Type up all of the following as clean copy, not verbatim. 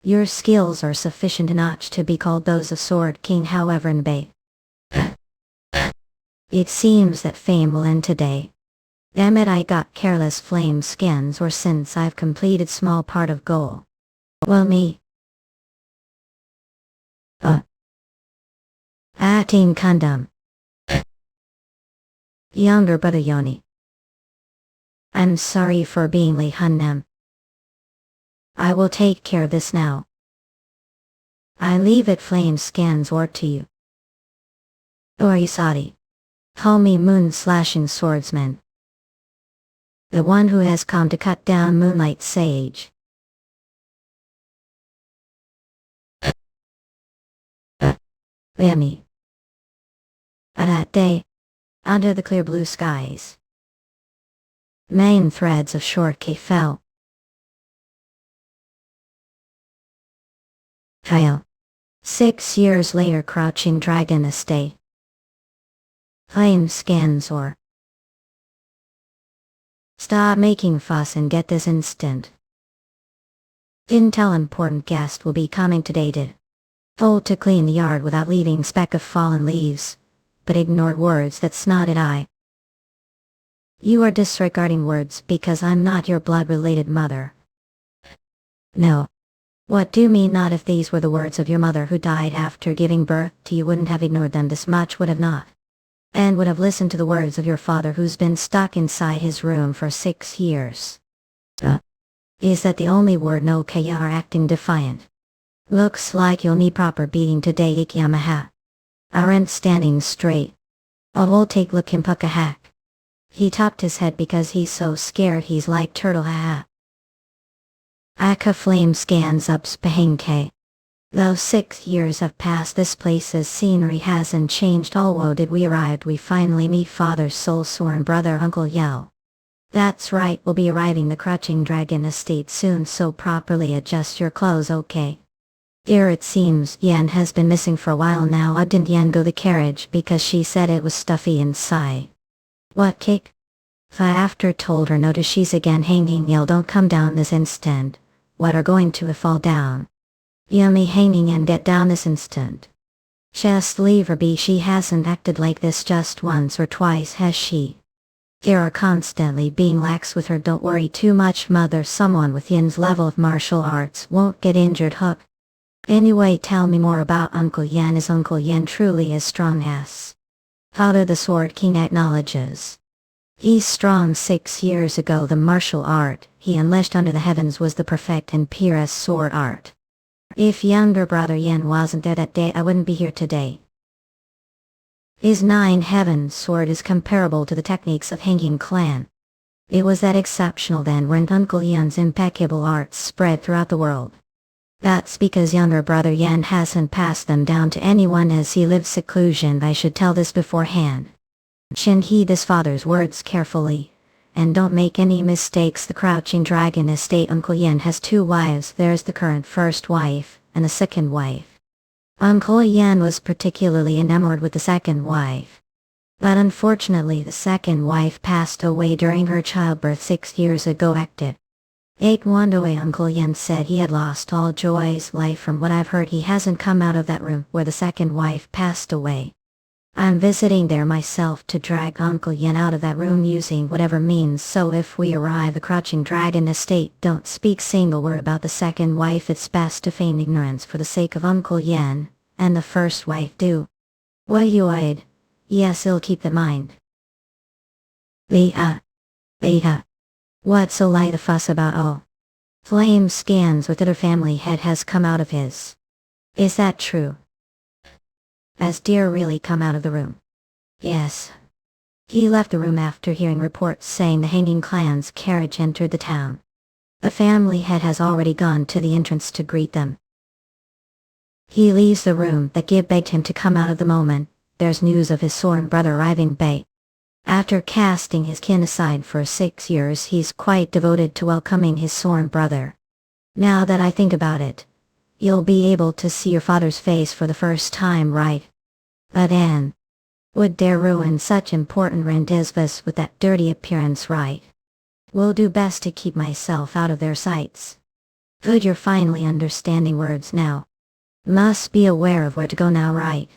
Your skills are sufficient not to be called those of Sword King, however in Bay. It seems that fame will end today. Damn it, I got careless flame skins or since I've completed small part of goal. Well me. Team Kundam. Younger brother Yoni. I'm sorry for being late, Hunnem. I will take care of this now. I leave it flame scans or to you. Orisati. Call me Moon Slashing Swordsman. The one who has come to cut down Moonlight Sage. Lemmy. That day, under the clear blue skies, main threads of short K fell. Kyle. 6 years later, Crouching Dragon Estate. Flame scans or. Stop making fuss and get this instant. Intel important guest will be coming today to. Told to clean the yard without leaving speck of fallen leaves, but ignored words that snotted eye. You are disregarding words because I'm not your blood-related mother. No. What do you mean not? If these were the words of your mother who died after giving birth to you, wouldn't have ignored them this much, would have not. And would have listened to the words of your father who's been stuck inside his room for 6 years. Is that the only word? No, you are acting defiant. Looks like you'll need proper beating today, Ikiyamaha. Aren't standing straight. I'll take look him puck a hack. He topped his head because he's so scared he's like turtle haha. Aka flame scans up Spahanke. Though 6 years have passed, this place's scenery hasn't changed. Although did we arrived, we finally meet father's soul-sworn brother, Uncle Yao. That's right, we'll be arriving the Crouching Dragon Estate soon, so properly adjust your clothes, okay? Dear, it seems Yen has been missing for a while now. Didn't Yen go the carriage because she said it was stuffy inside? What kick? After told her notice she's again hanging. Yell, don't come down this instant. What are going to fall down? Yummy hanging and get down this instant. Just leave her be, she hasn't acted like this just once or twice, has she? You're constantly being lax with her. Don't worry too much, mother. Someone with Yen's level of martial arts won't get injured. Hook. Anyway, tell me more about Uncle Yen. Is Uncle Yen truly as strong as Father the Sword King acknowledges? He's strong. 6 years ago the martial art he unleashed under the heavens was the perfect and purest sword art. If younger brother Yen wasn't there that day, I wouldn't be here today. His 9 heaven sword is comparable to the techniques of Hanging Clan. It was that exceptional then, weren't Uncle Yen's impeccable arts spread throughout the world? That's because younger brother Yen hasn't passed them down to anyone as he lives seclusion. I should tell this beforehand. Shin, heed his father's words carefully, and don't make any mistakes. The Crouching Dragon Estate, Uncle Yen has 2 wives. There's the current first wife, and the second wife. Uncle Yen was particularly enamored with the second wife. But unfortunately the second wife passed away during her childbirth 6 years ago. Acted. 8 one away. Uncle Yen said he had lost all joy's life. From what I've heard, he hasn't come out of that room where the second wife passed away. I'm visiting there myself to drag Uncle Yen out of that room using whatever means, so if we arrive the Crouching Dragon Estate, don't speak single word about the second wife. It's best to feign ignorance for the sake of Uncle Yen, and the first wife do. What you aid? Yes, he'll keep in mind. Leah. What's so light a fuss about? Oh. Flame scans with other family head has come out of his. Is that true? Has dear really come out of the room? Yes. He left the room after hearing reports saying the Hanging Clan's carriage entered the town. The family head has already gone to the entrance to greet them. He leaves the room. The Gib begged him to come out of the moment there's news of his sworn brother arriving. Bay. After casting his kin aside for 6 years, he's quite devoted to welcoming his sworn brother. Now that I think about it, you'll be able to see your father's face for the first time, right? But Anne would dare ruin such important rendezvous with that dirty appearance, right? Will do best to keep myself out of their sights. Good, you're finally understanding words now. Must be aware of where to go now, right?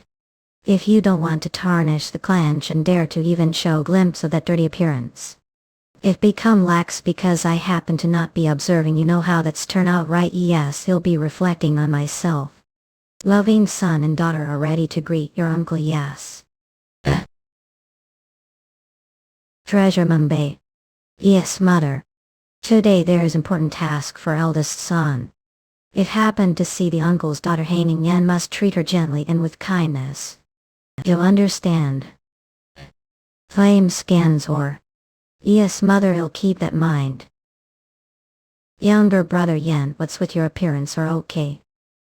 If you don't want to tarnish the clan and dare to even show a glimpse of that dirty appearance. If become lax because I happen to not be observing, you know how that's turn out, right? Yes, he'll be reflecting on myself. Loving son and daughter are ready to greet your uncle, yes. Treasure Mumbai. Yes, mother. Today there is important task for eldest son. If happened to see the uncle's daughter hanging, Yen must treat her gently and with kindness. You'll understand. Flame scans or. Yes, mother, he'll keep that mind. Younger brother Yen, what's with your appearance or okay?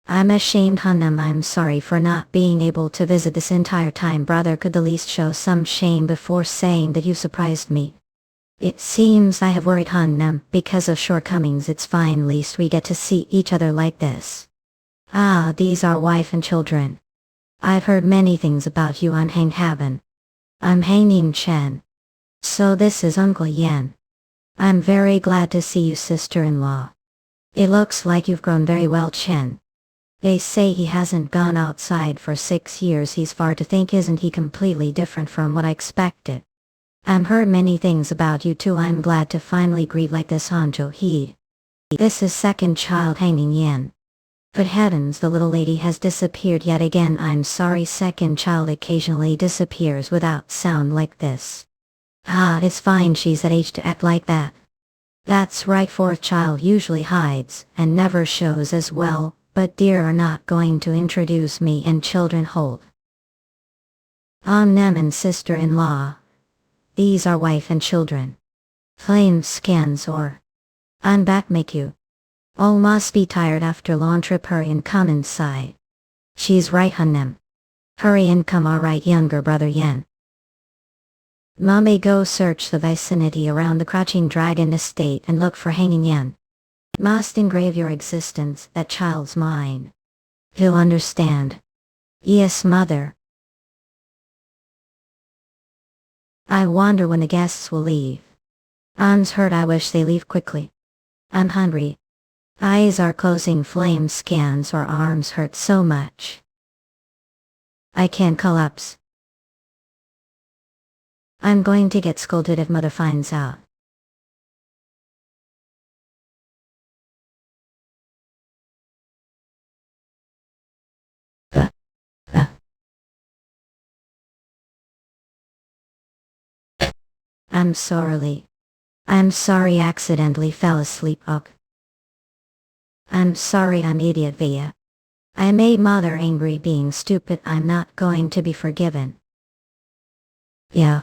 I'm ashamed, Hanam. I'm sorry for not being able to visit this entire time. Brother, could the least show some shame before saying that you surprised me. It seems I have worried Hanam because of shortcomings. It's fine, least we get to see each other like this. Ah, these are wife and children. I've heard many things about you on Hang Haven. I'm Hanging Chen. So this is Uncle Yen. I'm very glad to see you, sister-in-law. It looks like you've grown very well, Chen. They say he hasn't gone outside for 6 years. He's far to think, isn't he? Completely different from what I expected. I've heard many things about you too. I'm glad to finally greet like this, Hanjo He. This is second child Hanging Yen. But heavens, the little lady has disappeared yet again. I'm sorry, second child occasionally disappears without sound like this. Ah, it's fine, she's at age to act like that. That's right, fourth child usually hides and never shows as well. But dear are not going to introduce me and children hold. Nem and sister-in-law. These are wife and children. Flame scans or. I'm back, make you. Oh, must be tired after long trip. Hurry and come inside. She's right, Hanem. Hurry and come, alright, younger brother Yen. Mommy, go search the vicinity around the Crouching Dragon estate and look for Hanging Yen. Must engrave your existence, that child's mine. He'll understand. Yes, mother. I wonder when the guests will leave. Arms hurt, I wish they leave quickly. I'm hungry. Eyes are closing, flame scans or arms hurt so much. I can't collapse. I'm going to get scolded if mother finds out. I'm sorry accidentally fell asleep. Ok. I'm sorry, I'm idiot Via. I made mother angry being stupid. I'm not going to be forgiven. Yeah.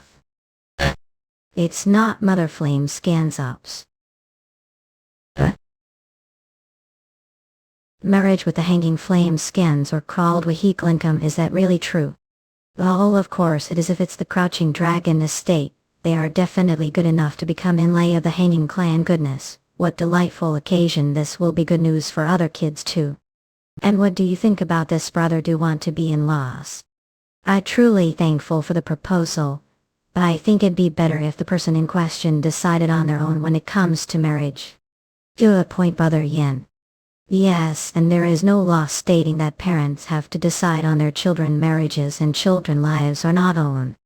It's not mother, flame scans ups. Marriage with the Hanging Flame scans or crawled Wahiklinkum, is that really true? Oh, of course it is. If it's the Crouching Dragon estate, they are definitely good enough to become inlay of the Hanging Clan. Goodness, what delightful occasion. This will be good news for other kids too. And what do you think about this, brother? Do want to be in-laws? I truly thankful for the proposal, but I think it'd be better if the person in question decided on their own when it comes to marriage. To a point, brother Yen. Yes, and there is no law stating that parents have to decide on their children marriages and children lives are not own.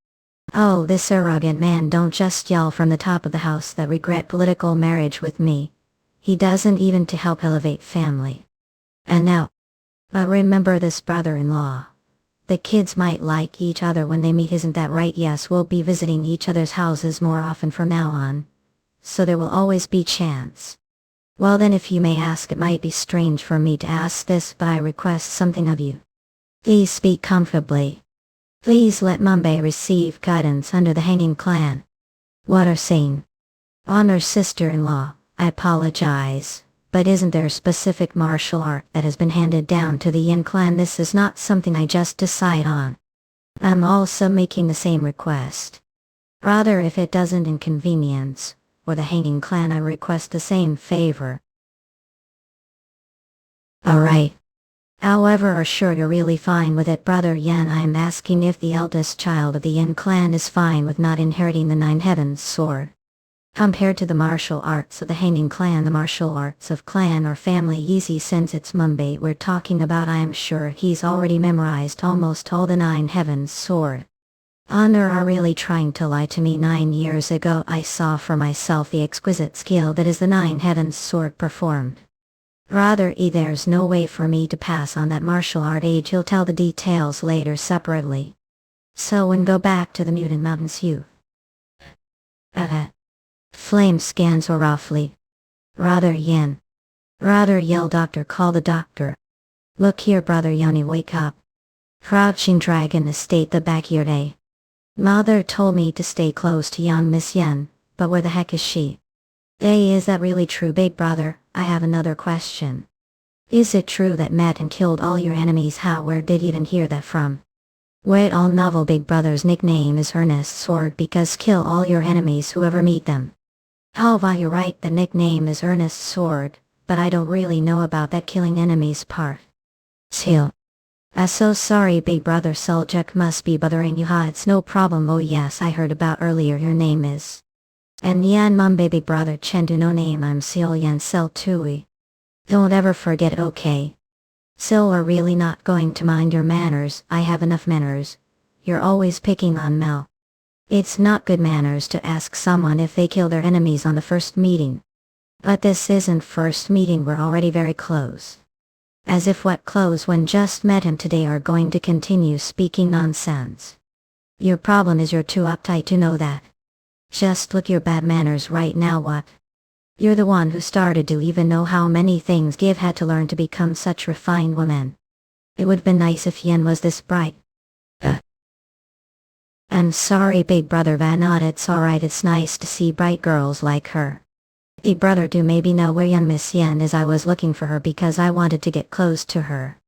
Oh, this arrogant man don't just yell from the top of the house that regret political marriage with me. He doesn't even to help elevate family. And now, but remember this, brother-in-law. The kids might like each other when they meet, isn't that right? Yes, we'll be visiting each other's houses more often from now on. So there will always be chance. Well then, if you may ask, it might be strange for me to ask this, but I request something of you. Please speak comfortably. Please let Mumbai receive guidance under the Hanging Clan. What are saying? Honor sister-in-law, I apologize, but isn't there a specific martial art that has been handed down to the Yin clan? This is not something I just decide on. I'm also making the same request. Rather, if it doesn't inconvenience, or the Hanging Clan, I request the same favor. Alright. However, are sure you're really fine with it, brother Yen? I'm asking if the eldest child of the Yin clan is fine with not inheriting the Nine Heavens sword. Compared to the martial arts of the hanging clan, the martial arts of clan or family easy since it's Mumbai we're talking about. I am sure he's already memorized almost all the 9 heavens sword. Honor are really trying to lie to me. 9 years ago I saw for myself the exquisite skill that is the 9 heavens sword performed. Rather there's no way for me to pass on that martial art. He'll tell the details later separately. So when go back to the Mutant Mountains you flame scans or roughly. Rather yen. Rather yell doctor, call the doctor. Look here brother Yoni, wake up. Crouching dragon estate the backyard day. Mother told me to stay close to young Miss Yen, but where the heck is she? Is that really true big brother? I have another question. Is it true that met and killed all your enemies? Where did you even hear that from? Wait, all novel big brother's nickname is Ernest Sword because kill all your enemies whoever meet them. Why you're right, the nickname is Ernest Sword, but I don't really know about that killing enemies part. Still. I'm so sorry big brother, Suljak must be bothering you. It's no problem. Oh yes, I heard about earlier your name is. And Yan Mumbai big brother Chendu no name, I'm Sil Yan Sel Tui. Don't ever forget it, okay? Sil are really not going to mind your manners. I have enough manners. You're always picking on Mel. It's not good manners to ask someone if they kill their enemies on the first meeting. But this isn't first meeting, we're already very close. As if what close when just met him today are going to continue speaking nonsense. Your problem is you're too uptight to know that. Just look your bad manners right now. What? You're the one who started to even know how many things Give had to learn to become such refined women. It would have been nice if Yen was this bright. I'm sorry big brother Vanot, it's alright, it's nice to see bright girls like her. Big brother do maybe know where young Miss Yen is. I was looking for her because I wanted to get close to her.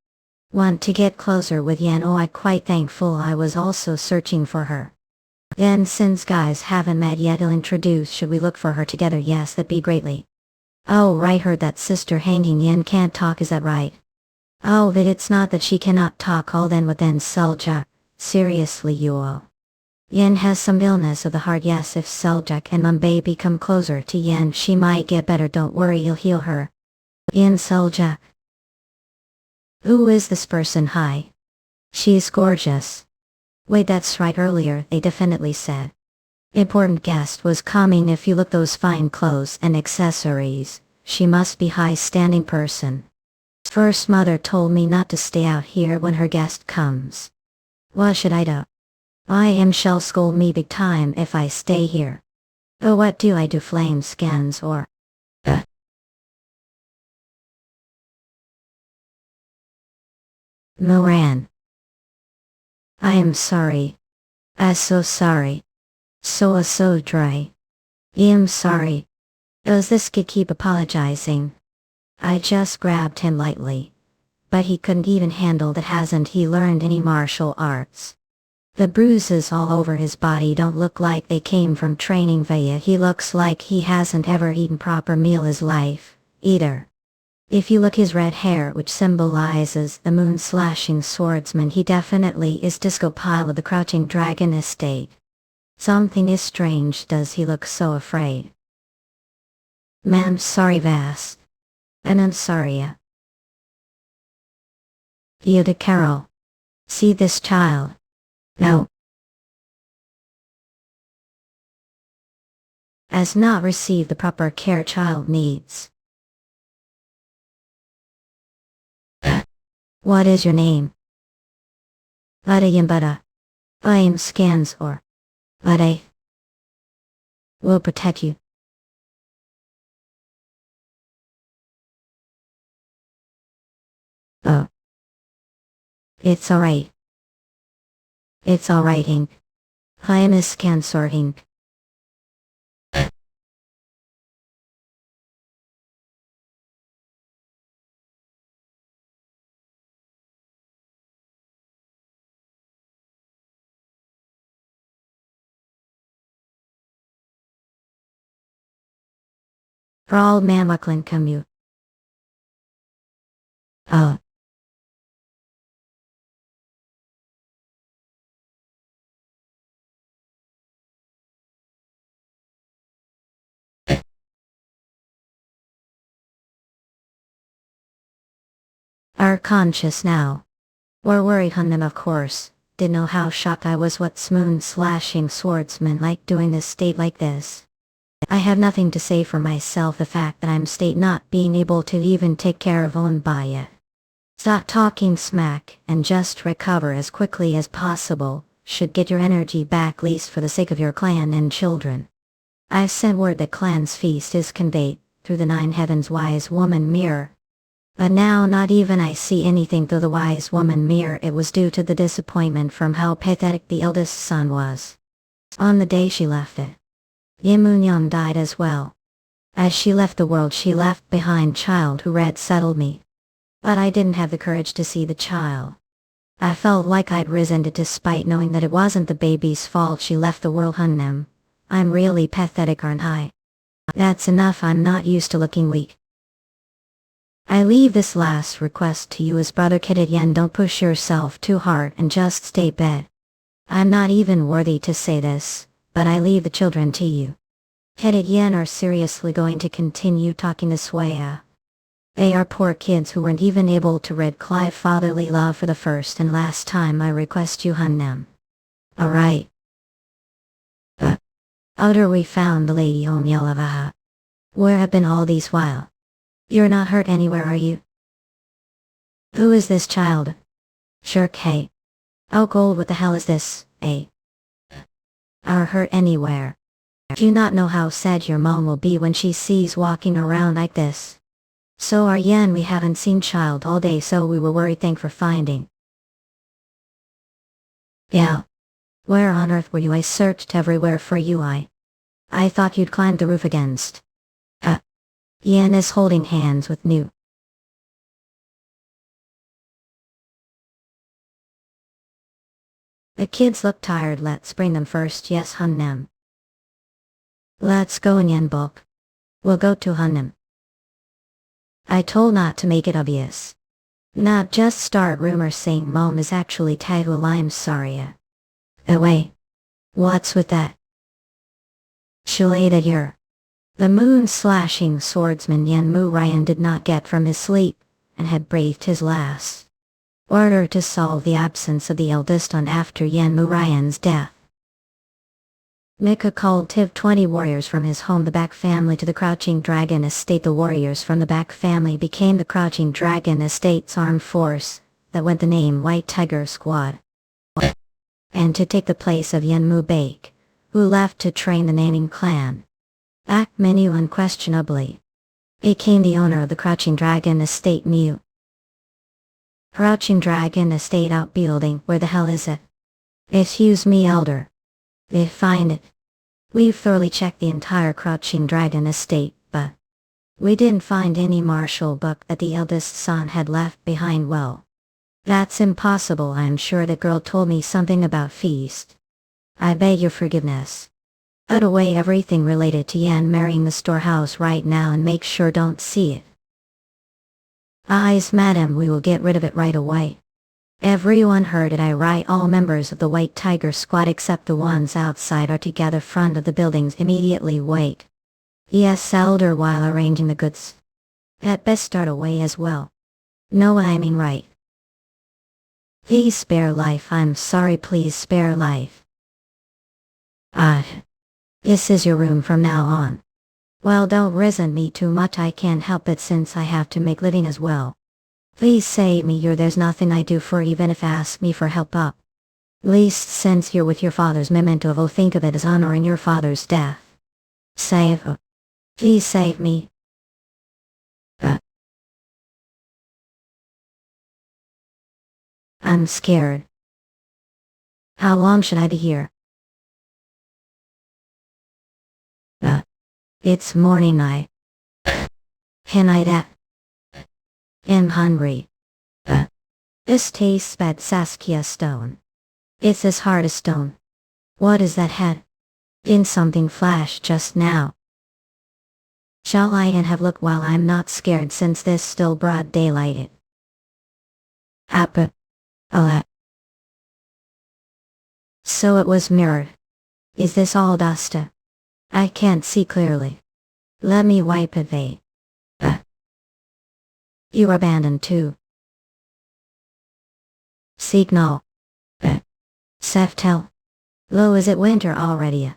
Want to get closer with Yen? Oh, I'm quite thankful I was also searching for her. Then since guys haven't met yet, I'll introduce. Should we look for her together? Yes, that'd be greatly. Oh right, heard that sister hanging Yen can't talk, is that right? Oh, that it's not that she cannot talk. Oh then what then Suljak? Seriously you all. Yen has some illness of the heart. Yes, if Suljak and Mumbai become closer to Yen she might get better. Don't worry, you'll heal her. Yen Suljak. Who is this person? Hi. She's gorgeous. Wait, that's right, earlier they definitely said. Important guest was coming. If you look those fine clothes and accessories, she must be high-standing person. First mother told me not to stay out here when her guest comes. What should I do? I am shall scold me big time if I stay here. Oh, what do I do? Flame scans or Moran. I am sorry. So sorry. So dry. I'm sorry. Does this kid keep apologizing? I just grabbed him lightly. But he couldn't even handle that. Hasn't he learned any martial arts? The bruises all over his body don't look like they came from training via. He looks like he hasn't ever eaten proper meal his life, either. If you look his red hair, which symbolizes the moon-slashing swordsman, he definitely is Disco Pile of the Crouching Dragon estate. Something is strange. Does he look so afraid? Ma'am, sorry Vas. And I'm sorry. Yoda Carol. See this child? No. Has not received the proper care child needs. What is your name? Bada Yimbada. I am scans or Bada. Will protect you. Oh. It's alright. It's alright, Inc. I am a scan sort, Inc. For all Manhwa commute. Oh. Are conscious now. Or worried on them of course. Didn't know how shocked I was what smooth slashing swordsmen like doing this state like this. I have nothing to say for myself, the fact that I'm state not being able to even take care of own by it. Stop talking smack and just recover as quickly as possible, should get your energy back least for the sake of your clan and children. I've sent word that clan's feast is conveyed through the nine heavens wise woman mirror. But now not even I see anything through the wise woman mirror. It was due to the disappointment from how pathetic the eldest son was. On the day she left it, Yeon died as well. As she left the world she left behind child who read settled me. But I didn't have the courage to see the child. I felt like I'd resented despite knowing that it wasn't the baby's fault she left the world on them. I'm really pathetic, aren't I? That's enough, I'm not used to looking weak. I leave this last request to you as brother Kid Yen, don't push yourself too hard and just stay bed. I'm not even worthy to say this, but I leave the children to you. Kid Yen are seriously going to continue talking this way. They are poor kids who weren't even able to read Clive fatherly love for the first and last time. I request you hun them. Alright. Outer we found the lady Yeon Jeokha. Where have been all these while? You're not hurt anywhere, are you? Who is this child? Jeokha. How old, what the hell is this, eh? Are hurt anywhere? Do you not know how sad your mom will be when she sees walking around like this? So are Yen, we haven't seen child all day, so we were worried. Thank for finding. Yeah. Where on earth were you? I searched everywhere for you. I thought you'd climbed the roof against. Yen is holding hands with New. The kids look tired, let's bring them first. Yes hun them. Let's go in Yen book. We'll go to hun them. I told not to make it obvious. Not just start rumors saying mom is actually Taeho. I'm sorry. Wait. What's with that? Shillada you're. The moon-slashing swordsman Yen Ryan did not get from his sleep, and had breathed his last order to solve the absence of the eldest son after Yen Ryan's death. Mika called 20 warriors from his home, the Back family, to the Crouching Dragon Estate. The warriors from the Back family became the Crouching Dragon Estate's armed force that went the name White Tiger Squad. And to take the place of Yen Baek, who left to train the Nanning clan, Back Menu unquestionably became the owner of the Crouching Dragon Estate. Mew. Crouching Dragon Estate outbuilding, where the hell is it? Excuse me elder. They find it. We've thoroughly checked the entire Crouching Dragon Estate, but we didn't find any martial book that the eldest son had left behind. Well, that's impossible. I'm sure the girl told me something about feast. I beg your forgiveness. Put away everything related to Yen marrying the storehouse right now and make sure don't see it. Eyes, madam, we will get rid of it right away. Everyone heard it, I write. All members of the White Tiger Squad except the ones outside are together front of the buildings immediately. Wait. Yes, elder, while arranging the goods. At best start away as well. No, I mean right. Please spare life. I'm sorry, please spare life. This is your room from now on. Well, don't resent me too much, I can't help it since I have to make living as well. Please save me, there's nothing I do for even if ask me for help up. Least since you're with your father's memento of think of it as honoring your father's death. Save. Please save me. I'm scared. How long should I be here? It's morning. Can I that? Am hungry. This tastes bad. Saskia stone. It's as hard as stone. What is that head? In something flashed just now. Shall I and have look while I'm not scared since this still broad daylight it? So it was mirrored. Is this all dust? I can't see clearly. Let me wipe it. You abandoned too. Signal. Seftel. Lo, is it winter already?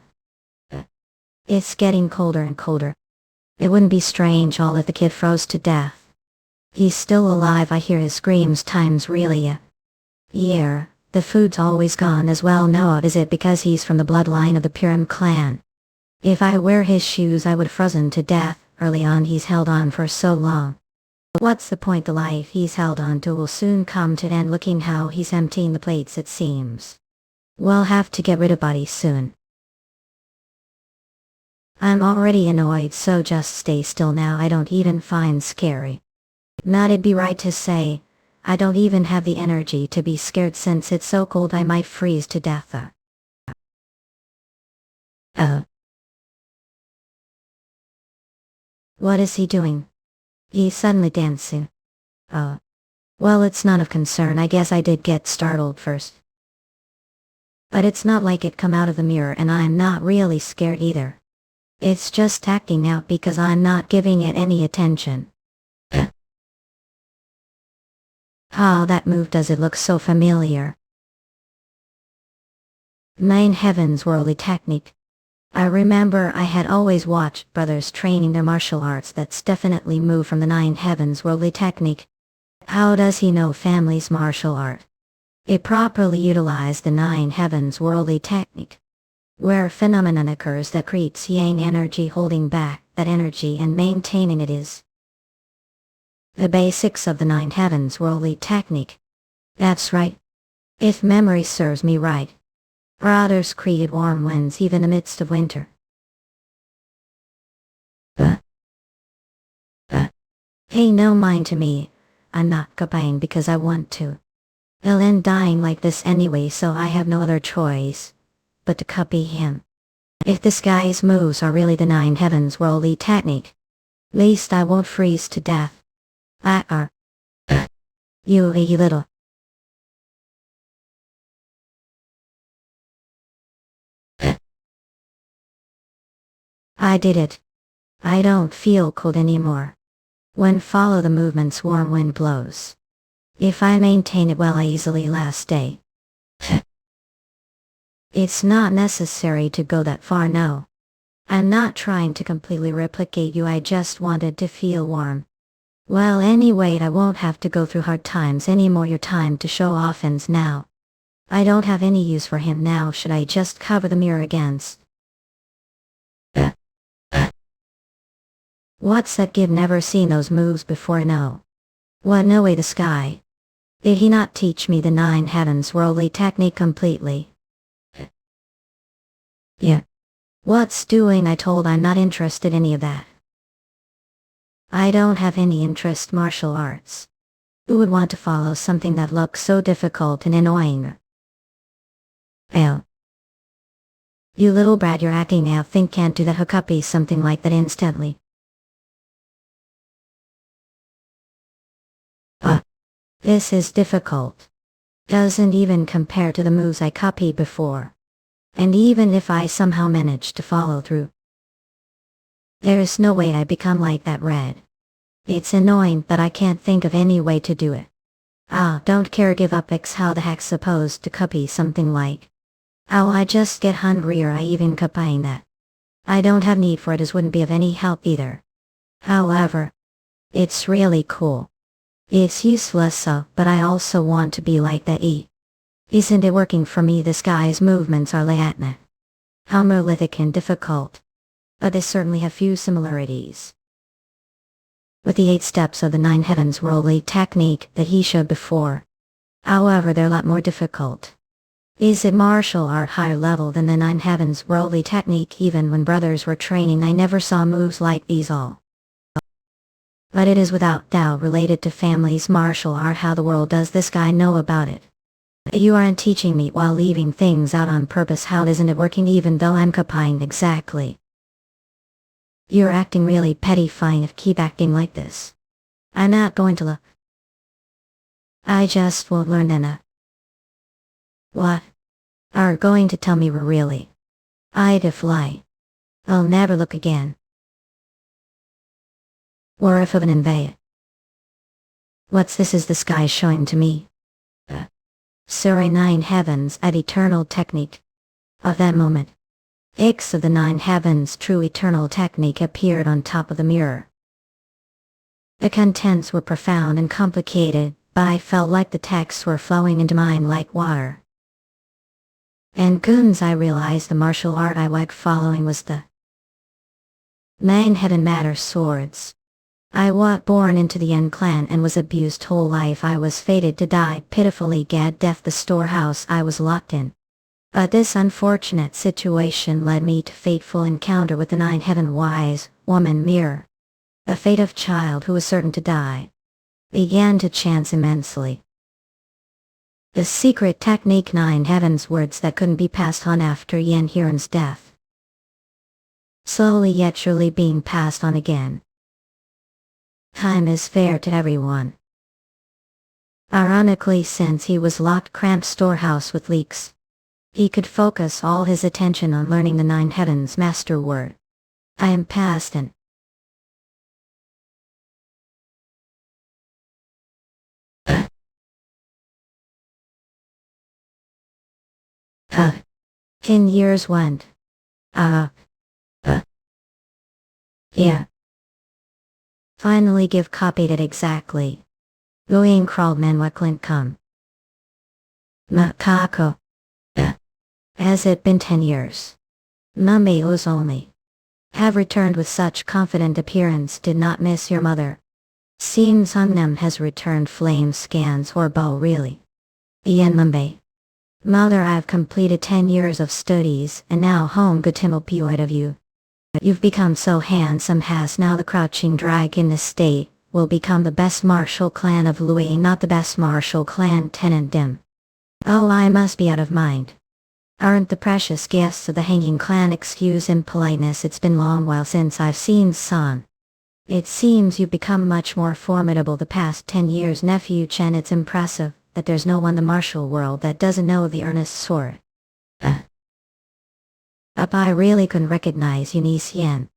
It's getting colder and colder. It wouldn't be strange all if the kid froze to death. He's still alive, I hear his screams times really. Yeah, the food's always gone as well. No, is it because he's from the bloodline of the Murim clan? If I wear his shoes I would frozen to death. Early on he's held on for so long. But what's the point? The life he's held on to will soon come to an end. Looking how he's emptying the plates it seems. We'll have to get rid of bodies soon. I'm already annoyed, so just stay still now. I don't even find scary. Not it'd be right to say, I don't even have the energy to be scared since it's so cold I might freeze to death. What is he doing? He's suddenly dancing. Well, it's none of concern. I guess I did get startled first. But it's not like it come out of the mirror, and I'm not really scared either. It's just acting out because I'm not giving it any attention. Oh, that move, does it look so familiar? Nine Heavens worldly technique. I remember I had always watched brothers training their martial arts. That's definitely moved from the Nine Heavens worldly technique. How does he know family's martial art? It properly utilized the Nine Heavens worldly technique, where a phenomenon occurs that creates yang energy, holding back that energy and maintaining it is the basics of the Nine Heavens worldly technique. That's right. If memory serves me right, brothers create warm winds even amidst of winter. Pay no mind to me. I'm not copying because I want to. He'll end dying like this anyway, so I have no other choice but to copy him. If this guy's moves are really the Nine Heavens worldly technique, least I won't freeze to death. You little. I did it. I don't feel cold anymore. When follow the movements warm wind blows. If I maintain it well I easily last day. It's not necessary to go that far, no. I'm not trying to completely replicate you, I just wanted to feel warm. Well, anyway, I won't have to go through hard times anymore. Your time to show off ends now. I don't have any use for him now. Should I just cover the mirror against? What's that kid never seen those moves before? No. What, no way, the sky. Did he not teach me the Nine Heavens worldly technique completely? Yeah. What's doing? I told I'm not interested in any of that. I don't have any interest martial arts. Who would want to follow something that looks so difficult and annoying? You little brat, you're acting out. Think can't do that. Hook up something like that instantly. This is difficult. Doesn't even compare to the moves I copied before. And even if I somehow manage to follow through, there's no way I become like that red. It's annoying, but I can't think of any way to do it. Don't care, give up. How the heck supposed to copy something like? I just get hungrier. I even copying that. I don't have need for it, as wouldn't be of any help either. However, it's really cool. It's useless, but I also want to be like that. Isn't it working for me? This guy's movements are layatna. How monolithic and difficult. But they certainly have few similarities with the 8 steps of the Nine Heavens worldly technique that he showed before. However, they're a lot more difficult. Is it martial art higher level than the Nine Heavens worldly technique? Even when brothers were training I never saw moves like these all. But it is without doubt related to family's martial art. How the world does this guy know about it? You aren't teaching me while leaving things out on purpose. How isn't it working even though I'm copying exactly? You're acting really petty. Fine, if keep acting like this. I'm not going to look. I just won't learn then. What? Are going to tell me we're really? I'd fly. I'll never look again. Or if of an invade. What's this? Is the sky showing to me? Surrey 9 heavens at eternal technique. Of that moment, X of the 9 heavens true eternal technique appeared on top of the mirror. The contents were profound and complicated, but I felt like the texts were flowing into mine like water. And goons, I realized the martial art I was following was the 9 heaven matter swords. I was born into the Yeon clan and was abused whole life. I was fated to die pitifully, gad death the storehouse I was locked in. But this unfortunate situation led me to fateful encounter with the 9 heaven wise woman mirror. The fate of child who was certain to die began to chance immensely. The secret technique 9 heavens words that couldn't be passed on after Yeon Jeokha's death. Slowly yet surely being passed on again. Time is fair to everyone. Ironically, since he was locked cramped storehouse with leaks, he could focus all his attention on learning the 9 heavens master word. I am past and years went. Yeah. Finally give copied it exactly. Going crawled Manhwa Clint come. Makako. Has it been 10 years? Mummy was only. Have returned with such confident appearance, did not miss your mother. Seems Hungnam has returned flame scans or bow really. Ian Mumbai. Mother, I've completed 10 years of studies and now home good opioid of you. You've become so handsome, has now the crouching dragon estate will become the best martial clan of Louis, not the best martial clan tenant dim. Oh, I must be out of mind. Aren't the precious guests of the hanging clan excuse impoliteness, it's been long while since I've seen son. It seems you've become much more formidable the past 10 years, nephew Chen. It's impressive that there's no one in the martial world that doesn't know the earnest sword. I really couldn't recognize you, niece Yen.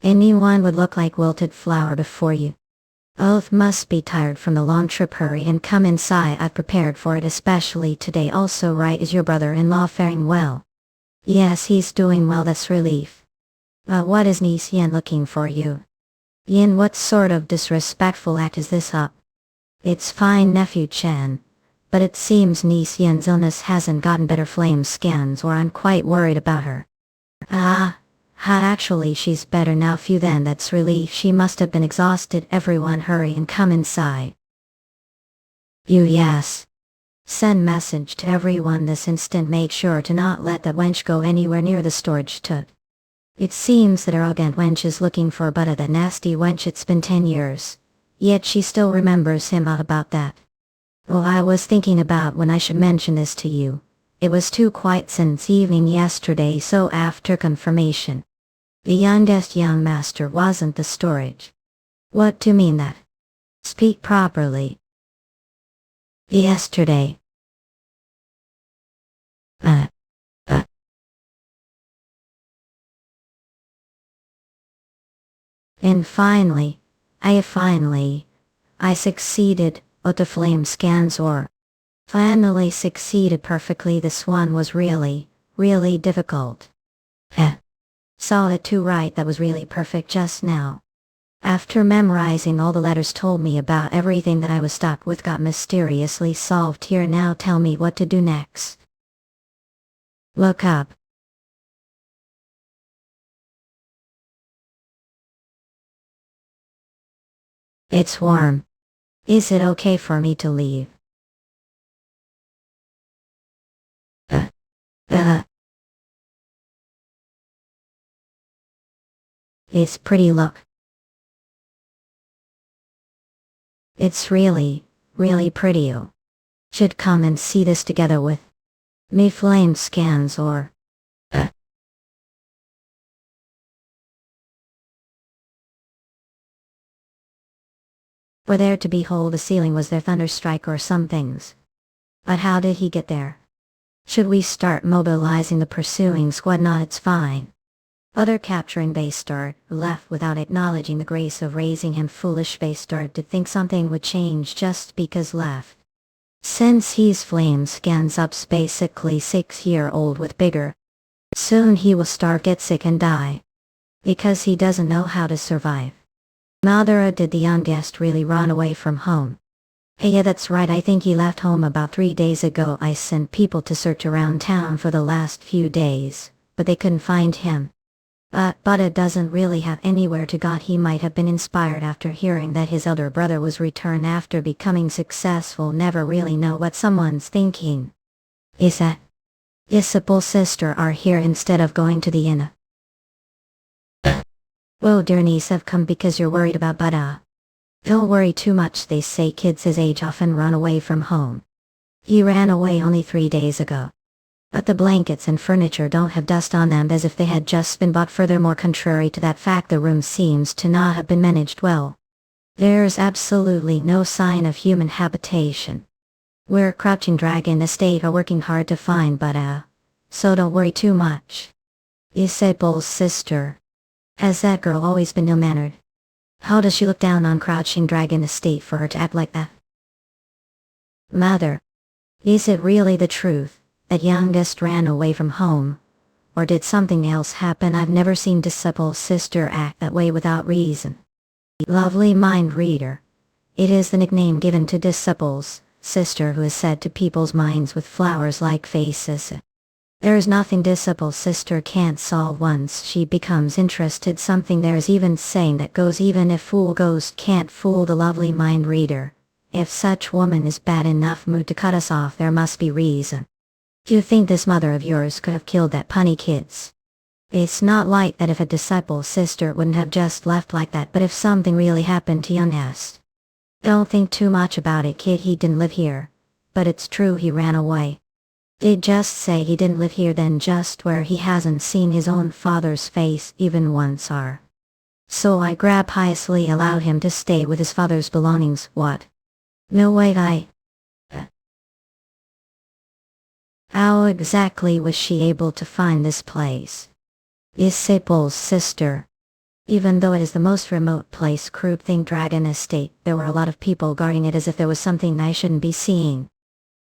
Anyone would look like wilted flower before you. Both must be tired from the long trip. Hurry and come inside, I've prepared for it especially today. Also, right, is your brother-in-law faring well? Yes, he's doing well, that's relief. What is niece Yen looking for you? Yin, what sort of disrespectful act is this up? It's fine, nephew Chen, but it seems niece Yen's illness hasn't gotten better. Flame scans or I'm quite worried about her. Actually she's better now. Phew, then that's relief. She must have been exhausted. Everyone hurry and come inside. Yes. Send message to everyone this instant. Make sure to not let that wench go anywhere near the storage tut. It seems that arrogant wench is looking for but that nasty wench. It's been 10 years. Yet she still remembers him. About that. Well, I was thinking about when I should mention this to you. It was too quiet since evening yesterday, so after confirmation. The youngest young master wasn't the storage. What do you mean that? Speak properly. Yesterday. And finally, I succeeded, but the flame scans or finally succeeded perfectly. This one was really difficult. Saw it too, right? That was really perfect just now. After memorizing all the letters told me about everything that I was stuck with got mysteriously solved here. Now tell me what to do next. Look up. It's warm. Is it okay for me to leave? It's pretty, look. It's really pretty. You should come and see this together with me. Flame scans or were there to behold. The ceiling was there, thunderstrike or some things. But how did he get there? Should we start mobilizing the pursuing squad? Not, it's fine. Other capturing Baystart left without acknowledging the grace of raising him. Foolish Baystart to think something would change just because left. Since he's flame scans up's basically 6-year-old with bigger. Soon he will starve, get sick and die. Because he doesn't know how to survive. Mother, did the youngest really run away from home? Hey, yeah, that's right, I think he left home about 3 days ago. I sent people to search around town for the last few days, but they couldn't find him. But it doesn't really have anywhere to go. He might have been inspired after hearing that his elder brother was returned after becoming successful. Never really know what someone's thinking. Is that Isabel's sister are here instead of going to the inn? Well, dear niece, I've come because you're worried about Buddha. Don't worry too much. They say kids his age often run away from home. He ran away only 3 days ago. But the blankets and furniture don't have dust on them, as if they had just been bought. Furthermore, contrary to that fact, the room seems to not have been managed well. There's absolutely no sign of human habitation. We're Crouching Dragon Estate are working hard to find Buddha, so don't worry too much. Isabel's sister. Has that girl always been ill-mannered? How does she look down on Crouching Dragon Estate for her to act like that? Mother, is it really the truth that youngest ran away from home? Or did something else happen? I've never seen Isabel's sister act that way without reason. Lovely mind reader. It is the nickname given to Isabel's sister, who is said to people's minds with flowers-like faces. There is nothing Isabel's sister can't solve once she becomes interested. Something there is even saying that goes, even if fool ghost can't fool the lovely mind reader. If such woman is bad enough mood to cut us off, there must be reason. Do you think this mother of yours could have killed that punny kids? It's not like that. If a disciple's sister wouldn't have just left like that, but if something really happened to youngest. Don't think too much about it, kid. He didn't live here. But it's true he ran away. Did just say he didn't live here, then just where he hasn't seen his own father's face even once are. So I graciously allowed him to stay with his father's belongings. What? No, wait, How exactly was she able to find this place? Isabel's sister. Even though it is the most remote place, Crouching Dragon Estate, there were a lot of people guarding it as if there was something I shouldn't be seeing.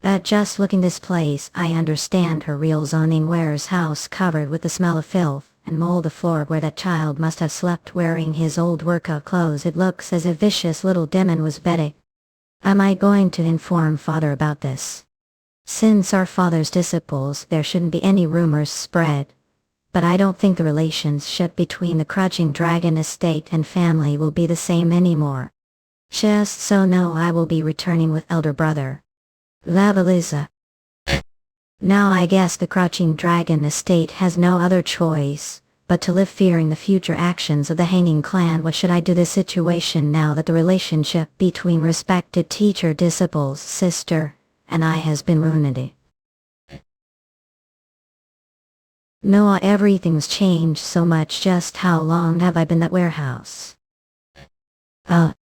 But just looking this place, I understand her real zoning. Where's house covered with the smell of filth and mold, the floor where that child must have slept wearing his old workout clothes. It looks as if vicious little demon was bedding. Am I going to inform father about this? Since our father's disciples, there shouldn't be any rumors spread. But I don't think the relationship between the Crouching Dragon Estate and family will be the same anymore. Just so know, I will be returning with elder brother. Lavaliza. Now I guess the Crouching Dragon Estate has no other choice but to live fearing the future actions of the Hanging Clan. What should I do this situation now that the relationship between respected teacher, disciples, sister, and I has been ruined? Noah, everything's changed so much. Just how long have I been at warehouse? The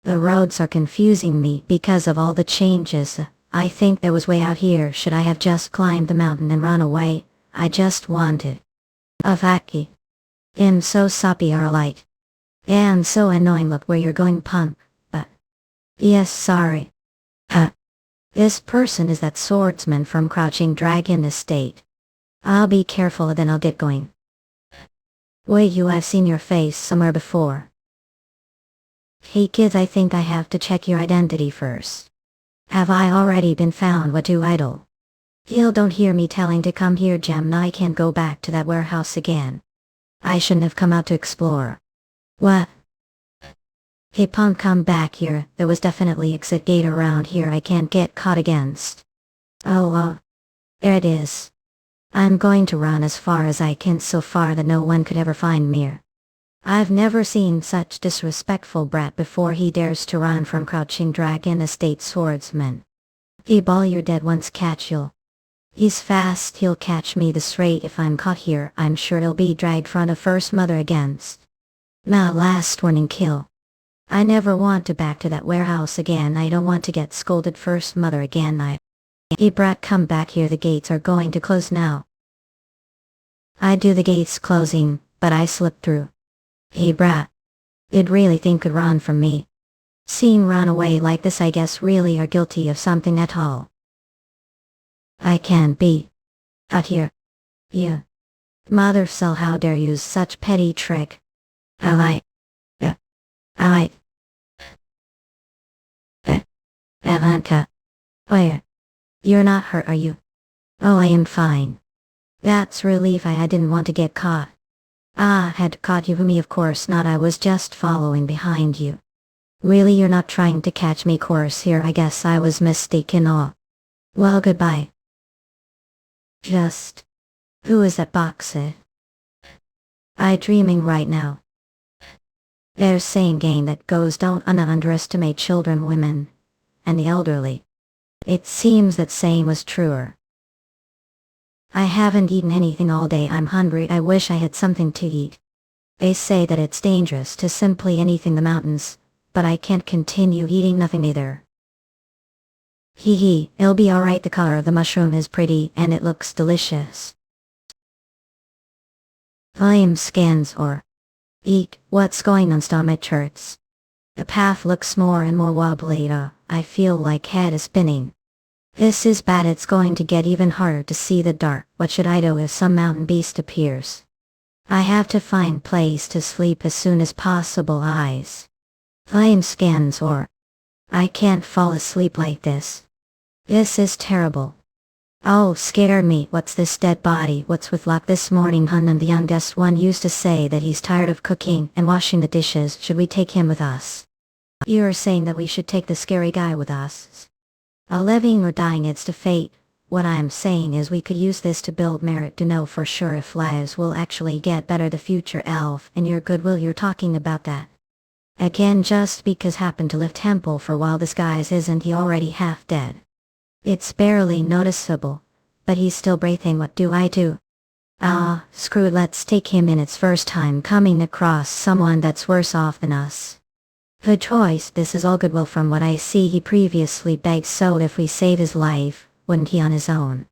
roads are confusing me because of all the changes. I think there was way out here. Should I have just climbed the mountain and run away? I just wanted. Avaki. I'm so soppy, Arlite. And so annoying. Look where you're going, punk. But. Yes, sorry. This person is that swordsman from Crouching Dragon Estate. I'll be careful, then I'll get going. Wait, I've seen your face somewhere before. Hey kids, I think I have to check your identity first. Have I already been found? What do idle? Gil, don't hear me telling to come here, Gem. I can't go back to that warehouse again. I shouldn't have come out to explore. What? Hey punk, come back here. There was definitely exit gate around here I can't get caught against. Oh, there it is. I'm going to run as far as I can, so far that no one could ever find me. I've never seen such disrespectful brat before. He dares to run from Crouching Dragon Estate swordsman. Ball, you're dead once catch you'll. He's fast, he'll catch me this rate. If I'm caught here, I'm sure he'll be dragged front of first mother against. Now last warning, kill. I never want to back to that warehouse again. I don't want to get scolded first mother again. Hey brat, come back here. The gates are going to close now. I do the gates closing, but I slipped through. Hey brat. You'd really think could run from me? Seeing run away like this I guess really are guilty of something at all. I can't be out here. You. Mother cell, how dare use such petty trick. I like. Atlanta. Where? You're not hurt, are you? Oh, I am fine. That's relief. I didn't want to get caught. Ah, had caught you. Me, of course not. I was just following behind you. Really, you're not trying to catch me? Course here, I guess I was mistaken. Oh. Well, goodbye. Just. Who is that boxer? I dreaming right now. There's saying game that goes, don't underestimate children, women, and the elderly. It seems that saying was truer. I haven't eaten anything all day. I'm hungry. I wish I had something to eat. They say that it's dangerous to simply anything the mountains, but I can't continue eating nothing either. Hee hee, it'll be alright. The color of the mushroom is pretty and it looks delicious. Flame scans or eat. What's going on? Stomach hurts. The path looks more and more wobbly. I feel like head is spinning. This is bad. It's going to get even harder to see the dark. What should I do if some mountain beast appears? I have to find place to sleep as soon as possible. Eyes. Flame scans or I can't fall asleep like this. This is terrible. Oh, scare me. What's this dead body? What's with luck this morning? Hunnam, the youngest one, used to say that he's tired of cooking and washing the dishes. Should we take him with us? You're saying that we should take the scary guy with us? A living or dying, it's to fate. What I'm saying is we could use this to build merit to know for sure if lives will actually get better. The future elf and your goodwill, you're talking about that. Again, just because happened to live temple for a while. This guy's isn't he already half dead? It's barely noticeable, but he's still breathing. What do I do? Ah, screw it, let's take him in. It's first time coming across someone that's worse off than us. Good choice. This is all goodwill. From what I see, he previously begged, so if we save his life, wouldn't he on his own?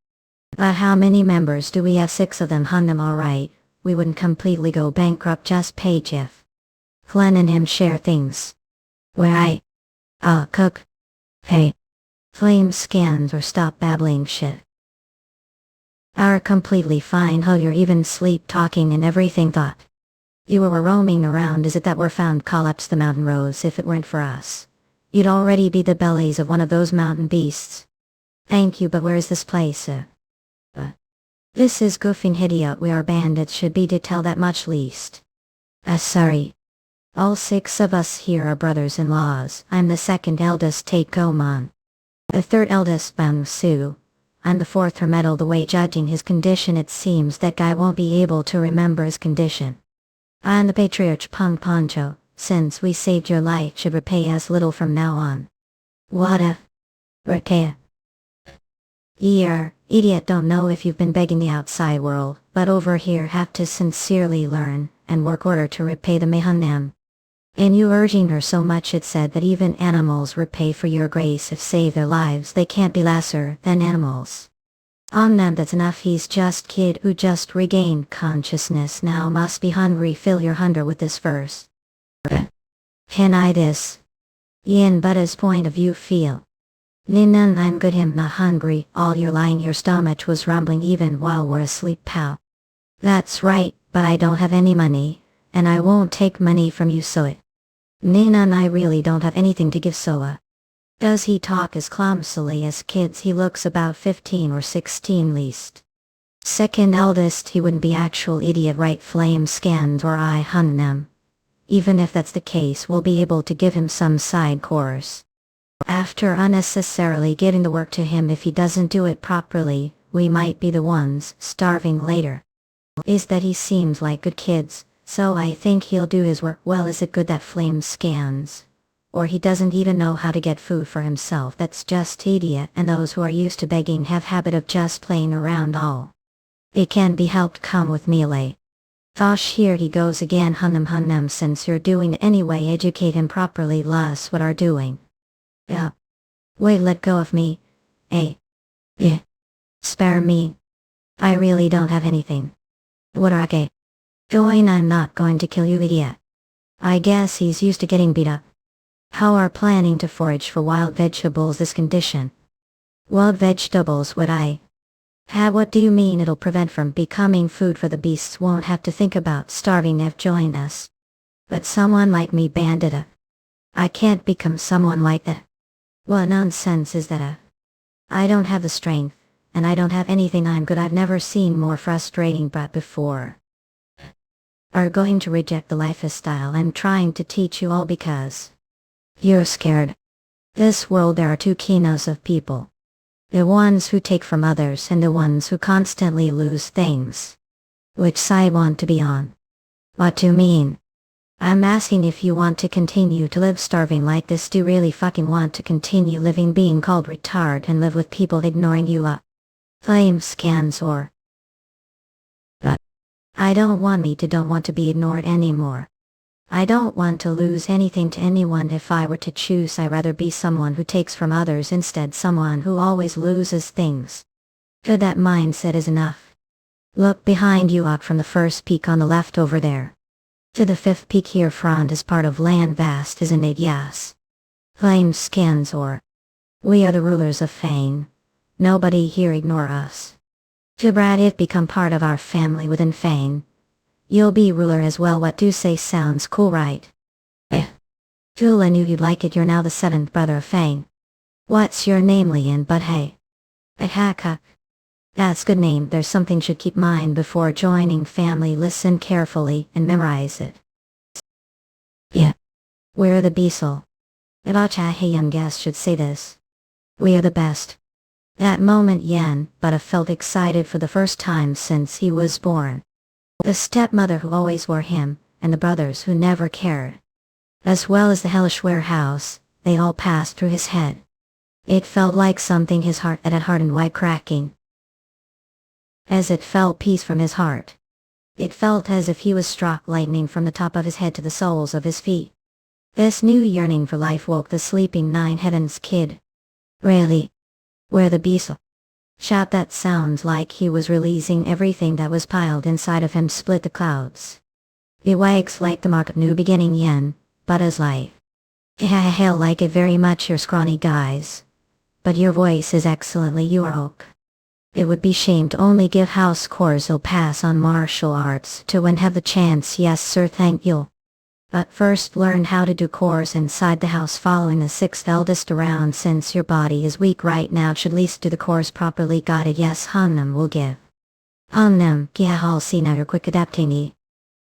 But how many members do we have? 6 of them. Hunnam, alright, we wouldn't completely go bankrupt. Just pay Jeff. Glenn and him share things. Where cook. Hey. Flame scans or stop babbling shit. Are completely fine. How you're even sleep talking and everything. Thought you were roaming around. Is it that we're found collapse the mountain rose? If it weren't for us, you'd already be the bellies of one of those mountain beasts. Thank you, but where is this place? This is goofing idiot. We are bandits. Should be to tell that much least. Sorry. All 6 of us here are brothers-in-laws. I'm the second eldest, Take Goman. The third eldest, Bang Su. I'm the 4th, her medal. The way judging his condition, it seems that guy won't be able to remember his condition. I'm the patriarch, Pung Poncho. Since we saved your life, should repay us little from now on. What a repay. Idiot, don't know if you've been begging the outside world, but over here have to sincerely learn and work order to repay the Mehanam. And you urging her so much, it said that even animals repay for your grace if save their lives. They can't be lesser than animals. On them, that's enough. He's just kid who just regained consciousness. Now must be hungry. Fill your hunger with this verse. Can I this? Yin, but his point of view feel. Ninan, I'm good, him not hungry. All you're lying, your stomach was rumbling even while we're asleep, pal. That's right, but I don't have any money, and I won't take money from you, so it. Ninan, I really don't have anything to give Soa. Does he talk as clumsily as kids? He looks about 15 or 16 least. Second eldest, he wouldn't be actual idiot, right? Flame scans or I hun them. Even if that's the case, we'll be able to give him some side course. After unnecessarily giving the work to him, if he doesn't do it properly, we might be the ones starving later. Is that he seems like good kids, so I think he'll do his work well. Is it good that Flame scans? Or he doesn't even know how to get food for himself? That's just idiot, and those who are used to begging have habit of just playing around. All it can be helped. Come with me, Lay. Thosh, here he goes again. Hunnam, since you're doing it anyway, educate him properly. Lus, what are doing? Yeah. Wait, let go of me. Yeah. Spare me. I really don't have anything. What are I going? I'm not going to kill you, idiot. I guess he's used to getting beat up. How are planning to forage for wild vegetables this condition? Wild vegetables would I have? What do you mean it'll prevent from becoming food for the beasts? Won't have to think about starving if join us. But someone like me bandit. I can't become someone like that. What nonsense is that? I don't have the strength, and I don't have anything. I'm good. I've never seen more frustrating but before. Are going to reject the lifestyle I'm trying to teach you all because you're scared. This world there are two kinds of people. The ones who take from others and the ones who constantly lose things. Which side want to be on? What do you mean? I'm asking if you want to continue to live starving like this. Do you really fucking want to continue living being called retard and live with people ignoring you flame scans or... But I don't want to be ignored anymore. I don't want to lose anything to anyone. If I were to choose, I'd rather be someone who takes from others instead someone who always loses things. Good, that mindset is enough. Look behind you out from the first peak on the left over there. To the fifth peak here front is part of land vast, isn't it? Yes. Flame scans or... We are the rulers of Fane. Nobody here ignore us. To Brad it become part of our family within Fane. You'll be ruler as well. What do say sounds cool, right? Cool, I knew you'd like it. You're now the seventh brother of Fane. What's your name, Leon? But hey. Ahaka. That's good name. There's something should keep mind before joining family. Listen carefully and memorize it. Yeah. We're the Beasel. Ibacha young guest should say this. We are the best. That moment Yen but felt excited for the first time since he was born. The stepmother who always wore him, and the brothers who never cared. As well as the hellish warehouse, they all passed through his head. It felt like something his heart had hardened white cracking. As it felt peace from his heart. It felt as if he was struck lightning from the top of his head to the soles of his feet. This new yearning for life woke the sleeping nine heavens kid. Really? Where the beast? Shout that sounds like he was releasing everything that was piled inside of him. Split the clouds. It wags like the mark of new beginning Yen, but as life. Hail like it very much. You're scrawny guys. But your voice is excellently your oak. It would be shame to only give house course or pass on martial arts to when have the chance. Yes sir, thank you. But first learn how to do course inside the house following the sixth eldest around. Since your body is weak right now, should at least do the course properly. Got it? Yes, Hunnam will give. Hunnam, yeah, I'll see now you're quick adapting.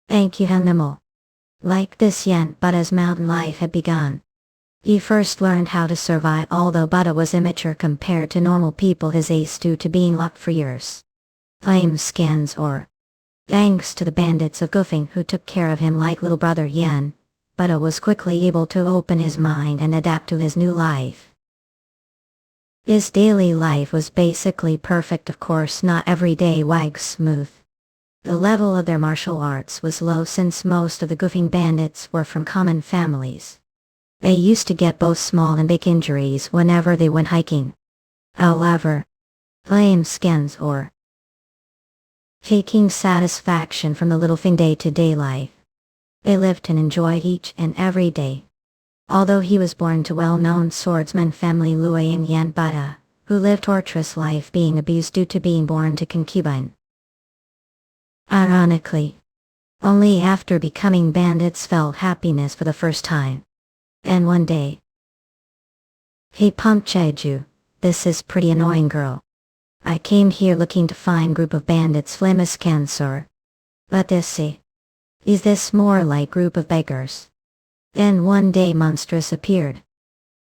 Thank you, Hunnam. Like this Yen, but as mountain life had begun. He first learned how to survive, although Buddha was immature compared to normal people his age due to being locked for years. Flame scans or... Thanks to the bandits of Goofing who took care of him like little brother Yen, Buddha was quickly able to open his mind and adapt to his new life. His daily life was basically perfect. Of course not every day wags smooth. The level of their martial arts was low since most of the Goofing bandits were from common families. They used to get both small and big injuries whenever they went hiking. However, flame scans or taking satisfaction from the little thing day-to-day life. They lived and enjoyed each and every day. Although he was born to well-known swordsman family Lui and Yan Buddha, who lived torturous life being abused due to being born to concubine. Ironically, only after becoming bandits felt happiness for the first time. And one day, hey Pumpcheju, this is pretty annoying girl. I came here looking to find group of bandits famous cancer. But is this more like group of beggars? Then one day Monstrous appeared.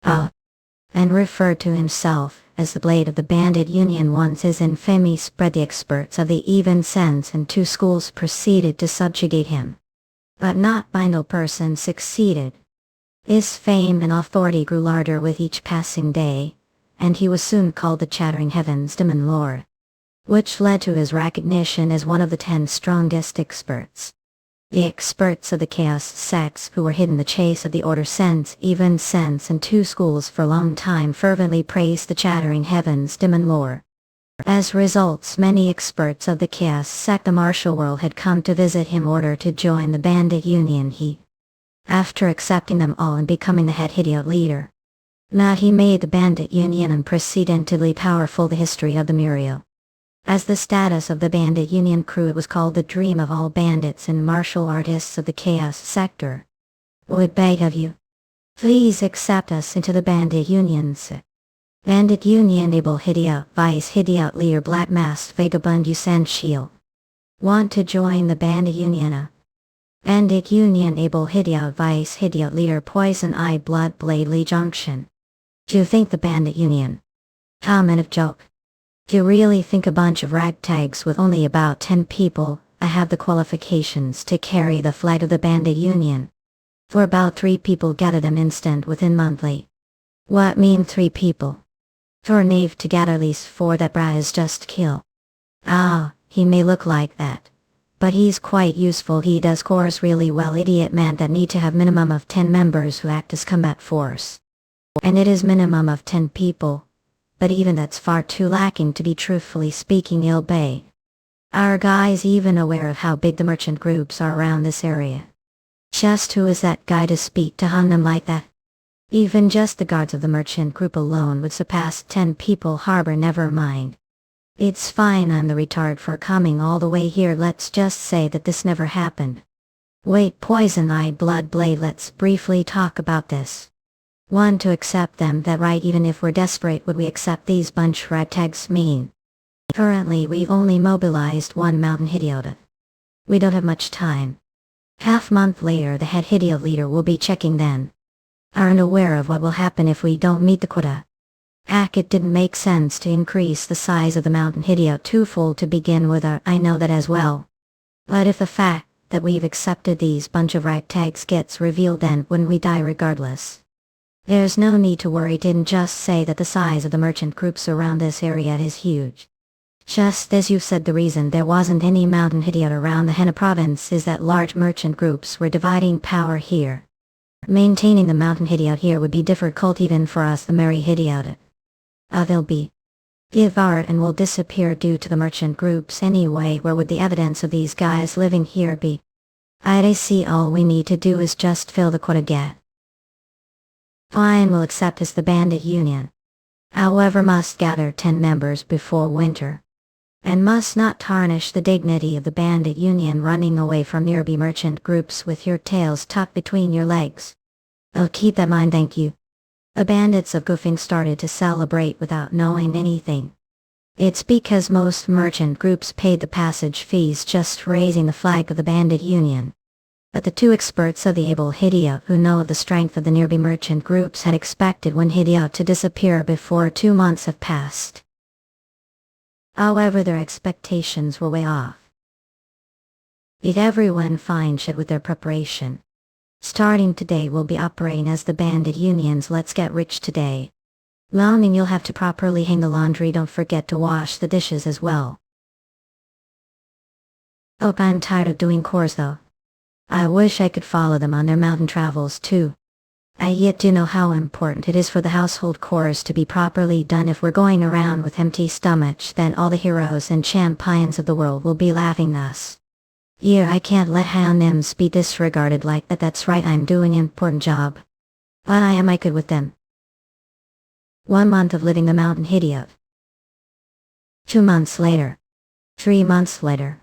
And referred to himself as the blade of the bandit union. Once his infamy spread, the experts of the even sense and two schools proceeded to subjugate him. But not by no person succeeded. His fame and authority grew larger with each passing day, and he was soon called the Chattering Heavens Demon Lord, which led to his recognition as one of the 10 strongest experts. The experts of the Chaos sects who were hidden the chase of the Order Sense, Even Sense and two schools for a long time fervently praised the Chattering Heavens Demon Lord. As results, many experts of the Chaos sect the martial world had come to visit him in order to join the bandit union. He After accepting them all and becoming the head idiot leader, now he made the bandit union unprecedentedly powerful the history of the Murim. As the status of the bandit union crew, it was called the dream of all bandits and martial artists of the chaos sector. Would beg of you, please accept us into the bandit unions. Bandit union able idiot vice idiot leader black masked vagabond Yusen shield. Want to join the bandit union? Bandit union able idiot vice idiot leader poison eye blood blade Lee Junction. Do you think the bandit union? Comment of joke. Do you really think a bunch of ragtags with only about 10 people have the qualifications to carry the flag of the bandit union? For about 3 people gather them instant within monthly. What mean 3 people? For a knave to gather at least 4 that bra is just kill. Ah, he may look like that, but he's quite useful. He does course really well. Idiot man that need to have minimum of 10 members who act as combat force. And it is minimum of 10 people. But even that's far too lacking to be truthfully speaking ill bay. Are guys even aware of how big the merchant groups are around this area? Just who is that guy to speak to them like that? Even just the guards of the merchant group alone would surpass 10 people harbor, never mind. It's fine I'm the retard for coming all the way here, let's just say that this never happened. Wait, poison eye blood blade, let's briefly talk about this. Want to accept them, that right? Even if we're desperate, would we accept these bunch ragtags mean? Currently we've only mobilized 1 mountain idiot. We don't have much time. Half month later the head idiot leader will be checking then. Aren't aware of what will happen if we don't meet the quota. It didn't make sense to increase the size of the mountain idiot twofold to begin with. I know that as well. But if the fact that we've accepted these bunch of ragtags gets revealed, then wouldn't we die regardless? There's no need to worry, didn't just say that the size of the merchant groups around this area is huge. Just as you said, the reason there wasn't any mountain idiot around the Henna province is that large merchant groups were dividing power here. Maintaining the mountain idiot here would be difficult even for us, the merry idiot. They'll be devoured and will disappear due to the merchant groups anyway. Where would the evidence of these guys living here be? I see, all we need to do is just fill the quota get. Fine, we'll accept as the bandit union. However, must gather 10 members before winter. And must not tarnish the dignity of the bandit union running away from nearby merchant groups with your tails tucked between your legs. I'll keep that in mind, thank you. The bandits of Goofing started to celebrate without knowing anything. It's because most merchant groups paid the passage fees just raising the flag of the bandit union. But the 2 experts of the able idiot who know the strength of the nearby merchant groups had expected one idiot to disappear before 2 months have passed. However, their expectations were way off. Did everyone find shit with their preparation? Starting today we'll be operating as the bandit unions. Let's get rich today. Meaning you'll have to properly hang the laundry, don't forget to wash the dishes as well. Oh, I'm tired of doing chores though. I wish I could follow them on their mountain travels too. I yet do know how important it is for the household chores to be properly done. If we're going around with empty stomachs, then all the heroes and champions of the world will be laughing at us. Yeah, I can't let Hannims be disregarded like that. That's right, I'm doing an important job. But I could with them. 1 month of living the mountain idiot. 2 months later. 3 months later.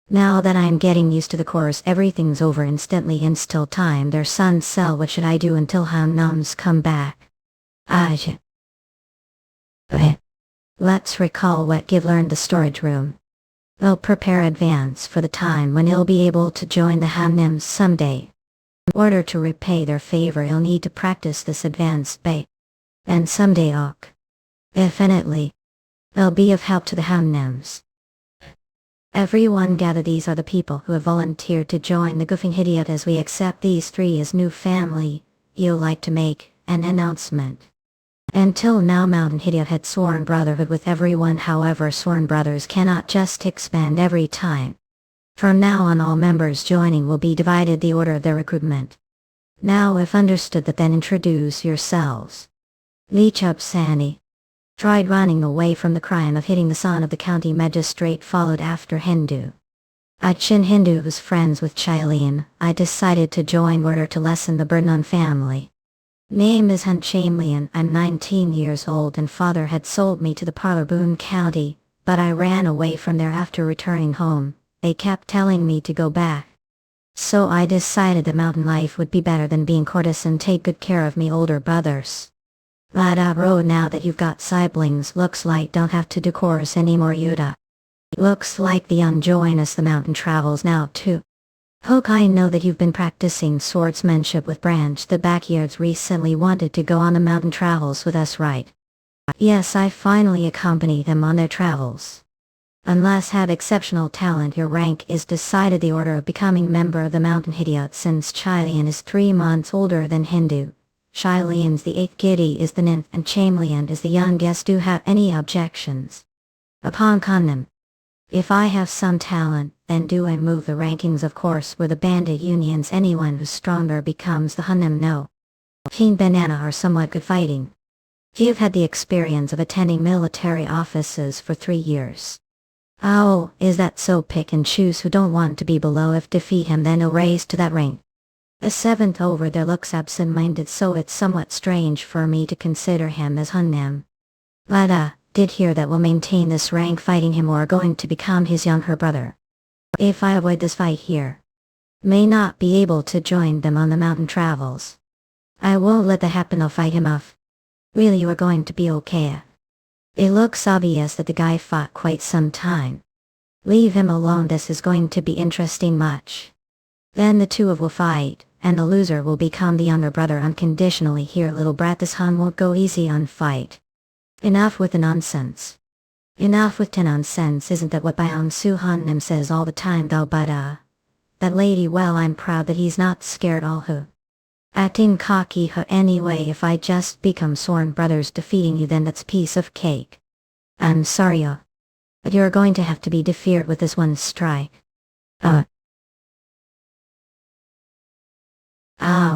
Now that I'm getting used to the course, everything's over instantly. In still time, their sun cell. What should I do until Hannims come back? Let's recall what Give learned the storage room. They'll prepare advance for the time when he'll be able to join the Hannims someday. In order to repay their favor, he'll need to practice this advanced bay. And someday definitely, they'll be of help to the Hannims. Everyone gather, these are the people who have volunteered to join the Goofing Idiot. As we accept these 3 as new family, you'll like to make an announcement. Until now Mountain Idiot had sworn brotherhood with everyone, however sworn brothers cannot just expand every time. From now on all members joining will be divided the order of their recruitment. Now if understood that, then introduce yourselves. Leechup Sani. Tried running away from the crime of hitting the son of the county magistrate, followed after Hindu. A Chin Hindu was friends with Chilean. I decided to join order to lessen the burden on family. Name is Hun Chamlian. I'm 19 years old and father had sold me to the parlor Boone County, but I ran away from there after returning home. They kept telling me to go back. So I decided that mountain life would be better than being courteous and take good care of me older brothers. Bro, now that you've got siblings, looks like don't have to do chorus anymore, Yuda. Looks like the join us the mountain travels now too. Hope I know that you've been practicing swordsmanship with Branch the Backyards recently wanted to go on the mountain travels with us, right? Yes, I finally accompany them on their travels. Unless have exceptional talent, your rank is decided the order of becoming member of the Mountain Hidyot since Chilean is 3 months older than Hindu. Chilean's the 8th, Giddy is the 9th, and Chamlian is the youngest. Do you have any objections? Upon Kunam. If I have some talent, then do I move the rankings? Of course, with the bandit unions anyone who's stronger becomes the Hunnam. No. King Banana are somewhat good fighting. You've had the experience of attending military offices for 3 years. Oh, is that so? Pick and choose who don't want to be below. If defeat him, then he'll raise to that rank. The 7th over there looks absent-minded, so it's somewhat strange for me to consider him as Hunnam. But did hear that we'll maintain this rank fighting him or are going to become his younger brother. If I avoid this fight here, may not be able to join them on the mountain travels. I won't let that happen. I'll fight him off. Really, you are going to be okay? It looks obvious that the guy fought quite some time. Leave him alone, this is going to be interesting much. Then the two of will fight, and the loser will become the younger brother unconditionally. Here little brat, this Hun won't go easy on fight. Enough with the nonsense. Enough with the nonsense, isn't that what Byung Soo Hunnam says all the time though? But that lady, well, I'm proud that he's not scared all who. Acting cocky anyway. If I just become sworn brothers defeating you, then that's piece of cake. I'm sorry but you're going to have to be defeated with this one strike.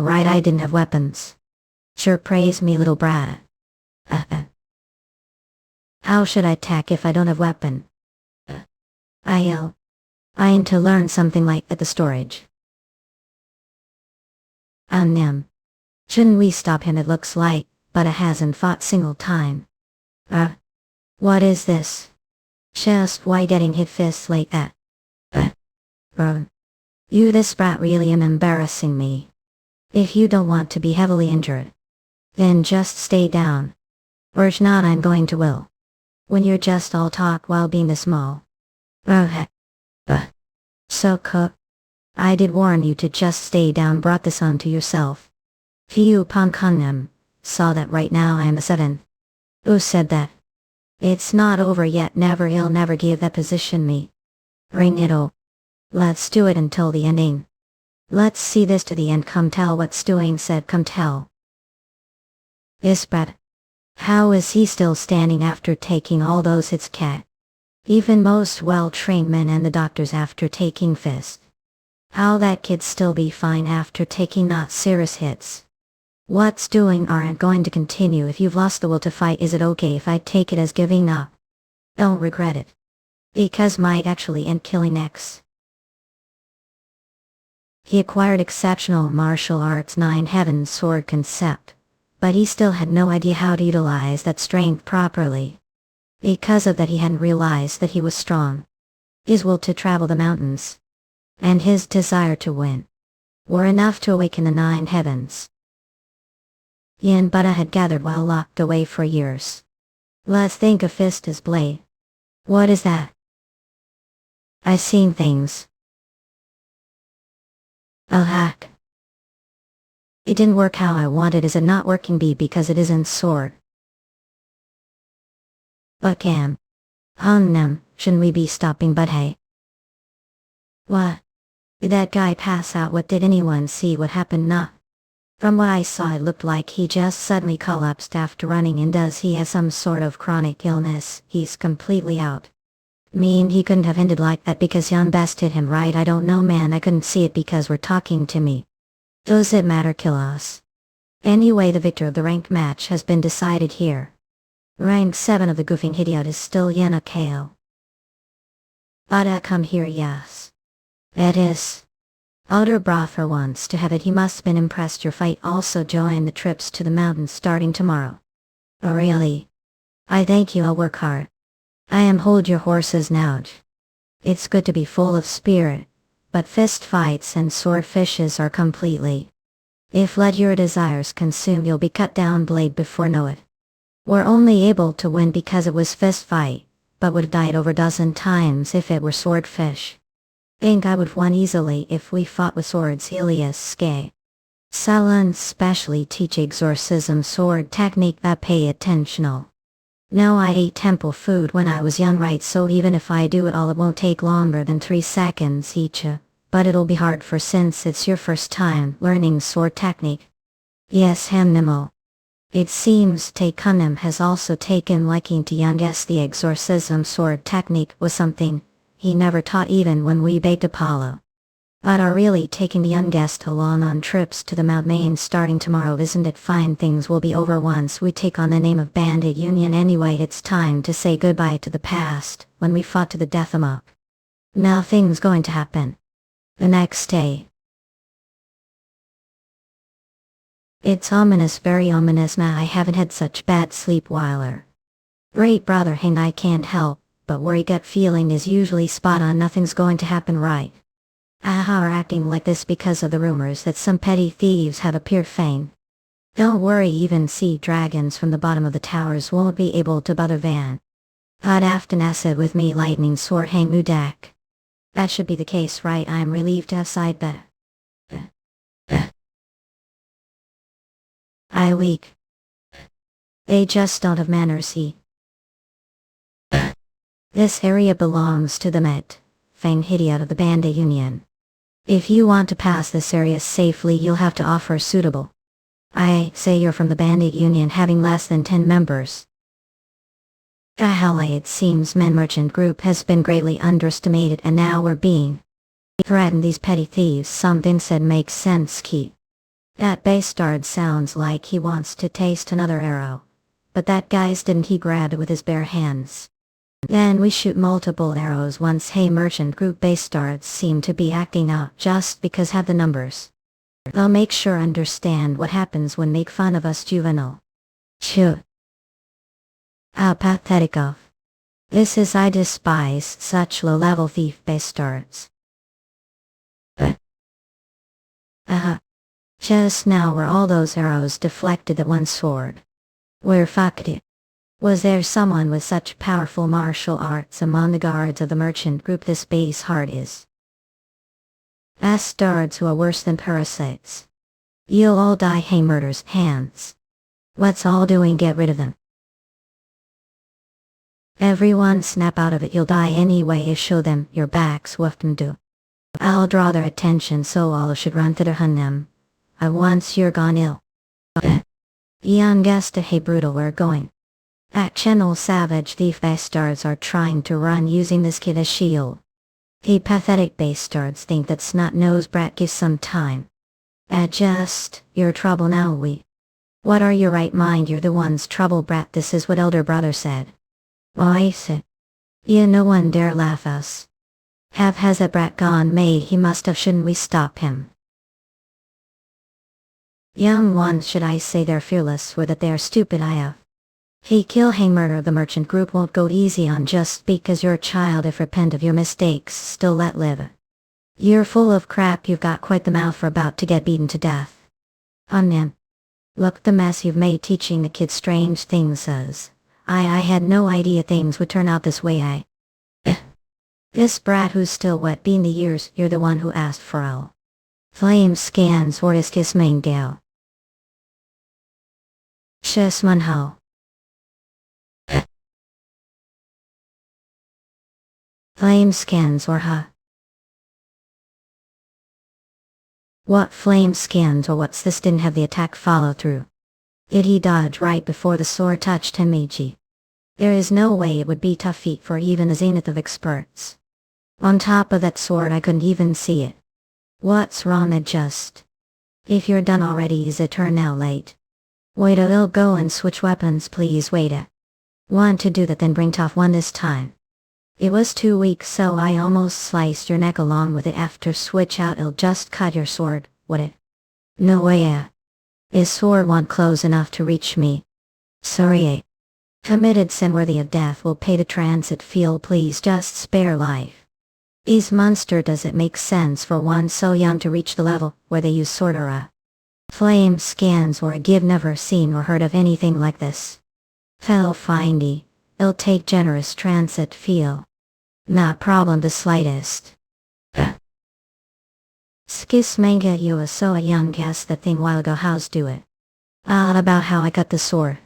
Right, I didn't have weapons. Sure, praise me little brat. How should I attack if I don't have weapon? I need to learn something like at the storage. Shouldn't we stop him? It looks like, but it hasn't fought single time. What is this? Just why getting hit fists like that? Bro. You this brat really am embarrassing me. If you don't want to be heavily injured, then just stay down. Or if not, I'm going to will. When you're just all talk while being this small. So cook. I did warn you to just stay down, brought this on to yourself. Phew, Pankunam, saw that right now I am a 7. Who said that? It's not over yet, he'll never give that position me. Ring it all. Let's do it until the ending. Let's see this to the end. Come tell what's doing, said come tell. Isbrat. How is he still standing after taking all those hits, cat? Even most well-trained men and the doctors after taking fist. How that kid still be fine after taking not serious hits? What's doing aren't going to continue. If you've lost the will to fight, is it okay if I take it as giving up? Don't regret it. Because might actually end killing X. He acquired exceptional martial arts 9 heaven sword concept, but he still had no idea how to utilize that strength properly. Because of that, he hadn't realized that he was strong. His will to travel the mountains, and his desire to win, were enough to awaken the 9 heavens. Yeon Jeokha had gathered while locked away for years. Let's think of fist as blade. What is that? I've seen things. Oh heck. It didn't work how I wanted. Is it not working? Because it isn't sword. But Cam. Hunnam, shouldn't we be stopping? But hey. What? Did that guy pass out? What did anyone see what happened? Nah. From what I saw, it looked like he just suddenly collapsed after running. And does he have some sort of chronic illness? He's completely out. Mean he couldn't have ended like that because Yeon Best hit him, right? I don't know, man. I couldn't see it because we're talking to me. Does it matter? Kill us. Anyway, the victor of the ranked match has been decided here. Rank 7 of the Goofing Hidyot is still Yeon Jeokha. Come here, yes. It is. Elder brother wants to have it. He must have been impressed your fight. Also join the trips to the mountains starting tomorrow. Oh really? I thank you. I'll work hard. I am hold your horses now. It's good to be full of spirit, but fist fights and sword fishes are completely. If let your desires consume, you'll be cut down blade before know it. We're only able to win because it was fist fight, but would have died over a dozen times if it were swordfish. Think I would won easily if we fought with swords. Helios Skay. Salon specially teach exorcism sword technique that pay attentional. No, I ate temple food when I was young, right? So even if I do it all, it won't take longer than 3 seconds each. But it'll be hard for since it's your first time learning sword technique. Yes, Hannimo. It seems Taekunim has also taken liking to Yeon. Guess the exorcism sword technique was something he never taught even when we begged Apollo. But are really taking the young guest along on trips to the Mount Main starting tomorrow. Isn't it fine? Things will be over once we take on the name of Bandit Union anyway. It's time to say goodbye to the past, when we fought to the death amok. Nothing's going to happen. The next day. It's ominous, very ominous. Nah, I haven't had such bad sleep whiler. Great brother Hang, I can't help but worry. Gut feeling is usually spot on. Nothing's going to happen, right? Aha, are acting like this because of the rumors that some petty thieves have appeared. Fane. Don't worry, even sea dragons from the bottom of the towers won't be able to bother Van. I'd often acid with me lightning sword Hang Mudak. That should be the case, right? I'm relieved to have side bet. I weak. They just don't have manners. See. This area belongs to the Met. Fang Hidi out of the Bandit Union. If you want to pass this area safely, you'll have to offer suitable. I say you're from the Bandit Union, having less than 10 members. It seems Men Merchant Group has been greatly underestimated, and now we're being threatened. These petty thieves. Something said makes sense. Keep. That bastard sounds like he wants to taste another arrow. But that guy's didn't he grab it with his bare hands? Then we shoot multiple arrows once. Hey, Merchant Group bastards seem to be acting out just because have the numbers. They'll make sure understand what happens when make fun of us juvenile. Shoot. How pathetic of. This is I despise such low-level thief bastards. Just now were all those arrows deflected at one sword? We're fucked. Was there someone with such powerful martial arts among the guards of the Merchant Group? This base hard is. Bastards who are worse than parasites. You'll all die. Hey, murder's hands. What's all doing? Get rid of them. Everyone snap out of it. You'll die anyway. Show them your backs. Waften do. I'll draw their attention so all should run to their them. Once you're gone ill. Yeon guessed. Hey brutal, we're going. At channel savage thief bastards are trying to run using this kid as shield. The pathetic bastards think that snot-nosed brat gives some time. Adjust, you're trouble now. What are your right mind? You're the one's trouble, brat. This is what elder brother said. Why said. Yeah, no one dare laugh us. Has that brat gone mad? He must have. Shouldn't we stop him? Young ones, should I say they're fearless or that they're stupid? I have. He kill hang murder of the Merchant Group won't go easy on just because you're a child. If repent of your mistakes, still let live. You're full of crap. You've got quite the mouth for about to get beaten to death. Him. Look the mess you've made teaching the kids strange things. Says. I had no idea things would turn out this way. This brat who's still wet being the years. You're the one who asked for all. Flame scans or is his main gal. Shesmanho. Flame scans or What flame scans or what's this? Didn't have the attack follow through. Did he dodge right before the sword touched him? There is no way it would be tough feat for even a zenith of experts. On top of that sword I couldn't even see it. What's wrong? Adjust. If you're done already, is it turn now late? Wait a little, go and switch weapons please. Wait a. Want to do that, then bring tough one this time. It was 2 weeks, so I almost sliced your neck along with it. After switch out, it'll just cut your sword, would it? No way. His sword won't close enough to reach me. Sorry. Committed sin worthy of death will pay the transit feel. Please just spare life. Is monster, does it make sense for one so young to reach the level where they use sword or a flame scans or a give? Never seen or heard of anything like this. Fell findy, it'll take generous transit feel. Not problem the slightest. Skis manga you was so a young guess that thing while ago. How's do it? About how I got the sword.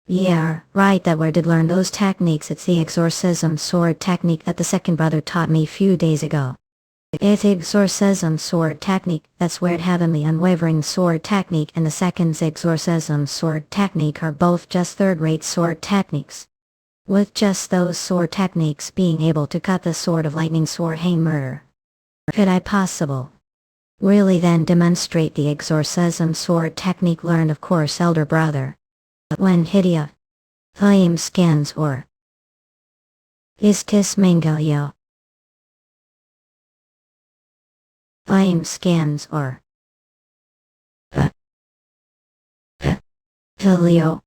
Yeah, right, that where did learn those techniques. It's the exorcism sword technique that the second brother taught me few days ago. It's exorcism sword technique, that's where Heavenly Unwavering Sword technique and the second's exorcism sword technique are both just third-rate sword techniques. With just those sword techniques being able to cut the sword of lightning sword hang murder. Could I possible? Really then demonstrate the exorcism sword technique learned of course elder brother. When Hidia flame scans or is tis mango yo flame scans or Filio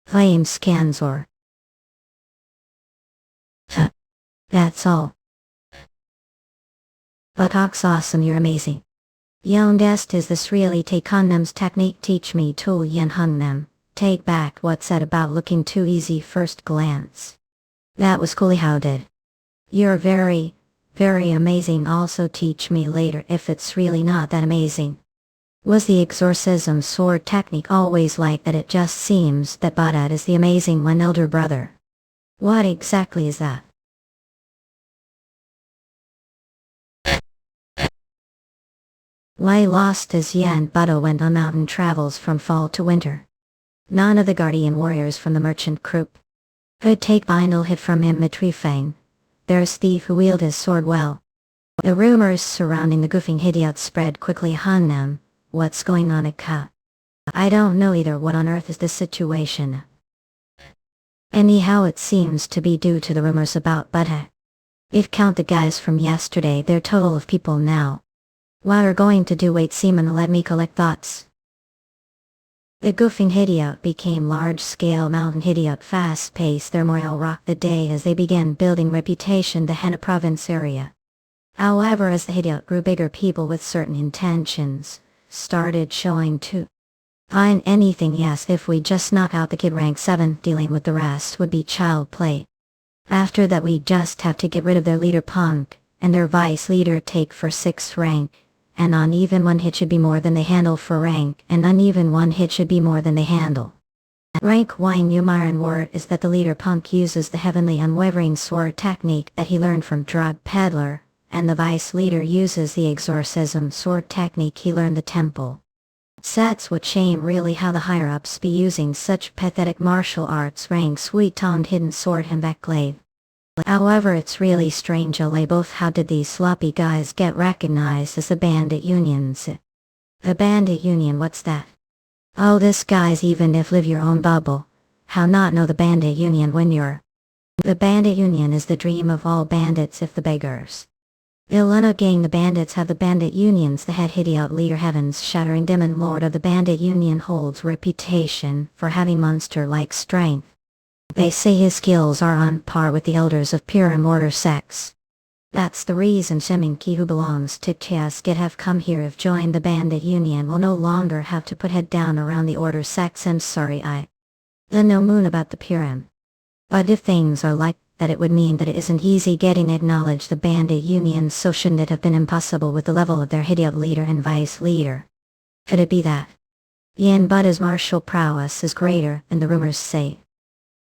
flame scans or that's all. But awesome, you're amazing. Yeon dest is this really take on them's technique teach me to yen hung them. Take back what said about looking too easy first glance. That was coolly how did. You're very, very amazing. Also teach me later if it's really not that amazing. Was the exorcism sword technique always like that? It just seems that Badat is the amazing one elder brother. What exactly is that? Why lost as Yen Buddha went on mountain travels from fall to winter. None of the guardian warriors from the merchant group could take final hit from him. Mitrifang, there's thief who wield his sword well. The rumors surrounding the goofing Hidyot spread quickly. Han them, what's going on at Ka? I don't know either. What on earth is this situation? Anyhow, it seems to be due to the rumors about Buddha. If count the guys from yesterday, they're total of people now. What are going to do? Wait, Seaman, let me collect thoughts. The goofing Hidyot became large-scale mountain Hidyot fast-paced. Their morale rocked the day as they began building reputation the Henna province area. However, as the Hidyot grew bigger, people with certain intentions started showing too. Fine, anything, yes, if we just knock out the kid rank 7, dealing with the rest would be child play. After that we just have to get rid of their leader Punk, and their vice leader take for 6th rank. An uneven one hit should be more than they handle for rank, and uneven one hit should be more than they handle. Rank 1 Umaran word is that the leader Punk uses the Heavenly Unwavering Sword technique that he learned from Drug Peddler, and the vice leader uses the Exorcism Sword technique he learned the temple. That's what shame really how the higher-ups be using such pathetic martial arts rank sweet-toned hidden sword and backglaive. However, it's really strange both how did these sloppy guys get recognized as the bandit unions? The bandit union, what's that? Oh, this guy's even if live your own bubble. How not know the bandit union when you're... The bandit union is the dream of all bandits if the beggars. Ilana gang the bandits have the bandit unions. The head Hidyot leader Heaven's shattering demon lord of the bandit union holds reputation for having monster-like strength. They say his skills are on par with the elders of pure immortal sects. That's the reason Sheminki, who belongs to Tiasket, have come here. If joined the bandit union, will no longer have to put head down around the order sects. I'm sorry, the no moon about the Purim. But if things are like that, it would mean that it isn't easy getting acknowledged the bandit union, so shouldn't it have been impossible with the level of their Hidyot leader and vice leader? Could it be that Yen Buddha's martial prowess is greater than the rumors say?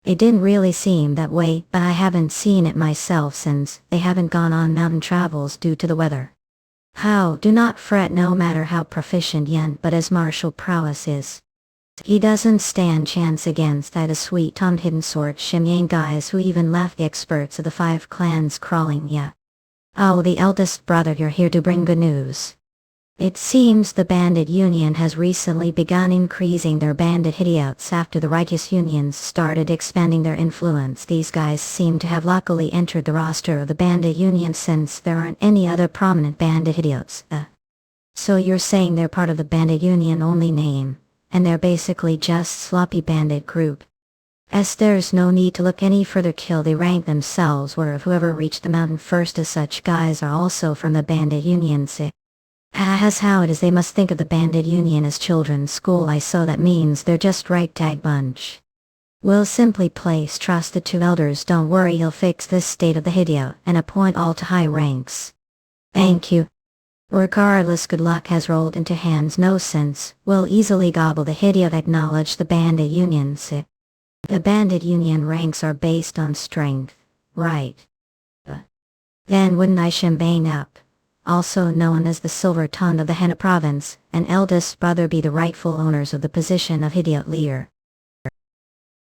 It didn't really seem that way, but I haven't seen it myself since they haven't gone on mountain travels due to the weather. How? Do not fret, no matter how proficient Yen Buddha's martial prowess is. He doesn't stand chance against that sweet-tongued hidden sword Shimyang guys who even left the experts of the 5 clans crawling. Yeah. Oh, the eldest brother, you're here to bring good news. It seems the bandit union has recently begun increasing their bandit hitouts after the righteous unions started expanding their influence. These guys seem to have luckily entered the roster of the bandit union since there aren't any other prominent bandit hitouts. So you're saying they're part of the bandit union only name, and they're basically just sloppy bandit group. As there's no need to look any further, kill they rank themselves where whoever reached the mountain first, as such guys are also from the bandit union. As how it is, they must think of the bandit union as children's school. So that means they're just ragtag bunch. We'll simply place trust the two elders. Don't worry, he'll fix this state of the hideout and appoint all to high ranks. Thank you. Regardless, good luck has rolled into hands. No sense, we'll easily gobble the hideout. Acknowledge the bandit union. The bandit union ranks are based on strength, right? Then wouldn't I Shimbane up, also known as the Silver Tongue of the Henna province, and eldest brother, be the rightful owners of the position of hideout leader?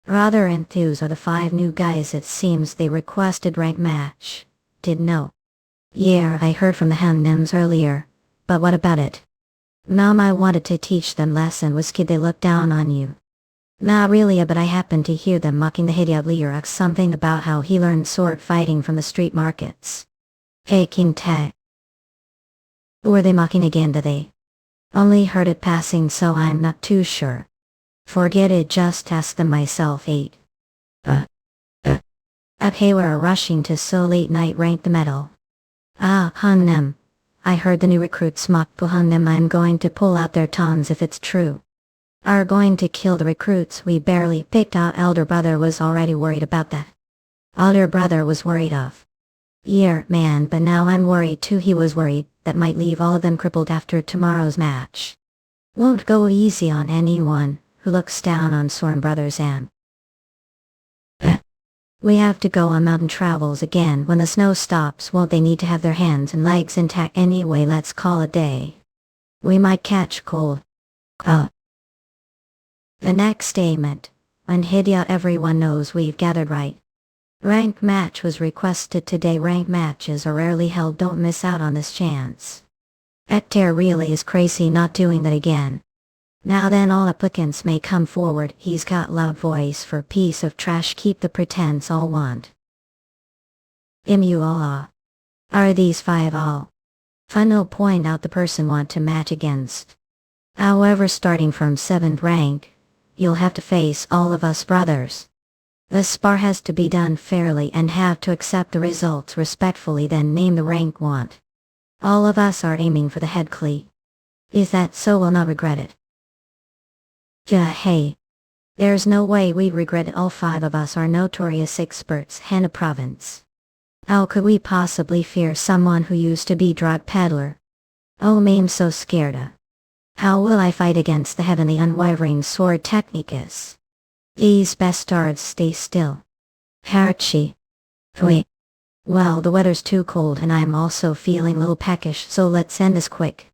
Rather enthused are the 5 new guys. It seems they requested rank match. Did know. Yeah, I heard from the Hannims earlier, but what about it? Mom, I wanted to teach them lesson. Was kid they look down on you? Not really, but I happened to hear them mocking the hideout leader. Something about how he learned sword fighting from the street markets. Hey King Tag. Who are they mocking again? Do they? Only heard it passing, so I'm not too sure. Forget it, just ask them myself. 8. Hey, we're rushing to so late night rank the medal. Hunnem. I heard the new recruits mock Hunnem. I'm going to pull out their tongues if it's true. Are going to kill the recruits we barely picked out. Elder brother was already worried about that. Elder brother was worried of. Yeah, man, but now I'm worried too. He was worried that might leave all of them crippled after tomorrow's match. Won't go easy on anyone who looks down on sworn brothers. And we have to go on mountain travels again when the snow stops. Won't they need to have their hands and legs intact anyway? Let's call it day. We might catch cold. The next statement. And hideout, everyone knows we've gathered right. Rank match was requested today. Rank matches are rarely held. Don't miss out on this chance. Ekter really is crazy not doing that again. Now then, all applicants may come forward. He's got loud voice for piece of trash. Keep the pretense all want. You all are these 5 all? Funnel point out the person want to match against. However, starting from 7th rank, you'll have to face all of us brothers. The spar has to be done fairly and have to accept the results respectfully, then name the rank want. All of us are aiming for the head clee. Is that so? We'll not regret it. Yeah, hey. There's no way we'd regret it. All 5 of us are notorious experts. Henna province. How could we possibly fear someone who used to be drug peddler? Oh, I'm so scared. How will I fight against the heavenly unwavering sword techniques? These bastards stay still. Harchi. Wait. Well, the weather's too cold and I'm also feeling a little peckish, so let's end this quick.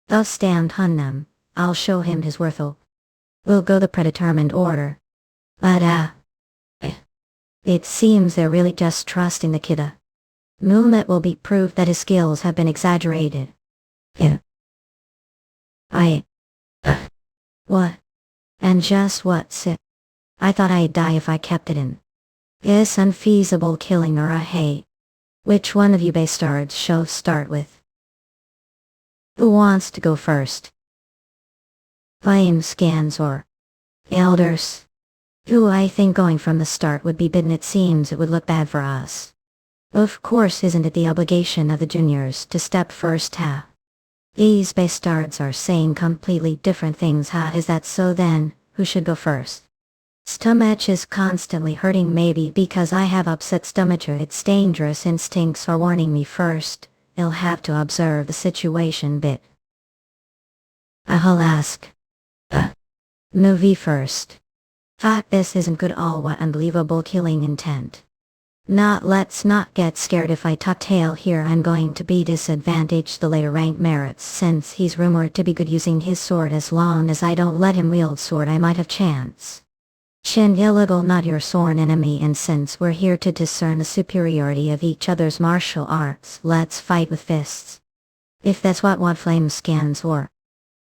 Thus stand Hunnam. I'll show him his worth. We'll go the predetermined order. But it seems they're really just trusting the kidda. Moonlit will be proof that his skills have been exaggerated. Yeah. What? And just what's it? I thought I'd die if I kept it in. It's unfeasible killing or hey. Which one of you bastards shall start with? Who wants to go first? Flame scans or elders? Who I think going from the start would be bidden. It seems it would look bad for us. Of course, isn't it the obligation of the juniors to step first? These bastards are saying completely different things. Is that so then? Who should go first? Stomach is constantly hurting, maybe because I have upset stomach. Its dangerous instincts are warning me first. I'll have to observe the situation bit. I'll ask. Movie first. Fuck, this isn't good. All what unbelievable killing intent. Let's not get scared. If I talk tail here, I'm going to be disadvantaged the later rank merits, since he's rumored to be good using his sword. As long as I don't let him wield sword, I might have chance. Shin illegal, not your sworn enemy, and since we're here to discern the superiority of each other's martial arts, let's fight with fists. If that's what flame scans were.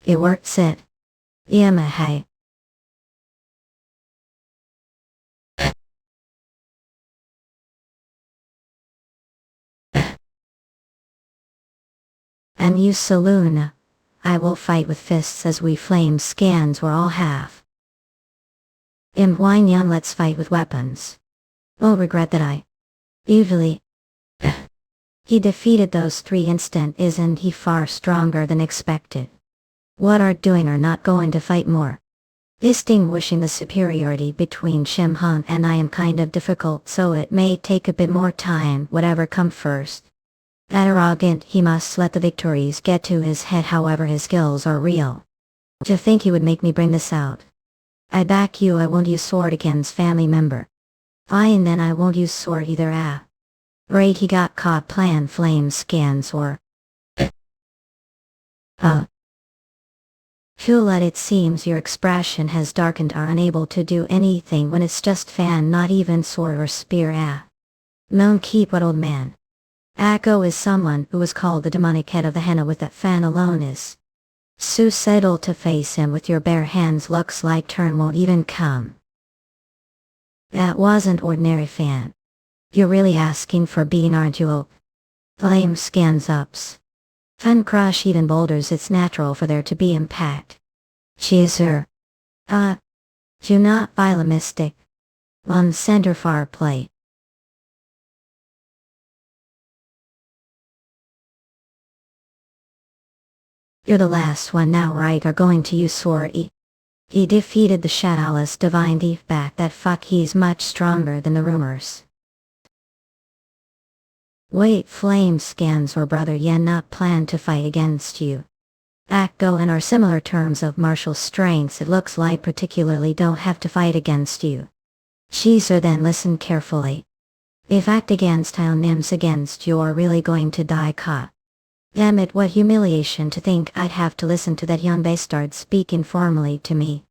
It works it. Yamahai. And you Saluna. I will fight with fists as we flame scans were all have. Imwinyan, let's fight with weapons. Oh, regret that I. Usually. He defeated those 3 instant, isn't he far stronger than expected? What are doing or not going to fight more? Distinguishing the superiority between Shimhan and I am kind of difficult, so it may take a bit more time, whatever come first. That arrogant, he must let the victories get to his head, however his skills are real. To think he would make me bring this out. I back you, I won't use sword against family member. Fine then, I won't use sword either. Right, he got caught playing flame scans or... Fulet, it seems your expression has darkened, are unable to do anything when it's just fan, not even sword or spear. Known keep what old man. Akko is someone who was called the demonic head of the henna, with that fan alone is suicidal. To face him with your bare hands looks like turn won't even come. That wasn't ordinary fan. You're really asking for being, aren't you? Flame scans ups. Fun crush even boulders, it's natural for there to be impact. Cheeser. Do not file a mystic. One center far play. You're the last one now, right? Are going to use sword. He defeated the shadowless divine thief back. That fuck, he's much stronger than the rumors. Wait, flame scans or brother Yen not plan to fight against you. Akko and our similar terms of martial strengths, it looks like particularly don't have to fight against you. Cheeser, then listen carefully. If act against how Nims against you are really going to die caught. Damn it, what humiliation to think I'd have to listen to that young bastard speak informally to me.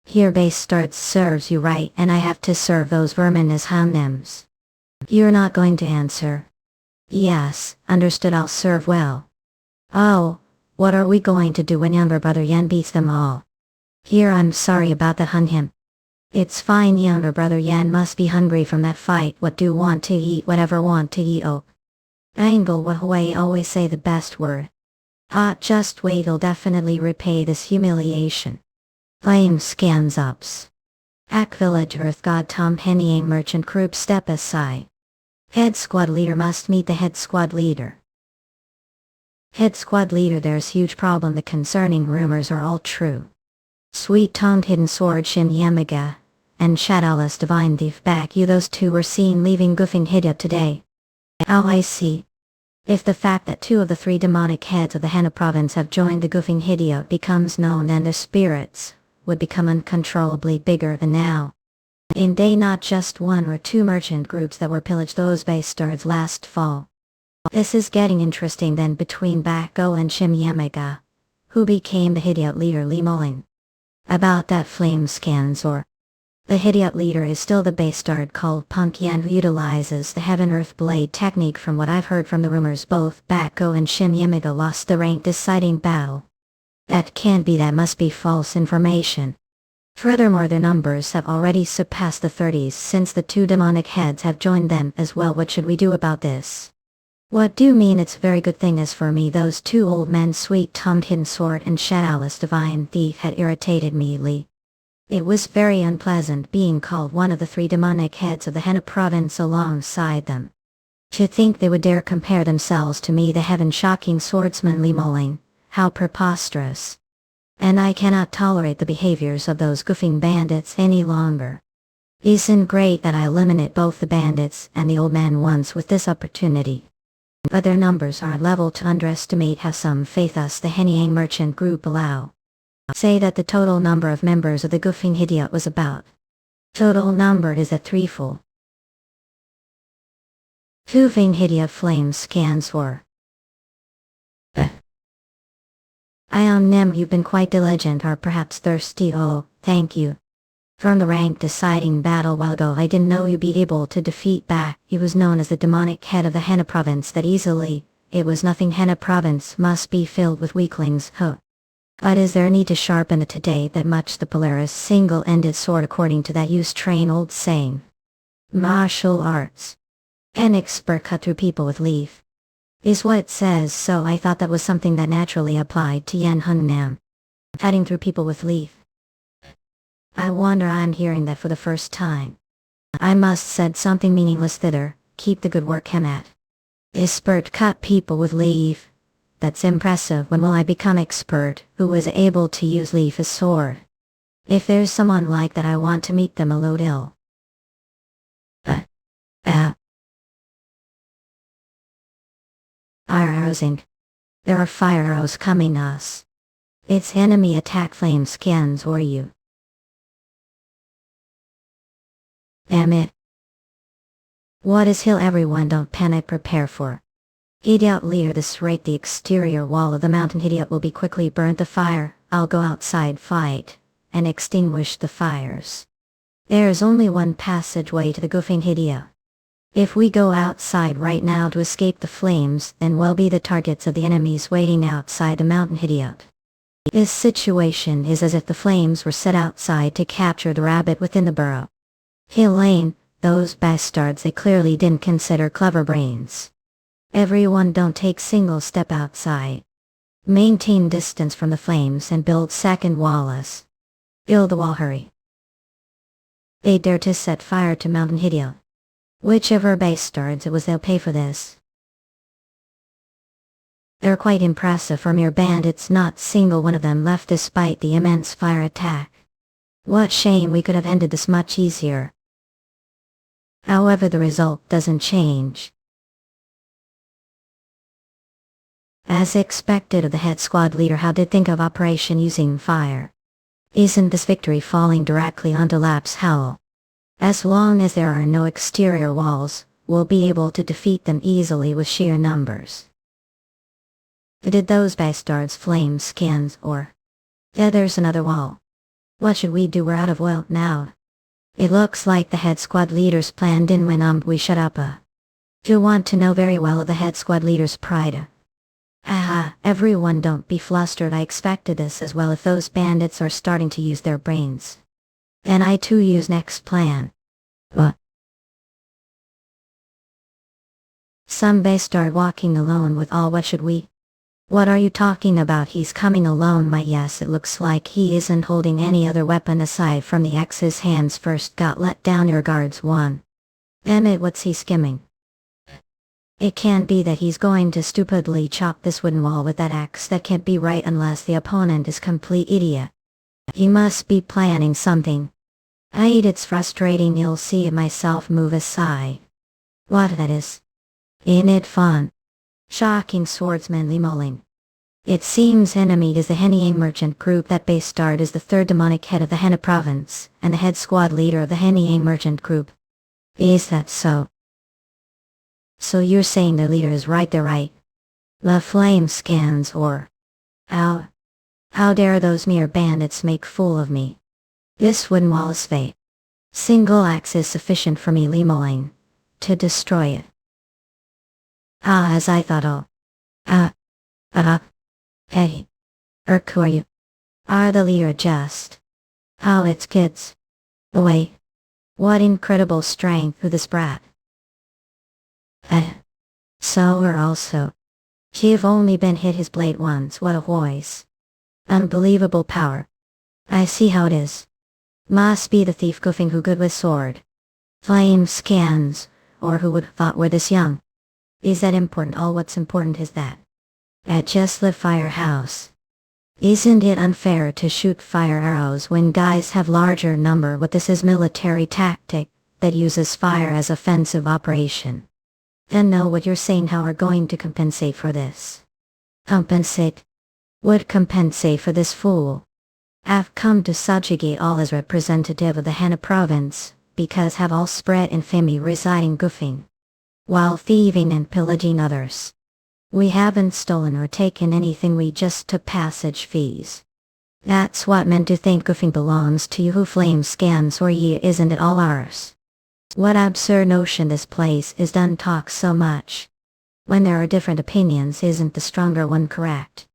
Here bastard serves you right, and I have to serve those vermin as Nims. You're not going to answer. Yes, understood, I'll serve well. Oh, what are we going to do when younger brother Yen beats them all? Here, I'm sorry about that, him. It's fine, younger brother Yen must be hungry from that fight. What do want to eat? Whatever want to eat. Oh. Angle what Hawaii always say the best word. Just wait, he'll definitely repay this humiliation. Flame scans ups. Ak village earth god Tom Hennying merchant group step aside. Head squad leader must meet the head squad leader. Head squad leader, there's huge problem. The concerning rumors are all true. Sweet-tongued hidden sword Shin Yamaga and shadowless divine thief back you, those 2 were seen leaving Goofing Hidya today. Oh, I see. If the fact that 2 of the 3 demonic heads of the Henna province have joined the Goofing Hidya becomes known, then the spirits would become uncontrollably bigger than now. In day, not just 1 or 2 merchant groups that were pillaged those bastards last fall. This is getting interesting then between Bakko and Shim Yamaga, who became the Hidyot leader Li Molin. About that flame scans or... The Hidyot leader is still the bastard called Punk Yan, who utilizes the Heaven Earth Blade technique. From what I've heard from the rumors, both Bakko and Shim Yamaga lost the rank deciding battle. That can't be, that must be false information. Furthermore, their numbers have already surpassed the 30s since the 2 demonic heads have joined them as well. What should we do about this? What do you mean? It's a very good thing. As for me, those 2 old men, sweet-tongued hidden sword and shadowless divine thief, had irritated me, Lee. It was very unpleasant being called one of the 3 demonic heads of the Henna province alongside them. To think they would dare compare themselves to me, the heaven-shocking swordsman Li Moling, how preposterous. And I cannot tolerate the behaviors of those goofing bandits any longer. Isn't great that I eliminate both the bandits and the old man once with this opportunity. But their numbers are level to underestimate. Have some faith, us the Henyang merchant group allow. Say that the total number of members of the Goofing Hidya was about. Total number is at 3 full. Goofing Hidya flame scans for. Ion Nem, you've been quite diligent, or perhaps thirsty. Oh, thank you. From the rank deciding battle while ago, I didn't know you'd be able to defeat Back. He was known as the demonic head of the Henna province that easily it was nothing. Henna province must be filled with weaklings, huh? But is there need to sharpen it today that much the Polaris single-ended sword according to that used train old saying? Martial arts. An expert cut through people with leaf. Is what it says, so I thought that was something that naturally applied to Yen Hunnam. Cutting through people with leaf. I wonder I'm hearing that for the first time. I must said something meaningless thither, keep the good work him at. Expert cut people with leaf. That's impressive. When will I become expert, who is able to use leaf as sword? If there's someone like that I want to meet them a load ill. Fire arrows Inc. There are fire arrows coming us. It's enemy attack flame scans or you. Damn it. What is hill everyone don't panic prepare for. Idiot leader this rate the exterior wall of the mountain idiot will be quickly burnt the fire. I'll go outside fight and extinguish the fires. There's only one passageway to the goofing idiot. If we go outside right now to escape the flames, then we'll be the targets of the enemies waiting outside the mountain idiot. This situation is as if the flames were set outside to capture the rabbit within the burrow. Hill Lane, those bastards, they clearly didn't consider clever brains. Everyone don't take single step outside. Maintain distance from the flames and build second walls. Build the wall, hurry. They dare to set fire to mountain idiot. Whichever bastards it was, they'll pay for this. They're quite impressive for mere bandits, not single one of them left despite the immense fire attack. What shame, we could have ended this much easier. However, the result doesn't change. As expected of the head squad leader, how did think of operation using fire? Isn't this victory falling directly onto Lap's Howl? As long as there are no exterior walls, we'll be able to defeat them easily with sheer numbers. Did those bastards flame skins or? Yeah, there's another wall. What should we do? We're out of oil now. It looks like the head squad leader's plan didn't win. We shut up. You want to know very well of the head squad leader's pride. Everyone don't be flustered. I expected this as well. If those bandits are starting to use their brains, and I too use next plan. What? Some bastard walking alone with all. What should we? What are you talking about? He's coming alone. My yes, it looks like he isn't holding any other weapon aside from the axe. His hands first got let down. Your guards won. Damn it, what's he skimming? It can't be that he's going to stupidly chop this wooden wall with that axe. That can't be right unless the opponent is complete idiot. He must be planning something. It's frustrating. You'll see it myself. Move aside. What that is? Ain't it fun? Shocking swordsman Limolin. It seems enemy is the Hennyang merchant group. That bastard is the third demonic head of the Henna province, and the head squad leader of the Hennyang merchant group. Is that so? So you're saying the leader is right? They're right. The flame scans or... How dare those mere bandits make fool of me? This wooden wall is fate. Single axe is sufficient for me, Limoline, to destroy it. As I thought. Hey. Who are you? Are the leader just? It's kids. Wait. What incredible strength for this brat. So we're also. You've only been hit his blade once. What a voice. Unbelievable power. I see how it is. Must be the thief goofing who good with sword. Flame scans, or who would have thought we're this young. Is that important? All what's important is that. At just the firehouse. Isn't it unfair to shoot fire arrows when guys have larger number? What this is military tactic that uses fire as offensive operation. Then know what you're saying. How are going to compensate for this? Compensate? Would compensate for this fool. I've come to subjugate all as representative of the Henna province, because have all spread infamy residing goofing, while thieving and pillaging others. We haven't stolen or taken anything, we just took passage fees. That's what meant to think goofing belongs to you who flame scans or ye, isn't it all ours? What absurd notion this place is done talk so much. When there are different opinions, isn't the stronger one correct?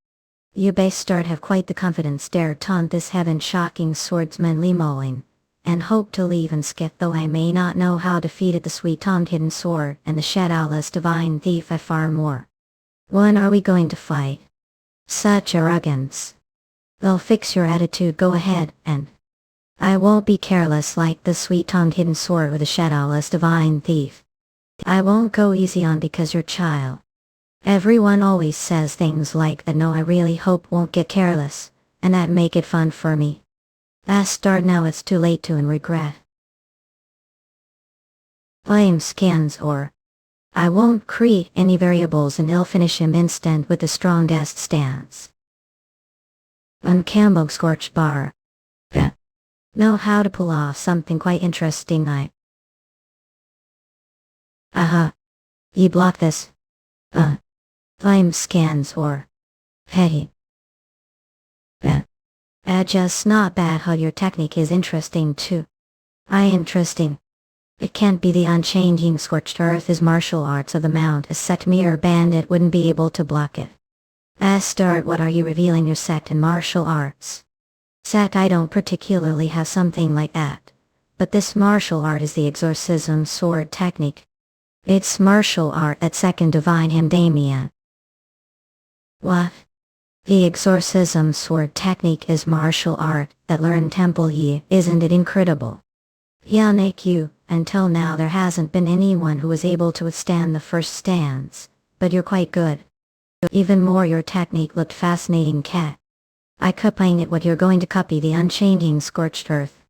You base start have quite the confidence dare taunt this heaven shocking swordsman Li Moing, and hope to leave and skip though I may not know how defeated the sweet taunt hidden sword and the shadowless divine thief I far more. When are we going to fight? Such arrogance. Well, fix your attitude, go ahead, and I won't be careless like the sweet-tongued hidden sword with the shadowless divine thief. I won't go easy on because you're child. Everyone always says things like that. No, I really hope won't get careless, and that make it fun for me. I start now, it's too late to and regret. Blame scans or I won't create any variables and I'll finish him instant with the strongest stance. Uncambog scorched bar. Know how to pull off something quite interesting. You block this. Flame scans or petty. Just not bad how your technique is interesting too. Interesting. It can't be the unchanging scorched earth is martial arts of the mount. A sect mere bandit wouldn't be able to block it. Start, what are you revealing your sect in martial arts? Sect, I don't particularly have something like that. But this martial art is the exorcism sword technique. It's martial art at second divine him Damien. What? The exorcism sword technique is martial art that learned temple ye, isn't it incredible? You, until now there hasn't been anyone who was able to withstand the first stance, but you're quite good. Even more, your technique looked fascinating, cat. I copying it what you're going to copy the unchanging scorched earth.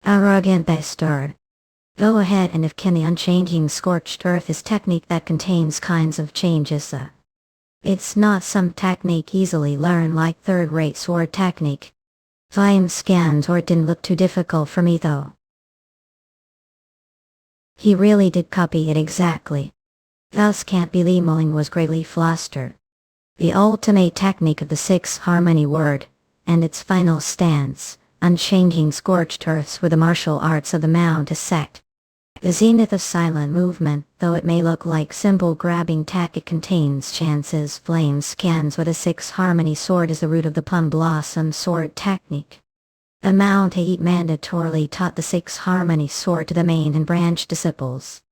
Arrogant bastard. Go ahead, and if can the unchanging scorched earth is technique that contains kinds of changes. It's not some technique easily learned like third-rate sword technique. Flame scans or it didn't look too difficult for me though. He really did copy it exactly. Thus can't be Li Moing was greatly flustered. The ultimate technique of the six harmony word, and its final stance, unchanging scorched earths with the martial arts of the mount is sect. The zenith of silent movement, though it may look like simple grabbing tack, it contains chances. Flame scans with a six harmony sword is the root of the plum blossom sword technique. The Mount 8 mandatorily taught the six harmony sword to the main and branch disciples.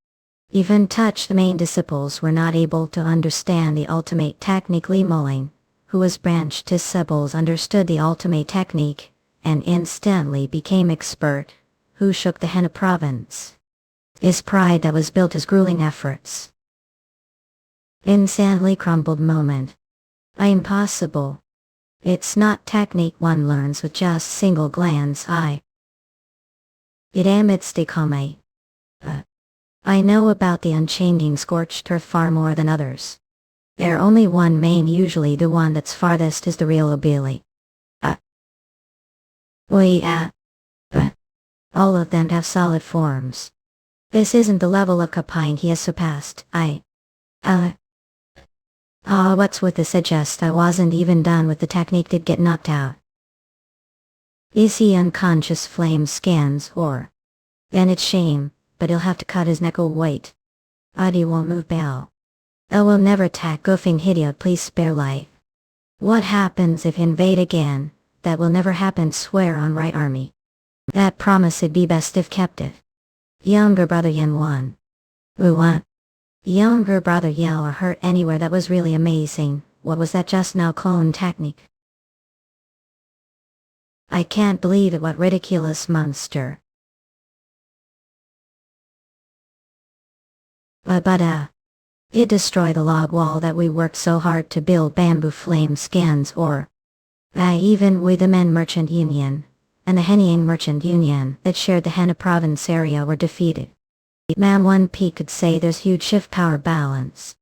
Even the main disciples were not able to understand the ultimate technique. Li Moing, who was branch disciples, understood the ultimate technique, and instantly became expert, who shook the Henna province. His pride that was built his grueling efforts. Insanely crumbled moment. Impossible. It's not technique one learns with just single glance. It amidst decome. I know about the unchanging scorched earth far more than others. There only one main, usually the one that's farthest is the real ability. All of them have solid forms. This isn't the level of copying he has surpassed. What's with this? I wasn't even done with the technique, did get knocked out. Is he unconscious? Flame scans or? Then it's shame, but he'll have to cut his neck. Will wait. Adi won't move Bell. Will never attack. Goofing Hidia, please spare life. What happens if invade again? That will never happen, swear on right army. That promise it'd be best if kept it. Younger brother Yen won. What? Younger brother yell or hurt anywhere. That was really amazing. What was that just now? Clone technique. I can't believe it. What ridiculous monster. It destroyed the log wall that we worked so hard to build. Bamboo flame scans or even with the Men Merchant Union and the Henyang Merchant Union that shared the Henna province area were defeated. Man, one peak could say there's huge shift power balance.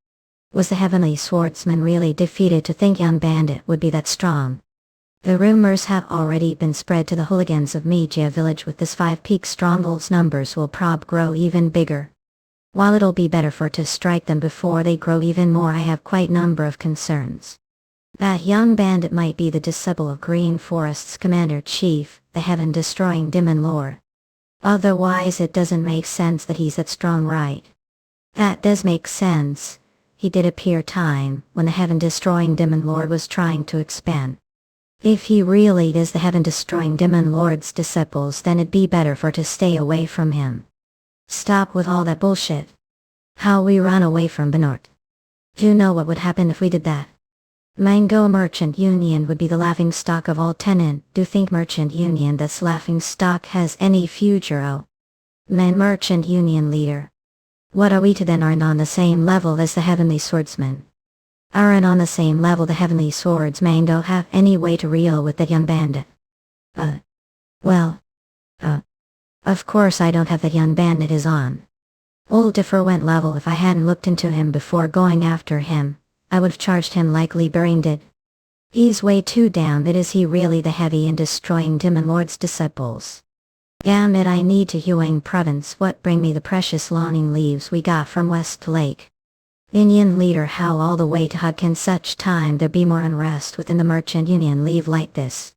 Was the Heavenly Swordsman really defeated? To think young bandit would be that strong. The rumors have already been spread to the hooligans of Mijia village. With this 5 peak strongholds, numbers will grow even bigger. While it'll be better for to strike them before they grow even more, I have quite number of concerns. That young bandit might be the disciple of Green Forest's commander-chief, the heaven-destroying demon lord. Otherwise it doesn't make sense that he's that strong, right? That does make sense, he did appear time when the heaven-destroying demon lord was trying to expand. If he really is the heaven-destroying demon lord's disciples, then it'd be better for to stay away from him. Stop with all that bullshit. How we run away from Benort. You know what would happen if we did that? Mango Merchant Union would be the laughing stock of all tenant. Do you think Merchant Union that's laughing stock has any future? Oh. Man, Merchant Union leader. What are we to then? Aren't on the same level as the Heavenly Swordsman? Aren't on the same level the Heavenly Swordsman don't have any way to reel with that young bandit. Of course I don't have that young bandit is on. Old different level. If I hadn't looked into him before going after him, I would've charged him like Lee Baring did. He's way too down. It is he really the heavy and destroying demon lord's disciples? Damn it, I need to Huang province. What bring me the precious longing leaves we got from West Lake? Indian leader, how all the way to Hug can such time there be more unrest within the Merchant Union leave like this?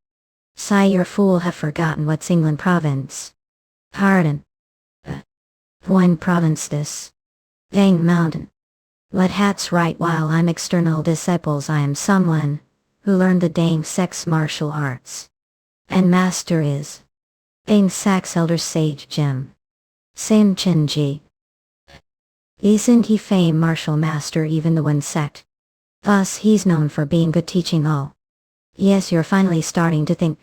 Sigh, your fool have forgotten what's England province. Pardon. One province this. Dang mountain. But hat's right, while I'm external disciples I am someone who learned the dang sex martial arts. And master is Dang Sax elder sage Jim Sin Chinji. Isn't he fame martial master even the one sect? Thus he's known for being good teaching all. Yes, you're finally starting to think.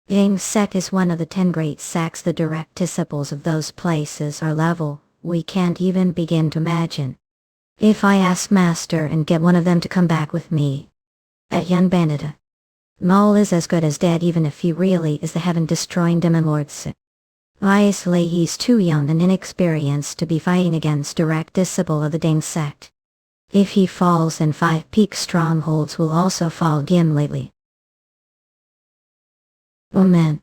Dang sect is one of the 10 great sects. The direct disciples of those places are level we can't even begin to imagine. If I ask master and get one of them to come back with me, at young bandit, Maul is as good as dead even if he really is the heaven-destroying demon lord. Obviously he's too young and inexperienced to be fighting against direct disciple of the dang sect. If he falls, then 5 peak strongholds will also fall lately. Oh man.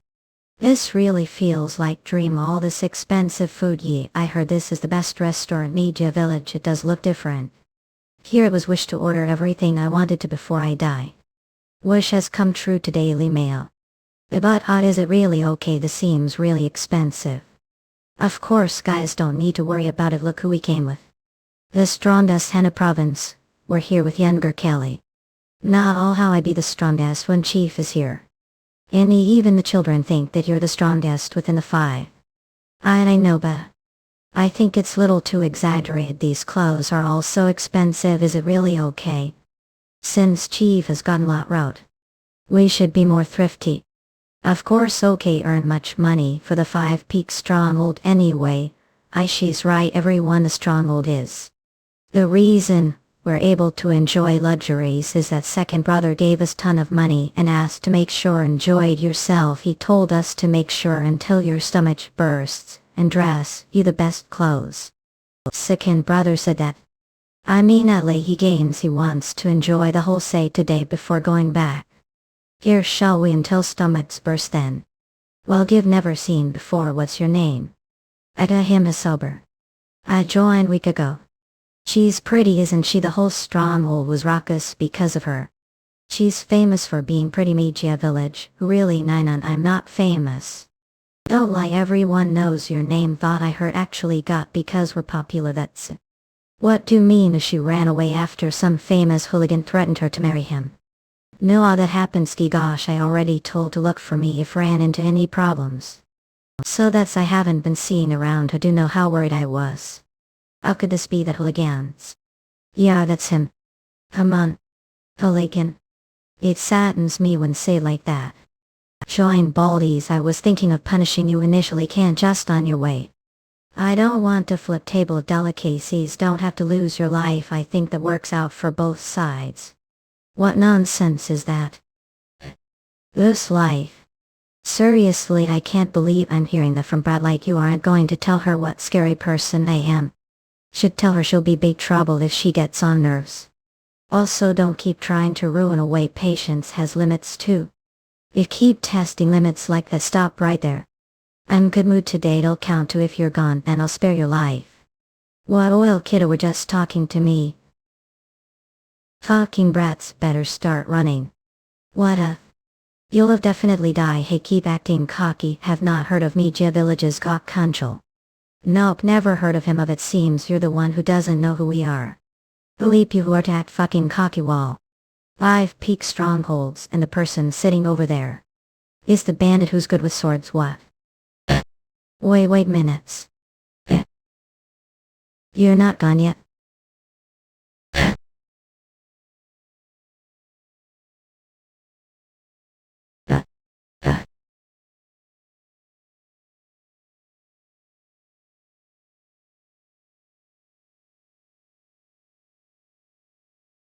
This really feels like dream. All this expensive food. I heard this is the best restaurant Media Village. It does look different. Here it was wish to order everything I wanted to before I die. Wish has come true to Daily Mail. But is it really okay? This seems really expensive. Of course guys, don't need to worry about it. Look who we came with. The strongest Henna province. We're here with younger Kelly. Not all how I be the strongest when chief is here. And even the children think that you're the strongest within the 5. I know, but I think it's little too exaggerated. These clothes are all so expensive. Is it really okay? Since chief has gotten a lot route, we should be more thrifty. Of course okay, earn much money for the 5 peak stronghold anyway. She's right, everyone the stronghold is. The reason we're able to enjoy luxuries is that second brother gave us ton of money and asked to make sure enjoyed yourself. He told us to make sure until your stomach bursts and dress you the best clothes. Second brother said that. I mean atly he gains he wants to enjoy the whole say today before going back. Here shall we until stomachs burst then. Well, give never seen before. What's your name? Etta him is sober. I joined week ago. She's pretty, isn't she? The whole stronghold was raucous because of her. She's famous for being pretty. Media Village. Really Nine, I'm not famous. Don't lie, everyone knows your name. Thought I heard actually got because we're popular. That's it. What do you mean? She ran away after some famous hooligan threatened her to marry him. No, that happened. Ski gosh, I already told to look for me if ran into any problems. So that's I haven't been seen around her. Do know how worried I was. How could this be that hooligans? Yeah, that's him. Come on. Hooligan. It saddens me when say like that. Join Baldies, I was thinking of punishing you initially. Can't just on your way. I don't want to flip table delicacies. Don't have to lose your life. I think that works out for both sides. What nonsense is that? This life. Seriously, I can't believe I'm hearing that from Brad. Like you aren't going to tell her what scary person I am. Should tell her she'll be big trouble if she gets on nerves. Also don't keep trying to ruin a way. Patience has limits too. If keep testing limits like that, stop right there. I'm good mood today. It'll count 2 if you're gone and I'll spare your life. What oil kiddo were just talking to me. Fucking brats, better start running. What a... You'll have definitely die. Hey, keep acting cocky. Have not heard of Media Village's Gok Kunchal. Nope, never heard of him. Of it seems you're the one who doesn't know who we are. Believe you who are at fucking cocky wall. 5 peak strongholds and the person sitting over there is the bandit who's good with swords. What? Wait minutes. You're not gone yet?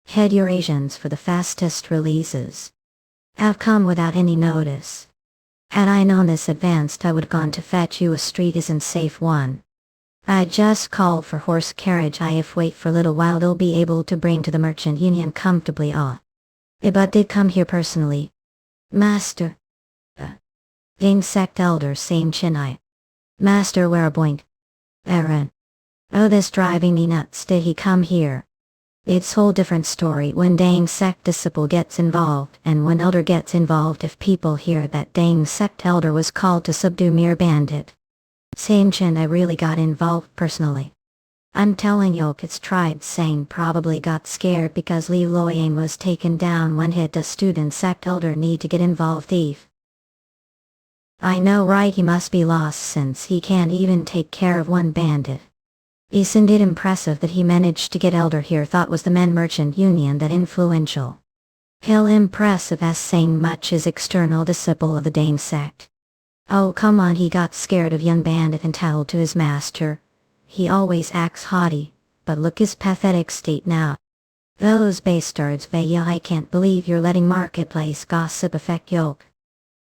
Head Eurasians for the fastest releases. Have come without any notice. Had I known this advanced, I would gone to fetch you. A street isn't safe one. I just called for horse carriage. If wait for a little while they'll be able to bring to the merchant union comfortably. But did come here personally. Master. Ding sect elder same chin I. Master where a boink. Aaron. Oh, this driving me nuts. Did he come here? It's whole different story when dang sect disciple gets involved, and when elder gets involved. If people hear that dang sect elder was called to subdue mere bandit. Same chin I really got involved personally. I'm telling you, it's tried saying probably got scared because Li Loyang was taken down when hit a student sect elder need to get involved thief. I know right, he must be lost since he can't even take care of one bandit. Isn't it impressive that he managed to get elder here? Thought was the men merchant union that influential. Hell impressive as saying much is external disciple of the Dane sect. Oh come on, he got scared of young bandit and told to his master. He always acts haughty, but look his pathetic state now. Those bastards Vaya, I can't believe you're letting marketplace gossip affect Yoke.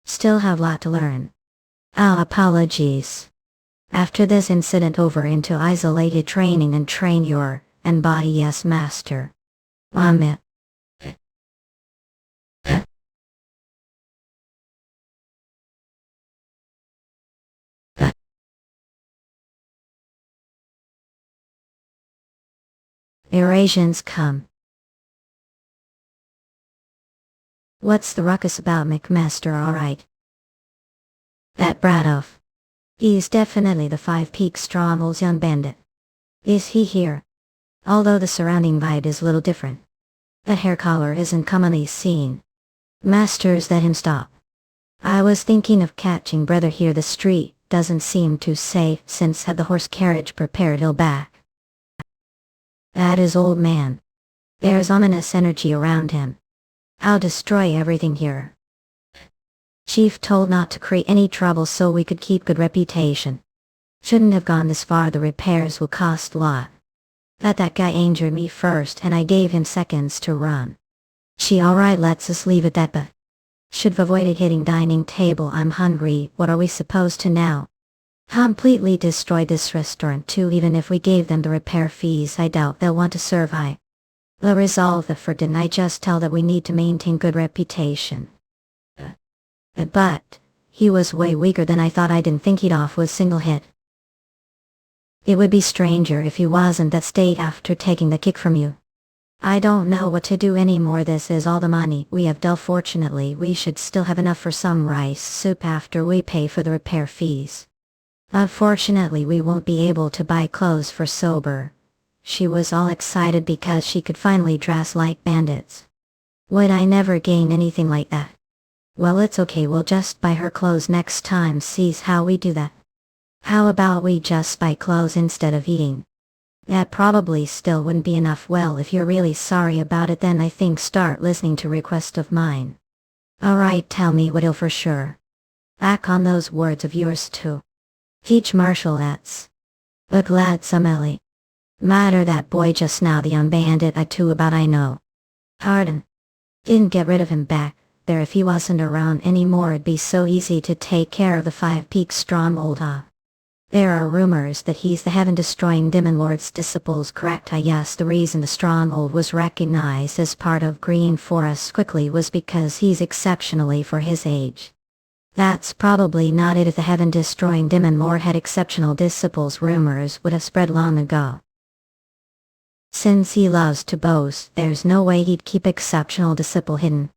Still have lot to learn. Apologies. After this incident over into isolated training and train your and body. Yes master. Amit. Eurasians come. What's the ruckus about, McMaster? Alright. That Bradov. He's definitely the 5 Peak Stronghold's young bandit. Is he here? Although the surrounding vibe is a little different. That hair collar isn't commonly seen. Masters, let him stop. I was thinking of catching brother here. The street doesn't seem too safe since had the horse carriage prepared he'll back. That is old man. There's ominous energy around him. I'll destroy everything here. Chief told not to create any trouble so we could keep good reputation. Shouldn't have gone this far. The repairs will cost a lot. That guy injured me first and I gave him seconds to run. She alright, let's us leave it that, but should have avoided hitting dining table. I'm hungry. What are we supposed to now? Completely destroy this restaurant too. Even if we gave them the repair fees, I doubt they'll want to serve. The resolve the for didn't I just tell that we need to maintain good reputation. But he was way weaker than I thought. I didn't think he'd off with single hit. It would be stranger if he wasn't that state after taking the kick from you. I don't know what to do anymore. This is all the money we have dealt. Fortunately, we should still have enough for some rice soup after we pay for the repair fees. Unfortunately, we won't be able to buy clothes for sober. She was all excited because she could finally dress like bandits. Would I never gain anything like that? Well, it's okay, we'll just buy her clothes next time. Sees how we do that. How about we just buy clothes instead of eating? That probably still wouldn't be enough. Well, if you're really sorry about it, then I think start listening to request of mine. Alright, tell me what ill for sure. Act on those words of yours too. Teach martial arts. But glad some Ellie. Matter that boy just now, the young bandit I too about I know. Pardon. Didn't get rid of him back there. If he wasn't around anymore, it'd be so easy to take care of the 5 Peak Stronghold. There are rumors that he's the heaven-destroying Demon Lord's disciples. Correct? Yes, the reason the stronghold was recognized as part of Green Forest quickly was because he's exceptionally for his age. That's probably not it. If the heaven-destroying Demon Lord had exceptional disciples, rumors would have spread long ago. Since he loves to boast, there's no way he'd keep exceptional disciple hidden.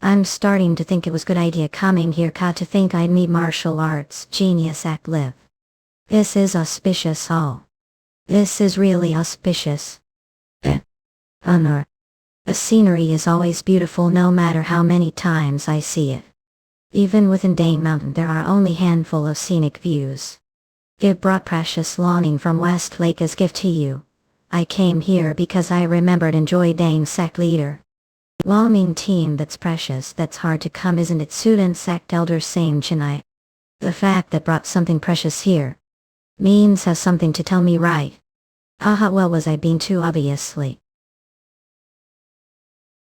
I'm starting to think it was good idea coming here. To think I'd meet martial arts genius act live. This is auspicious. This is really auspicious. Honor. The scenery is always beautiful no matter how many times I see it. Even within Dane Mountain there are only handful of scenic views. It brought precious longing from West Lake as gift to you. I came here because I remembered enjoy Dane sect leader. Longing team that's precious, that's hard to come, isn't it? Student sect elder same Chinai. The fact that brought something precious here means has something to tell me, right? Haha, well, was I being too obviously?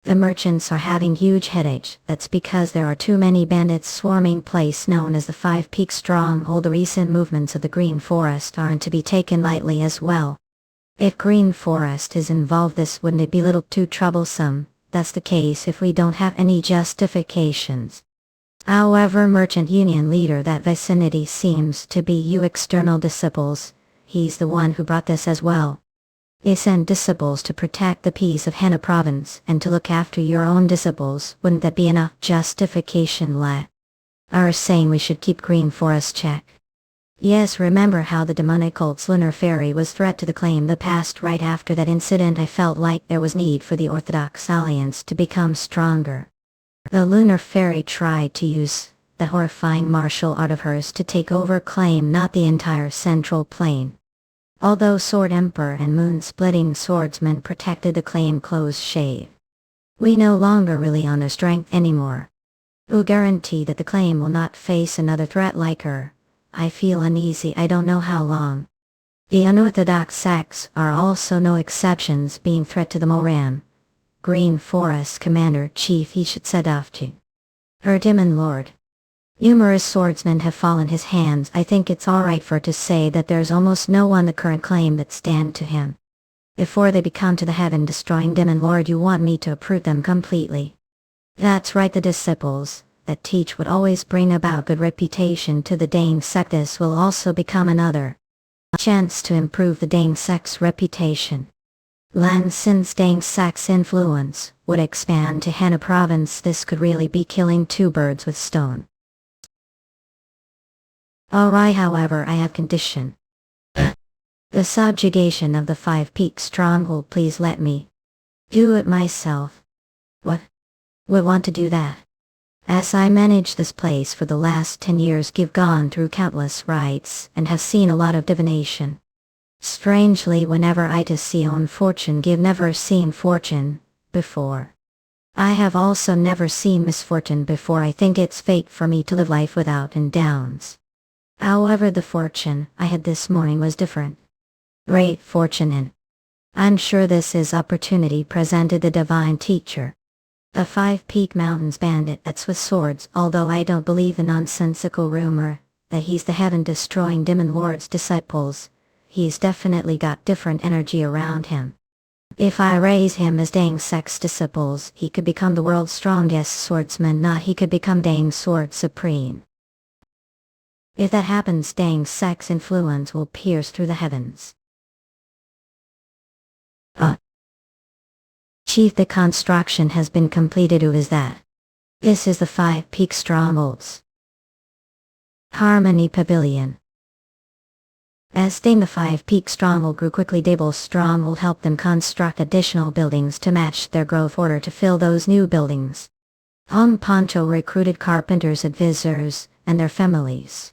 The merchants are having huge headache. That's because there are too many bandits swarming place known as the Five Peaks Stronghold. The recent movements of the Green Forest aren't to be taken lightly as well. If Green Forest is involved, this wouldn't it be a little too troublesome? That's the case if we don't have any justifications. However, merchant union leader that vicinity seems to be you external disciples. He's the one who brought this as well. They send disciples to protect the peace of Hena province and to look after your own disciples. Wouldn't that be enough justification? Are saying we should keep Green Forest check. Yes, remember how the demonic cult's lunar fairy was threat to the claim the past. Right after that incident I felt like there was need for the Orthodox Alliance to become stronger. The lunar fairy tried to use the horrifying martial art of hers to take over claim not the entire central plain. Although Sword Emperor and Moon-splitting swordsman protected the claim close shave, we no longer rely on their strength anymore. Who guarantee that the claim will not face another threat like her? I feel uneasy. I don't know how long. The unorthodox sects are also no exceptions, being threat to the Murim. Green Forest Commander-Chief he should set off to her demon lord. Numerous swordsmen have fallen his hands. I think it's alright for to say that there's almost no one the current claim that stand to him. Before they become to the heaven-destroying demon lord, you want me to uproot them completely. That's right, the disciples that teach would always bring about good reputation to the Dane sect. This will also become another chance to improve the Dane sect's reputation. Since Dane sect's influence would expand to Hena province, this could really be killing two birds with stone. Alright, however, I have condition. The subjugation of the Five Peaks Stronghold. Please let me do it myself. What? Would want to do that? As I managed this place for the last 10 years, I've gone through countless rites and have seen a lot of divination. Strangely, whenever I to see on fortune, I've never seen fortune before. I have also never seen misfortune before. I think it's fate for me to live life without and downs. However, the fortune I had this morning was different. Great fortune, and I'm sure this is opportunity presented the divine teacher. A Five Peak Mountains bandit that's with swords, although I don't believe the nonsensical rumor that he's the heaven-destroying demon lord's disciples. He's definitely got different energy around him. If I raise him as Dane sect's disciples, he could become the world's strongest swordsman. Not he could become Dane Sword Supreme. If that happens, Dane sect's influence will pierce through the heavens. Chief, the construction has been completed. Who is that? This is the Five Peak Strongholds Harmony Pavilion. As the Five Peak Stronghold grew quickly, Dable's Stronghold helped them construct additional buildings to match their growth order to fill those new buildings. Poncho recruited carpenters, advisors, and their families.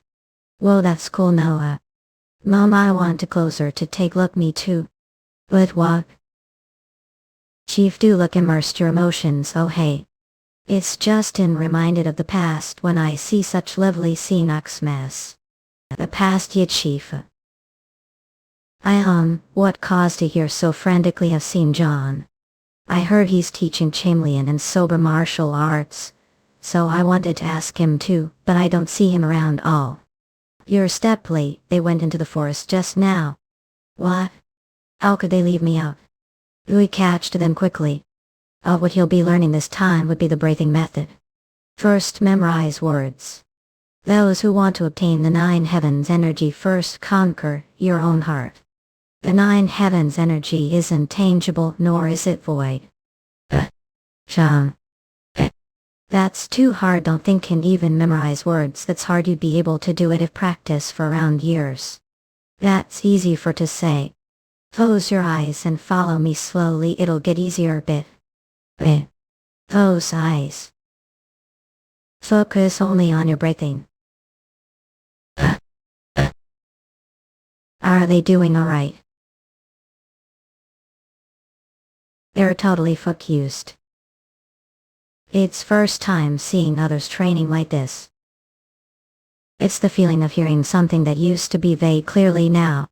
Whoa, that's cool, Noah. Mom, I want to closer to take look. Me too. But what? Chief, do look, immersed your emotions. Oh hey. It's just reminded of the past when I see such lovely scenics mess. The past, ye chief. What caused to hear so frantically? Have seen John. I heard he's teaching chameleon and sober martial arts, so I wanted to ask him too, but I don't see him around all. You're a step late. They went into the forest just now. What? How could they leave me out? We catched them quickly. What he'll be learning this time would be the breathing method. First, memorize words. Those who want to obtain the 9 heavens energy first conquer your own heart. The 9 heavens energy isn't tangible, nor is it void. That's too hard. Don't think can even memorize words. That's hard. You'd be able to do it if practice for around years. That's easy for to say. Close your eyes and follow me slowly, it'll get easier a bit. Close eyes. Focus only on your breathing. Are they doing alright? They're totally focused. It's first time seeing others training like this. It's the feeling of hearing something that used to be vague clearly now.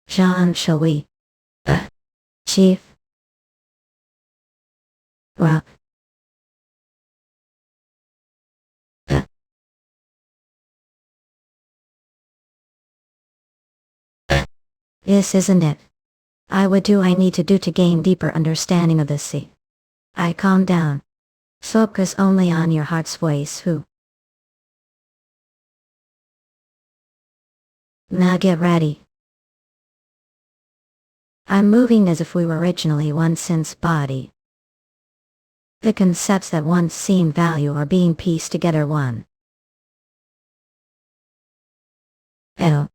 John, shall we? Chief? Well. This isn't it. I need to do to gain deeper understanding of the sea. I calm down. Focus only on your heart's voice, who? Now get ready. I'm moving as if we were originally one sense body. The concepts that once seemed value are being pieced together one. Ew.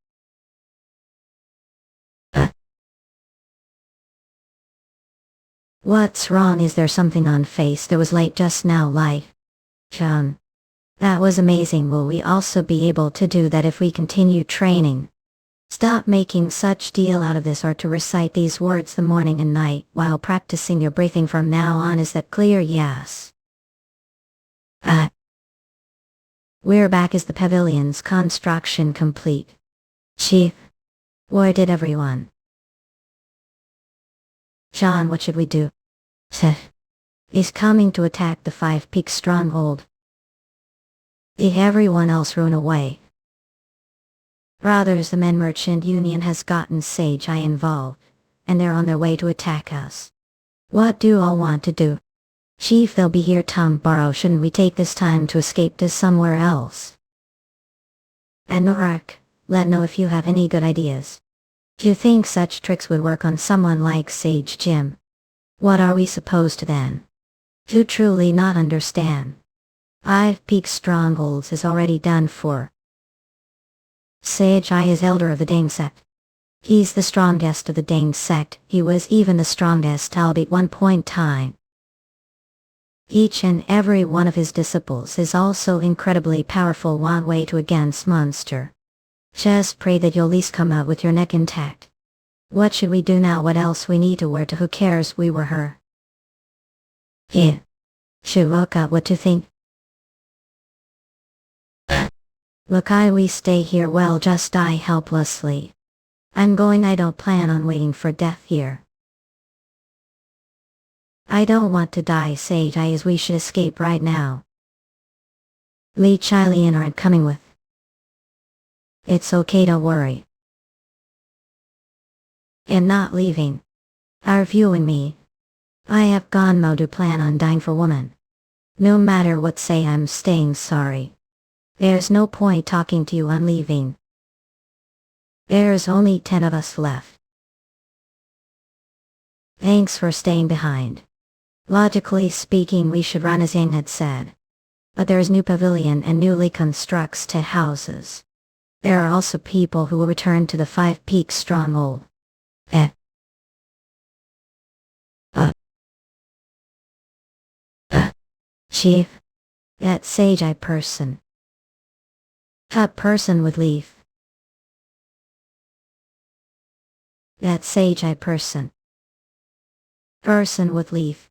What's wrong? Is there something on face that was late just now? Light. John. That was amazing. Will we also be able to do that if we continue training? Stop making such deal out of this, or to recite these words the morning and night while practicing your breathing from now on. Is that clear? Yes. We're back. Is the pavilion's construction complete? Chief. Where did everyone? John, what should we do? He's coming to attack the 5 Peak stronghold. Did everyone else run away? Brothers, the Men Merchant Union has gotten Sage Eye involved, and they're on their way to attack us. What do all want to do? Chief, they'll be here tomorrow. Shouldn't we take this time to escape to somewhere else? And Norak, let know if you have any good ideas. Do you think such tricks would work on someone like Sage Jim? What are we supposed to then? To truly not understand. 5 Peak strongholds is already done for. Sage Eye is elder of the Dane sect. He's the strongest of the Dane sect. He was even the strongest albeit one point time. Each and every one of his disciples is also incredibly powerful. One way to against monster. Just pray that you'll at least come out with your neck intact. What should we do now? What else we need to wear to? Who cares? We were her. Yeah. Should look up what to think. Look, we stay here. Well, just die helplessly. I'm going. I don't plan on waiting for death here. I don't want to die. Sage Eye, as we should escape right now. Lee Chilian aren't coming with. It's okay, don't worry. And not leaving. Are you and me? I have gone mode to plan on dying for woman. No matter what, say I'm staying. Sorry. There's no point talking to you. I'm leaving. There's only 10 of us left. Thanks for staying behind. Logically speaking, we should run as Yang had said. But there's new pavilion and newly constructs 10 houses. There are also people who will return to the 5 Peak stronghold. Chief? That Sage Eye person. A person with leaf. That Sage Eye person. Person with leaf.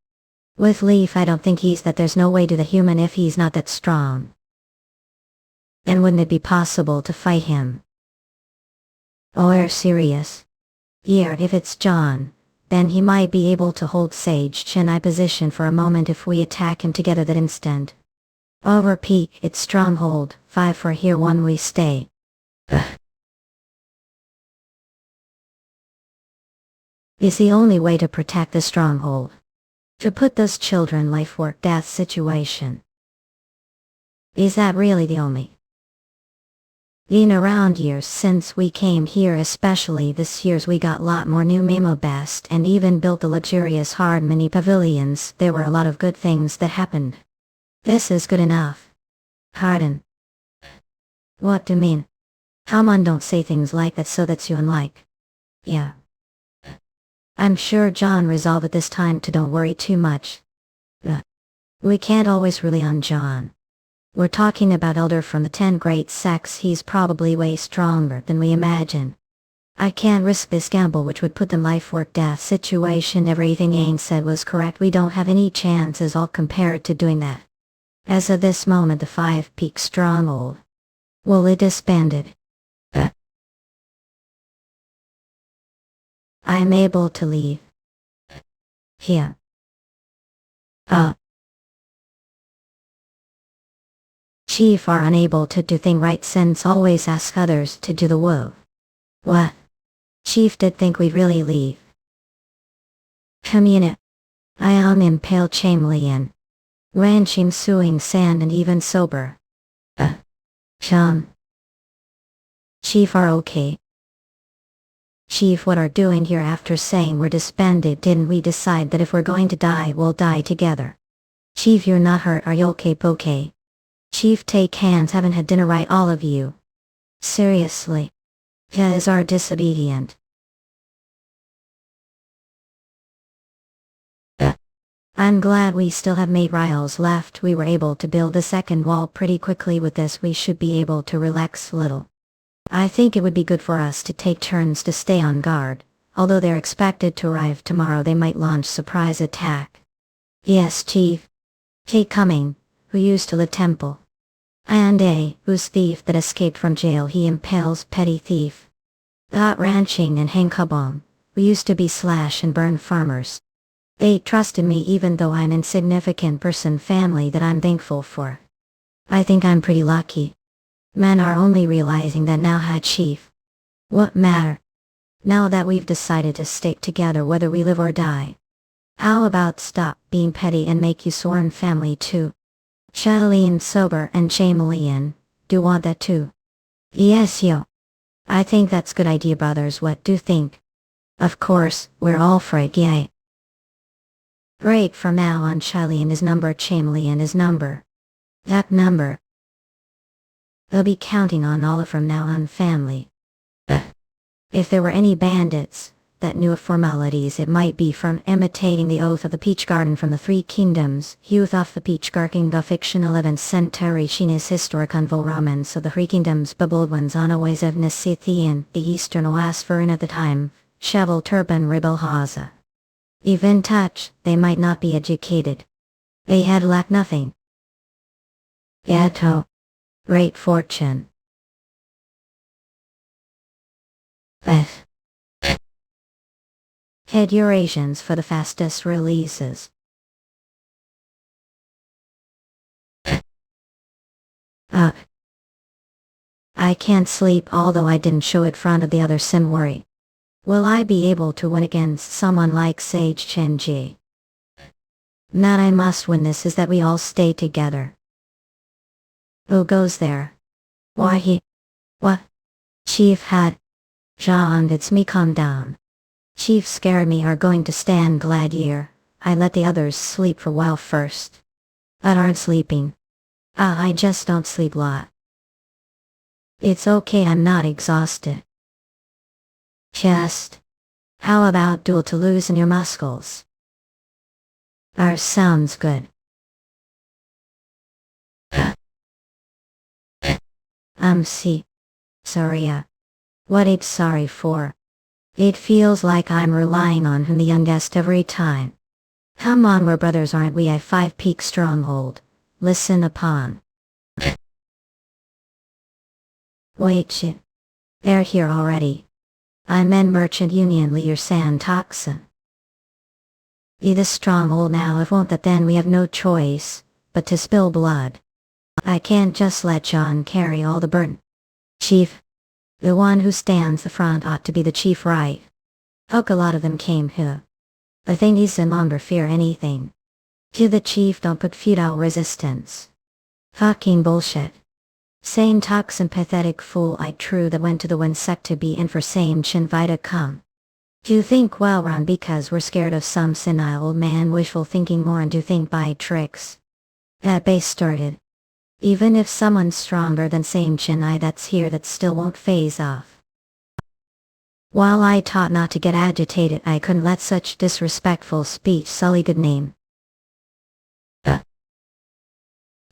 With leaf, I don't think he's that. There's no way to the human if he's not that strong. And wouldn't it be possible to fight him? Oh, are serious? Yeah, if it's John, then he might be able to hold Sage Chin Eye position for a moment if we attack him together that instant. Over Peak, it's stronghold, 5 for here, 1 we stay. Is the only way to protect the stronghold. To put those children life work death situation. Is that really the only? In around years since we came here, especially this year's, we got lot more new memo best and even built the luxurious hard mini pavilions. There were a lot of good things that happened. This is good enough. Pardon. What do you mean? Come on, don't say things like that, so that's you unlike. Yeah. I'm sure John resolved it this time to don't worry too much. We can't always rely on John. We're talking about elder from the 10 great sects. He's probably way stronger than we imagine. I can't risk this gamble, which would put the life work death situation. Everything Aang said was correct. We don't have any chances all compared to doing that. As of this moment, the 5 Peak Stronghold. Well, it disbanded. I am able to leave. Here. Chief are unable to do thing right since always ask others to do the work. What? Chief did think we'd really leave. Communi. I am impale chameleon. Ranching, suing sand and even sober. Chief are okay. Chief, what are doing here after saying we're disbanded? Didn't we decide that if we're going to die, we'll die together? Chief, you're not hurt, are you okay? Okay. Chief, take hands, haven't had dinner right, all of you. Seriously. Guys are disobedient. I'm glad we still have mate Riles left. We were able to build the second wall pretty quickly. With this we should be able to relax a little. I think it would be good for us to take turns to stay on guard. Although they're expected to arrive tomorrow, they might launch surprise attack. Yes, Chief. Kate Cumming, who used to live temple. And A, who's thief that escaped from jail. He impales petty thief. Got ranching and Hang Kabong, who used to be slash and burn farmers. They trusted me even though I'm insignificant person, family that I'm thankful for. I think I'm pretty lucky. Men are only realizing that now, had Chief. What matter? Now that we've decided to stick together whether we live or die. How about stop being petty and make you sworn family too? Chatelaine, sober and chameleon, do want that too. Yes yo. I think that's good idea, brothers. What do you think? Of course, we're all for it, yay. Great, from now on Chatelaine is number, chameleon is number. That number. They'll be counting on all from now on, family. If there were any bandits that knew of formalities, it might be from imitating the oath of the Peach Garden from the Three Kingdoms. Youth of the Peach Garden, the fictional 11th century Chinese historic environment, so the Three Kingdoms bubbled ones on always of Nesithian, the Eastern Oasphorine at the time, Cheval Turban Ribble Haza. Even touch, they might not be educated. They had lacked nothing. Yato. Great fortune. Head Eurasians for the fastest releases. I can't sleep, although I didn't show it front of the other sin worry. Will I be able to win against someone like Sage Chenji? Not I must win this is that we all stay together. Who goes there? Why he? What? Chief had. John, it's me, calm down. Chief scared me, are going to stand glad year. I let the others sleep for a while first. But aren't sleeping. I just don't sleep lot. It's okay, I'm not exhausted. Just. How about duel to loosen your muscles? Sounds good. Sorry. What it sorry for? It feels like I'm relying on him, the youngest, every time. Come on, we're brothers, aren't we? At 5 Peak Stronghold. Listen upon. Wait shit. They're here already. I meant Merchant Union Leader San Toxin. Be the stronghold now, if won't that then we have no choice, but to spill blood. I can't just let John carry all the burden. Chief. The one who stands the front ought to be the chief, right? A lot of them came here. I think he's no longer fear anything. To the chief, don't put futile resistance. Fucking bullshit. Sane toxin pathetic fool, I true that went to the one sect to be in for same chin vita come. You think well run because we're scared of some senile old man wishful thinking more and do think by tricks. That base started. Even if someone's stronger than same Chinai that's here that still won't phase off. While I taught not to get agitated, I couldn't let such disrespectful speech sully good name.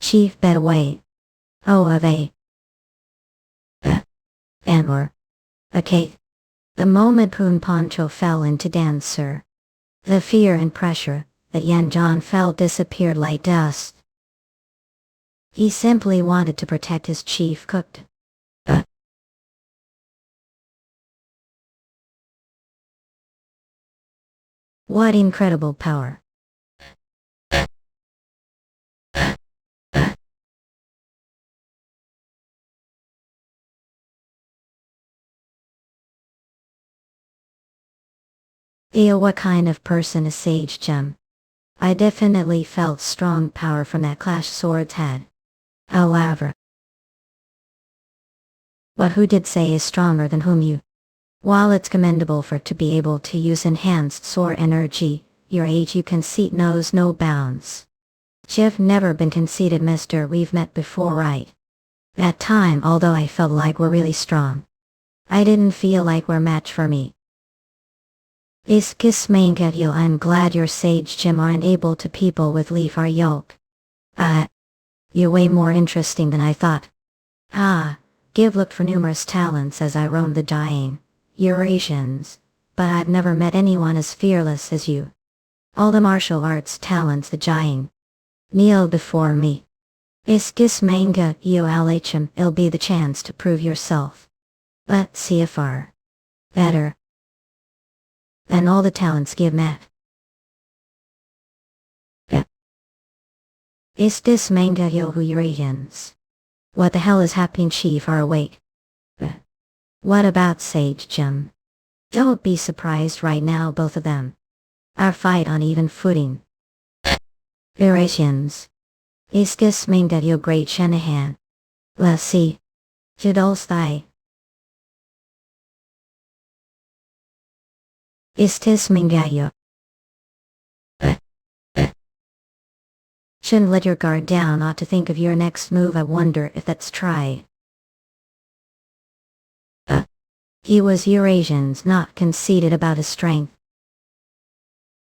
Chief bed away. Oh of a. Anwar. Okay. The moment Poon Poncho fell into dancer, the fear and pressure that Yeon Jeokha felt disappeared like dust. He simply wanted to protect his chief cooked. What incredible power. Ew, what kind of person is Sage Gem? I definitely felt strong power from that clash swords had. However, what who did say is stronger than whom you? While it's commendable for to be able to use enhanced sword energy, your age you conceit knows no bounds. You've never been conceited, mister, we've met before, right? That time, although I felt like we're really strong, I didn't feel like we're match for me. Iskis Mangatyo, I'm glad your Sage Gem aren't able to people with leaf or yolk. You're way more interesting than I thought. Give looked for numerous talents as I roamed the dying Eurasians, but I've never met anyone as fearless as you. All the martial arts talents the dying kneel before me. Iskis Manga Yo Alhm, it'll be the chance to prove yourself. Let's see if are better than all the talents give Matt. Istis Manga Yo Eurasians. What the hell is happening, chief? Are awake? What about Sage Gem? Don't be surprised right now, both of them are fight on even footing. Eurasians. Iskis Manga Yo Great Shanahan. Let's see. Jidol's thigh. Istis Mingayo. Shouldn't let your guard down, ought to think of your next move. I wonder if that's try. He was Eurasians, not conceited about his strength.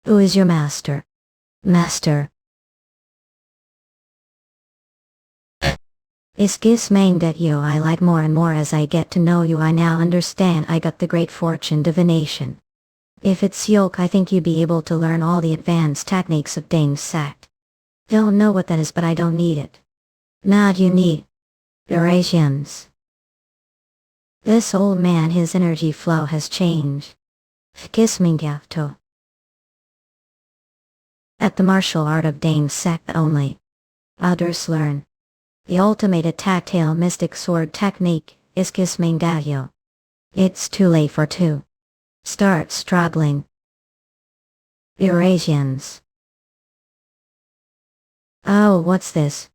Who is your master? Master. Iskis Mangatyo, I like more and more as I get to know you. I now understand I got the great fortune divination. If it's yolk, I think you'd be able to learn all the advanced techniques of Dame Sact. Don't know what that is, but I don't need it. Not you need. Eurasians. This old man, his energy flow has changed. Kiss Mingafto. At the martial art of Dame Sact only others learn. The ultimate tactile mystic sword technique is Kiss Mingayo. It's too late for two. Start struggling. Eurasians. Oh, what's this?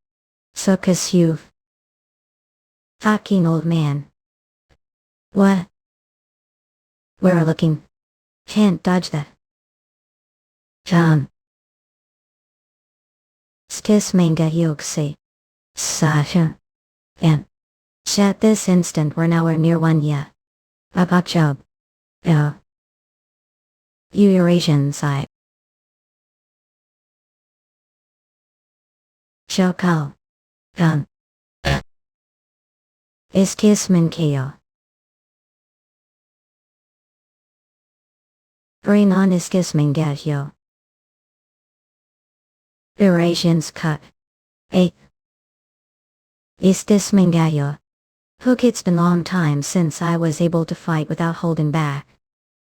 Success you've. Fucking old man. What? We're looking. Can't dodge that. Skis Manga Yogse. Sasha. And. At this instant we're nowhere near one yet. About job. You Eurasians, I. Jeokha. Iskis Minkeo. Bring on Iskis Mingatyo. Eurasians cut. Istis Mingayo. Hook, it's been long time since I was able to fight without holding back.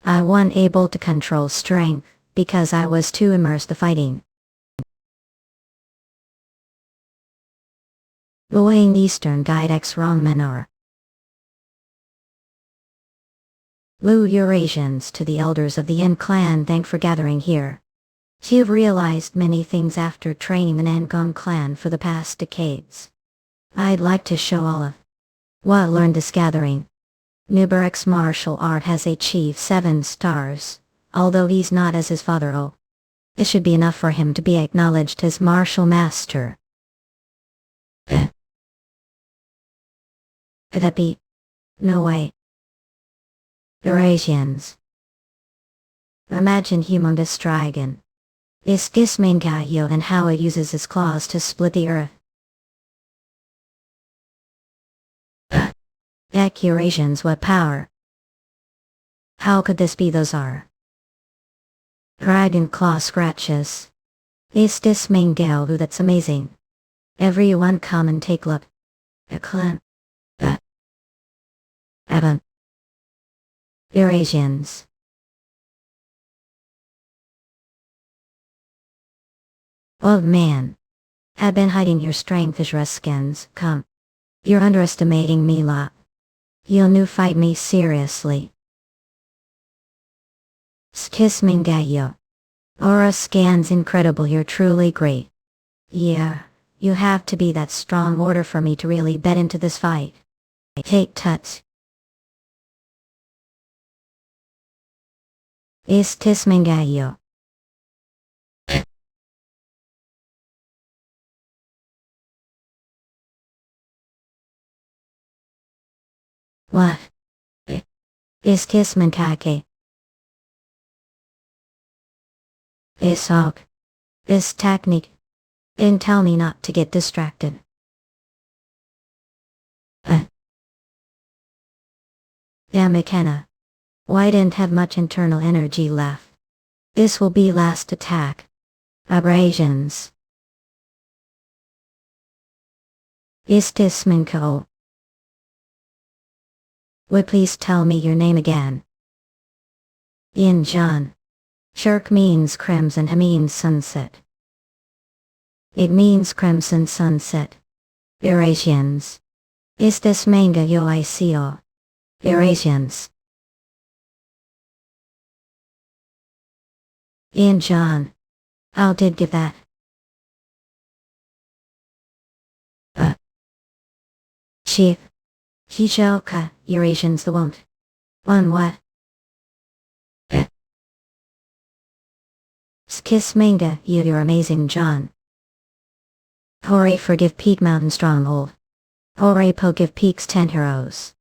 I wasn't able to control strength, because I was too immersed in fighting. Boeing Eastern Guide X Wrong Menor. Lu Eurasians, to the elders of the Yen clan, thank for gathering here. You've realized many things after training the Nangong clan for the past decades. I'd like to show all of what learned this gathering. Nubarek's martial art has achieved 7 stars, although he's not as his father. Oh, it should be enough for him to be acknowledged as martial master. Could that be? No way. Eurasians. Imagine humongous dragon. Is this Manhwa and how it uses its claws to split the earth. Eurasians, what power? How could this be? Those are dragon claw scratches. Is this Manhwa that's amazing? Everyone come and take look. A clan. Evan. Eurasians. Old man. Have been hiding your strength as Ruskins. Come. You're underestimating me lot. You'll new fight me seriously. Skis Manhwa. Aura scans incredible, you're truly great. Yeah, you have to be that strong order for me to really bet into this fight. Take tuts. Is this Manhwa? What? Is this Manhwa? Is ok. Is technique. And tell me not to get distracted. Yeah, McKenna. Why didn't have much internal energy left? This will be last attack. Abrasions. Is this Manhwa? Would please tell me your name again? Yeon Jeokha. Shirk means crimson, means sunset. It means crimson sunset. Eurasians. Is this Manhwa? Eurasians. Yeon Jeokha. How did give that? Chief. Yeon Jeokha, Eurasians the won't. On what? Kiss Manhwa, you're amazing, John. Hooray for Give Peak Mountain Stronghold. Hooray po Give Peaks 10 heroes.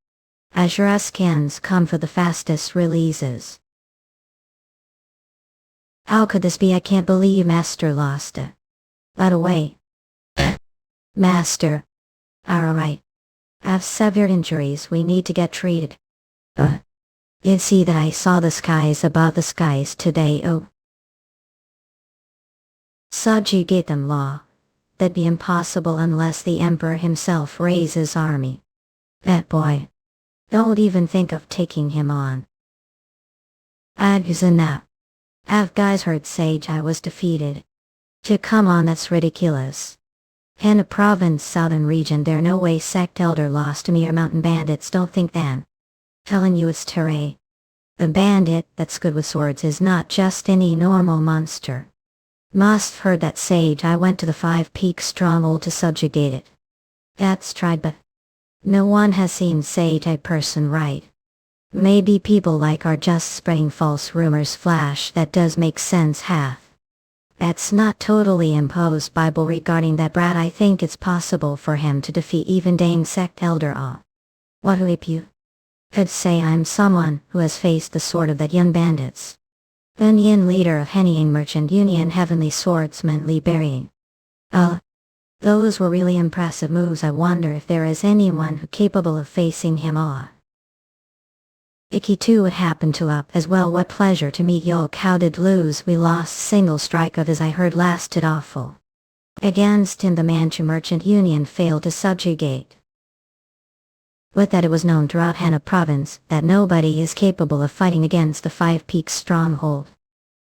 Azure scans come for the fastest releases. How could this be? I can't believe Master lost it. By the way. Master. Alright. Have severe injuries, we need to get treated. You see that I saw the skies above the skies today, oh. Subjugate them, law. That'd be impossible unless the emperor himself raises army. That boy. Don't even think of taking him on. Agzanap. Have guys heard Sage I was defeated? Come on, that's ridiculous. In a province southern region there no way sect elder lost to mere mountain bandits, don't think then. Telling you it's Teray. The bandit that's good with swords is not just any normal monster. Must have heard that Sage I went to the 5 Peaks stronghold to subjugate it. That's tried but no one has seen Sage I person right. Maybe people like are just spreading false rumors. Flash, that does make sense half. That's not totally imposed Bible regarding that brat. I think it's possible for him to defeat even Dane sect elder all. What if you could say I'm someone who has faced the sword of that young bandits. Then Yin leader of Henyang Merchant Union Heavenly Swordsman Li burying. Those were really impressive moves. I wonder if there is anyone who capable of facing him all. Icky too would happen to up as well. What pleasure to meet Yeok. How did lose? We lost single strike of as I heard lasted awful. Against him the Manchu Merchant Union failed to subjugate. With that it was known throughout Hana province that nobody is capable of fighting against the 5 Peaks stronghold.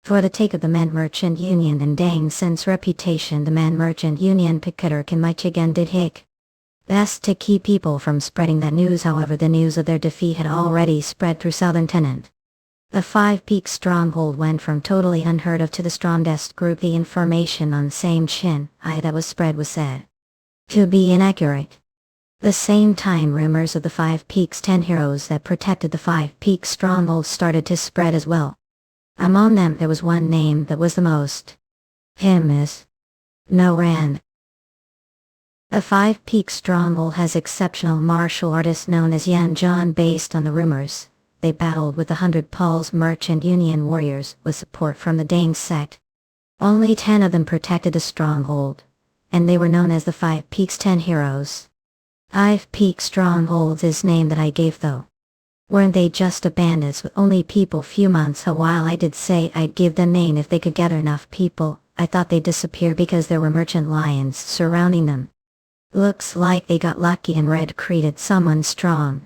For the take of the Man Merchant Union and Dang Sense reputation the Man Merchant Union picketer can much again did hick. Best to keep people from spreading that news. However, the news of their defeat had already spread through Southern Tenant. The 5 Peaks stronghold went from totally unheard of to the strongest group. The information on same chin high that was spread was said to be inaccurate. The same time rumors of the 5 Peaks 10 heroes that protected the 5 Peaks stronghold started to spread as well. Among them there was one name that was the most. Him is No Rand. A five-peak stronghold has exceptional martial artists known as Yeon Jeokha. Based on the rumors, they battled with the 100 Pulse Merchant Union warriors with support from the Dang sect. Only 10 of them protected the stronghold, and they were known as the Five Peaks 10 Heroes. Five Peak Strongholds is name that I gave though. Weren't they just a bandits with only people few months? While I did say I'd give them name if they could gather enough people, I thought they'd disappear because there were merchant lions surrounding them. Looks like they got lucky and Red created someone strong.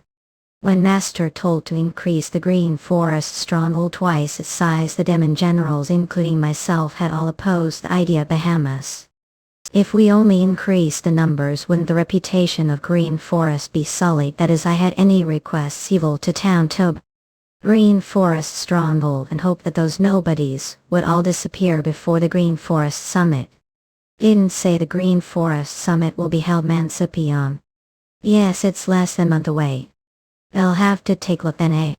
When Master told to increase the Green Forest stronghold twice its size, the demon generals including myself had all opposed the idea. Bahamas. If we only increased the numbers, wouldn't the reputation of Green Forest be sullied? That is, I had any requests evil to town to Green Forest stronghold and hope that those nobodies would all disappear before the Green Forest Summit. Didn't say the Green Forest Summit will be held Mancipion. Yes, it's less than a month away. I'll have to take a look then, eh?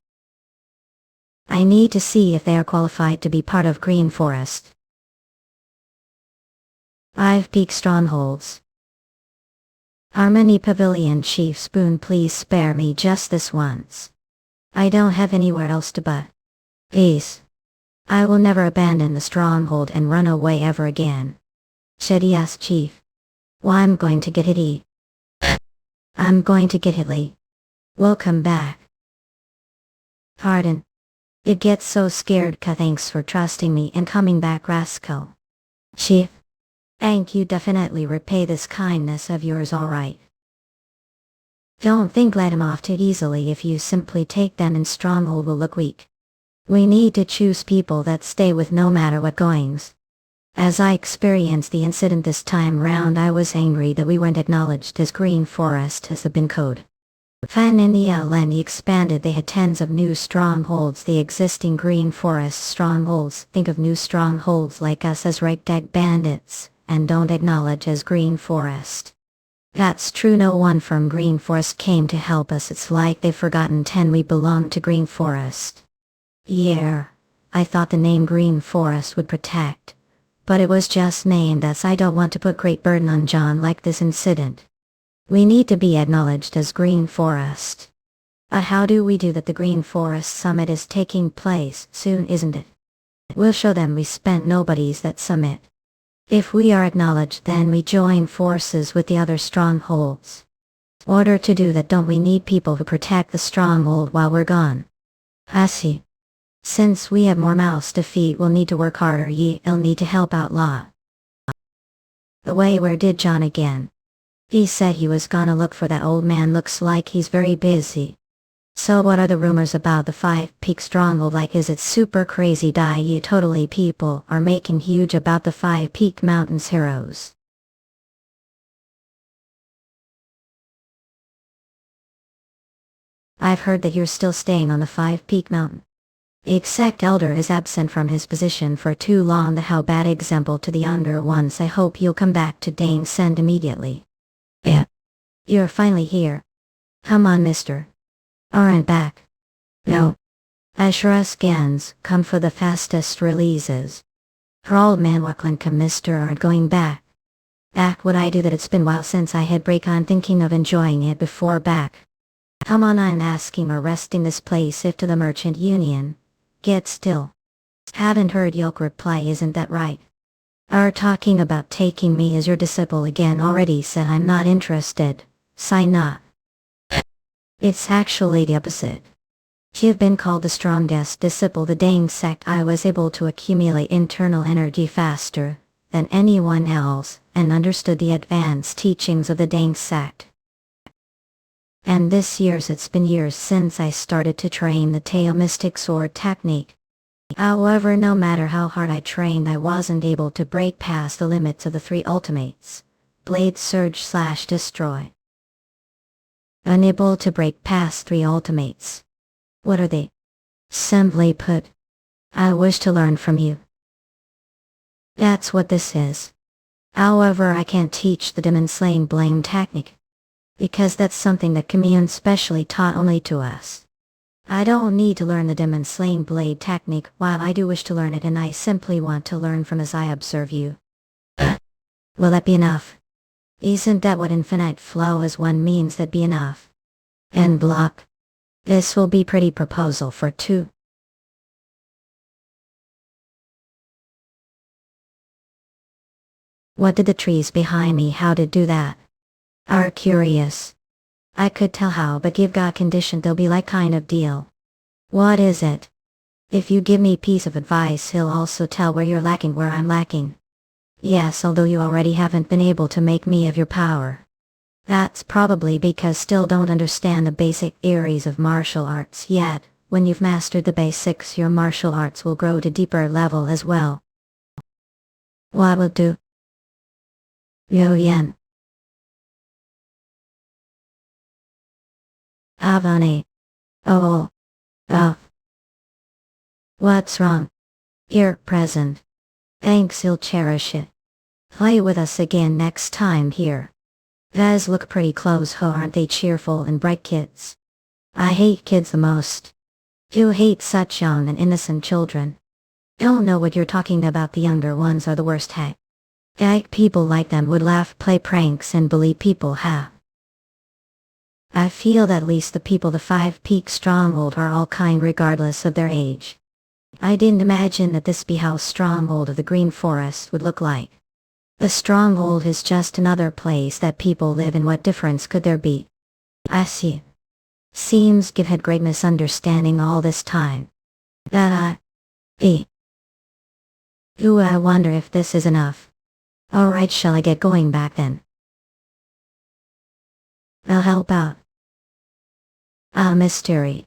I need to see if they are qualified to be part of Green Forest. Five Peak Strongholds. Harmony Pavilion Chief Spoon, please spare me just this once. I don't have anywhere else to but. Please. I will never abandon the stronghold and run away ever again. Yes, Chief. Well, I'm going to get Hitty. I'm going to get Hitly. We'll come back. Pardon. It gets so scared. Thanks for trusting me and coming back, rascal. Chief. Thank you. Definitely repay this kindness of yours, alright. Don't think let him off too easily. If you simply take them in stronghold will look weak. We need to choose people that stay with no matter what goings. As I experienced the incident this time round, I was angry that we weren't acknowledged as Green Forest as the bin code. Fan in the LN expanded, they had tens of new strongholds. The existing Green Forest strongholds think of new strongholds like us as ragtag bandits, and don't acknowledge as Green Forest. That's true, no one from Green Forest came to help us. It's like they've forgotten 10 we belong to Green Forest. Yeah, I thought the name Green Forest would protect. But it was just named as. I don't want to put great burden on John like this incident. We need to be acknowledged as Green Forest. How do we do that? The Green Forest Summit is taking place soon, isn't it? We'll show them we spent nobodies that summit. If we are acknowledged, then we join forces with the other strongholds. In order to do that, don't we need people who protect the stronghold while we're gone? I see. Since we have more mouths to feed, we'll need to work harder. You'll need to help out lot. The way, where did John again? He said he was gonna look for that old man. Looks like he's very busy. So what are the rumors about the Five Peak Stronghold like? Is it super crazy? Totally, people are making huge about the Five Peak Mountains heroes. I've heard that you're still staying on the Five Peak Mountain. The exec elder is absent from his position for too long. How bad example to the under ones. I hope you'll come back to Dane Send immediately. Yeah. You're finally here. Come on, mister. Aren't back. No. Ashura scans come for the fastest releases. For all Manhwa and mister aren't going back. Back would I do that? It's been a while since I had break. I'm thinking of enjoying it before back. Come on, I'm asking or resting this place if to the Merchant Union. Get still. Haven't heard Yeok reply, isn't that right? Are talking about taking me as your disciple again. Already said I'm not interested. Sign not. It's actually the opposite. You've been called the strongest disciple the Dang sect. I was able to accumulate internal energy faster than anyone else and understood the advanced teachings of the Dang sect. And it's been years since I started to train the Tail Mystic Sword technique. However, no matter how hard I trained, I wasn't able to break past the limits of the 3 ultimates. Blade, Surge / Destroy. Unable to break past 3 ultimates. What are they? Simply put, I wish to learn from you. That's what this is. However, I can't teach the demon slaying blame technique. Because that's something that Commune specially taught only to us. I don't need to learn the demon slaying blade technique, while I do wish to learn it, and I simply want to learn from as I observe you. Will that be enough? Isn't that what infinite flow as one means that be enough? And block. This will be pretty proposal for two. What did the trees behind me how to do that? Are curious. I could tell how, but give God condition they'll be like kind of deal. What is it? If you give me piece of advice he'll also tell where you're lacking where I'm lacking. Yes, although you already haven't been able to make me of your power. That's probably because still don't understand the basic theories of martial arts yet. When you've mastered the basics your martial arts will grow to deeper level as well. What will do? Yeon. Avane. Oh. Oh. What's wrong? You're present. Thanks, you'll cherish it. Play with us again next time here. Guys look pretty close, ho, aren't they cheerful and bright kids? I hate kids the most. You hate such young and innocent children. Don't know what you're talking about, the younger ones are the worst heck. People like them would laugh, play pranks and bully people I feel that at least the people the 5 Peak Stronghold are all kind regardless of their age. I didn't imagine that this be how Stronghold of the Green Forest would look like. The Stronghold is just another place that people live in. What difference could there be? I see. Seems Give had great misunderstanding all this time. That Ooh, I wonder if this is enough. Alright, shall I get going back then? I'll help out. Mystery.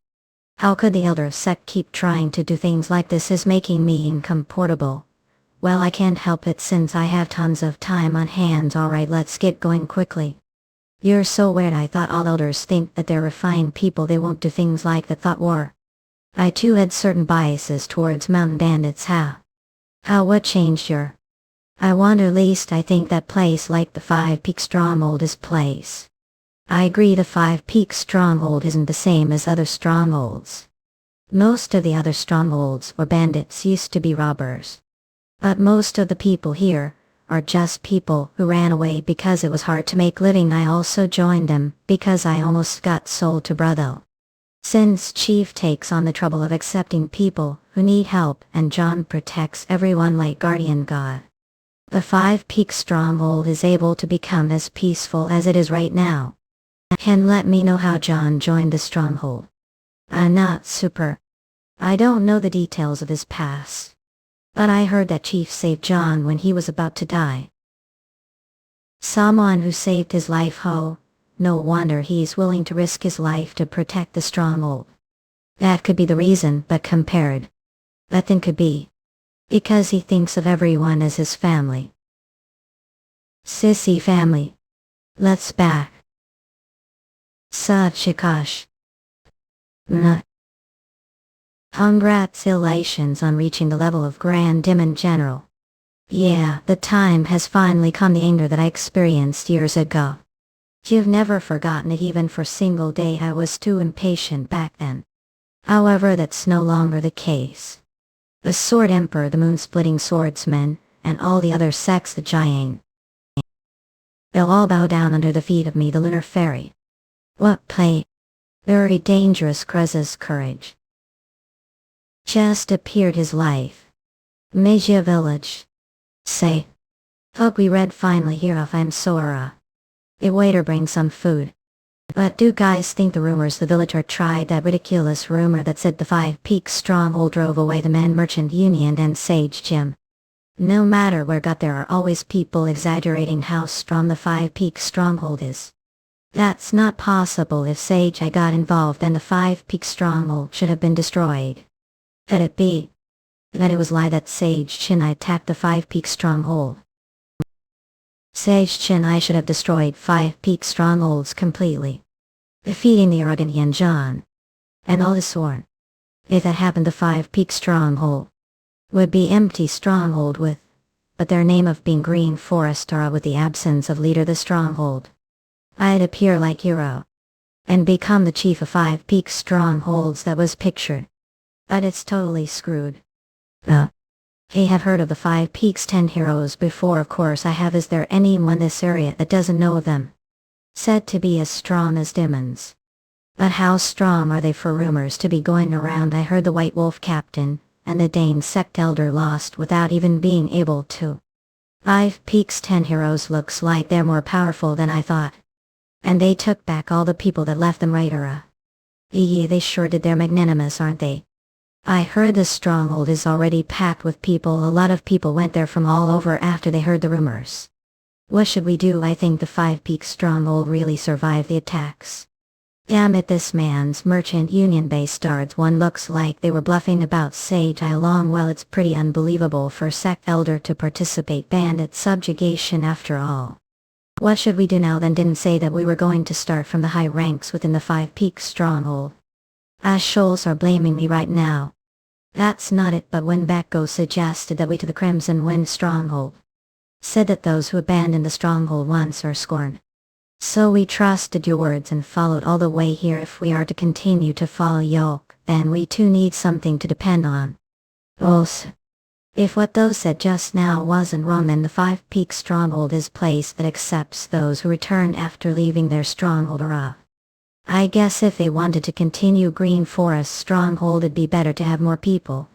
How could the elder sect keep trying to do things like this is making me incomportable. Well, I can't help it since I have tons of time on hands. Alright, let's get going quickly. You're so weird. I thought all elders think that they're refined people, they won't do things like that. Thought war. I too had certain biases towards mountain bandits. How what changed your? I wonder. Least I think that place like the 5 Peak Stronghold is place. I agree the 5 Peak Stronghold isn't the same as other strongholds. Most of the other strongholds where bandits used to be robbers. But most of the people here are just people who ran away because it was hard to make living. I also joined them because I almost got sold to Brother. Since Chief takes on the trouble of accepting people who need help and John protects everyone like guardian god. The 5 Peak Stronghold is able to become as peaceful as it is right now. And let me know how John joined the stronghold. I'm not super. I don't know the details of his past. But I heard that Chief saved John when he was about to die. Someone who saved his life, ho. No wonder he's willing to risk his life to protect the stronghold. That could be the reason, but compared. That thing could be. Because he thinks of everyone as his family. Sissy family. Let's back. Sachikash. Nah. Congratulations on reaching the level of Grand Demon General. Yeah, the time has finally come. The anger that I experienced years ago. You've never forgotten it even for a single day. I was too impatient back then. However, that's no longer the case. The Sword Emperor, the Moon-Splitting Swordsman, and all the other sects, the Giant. They'll all bow down under the feet of me, the Lunar Fairy. What play? Very dangerous. Kreza's courage. Just appeared his life. Meja village. Say. Hope we read finally here of I'm Sora. A waiter bring some food. But do guys think the rumors the villager tried that ridiculous rumor that said the 5 Peak Stronghold drove away the Man Merchant Union and Sage Jim? No matter where got there are always people exaggerating how strong the 5 Peak Stronghold is. That's not possible. If Sage I got involved then the 5 Peak Stronghold should have been destroyed. Could it be that it was lie that Sage Chin I attacked the 5 Peak Stronghold? Sage Chin I should have destroyed 5 Peak Strongholds completely, defeating the arrogant Yeon Jeokha and all his sworn. If that happened the 5 Peak Stronghold would be empty stronghold but their name of being Green Forest Star with the absence of leader the stronghold. I'd appear like hero and become the chief of 5 Peak Strongholds that was pictured. But it's totally screwed. I have heard of the Five Peaks 10 heroes before, of course I have. Is there anyone in this area that doesn't know of them? Said to be as strong as demons. But how strong are they for rumors to be going around? I heard the White Wolf captain and the Dane sect elder lost without even being able to. Five Peaks 10 heroes looks like they're more powerful than I thought. And they took back all the people that left them, right? Yeah, they sure did. They're magnanimous, aren't they? I heard the stronghold is already packed with people. A lot of people went there from all over after they heard the rumors. What should we do? I think the Five Peaks stronghold really survived the attacks. Damn it, this man's merchant union base starts. One looks like they were bluffing about Sage along. Well, it's pretty unbelievable for sect elder to participate bandit subjugation after all. What should we do now then? Didn't say that we were going to start from the high ranks within the Five Peaks stronghold. Shoals are blaming me right now. That's not it, but when Backo suggested that we to the Crimson Wind stronghold. Said that those who abandoned the stronghold once are scorned. So we trusted your words and followed all the way here. If we are to continue to follow Yeok, then we too need something to depend on. Also, if what those said just now wasn't wrong, then the Five Peaks stronghold is a place that accepts those who return after leaving their stronghold. I guess if they wanted to continue Green Forest stronghold, it'd be better to have more people.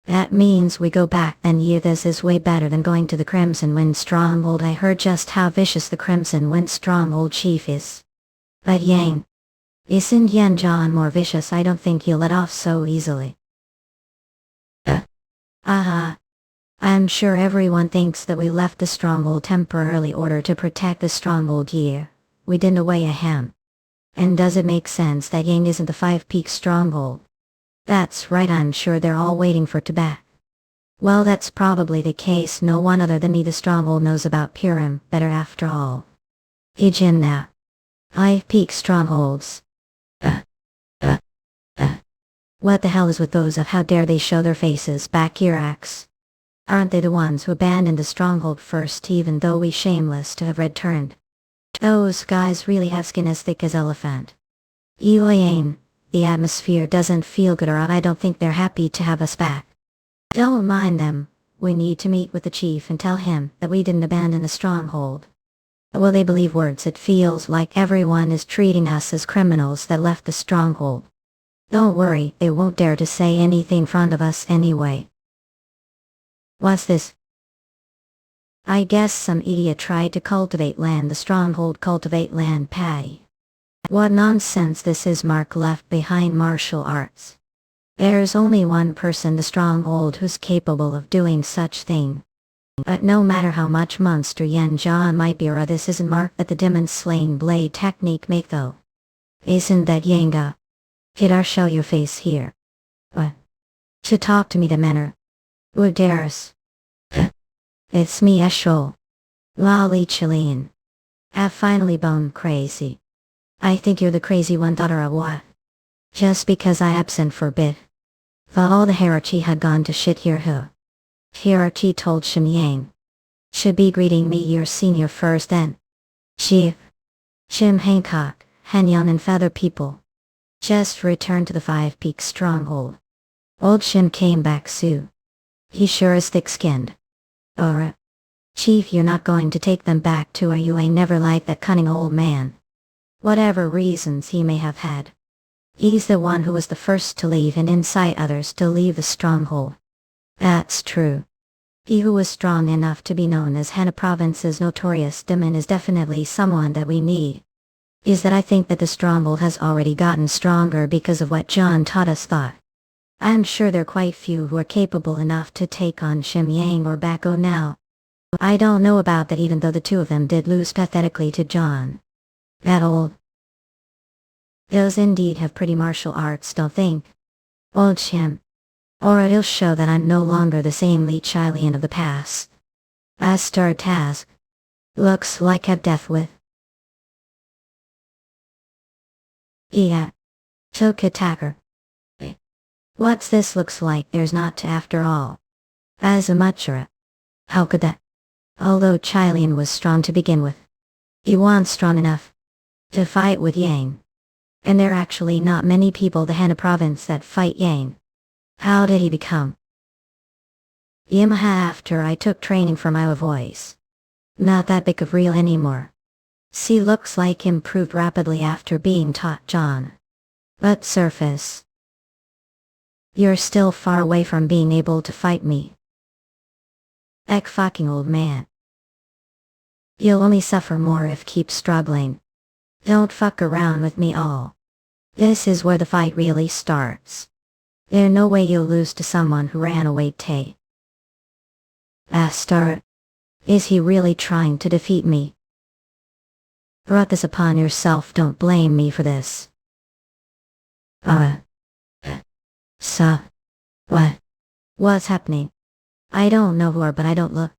That means we go back then. Yeah, this is way better than going to the Crimson Wind stronghold. I heard just how vicious the Crimson Wind stronghold chief is. But Yang, isn't Yeon Jeokha more vicious? I don't think he'll let off so easily. I'm sure everyone thinks that we left the stronghold temporarily order to protect the stronghold. Yeah, we didn't away a ham. And does it make sense that Yang isn't the Five Peaks stronghold? That's right, I'm sure they're all waiting for it to back. Well, that's probably the case. No one other than me, the stronghold, knows about Murim better after all. Ijin now. Five Peaks strongholds. What the hell is with those of? How dare they show their faces back here, Axe? Aren't they the ones who abandoned the stronghold first, even though we shameless to have returned? Those guys really have skin as thick as elephant. Yang, the atmosphere doesn't feel good, or I don't think they're happy to have us back. Don't mind them. We need to meet with the chief and tell him that we didn't abandon the stronghold. Will they believe words? It feels like everyone is treating us as criminals that left the stronghold. Don't worry, they won't dare to say anything in front of us anyway. What's this? I guess some idiot tried to cultivate land. The stronghold cultivate land pay. What nonsense this is. Mark left behind martial arts. There's only one person the stronghold who's capable of doing such thing. But no matter how much monster Yeon Jeokha might be, or this isn't Mark that the demon slaying blade technique make though. Isn't that Yanga? Kidar, show your face here. What? To talk to me, the manner. Who dares? It's me, Eshol. Lolly Chilean. I've finally bone crazy. I think you're the crazy one, daughter of what? Just because I absent for a bit. Thought all the hierarchy had gone to shit here, huh? Hierarchy told Shim Yang. Should be greeting me your senior first then. Chief. Shim Hancock, Hanyon and Feather people. Just returned to the Five Peaks stronghold. Old Shim came back soon. He sure is thick-skinned. Chief, you're not going to take them back to, or you ain't never like that cunning old man. Whatever reasons he may have had. He's the one who was the first to leave and incite others to leave the stronghold. That's true. He who was strong enough to be known as Hana Province's notorious demon is definitely someone that we need. Is that I think that the stronghold has already gotten stronger because of what John taught us thought. I'm sure there are quite few who are capable enough to take on Shim Yang or Backo now. I don't know about that, even though the two of them did lose pathetically to John. That old. Those indeed have pretty martial arts, don't think. Old Shim. Or it'll show that I'm no longer the same Lee Chilian of the past. Astar task. Looks like I've death with. Yeah. Took attacker. What's this? Looks like there's not after all. As a Machara. How could that? Although Chilian was strong to begin with. He was strong enough to fight with Yang. And there are actually not many people the Hana province that fight Yang. How did he become Yamaha after I took training for my voice. Not that big of real anymore. See, looks like improved rapidly after being taught John. But surface. You're still far away from being able to fight me. Eck fucking old man. You'll only suffer more if keep struggling. Don't fuck around with me all. This is where the fight really starts. There's no way you'll lose to someone who ran away Tay. Bastard. Is he really trying to defeat me? Brought this upon yourself, don't blame me for this. What? What's happening? I don't know who are, but I don't look.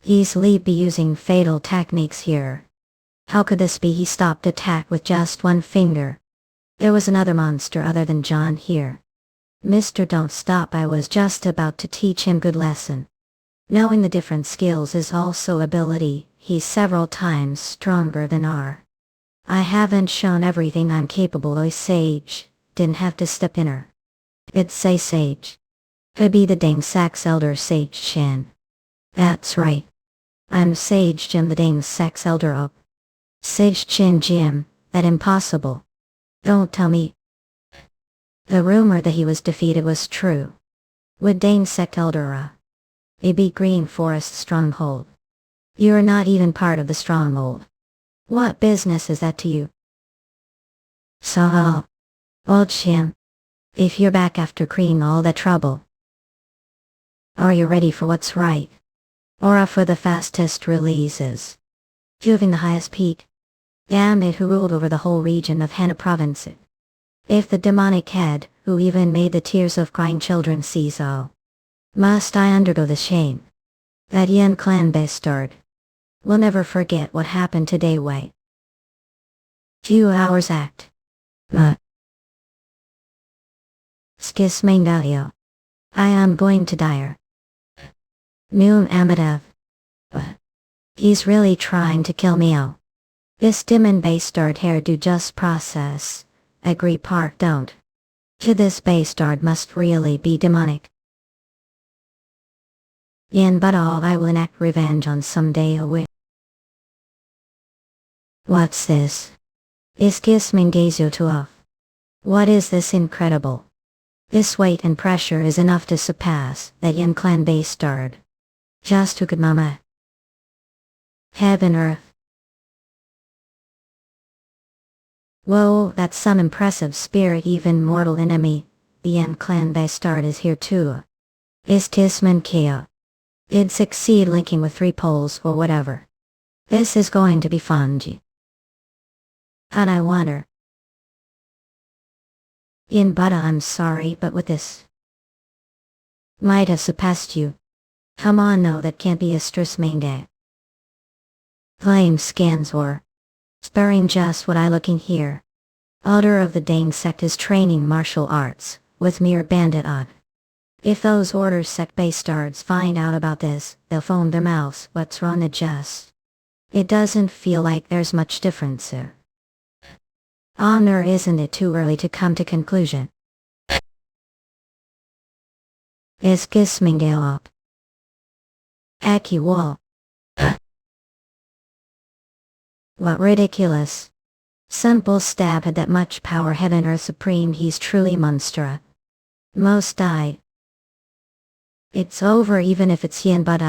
Easily be using fatal techniques here. How could this be? He stopped attack with just one finger. There was another monster other than John here. Mister, don't stop, I was just about to teach him good lesson. Knowing the different skills is also ability, he's several times stronger than R. I haven't shown everything I'm capable of, Sage, didn't have to step in her. It'd say Sage. Could be the dang Sax Elder Sage Shan. That's right. I'm Sage Jim the dang Sax Elder up. Sage Chin Jim, that impossible. Don't tell me. The rumor that he was defeated was true. With dang Sect Eldera. It be Green Forest stronghold. You're not even part of the stronghold. What business is that to you? So, old Shim. If you're back after creating all that trouble. Are you ready for what's right? Or for the fastest releases? Juving the highest peak. Damn it, who ruled over the whole region of Hana province. If the demonic head, who even made the tears of crying children sees all. Must I undergo the shame? That Yeon clan bastard. We'll never forget what happened today. Wait. Few hours act. Skismangalio. I am going to dire. Noon Amadev. He's really trying to kill me. Oh. This demon bastard hairdo just process. Agree part don't. To this bastard must really be demonic. Yen but all I will enact revenge on someday away. What's this? Is Kismingazio to off? What is this incredible? This weight and pressure is enough to surpass that Yen clan bastard. Just who could mama? Heaven earth. Whoa, that's some impressive spirit, even mortal enemy. The Yen clan bastard is here too. Is Tisman Kea. Did succeed linking with 3 poles or whatever. This is going to be fun. And I wonder. In Buddha, I'm sorry, but with this. Might have surpassed you. Come on, no, that can't be a stress main day. Flame scans or. Sparing just what I looking here. Elder of the dang sect is training martial arts, with mere bandit odd. If those order sect bastards find out about this, they'll foam their mouths. What's wrong adjust? It doesn't feel like there's much difference there. Honor, isn't it too early to come to conclusion? Is Gismingale up? Aki wall. What ridiculous. Simple stab had that much power, heaven earth supreme, he's truly monster. Most die. It's over even if it's Yen, but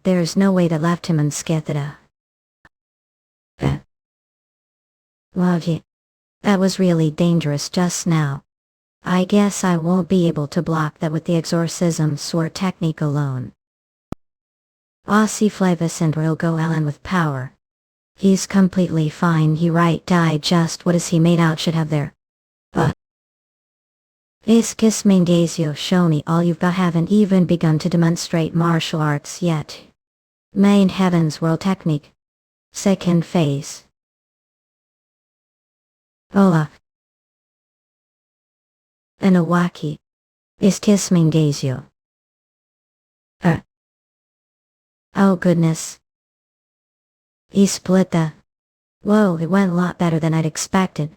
there's no way that left him unscathed. Love you. That was really dangerous just now. I guess I won't be able to block that with the exorcism sword technique alone. Aussie Flavis and Royal Go Allen with power. He's completely fine, he right die, just what is he made out should have there. Is Kismangazio, show me all you've got, haven't even begun to demonstrate martial arts yet. Main heavens world technique. Second phase. Ola. Anawaki. Is Kismangazio. Oh goodness. He split the. Whoa, it went a lot better than I'd expected.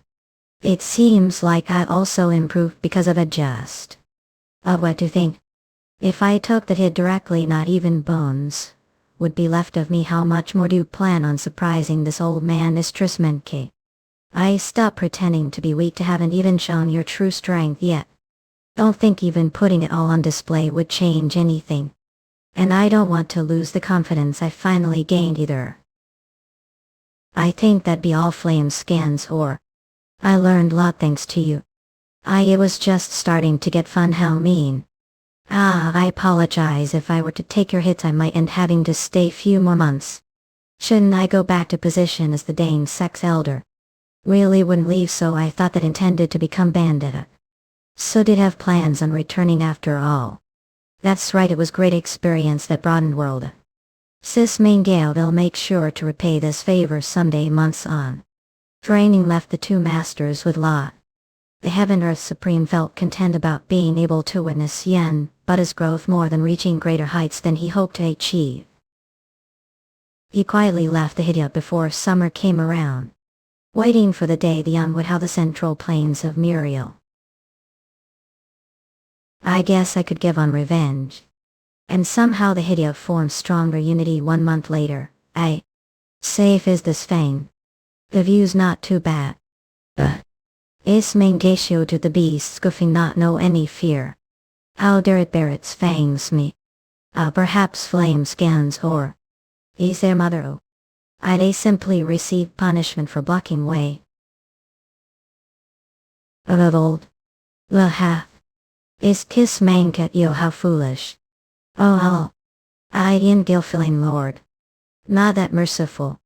It seems like I also improved because of adjust. What do you think? If I took that hit directly, not even bones would be left of me. How much more do you plan on surprising this old man, Mistress Menke? I stop pretending to be weak. To haven't even shown your true strength yet. Don't think even putting it all on display would change anything. And I don't want to lose the confidence I finally gained either. I think that'd be all flame scans, or I learned a lot thanks to you. It was just starting to get fun. How mean. I apologize. If I were to take your hits I might end having to stay few more months. Shouldn't I go back to position as the Dane sex elder? Really wouldn't leave, so I thought that intended to become bandit. So did have plans on returning after all. That's right, it was great experience that broadened world. Sis Mangale, they'll make sure to repay this favor someday. Months on. Training left the two masters with lot. The Heaven Earth Supreme felt content about being able to witness Yeon, but his growth more than reaching greater heights than he hoped to achieve. He quietly left the Hidyat before summer came around, waiting for the day the young would have the central plains of Muriel. I guess I could give on revenge. And somehow the Hidyat formed stronger unity 1 month later. Safe is this fang. The view's not too bad. Is Mangatio to the beast scoffing, not know any fear. How dare it bear its fangs me? Perhaps flame scans, or is their mother? They simply receive punishment for blocking way. Old. Is kiss mankat yo, how foolish. Yeon Gilfilling Lord. Not that merciful.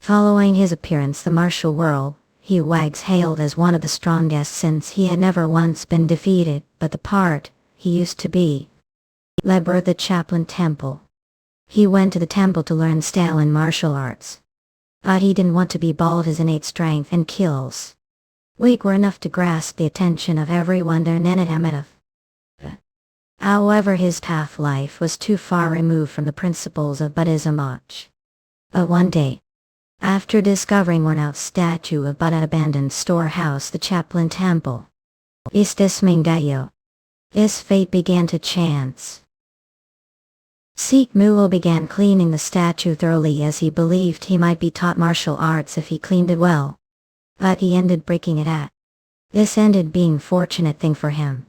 Following his appearance the martial world, he wags hailed as one of the strongest since he had never once been defeated, but the part he used to be led the chaplain temple. He went to the temple to learn style in martial arts. But he didn't want to be bald. His innate strength and kills weak were enough to grasp the attention of everyone there. However, his path life was too far removed from the principles of Buddhism. But one day, after discovering worn out statue of Buddha abandoned storehouse, the chaplain temple, Istis Mingayo, his fate began to chance. Sikh Muo began cleaning the statue thoroughly as he believed he might be taught martial arts if he cleaned it well. But he ended breaking it. This ended being fortunate thing for him.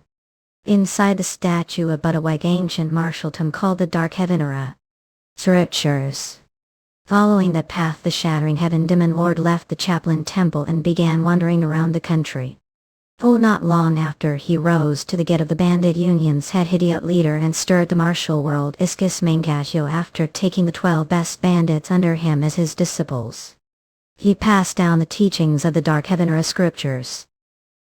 Inside the statue of Buddha was ancient martial tome called the Dark Heaven or Scriptures. Following that path the Shattering Heaven Demon Lord left the chaplain temple and began wandering around the country. Not long after he rose to the gate of the bandit union's head Hidyat leader and stirred the martial world Iskis Mangasio after taking the 12 best bandits under him as his disciples. He passed down the teachings of the Dark Heaven or Scriptures.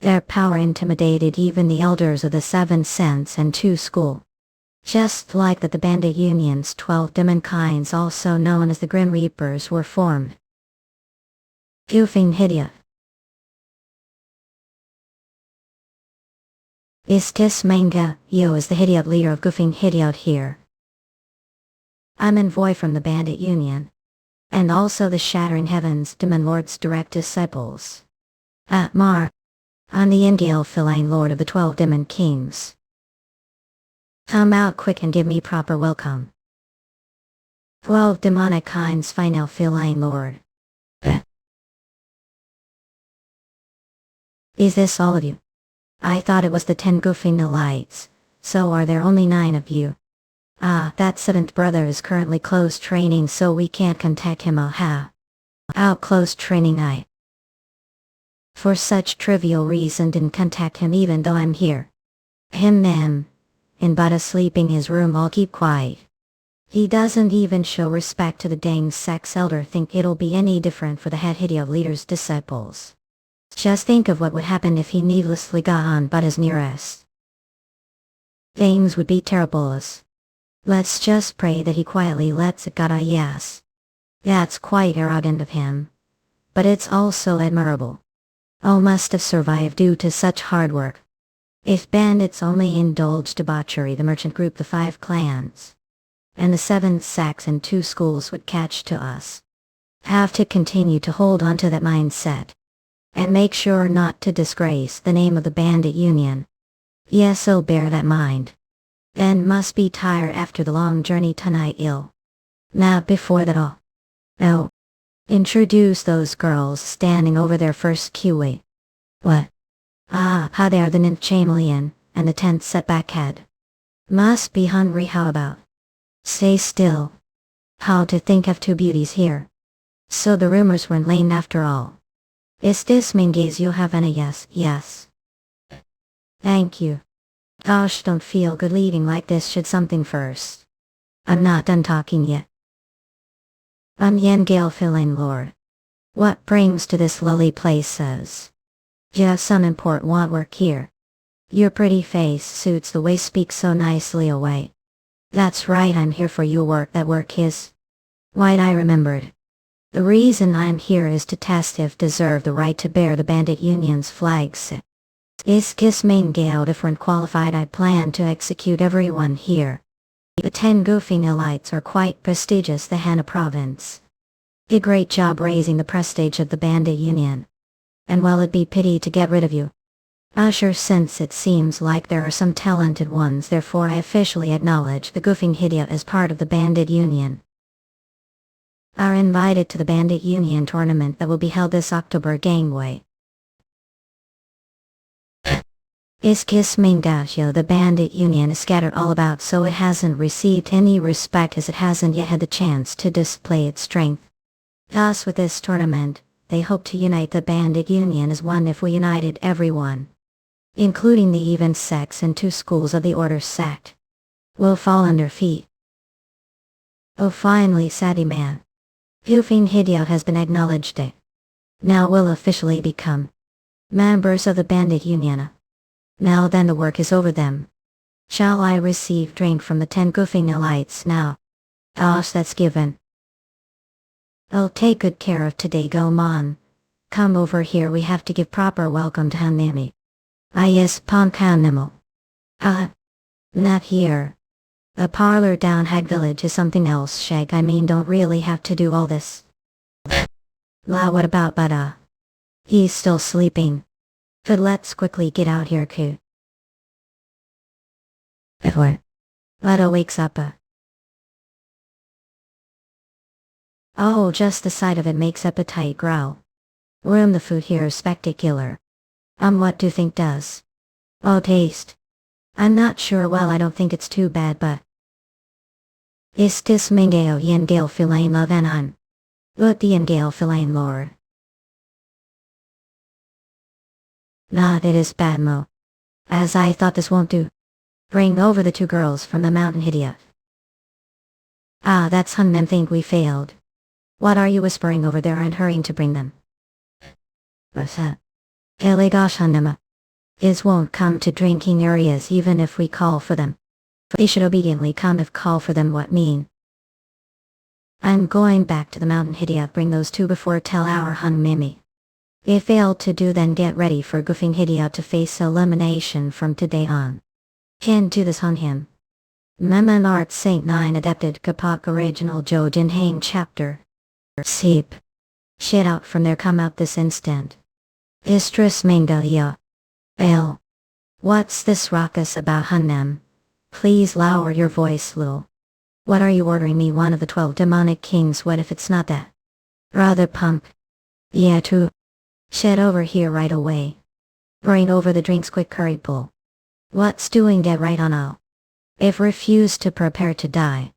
Their power intimidated even the elders of the 7 Sense and 2 School. Just like that the bandit union's 12 demon kinds, also known as the Grim Reapers, were formed. Goofing Hidyat. Istis Manga, Yo is the Hidyat leader of Goofing Hidyat here. I'm Envoy from the bandit union. And also the Shattering Heaven's Demon Lord's direct disciples. I'm the Ingale Feline Lord of the 12 Demon Kings. Come out quick and give me proper welcome. 12 demonic kinds final Feline Lord. Is this all of you? I thought it was the 10 Goofing Elites, so are there only 9 of you? That 7th brother is currently close training, so we can't contact him. How close training? For such trivial reason didn't contact him even though I'm here. Him in Buddha sleeping his room. I'll keep quiet. He doesn't even show respect to the dang sex elder. Think it'll be any different for the head Hidyat leader's disciples. Just think of what would happen if he needlessly got on Buddha's nearest. Things would be terrible. Let's just pray that he quietly lets it go. Yes. That's quite arrogant of him. But it's also admirable. Must have survived due to such hard work. If bandits only indulged debauchery, the merchant group, the 5 clans, and the 7 sects and 2 schools would catch to us. Have to continue to hold on to that mindset. And make sure not to disgrace the name of the bandit union. Yes, I'll bear that mind. And must be tired after the long journey tonight ill. Now before that all. Oh. Introduce those girls standing over their first QA. What? Ah, how they are the nymph chameleon, and the tent set back head. Must be hungry how about? Stay still. How to think of two beauties here. So the rumors weren't lame after all. Is this means you have any yes? Yes. Thank you. Gosh, don't feel good leaving like this. Should something first. I'm not done talking yet. I'm Yeon Family Lord. What brings to this lowly place says. You have some important want work here. Your pretty face suits the way speak so nicely away. That's right, I'm here for your work. That work is. Why'd I remembered. The reason I'm here is to test if deserve the right to bear the bandit union's flags. Is kiss main gale different qualified. I plan to execute everyone here. The 10 goofing elites are quite prestigious the Hana province. A great job raising the prestige of the bandit union. And while it'd be pity to get rid of you, Usher, since it seems like there are some talented ones, therefore I officially acknowledge the goofing idiot as part of the bandit union. Are invited to the bandit union tournament that will be held this October gangway. Is kiss main dasho the bandit union is scattered all about, so it hasn't received any respect as it hasn't yet had the chance to display its strength. Thus with this tournament, they hope to unite the bandit union as one. If we united everyone, including the even sex and 2 schools of the order sect, will fall under feet. Oh finally Sadie man. Goofing Hideout has been acknowledged. Now will officially become members of the bandit union. Now then the work is over them. Shall I receive drink from the 10 goofing elites now? Gosh, that's given. I'll take good care of today. Go on. Come over here, we have to give proper welcome to Hanami. Yes, Ponkanimo. Not here. The parlor down Hag Village is something else, Shag. I mean, don't really have to do all this. La, what about but he's still sleeping. But let's quickly get out here, Ku. What? Bada wakes up Oh, just the sight of it makes appetite growl. Murim, the food here is spectacular. What do you think does? Oh, taste. I'm not sure, well I don't think it's too bad, but. Is this mingeo yen gale filain love and I'm. But the yen gale filain lord. Nah, it is bad mo. As I thought this won't do. Bring over the 2 girls from the mountain Hidia. That's Hunnem think we failed. What are you whispering over there and hurrying to bring them? What's that? Elegosh Hunnema. Is won't come to drinking areas even if we call for them. They should obediently come if call for them. What mean? I'm going back to the mountain Hidia. Bring those 2 before tell our Hun Mimi. If failed to do, then get ready for goofing Hidia to face elimination from today on. Can do this on him. Memen Art Saint 9 Adapted Kapak Original Jojin Hain Chapter. Seep. Shit out from there, come out this instant. Istris Mangalia. Ale. What's this ruckus about Hunnem? Please lower your voice, Lil. What are you ordering me, one of the 12 demonic kings? What if it's not that? Rather pump. Yeah, true. Shit over here right away. Bring over the drinks quick, curry pull. What's doing that right on all? If refuse to prepare to die.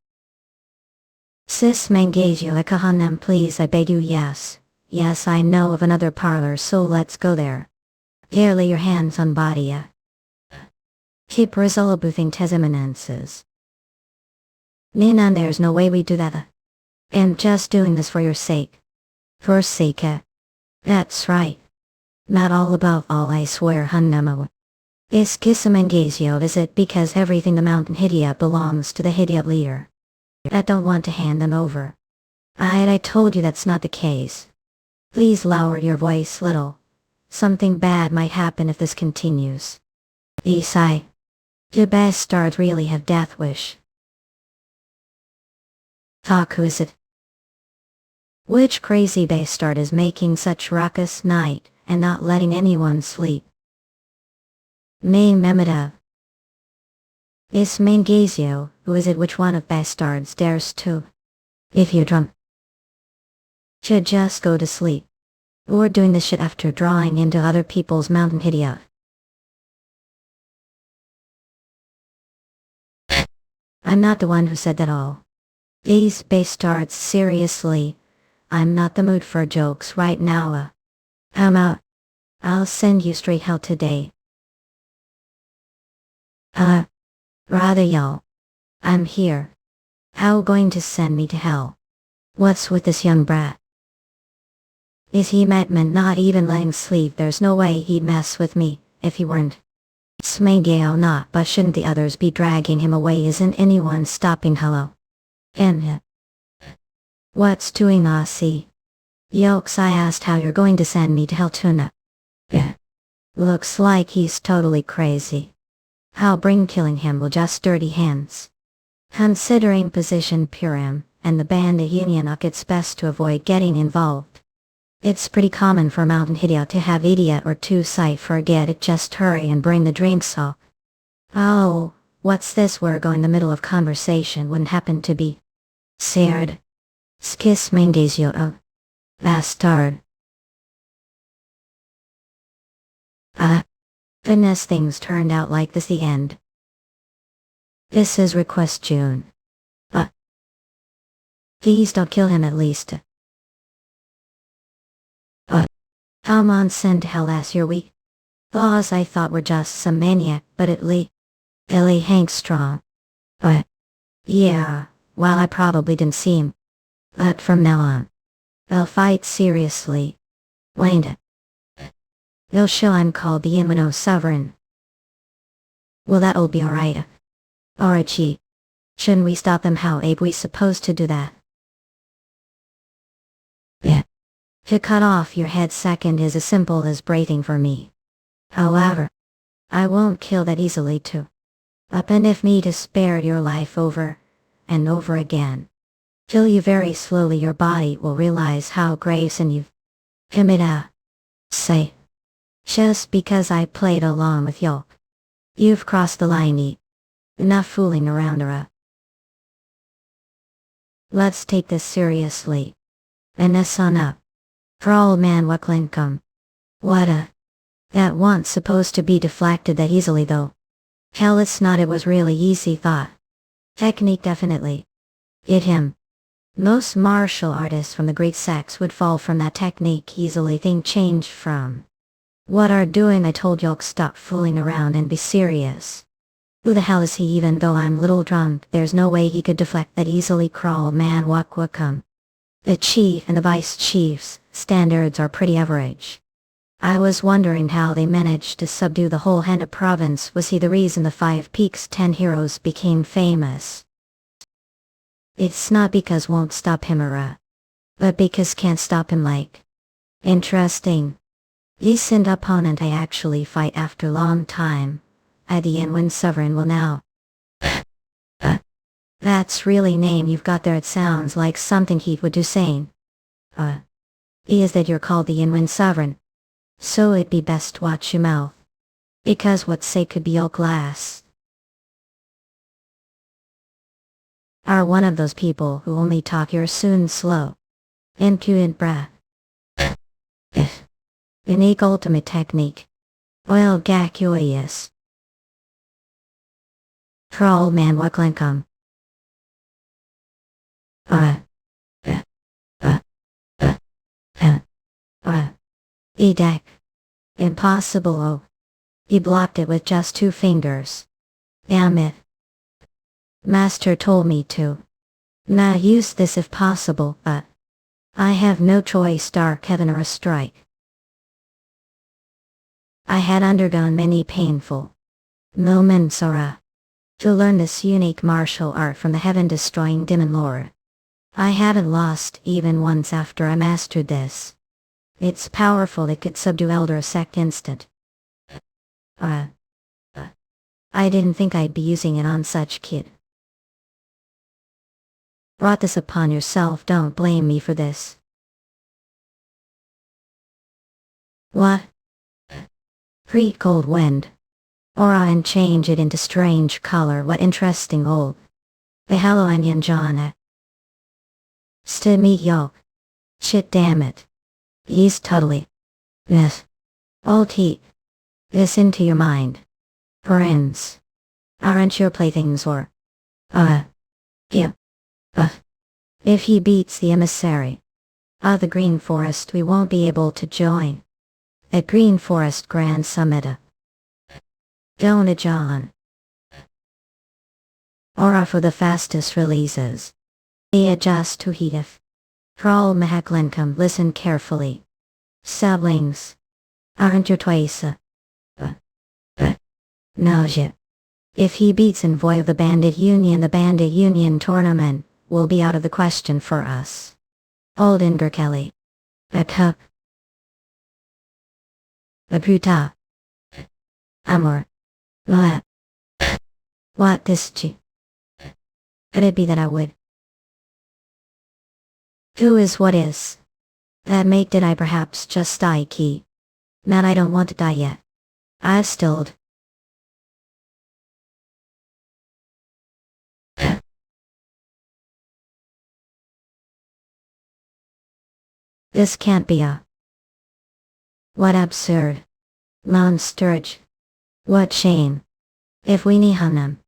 Sis Mangazio Ekahannem, please I beg you. Yes. Yes, I know of another parlor, so let's go there. Here, lay your hands on body. Keep resolubuthing tes eminences. Ninan, there's no way we do that. And just doing this for your sake. For sake. That's right. Not all about all, I swear, Hunnemo. Is Kissamangazio, is it because everything the mountain Hidia belongs to the Hidia leader? I don't want to hand them over. I told you that's not the case. Please lower your voice little. Something bad might happen if this continues. Isai. The bastards really have death wish. Talk, who is it? Which crazy bastard is making such ruckus night and not letting anyone sleep? May Memeda. Is Mangazio, who is it which one of bastards dares to? If you're drunk, should just go to sleep. Or doing this shit after drawing into other people's mountain hidia. I'm not the one who said that all. These bastards, seriously. I'm not the mood for jokes right now. I'm out. I'll send you straight hell today. Rather y'all. I'm here. How going to send me to hell? What's with this young brat? Is he madman not even letting sleep? There's no way he'd mess with me, if he weren't. Smagao not, but shouldn't the others be dragging him away? Isn't anyone stopping? Hello? And what's doing see? Yokes, I asked how you're going to send me to hell tuna. Yeah. Looks like he's totally crazy. How bring killing him will just dirty hands. Considering position Purim and the bandit union, it's best to avoid getting involved. It's pretty common for Mountain Hidia to have idiot or two sight forget it. Just hurry and bring the drinks off. Oh, what's this? We're going the middle of conversation wouldn't happen to be Seared. Skis Mangazio bastard. Goodness, things turned out like this. The end. This is request June. Please don't kill him at least. Come on, send to hell as your weak. Laws I thought were just some maniac, but at least Billy Hank strong. Yeah, well I probably didn't see him. But from now on, I'll fight seriously. Wayne. They'll show I'm called the Yeon Sovereign. Well, that'll be alright. Orachi. Shouldn't we stop them? How abe we supposed to do that? Yeah. To cut off your head second is as simple as breathing for me. However, I won't kill that easily too. And if me to spare your life over and over again. Kill you very slowly, your body will realize how grayson you've committed. Say. Just because I played along with you. You've crossed the line. Enough fooling around her. Let's take this seriously. And this on up. For all Manhwa Clinkum. What that wasn't supposed to be deflected that easily though. Hell, it's not. It was really easy thought. Technique definitely. It him. Most martial artists from the great sects would fall from that technique easily. Thing changed from. What are doing? I told y'all stop fooling around and be serious. Who the hell is he? Even though I'm little drunk, there's no way he could deflect that easily. Crawl man wakwakam. The chief and the vice chief's standards are pretty average. I was wondering how they managed to subdue the whole Henda province. Was he the reason the 5 Peaks 10 heroes became famous? It's not because won't stop him but because can't stop him like. Interesting. Decent opponent I actually fight after long time. The Yeon Sovereign will now. That's really name you've got there. It sounds like something he would do saying. Is that you're called the Yeon Sovereign? So it'd be best watch your mouth. Because what say could be all glass. Are one of those people who only talk you're soon slow. Impudent brat. Unique ultimate technique. Well gakuius. Troll man waklinkum. Edak. Impossible. Oh. He blocked it with just 2 fingers. Damn it. Master told me to. Now use this if possible, but I have no choice. Dark heaven or a strike. I had undergone many painful moments to learn this unique martial art from the heaven-destroying demon lord. I haven't lost even once after I mastered this. It's powerful. It could subdue elder sect instant. I didn't think I'd be using it on such kid. Brought this upon yourself. Don't blame me for this. What? Pretty cold wind. Aura and change it into strange color. What interesting old. Hello, I'm Yeon Jeokha. Still meet yo. Shit, damn it. He's totally. Yes. Old heat. This into your mind. Friends. Aren't your playthings or. Yeah. If he beats the emissary. The Green Forest, we won't be able to join. At Green Forest Grand Summit. Don't John. Aura for the fastest releases. They adjust to heateth. For all Mahaklenkum, listen carefully. Siblings. Aren't you twice? No shit. If he beats Envoy of the Bandit Union tournament will be out of the question for us. Oldinger Kelly. A cup. A bruta. Amor. What this chi? Could it be that I would? Who is what is? That make did I perhaps just die key? Not I don't want to die yet. I've stilled. This can't be a. What absurd. Monsterage. What shame. If we Nihanam.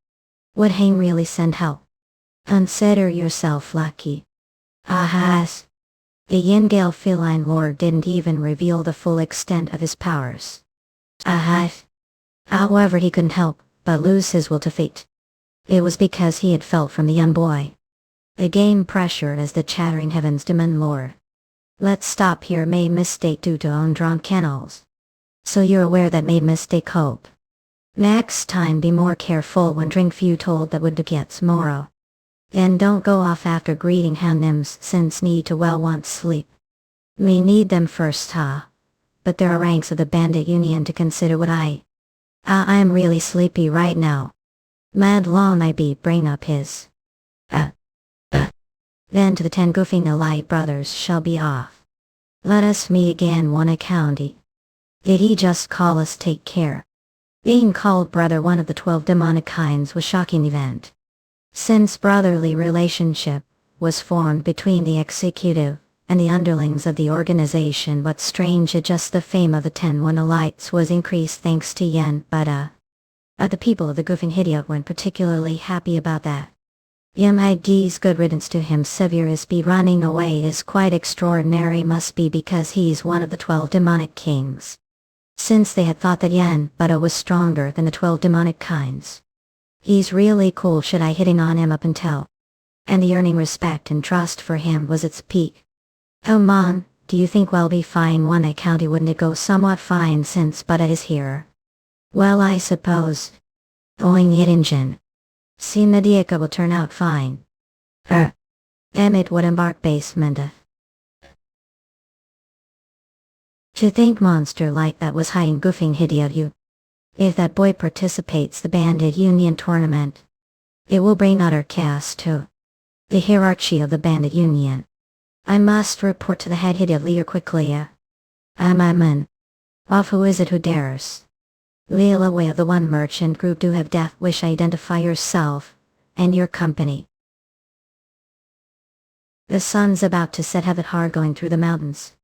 Would Hang really send help? Consider yourself lucky. Ahas. The Yingale feline lord didn't even reveal the full extent of his powers. Ahas. However, he couldn't help but lose his will to fate. It was because he had felt from the young boy. The game pressured as the chattering heavens demon lord. Let's stop here. Made mistake due to own drawn kennels. So you're aware that made mistake hope. Next time be more careful when drink few told that would get moro. And don't go off after greeting hanims since need to well want sleep. We need them first but there are ranks of the bandit union to consider what I'm really sleepy right now. Mad long I be bring up his. Then to the 10 goofing alike brothers shall be off. Let us meet again one county. Did he just call us take care? Being called brother one of the 12 demonic kinds was shocking event. Since brotherly relationship was formed between the executive and the underlings of the organization, but strange it just the fame of the 10 one-alites was increased thanks to Yen, but the people of the goofing Hidia weren't particularly happy about that. Yimid's good riddance to him. Severus be running away is quite extraordinary, must be because he's one of the 12 demonic kings. Since they had thought that Yen Buddha was stronger than the 12 demonic kinds. He's really cool, should I hitting on him up until. And the earning respect and trust for him was its peak. Oh man, do you think we'll be fine one county? Wouldn't it go somewhat fine since Buddha is here? Well, I suppose. Going it engine. Sinadiaka will turn out fine. Emmett would embark basement. To think monster like that was hiding goofing Hidia you. If that boy participates the bandit union tournament, it will bring utter chaos to the hierarchy of the bandit union. I must report to the head Hidia leader quickly. I'm off. Who is it who dares? Leela way of the one merchant group do have death wish. Identify yourself and your company. The sun's about to set. Have it hard going through the mountains.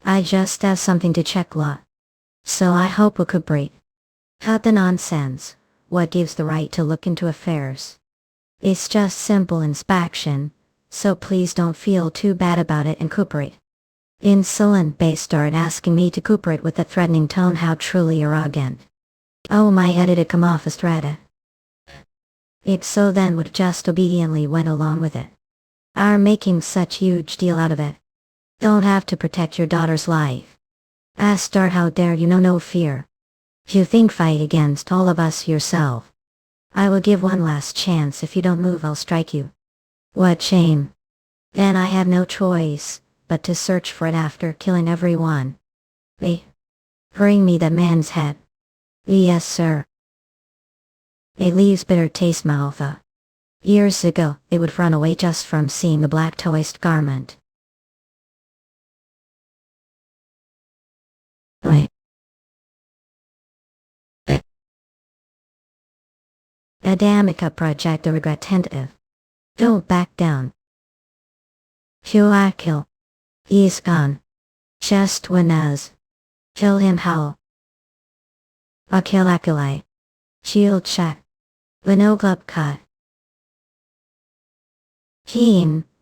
I just have something to check so I hope we could break. Cut the nonsense. What gives the right to look into affairs? It's just simple inspection, so please don't feel too bad about it and cooperate. Insolent base start asking me to cooperate with a threatening tone. How truly arrogant. Oh, my edited come off as threat. It so then would just obediently went along with it. Are making such huge deal out of it. Don't have to protect your daughter's life. Astar, how dare you? No fear. You think fight against all of us yourself. I will give one last chance. If you don't move, I'll strike you. What shame. Then I have no choice but to search for it after killing everyone. Bring me that man's head. Yes, sir. It leaves bitter taste mouth. Years ago, it would run away just from seeing the black toist garment. Adamica project a regret tentative. Don't back down. Huakil. He's gone. Chest Winaz. Kill him howl. Akilakilai. Shield check. Vinogupka.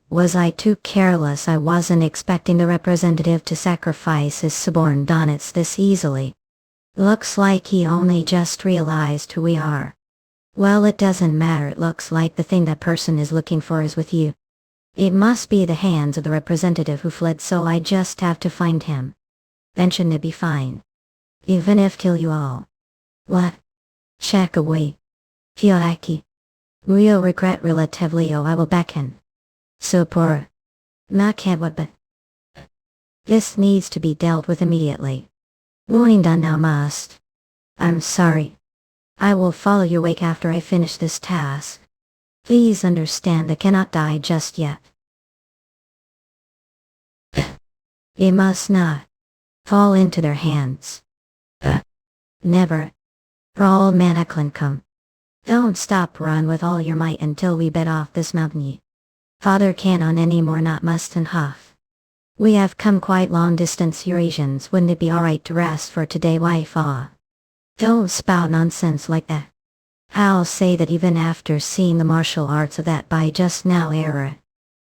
Was I too careless? I wasn't expecting the representative to sacrifice his subordinates this easily. Looks like he only just realized who we are. Well, it doesn't matter, it looks like the thing that person is looking for is with you. It must be the hands of the representative who fled, so I just have to find him. Then shouldn't it be fine? Even if kill you all. What? Check away. Fioraki. Real regret relatively, oh I will beckon. So poor. Not can't what but. This needs to be dealt with immediately. Warning done now must. I'm sorry. I will follow your wake after I finish this task. Please understand I cannot die just yet. It must not fall into their hands. Never. For all Manhwa come. Don't stop, run with all your might until we bed off this mountain. Father can't on any more, not must and huff. We have come quite long distance Eurasians, wouldn't it be alright to rest for today, wife? Don't spout nonsense like that. I'll say that even after seeing the martial arts of that by just now era.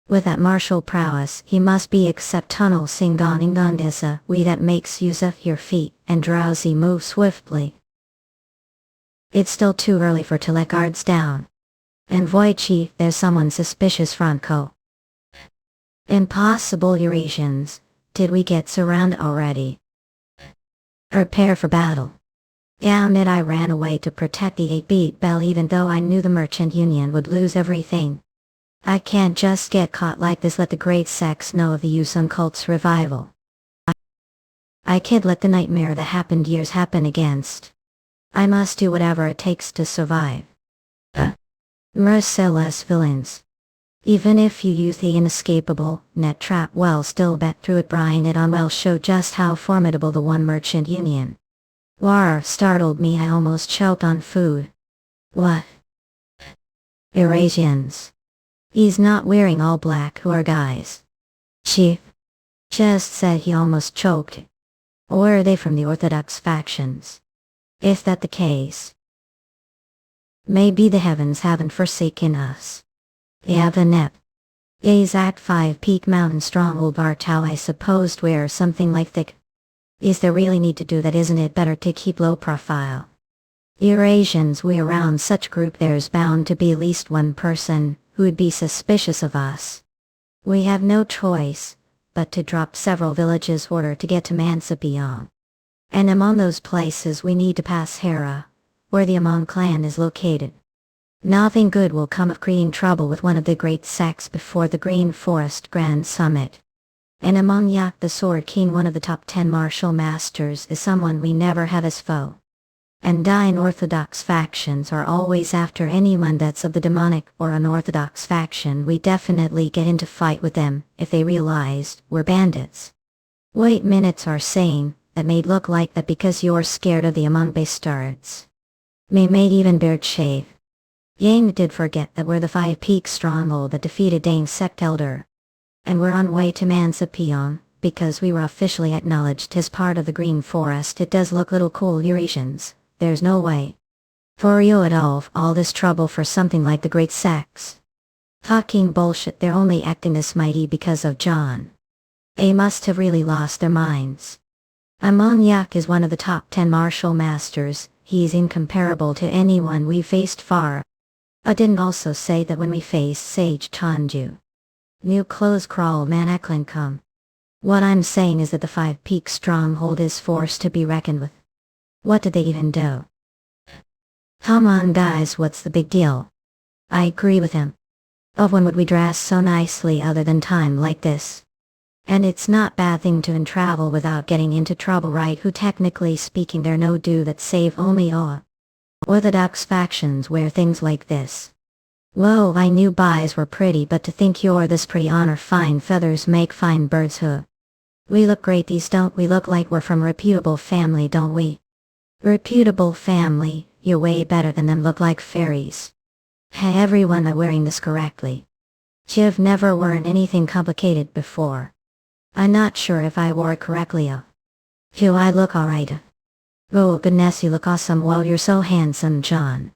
With that martial prowess, he must be except tunnel singoning gondisa, we that makes use of your feet, and drowsy move swiftly. It's still too early for to let guards down. And void chief, there's someone suspicious Franco. Impossible Eurasians, did we get surrounded already? Prepare for battle. Damn it, I ran away to protect the 8-beat bell even though I knew the merchant union would lose everything. I can't just get caught like this. Let the great sex know of the Yusun cult's revival. I can't let the nightmare that happened years happen against. I must do whatever it takes to survive. Merciless villains. Even if you use the inescapable net trap, well, still bet through it. Brian it on well show just how formidable the one merchant union. War startled me, I almost choked on food. What? Eurasians. He's not wearing all black, who are guys? Chief. Just said he almost choked. Or are they from the Orthodox factions? If that the case, maybe the heavens haven't forsaken us. They have a nep. Gaze at 5 Peak Mountain stronghold Bartow, I supposed wear something like thick. Is there really need to do that? Isn't it better to keep low profile? Eurasians, we around such group there's bound to be at least one person who would be suspicious of us. We have no choice but to drop several villages order to get to Mansapion. And among those places we need to pass Hera, where the Amon clan is located. Nothing good will come of creating trouble with one of the great sects before the Green Forest Grand Summit. And among Yak the Sword King, one of the top 10 martial masters, is someone we never have as foe. And Dine Orthodox factions are always after anyone that's of the demonic or unorthodox faction. We definitely get into fight with them if they realized we're bandits. Wait minutes are saying that made look like that because you're scared of the Amon bastards. May made even beard shave. Yang did forget that we're the 5 Peak stronghold that defeated Dane's sect elder. And we're on way to Mansapion, because we were officially acknowledged as part of the Green Forest. It does look little cool, Eurasians. There's no way for you at all this trouble for something like the Great Sex. Talking bullshit, they're only acting this mighty because of John. They must have really lost their minds. Amon Yak is one of the top 10 martial masters. He's incomparable to anyone we faced far. I didn't also say that when we faced Sage Chanju. New clothes crawl Manhwa come. What I'm saying is that the 5 Peak stronghold is forced to be reckoned with. What did they even do? Come on guys, what's the big deal? I agree with him. Of when would we dress so nicely other than time like this? And it's not bad thing to travel without getting into trouble, right? Who technically speaking they're no do that save only Orthodox factions wear things like this. Whoa, I knew buys were pretty, but to think you're this pretty honor fine feathers make fine birds who. We look great these don't we look like we're from a reputable family don't we? Reputable family, You're way better than them, look like fairies. Hey, everyone are wearing this correctly. You've never worn anything complicated before. I'm not sure if I wore it correctly. Do I look alright? Oh goodness, you look awesome. Well, you're so handsome, John.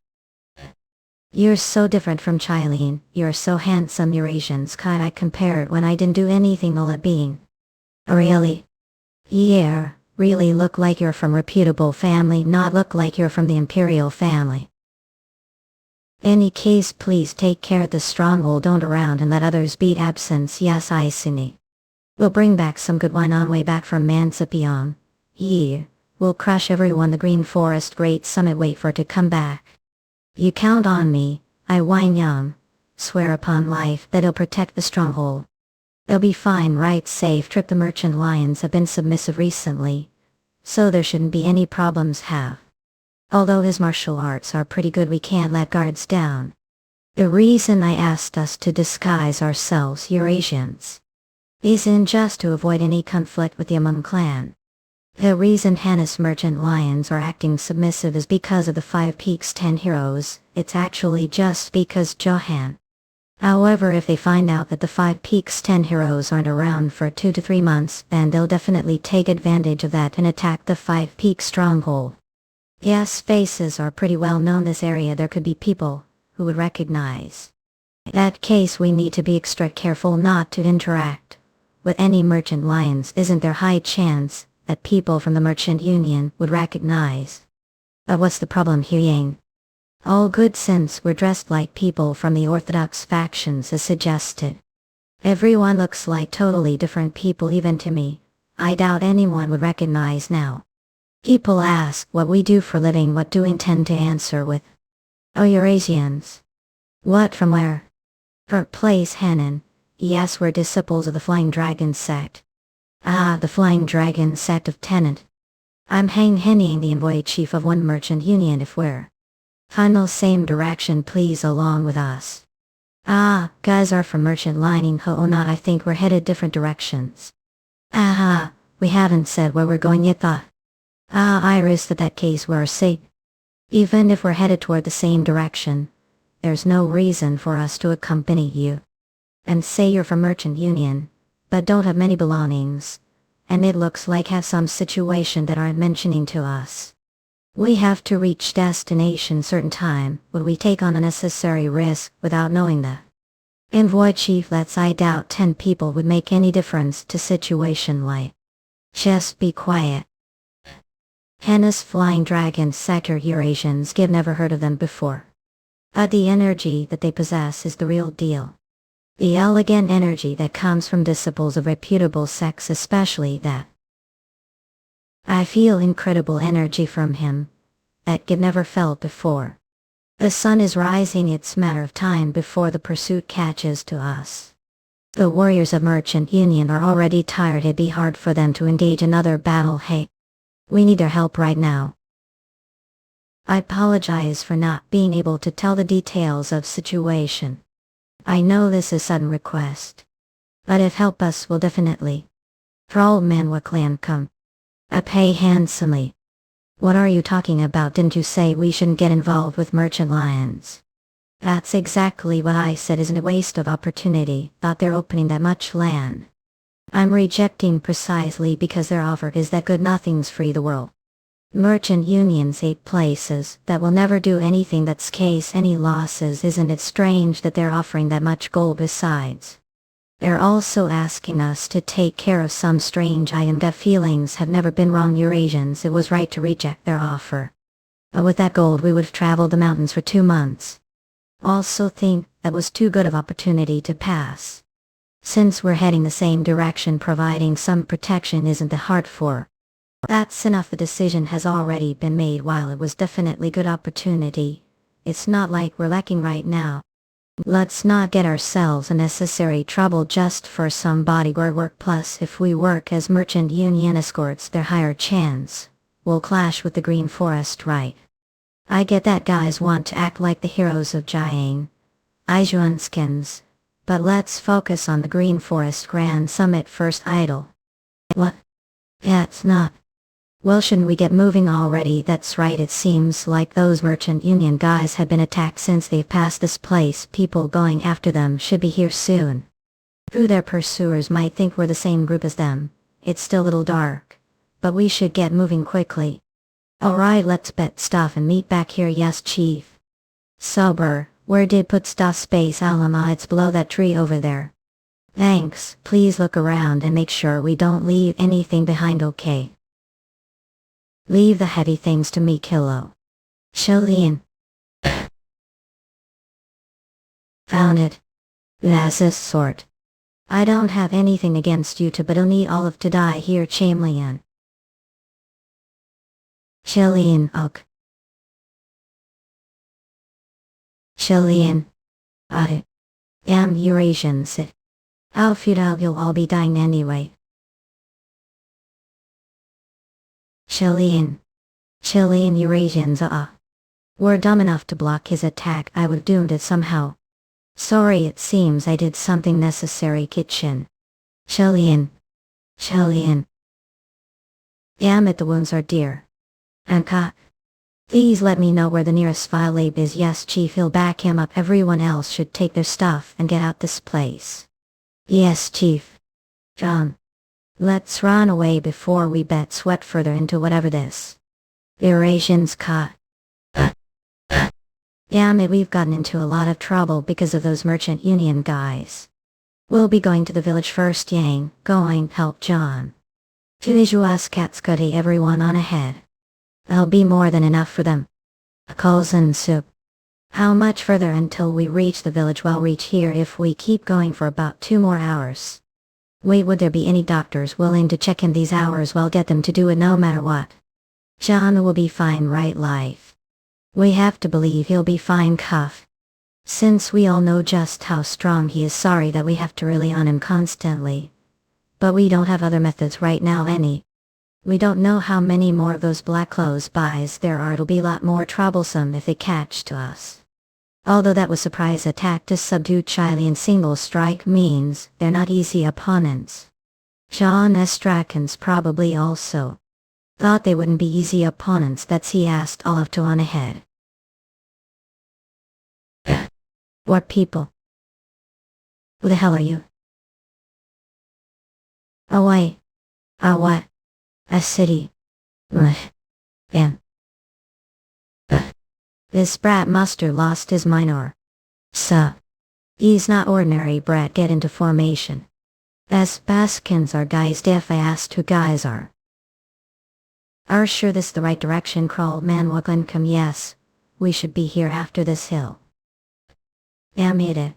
You're so different from Chilene. You're so handsome. Eurasians kind I compared when I didn't do anything all at being. Really? Yeah, really look like you're from reputable family, not look like you're from the imperial family. Any case, please take care at the stronghold, don't around and let others beat absence. Yes, I see. We'll bring back some good wine on way back from Mancipion. Yeah, we'll crush everyone the Green Forest Great Summit, wait for it to come back. You count on me, I Wine Young. Swear upon life that he'll protect the stronghold. They'll be fine, right? Safe trip. The merchant lions have been submissive recently, so there shouldn't be any problems have. Although his martial arts are pretty good, we can't let guards down. The reason I asked us to disguise ourselves Eurasians isn't just to avoid any conflict with the Among clan. The reason Hannes merchant lions are acting submissive is because of the 5 Peaks 10 heroes. It's actually just because Johan. However, if they find out that the 5 Peaks 10 heroes aren't around for 2 to 3 months, then they'll definitely take advantage of that and attack the 5 Peaks stronghold. Yes, faces are pretty well known this area. There could be people who would recognize. In that case, we need to be extra careful not to interact with any merchant lions. Isn't there high chance that people from the merchant union would recognize? But what's the problem here, Yang? All good since we're dressed like people from the orthodox factions as suggested. Everyone looks like totally different people, even to me. I doubt anyone would recognize now. People ask what we do for a living. What do we intend to answer with? Oh, Eurasians. What, from where? Her place, Hannon. Yes, we're disciples of the Flying Dragon sect. Ah, the Flying Dragon sect of Tenant. I'm Henning, the envoy chief of one merchant union. If we're funnel same direction, please along with us. Ah, guys are from merchant lining. Oh, not, I think we're headed different directions. Aha, we haven't said where we're going yet. Ah, Iris, that case we're safe. Even if we're headed toward the same direction, there's no reason for us to accompany you. And say you're from merchant union, but don't have many belongings, and it looks like have some situation that aren't mentioning to us. We have to reach destination certain time. Would we take on unnecessary risk without knowing that? Envoy chief, I doubt 10 people would make any difference to situation like. Just be quiet. Hannes Flying Dragon sector Eurasians, give never heard of them before. The energy that they possess is the real deal. The elegant energy that comes from disciples of reputable sects, especially that. I feel incredible energy from him that Gib never felt before. The sun is rising, it's a matter of time before the pursuit catches to us. The warriors of Merchant Union are already tired. It'd be hard for them to engage another battle. Hey, we need their help right now. I apologize for not being able to tell the details of situation. I know this is a sudden request, but if help us will definitely. For all Manhwa clan come. I pay handsomely. What are you talking about? Didn't you say we shouldn't get involved with merchant lions? That's exactly what I said. Isn't it a waste of opportunity? Thought they're opening that much land. I'm rejecting precisely because their offer is that good nothing's free the world. Merchant unions 8 places that will never do anything that's case any losses. Isn't it strange that they're offering that much gold besides? They're also asking us to take care of some strange item. That feelings have never been wrong, Eurasians. It was right to reject their offer. But with that gold we would have traveled the mountains for 2 months. Also think that was too good of opportunity to pass. Since we're heading the same direction, providing some protection isn't the hard for. That's enough. The decision has already been made. While it was definitely good opportunity, it's not like we're lacking right now. Let's not get ourselves unnecessary trouble just for some bodyguard work. Plus, if we work as merchant union escorts, there's higher chance we'll clash with the Green Forest, right? I get that guys want to act like the heroes of Jiang, Ijuanskins, but let's focus on the Green Forest Grand Summit first. Idol. What? Yeah, it's not. Well, shouldn't we get moving already? That's right, it seems like those merchant union guys have been attacked since they've passed this place. People going after them should be here soon. Who their pursuers might think we're the same group as them. It's still a little dark. But we should get moving quickly. Alright, let's bet stuff and meet back here. Yes, Chief. Sober, where did put stuff? Space Alama, it's below that tree over there. Thanks, please look around and make sure we don't leave anything behind, okay? Leave the heavy things to me, Kilo. Shillian. Found it. That's this sort. I don't have anything against you two, but I'll need Olive to die here, Chamlian. Shillian, ok. Shillian. I am Eurasians. How futile, you'll all be dying anyway. Chilean Eurasians, We're dumb enough to block his attack. I would've doomed it somehow. Sorry, it seems I did something necessary. Kitchen. Chilean. Damn it, the wounds are dear. Anka. Please let me know where the nearest file lab is. Yes, Chief, he'll back him up. Everyone else should take their stuff and get out this place. Yes, Chief. John. Let's run away before we bet sweat further into whatever this Eurasians caught. Damn it, we've gotten into a lot of trouble because of those merchant union guys. We'll be going to the village first. Yang, going help John. Visuas Katskuti, everyone on ahead. That'll be more than enough for them. A colson soup. How much further until we reach the village? We'll reach here if we keep going for about 2 more hours. Wait, would there be any doctors willing to check in these hours? We'll get them to do it no matter what. John will be fine, right, Life? We have to believe he'll be fine, Cuff. Since we all know just how strong he is, sorry that we have to rely on him constantly. But we don't have other methods right now, any. We don't know how many more of those black clothes buys there are. It'll be a lot more troublesome if they catch to us. Although that was surprise attack to subdue Chilean single strike means they're not easy opponents. John Estrakans probably also thought they wouldn't be easy opponents. That's he asked Olive to on ahead. What people? Who the hell are you? Oh wait. What? A city. Yeah. This brat muster lost his mind or. He's not ordinary brat. Get into formation. As Baskins are guys. If I asked who guys are. Are sure this the right direction? Crawl Manhwa come. Yes. We should be here after this hill. Yeah, made it.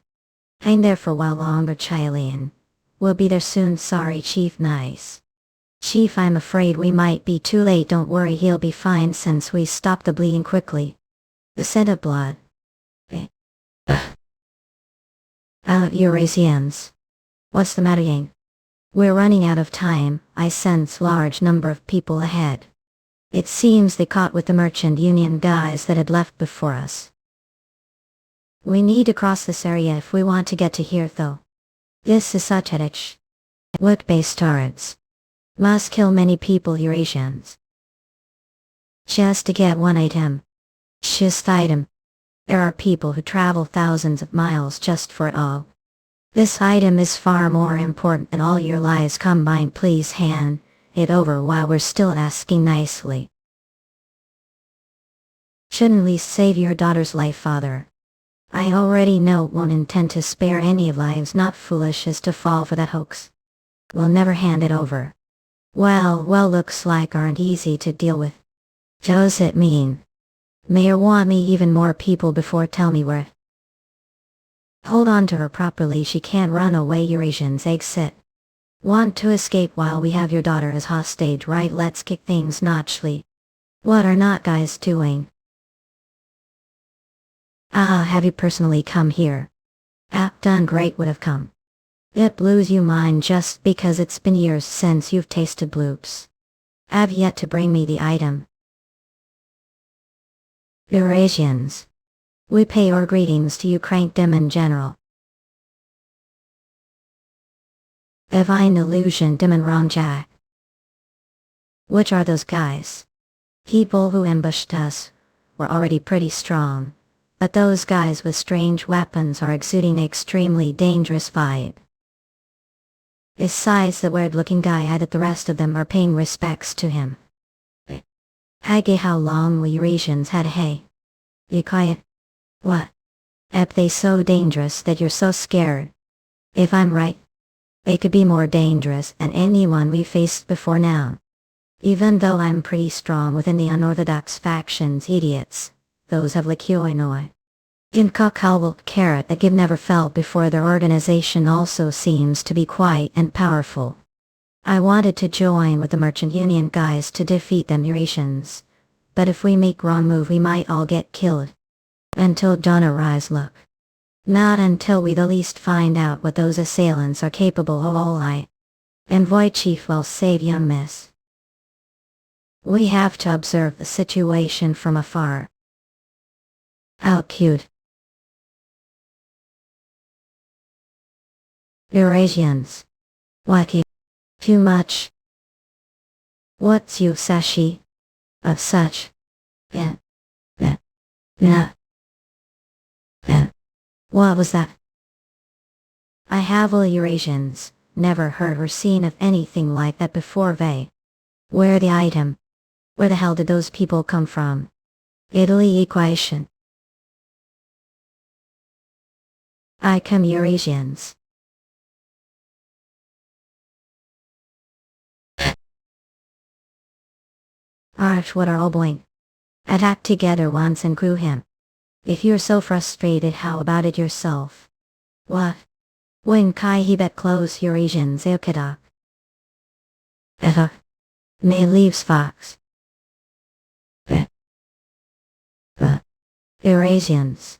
Hang there for a while longer, Chilean. We'll be there soon. Sorry, Chief. Nice. Chief, I'm afraid we might be too late. Don't worry, he'll be fine since we stopped the bleeding quickly. The scent of blood. Eurasians. What's the matter, Yang? We're running out of time. I sense large number of people ahead. It seems they caught with the merchant union guys that had left before us. We need to cross this area if we want to get to here, though. This is such a ditch. Wood-based turrets. Must kill many people, Eurasians. Just to get one item. Just item. There are people who travel thousands of miles just for it all. This item is far more important than all your lives combined. Please hand it over while we're still asking nicely. Shouldn't at least save your daughter's life, Father. I already know it won't intend to spare any lives. Not foolish as to fall for that hoax. We'll never hand it over. Well, looks like aren't easy to deal with. Does it mean? Mayor want me even more people before? Tell me where. Hold on to her properly. She can't run away. Eurasians exit. Want to escape while we have your daughter as hostage, right? Let's kick things notchly. What are not guys doing? Have you personally come here? Done great would have come. It blows you mind just because it's been years since you've tasted bloops. Have yet to bring me the item. Eurasians. We pay our greetings to you, crankdom in general. Divine illusion, Dimon Ronjak. Which are those guys? People who ambushed us were already pretty strong, but those guys with strange weapons are exuding an extremely dangerous vibe. Besides, the weird-looking guy added the rest of them are paying respects to him. Hage, how long will Eurasians had hey? You quiet? What? Ep, they so dangerous that you're so scared? If I'm right, they could be more dangerous than anyone we faced before now. Even though I'm pretty strong within the unorthodox factions, idiots, those have Likyoinoi. In Kakalwal Carrot that give never felt before, their organization also seems to be quite and powerful. I wanted to join with the Merchant Union guys to defeat them Eurasians, but if we make wrong move we might all get killed. Until dawn arrives, look. Not until we the least find out what those assailants are capable of. All I envoy Chief will save young miss. We have to observe the situation from afar. How cute. Eurasians. What you? Too much. What's you sashi? Of such? Yeah. What was that? I have all Eurasians, never heard or seen of anything like that before. Where the item? Where the hell did those people come from? Italy equation. I come Eurasians. Arch, what are all boing? Attack together once and crew him. If you're so frustrated, how about it yourself? What? When kai he bet close Eurasians Eokadak. May leaves fox. Eurasians.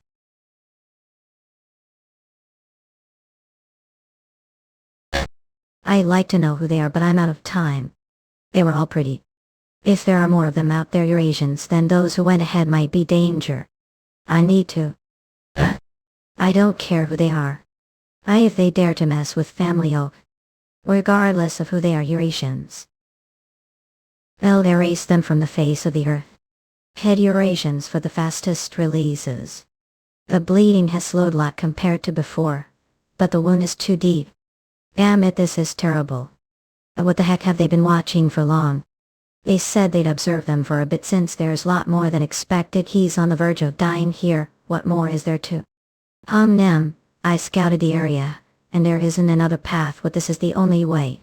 I'd like to know who they are, but I'm out of time. They were all pretty. If there are more of them out there Eurasians, then those who went ahead might be danger. I need to. I don't care who they are. If they dare to mess with family oak. Regardless of who they are Eurasians. I'll erase them from the face of the earth. Head Eurasians for the fastest releases. The bleeding has slowed a lot compared to before, but the wound is too deep. Damn it, this is terrible. What the heck have they been watching for long? They said they'd observe them for a bit since there's a lot more than expected. He's on the verge of dying here, what more is there to? Nem, I scouted the area, and there isn't another path, but this is the only way.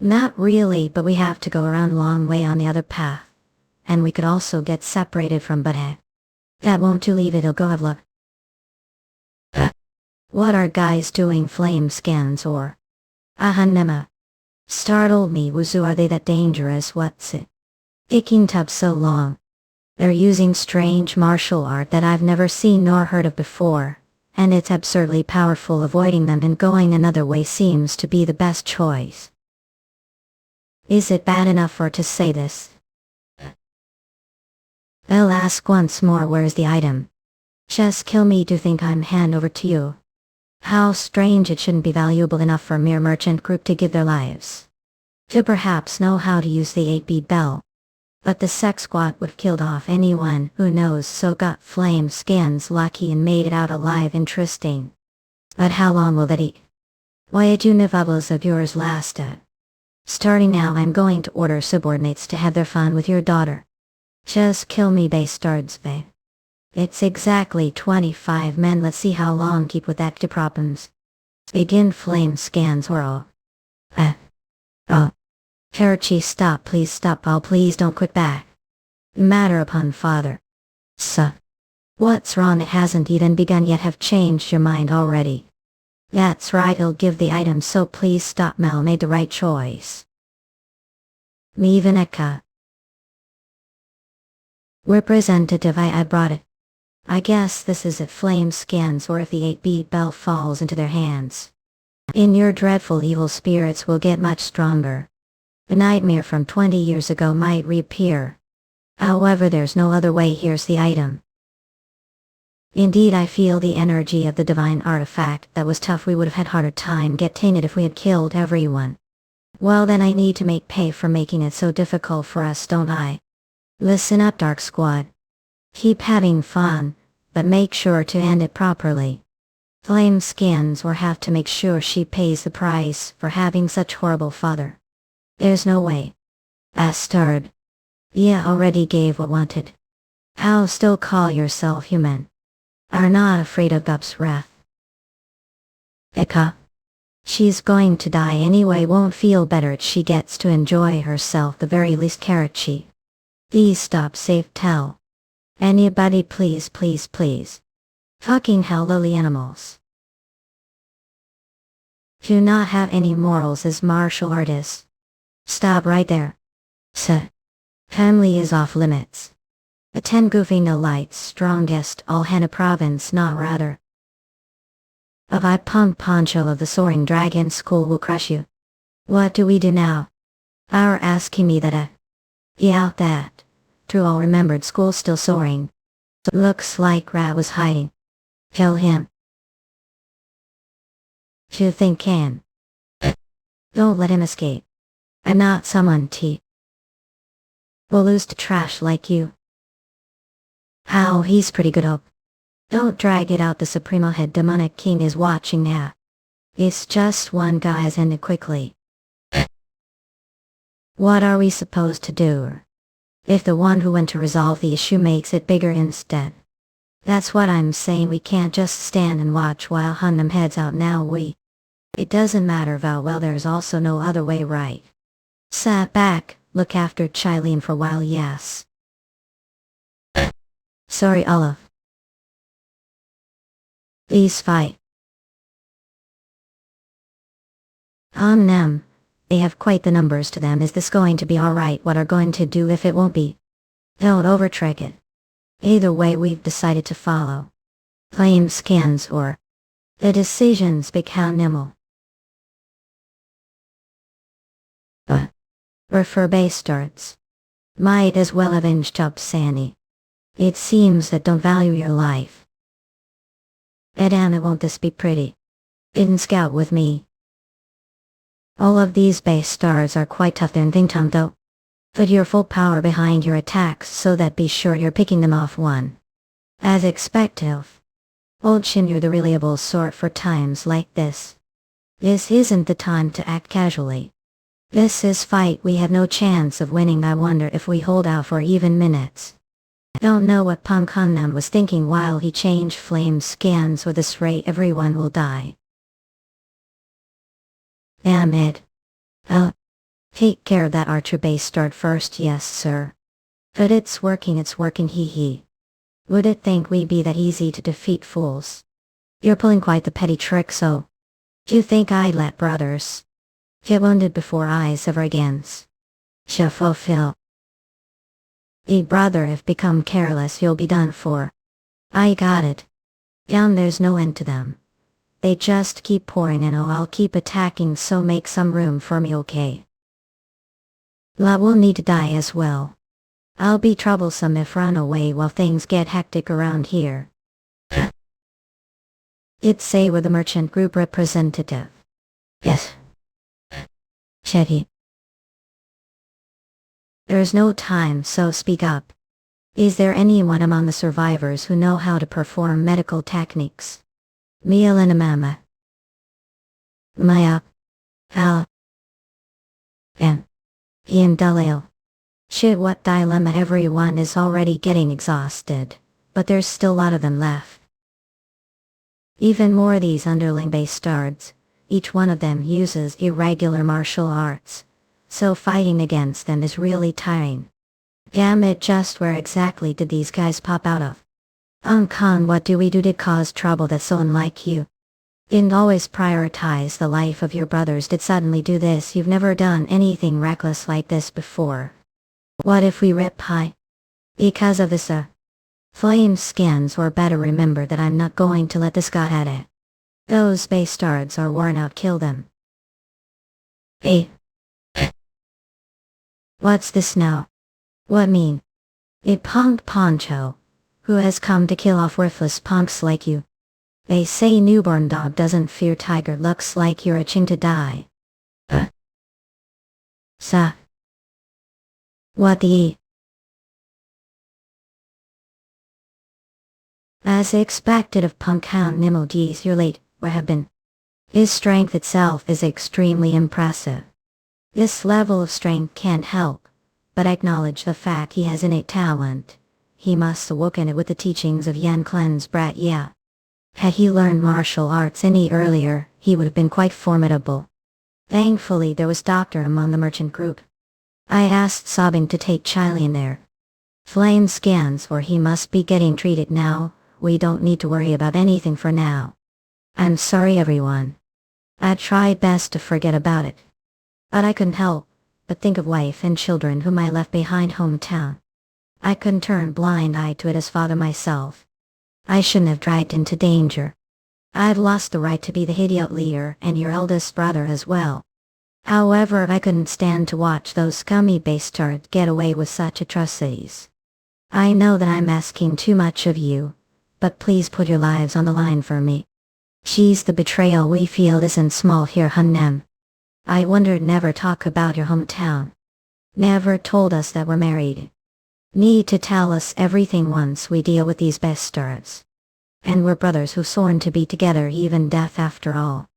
Not really, but we have to go around a long way on the other path. And we could also get separated from, but heck. That won't to leave it, he'll go have luck. What are guys doing, flame scans or? Nema. Startled me, Wuzu, are they that dangerous? What's it? Icking tub so long. They're using strange martial art that I've never seen nor heard of before, and it's absurdly powerful. Avoiding them and going another way seems to be the best choice. Is it bad enough for to say this? I'll ask once more, where's the item? Just kill me to think I'm hand over to you. How strange, it shouldn't be valuable enough for a mere merchant group to give their lives. To perhaps know how to use the 8-beat bell. But the sex squad would have killed off anyone who knows, so got flame scans lucky and made it out alive. Interesting. But how long will that eat? Why did you novels of yours last at? Starting now, I'm going to order subordinates to have their fun with your daughter. Just kill me, bastards, babe. It's exactly 25 men. Let's see how long keep with active problems. Begin flame scans or all. Karachi, stop, please stop. Oh, please don't quit back. Matter upon father. What's wrong? It hasn't even begun yet. Have changed your mind already. That's right, he'll give the item, so please stop. Mel made the right choice. Mivaneka. Representative, I brought it. I guess this is it. Flame scans, or if the 8-beat bell falls into their hands. In your dreadful evil spirits will get much stronger. The nightmare from 20 years ago might reappear. However, there's no other way. Here's the item. Indeed, I feel the energy of the divine artifact. That was tough. We would have had harder time get tainted if we had killed everyone. Well then I need to make pay for making it so difficult for us, don't I? Listen up, Dark Squad. Keep having fun, but make sure to end it properly. Flame skins or have to make sure she pays the price for having such horrible father. There's no way. Bastard. Yeah, already gave what wanted. How still call yourself human? Are not afraid of Gup's wrath. Eka. She's going to die anyway, won't feel better if she gets to enjoy herself the very least. Karachi. Please stop, safe tell. Anybody please please please. Fucking hell, lowly animals. Do not have any morals as martial artists. Stop right there. Family is off limits. Attend goofy no lights, strongest all Hana province, not rather. If I punk Poncho of the soaring dragon school will crush you. What do we do now? Are asking me that yeah, that. True, all remembered school still soaring. Looks like Rat was hiding. Kill him. You think can? Don't let him escape. I'm not someone will lose to trash like you. How, he's pretty good up. Don't drag it out, the Supremo head demonic king is watching now. It's just one guy's ended quickly. What are we supposed to do? If the one who went to resolve the issue makes it bigger instead. That's what I'm saying, we can't just stand and watch while Hunnam heads out now. It doesn't matter Val, well there's also no other way, right? Sat back, look after Chilene for a while, yes. Sorry Olive. Please fight. Them. They have quite the numbers to them. Is this going to be alright? What are going to do if it won't be? Don't overtrick it. Either way we've decided to follow. Flame scans or the decisions become nimble. Refer base starts. Might as well avenge up Sandy. It seems that don't value your life. Damn, won't this be pretty? Didn't scout with me. All of these base stars are quite tough in Thingtum though. Put your full power behind your attacks so that be sure you're picking them off one. As expected. Old Shin, you're the reliable sort for times like this. This isn't the time to act casually. This is fight, we have no chance of winning. I wonder if we hold out for even minutes. Don't know what Punk Hunnam was thinking while he changed flame scans. With this rate everyone will die. Damn it. Take care of that archer base start first, yes sir. But it's working, hee hee. Would it think we be that easy to defeat fools? You're pulling quite the petty trick, so. Do you think I'd let brothers get wounded before eyes ever agains? Fulfill. The brother, if become careless you'll be done for. I got it. Down there's no end to them. They just keep pouring in. Oh, I'll keep attacking, so make some room for me, okay? La will need to die as well. I'll be troublesome if run away while things get hectic around here. It's say we're the merchant group representative. Yes. Chetty. There's no time, so speak up. Is there anyone among the survivors who know how to perform medical techniques? Meal Mama. Maya. Al. And. Ian Dalale. Shit, what dilemma, everyone is already getting exhausted, but there's still a lot of them left. Even more of these underling bastards, each one of them uses irregular martial arts, so fighting against them is really tiring. Damn it, just where exactly did these guys pop out of? Khan, what do we do to cause trouble that's so unlike you? Didn't always prioritize the life of your brothers, did suddenly do this. You've never done anything reckless like this before. What if we rip high? Because of this flame skins, or better remember that I'm not going to let this guy at it. Those bastards are worn out, kill them. Hey. What's this now? What mean? It punked Poncho, who has come to kill off worthless punks like you. They say newborn dog doesn't fear tiger, looks like you're itching to die. Sa. What the? As expected of punk hound Nimojis your late, or have been. His strength itself is extremely impressive. This level of strength can't help but acknowledge the fact he has innate talent. He must awoken it with the teachings of Yeon Clen's brat, yeah. Had he learned martial arts any earlier, he would have been quite formidable. Thankfully there was Doctor among the merchant group. I asked sobbing to take Chiley in there. Flame scans or he must be getting treated now. We don't need to worry about anything for now. I'm sorry everyone. I tried best to forget about it. But I couldn't help but think of wife and children whom I left behind hometown. I couldn't turn blind eye to it as father myself. I shouldn't have dragged into danger. I've lost the right to be the Hideout leader and your eldest brother as well. However, I couldn't stand to watch those scummy bastards get away with such atrocities. I know that I'm asking too much of you, but please put your lives on the line for me. Geez, the betrayal we feel isn't small here, Hunnem. I wondered never talk about your hometown. Never told us that we're married. Need to tell us everything once we deal with these bastards. And we're brothers who've sworn to be together even death after all.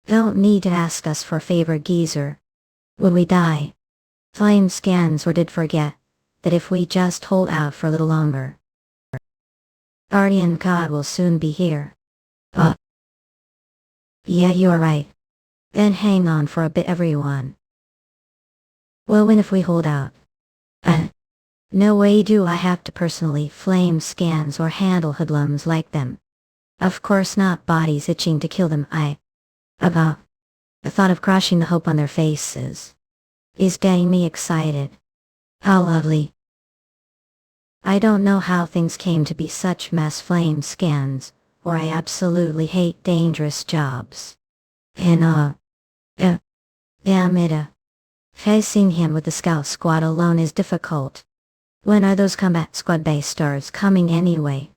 Don't need to ask us for a favor, geezer. Will we die? Flame scans or did forget that if we just hold out for a little longer. Guardian God will soon be here. Yeah, you're right. Then hang on for a bit everyone. We'll win if we hold out. No way do I have to personally flame scans or handle hoodlums like them. Of course not bodies itching to kill them. The thought of crushing the hope on their faces is getting me excited. How lovely. I don't know how things came to be such mass flame scans, or I absolutely hate dangerous jobs. Damn it. Facing him with the scout squad alone is difficult. When are those combat squad bastards coming anyway?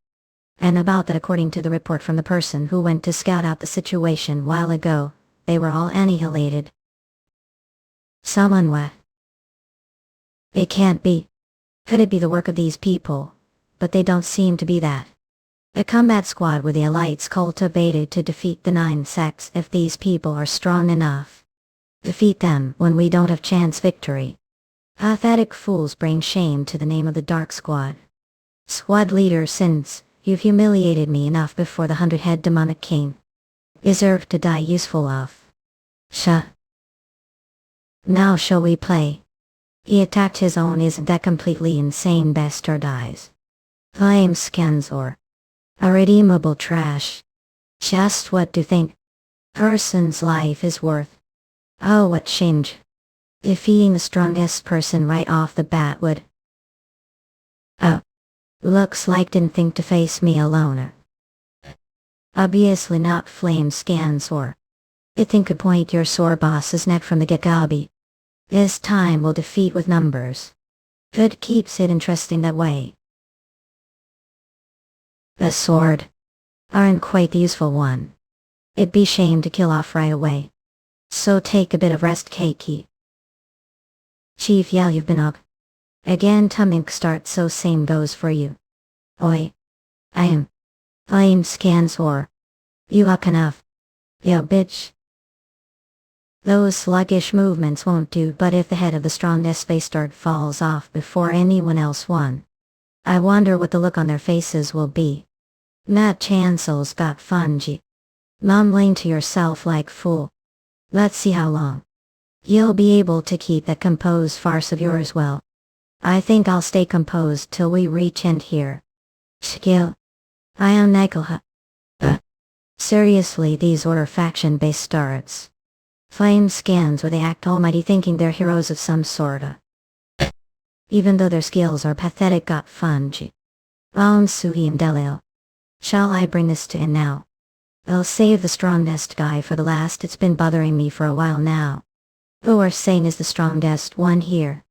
And about that, according to the report from the person who went to scout out the situation while ago, they were all annihilated. Someone what? It can't be. Could it be the work of these people? But they don't seem to be that. A combat squad with the elites cultivated to defeat the 9 sects. If these people are strong enough, defeat them when we don't have chance victory. Pathetic fools bring shame to the name of the Dark Squad. Squad leader, since you've humiliated me enough before the 100-head demonic king, deserve to die useful of. Now shall we play? He attacked his own, isn't that completely insane bastard eyes? Flame scans or irredeemable trash. Just what to think person's life is worth. Oh, what change. Defeating the strongest person right off the bat would. Looks like didn't think to face me alone. Obviously not flame scans or. I think could point your sore boss's neck from the get-go. This time we'll defeat with numbers. Good keeps it interesting that way. The sword aren't quite the useful one. It'd be shame to kill off right away. So take a bit of rest, Keiki. Chief, yeah, you've been up. Again, Tumink start, so same goes for you. Oi. I am. Flame scans or. You up enough. Yo, bitch. Those sluggish movements won't do, but if the head of the strongest bastard falls off before anyone else won, I wonder what the look on their faces will be. That Chancel's got fungi. Mumbling to yourself like fool. Let's see how long you'll be able to keep that composed farce of yours. Well, I think I'll stay composed till we reach end here. Skill. I am Yeon Jeokha. Seriously, these order faction bastards. Flame scans where they act almighty thinking they're heroes of some sort. Even though their skills are pathetic, got fungi. Suhi and Delil. Shall I bring this to end now? I'll save the strongest guy for the last. It's been bothering me for a while now. Who are saying is the strongest one here?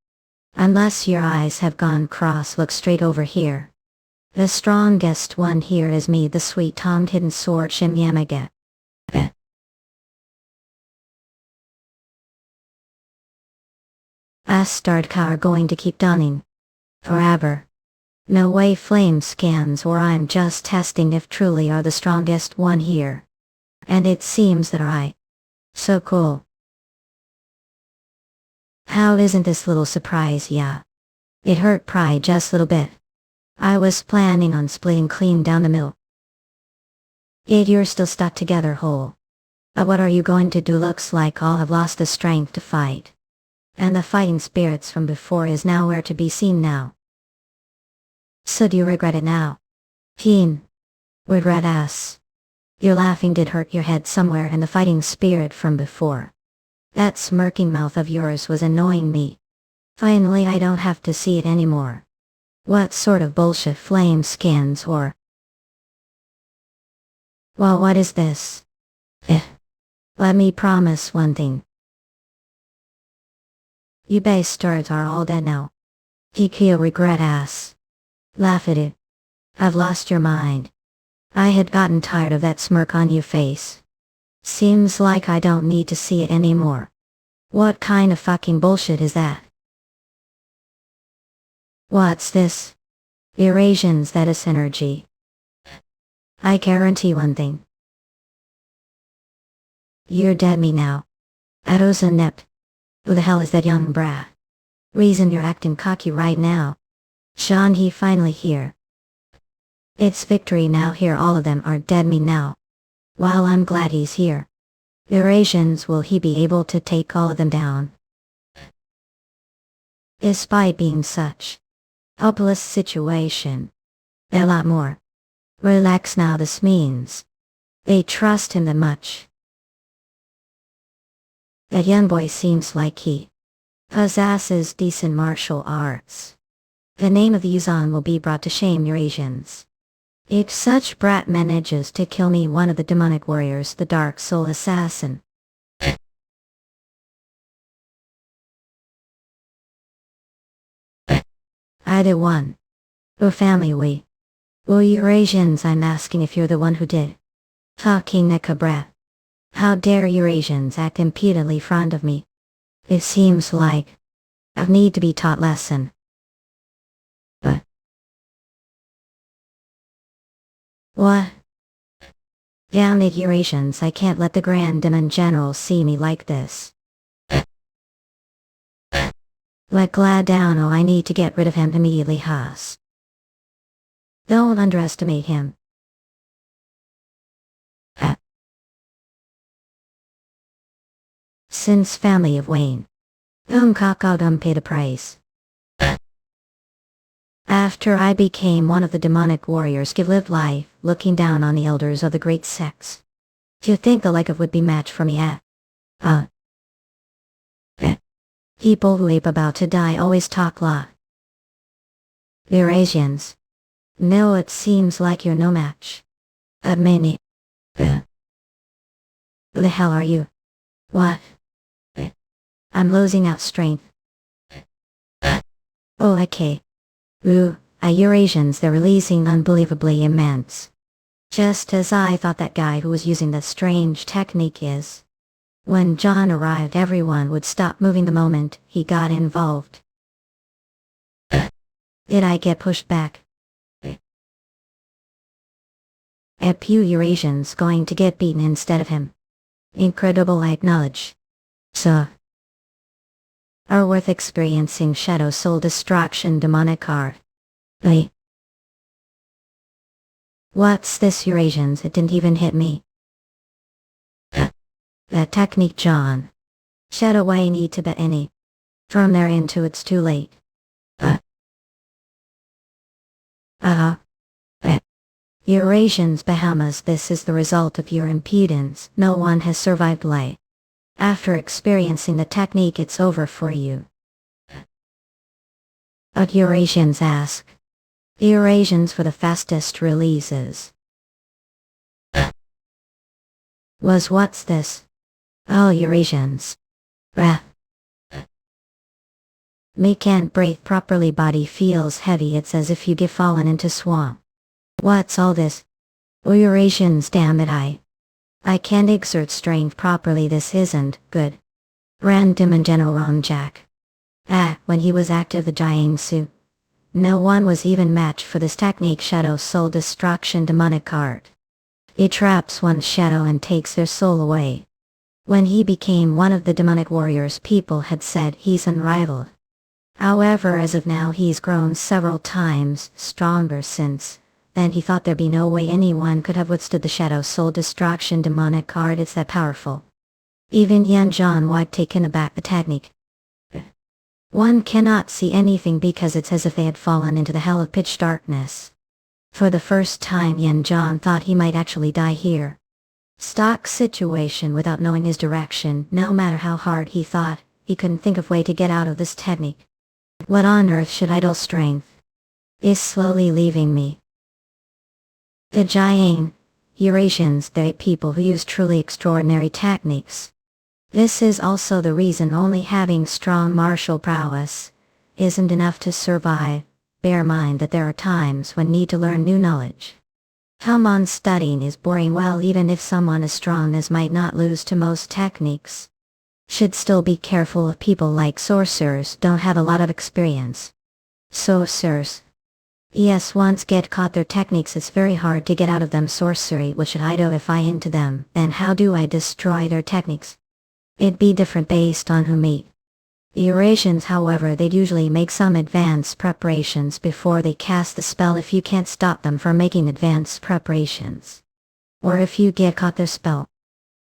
Unless your eyes have gone cross, look straight over here. The strongest one here is me, the sweet-tongued hidden sword Shimyamage. Astards are going to keep dunning. Forever. No way flame scans or I'm just testing if truly are the strongest one here. And it seems that I. So cool. How isn't this little surprise, yeah? It hurt pride just a little bit. I was planning on splitting clean down the middle. Yet you're still stuck together whole. But what are you going to do? Looks like all have lost the strength to fight. And the fighting spirits from before is nowhere to be seen now. So do you regret it now? Keen. Regret ass. Your laughing did hurt your head somewhere and the fighting spirit from before. That smirking mouth of yours was annoying me. Finally I don't have to see it anymore. What sort of bullshit flame scans or... Well, what is this? Let me promise one thing. You bastards are all dead now. Kikyo regret ass. Laugh at it. I've lost your mind. I had gotten tired of that smirk on your face. Seems like I don't need to see it anymore. What kind of fucking bullshit is that? What's this? Eurasians, that is energy. I guarantee one thing. You're dead me now. Ados inept. Who the hell is that young brat? Reason you're acting cocky right now. Sean, he finally here. It's victory now. Here all of them are dead me now. While I'm glad he's here. Eurasians, will he be able to take all of them down? Despite being such hopeless situation. A lot more. Relax now, this means they trust him that much. That young boy seems like he possesses decent martial arts. The name of the Yuzan will be brought to shame, Eurasians. If such brat manages to kill me, one of the demonic warriors, the Dark Soul Assassin. Either one. Or family we. Or Eurasians, I'm asking if you're the one who did. Fucking Nika brat. How dare Eurasians act impudently in front of me. It seems like I need to be taught lesson. But what? Damn it, Eurasians, I can't let the Grand Demon General see me like this. Let Glad down, oh I need to get rid of him immediately, Haas. Don't underestimate him. Since family of Wayne. Kakadum paid a price. After I became one of the demonic warriors, give lived life, looking down on the elders of the great sects. Do you think the like of would be matched for me at? People who ape about to die always talk lot. Eurasians. No, it seems like you're no match. Many. Who the hell are you? What? I'm losing out strength. Oh, okay. Eurasians, they're releasing unbelievably immense. Just as I thought that guy who was using the strange technique is. When John arrived, everyone would stop moving the moment he got involved. Did I get pushed back? A few Eurasians going to get beaten instead of him. Incredible, I acknowledge. So, are worth experiencing shadow soul destruction demonic art. What's this, Eurasians? It didn't even hit me. That technique, John. Shadow, I need to bet any. From there into it's too late. Eurasians, Bahamas, this is the result of your impudence. No one has survived life. After experiencing the technique, it's over for you. But Eurasians ask. Eurasians for the fastest releases. What's this? Oh, Eurasians. Me can't breathe properly, body feels heavy, it's as if you get fallen into swamp. What's all this? Oh, Eurasians, damn it, I can't exert strength properly, this isn't good. Random and general wrong, Jack. When he was active the Jiangsu, no one was even matched for this technique. Shadow soul destruction demonic art. It traps one's shadow and takes their soul away. When he became one of the demonic warriors, people had said he's unrivaled. However, as of now he's grown several times stronger since then. He thought there'd be no way anyone could have withstood the shadow soul destruction demonic art. It's that powerful. Even Yeon Jeokha was taken aback the technique. One cannot see anything because it's as if they had fallen into the hell of pitch darkness. For the first time Yeon Jeokha thought he might actually die here. Stock situation without knowing his direction. No matter how hard he thought, he couldn't think of way to get out of this technique. What on earth should idle strength is slowly leaving me. The Jiang, Eurasians, they're people who use truly extraordinary techniques. This is also the reason only having strong martial prowess isn't enough to survive. Bear in mind that there are times when need to learn new knowledge. Come on, studying is boring. Well, even if someone as strong as might not lose to most techniques, should still be careful of people like sorcerers don't have a lot of experience. Sorcerers. Yes, once get caught their techniques it's very hard to get out of them. Sorcery, what should I do if I into them? And how do I destroy their techniques? It'd be different based on who meet. The Eurasians, however, they'd usually make some advanced preparations before they cast the spell if you can't stop them from making advanced preparations. Or if you get caught their spell.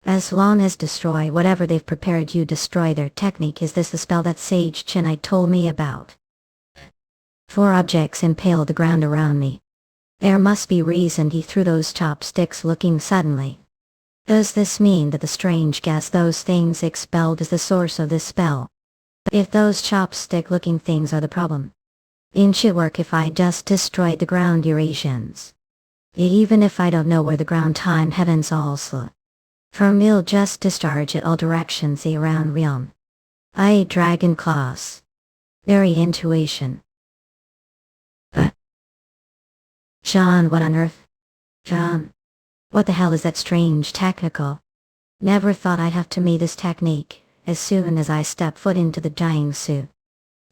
As long as destroy whatever they've prepared, you destroy their technique. Is this the spell that Sage Chinai told me about? 4 objects impaled the ground around me. There must be reason he threw those chopsticks. Looking suddenly. Does this mean that the strange gas those things expelled is the source of this spell? If those chopstick-looking things are the problem, it should work if I just destroyed the ground Eurasians. Even if I don't know where the ground time heavens also. For me'll just discharge it all directions around realm. Dragon claws. Very intuition. John, what on earth? John. What the hell is that strange technical? Never thought I'd have to meet this technique. As soon as I step foot into the Jiangsu.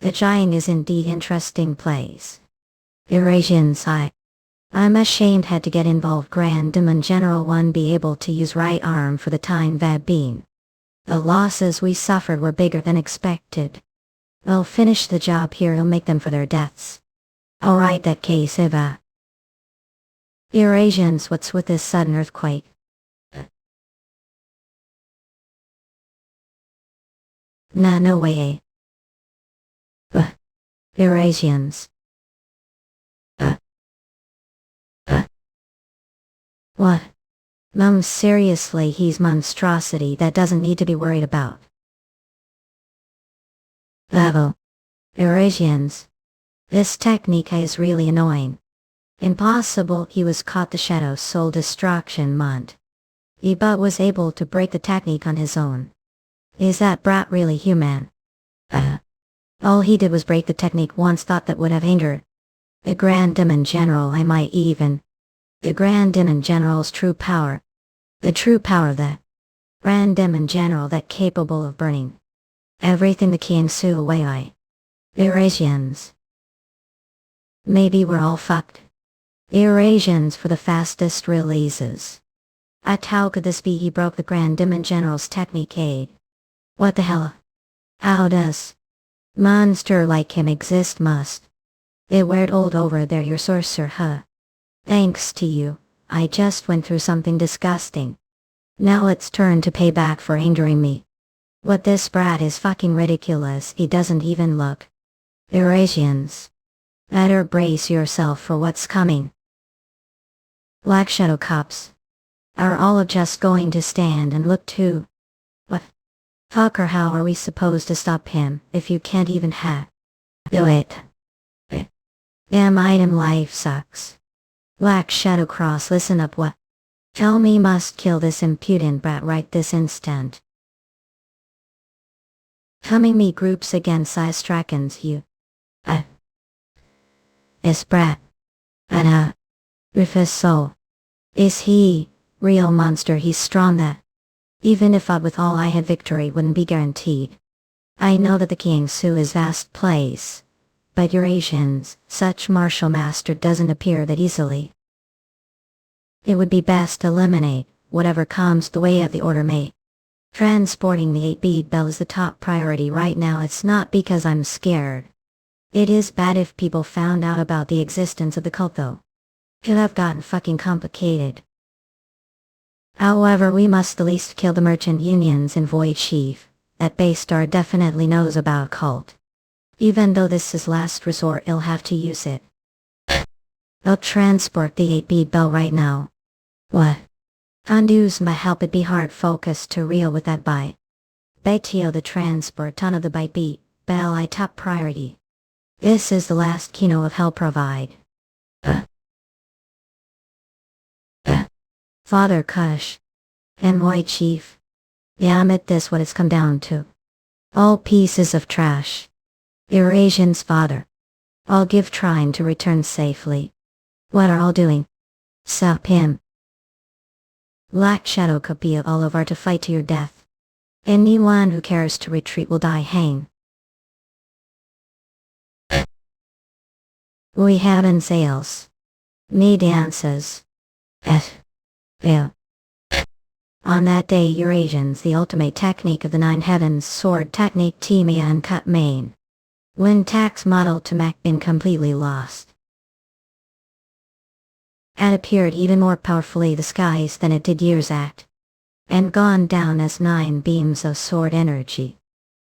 The Jiang is indeed interesting place. Eurasians, I'm ashamed had to get involved. Grand Demon General 1 be able to use right arm for the time that been. The losses we suffered were bigger than expected. I'll finish the job here. I'll make them for their deaths. Alright, that case Eva. Eurasians, what's with this sudden earthquake? Nah, no way. Eurasians. What? Seriously, he's monstrosity that doesn't need to be worried about. Level. Eurasians. This technique is really annoying. Impossible. He was caught the shadow soul destruction month. He but was able to break the technique on his own. Is that brat really human? All he did was break the technique once. Thought that would have angered the Grand Demon General. I might even. The Grand Demon General's true power. The true power of that Grand Demon General that capable of burning everything the Kiangsu away. Eurasians. Maybe we're all fucked. Eurasians for the fastest releases. How could this be? He broke the Grand Demon General's technique. What the hell? How does monster like him exist? Must it weird old over there, your sorcerer, huh? Thanks to you, I just went through something disgusting. Now it's turn to pay back for injuring me. What this brat is fucking ridiculous. He doesn't even look. Eurasians. Better brace yourself for what's coming. Black Shadow cops are all just going to stand and look too. What? Fucker, how are we supposed to stop him if you can't even do it? Damn item life sucks. Black Shadow Cross, listen up. What? Tell me must kill this impudent brat right this instant. Coming me groups against Ice Dragons, you. This brat. Rufus soul. Is he real monster? He's strong that. Even if with all I had victory wouldn't be guaranteed. I know that the Kiangsu is vast place, but Eurasians, such martial master doesn't appear that easily. It would be best to eliminate whatever comes the way of the order may. Transporting the 8-bead bell is the top priority right now. It's not because I'm scared. It is bad if people found out about the existence of the cult though. It would have gotten fucking complicated. However, we must at least kill the merchant union's envoy chief. That base star definitely knows about cult. Even though this is last resort, he'll have to use it. I'll transport the 8-bead bell right now. What? Undo's my help it be hard focused to reel with that bite. Betio the transport ton of the bite beat, bell I top priority. This is the last kino of hell provide. Father Kush. Envoy chief. Yeah, I'm at this what it's come down to. All pieces of trash. Eurasian's father. I'll give trying to return safely. What are all doing? Sup him. Black Shadow copy of all of our to fight to your death. Anyone who cares to retreat will die hang. We haven't sales. Me dances. Yeah. On that day Eurasians the ultimate technique of the 9 heavens sword technique Timia and cut main. When tax model to Mac been completely lost. Had appeared even more powerfully the skies than it did years at. And gone down as 9 beams of sword energy.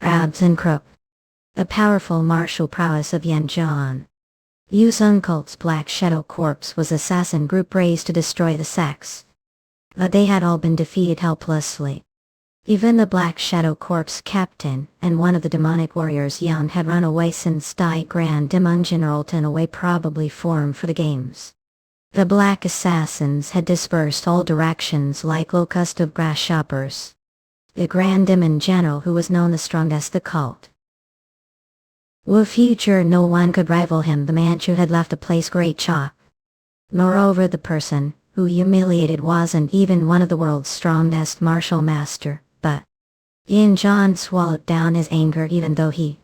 Abs and crook. The powerful martial prowess of Yeon Jeokha. Yusung cult's Black Shadow Corps was assassin group raised to destroy the sects. But they had all been defeated helplessly. Even the Black Shadow Corps captain and one of the demonic warriors Yeon had run away since Die Grand Demon Generalton away probably formed for the games. The black assassins had dispersed all directions like locust of grasshoppers. The Grand Demon General who was known the strongest the cult. With future no one could rival him, the Manchu had left the place great shock. Moreover the person who humiliated wasn't even one of the world's strongest martial master, but Yeon Jeokha swallowed down his anger even though he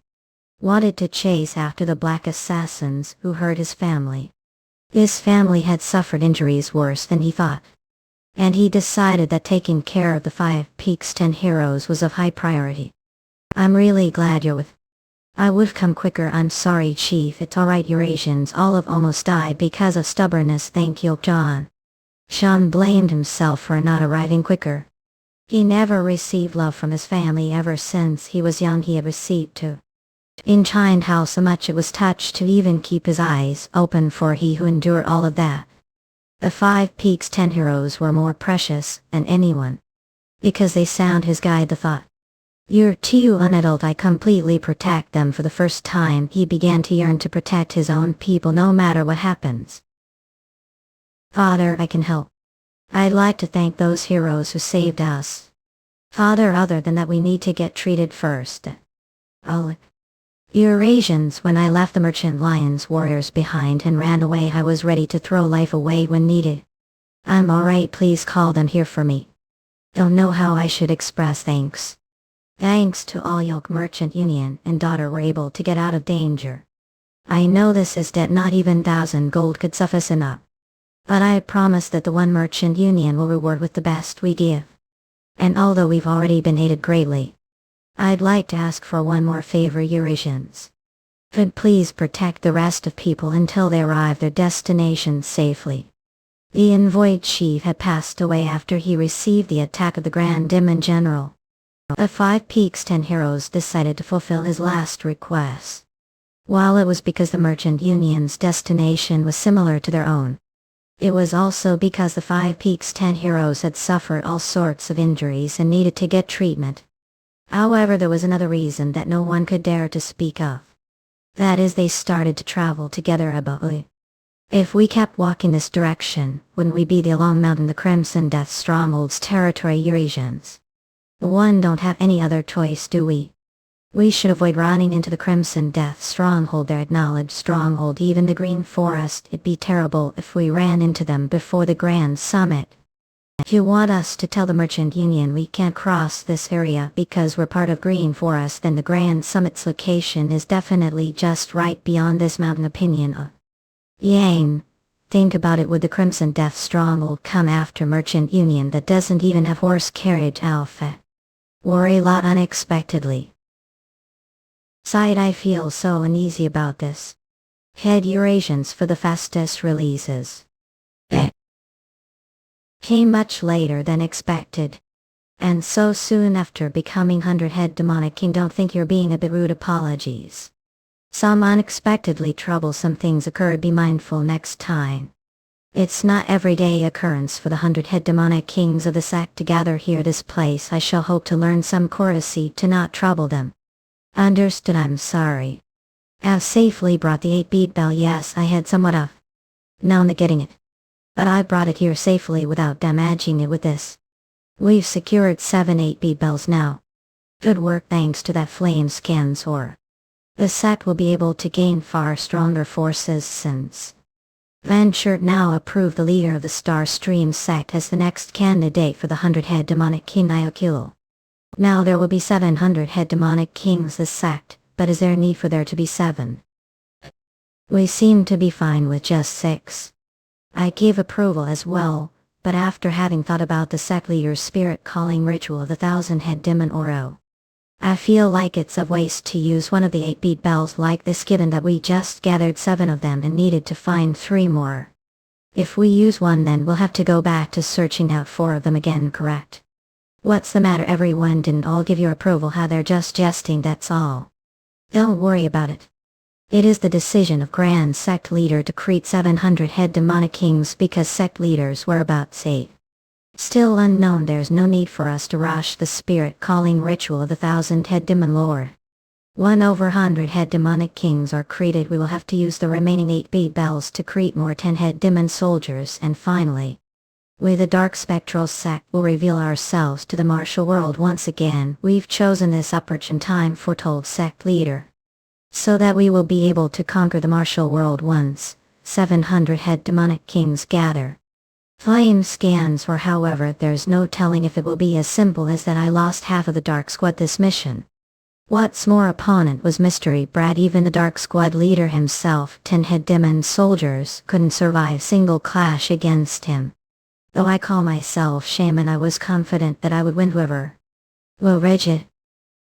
wanted to chase after the black assassins who hurt his family. His family had suffered injuries worse than he thought. And he decided that taking care of the 5 Peaks 10 heroes was of high priority. I'm really glad you're with. I would've come quicker. I'm sorry chief, it's alright. Eurasians all have almost died because of stubbornness. Thank you Jeokha. Sean blamed himself for not arriving quicker. He never received love from his family ever since he was young. He had received to enchained how so much it was touched to even keep his eyes open for he who endured all of that. The 5 Peaks 10 heroes were more precious than anyone. Because they sound his guide the thought. You're too unadult. I completely protect them. For the first time he began to yearn to protect his own people no matter what happens. Father, I can help. I'd like to thank those heroes who saved us. Father, other than that we need to get treated first. Oh. Eurasians, when I left the merchant lions warriors behind and ran away, I was ready to throw life away when needed. I'm alright, please call them here for me. Don't know how I should express thanks. Thanks to all Yoke Merchant Union and daughter were able to get out of danger. I know this is debt, not even 1,000 gold could suffice enough. But I promise that the one Merchant Union will reward with the best we give. And although we've already been aided greatly, I'd like to ask for one more favor. Eurasians could please protect the rest of people until they arrive their destination safely. The envoy chief had passed away after he received the attack of the Grand Demon General. The 5 Peaks 10 heroes decided to fulfill his last request. While it was because the Merchant Union's destination was similar to their own, it was also because the 5 Peaks 10 heroes had suffered all sorts of injuries and needed to get treatment. However, there was another reason that no one could dare to speak of. That is, they started to travel together above. If we kept walking this direction, wouldn't we be along Mountain the Crimson Death Stronghold's territory? Eurasians. One don't have any other choice, do we? We should avoid running into the Crimson Death Stronghold, their acknowledged stronghold, even the Green Forest. It'd be terrible if we ran into them before the Grand Summit. You want us to tell the Merchant Union we can't cross this area because we're part of Green Forest, then the Grand Summit's location is definitely just right beyond this mountain. Opinion of Yang. Think about it, would the Crimson Death Stronghold come after Merchant Union that doesn't even have horse carriage alpha? Worry a lot unexpectedly. Side, I feel so uneasy about this. Head Eurasians for the fastest releases. Came much later than expected. And so soon after becoming 100-head demonic king. Don't think you're being a bit rude. Apologies. Some unexpectedly troublesome things occurred. Be mindful next time. It's not everyday occurrence for the 100-head demonic kings of the sect to gather here. This place I shall hope to learn some courtesy to not trouble them. Understood. I'm sorry. I've safely brought the 8-beat bell. Yes, I had somewhat of known that getting it. But I brought it here safely without damaging it with this. We've secured 7 8-beat bells now. Good work. Thanks to that flame scan sword, the sect will be able to gain far stronger forces since Van Shirt now approved the leader of the Star Stream sect as the next candidate for the 100-head demonic king Iokilo. Now there will be 700-head demonic kings this sect, but is there a need for there to be 7? We seem to be fine with just 6. I gave approval as well, but after having thought about the sect leader's spirit calling ritual of the 1,000-head demon Oro, I feel like it's a waste to use one of the 8-beat bells like this, given that we just gathered 7 of them and needed to find 3 more. If we use one, then we'll have to go back to searching out 4 of them again, correct? What's the matter? Everyone didn't all give your approval? How, they're just jesting, that's all. Don't worry about it. It is the decision of Grand Sect Leader to create 700-head demonic kings because sect leaders were about safe. Still unknown. There's no need for us to rush the spirit calling ritual of the 1,000-head demon lord. 1 over 100-head demonic kings are created. We will have to use the remaining 8-beat bells to create more 10-head demon soldiers, and finally, with the dark spectral sect, we'll reveal ourselves to the martial world once again. We've chosen this approach in time, foretold sect leader, so that we will be able to conquer the martial world once 700-head demonic kings gather. Flame scans, or however, there's no telling if it will be as simple as that. I lost half of the Dark Squad this mission. What's more, opponent was mystery Brad. Even the Dark Squad leader himself, 10-head demon soldiers, couldn't survive single clash against him. Though I call myself shaman, I was confident that I would win whoever will rigid.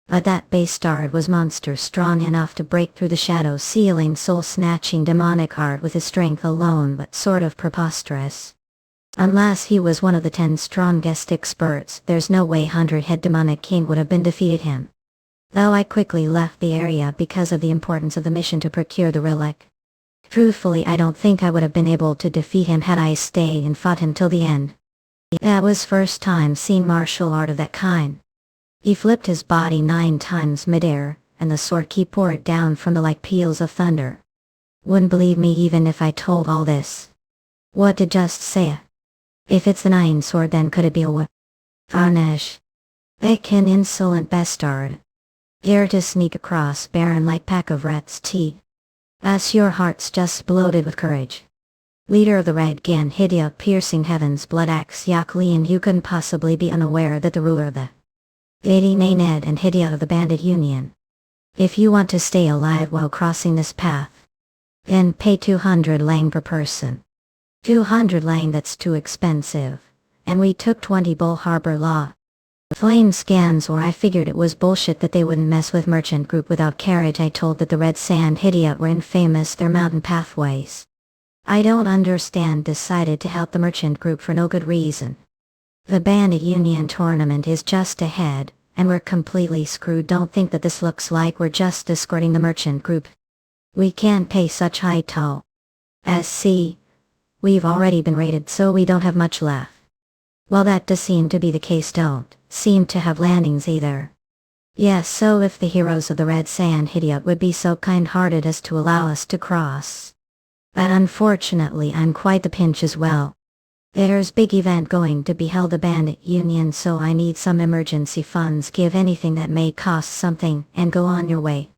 But that bastard was monster strong enough to break through the shadow ceiling, soul-snatching demonic heart with his strength alone, but sort of preposterous. Unless he was one of the 10 strongest experts, there's no way 100-head demonic king would have been defeated him. Though I quickly left the area because of the importance of the mission to procure the relic. Truthfully, I don't think I would have been able to defeat him had I stayed and fought him till the end. That was first time seeing martial art of that kind. He flipped his body 9 times midair, and the sword key poured down from the like peals of thunder. Wouldn't believe me even if I told all this. What did just say? If it's the 9 sword, then could it be a what? Varnish. Thick and insolent bastard. Dare to sneak across barren like pack of rats' teeth. As your heart's just bloated with courage. Leader of the Red Gan Hidia, piercing heaven's blood axe Yaklian, you couldn't possibly be unaware that the ruler of the Lady Naned and Hidia of the Bandit Union. If you want to stay alive while crossing this path, then pay 200 lang per person. 200 lang, that's too expensive. And we took 20 Bull Harbor Law. Flame scans, or I figured it was bullshit that they wouldn't mess with merchant group without carriage. I told that the Red Sand Hidia were infamous their mountain pathways. I don't understand. Decided to help the merchant group for no good reason. The Bandit Union tournament is just ahead, and we're completely screwed. Don't think that this looks like we're just escorting the merchant group. We can't pay such high toll. See, we've already been raided, so we don't have much left. Well, that does seem to be the case. Don't seem to have landings either. Yes, so if the heroes of the Red Sand Hidia would be so kind-hearted as to allow us to cross. But unfortunately I'm quite the pinch as well. There's big event going to be held the Bandit Union, so I need some emergency funds. Give anything that may cost something, and go on your way.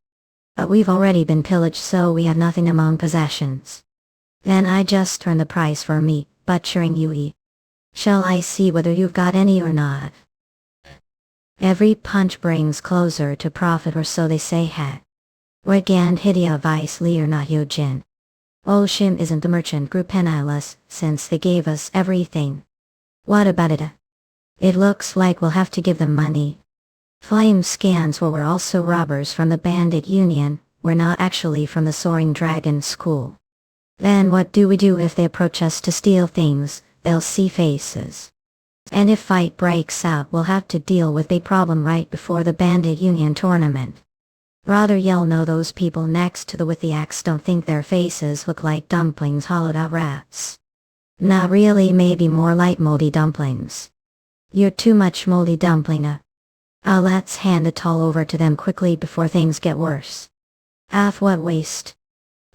But we've already been pillaged, so we have nothing among possessions. Then I just turn the price for meat, butchering UE. Shall I see whether you've got any or not? Every punch brings closer to profit, or so they say. Regand Hidia Vice Lear Na Hyojin. Oshim isn't the merchant group penniless, since they gave us everything. What about it? It looks like we'll have to give them money. Flame scans were also robbers from the bandit union, we're not actually from the Soaring Dragon School. Then what do we do if they approach us to steal things? They'll see faces. And if fight breaks out, we'll have to deal with a problem right before the bandit union tournament. Rather yell no, those people next to the with the axe don't think their faces look like dumplings, hollowed out rats. Not really, maybe more like moldy dumplings. You're too much moldy dumpling. Let's hand it all over to them quickly before things get worse. What waste.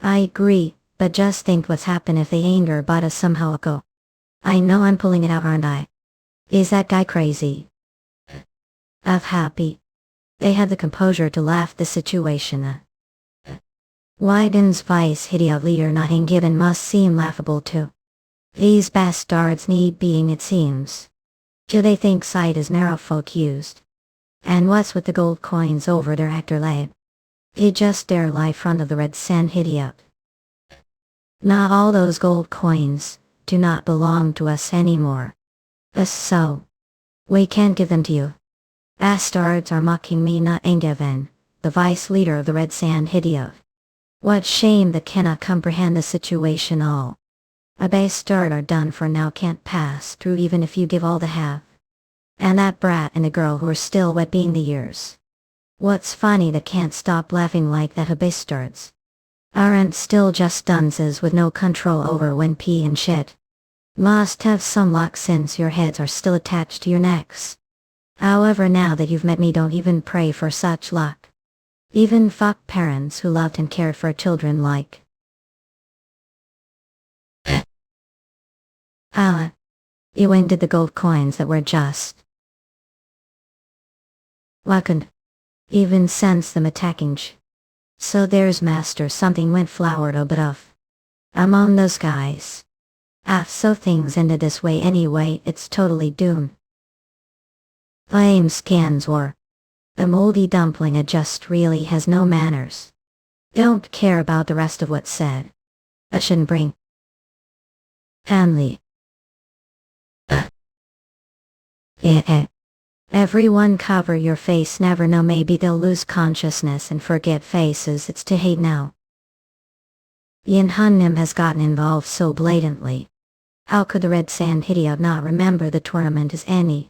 I agree, but just think what's happened if they anger but us somehow. Go. I know I'm pulling it out, aren't I? Is that guy crazy? Happy. They had the composure to laugh the situation. Wyden's vice Hidia leader nothing given must seem laughable too. These bastards need being, it seems. Do they think sight is narrow folk used? And what's with the gold coins over their actor lab? It just dare lie front of the red sand Hidia. Not all those gold coins do not belong to us anymore. So we can't give them to you. Bastards are mocking me, not Engeven, the vice leader of the red sand Hidia. What shame that cannot comprehend the situation all. A bastard are done for now, can't pass through even if you give all the half. And that brat and the girl who are still wet being the years. What's funny that can't stop laughing like that, bastards aren't still just dunces with no control over when pee and shit. Must have some luck since your heads are still attached to your necks. However, now that you've met me, don't even pray for such luck. Even fuck parents who loved and cared for children like. You ended the gold coins that were just. Couldn't even sense them attacking. So there's master, something went flowered a bit of. Among those guys. So things ended this way anyway, it's totally doomed. Flame scans or. The moldy dumpling just really has no manners. Don't care about the rest of what's said. I shouldn't bring. Family. Everyone cover your face, never know, maybe they'll lose consciousness and forget faces, it's too hate now. Yin Hunnim has gotten involved so blatantly. How could the Red Sand Hidia not remember the tournament as any?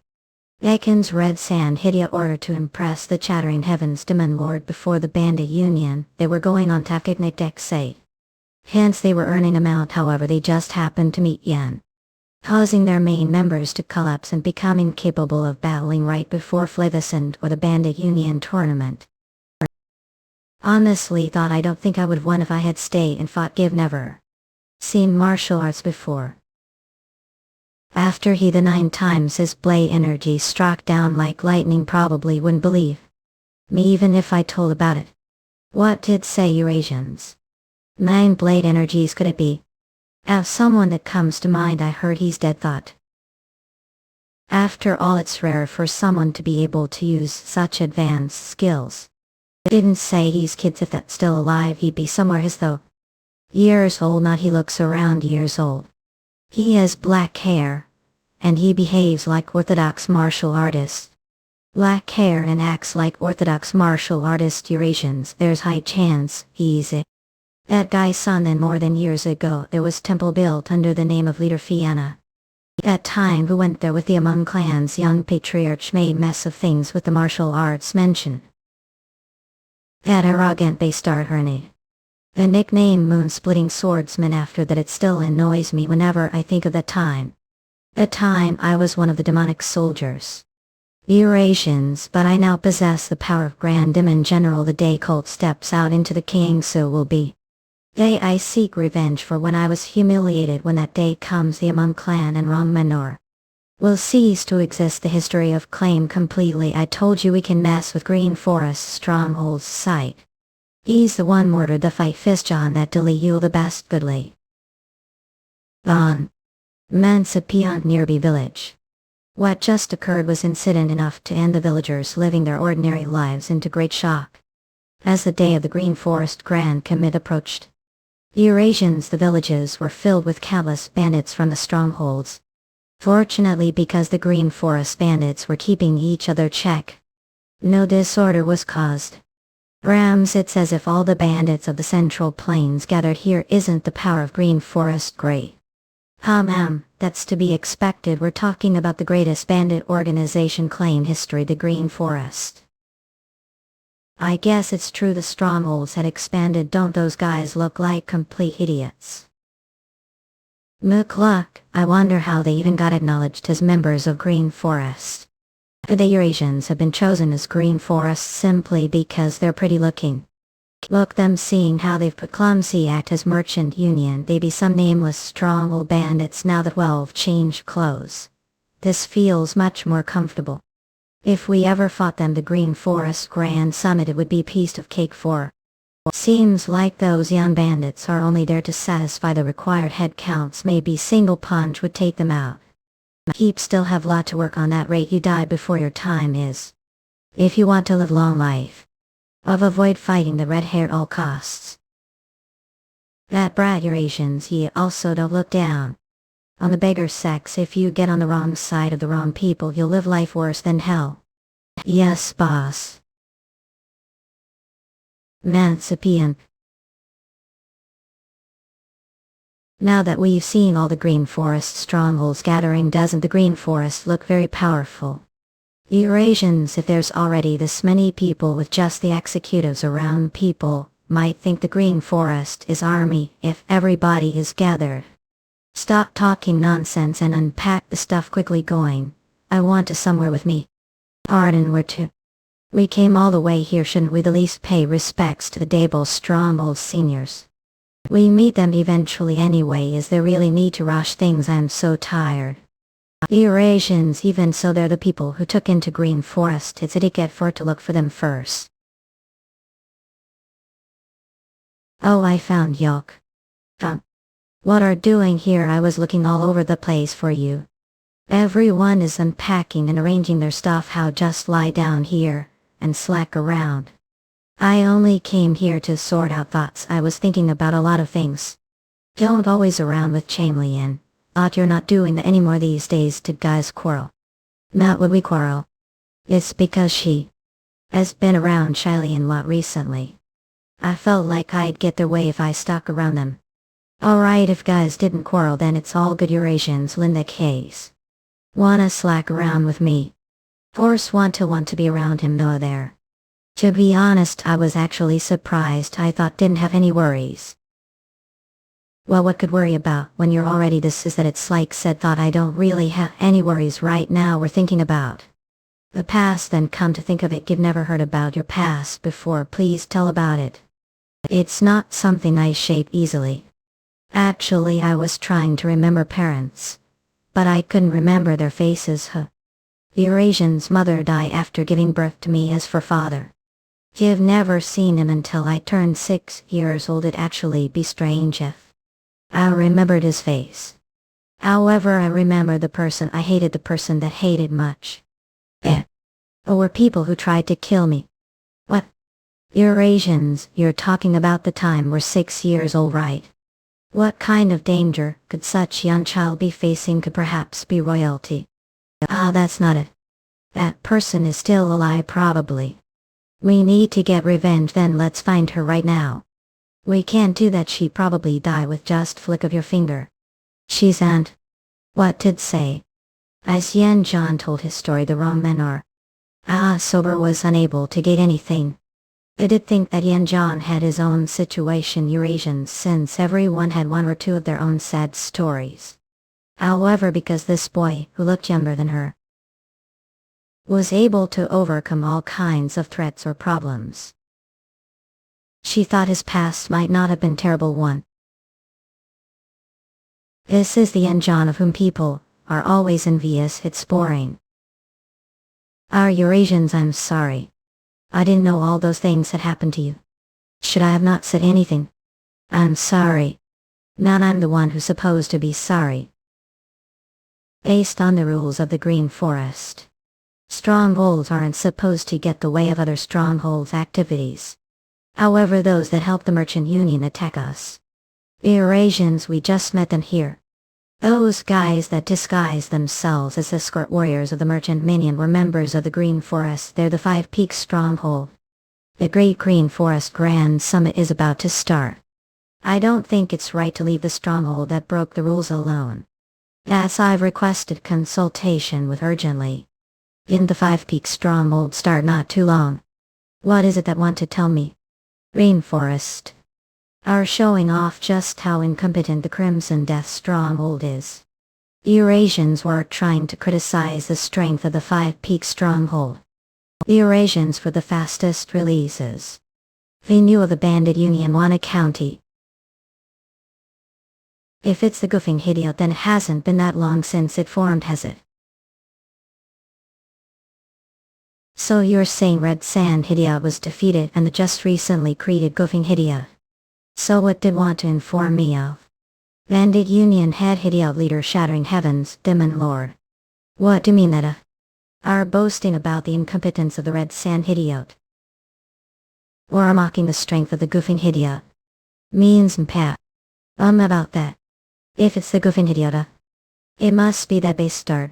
Ekin's Red Sand Hidia ordered to impress the Chattering Heavens Demon Lord before the Bandit Union, they were going on Takiknik Dexate. Hence they were earning amount, however they just happened to meet Yen, causing their main members to collapse and become incapable of battling right before Flavescent or the Bandit Union tournament. Honestly thought I don't think I would have won if I had stayed and fought. Give never seen martial arts before. After he the 9 times his blade energy struck down like lightning, probably wouldn't believe me even if I told about it. What did say Eurasians? 9 blade energies could it be? Someone that comes to mind, I heard he's dead thought. After all, it's rare for someone to be able to use such advanced skills. Didn't say he's kids, if that's still alive he'd be somewhere his though. Years old, not he looks around years old. He has black hair, and he behaves like orthodox martial artist. Black hair and acts like orthodox martial artist Eurasians, there's high chance he's it. That guy's son. Then more than years ago there was temple built under the name of leader Fianna. That time who went there with the Among clans young patriarch made mess of things with the martial arts mentioned. That arrogant bastard Herney. The nickname Moon-Splitting Swordsman, after that it still annoys me whenever I think of that time. The time I was one of the demonic soldiers. Eurasians, but I now possess the power of Grand Demon General. The day cult steps out into the king, so will be. Day I seek revenge for when I was humiliated. When that day comes, the Among clan and Rong Menor will cease to exist. The history of claim completely. I told you we can mess with Green Forest Stronghold's site. He's the one murdered the fight fist John that dilly you the best goodly. Gone. Mansapiant nearby village. What just occurred was incident enough to end the villagers living their ordinary lives into great shock. As the day of the Green Forest Grand Commit approached, Eurasians, the villages were filled with countless bandits from the strongholds. Fortunately, because the Green Forest bandits were keeping each other check, no disorder was caused. Rams, it's as if all the bandits of the Central Plains gathered here isn't the power of Green Forest Grey. That's to be expected. We're talking about the greatest bandit organization claim history, the Green Forest. I guess it's true the strongholds had expanded. Don't those guys look like complete idiots? Look, I wonder how they even got acknowledged as members of Green Forest. The Eurasians have been chosen as Green Forest simply because they're pretty looking. Look them, seeing how they've put clumsy act as merchant union. They be some nameless stronghold bandits now that 12 changed clothes. This feels much more comfortable. If we ever fought them, the Green Forest Grand Summit, it would be a piece of cake for. Seems like those young bandits are only there to satisfy the required head counts. Maybe single punch would take them out. Heap still have lot to work on. That rate you die before your time is. If you want to live long life, avoid fighting the red hair at all costs. That brat Eurasians, ye also don't look down on the beggar sex. If you get on the wrong side of the wrong people, you'll live life worse than hell. Yes, boss. Mancipian. Now that we've seen all the Green Forest strongholds gathering, doesn't the Green Forest look very powerful? Eurasians, if there's already this many people with just the executives around, people might think the Green Forest is army if everybody is gathered. Stop talking nonsense and unpack the stuff quickly. Going. I want to somewhere with me. Pardon, where to? We came all the way here, shouldn't we the least pay respects to the Dable stronghold seniors? We meet them eventually anyway. Is there really need to rush things? I'm so tired. Eurasians, even so, they're the people who took into Green Forest. It's etiquette for to look for them first. Oh, I found Jeokha. What are doing here? I was looking all over the place for you. Everyone is unpacking and arranging their stuff. How just lie down here and slack around. I only came here to sort out thoughts. I was thinking about a lot of things. Don't always around with Chameleon. You're not doing that anymore these days. Did guys quarrel? Not would we quarrel. It's because she has been around Chameleon a lot recently. I felt like I'd get their way if I stuck around them. Alright, if guys didn't quarrel, then it's all good. Eurasians, in that case. Wanna slack around with me? Force want to be around him though there. To be honest, I was actually surprised. I thought didn't have any worries. Well, what could worry about when you're already this? Is that it's like said thought. I don't really have any worries right now. We're thinking about the past. Then come to think of it, you've never heard about your past before. Please tell about it. It's not something I shape easily. Actually, I was trying to remember parents, but I couldn't remember their faces. Eurasian's mother died after giving birth to me. As for father, you've never seen him until I turned 6 years old. It'd actually be strange if I remembered his face. However, I remember the person I hated, the person that hated much. Or people who tried to kill me. What? Eurasians, you're talking about the time we're 6 years old, right? What kind of danger could such young child be facing? Could perhaps be royalty. That's not it. That person is still alive, probably. We need to get revenge. Then let's find her right now. We can't do that. She probably die with just flick of your finger. She's aunt. What did say? As Yeon Jeokha told his story, the wrong men are. Sober was unable to get anything. I did think that Yeon Jeokha had his own situation. Eurasians, since everyone had one or two of their own sad stories. However, because this boy, who looked younger than her, was able to overcome all kinds of threats or problems, she thought his past might not have been a terrible one. This is the Yeon Jeokha of whom people are always envious. It's boring. Our Eurasians, I'm sorry. I didn't know all those things had happened to you. Should I have not said anything? I'm sorry. Now I'm the one who's supposed to be sorry. based on the rules of the Green Forest. Strongholds aren't supposed to get the way of other strongholds' activities. However, those that help the Merchant Union attack us. The Eurasians, we just met them here. Those guys that disguise themselves as escort warriors of the Merchant Minion were members of the Green Forest. They're the 5 Peaks Stronghold. The Great Green Forest Grand Summit is about to start. I don't think it's right to leave the stronghold that broke the rules alone. As I've requested consultation with urgently. Didn't the 5 Peaks Stronghold start not too long? What is it that want to tell me? Green Forest are showing off just how incompetent the Crimson Death Stronghold is. Eurasians were trying to criticize the strength of the 5 Peaks Stronghold. The Eurasians for the fastest releases. They knew of the bandit union Wana County. If it's the goofing hideout, then it hasn't been that long since it formed, has it? So you're saying Red Sand Hideout was defeated and the just recently created goofing hideout. So what did want to inform me of? Bandit Union head hideout leader Shattering Heavens, Demon Lord. What do you mean that are boasting about the incompetence of the Red Sand Hideout? Or are mocking the strength of the goofing hideout? Means and pat. About that. If it's the goofing hideout, it must be that base start.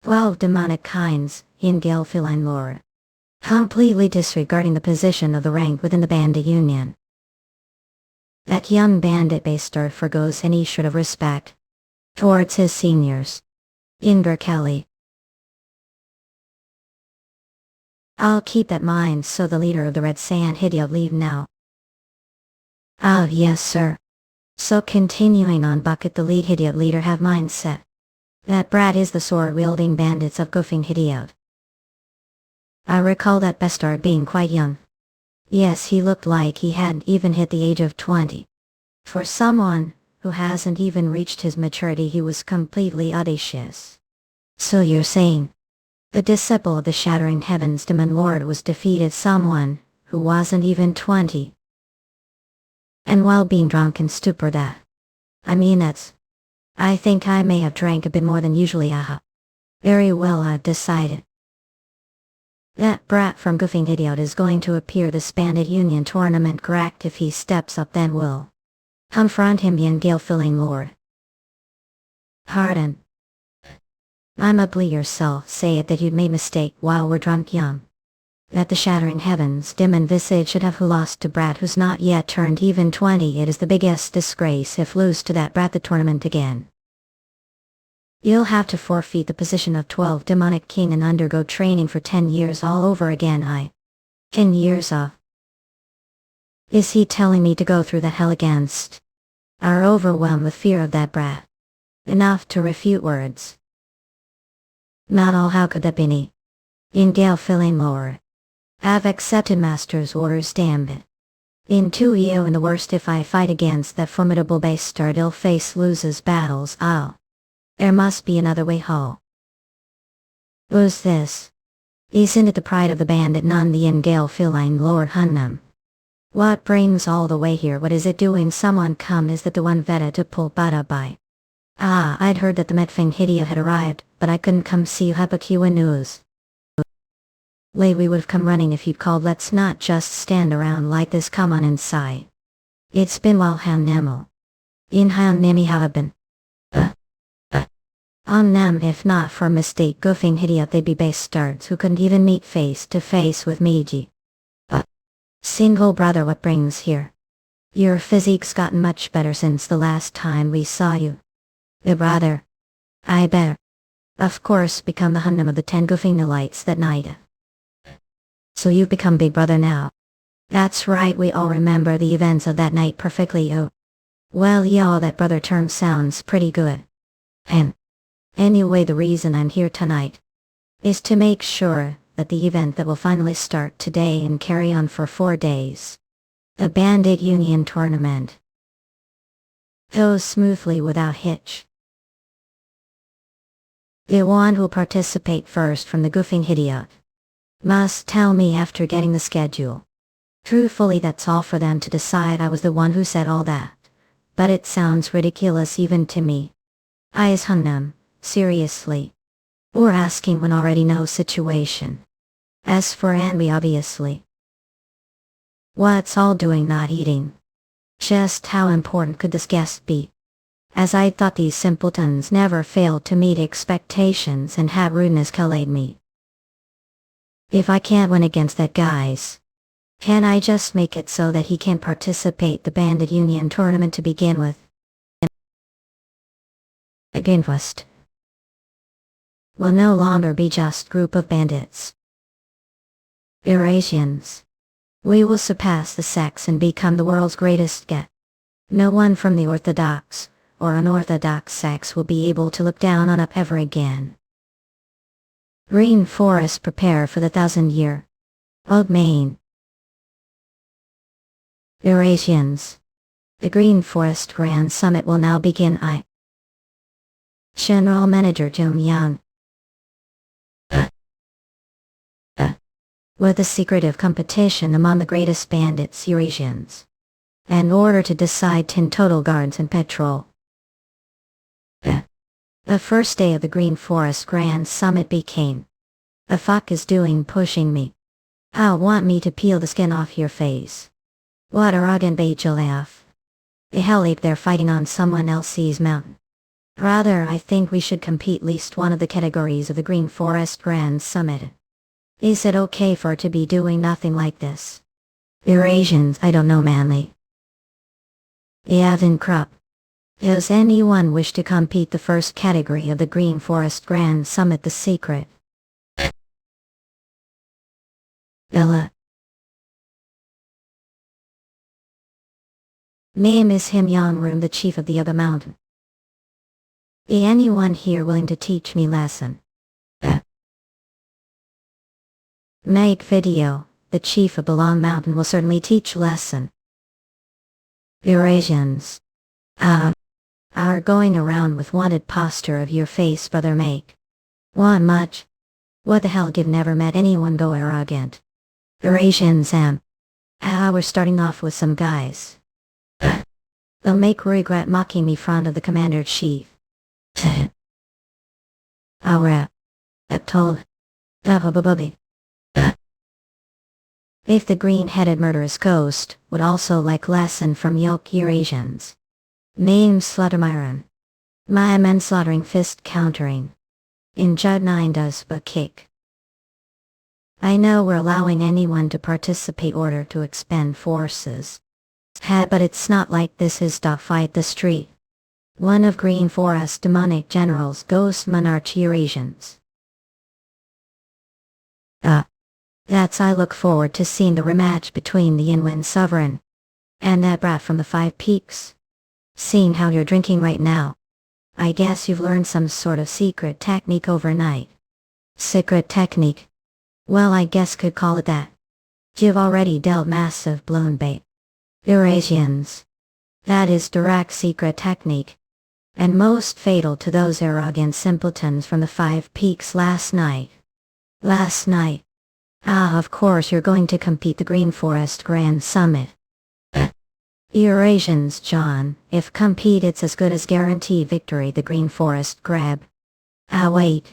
12 demonic kinds, in Gale Feline lore. Completely disregarding the position of the rank within the bandit union. That young bandit bastard forgoes any shred of respect towards his seniors. Indra Kelly. I'll keep that in mind. So the leader of the Red Sand Hideout leave now. Yes sir. So continuing on, Bucket the lead hideout leader have mindset. That brat is the sword-wielding bandits of goofing hideout. I recall that bastard being quite young. Yes, he looked like he hadn't even hit the age of 20. For someone who hasn't even reached his maturity, he was completely audacious. So you're saying the disciple of the Shattering Heavens Demon Lord was defeated someone who wasn't even 20. And while being drunk in stupor that. I think I may have drank a bit more than usually. Very well, I've decided. That brat from Goofing Idiot is going to appear this bandit union tournament, correct? If he steps up, then we'll confront him in gale-filling lore. Pardon. I'm a bleed yourself, say it that you'd made mistake while we're drunk young. That the Shattering Heavens Demon Visage should have lost to brat who's not yet turned even 20. It is the biggest disgrace if lose to that brat the tournament again. You'll have to forfeit the position of 12 demonic king and undergo training for 10 years all over again. 10 years of. Is he telling me to go through the hell against? Are overwhelmed with fear of that brat. Enough to refute words. Not all, how could that be me? In gale-filling lore. I've accepted master's orders, damn it. In 2EO and the worst if I fight against that formidable bastard ill face loses battles, there must be another way ho. Who's this? Isn't it the pride of the bandit none the in gale-filling Lord Hunnam? What brings all the way here? What is it doing? Someone come, is that the one Veta to pull bada by? I'd heard that the Medfang Hidia had arrived, but I couldn't come see you. Habakiwa news. Lay, we would've come running if you'd called. Let's not just stand around like this, come on inside. It's been while han nemo. In han nemi have been. On them, if not for mistake goofing hideout, they'd be bastards who couldn't even meet face to face with Meiji. Single brother, what brings here? Your physique's gotten much better since the last time we saw you. The brother. I better. Of course, become the Hunnam of the 10 goofing lights that night. So you've become big brother now. That's right, we all remember the events of that night perfectly. Well, yeah, that brother term sounds pretty good. And anyway, the reason I'm here tonight is to make sure that the event that will finally start today and carry on for 4 days, the Bandit Union Tournament, goes smoothly without hitch. The one who'll participate first from the goofing hideout must tell me after getting the schedule. Truthfully, that's all for them to decide. I was the one who said all that, but it sounds ridiculous even to me. I is Hunnam, seriously. Or asking when already know situation. As for envy, obviously. What's all doing not eating? Just how important could this guest be? As I thought these simpletons never failed to meet expectations and had rudeness killed me. If I can't win against that guys, can I just make it so that he can participate the bandit union tournament to begin with? Again first. Will no longer be just group of bandits. Eurasians. We will surpass the sects and become the world's greatest get. No one from the orthodox or unorthodox sects will be able to look down on us ever again. Green Forest prepare for the 1,000-year Old Main. Eurasians. The Green Forest Grand Summit will now begin. General Manager Jung Young. With a secretive competition among the greatest bandits Eurasians. In order to decide 10 total guards and patrol. The first day of the Green Forest Grand Summit became. The fuck is doing pushing me? I'll want me to peel the skin off your face. What arrogant bait you laugh. The hell ape they're fighting on someone else's mountain. Rather, I think we should compete least one of the categories of the Green Forest Grand Summit. Is it okay for to be doing nothing like this? Eurasians, I don't know manly. Evan Krupp. Does anyone wish to compete the first category of the Green Forest Grand Summit the secret? Ella. Name is Murim, the chief of the other mountain. Anyone here willing to teach me lesson? Make video, the chief of the Long Mountain will certainly teach lesson. Eurasians. Are going around with wanted posture of your face brother make. Want much? What the hell give never met anyone go arrogant. Eurasians we're starting off with some guys. They'll make regret mocking me front of the commander-chief. Our told. If the green-headed murderous ghost would also like lesson from Yoke Eurasians. Name Slaughtermyron. My men slaughtering fist countering. In Jud 9 does but kick. I know we're allowing anyone to participate order to expend forces. But it's not like this is to fight the street. One of Green Forest demonic generals ghost monarch Eurasians. That's I look forward to seeing the rematch between the Inwind Sovereign and that brat from the Five Peaks. Seeing how you're drinking right now, I guess you've learned some sort of secret technique overnight. Secret technique? Well, I guess could call it that. You've already dealt massive blown bait. Eurasians. That is direct secret technique. And most fatal to those arrogant simpletons from the Five Peaks last night. Of course you're going to compete the Green Forest Grand Summit. Eurasians, John, if compete it's as good as guarantee victory the Green Forest grab. Wait.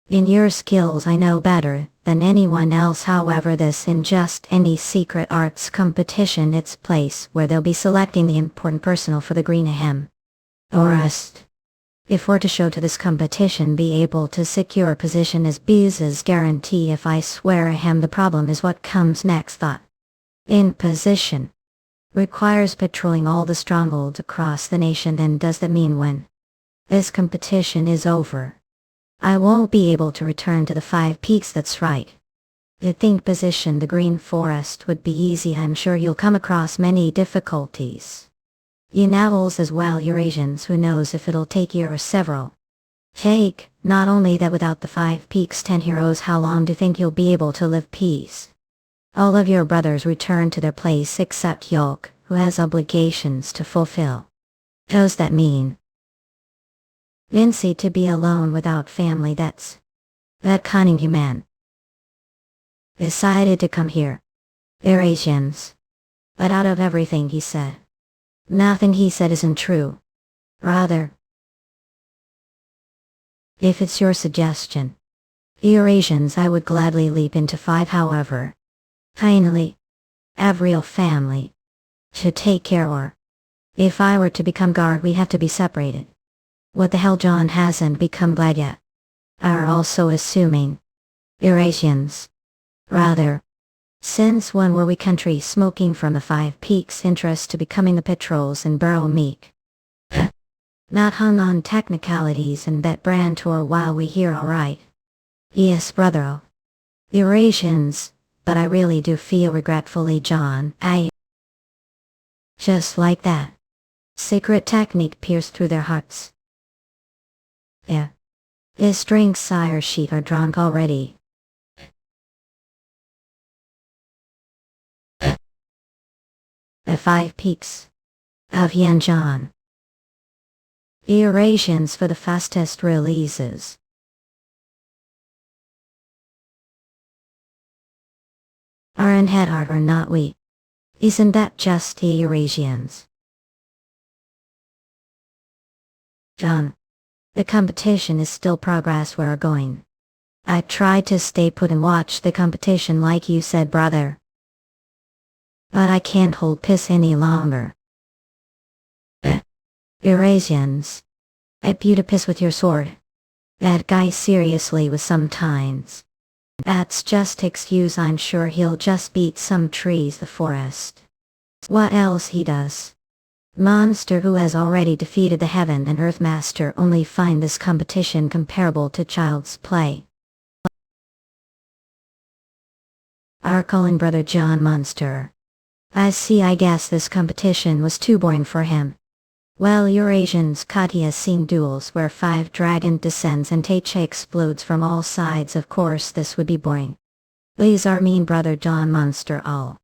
In your skills I know better than anyone else, however this in just any secret arts competition it's place where they'll be selecting the important personnel for the Green Ahem. Orust. If we're to show to this competition be able to secure position as Beez's guarantee if I swear ahem the problem is what comes next thought. In position. Requires patrolling all the strongholds across the nation and does that mean when this competition is over, I won't be able to return to the Five Peaks, that's right. You'd think position the Green Forest would be easy, I'm sure you'll come across many difficulties. You Navels as well Eurasians, who knows if it'll take year or several. Take, not only that without the Five Peaks 10 heroes how long do you think you'll be able to live peace? All of your brothers return to their place except Yeok, who has obligations to fulfill. Does that mean Vinci to be alone without family? That cunning human decided to come here. Eurasians. But out of everything he said, nothing he said isn't true. Rather, If it's your suggestion. Eurasians, I would gladly leap into 5, however. Finally, Yeon Family should take care, or if I were to become guard, we have to be separated. What the hell, John hasn't become glad yet. Are also assuming. Eurasians. Rather. Since when were we country smoking from the 5 Peaks interest to becoming the patrols and Burrow Meek? Not hung on technicalities and that brand tour while we here, alright. Yes, brother. Eurasians, but I really do feel regretfully, John. Just like that. Secret technique pierced through their hearts. Yeah. His drinks, sire, sheep are drunk already. The 5 Peaks of Yeon Jeokha. Eurasians for the fastest releases. Are in head art or not we? Isn't that just Eurasians? John. The competition is still progress, we're going. I tried to stay put and watch the competition like you said, brother. But I can't hold piss any longer. Eurasians. At you to piss with your sword. That guy seriously was sometimes. That's just excuse, I'm sure he'll just beat some trees the forest. What else he does? Monster who has already defeated the Heaven and Earth Master only find this competition comparable to child's play. Our calling brother John Monster. I see, I guess this competition was too boring for him. Well, Eurasians, Kati has seen duels where 5 dragon descends and Taeche explodes from all sides. Of course this would be boring. These are mean brother John Monster all.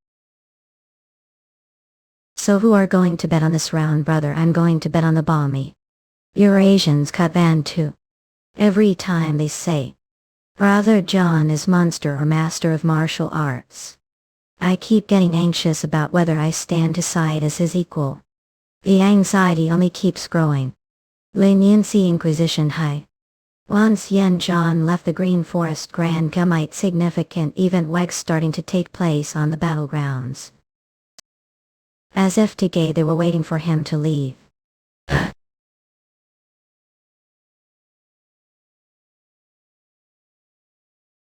So who are going to bet on this round, brother? I'm going to bet on the balmy. Eurasians cut band too. Every time they say, brother John is monster or master of martial arts. I keep getting anxious about whether I stand to side as his equal. The anxiety only keeps growing. Leniency Inquisition high. Once Yeon Jeokha left the Green Forest, grand gamite significant event was starting to take place on the battlegrounds. As if to gay they were waiting for him to leave.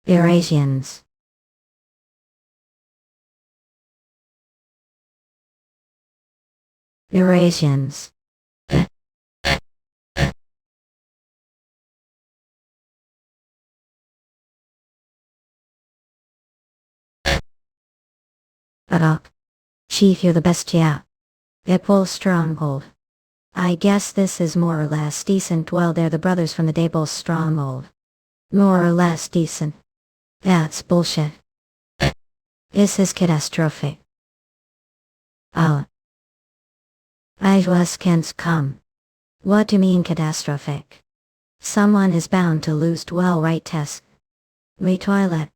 Eurasians. Eurasians. Up. Chief, you're the best, yeah. Dapol Stronghold. I guess this is more or less decent. Well, they're the brothers from the Dapol Stronghold. More or less decent. That's bullshit. This is catastrophic. Oh. I just can't come. What do you mean catastrophic? Someone is bound to lose. Well, right, Tess. Toilet.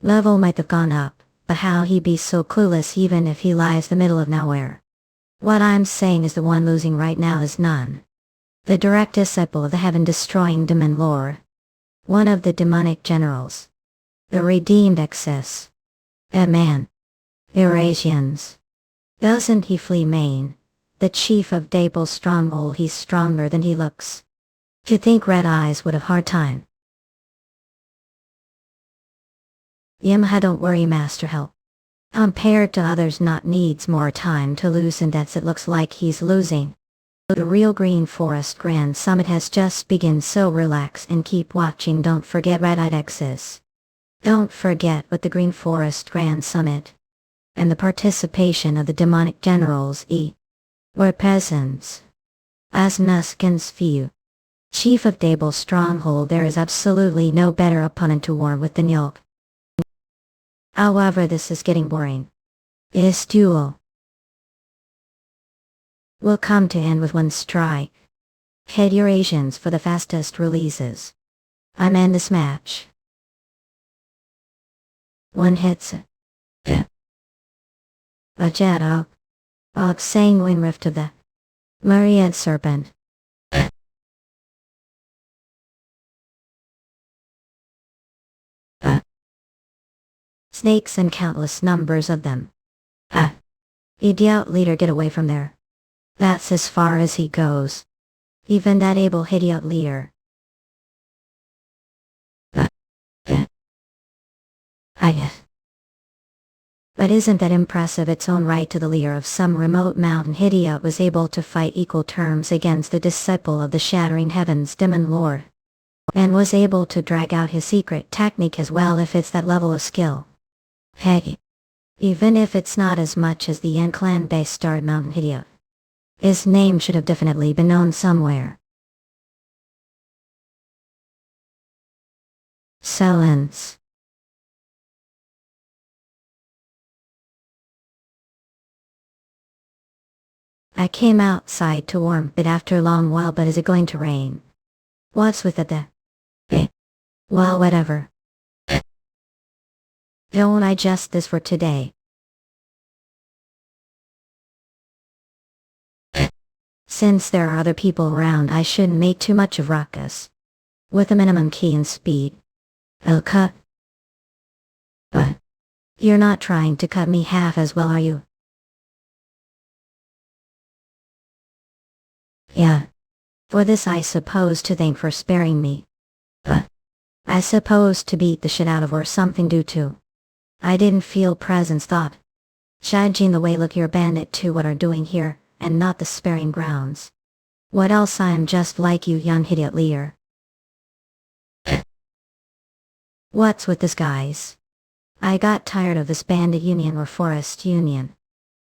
Level might have gone up, but how he be so clueless even if he lies the middle of nowhere? What I'm saying is the one losing right now is none. The direct disciple of the heaven-destroying demon lord. One of the demonic generals. The redeemed excess. A man. Eurasians. Doesn't he flee Maine? The chief of Dapol's stronghold, he's stronger than he looks. Do you think Red Eyes would have hard time? Yimha, don't worry, Master Help. Compared to others, not needs more time to lose, and that's it looks like he's losing. The real Green Forest Grand Summit has just begun, so relax and keep watching. Don't forget Red-Eyed exists. Don't forget what the Green Forest Grand Summit and the participation of the demonic generals were peasants. As Nuskin's few. Chief of Dapol's stronghold, there is absolutely no better opponent to war with than Yeon. However, this is getting boring. This duel will come to end with one strike. Head Eurasians for the fastest releases. I'm in this match. One hits it. A jet up sanguine rift of the myriad serpent. snakes and countless numbers of them. Ah! Idiot leader, get away from there. That's as far as he goes. Even that able idiot leader. But isn't that impressive? Its own right to the leader of some remote mountain idiot was able to fight equal terms against the disciple of the shattering heavens demon lord. And was able to drag out his secret technique as well if it's that level of skill. Hey. Even if it's not as much as the Yen clan-based starred mountain idiot. His name should have definitely been known somewhere. Silence. I came outside to warm a bit after a long while, but is it going to rain? What's with it? Well, whatever. Don't I just this for today? Since there are other people around, I shouldn't make too much of ruckus. With a minimum key and speed. I'll cut. But you're not trying to cut me half as well, are you? Yeah. For this I suppose to thank for sparing me. But I suppose to beat the shit out of or something due to. I didn't feel presence thought. Judging the way look your bandit to what are doing here, and not the sparing grounds. What else? I am just like you, young idiot leader. What's with this, guys? I got tired of this bandit union or forest union.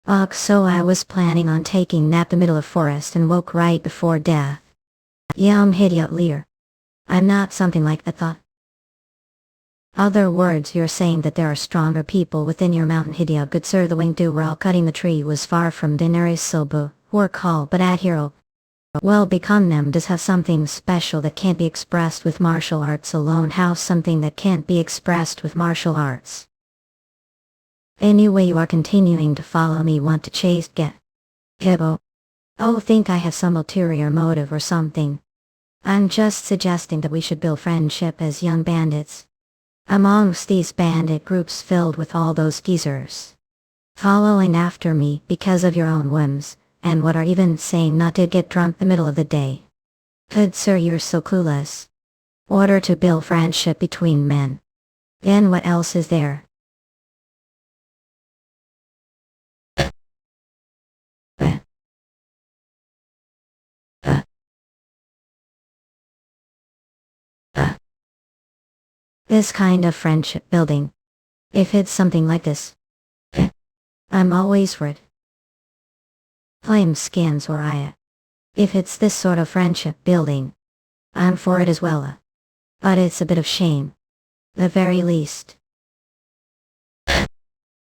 Ugh, so I was planning on taking nap the middle of forest and woke right before death. Young idiot leader. I'm not something like that thought. Other words, you're saying that there are stronger people within your mountain idiot. Good sir, the winged do while cutting the tree was far from Daenerys Sobu, or call but at hero. Well, become them does have something special that can't be expressed with martial arts alone. How something that can't be expressed with martial arts? Anyway, you are continuing to follow me, want to chase get Hibbo. Oh, think I have some ulterior motive or something. I'm just suggesting that we should build friendship as young bandits. Amongst these bandit groups filled with all those geezers. Following after me because of your own whims, and what are even saying not to get drunk the middle of the day. Good sir, you're so clueless. Order to build friendship between men. Then what else is there? This kind of friendship building. If it's something like this, I'm always for it. Flame skins or I. If it's this sort of friendship building, I'm for it as well. But it's a bit of shame. The very least.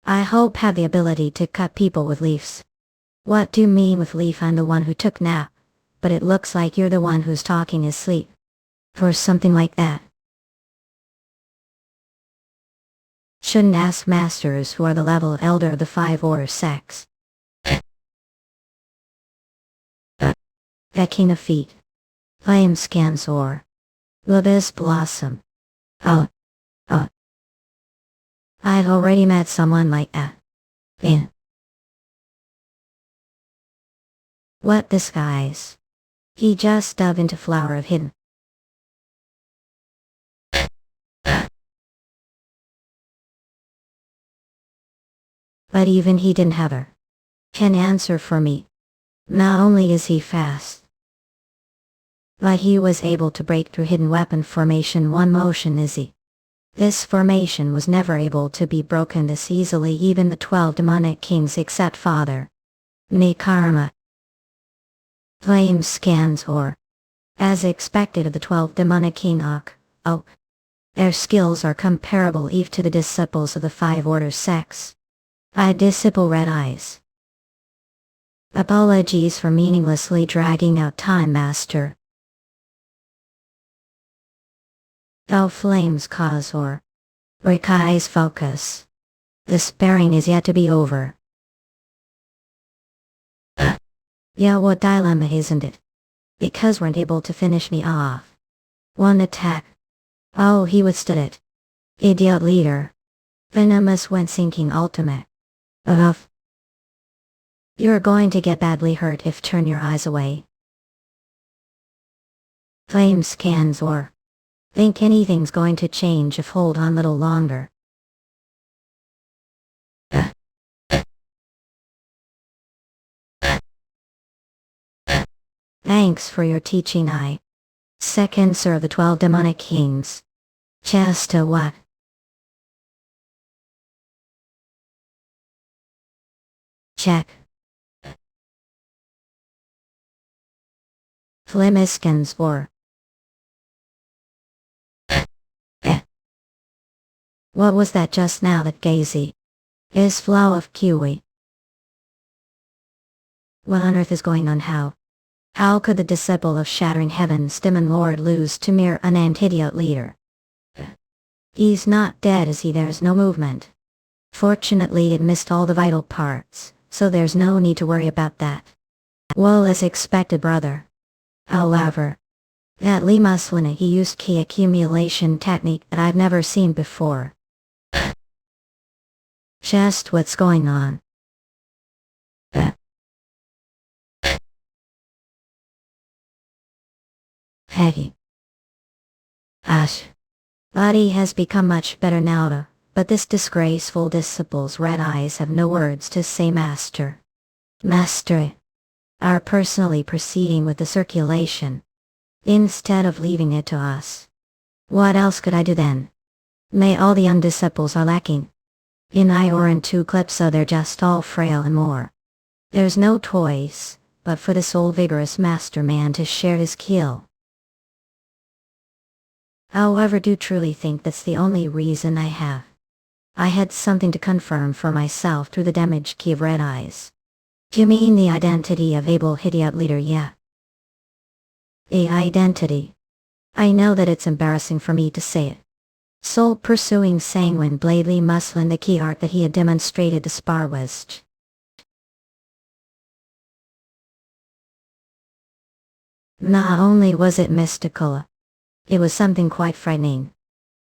I hope have the ability to cut people with leaves. What do you mean with leaf? I'm the one who took nap, but it looks like you're the one who's talking his sleep. For something like that. Shouldn't ask masters who are the level elder of the 5 order sects. King of feet. Flame scans or Redice blossom. Oh. I've already met someone like that. What disguise? He just dove into flower of hidden. But even he didn't have her. Can answer for me. Not only is he fast, but he was able to break through hidden weapon formation one motion easy. This formation was never able to be broken this easily, even the 12 demonic kings except Father Nikarma. Flame scans or, as expected of the 12 demonic king their skills are comparable even to the disciples of the 5 order sects. I disciple red eyes. Apologies for meaninglessly dragging out time, master. Oh, flames cause or Rikai's focus. The sparing is yet to be over. Yeah, what dilemma isn't it? Because weren't able to finish me off. One attack. Oh, he withstood it. Idiot leader. Venomous when sinking ultimate. Ugh. You're going to get badly hurt if turn your eyes away. Flame scans or think anything's going to change if hold on little longer. Thanks for your teaching, Successor of the 12 demonic kings. Just a what? Check. Flemiskins or what was that just now that gazy? Is flow of kiwi. What on earth is going on? How could the disciple of shattering heaven's demon lord lose to mere unnamed idiot leader? He's not dead, is he? There's no movement. Fortunately it missed all the vital parts, so there's no need to worry about that. Well, as expected, brother. However, that Lee Muslina, he used key accumulation technique that I've never seen before. Just what's going on? Hey. Ash. Body has become much better now, but this disgraceful disciple's red eyes have no words to say. Master. Are personally proceeding with the circulation, instead of leaving it to us. What else could I do then? May all the young disciples are lacking. In eye or in two clips, so they're just all frail and more. There's no choice, but for this old vigorous master man to share his kill. However, do truly think that's the only reason I have. I had something to confirm for myself through the damage key of red eyes. You mean the identity of able idiot leader? Yeah. The identity. I know that it's embarrassing for me to say it. Soul pursuing sanguine bladely muslin, the key art that he had demonstrated to Sparwest. Not only was it mystical, it was something quite frightening.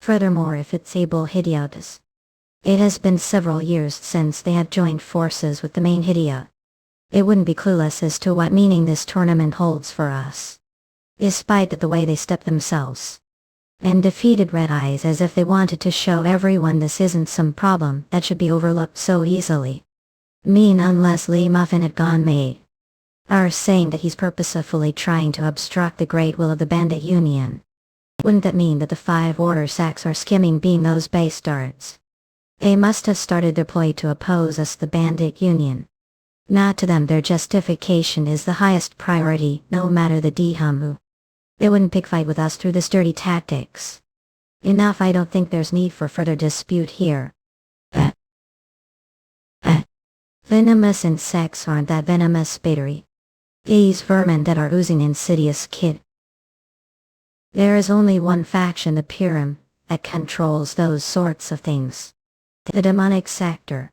Furthermore, if it's able idiots, it has been several years since they had joined forces with the main idiot. It wouldn't be clueless as to what meaning this tournament holds for us, despite the way they stepped themselves and defeated Red Eyes as if they wanted to show everyone this isn't some problem that should be overlooked so easily. Unless Lee Muffin had gone mad. Are saying that he's purposefully trying to obstruct the great will of the Bandit Union. Wouldn't that mean that the 5 order sacks are skimming being those bastards? They must have started their ploy to oppose us, the Bandit Union. Not to them, their justification is the highest priority, no matter the Dihamu. They wouldn't pick fight with us through this dirty tactics. Enough, I don't think there's need for further dispute here. Venomous insects aren't that venomous, battery. These vermin that are oozing insidious kid. There is only one faction, the Murim, that controls those sorts of things. The demonic sector.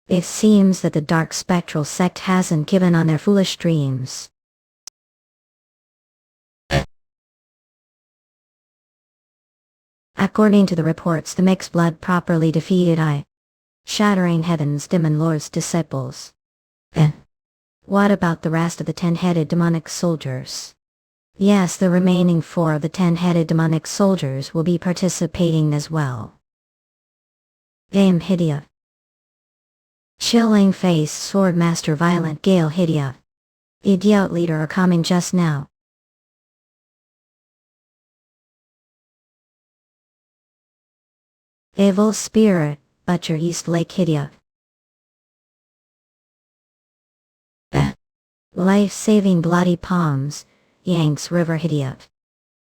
It seems that the dark spectral sect hasn't given on their foolish dreams. According to the reports, the mixed blood properly defeated shattering heaven's demon lord's disciples. What about the rest of the 10-headed demonic soldiers? Yes, the remaining 4 of the 10-headed demonic soldiers will be participating as well. Game Hidia. Chilling face sword master violent gale Hidia. Idiot leader are coming just now. Evil spirit, butcher East Lake Hidia. Life-saving bloody palms, Yangtze River Hidia.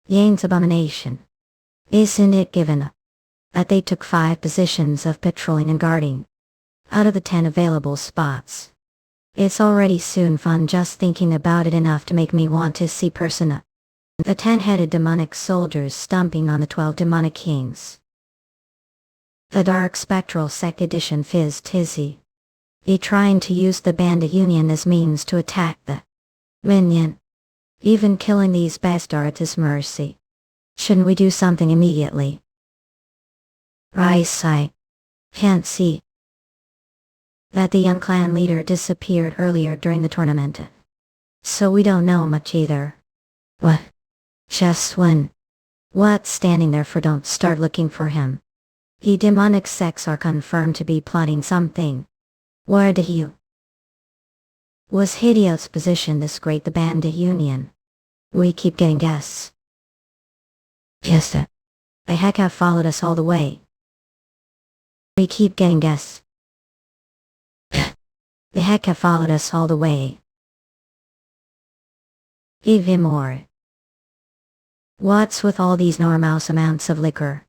Yangtze abomination. Isn't it given that they took 5 positions of patrolling and guarding out of the 10 available spots? It's already soon fun just thinking about it, enough to make me want to see Persona. The 10-headed demonic soldiers stomping on the 12 demonic kings. The Dark Spectral Sect Edition Fizz Tizzy. Be trying to use the Bandit Union as means to attack the minion. Even killing these bastards is mercy. Shouldn't we do something immediately? Rice Can't see that the young clan leader disappeared earlier during the tournament. So we don't know much either. What? Just when? What's standing there for? Don't start looking for him. The demonic sects are confirmed to be plotting something. Where did you? Was Hideo's position this great? The bandit union. We keep getting guests. Yes, the heck have followed us all the way. We keep getting guests. The heck have followed us all the way. Give him more. What's with all these enormous amounts of liquor?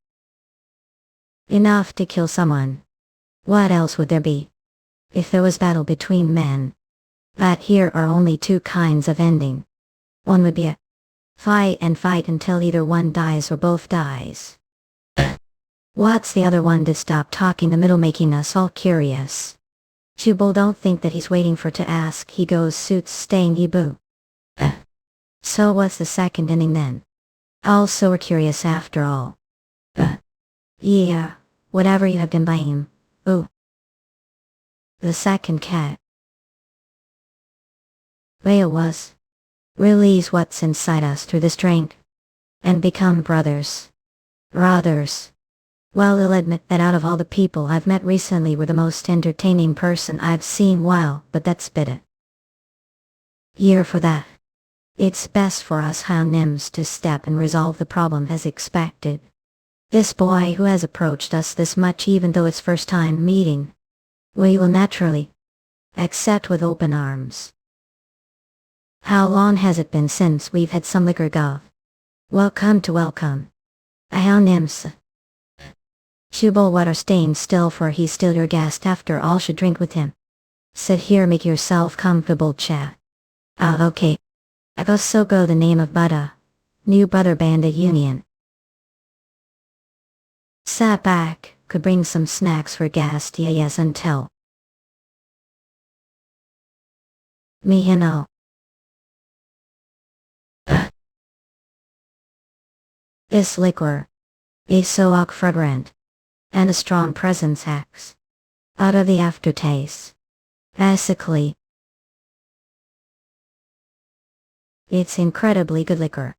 Enough to kill someone. What else would there be? If there was battle between men. But here are only two kinds of ending. One would be a fight and fight until either one dies or both dies. What's the other one? To stop talking the middle, making us all curious. Jubal don't think that he's waiting for to ask. He goes suits staying Ibu. So what's the second ending then? Also we're curious after all. Yeah, whatever you have been buying. Ooh. The second cat. Rhea was. Release what's inside us through this drink. And become brothers. Brothers. Well, I'll admit that out of all the people I've met recently, we're the most entertaining person I've seen while, but that's it. Year for that. It's best for us Nims to step and resolve the problem as expected. This boy who has approached us this much, even though it's first time meeting, we will naturally accept with open arms. How long has it been since we've had some liquor, Gov? Welcome to welcome. Nims. Jubal, what are staying still for? He's still your guest after all, should drink with him. Sit here, make yourself comfortable, chat. Okay. I go so go the name of Buddha. New brother bandit union. Sat back, could bring some snacks for guest, yes until. Me you know. This liquor is so fragrant. And a strong presence acts out of the aftertaste. Basically, it's incredibly good liquor.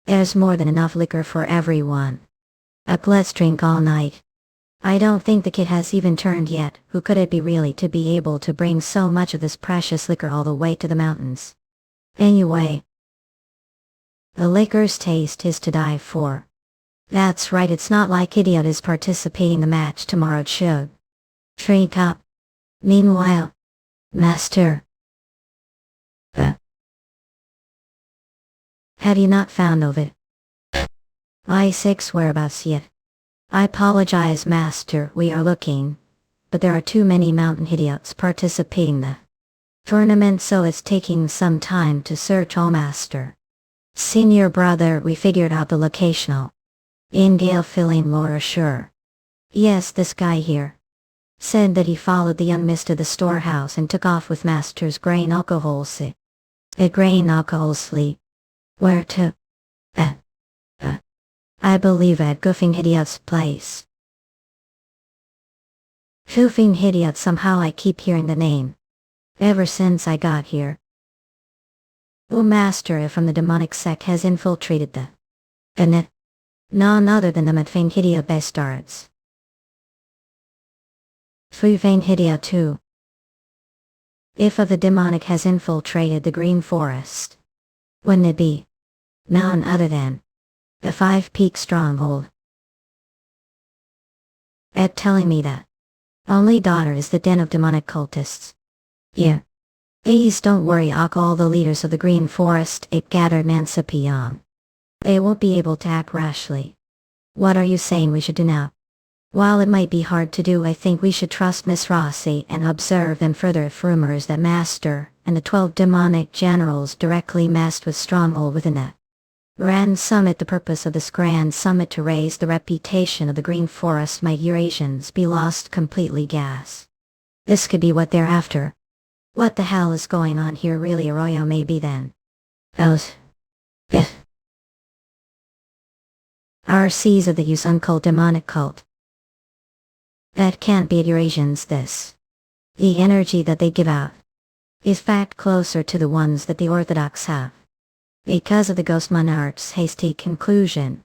There's more than enough liquor for everyone. Let's drink all night. I don't think the kid has even turned yet. Who could it be really to be able to bring so much of this precious liquor all the way to the mountains? Anyway, the liquor's taste is to die for. That's right, it's not like Idiot is participating in the match tomorrow. It should drink up. Meanwhile, Master. Have you not found of it? I-6 whereabouts yet? I apologize, Master, we are looking, but there are too many mountain idiots participating in the tournament, so it's taking some time to search all, Master. Senior brother, we figured out the locational. In Gale filling Laura sure. Yes, this guy here. Said that he followed the young miss to the storehouse and took off with Master's grain alcohol a grain alcohol sleep. Where to? I believe at Goofing Idiot's place. Goofing Idiot, somehow I keep hearing the name. Ever since I got here. Oh, Master from the demonic sect has infiltrated the net. None other than the Madfane Hidia bastards. Fufane Hidia too. If of the demonic has infiltrated the Green Forest, wouldn't it be none other than the Five Peak Stronghold? Ed telling me that only daughter is the den of demonic cultists. Yeah. Please don't worry, all the leaders of the Green Forest gathered Mancipion. They won't be able to act rashly. What are you saying we should do now? While it might be hard to do, I think we should trust Miss Rossi and observe them further if rumors that Master and the 12 demonic generals directly messed with Stronghold within the Grand Summit. The purpose of this Grand Summit to raise the reputation of the Green Forest might Eurasians be lost completely. Gas. This could be what they're after. What the hell is going on here really? Arroyo maybe then. Those. RCs of the Yusun cult demonic cult. That can't be Eurasians this. The energy that they give out is fact closer to the ones that the Orthodox have. Because of the ghost monarch's hasty conclusion.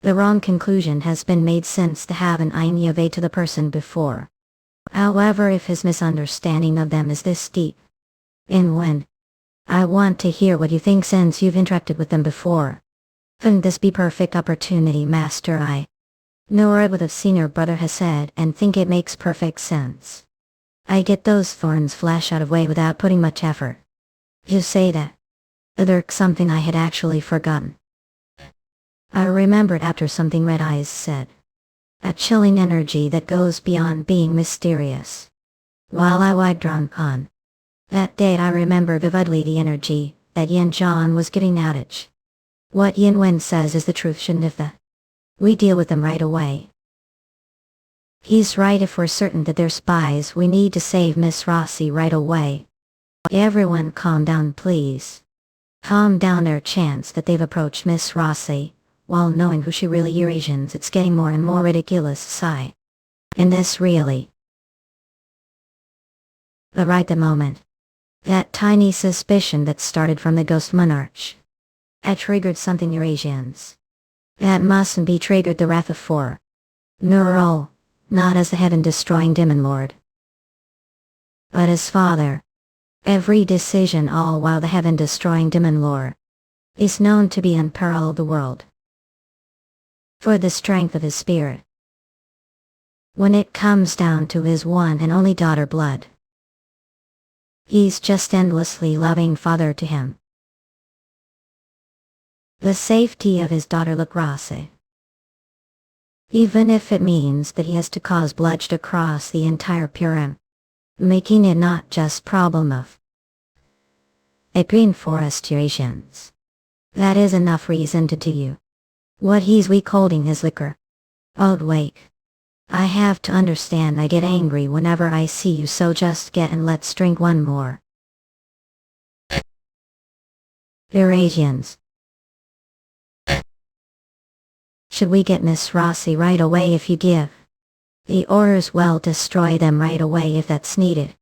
The wrong conclusion has been made since the have an Inyave to the person before. However, if his misunderstanding of them is this deep, and when I want to hear what you think since you've interacted with them before. Couldn't this be perfect opportunity, Master? I know what a senior brother has said and think it makes perfect sense. I get those thorns flash out of way without putting much effort. You say that. There's something I had actually forgotten. I remembered after something Red Eyes said. A chilling energy that goes beyond being mysterious. While I was drunk on that day, I remember vividly the energy that Yeon Jeokha was getting out of. What Yeon Wen says is the truth, shouldn't if we deal with them right away. He's right. If we're certain that they're spies, we need to save Miss Rossi right away. Everyone calm down, please. Calm down. Their chance that they've approached Miss Rossi, while knowing who she really Eurasians, it's getting more and more ridiculous. Sigh. And this really. But right the moment. That tiny suspicion that started from the ghost monarch. That triggered something Eurasians. That mustn't be triggered the wrath of four. Neural. Not as the heaven-destroying demon lord. But as father. Every decision all while the heaven-destroying demon lord is known to be unparalleled the world. For the strength of his spirit. When it comes down to his one and only daughter blood. He's just endlessly loving father to him. The safety of his daughter Rossi. Even if it means that he has to cause bloodshed across the entire Murim, making it not just problem of a green forest Eurasians. That is enough reason to do what he's withholding his liquor. Oh wait. I have to understand. I get angry whenever I see you, so just get and let's drink one more. Eurasians. Should we get Miss Rossi right away? If you give the orders, well, destroy them right away if that's needed.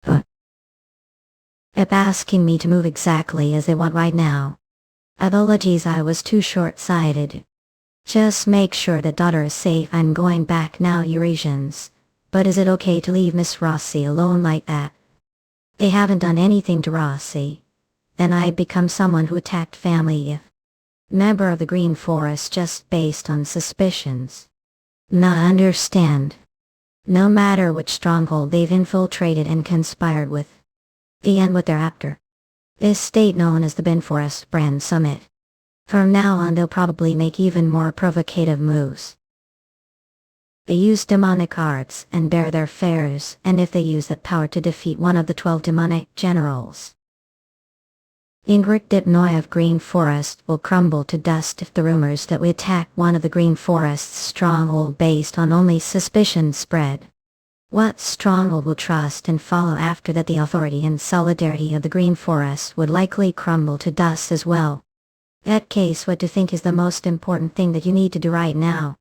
If asking me to move exactly as they want right now. Apologies, I was too short-sighted. Just make sure that daughter is safe. I'm going back now, Eurasians. But is it okay to leave Miss Rossi alone like that? They haven't done anything to Rossi. Then I'd become someone who attacked family if member of the Green Forest just based on suspicions. Now understand. No matter which stronghold they've infiltrated and conspired with. The end what they're after. This state known as the Bin Forest Brand Summit. From now on they'll probably make even more provocative moves. They use demonic arts and bear their fares, and if they use that power to defeat one of the 12 demonic generals. Ingrid Dipnoy of Green Forest will crumble to dust if the rumors that we attack one of the Green Forest's stronghold based on only suspicion spread. What stronghold will trust and follow after that? The authority and solidarity of the Green Forest would likely crumble to dust as well. That case, what do you think is the most important thing that you need to do right now?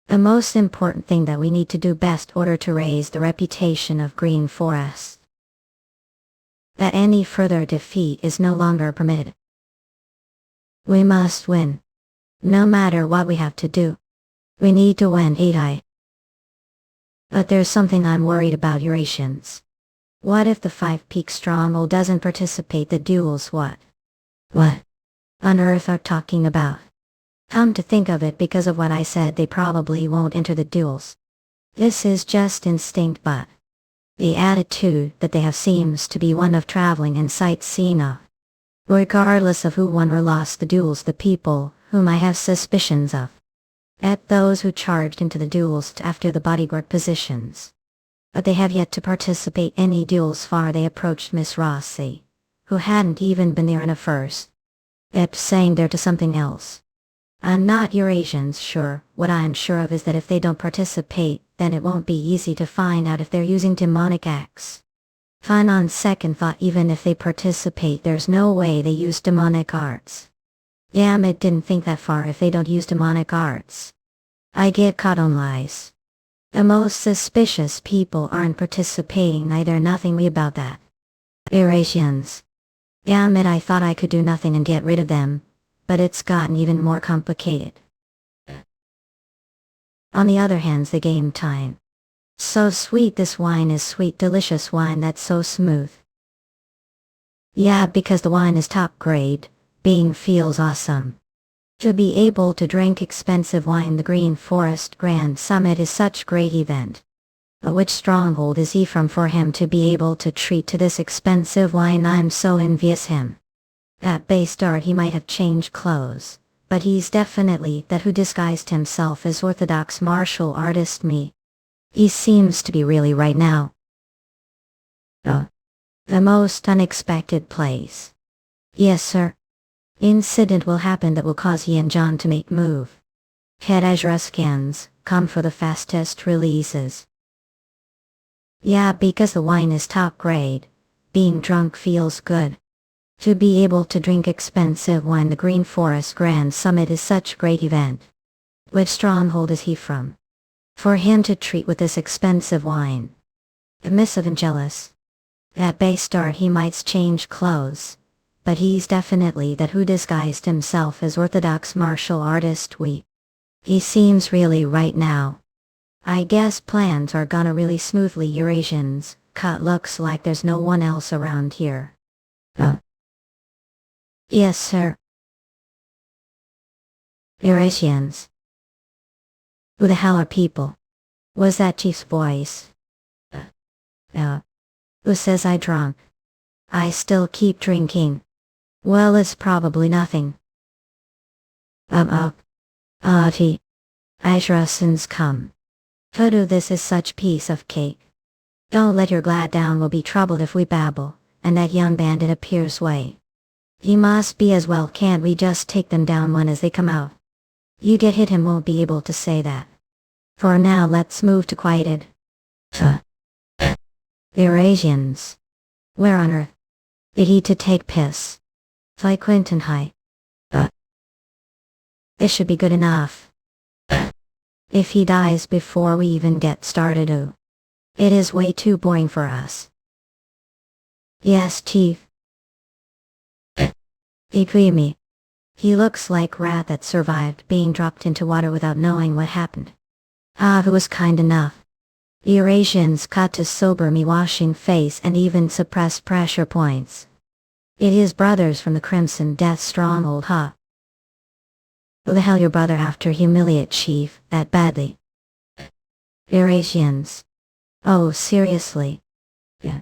The most important thing that we need to do best order to raise the reputation of Green Forest. That any further defeat is no longer permitted. We must win. No matter what we have to do. We need to win, Edai. But there's something I'm worried about, Eurasians. What if the Five Peaks Stronghold doesn't participate the duels? What on earth are talking about? Come to think of it, because of what I said, they probably won't enter the duels. This is just instinct, but the attitude that they have seems to be one of traveling and sightseeing of. Regardless of who won or lost the duels, the people whom I have suspicions of. At those who charged into the duels after the bodyguard positions. But they have yet to participate any duels. Far they approached Miss Rossi, who hadn't even been there in a first. Ep saying there to something else. I'm not Eurasians sure. What I'm sure of is that if they don't participate, then it won't be easy to find out if they're using demonic acts. Fine, on second thought, even if they participate, there's no way they use demonic arts. Yamit didn't think that far. If they don't use demonic arts, I get caught on lies. The most suspicious people aren't participating either, nothing about that. Eurasians. Yeah, admit I thought I could do nothing and get rid of them, but it's gotten even more complicated. On the other hand, the game time. So sweet, this wine is sweet, delicious wine that's so smooth. Yeah, because the wine is top grade, being feels awesome. To be able to drink expensive wine, the Green Forest Grand Summit is such great event. But which stronghold is he from for him to be able to treat to this expensive wine? I'm so envious him. At base start he might have changed clothes, but he's definitely that who disguised himself as orthodox martial artist me. He seems to be really right now. The most unexpected place. Yes, sir. Incident will happen that will cause Yeon Jeokha to make move. Head Ezra scans, come for the fastest releases. Yeah, because the wine is top grade. Being drunk feels good. To be able to drink expensive wine, the Green Forest Grand Summit is such great event. Which stronghold is he from? For him to treat with this expensive wine. The miss of Angelus. At base start he might change clothes, but he's definitely that who disguised himself as orthodox martial artist He seems really right now. I guess plans are gonna really smoothly, Eurasians. Cut looks like there's no one else around here. Yes, sir. Eurasians. Who the hell are people? Was that Chief's voice? Who says I drunk? I still keep drinking. Well, it's probably nothing. Tea. Ashra come. Hoodoo, this is such piece of cake. Don't let your glad down, will be troubled if we babble, and that young bandit appears way. He must be as well, can't we just take them down one as they come out? You get hit him won't be able to say that. For now let's move to quieted. Eurasians. Where on earth? Did he to take piss? Fly Quinton High. This should be good enough. If he dies before we even get started, it is way too boring for us. Yes, Chief. Me. He looks like rat that survived being dropped into water without knowing what happened. It was kind enough. Eurasians cut to sober me, washing face and even suppress pressure points. It is brothers from the Crimson Death stronghold, huh? Who the hell your brother after humiliate Chief that badly? Eurasians. Oh, seriously? Yeah.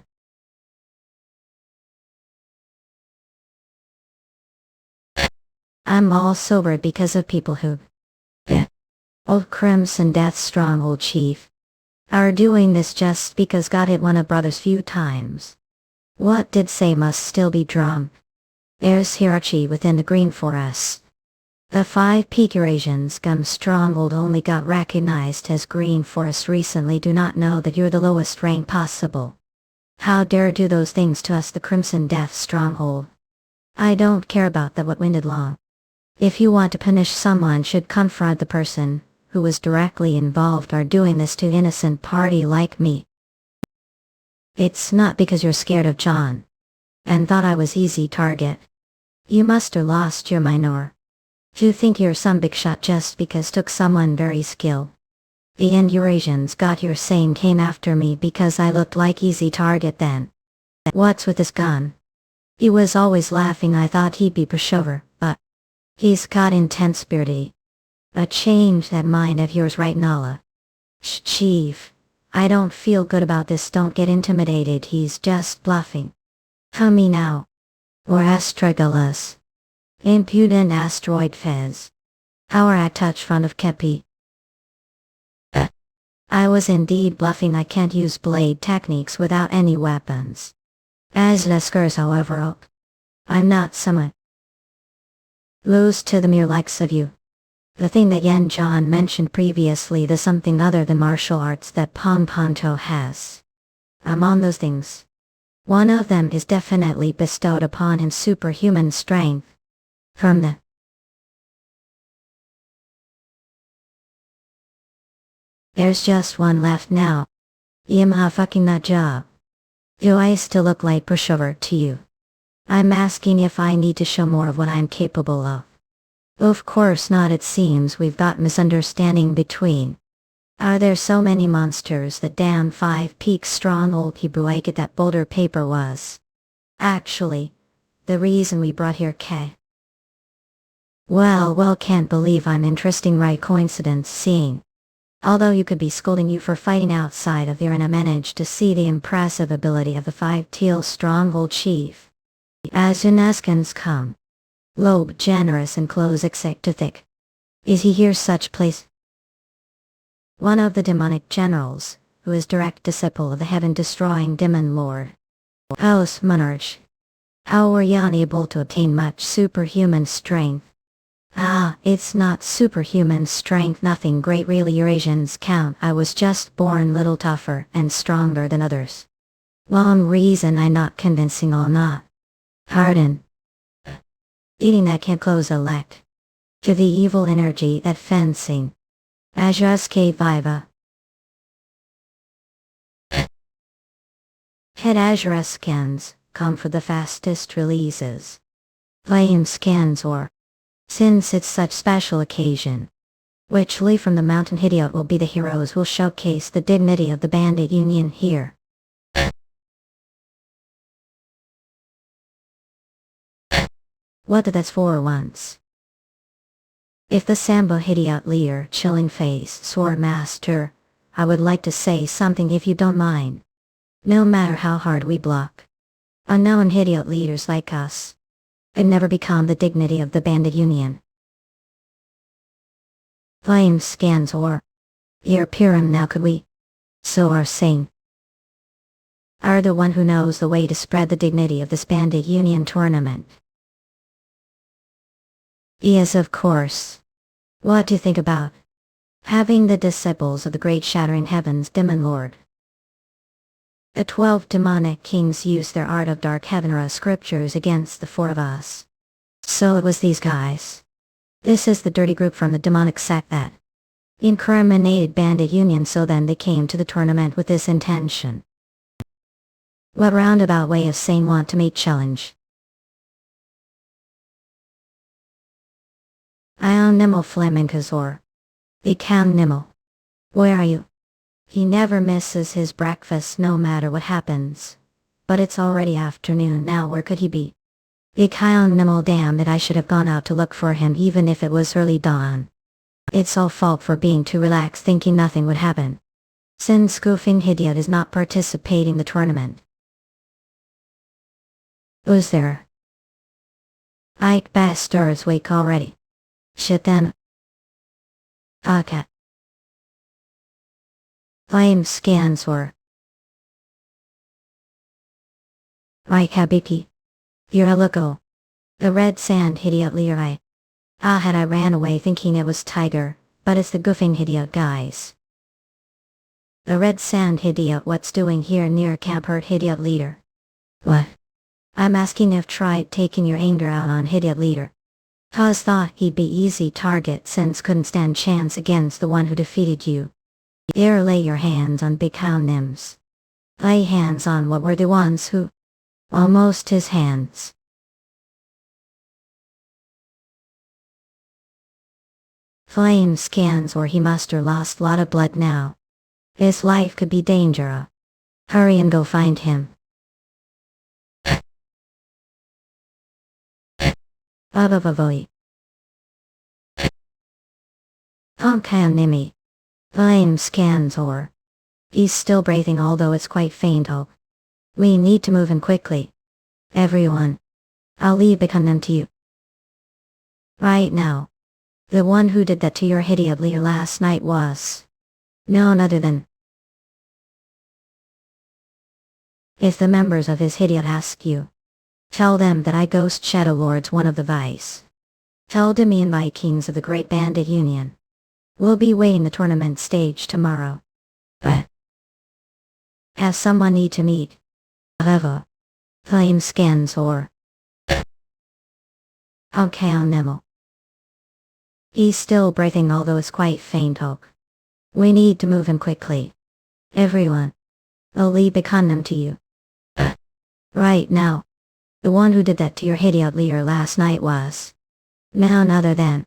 I'm all sobered because of people who... Old Crimson Death stronghold Chief. Are doing this just because got hit one of brothers few times. What did say must still be drunk. There's hierarchy within the Green Forest. The 5 peak Eurasians Gum stronghold only got recognized as Green Forest recently, do not know that you're the lowest rank possible. How dare do those things to us, the Crimson Death stronghold. I don't care about that what winded long. If you want to punish someone should confront the person who was directly involved are doing this to innocent party like me. It's not because you're scared of John and thought I was easy target. You must have lost your minor. You think you're some big shot just because took someone very skilled. The end Eurasians got your same came after me because I looked like easy target then. What's with this gun? He was always laughing, I thought he'd be pushover, but he's got intense spirity. A change that mind of yours right, Nala. Chief, I don't feel good about this, don't get intimidated, he's just bluffing. Tell me now. Or astragalus. Impudent asteroid fez. How are I touch front of Kepi? I was indeed bluffing, I can't use blade techniques without any weapons. As leskers however, I'm not someone. Lose to the mere likes of you. The thing that Yeon Jeokha mentioned previously, the something other than martial arts that Ponponto has. Among those things, one of them is definitely bestowed upon him superhuman strength. From the There's just one left now. Yeon fucking that job. Do I still look like pushover to you? I'm asking if I need to show more of what I'm capable of. Of course not, it seems we've got misunderstanding between. Are there so many monsters that damn 5 peaks strong old Hebrew get that boulder paper was? Actually, the reason we brought here K. Well, can't believe I'm interesting, right? Coincidence seeing. Although you could be scolding you for fighting outside of there, and I managed to see the impressive ability of the 5 teal strong old chief. As Uneskins come. Lobe generous and close exec to thick. Is he here such place? One of the demonic generals, who is direct disciple of the heaven-destroying demon lord. House Monarch. How were you unable to obtain much superhuman strength? It's not superhuman strength, nothing great really, Eurasians count. I was just born little tougher and stronger than others. Long reason I not convincing all not. Pardon. Eating that can't close elect. To the evil energy that fencing. Ajuske viva. Head Azure scans, come for the fastest releases. Flame scans or, since it's such special occasion, which Lee from the Mountain Hideout will be the heroes who'll showcase the dignity of the bandit union here. What that's for once. If the Sambo Hideout leader, chilling face, sword master, I would like to say something if you don't mind. No matter how hard we block, unknown Hideout leaders like us could never become the dignity of the bandit union. Flame scans or your Purim now, could we? So are saying. Are the one who knows the way to spread the dignity of this bandit union tournament. Yes, of course. What do you think about having the disciples of the great shattering heavens demon lord? The 12 demonic kings used their art of dark heavenera scriptures against the 4 of us. So it was these guys. This is the dirty group from the demonic sect that incriminated bandit union, so then they came to the tournament with this intention. What roundabout way of saying want to meet challenge? Ion Nimmo Flamencas or Ecam Nimmo. Where are you? He never misses his breakfast no matter what happens. But it's already afternoon now, where could he be? Ecam Nimmo, damn it, I should have gone out to look for him even if it was early dawn. It's all fault for being too relaxed thinking nothing would happen. Since Goofing Hideout is not participating in the tournament. Who's there? Ike bastards wake already. Shit then. Okay. Flame scans or Ike Habiki. You're a loco. The red sand Hideout leer had I ran away thinking it was Tiger, but it's the Goofing Hideout guys. The red sand Hideout, what's doing here near Camp Hurt Hideout leader? What? I'm asking if tried taking your anger out on Hideout leader. Cause thought he'd be easy target since couldn't stand chance against the one who defeated you. Here lay your hands on Big Hound Nims. Lay hands on what were the ones who... Almost his hands. Flame scans or he must have lost lot of blood now. His life could be danger. Hurry and go find him. Abavavoy. Nimi. Flame scans or. He's still breathing although it's quite faint. Oh. We need to move in quickly. Everyone. I'll leave it on to you. Right now. The one who did that to your Hideout leader last night was none other than... If the members of his Hideout ask you, tell them that I Ghost Shadow Lord's one of the vice. Tell Demi and Vikings of the Great Bandit Union. We'll be waiting the tournament stage tomorrow. But have someone need to meet. However, flame scans or... Okay, on Nemo. He's still breathing although it's quite faint. We need to move him quickly. Everyone. I'll leave a condom to you. Right now. The one who did that to your hideout leader last night was none other than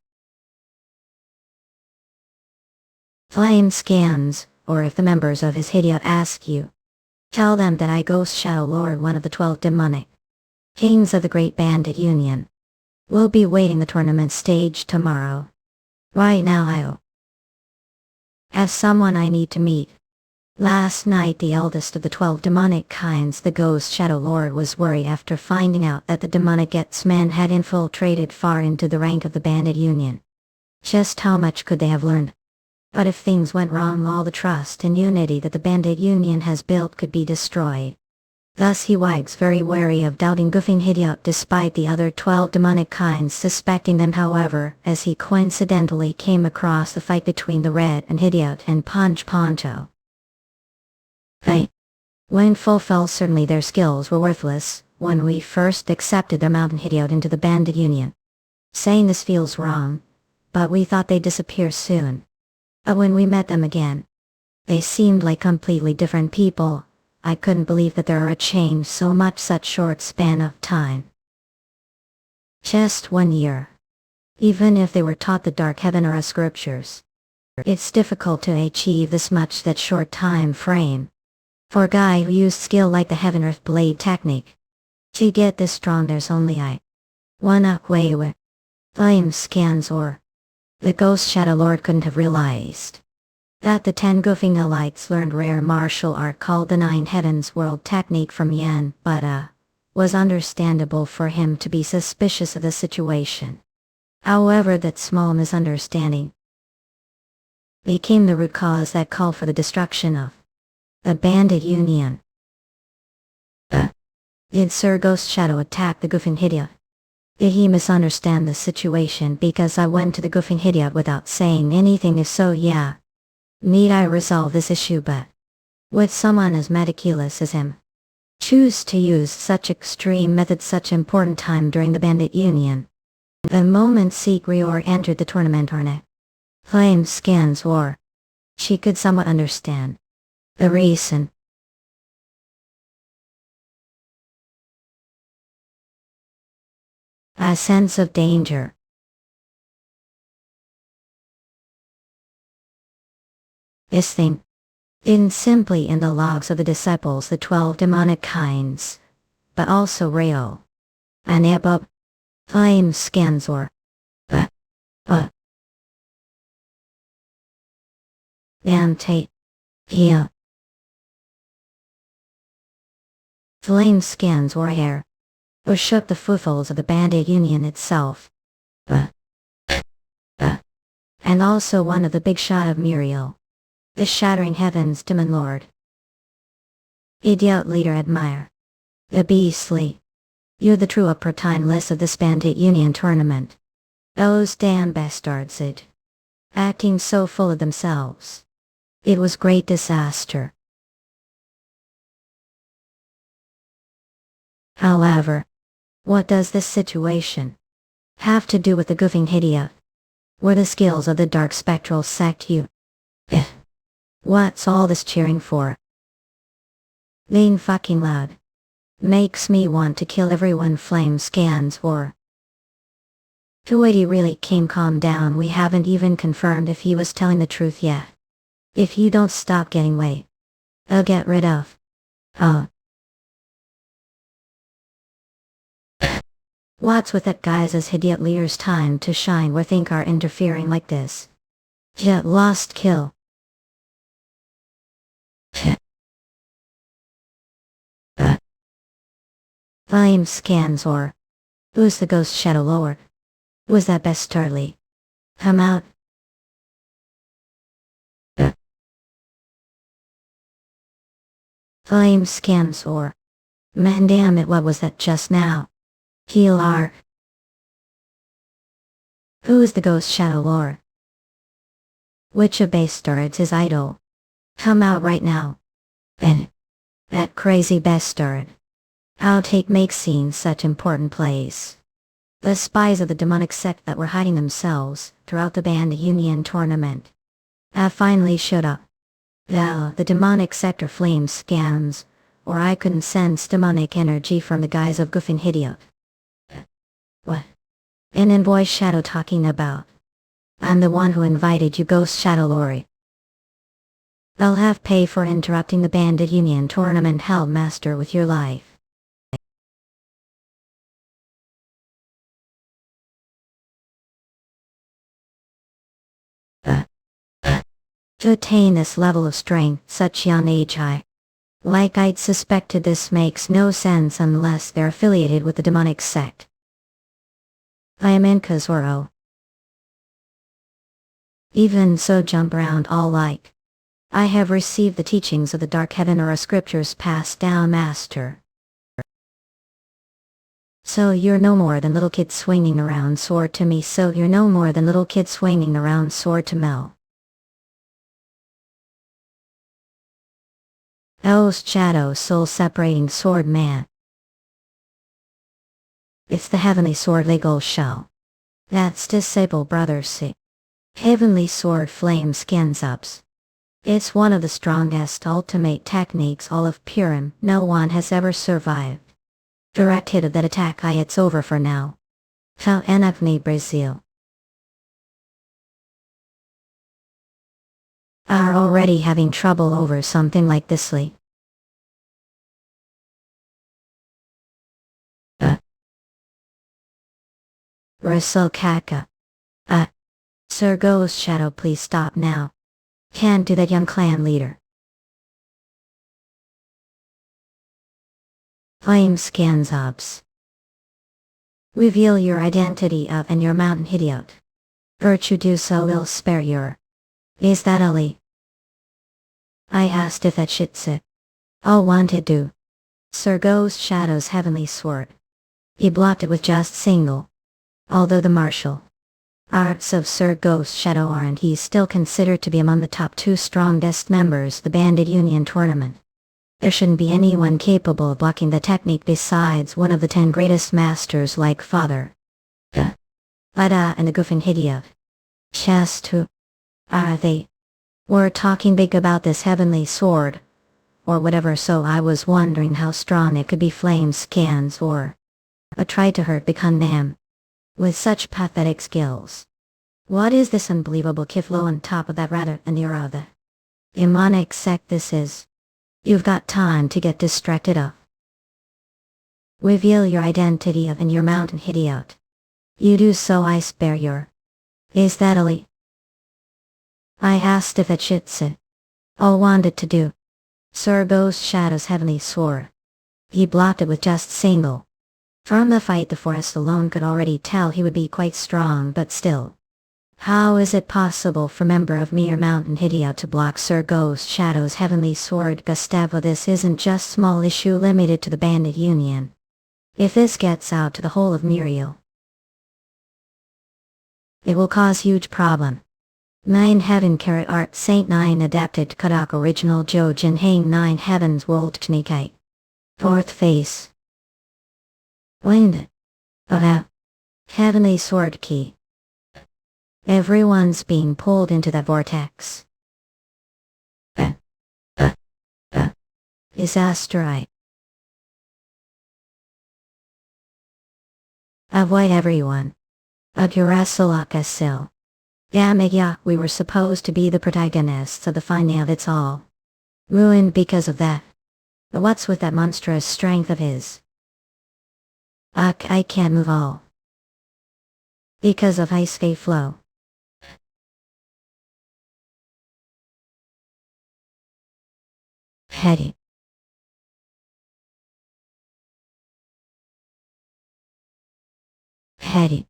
Flame Scans, or if the members of his hideout ask you, tell them that I Ghost Shadow Lord, one of the 12 demonic kings of the Great Bandit Union, will be waiting the tournament stage tomorrow. Right now I'll have someone I need to meet. Last night the eldest of the 12 demonic kinds, the Ghost Shadow Lord, was worried after finding out that the demonic X-Men had infiltrated far into the rank of the Bandit Union. Just how much could they have learned? But if things went wrong, all the trust and unity that the Bandit Union has built could be destroyed. Thus he was very wary of doubting Goofing Hideout despite the other 12 demonic kinds suspecting them. However, as he coincidentally came across the fight between the Red and Hideout and Punch Poncho, they went full fell. Certainly their skills were worthless when we first accepted their Mountain Hideout into the Bandit Union. Saying this feels wrong, but we thought they'd disappear soon. But when we met them again, they seemed like completely different people. I couldn't believe that there are changed so much such short span of time. Just 1 year. Even if they were taught the Dark Heaven or scriptures, it's difficult to achieve this much that short time frame. For a guy who used skill like the Heaven Earth Blade technique, to get this strong there's only one way with Flame Scans, or the Ghost Shadow Lord couldn't have realized that the 10 Goofing elites learned rare martial art called the Nine Heavens World technique from Yen, but was understandable for him to be suspicious of the situation. However, that small misunderstanding became the root cause that called for the destruction of the Bandit Union. Did Sir Ghost Shadow attack the Goofing Hideout? Did he misunderstand the situation because I went to the Goofing Hideout without saying anything? If so, yeah. Need I resolve this issue? But with someone as meticulous as him, choose to use such extreme methods such important time during the Bandit Union. The moment Secreor entered the tournament arena, Flame Scans war, she could somewhat understand the reason. A sense of danger. This thing isn't simply in the logs of the disciples, the 12 demonic kinds, but also real. And above Flame Scans or Dante here. Flame Scans or hair, or shook the footholds of the Bandit Union itself. And also one of the big shot of Muriel, the Shattering Heavens Demon Lord. Idiot leader admire. The beastly. You're the true upper time list of this Bandit Union tournament. Those damn bastards acting so full of themselves. It was great disaster. However, what does this situation have to do with the Goofing Hideout? Were the skills of the Dark Spectral sect you? What's all this cheering for? Being fucking loud makes me want to kill everyone. Flame Scans or Kuwaiti really came. Calm down, we haven't even confirmed if he was telling the truth yet. If you don't stop getting weight, I'll get rid of. What's with that guys? As Hideout leader's time to shine, we think are interfering like this. Jet lost kill. Flame Scans or who's the Ghost Shadow Lord? Was that bastardly? Come out. Flame Scans or man damn it, what was that just now? Heal arc. Who is the Ghost Shadow Lord? Which of bastards is idol? Come out right now. And that crazy bastard. Outtake makes scenes such important plays. The spies of the demonic sect that were hiding themselves throughout the Bandit Union tournament. have finally showed up. Well, the demonic sector flame scans, or I couldn't sense demonic energy from the guise of goofing idiot. What? An invoice shadow talking about? I'm the one who invited you, Ghost Shadow Lori. I'll have pay for interrupting the Bandit Union tournament, Hellmaster, with your life. To attain this level of strength, such young age like I'd suspected, this makes no sense unless they're affiliated with the demonic sect. I am Inca Zoro. Even so, jump around all like. I have received the teachings of the Dark Heaven, or a scriptures passed down, Master. So you're no more than little kid swinging around sword to me, so you're no more than little kid swinging around sword to Mel. Oh, shadow soul separating sword man. It's the Heavenly Sword legal show. That's disable brother see. Heavenly Sword flame skins ups. It's one of the strongest ultimate techniques all of Purim. No one has ever survived. Direct hit of that attack, it's over for now. How enagni Brazil. Are already having trouble over something like thisly. Russell Kaka. Sir Ghost Shadow, please stop now. Can't do that, young clan leader. Flame scans ups. Reveal your identity of and your mountain idiot. Virtue do so will spare your. Is that Ali? I asked if that shit's it. All wanted do. Sir Ghost Shadow's Heavenly Sword. He blocked it with just single. Although the martial arts of Sir Ghost Shadow aren't, he's still considered to be among the top 2 strongest members of the Bandit Union tournament. There shouldn't be anyone capable of blocking the technique besides one of the 10 greatest masters like Father Ada and the goofing idiot. Chest who are they? We're talking big about this Heavenly Sword, or whatever, so I was wondering how strong it could be. Flame scans or a try to hurt become them. With such pathetic skills. What is this unbelievable kiflo on top of that rather than your other? Demonic sect this is. You've got time to get distracted up. Reveal your identity of and your mountain idiot. You do so I spare your. Is that Ali? I asked if that shit's it. All wanted to do. Sir Ghost Shadow's Heavenly Sword. He blocked it with just single. From the fight, the forest alone could already tell he would be quite strong, but still. How is it possible for member of Mere Mountain Idiot to block Sir Ghost Shadow's Heavenly Sword? Gustavo, this isn't just small issue limited to the Bandit Union. If this gets out to the whole of Muriel, it will cause huge problem. 9 Heaven Carrot Art Saint 9 Adapted Kadak Original Jojin Hang 9 Heavens World Tnikai. 4th Face. Wind. Heavenly Sword Key. Everyone's being pulled into that vortex. Disaster. Avoid everyone. Agurasalakasil. Damn, we were supposed to be the protagonists of the final, it's all ruined because of that. But what's with that monstrous strength of his? I can't move all. Because of ice fade flow. Heady. Heady.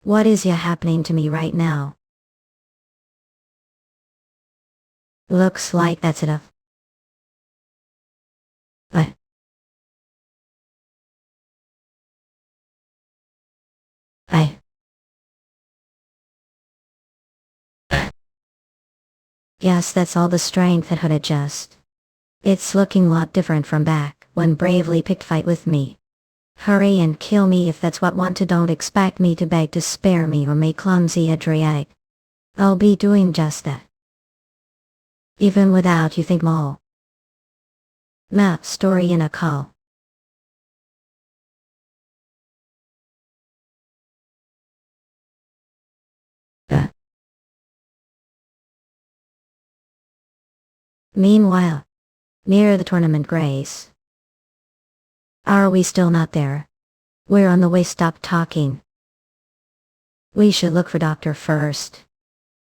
What is happening to me right now? Looks like that's it. Yes, that's all the strength that could adjust. It's looking a lot different from back when bravely picked fight with me. Hurry and kill me if that's what want to. Don't expect me to beg to spare me or make clumsy Adriatic. I'll be doing just that. Even without you think more. Map story in a call. Meanwhile, near the tournament grace. Are we still not there? We're on the way, stop talking. We should look for doctor first.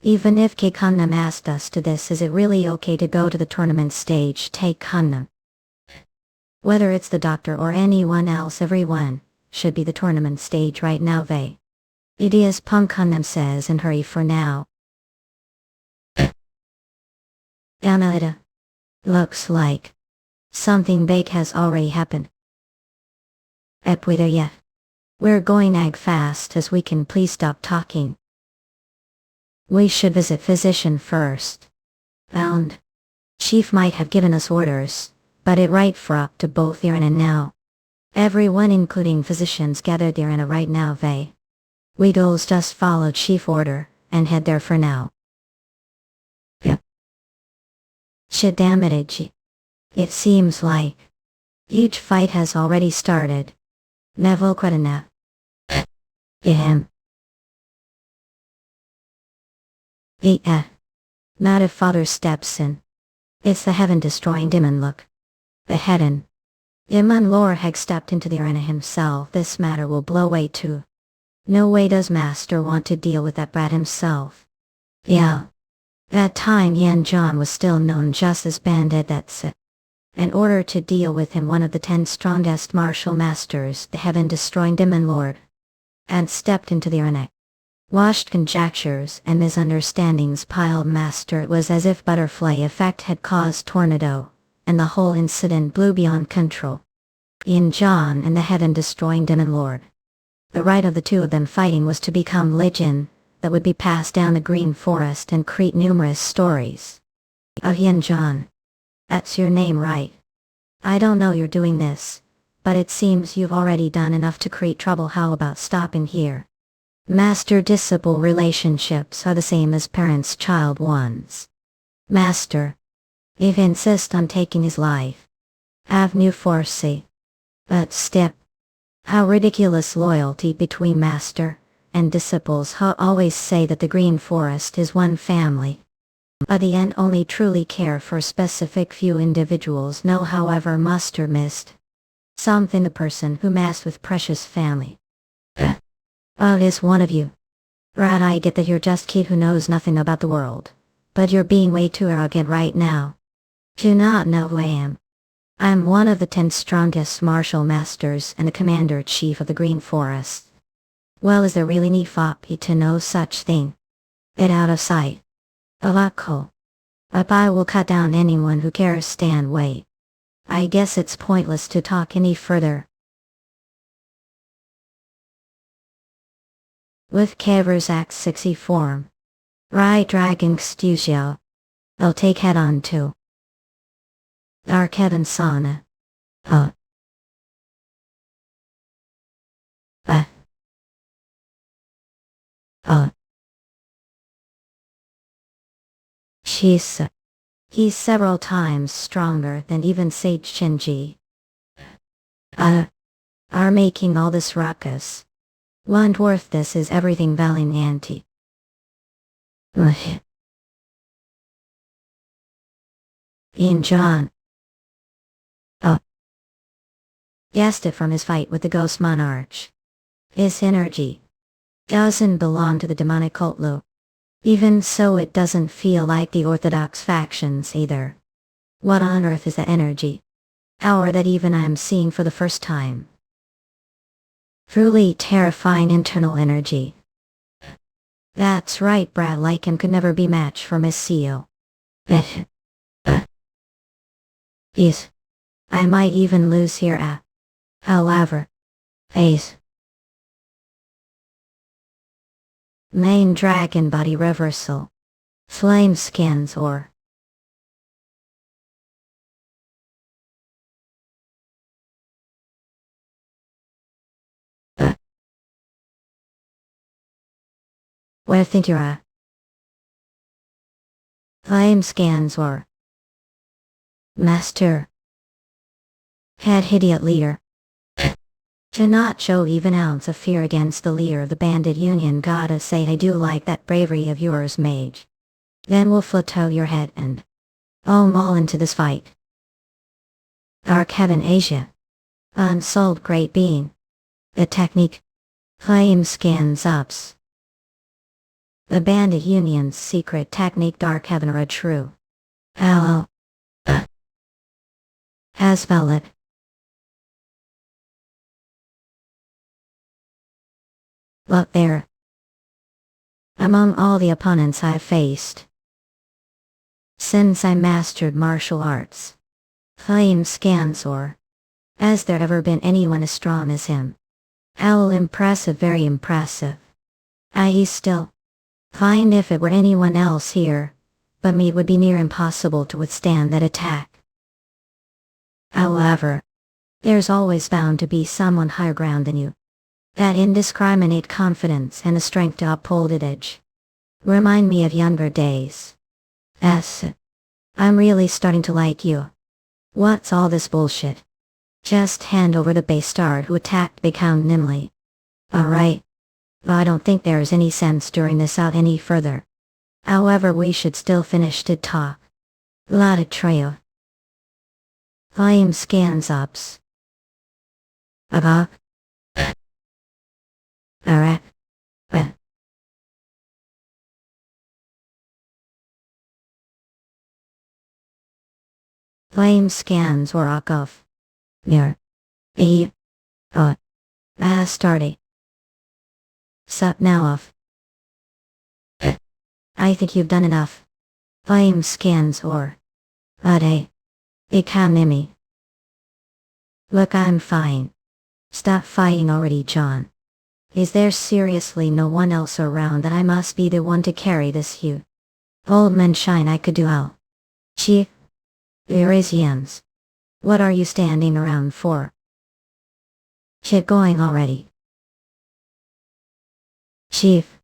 Even if Kkanam asked us to this, is it really okay to go to the tournament stage? Take Kkanam. Whether it's the doctor or anyone else, everyone should be the tournament stage right now. It is Kkanam says, and hurry for now. Anna, looks like something big has already happened. Up we there yet? We're going ag fast as we can, please stop talking. We should visit physician first. Bound. Chief might have given us orders, but it right for up to both Irina now. Everyone including physicians gathered Irina right now. We dolls just follow chief order and head there for now. Yep. Shit damn it. It seems like huge fight has already started. Neville Quedina. Him. Not if father steps in. It's the heaven-destroying demon look. The headen. Iman Lor had stepped into the arena himself. This matter will blow away too. No way does master want to deal with that brat himself. Yeah. That time Yeon Jeokha was still known just as Bandit, that's it. In order to deal with him, one of the 10 strongest martial masters, the heaven-destroying demon lord, had stepped into the arena. Washed conjectures and misunderstandings piled master. It was as if butterfly effect had caused tornado, and the whole incident blew beyond control. Yeon Jeokha and the heaven-destroying demon lord. The right of the two of them fighting was to become legend that would be passed down the green forest and create numerous stories. Of Yeon Jeokha. That's your name, right? I don't know you're doing this, but it seems you've already done enough to create trouble. How about stopping here? Master-disciple relationships are the same as parents-child ones. Master, if insist on taking his life, have new foresee. But step. How ridiculous loyalty between master and disciples. How always say that the green forest is one family. But the end only truly care for specific few individuals. No, however, master missed something, the person who messed with precious family. Oh, it is one of you. Right, I get that you're just kid who knows nothing about the world, but you're being way too arrogant right now. Do not know who I am. I'm one of the 10 strongest martial masters and the commander-chief of the Green Forest. Well, is there really need for me to know such thing? Get out of sight. Alako. Up, I will cut down anyone who cares stand wait. I guess it's pointless to talk any further. With Kaver's Act 60 form. Right Dragon Studio. I'll take head on to Dark Heaven Sauna. He's several times stronger than even Sage Shinji. Are making all this ruckus. One worth this is everything valiant anti. Yeon Jeokha. Guessed it from his fight with the Ghost Monarch. His energy doesn't belong to the demonic cult loop. Even so, it doesn't feel like the orthodox factions either. What on earth is the energy? Power that even I'm seeing for the first time. Truly terrifying internal energy. That's right, Brad Lycan could never be matched for Miss CEO. Yes. I might even lose here at. However. Ace. Main dragon body reversal. Flame skins or. Where think you're at? I'm scans or Master. Head idiot leader. To not show even ounce of fear against the leader of the bandit union, gotta say I do like that bravery of yours, mage. Then we'll plateau your head and maul into this fight. Dark Heaven Asia. Unsold great being. The technique. Flame scans ups. The bandit union's secret technique Dark Heaven are a true. Hello. Has valid. Look there. Among all the opponents I've faced since I mastered martial arts, Flame scans or has there ever been anyone as strong as him? How impressive, very impressive. I still find if it were anyone else here, but me, it would be near impossible to withstand that attack. However, there's always bound to be someone higher ground than you. That indiscriminate confidence and the strength to uphold it edge remind me of younger days. I'm really starting to like you. What's all this bullshit? Just hand over the bastard who attacked Big Hound Nimley. Alright. But I don't think there's any sense during this out any further. However, we should still finish to talk. Lotta trail. Flame scans ups. Above. Alright. Flame scans or off. Mirror. Starty. Sup now off. I think you've done enough. Flame scans or economy. Look, I'm fine. Stop fighting already, John. Is there seriously no one else around that I must be the one to carry this hue? Old man shine, I could do all. Chief. Eurasians. What are you standing around for? Shit going already. Chief.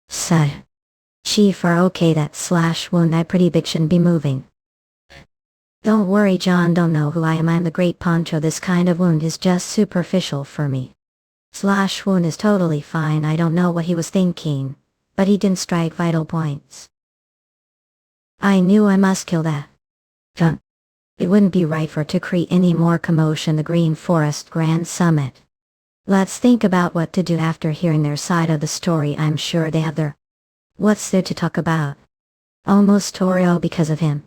Sir. Chief are okay, that slash wound I pretty big shouldn't be moving. Don't worry, John don't know who I am, I'm the Great Poncho. This kind of wound is just superficial for me. Slash wound is totally fine, I don't know what he was thinking, but he didn't strike vital points. I knew I must kill that. It wouldn't be right for it to create any more commotion the Green Forest Grand Summit. Let's think about what to do after hearing their side of the story. I'm sure they have their... What's there to talk about? Almost Torio because of him.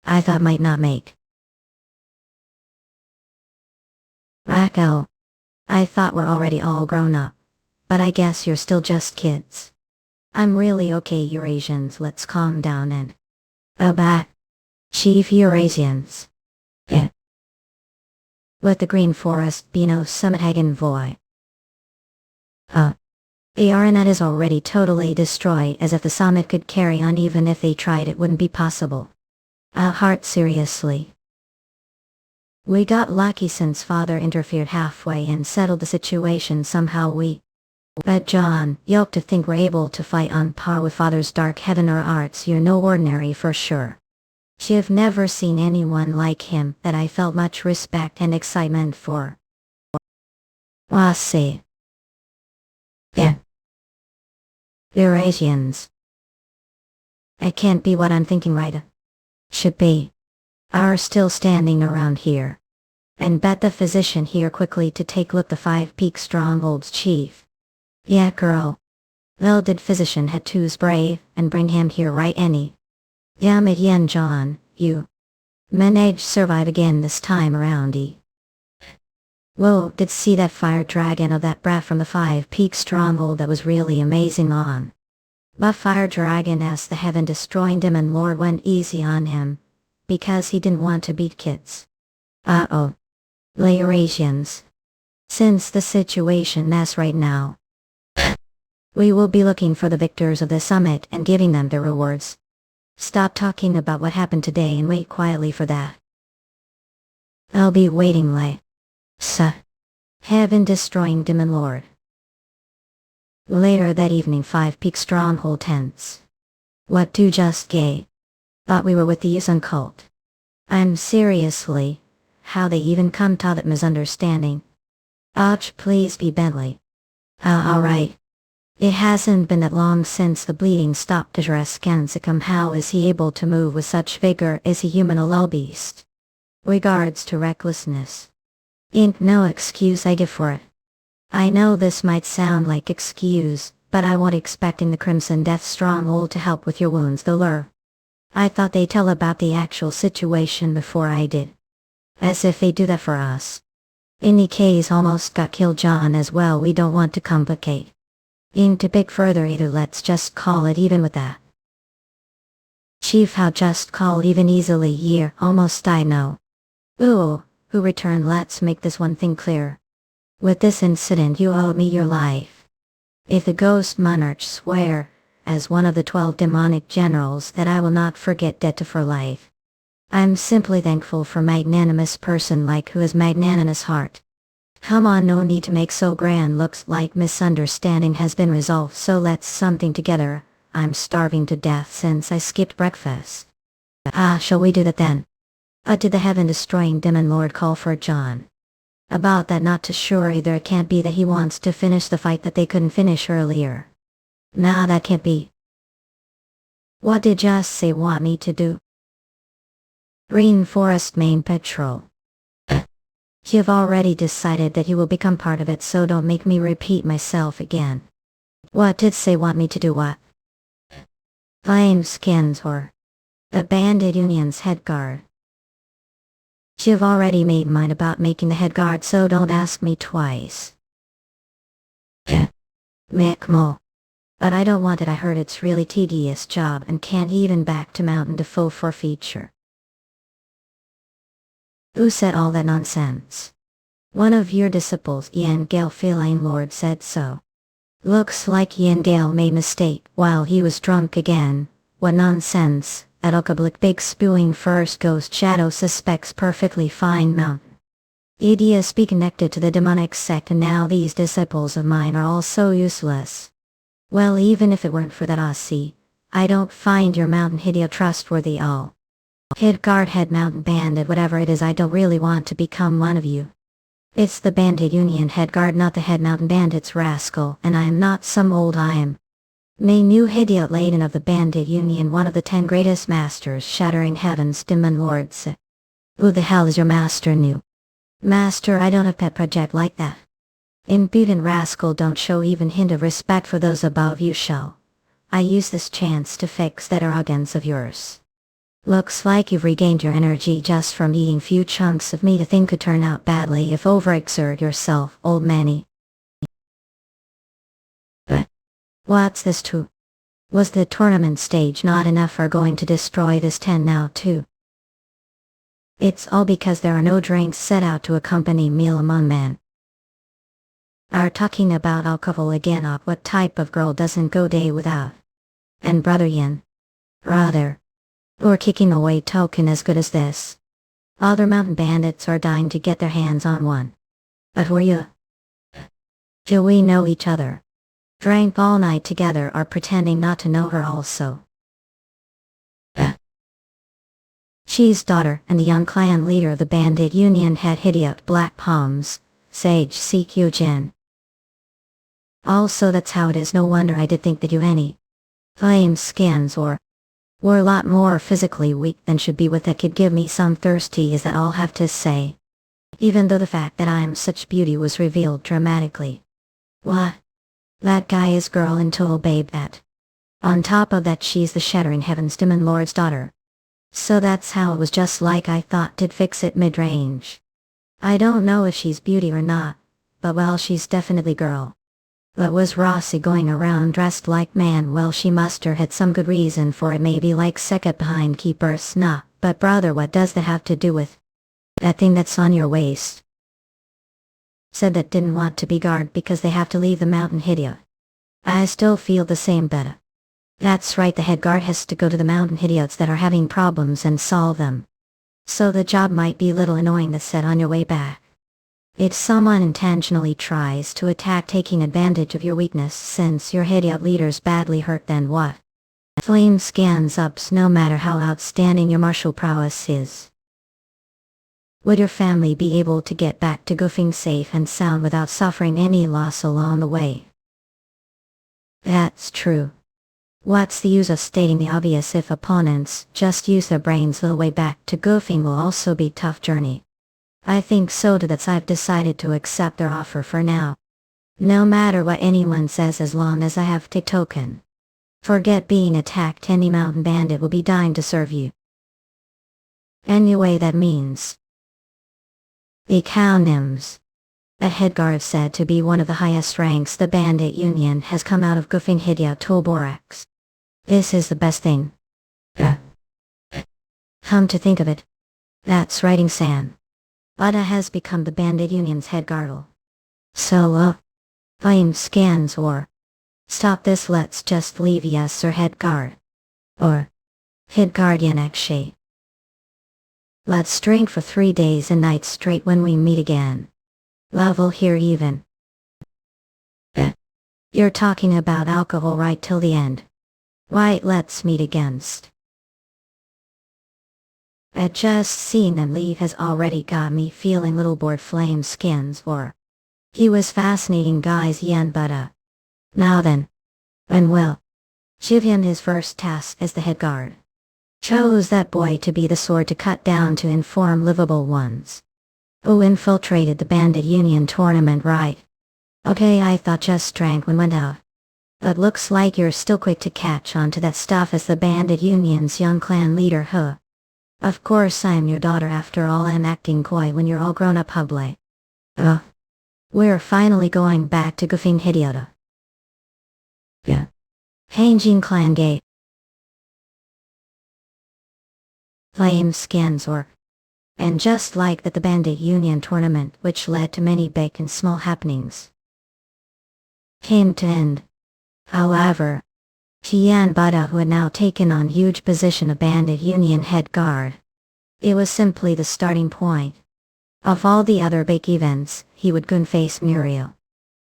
I thought might not make. Raquel. I thought we're already all grown up. But I guess you're still just kids. I'm really okay, Eurasians, let's calm down and... back. Chief Eurasians. Yeah. Let the Green Forest be no Summit Voy. The Aranet is already totally destroyed, as if the summit could carry on. Even if they tried, it wouldn't be possible. Heart, seriously. We got lucky since father interfered halfway and settled the situation somehow. But John, yoke to think we're able to fight on par with father's Dark Heaven or arts. You're no ordinary for sure. I've never seen anyone like him that I felt much respect and excitement for. See. Yeah. Eurasians. It can't be what I'm thinking, right? Should be. Are still standing around here. And bet the physician here quickly to take look the 5 Peak Strongholds chief. Yeah, girl. Well, did physician had two's brave and bring him here right any. Damn it, Yen John, you managed survive again this time around. Whoa, did see that fire dragon of that brat from the 5 Peak Stronghold? That was really amazing on. But fire dragon asked the heaven destroying him, and Lord went easy on him. Because he didn't want to beat kids. Eurasians. Since the situation mess right now, we will be looking for the victors of the summit and giving them their rewards. Stop talking about what happened today and wait quietly for that. I'll be waiting, Heaven destroying demon lord. Later that evening, 5 Peak Stronghold tents What do just gay? Thought we were with the Yusun cult. I'm seriously, how they even come to that misunderstanding. Och, please be Bentley. Alright. It hasn't been that long since the bleeding stopped at Rescansicum. How is he able to move with such vigor? Is he human or low beast? Regards to recklessness. Ain't no excuse I give for it. I know this might sound like excuse, but I wasn't expecting the Crimson Death Stronghold to help with your wounds though lure. I thought they'd tell about the actual situation before I did. As if they do that for us. Any case almost got killed John as well. We don't want to complicate. Ain't to pick further either. Let's just call it even with that. Chief, how just call even easily year almost I know. Ooh, who returned? Let's make this one thing clear. With this incident you owe me your life. If the ghost monarch swear, as one of the 12 demonic generals, that I will not forget debt to for life. I'm simply thankful for magnanimous person like who has magnanimous heart. Come on, no need to make so grand. Looks like misunderstanding has been resolved, so let's something together. I'm starving to death since I skipped breakfast. Shall we do that then? Did the heaven-destroying demon lord call for John? About that, not too sure either. It can't be that he wants to finish the fight that they couldn't finish earlier. Nah, that can't be. What did just say want me to do? Green Forest Main Patrol. You've already decided that you will become part of it, so don't make me repeat myself again. What did say want me to do what? Flame skins or the Bandit Union's head guard. You've already made mine about making the head guard, so don't ask me twice. Mick. But I don't want it. I heard it's really tedious job and can't even back to Mountain Defoe for feature. Who said all that nonsense? One of your disciples, Yeon Gale Feline Lord, said so. Looks like Yeon Gale made mistake while he was drunk again. What nonsense. At Okablik big spewing first ghost shadow suspects perfectly fine mountain. Idiots be connected to the demonic sect, and now these disciples of mine are all so useless. Well, even if it weren't for that Aussie, I don't find your mountain hidia trustworthy all. Hidgard head mountain bandit, whatever it is, I don't really want to become one of you. It's the Bandit Union headguard, not the head mountain bandits rascal, and I am not some old May new hidiot laden of the Bandit Union, one of the 10 greatest masters shattering heaven's demon lords. Who the hell is your master new? Master, I don't have pet project like that. Impudent rascal, don't show even hint of respect for those above you shall. I use this chance to fix that arrogance of yours. Looks like you've regained your energy just from eating few chunks of meat. A thing could turn out badly if overexert yourself, old manny. But what's this too? Was the tournament stage not enough for going to destroy this tent now too? It's all because there are no drinks set out to accompany meal among men. Are talking about alcohol again? What type of girl doesn't go day without? And brother Yin. Rather. Or kicking away token as good as this. Other mountain bandits are dying to get their hands on one. But who are you? Do we know each other? Drank all night together, are pretending not to know her also. She's daughter and the young clan leader of the Bandit Union, head hidiot Black Palms, Sage CQ Jin. Also, that's how it is. No wonder I did think that you any flame skins or were a lot more physically weak than should be. With that could give me some thirsty, is that all I have to say. Even though the fact that I am such beauty was revealed dramatically. What? That guy is girl until babe that. On top of that, she's the shattering heaven's demon lord's daughter. So that's how it was, just like I thought. Did fix it mid-range. I don't know if she's beauty or not, but well, she's definitely girl. But was Rossi going around dressed like man? Well, she muster had some good reason for it, maybe like second behind keepers. Nah, but brother, what does that have to do with that thing that's on your waist? Said that didn't want to be guard because they have to leave the mountain hidia. I still feel the same better. That's right, the head guard has to go to the mountain hidiots that are having problems and solve them. So the job might be a little annoying. That's said on your way back. If someone intentionally tries to attack taking advantage of your weakness since your hidiot leader's badly hurt, then what? Flame scans ups no matter how outstanding your martial prowess is. Would your family be able to get back to goofing safe and sound without suffering any loss along the way? That's true. What's the use of stating the obvious if opponents just use their brains? The way back to goofing will also be a tough journey. I think so too. That's I've decided to accept their offer for now. No matter what anyone says, as long as I have take token. Forget being attacked, any mountain bandit will be dying to serve you. Anyway, that means Ecownims. A headguard said to be one of the highest ranks the bandit union has come out of goofing Hidya Toborax. This is the best thing. Come to think of it, that's writing San. Bada has become the bandit union's head guardle. So, flame scans or stop this, let's just leave yes or head guard. Or head guardian akshay. Let's drink for 3 days and nights straight when we meet again. Level here even. You're talking about alcohol right till the end. Right, let's meet against. Just seeing them leave has already got me feeling little bored. Flame skins or he was fascinating guys Yen, but now then. And well, Jivyun, his first task as the head guard, chose that boy to be the sword to cut down to inform livable ones. Who infiltrated the bandit union tournament, right? Okay, I thought just drank when went out. But looks like you're still quick to catch on to that stuff as the bandit union's young clan leader, huh? Of course I'm your daughter after all. I'm acting coy when you're all grown up, hublay. We're finally going back to goofing Hidyota. Yeah. Hanjin clan gay. Flame skins or. And just like that, the bandit union tournament, which led to many big and small happenings, came to end. However, Tian Bada, who had now taken on huge position of bandit union head guard, it was simply the starting point. Of all the other big events, he would gun face Muriel.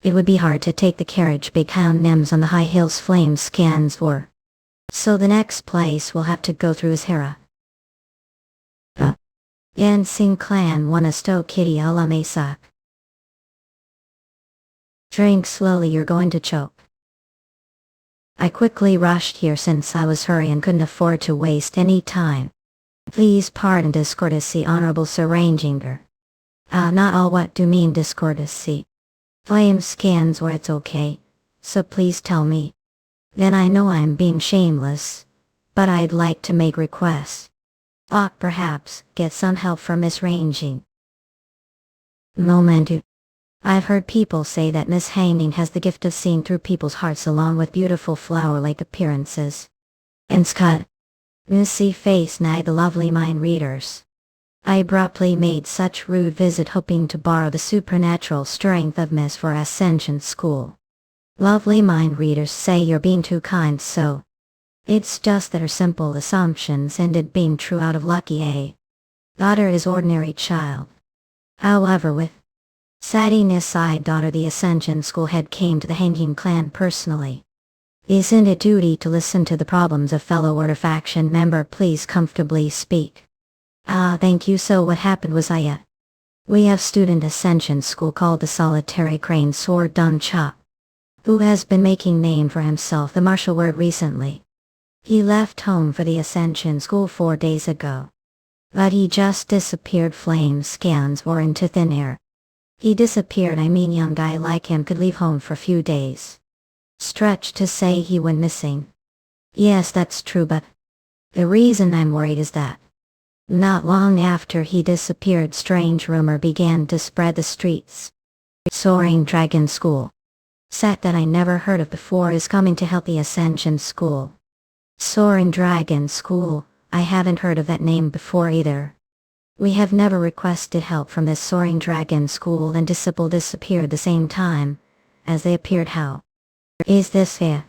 It would be hard to take the carriage big hound Nems on the high hills flame scans or. So the next place will have to go through is Hera. Yan Sing clan wanna stow kitty a la Mesak. Drink slowly, you're going to choke. I quickly rushed here since I was hurrying and couldn't afford to waste any time. Please pardon discourtesy, Honorable Sir Ranginger. Not all. What do mean discourtesy? Flame scans or it's okay, so please tell me. Then I know I'm being shameless, but I'd like to make requests. Perhaps get some help from Miss Ranging. Momentu. I've heard people say that Miss Hanging has the gift of seeing through people's hearts along with beautiful flower-like appearances. And Scott. Missy face nagged the lovely mind readers. I abruptly made such rude visit hoping to borrow the supernatural strength of Miss for Ascension School. Lovely mind readers say you're being too kind, so. It's just that her simple assumptions ended being true out of lucky. Daughter is ordinary child. However, with setting aside daughter, the Ascension School head came to the Hanging clan personally. Isn't it duty to listen to the problems of fellow order faction member? Please comfortably speak. Thank you. So what happened was we have student Ascension School called the Solitary Crane Sword Dun Chop, who has been making name for himself the martial word recently. He left home for the Ascension School 4 days ago. But he just disappeared. Flame scans were into thin air. He disappeared, I mean young guy like him could leave home for a few days. Stretch to say he went missing. Yes, that's true, but the reason I'm worried is that not long after he disappeared, strange rumor began to spread the streets. Soaring Dragon School, set that I never heard of before, is coming to help the Ascension School. Soaring Dragon School, I haven't heard of that name before either. We have never requested help from this Soaring Dragon School, and disciple disappeared the same time as they appeared. How is this fair?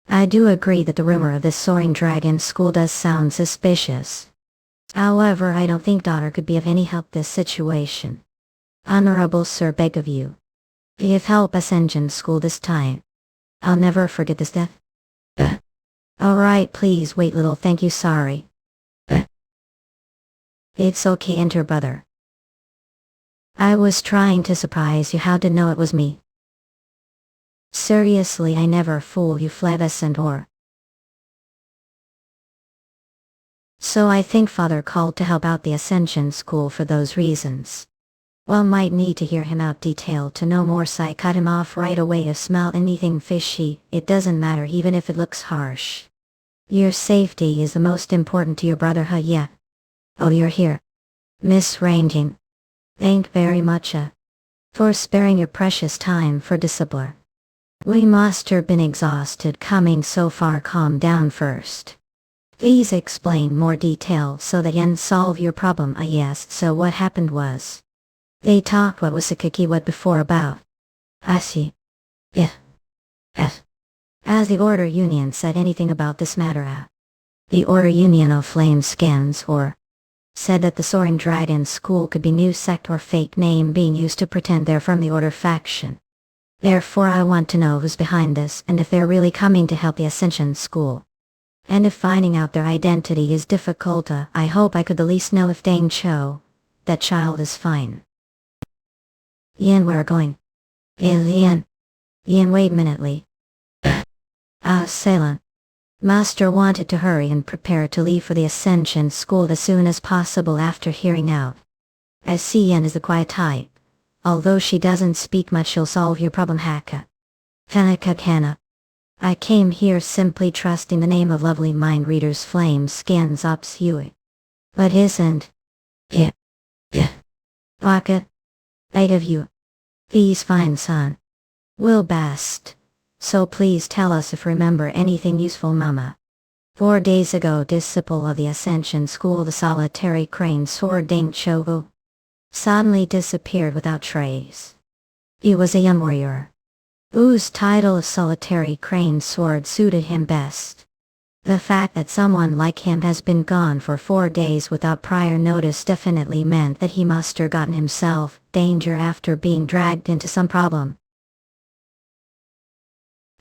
I do agree that the rumor of this Soaring Dragon School does sound suspicious. However, I don't think daughter could be of any help this situation. Honorable Sir, beg of you, give help Ascension School this time. I'll never forget this death. Alright, please wait little, thank you, sorry. It's okay, enter brother. I was trying to surprise you, how did know it was me? Seriously, I never fool you, Flavescent or. So I think father called to help out the Ascension School for those reasons. Well, might need to hear him out detailed to know more, so I cut him off right away. If smell anything fishy, it doesn't matter even if it looks harsh. Your safety is the most important to your brother, huh? Yeah. Oh, you're here. Miss Ranging. Thank very much, for sparing your precious time for discipline. We must have been exhausted coming so far. Calm down first. Please explain more detail so that Yen solve your problem. Yes, so what happened was, they talked what was the what before about. I see. Yeah. F. As the Order Union said anything about this matter? The Order Union of Flame Skins or said that the Soaring Dragon School could be new sect or fake name being used to pretend they're from the Order faction. Therefore I want to know who's behind this and if they're really coming to help the Ascension School. And if finding out their identity is difficult, I hope I could at least know if Dane Cho, that child, is fine. Yen, we're going. Yen, wait a minute, Lee. Salem. Master wanted to hurry and prepare to leave for the Ascension School as soon as possible after hearing out. As Yen is the quiet type. Although she doesn't speak much, she'll solve your problem, Haka. Kana. I came here simply trusting the name of lovely mind readers Flame Skins Ops Yui. But isn't. Yeah. Waka. 8 of you. These fine son. Will best. So please tell us if remember anything useful, Mama. 4 days ago, disciple of the Ascension School, the solitary crane sword Dane Cho, suddenly disappeared without trace. He was a young warrior, whose title of solitary crane sword suited him best. The fact that someone like him has been gone for 4 days without prior notice definitely meant that he must have gotten himself danger after being dragged into some problem.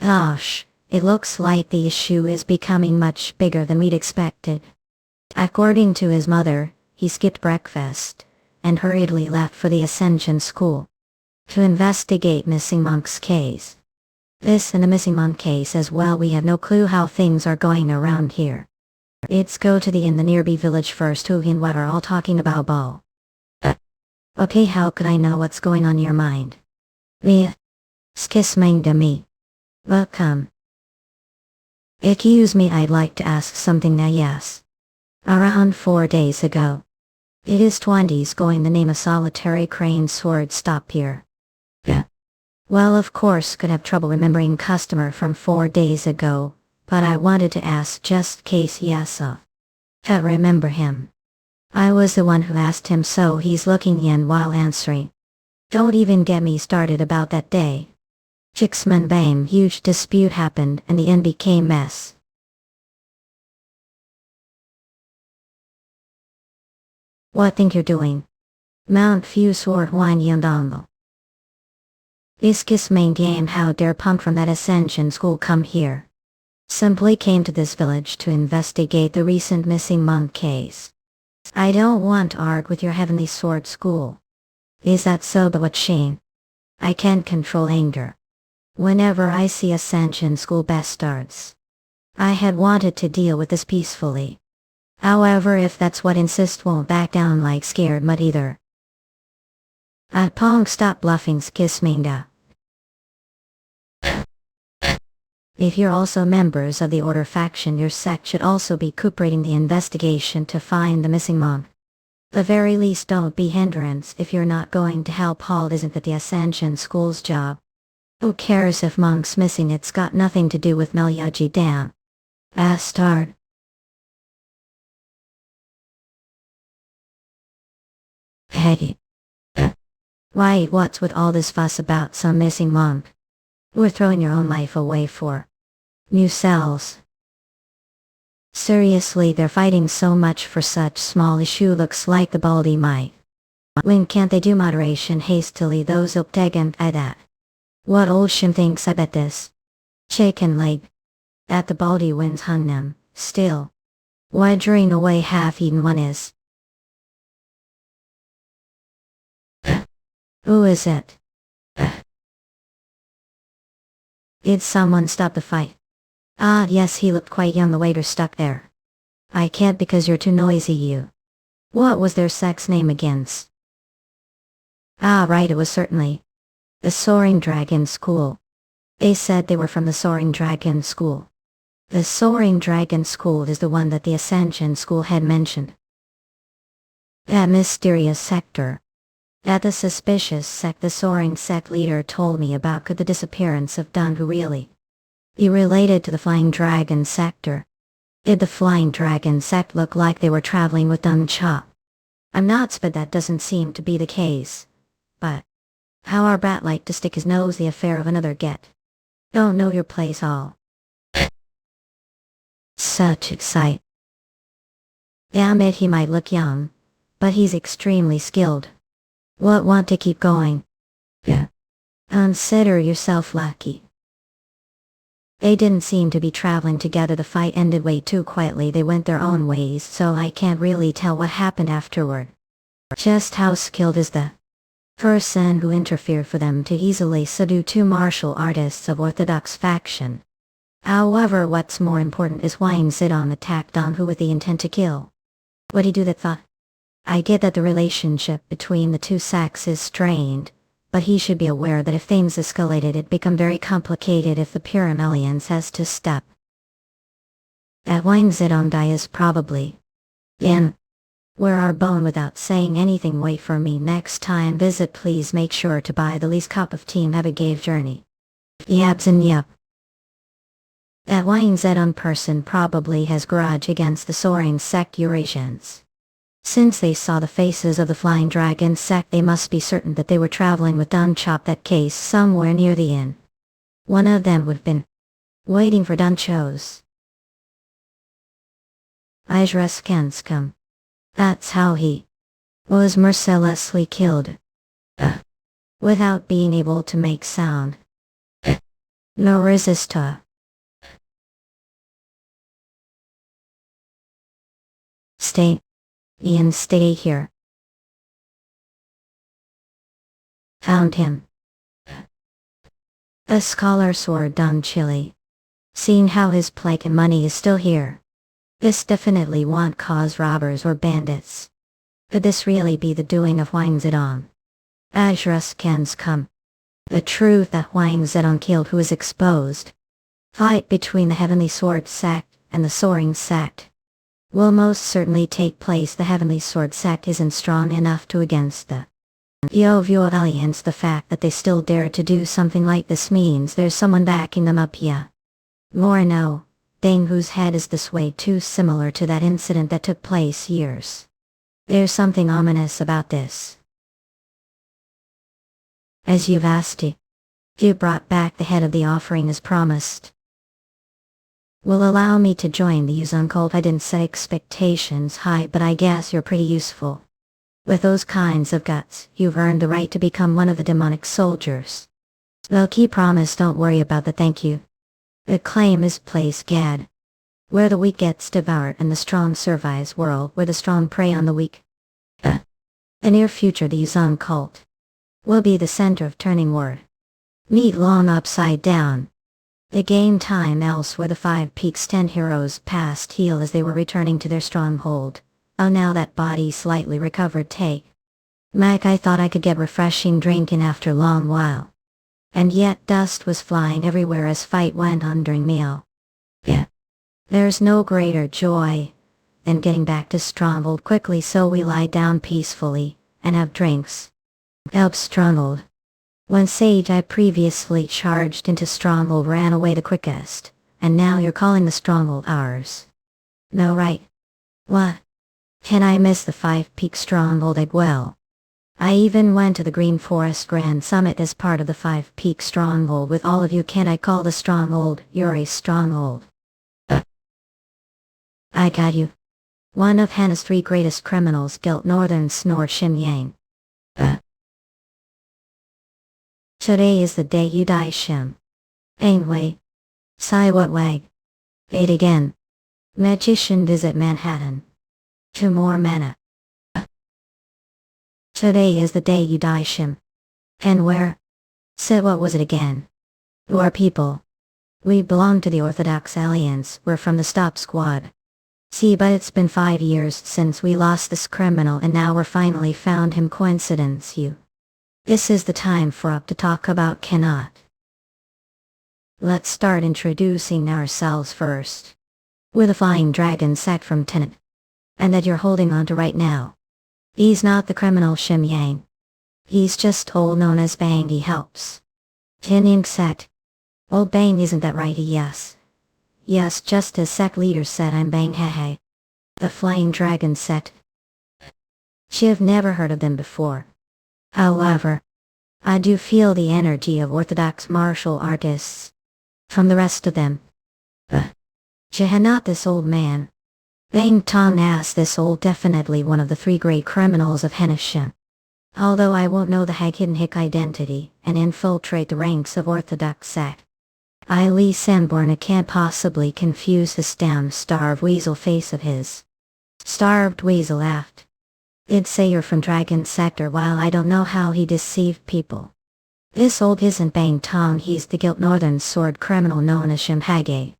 Gosh, it looks like the issue is becoming much bigger than we'd expected. According to his mother, he skipped breakfast and hurriedly left for the Ascension School to investigate missing monk's case. This and the missing monk case as well. We have no clue how things are going around here. Let's go to the inn, the nearby village first. Who and what are all talking about ball? Okay, how could I know what's going on in your mind? Me. Skisming to me. Welcome. Excuse me, I'd like to ask something now. Yes. Around 4 days ago. It is 20s going the name of solitary crane sword stop here. Yeah. Well, of course could have trouble remembering customer from 4 days ago, but I wanted to ask just case. Yes, I remember him. I was the one who asked him, so he's looking in while answering. Don't even get me started about that day. Chicksman bam, huge dispute happened and the inn became mess. What think you're doing? Mount Fu sword wine yandongo. Iskis main game, how dare punk from that Ascension School come here? Simply came to this village to investigate the recent missing monk case. I don't want to argue with your Heavenly Sword School. Is that so? But what shame? I can't control anger. Whenever I see Ascension School bastards, I had wanted to deal with this peacefully. However, if that's what insist, won't back down like scared mud either. Pong, stop bluffing, Skisminga. If you're also members of the Order faction, your sect should also be cooperating the investigation to find the missing monk. The very least, don't be hindrance if you're not going to help. Halt isn't that the Ascension School's job. Who cares if monk's missing? It's got nothing to do with Melyaji Dam. Bastard. Hey. Why, what's with all this fuss about some missing monk? We're throwing your own life away for new cells. Seriously, they're fighting so much for such small issue. Looks like the baldy might. When can't they do moderation hastily? Those Iltegen at that. What old Shin thinks I bet this chicken leg. At the baldy winds hung them, still. Wandering away half-eaten one is. Who is it? Did someone stop the fight? Ah, yes, he looked quite young. The waiter stuck there. I can't because you're too noisy, you. What was their sex name against? Ah, right, it was certainly the Soaring Dragon School. They said they were from the Soaring Dragon School. The Soaring Dragon School is the one that the Ascension School had mentioned. That mysterious sector. That the suspicious sect the Soaring sect leader told me about. Could the disappearance of Dunhu really be related to the Flying Dragon sector? Did the Flying Dragon sect look like they were traveling with Dun Chop? I'm not, but that doesn't seem to be the case. But how our brat like to stick his nose the affair of another get. Don't know your place all. Such excite. Damn it, he might look young, but he's extremely skilled. What, want to keep going? Yeah. Consider yourself lucky. They didn't seem to be traveling together. The fight ended way too quietly. They went their own ways, so I can't really tell what happened afterward. Just how skilled is the person who interfered for them to easily subdue two martial artists of orthodox faction? However, what's more important is why Zidong attacked Donhu with the intent to kill. What'd he do that thought? I get that the relationship between the two sects is strained, but he should be aware that if things escalated it'd become very complicated if the Purim Alliance has to step. That Wang Zedong Dai is probably in where our bone without saying anything. Wait for me next time visit. Please make sure to buy the least cup of tea. Have a gave journey. Yaps and yup. That Wang Zedong person probably has grudge against the Soaring sect Eurasians. Since they saw the faces of the Flying Dragon sect, they must be certain that they were traveling with Dun Chop. That case somewhere near the inn. One of them would have been waiting for Dun Cho's. Ijras Kenskum. That's how he was mercilessly killed. Without being able to make sound. No resista. Stay. Ian, stay here. Found him. A scholar sword Dun Chili. Seeing how his plate and money is still here. This definitely won't cause robbers or bandits. Could this really be the doing of Wang Zedong? Ajras Kens come. The truth that Wang Zedong killed who is exposed. Fight between the Heavenly Sword sect and the Soaring sect will most certainly take place. The Heavenly Sword sect isn't strong enough to against the Yeon Alliance. The fact that they still dare to do something like this means there's someone backing them up. Yeah. More no. Dang, whose head is this way too similar to that incident that took place years. There's something ominous about this. As you've asked, you brought back the head of the offering as promised. Will allow me to join the Yuzon cult. I didn't set expectations high, but I guess you're pretty useful. With those kinds of guts, you've earned the right to become one of the demonic soldiers. They'll keep promise. Don't worry about the thank you. The claim is place Gad, where the weak gets devoured and the strong survives. World where the strong prey on the weak. The near future, the Yuzon cult will be the center of turning word. Meet long upside down. The game time else where the 5 Peaks 10 heroes passed heal as they were returning to their stronghold. Oh, now that body slightly recovered. Take. Mac, I thought I could get refreshing drinking after long while. And yet dust was flying everywhere as fight went on during meal. Yeah. There's no greater joy than getting back to stronghold quickly, so we lie down peacefully and have drinks. Help stronghold. When Sage I previously charged into stronghold ran away the quickest, and now you're calling the stronghold ours. No, right? What? Can I miss the 5 Peak stronghold? Well, I even went to the Green Forest Grand Summit as part of the 5 Peak stronghold with all of you. Can't I call the stronghold Yuri's stronghold? I got you. One of Hannah's 3 greatest criminals, Guilt Northern Snore Shin Yang. Today is the day you die, Shim. Anyway. Sai what wag. 8 again. Magician visit Manhattan. 2 more mana. Today is the day you die, Shim. And where? Said what was it again? Who are people? We belong to the Orthodox Alliance, we're from the Stop Squad. See, but it's been 5 years since we lost this criminal and now we're finally found him. Coincidence, you? This is the time for up to talk about cannot. Let's start introducing ourselves first. We're the Flying Dragon sect from Tenet. And that you're holding on to right now. He's not the criminal Shim Yang. He's just old known as Bang. He helps. Tinying sect. Old Bang, isn't that right? Yes. Yes, just as sect leader said, I'm Bang Hehe. The Flying Dragon sect. You've never heard of them before. However, I do feel the energy of Orthodox martial artists. From the rest of them. Not this old man. Bang Tong asked this old, definitely one of the 3 great criminals of Henisham. Although I won't know the hidden hick identity and infiltrate the ranks of Orthodox sect. Lee Sanborn can't possibly confuse this damn starved weasel face of his. Starved weasel laughed. It'd say you're from Dragon Sector while I don't know how he deceived people. This old isn't Bang Tong, he's the Guilt Northern Sword criminal known as Shimhage.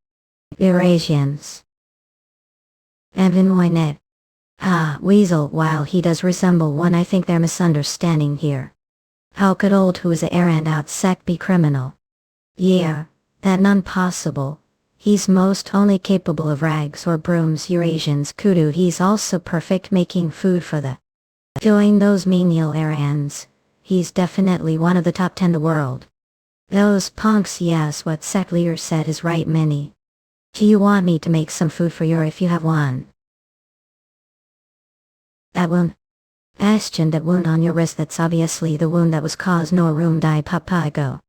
Eurasians. Evan Moynet. Weasel, while he does resemble one, I think they're misunderstanding here. How could old who is a errand out sect be criminal? Yeah, that none possible. He's most only capable of rags or brooms. Eurasians kudu, he's also perfect making food for the doing those menial errands. He's definitely one of the top 10 in the world. Those punks, yes, what sect leader said is right, Minnie. Do you want me to make some food for you if you have one? That wound. Ashton, that wound on your wrist, that's obviously the wound that was caused. No room die papago.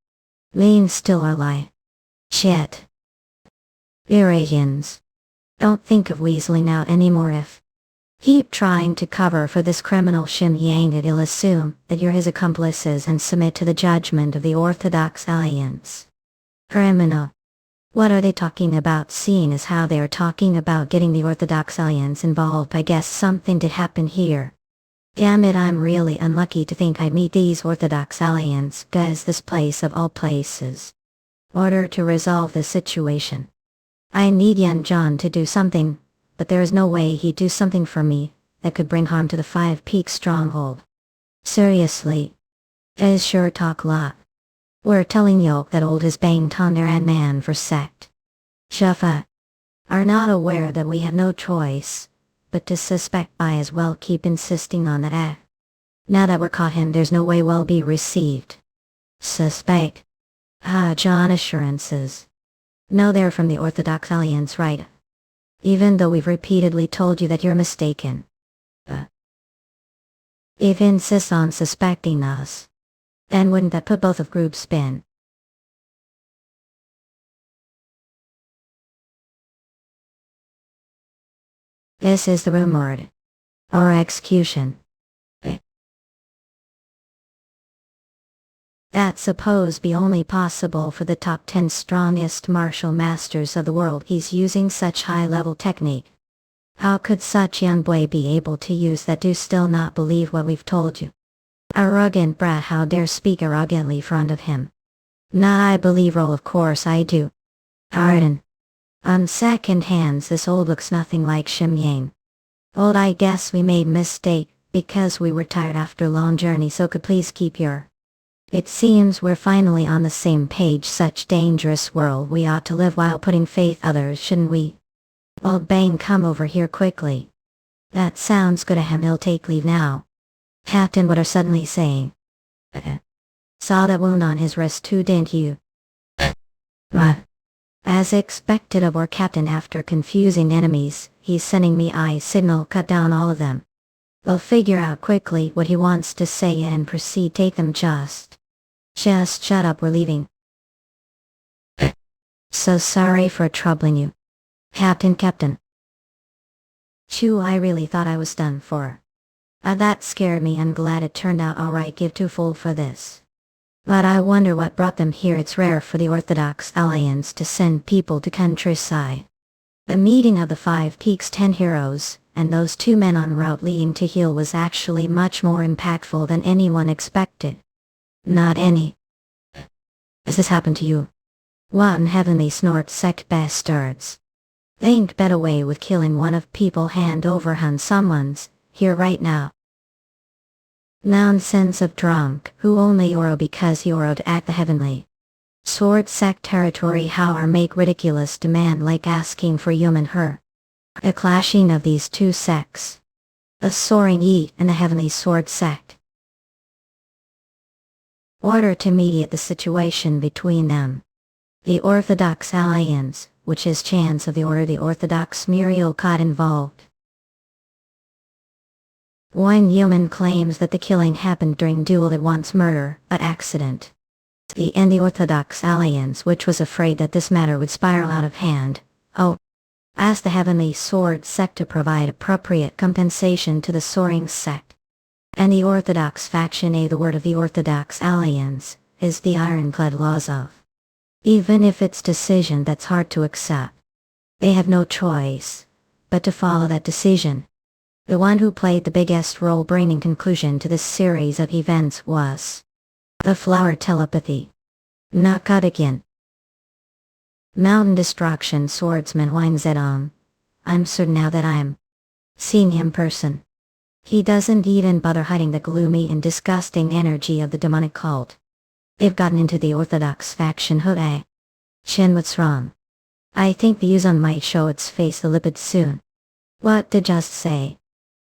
Lean still or lie. Shit. Eurasians. Don't think of weaseling out anymore. If keep trying to cover for this criminal Shim Yang, it'll assume that you're his accomplices and submit to the judgment of the Orthodox Alliance. Criminal. What are they talking about? Seeing as how they are talking about getting the Orthodox Alliance involved, I guess something did happen here. Damn it, I'm really unlucky to think I'd meet these Orthodox Alliance guys, this place of all places. Order to resolve the situation. I need Yeon Jeokha to do something, but there is no way he'd do something for me that could bring harm to the 5 Peaks stronghold. Seriously. Guys sure talk lot. We're telling you that old has banged on their and man for sect. Jeokha are not aware that we have no choice but to suspect. I as well keep insisting on that. Now that we're caught him, there's no way we'll be received. Suspect. John assurances. No, they're from the Orthodox Alliance, right? Even though we've repeatedly told you that you're mistaken. If you insist on suspecting us, then wouldn't that put both of groups spin? This is the rumored. Or execution. That's supposed be only possible for the top 10 strongest martial masters of the world. He's using such high-level technique. How could such young boy be able to use that? Do still not believe what we've told you? Arrogant brat, how dare speak arrogantly front of him? Nah, I believe roll, of course I do. Pardon. On second hands, this old looks nothing like Shim Yang. Old, I guess we made mistake, because we were tired after long journey, so could please keep your... It seems we're finally on the same page. Such dangerous world we ought to live while putting faith others, shouldn't we? Old Bang, come over here quickly. That sounds good. He'll take leave now. Captain, what are suddenly saying? Saw that wound on his wrist too, didn't you? What? As expected of our captain, after confusing enemies, he's sending me eye signal, cut down all of them. We'll figure out quickly what he wants to say and proceed. Take them. Just shut up, we're leaving. So sorry for troubling you. Captain. Chew, I really thought I was done for. That scared me. I'm glad it turned out alright. Give twofold for this. But I wonder what brought them here. It's rare for the Orthodox Alliance to send people to countryside. The meeting of the 5 Peaks 10 heroes, and those 2 men en route leading to heal was actually much more impactful than anyone expected. Not any. Has this happened to you? What in heavenly snort sect bastards? They ain't bet away with killing one of people hand over hand someone's, here right now. Nonsense of drunk, who only oro because he oroed at the heavenly sword sect territory how or make ridiculous demand like asking for human her. A clashing of these 2 sects. The soaring Yi and the heavenly sword sect. Order to mediate the situation between them. The Orthodox Alliance, which is chants of the order the Orthodox Muriel got involved. One human claims that the killing happened during duel at once murder, an accident. And the Orthodox Alliance, which was afraid that this matter would spiral out of hand, asked the Heavenly Sword sect to provide appropriate compensation to the soaring sect. And the Orthodox faction the word of the Orthodox Alliance, is the ironclad laws of. Even if it's decision that's hard to accept. They have no choice, but to follow that decision. The one who played the biggest role bringing conclusion to this series of events was the flower telepathy. Nakadakin. Mountain Destruction Swordsman Wang Zedong. I'm certain now that I'm seeing him in person. He doesn't even bother hiding the gloomy and disgusting energy of the demonic cult. They've gotten into the Orthodox faction Hoodai. Shin, what's wrong? I think the Yuzon might show its face a little bit soon. What did just say?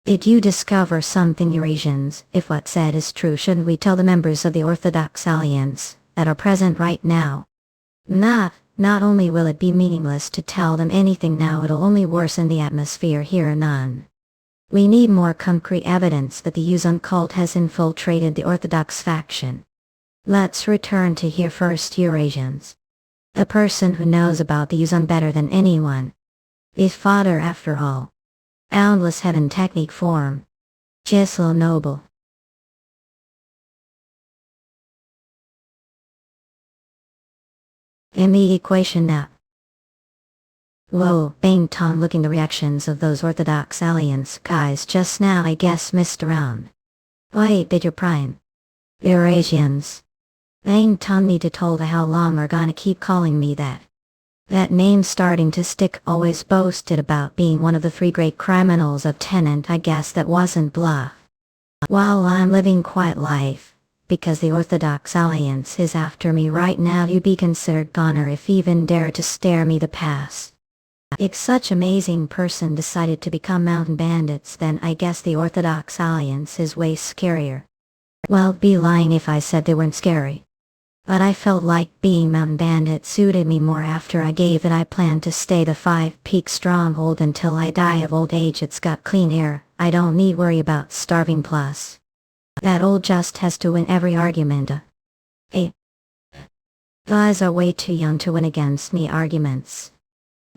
Did you discover something, Eurasians? If what said is true, shouldn't we tell the members of the Orthodox Alliance that are present right now? Not only will it be meaningless to tell them anything now, it'll only worsen the atmosphere here and on. We need more concrete evidence that the Yuzon cult has infiltrated the Orthodox faction. Let's return to here first, Eurasians. The person who knows about the Yuzon better than anyone. Is father after all. Boundless heaven technique form. Gisel Noble. In the equation now. Whoa, Bang Tong, looking the reactions of those Orthodox Alliance guys just now, I guess missed around. Wait, did your prime? Eurasians. Bang Tong need to told how long are gonna keep calling me that. That name's starting to stick. Always boasted about being one of the 3 great criminals of Tenant. I guess that wasn't bluff. While I'm living quiet life, because the Orthodox Alliance is after me right now, you'd be considered goner if even dare to stare me the pass. If such amazing person decided to become mountain bandits, then I guess the Orthodox Alliance is way scarier. Well, be lying if I said they weren't scary. But I felt like being mountain bandit suited me more after I gave it I plan to stay the 5 Peak stronghold until I die of old age. It's got clean air, I don't need worry about starving, plus that old just has to win every argument. Guys are way too young to win against me arguments.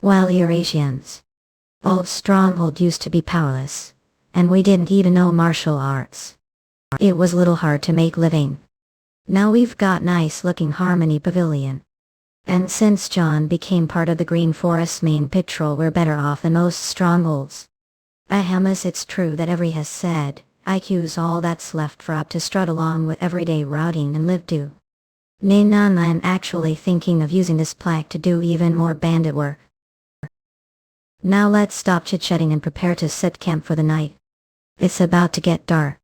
Well, Eurasians. Old stronghold used to be powerless, and we didn't even know martial arts. It was a little hard to make living. Now we've got nice looking Harmony Pavilion. And since John became part of the Green Forest main patrol, we're better off than most strongholds. Ahamas, it's true that every has said, IQ's all that's left for up to strut along with everyday routing and live do. None, I'm actually thinking of using this plaque to do even more bandit work. Now let's stop chit-chatting and prepare to set camp for the night. It's about to get dark.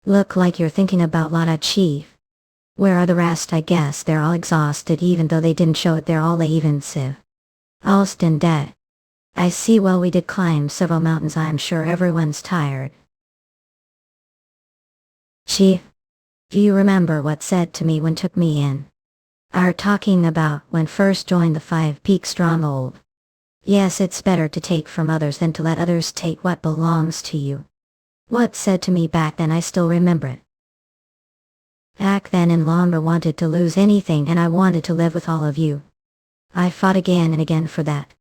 Look like you're thinking about Lada, Chief. Where are the rest? I guess they're all exhausted, even though they didn't show it. They're all even Civ. Alston dead. I see. Well, we did climb several mountains. I'm sure everyone's tired. Chief, do you remember what said to me when took me in? Are talking about when first joined the 5 Peak stronghold. Yes, it's better to take from others than to let others take what belongs to you. What said to me back then, I still remember it. Back then, in longer wanted to lose anything, and I wanted to live with all of you. I fought again and again for that.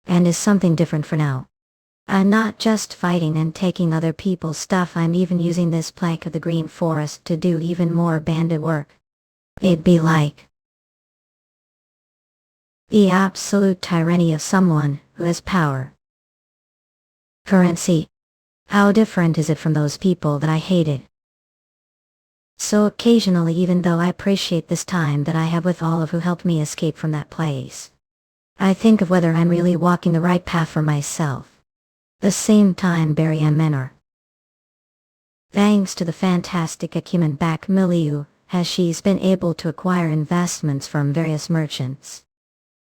And is something different for now. I'm not just fighting and taking other people's stuff, I'm even using this plaque of the Green Forest to do even more bandit work. It'd be like The absolute tyranny of someone who has power. Currency. How different is it from those people that I hated? So occasionally, even though I appreciate this time that I have with all of who helped me escape from that place, I think of whether I'm really walking the right path for myself. The same time Barry and Menor. Thanks to the fantastic acumen back milieu, has she's been able to acquire investments from various merchants,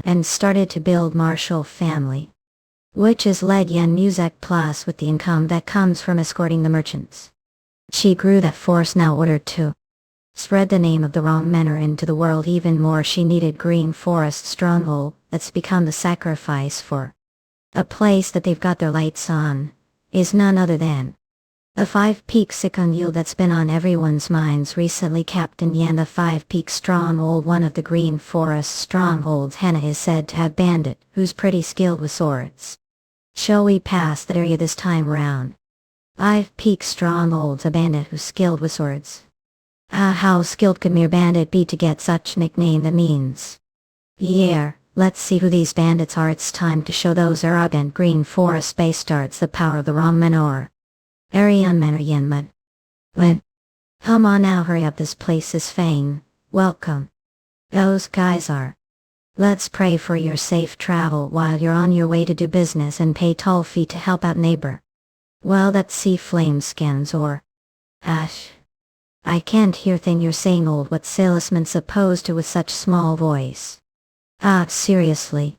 and started to build Marshall Family, which has led Yeon Music Plus with the income that comes from escorting the merchants. She grew that force now ordered to spread the name of the wrong Menor into the world even more. She needed Green Forest Stronghold, that's become the sacrifice for a place that they've got their lights on, is none other than the Five Peaks Sikon that's been on everyone's minds recently. Captain Yen, the Five Peaks Stronghold, one of the Green Forest strongholds. Hannah is said to have bandit who's pretty skilled with swords. Shall we pass that area this time round? Five Peaks Stronghold's a bandit who's skilled with swords. How skilled could mere bandit be to get such nickname? That means, yeah, let's see who these bandits are. It's time to show those arrogant Green Forest bastards the power of the wrong Menor. Arian Menor Yenmud. When? Come on now, hurry up, this place is Fang. Welcome. Those guys are. Let's pray for your safe travel while you're on your way to do business and pay toll fee to help out neighbor. Well, that's sea flame skins or ash. I can't hear thing you're saying, old. What salesman supposed to with such small voice? Seriously.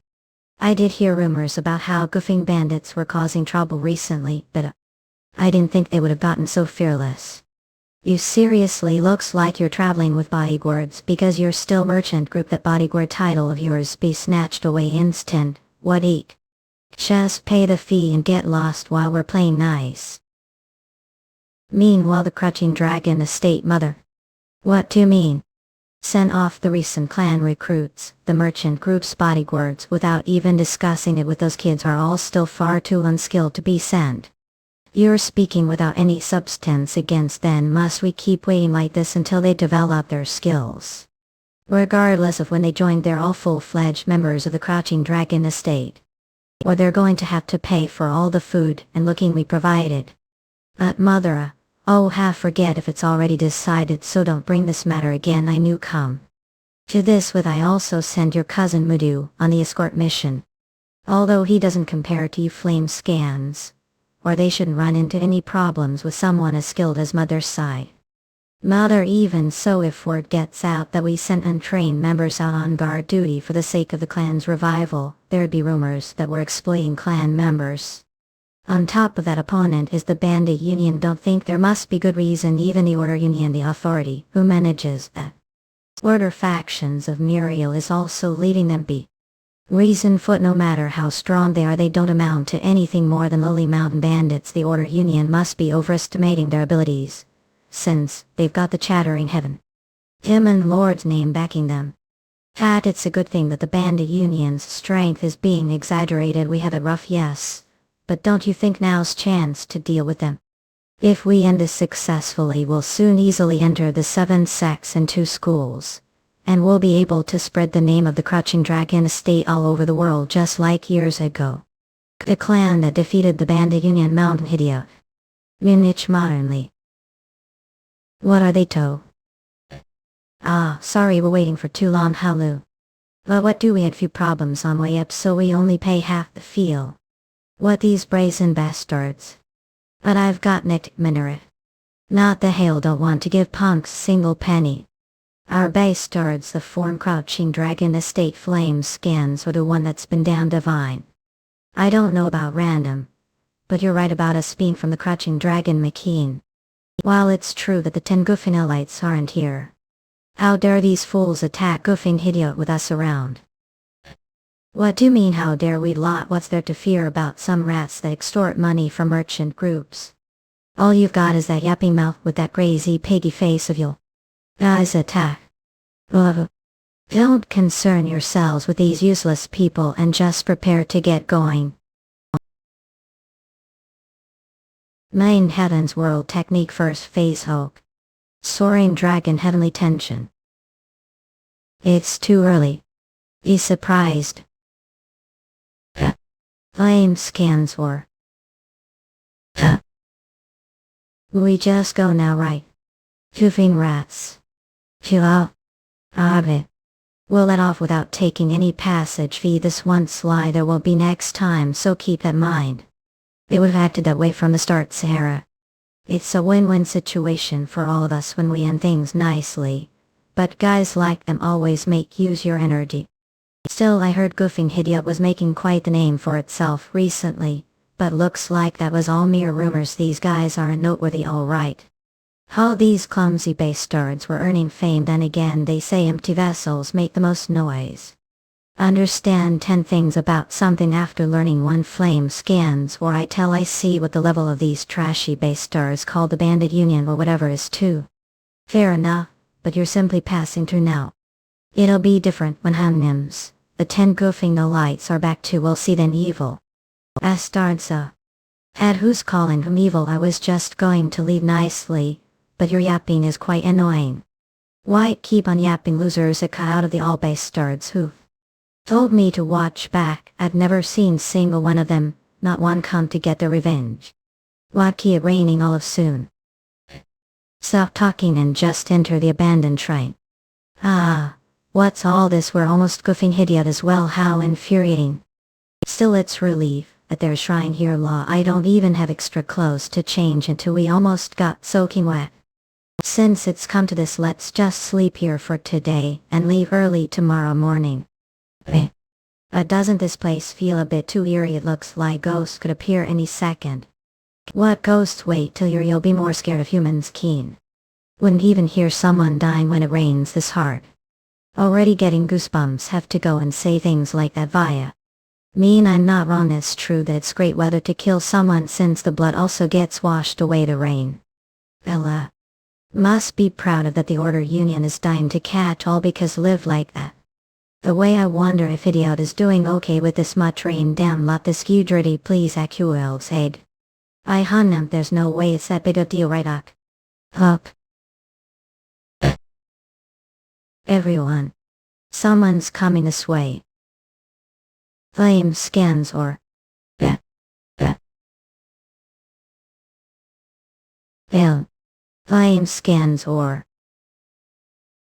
I did hear rumors about how goofing bandits were causing trouble recently, but I didn't think they would have gotten so fearless. You seriously looks like you're traveling with bodyguards because you're still merchant group. That bodyguard title of yours be snatched away instant. What eat? Just pay the fee and get lost while we're playing nice. Meanwhile, the Crouching Dragon Estate mother. What do you mean? Sent off the recent clan recruits, the merchant group's bodyguards, without even discussing it with those kids are all still far too unskilled to be sent. You're speaking without any substance against them. Must we keep waiting like this until they develop their skills? Regardless of when they join, they're all full-fledged members of the Crouching Dragon Estate. Or they're going to have to pay for all the food and looking we provided. But mother, forget if it's already decided, so don't bring this matter again. I knew come to this with. I also send your cousin Mudu on the escort mission. Although he doesn't compare to you flame scans, or they shouldn't run into any problems with someone as skilled as mother's side. Mother, even so, if word gets out that we sent untrained members out on guard duty for the sake of the clan's revival, there'd be rumors that we're exploiting clan members. On top of that, opponent is the bandit union. Don't think there must be good reason. Even the order union, the authority who manages that order factions of Muriel, is also leading them be. Reason foot, no matter how strong they are, they don't amount to anything more than lowly mountain bandits. The order union must be overestimating their abilities, since they've got the chattering heaven him and Lord's name backing them. It's a good thing that the bandit union's strength is being exaggerated. We have it rough, yes, but don't you think now's chance to deal with them? If we end this successfully, we'll soon easily enter the 7 sects and 2 schools, and we'll be able to spread the name of the Crouching Dragon Estate all over the world, just like years ago. The clan that defeated the bandit union Mountain Hidia. Munich modernly. What are they to? Sorry we're waiting for too long, Halu. But what do we had few problems on way up, so we only pay half the fee. What these brazen bastards. But I've got nicked Minaret. Not the hail, don't want to give punks single penny. Our bastards, the form Crouching Dragon Estate flame scans, or the one that's been down divine. I don't know about random, but you're right about us being from the Crouching Dragon McKean. While it's true that the 10 Goofinelites aren't here, how dare these fools attack Goofing Hidiot with us around? What do you mean, how dare we lot? What's there to fear about some rats that extort money from merchant groups? All you've got is that yapping mouth with that crazy piggy face of yours. Guys, attack. Don't concern yourselves with these useless people and just prepare to get going. Main Heaven's World Technique First Phase Hulk. Soaring Dragon Heavenly Tension. It's too early. Be surprised. Flame scans or. We just go now, right? Goofing rats. Chill out. We'll let off without taking any passage fee this once lie there will be next time, so keep that in mind. They would have acted that way from the start, Sarah. It's a win-win situation for all of us when we end things nicely, but guys like them always make use your energy. Still, I heard Goofing Idiot was making quite the name for itself recently, but looks like that was all mere rumors. These guys aren't noteworthy, alright. How these clumsy bastards were earning fame, then again they say empty vessels make the most noise. Understand 10 things about something after learning one. Flame scans or I tell I see what the level of these trashy bastards called the Bandit Union or whatever is too. Fair enough, but you're simply passing through now. It'll be different when Hannims, the 10 goofing the lights are back to. We'll see then evil. Bastardsa. At who's calling him evil? I was just going to leave nicely, but your yapping is quite annoying. Why keep on yapping, losers? Out of the all bastards who told me to watch back. I'd never seen single one of them, not one come to get their revenge. What keep raining all of soon. Stop talking and just enter the abandoned train. What's all this? We're almost goofing idiot as well. How infuriating. Still, it's relief at their shrine here. Law, I don't even have extra clothes to change into. We almost got soaking wet. Since it's come to this, let's just sleep here for today and leave early tomorrow morning. Doesn't this place feel a bit too eerie? It looks like ghosts could appear any second. What ghosts? Wait till you'll be more scared of humans. Keen. Wouldn't even hear someone dying when it rains this hard. Already getting goosebumps. Have to go and say things like that via. Mean I'm not wrong. It's true that it's great weather to kill someone since the blood also gets washed away to rain. Bella. Must be proud of that. The Order Union is dying to catch all because live like that. The way I wonder if Idiot is doing okay with this much rain. Damn lot this dirty. Please AQL's aid. I hunnam, there's no way it's that big a deal, right? Up. Everyone. Someone's coming this way. Flame scans or. Flame scans or.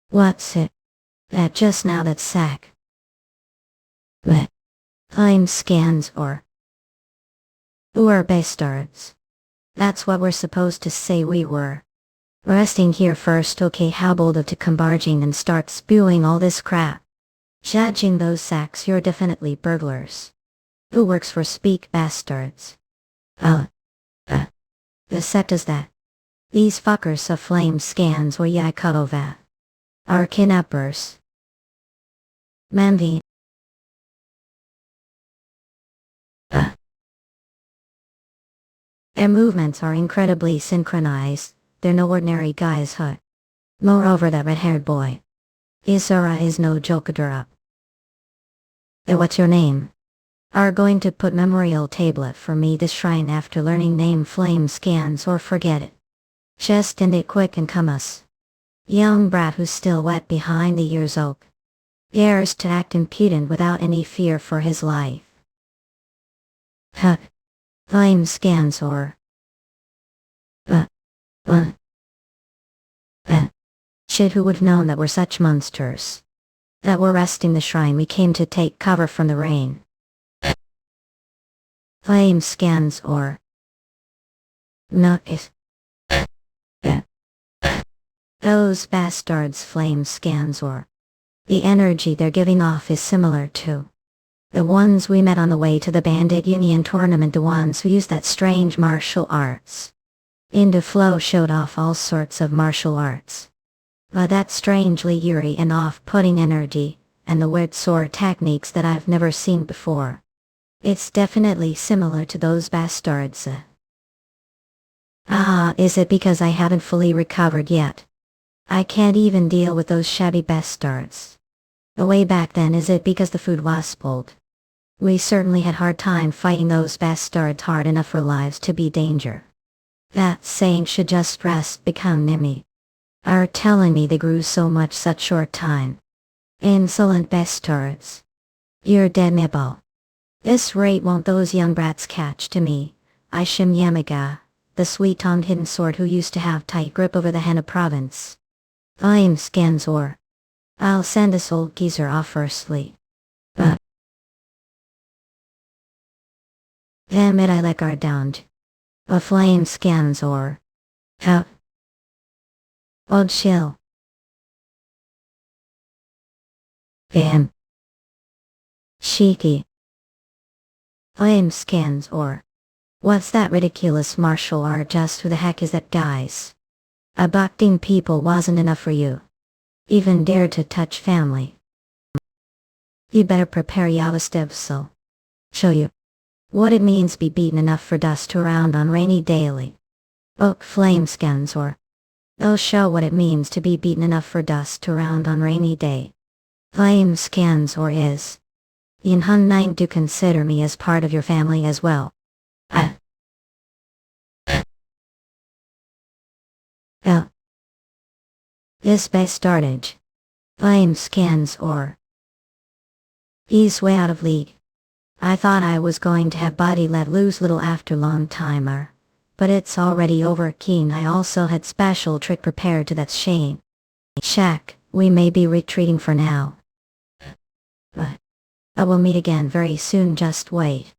What's it? That just now that sack. Flame scans or. Who are bastards? That's what we're supposed to say we were. Resting here first. Okay, how bold of to come barging and start spewing all this crap. Judging those sacks, you're definitely burglars. Who works for speak bastards? The set does that. These fuckers of flame scans or Yakutova are kidnappers. Manvi. Their movements are incredibly synchronized. They're no ordinary guys, huh? Moreover, that red-haired boy. Isura is no Jeokha. What's your name? Are going to put memorial tablet for me this shrine after learning name. Flame scans or forget it. Just end it quick and come us. Young brat who's still wet behind the ears. Oak. Dares to act impudent without any fear for his life. Flame scans or. Shit, who would've known that we're such monsters? That we're resting the shrine. We came to take cover from the rain. Flame scans or. No, it. Those bastards. Flame scans or. The energy they're giving off is similar to the ones we met on the way to the Bandit Union tournament. The ones who used that strange martial arts. Into Flow showed off all sorts of martial arts. But that strangely eerie and off-putting energy, and the weird sword techniques that I've never seen before. It's definitely similar to those bastards. Is it because I haven't fully recovered yet? I can't even deal with those shabby bastards. Way back then, is it because the food was spoiled? We certainly had hard time fighting those bastards hard enough for lives to be danger. That saying should just rest become Nimmy. Are telling me they grew so much such short time. Insolent bastards. You're dead, Mibble. This rate won't those young brats catch to me. I Shim Yamaga, the sweet-tongued hidden sword who used to have tight grip over the Henna province. I'm Scanzor. I'll send this old geezer off firstly. But damn it, I let guard down. A flame Scanzor. How? Old chill. Bam. Cheeky. I'm Scanzor. What's that ridiculous martial art? Just who the heck is that, guys? Abducting people wasn't enough for you. Even dared to touch family. You better prepare Yavastevsel. Show you what it means be beaten enough for dust around on rainy daily. Oak flame Scanzor. They'll show what it means to be beaten enough for dust around on rainy day. Flame Scanzor is. Yin Hun Nine do consider me as part of your family as well. This base started. Flame Scanzor. He's way out of league. I thought I was going to have body let loose little after long timer. But it's already over keen. I also had special trick prepared to that shame. Shack, we may be retreating for now. But I will meet again very soon, just wait.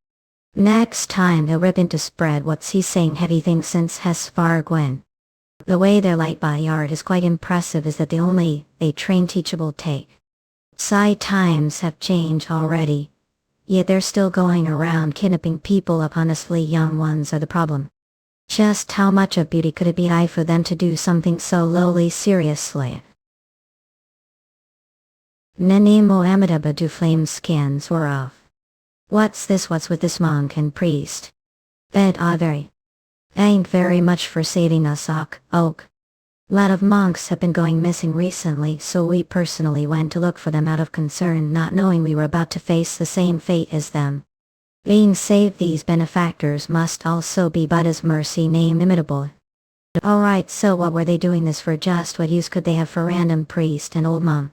Next time they'll rip into spread what's he saying heavy things since Hesfargwen. The way their light body art is quite impressive is that they train teachable take. Side times have changed already. Yet they're still going around kidnapping people up. Honestly, young ones are the problem. Just how much of beauty could it be for them to do something so lowly seriously? Nene Mohamedaba do flame scans were off. What's this? What's with this monk and priest? Very. Thank very much for saving us, Oak. Lot of monks have been going missing recently, so we personally went to look for them out of concern, not knowing we were about to face the same fate as them. Being saved, these benefactors must also be Buddha's mercy name imitable. Alright, so what were they doing this for? Just what use could they have for random priest and old monk?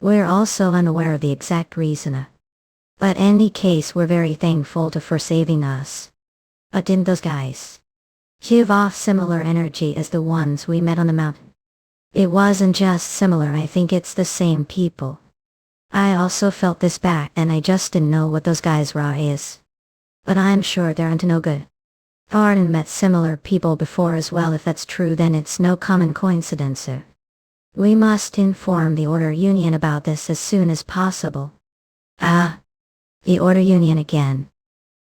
We're also unaware of the exact reason. But any case, we're very thankful for saving us. But didn't those guys give off similar energy as the ones we met on the mountain? It wasn't just similar, I think it's the same people. I also felt this back and I just didn't know what those guys' raw is. But I'm sure they're into no good. Arden met similar people before as well. If that's true, then it's no common coincidence. We must inform the Order Union about this as soon as possible. The Order Union again.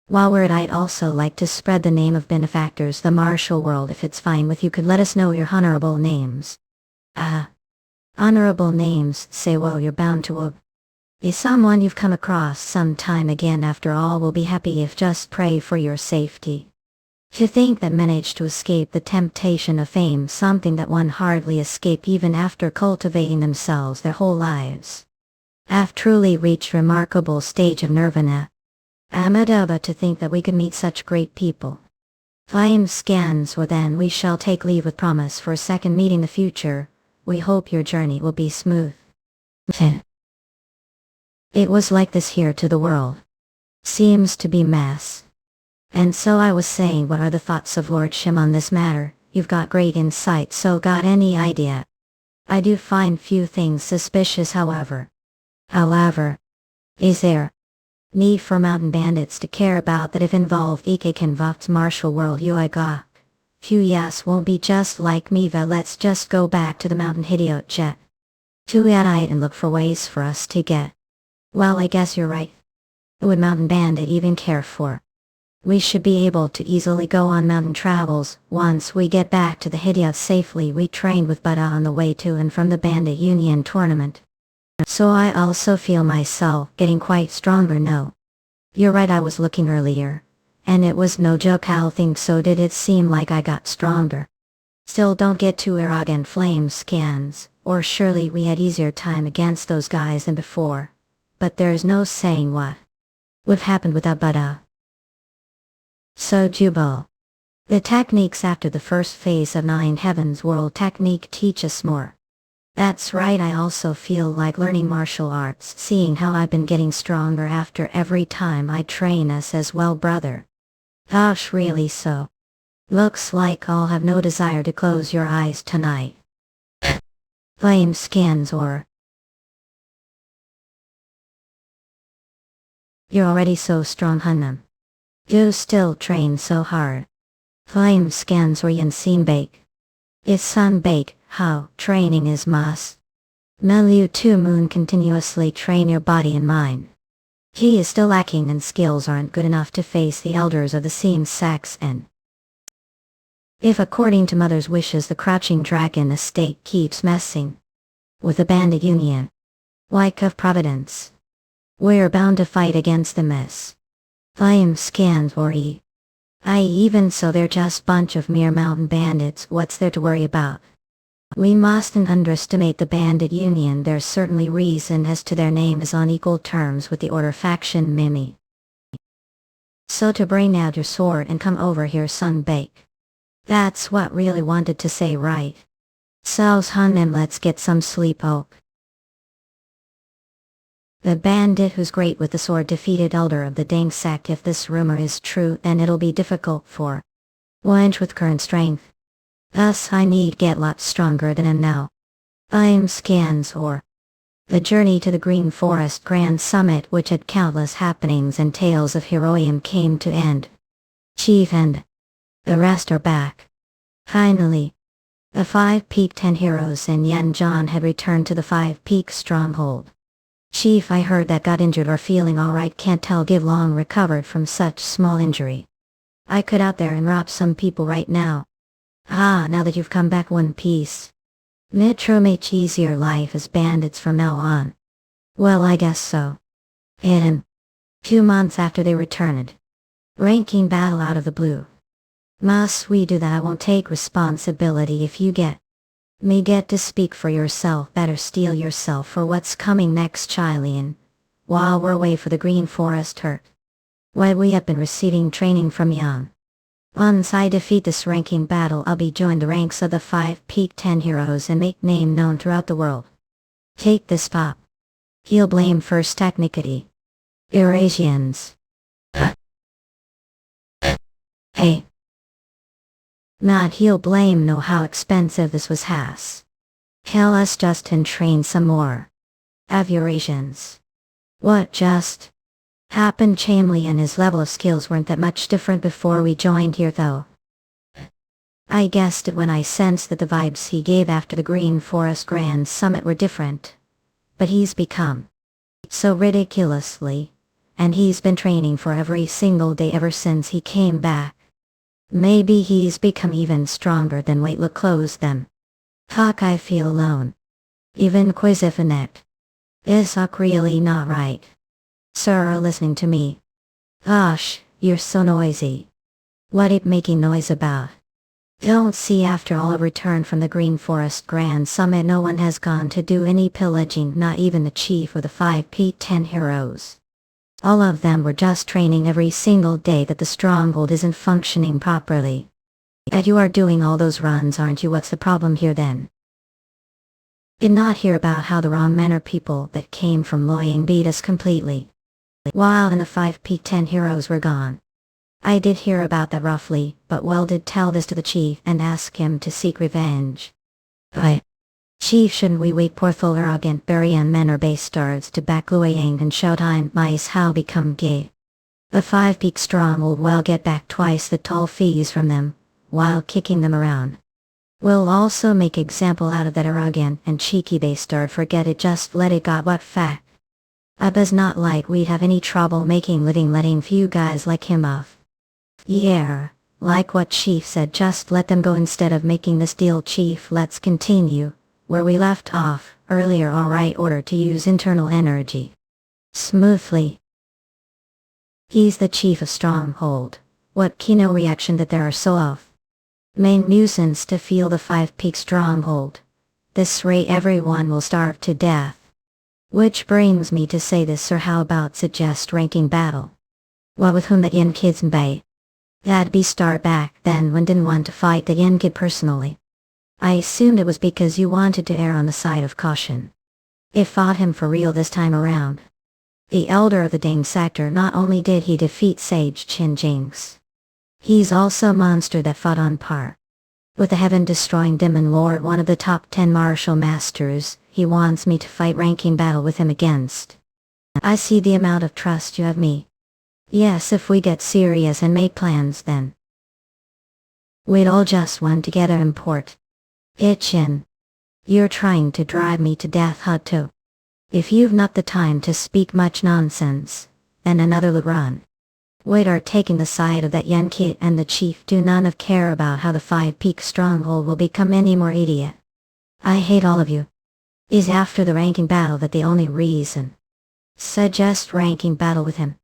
While we're at it, I'd also like to spread the name of benefactors the martial world. If it's fine with you, could let us know your honorable names. Honorable names, say well you're bound to be someone you've come across some time again. After all, we'll be happy if just pray for your safety. To think that managed to escape the temptation of fame, something that one hardly escape even after cultivating themselves their whole lives. Have truly reached remarkable stage of nirvana. Amadaba, to think that we could meet such great people. Flame scans, or then we shall take leave with promise for a second meeting in the future. We hope your journey will be smooth. It was like this here to the world. Seems to be mass. And so I was saying, what are the thoughts of Lord Shim on this matter? You've got great insight, so got any idea? I do find few things suspicious, however. Is there need for mountain bandits to care about that if involved Ikekenvok's martial world Uiga? Few yes won't be just like Miva. Let's just go back to the mountain Hidiot jet. To Adite and look for ways for us to get. Well, I guess you're right. Would mountain bandit even care for? We should be able to easily go on mountain travels. Once we get back to the Hidiot safely, we trained with Buddha on the way to and from the Bandit Union tournament. So I also feel myself getting quite stronger. No. You're right, I was looking earlier. And it was no joke. How think so did it seem like I got stronger. Still, don't get too arrogant, flame scans, or surely we had easier time against those guys than before. But there's no saying what would have happened without Buddha. So Jubal. The techniques after the first phase of Nine Heavens World technique teach us more. That's right, I also feel like learning martial arts, seeing how I've been getting stronger after every time I train us as well, brother. Gosh, really so. Looks like I'll have no desire to close your eyes tonight. Flame skins or... You're already so strong, Hunnam. You still train so hard. Flame skins or Yeon bake. Is sun bake, how training is must. Melu to moon continuously train your body and mind. He is still lacking and skills aren't good enough to face the elders of the same sex and... If according to mother's wishes the crouching dragon estate keeps messing with the bandit union, like of providence, we're bound to fight against the mess. Flame scans or even so they're just bunch of mere mountain bandits, what's there to worry about? We mustn't underestimate the bandit union, there's certainly reason as to their name is on equal terms with the order faction Mimi. So to bring out your sword and come over here sunbake. That's what really wanted to say, right? So's hun and let's get some sleep, hope. The bandit who's great with the sword defeated elder of the Dang sect. If this rumor is true, then it'll be difficult for wench with current strength. Thus I need get lots stronger than am now. I'm scans or the journey to the Green Forest Grand Summit, which had countless happenings and tales of heroism, came to end. Chief and the rest are back. Finally, the 5 Peak 10 heroes and Yeon Jeokha had returned to the 5 Peak stronghold. Chief, I heard that got injured or feeling alright, can't tell, give long recovered from such small injury. I could out there and rob some people right now. Ah, now that you've come back one piece. Metro make easier life as bandits from now on. Well, I guess so. In 2 months after they returned. Ranking battle out of the blue. Must we do that? I won't take responsibility if you get to speak for yourself. Better steel yourself for what's coming next, Chilean. While we're away for the Green Forest hurt. Why, we have been receiving training from Yeon. Once I defeat this ranking battle, I'll be joined the ranks of the 5 Peak 10 heroes and make name known throughout the world. Take this pop. He'll blame first technicity. Eurasians. Hey. Not he'll blame, know how expensive this was has. Tell us just and train some more. Have Eurasians. What just happened? Chamley and his level of skills weren't that much different before we joined here though. I guessed it when I sensed that the vibes he gave after the Green Forest Grand Summit were different. But he's become so ridiculously, and he's been training for every single day ever since he came back. Maybe he's become even stronger than wait look close them. Fuck, I feel alone. Even Quizzifinet. Is really not right. Sir are listening to me. Gosh, you're so noisy. What it making noise about? Don't see after all a return from the Green Forest Grand Summit no one has gone to do any pillaging, not even the chief or the 5 Peak 10 heroes. All of them were just training every single day that the stronghold isn't functioning properly. And you are doing all those runs, aren't you? What's the problem here then? Did not hear about how the wrong men are people that came from Loyang beat us completely. While and the 5 Peak 10 heroes were gone. I did hear about that roughly, but well did tell this to the chief and ask him to seek revenge. But Chief, shouldn't we wait poor full arrogant Barian men or bastards to back Luoyang and show time mice how become gay? The 5 Peak stronghold will get back twice the tall fees from them, while kicking them around. We'll also make example out of that arrogant and cheeky bastard, forget it, just let it got what fact. Abba's not like we'd have any trouble making living letting few guys like him off. Yeah, like what Chief said, just let them go instead of making this deal. Chief, let's continue where we left off earlier. Alright, order to use internal energy. Smoothly. He's the chief of stronghold. What kino reaction that there are so of. Main nuisance to feel the 5 Peak stronghold. This rate everyone will starve to death. Which brings me to say this, sir, how about suggest ranking battle? What with whom the Yin kids bay? That'd be start back then when didn't want to fight the Yin kid personally. I assumed it was because you wanted to err on the side of caution. It fought him for real this time around. The elder of the Dane sector, not only did he defeat Sage Chin Jinx, he's also a monster that fought on par with the heaven-destroying Demon Lord, one of the top 10 martial masters. He wants me to fight ranking battle with him against. I see the amount of trust you have me. Yes, if we get serious and make plans, then we'd all just want to get an import. Itchin. You're trying to drive me to death, Hutto. If you've not the time to speak much nonsense, then another run. We are taking the side of that Yeon Kid and the chief do none of care about how the 5-peak stronghold will become any more idiot. I hate all of you. Is after the ranking battle that the only reason? Suggest ranking battle with him.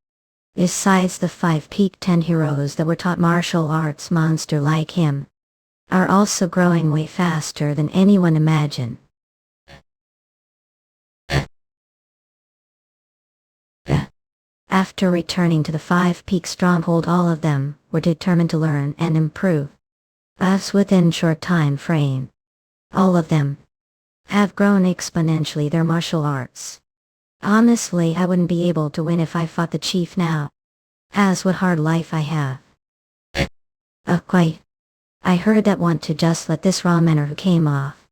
Besides, the 5-peak 10 heroes that were taught martial arts monster like him are also growing way faster than anyone imagined. After returning to the 5-peak stronghold, all of them were determined to learn and improve. Thus, within short time frame, all of them have grown exponentially their martial arts. Honestly, I wouldn't be able to win if I fought the chief now, as what hard life I have. Quite. I heard that want to just let this raw manner who came off.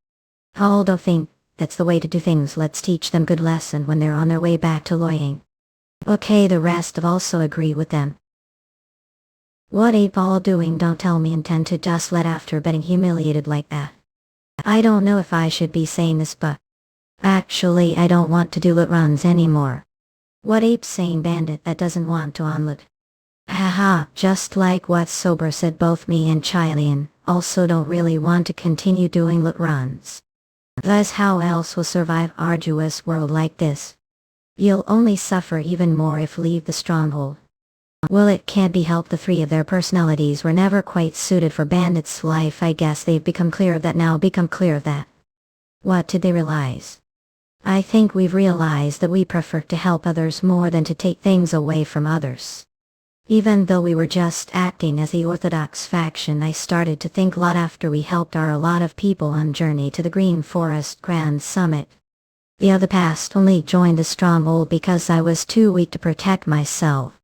Although think that's the way to do things. Let's teach them good lesson when they're on their way back to Loyang. Okay, the rest of also agree with them. What ape all doing? Don't tell me intend to just let after getting humiliated like that. I don't know if I should be saying this, but actually I don't want to do lit runs anymore. What ape saying bandit that doesn't want to onlit? Haha, just like what Sober said, both me and Chilean also don't really want to continue doing lit runs. Thus how else will survive arduous world like this? You'll only suffer even more if leave the stronghold. Well, it can't be helped, the three of their personalities were never quite suited for bandits' life. I guess they've become clear of that now. What did they realize? I think we've realized that we prefer to help others more than to take things away from others. Even though we were just acting as the orthodox faction, I started to think a lot after we helped a lot of people on journey to the Green Forest Grand Summit. The other past only joined the stronghold because I was too weak to protect myself.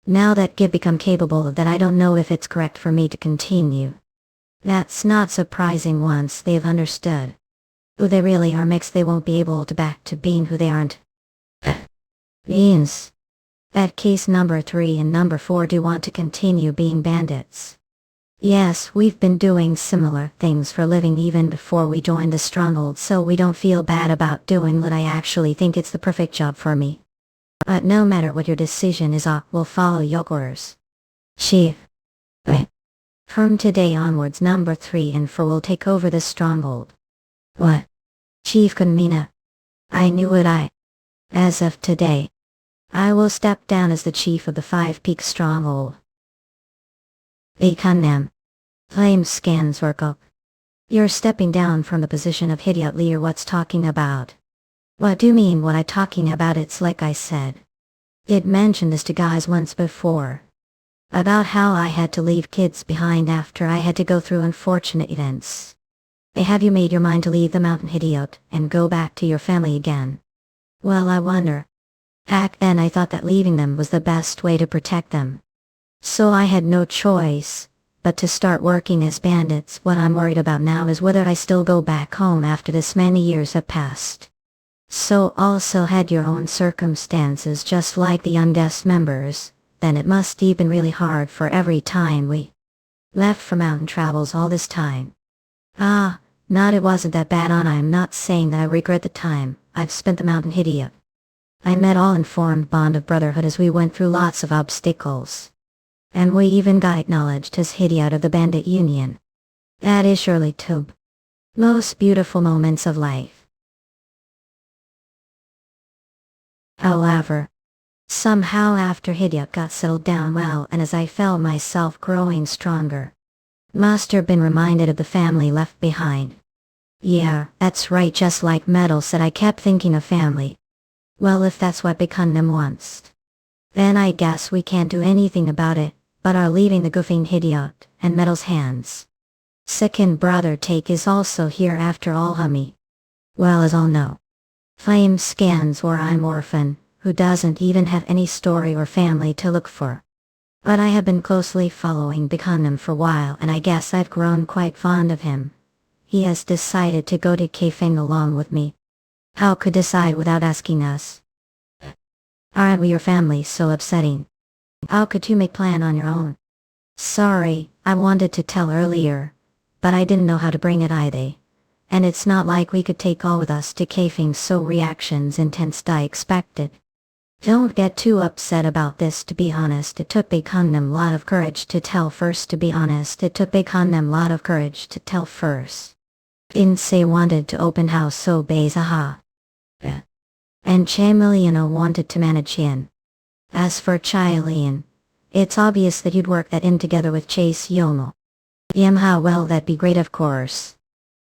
Now that I've become capable of that, I don't know if it's correct for me to continue. That's not surprising. Once they've understood who they really are, mixed, they won't be able to back to being who they aren't. Beans. That case number 3 and number 4 do want to continue being bandits. Yes, we've been doing similar things for a living even before we joined the stronghold, so we don't feel bad about doing what I actually think it's the perfect job for me. But no matter what your decision is, we'll follow your orders. Chief. From today onwards, number 3 and 4 will take over this stronghold. What? Chief Kunmina. I knew it. As of today, I will step down as the chief of the 5-peak stronghold. Ikanam. Flame scans work up. You're stepping down from the position of Hidyat leader. What's talking about? What do you mean what I talking about? It's like I said. It mentioned this to guys once before. About how I had to leave kids behind after I had to go through unfortunate events. Have you made your mind to leave the mountain, Hidyat, and go back to your family again? Well, I wonder. Back then I thought that leaving them was the best way to protect them. So I had no choice but to start working as bandits. What I'm worried about now is whether I still go back home after this many years have passed. So also had your own circumstances just like the young guest members, then it must have been really hard for every time we left for mountain travels all this time. Not it wasn't that bad. I'm not saying that I regret the time I've spent the mountain, Hidyat. I met all informed bond of brotherhood as we went through lots of obstacles. And we even got acknowledged as Hidyat of the Bandit Union. That is surely two most beautiful moments of life. However, somehow after Hidyat got settled down well and as I felt myself growing stronger, must have been reminded of the family left behind. Yeah, that's right, just like Metal said, I kept thinking of family. Well, if that's what Bikunnam wants, then I guess we can't do anything about it, but are leaving the goofing Hidyat and Metal's hands. Second brother take is also here after all, hummy. Well, as all know, Flame scans where I'm orphan, who doesn't even have any story or family to look for. But I have been closely following Bikhanam for a while, and I guess I've grown quite fond of him. He has decided to go to Kaifeng along with me. How could decide without asking us? Aren't we your family? So upsetting. How could you make plan on your own? Sorry, I wanted to tell earlier, but I didn't know how to bring it either. And it's not like we could take all with us to Kaifeng, so reactions intense I expected. Don't get too upset about this. To be honest, it took Bikhanam lot of courage to tell first. Inse wanted to open house so Bezaha. And Chameleon wanted to manage Yin. As for Chilean, it's obvious that you'd work that in together with Chase Yomo. How well, that'd be great, of course.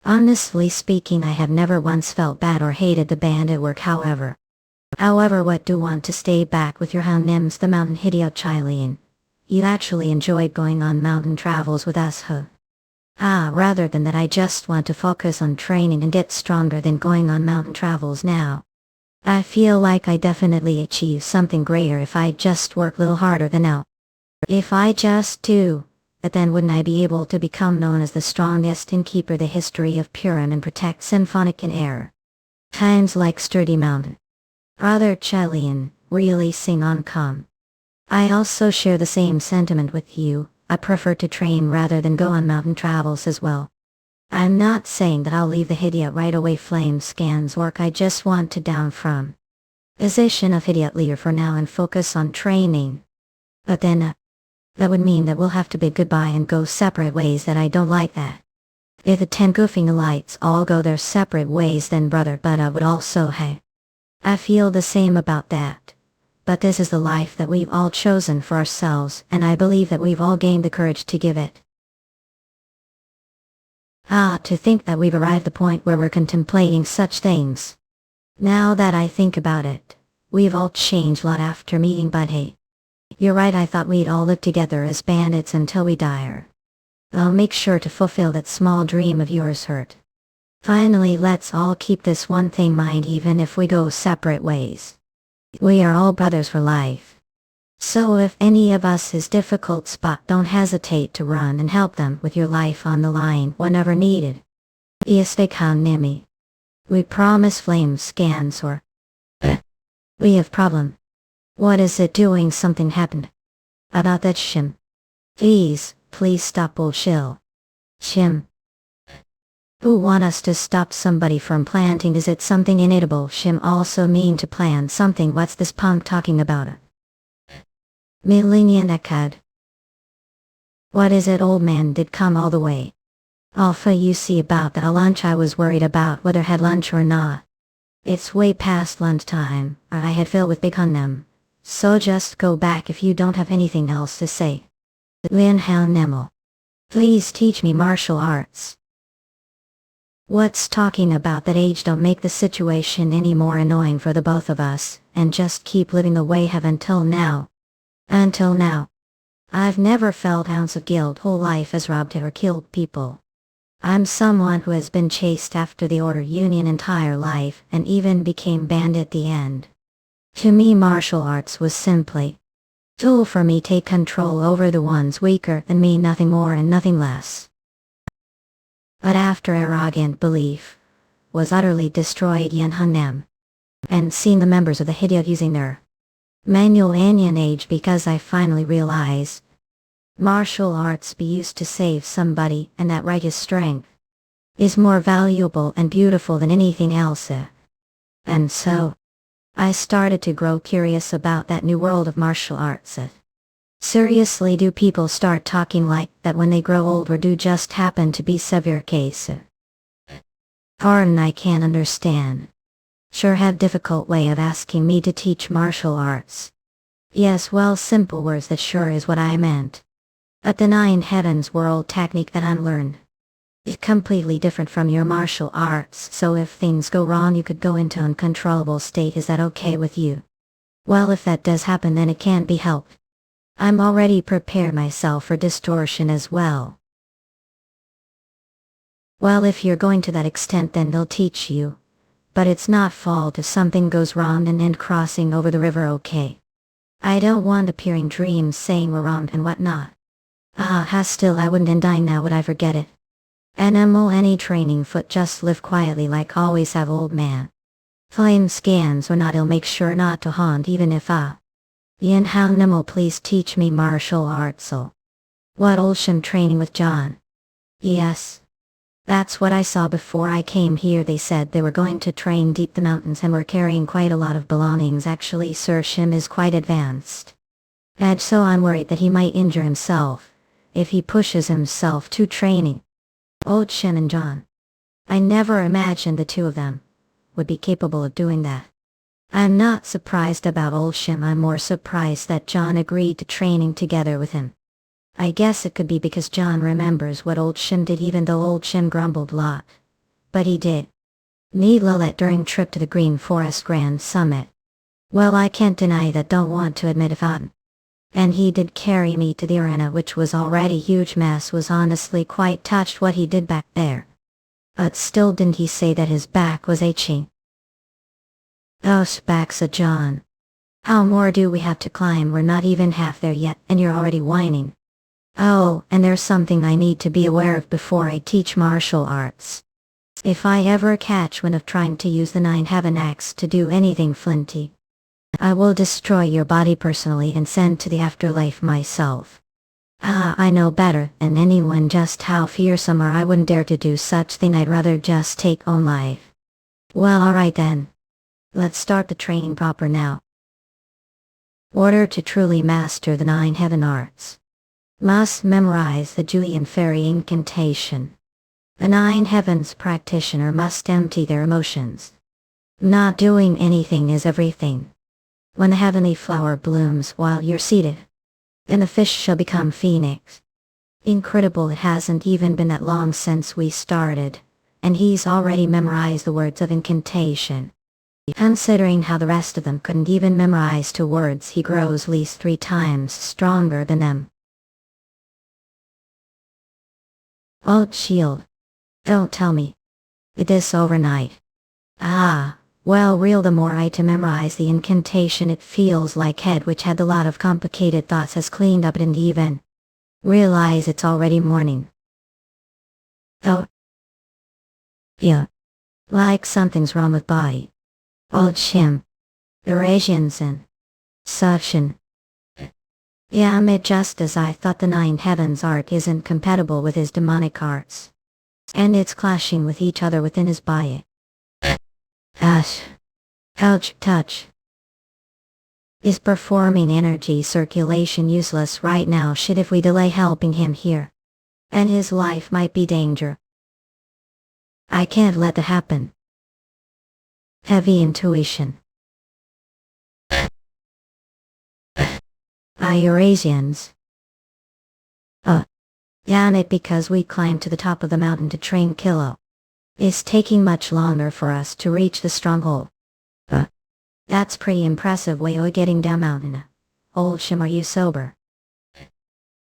Honestly speaking, I have never once felt bad or hated the band at work. However, what do want to stay back with your hound Nims the mountain Hideo Chilean? You actually enjoyed going on mountain travels with us, huh? Rather than that, I just want to focus on training and get stronger than going on mountain travels now. I feel like I definitely achieve something greater if I just work a little harder than now. If I just do, but then wouldn't I be able to become known as the strongest innkeeper the history of Purim and protect symphonic in air? Times like sturdy mountain. Brother Chilean, really sing on calm. I also share the same sentiment with you. I prefer to train rather than go on mountain travels as well. I'm not saying that I'll leave the Hidyat right away. Flame scans work. I just want to down from position of Hidyat leader for now and focus on training. But then, that would mean that we'll have to bid goodbye and go separate ways. That I don't like that. If the 10 goofing elites all go their separate ways, then brother Buddha would also, hey. I feel the same about that. But this is the life that we've all chosen for ourselves, and I believe that we've all gained the courage to give it. To think that we've arrived at the point where we're contemplating such things. Now that I think about it, we've all changed a lot after meeting, but hey. You're right, I thought we'd all live together as bandits until we die. I'll make sure to fulfill that small dream of yours, Hurt. Finally, let's all keep this one thing in mind, even if we go separate ways. We are all brothers for life. So if any of us is difficult spot, don't hesitate to run and help them with your life on the line whenever needed. Iastekhan Nimi. We promise. Flame scans or we have problem. What is it doing? Something happened. About that Shim. Please stop bullshit. Shim. Who want us to stop somebody from planting? Is it something inedible? Shim also mean to plant something. What's this punk talking about? Millennium Akkad. What is it? Old man did come all the way. Alpha, you see about that lunch. I was worried about whether had lunch or not. It's way past lunchtime, or I had filled with big hunnam. So just go back if you don't have anything else to say. Lin Hao Nemo. Please teach me martial arts. What's talking about that age? Don't make the situation any more annoying for the both of us, and just keep living the way have until now. Until now. I've never felt ounce of guilt whole life as robbed or killed people. I'm someone who has been chased after the Order Union entire life and even became banned at the end. To me, martial arts was simply tool for me take control over the ones weaker than me, nothing more and nothing less. But after arrogant belief was utterly destroyed Yen Hunnam, and seeing the members of the Hidyat using their manual Anyan age, because I finally realized martial arts be used to save somebody, and that righteous strength is more valuable and beautiful than anything else. And so, I started to grow curious about that new world of martial arts. Seriously, do people start talking like that when they grow old, or do just happen to be severe case? Pardon, I can't understand. Sure have difficult way of asking me to teach martial arts. Yes, well, simple words, that sure is what I meant. But the Nine Heavens world technique that I learned is completely different from your martial arts, so if things go wrong you could go into uncontrollable state. Is that okay with you? Well, if that does happen, then it can't be helped. I'm already prepared myself for distortion as well. Well, if you're going to that extent, then they'll teach you. But it's not fault if something goes wrong and end crossing over the river, okay? I don't want appearing dreams saying we're wrong and whatnot. Still I wouldn't and die now would I forget it. Animal any training foot just live quietly like always have old man. Flame scans or not he'll make sure not to haunt even if Yin how Nemo please teach me martial arts so. What Olsham training with John? Yes. That's what I saw before I came here. They said they were going to train deep the mountains and were carrying quite a lot of belongings. Actually Sir Shim is quite advanced. And so I'm worried that he might injure himself if he pushes himself to training. Old Shim and John. I never imagined the two of them would be capable of doing that. I'm not surprised about Old Shim. I'm more surprised that John agreed to training together with him. I guess it could be because John remembers what Old Shim did even though Old Shim grumbled a lot. But he did. Need Lilette during trip to the Green Forest Grand Summit. Well, I can't deny that, don't want to admit if and he did carry me to the arena, which was already huge mess. Was honestly quite touched what he did back there. But still, didn't he say that his back was aching? Those backs of John. How more do we have to climb? We're not even half there yet and you're already whining. Oh, and there's something I need to be aware of before I teach martial arts. If I ever catch wind of trying to use the 9 Heaven Axe to do anything flinty, I will destroy your body personally and send to the afterlife myself. I know better than anyone just how fearsome I wouldn't dare to do such thing. I'd rather just take own life. Well, alright then. Let's start the training proper now. Order to truly master the 9 Heaven Arts. Must memorize the Julian Fairy incantation. The 9 Heavens practitioner must empty their emotions. Not doing anything is everything. When the heavenly flower blooms while you're seated, then the fish shall become phoenix. Incredible, it hasn't even been that long since we started, and he's already memorized the words of incantation. Considering how the rest of them couldn't even memorize 2 words, he grows at least 3 times stronger than them. Alt shield. Don't tell me. Did this overnight. Well, real the more I to memorize the incantation, it feels like head which had a lot of complicated thoughts has cleaned up and even realize it's already morning. Oh. Yeah. Like something's wrong with body. Old Shim. Eurasians and such and yeah, made just as I thought. The 9 Heavens art isn't compatible with his demonic arts. And it's clashing with each other within his body. Ouch, touch. Is performing energy circulation useless right now? Shit, if we delay helping him here. And his life might be danger. I can't let that happen. Heavy intuition. Eurasians. Damn it, because we climbed to the top of the mountain to train Kilo. It's taking much longer for us to reach the stronghold. That's pretty impressive way of getting down mountain. Old Shim, are you sober?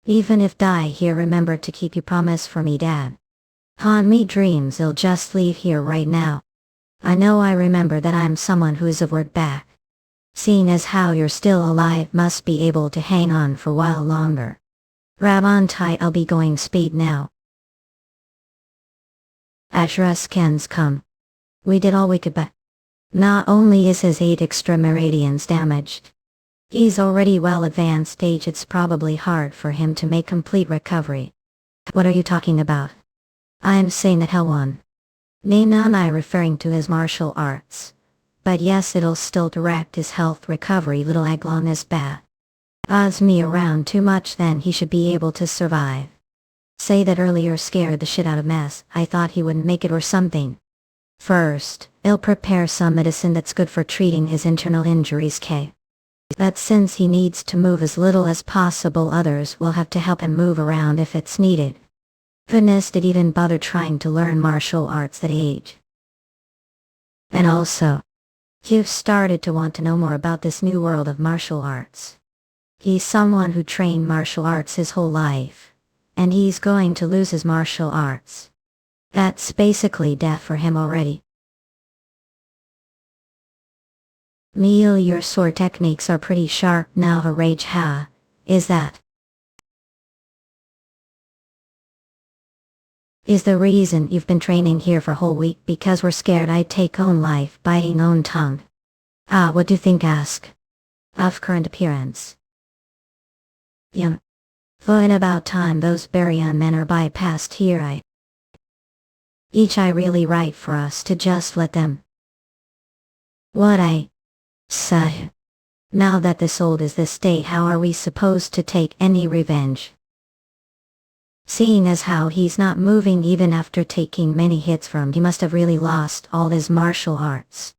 Even if die here, remember to keep your promise for me, Dad. Haunt me dreams, I'll just leave here right now. I know I remember that I'm someone who is a word back. Seeing as how you're still alive, must be able to hang on for a while longer. Grab on tight, I'll be going speed now. Ashura scans come. We did all we could, but not only is his 8 extra meridians damaged, he's already well advanced age. It's probably hard for him to make complete recovery. What are you talking about? I'm saying that Helwan. None, I referring to his martial arts. But yes, it'll still direct his health recovery. Little Aglon is bad. Me around too much, then he should be able to survive. Say that earlier scared the shit out of Mess. I thought he wouldn't make it or something. First, I'll prepare some medicine that's good for treating his internal injuries, K. But since he needs to move as little as possible, others will have to help him move around if it's needed. Goodness, did even bother trying to learn martial arts that age. And also, you've started to want to know more about this new world of martial arts. He's someone who trained martial arts his whole life, and he's going to lose his martial arts. That's basically death for him already. Meal, your sword techniques are pretty sharp now, Yeon Jeokha. Is that? Is the reason you've been training here for a whole week because we're scared I'd take own life, biting own tongue? Ah, what do you think, ask? Of current appearance. Yum. For in about time those Baryon men are bypassed here, Each I really right for us to just let them. What I say. Now that this old is this state, how are we supposed to take any revenge? Seeing as how he's not moving even after taking many hits from, he must have really lost all his martial arts.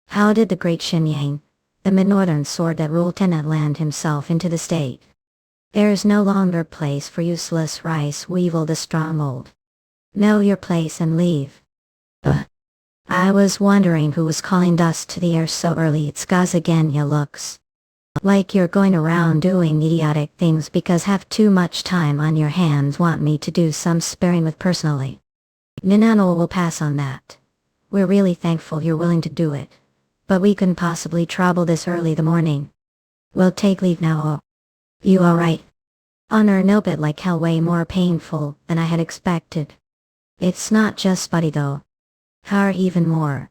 How did the great Shinyang, the mid-northern sword that ruled Tenet, land himself into the state? There's no longer place for useless rice weevil the stronghold. Know your place and leave. I was wondering who was calling dust to the air so early. It's Gaz again. Ya looks like you're going around doing idiotic things because have too much time on your hands. Want me to do some sparing with personally? Ninano will pass on that. We're really thankful you're willing to do it. But we couldn't possibly trouble this early the morning. We'll take leave now. Oh. You alright? Honor no bit like hell, way more painful than I had expected. It's not just buddy though. Har even more.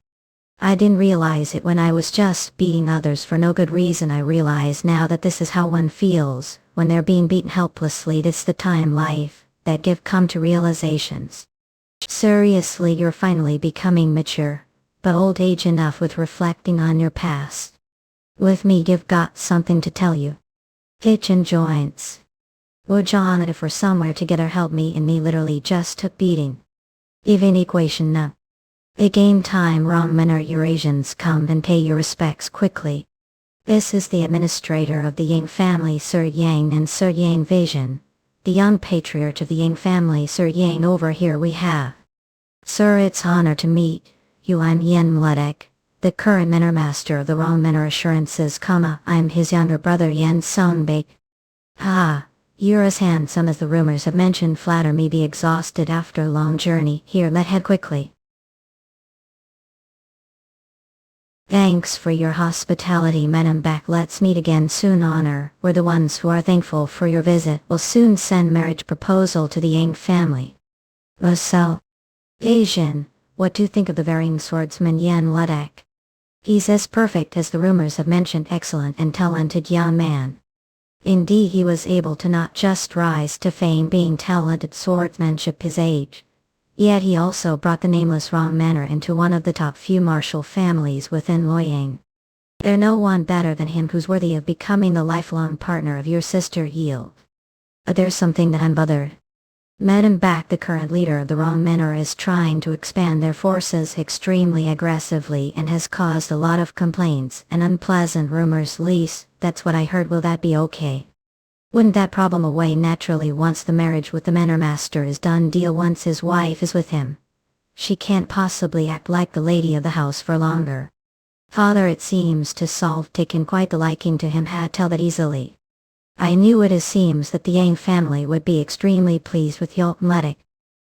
I didn't realize it when I was just beating others for no good reason. I realize now that this is how one feels when they're being beaten helplessly. It's the time life that give come to realizations. Seriously, you're finally becoming mature, but old age enough with reflecting on your past. With me, you've got something to tell you. Kitchen joints. Would John, if we're somewhere together, help me, and me literally just took beating. Even equation now. A game time, wrong men or Eurasians, come and pay your respects quickly. This is the administrator of the Yeon family, Sir Yang, and Sir Yang Vision, the young patriarch of the Yeon family. Sir Yang over here we have. Sir, it's honor to meet you. I'm Yeon Mledek, the current menor master of the wrong menor assurances, I'm his younger brother Yeon Songbak. Ah, you're as handsome as the rumors have mentioned. Flatter me, be exhausted after a long journey. Here, let head quickly. Thanks for your hospitality, men. I'm back. Let's meet again soon. Honor, we're the ones who are thankful for your visit. We'll soon send marriage proposal to the Yeon family. So, Asian, what do you think of the varying swordsman Yeon Ledek? He's as perfect as the rumors have mentioned. Excellent and talented young man. Indeed, he was able to not just rise to fame being talented swordsmanship his age, yet he also brought the nameless wrong manor into one of the top few martial families within Loyang. There's no one better than him who's worthy of becoming the lifelong partner of your sister Yield. There's something that I'm bothered. Madam Back, the current leader of the wrong manor, is trying to expand their forces extremely aggressively and has caused a lot of complaints and unpleasant rumors. Least, that's what I heard. Will that be okay? Wouldn't that problem away naturally once the marriage with the manor master is done deal, once his wife is with him? She can't possibly act like the lady of the house for longer. Father, it seems to solve taken quite the liking to him. Had tell that easily. I knew it. It seems that the Yeon family would be extremely pleased with Yeon Ledek.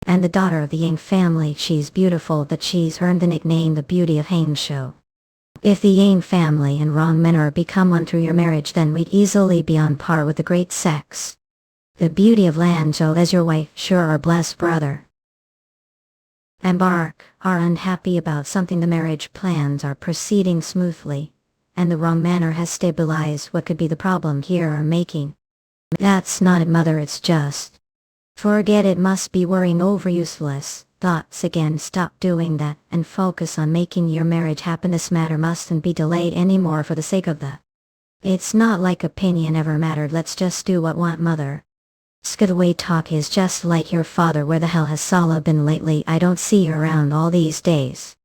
And the daughter of the Yeon family, she's beautiful, that she's earned the nickname the Beauty of Hangzhou. If the Yeon family and wrong menor become one through your marriage, then we'd easily be on par with the great sex. The Beauty of Lanzhou as your wife, sure, our blessed brother. Embark, are unhappy about something. The marriage plans are proceeding smoothly, and the wrong manor has stabilized. What could be the problem here are making? That's not it, mother, it's just. Forget it, must be worrying over useless thoughts again. Stop doing that and focus on making your marriage happen. This matter mustn't be delayed anymore for the sake of the. It's not like opinion ever mattered. Let's just do what want, mother. Skidaway talk is just like your father. Where the hell has Sala been lately? I don't see her around all these days.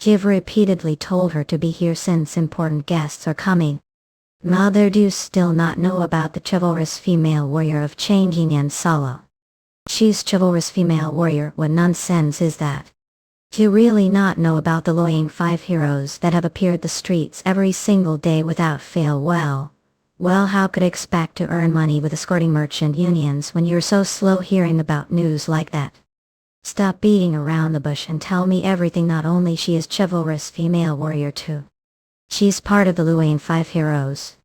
You've repeatedly told her to be here since important guests are coming. Mother, do you still not know about the chivalrous female warrior of Changing and Sala? She's chivalrous female warrior. What nonsense is that? Do you really not know about the Loyang 5 heroes that have appeared the streets every single day without fail? Well, how could I expect to earn money with escorting merchant unions when you're so slow hearing about news like that? Stop beating around the bush and tell me everything. Not only she is chivalrous female warrior too. She's part of the Luang 5 heroes.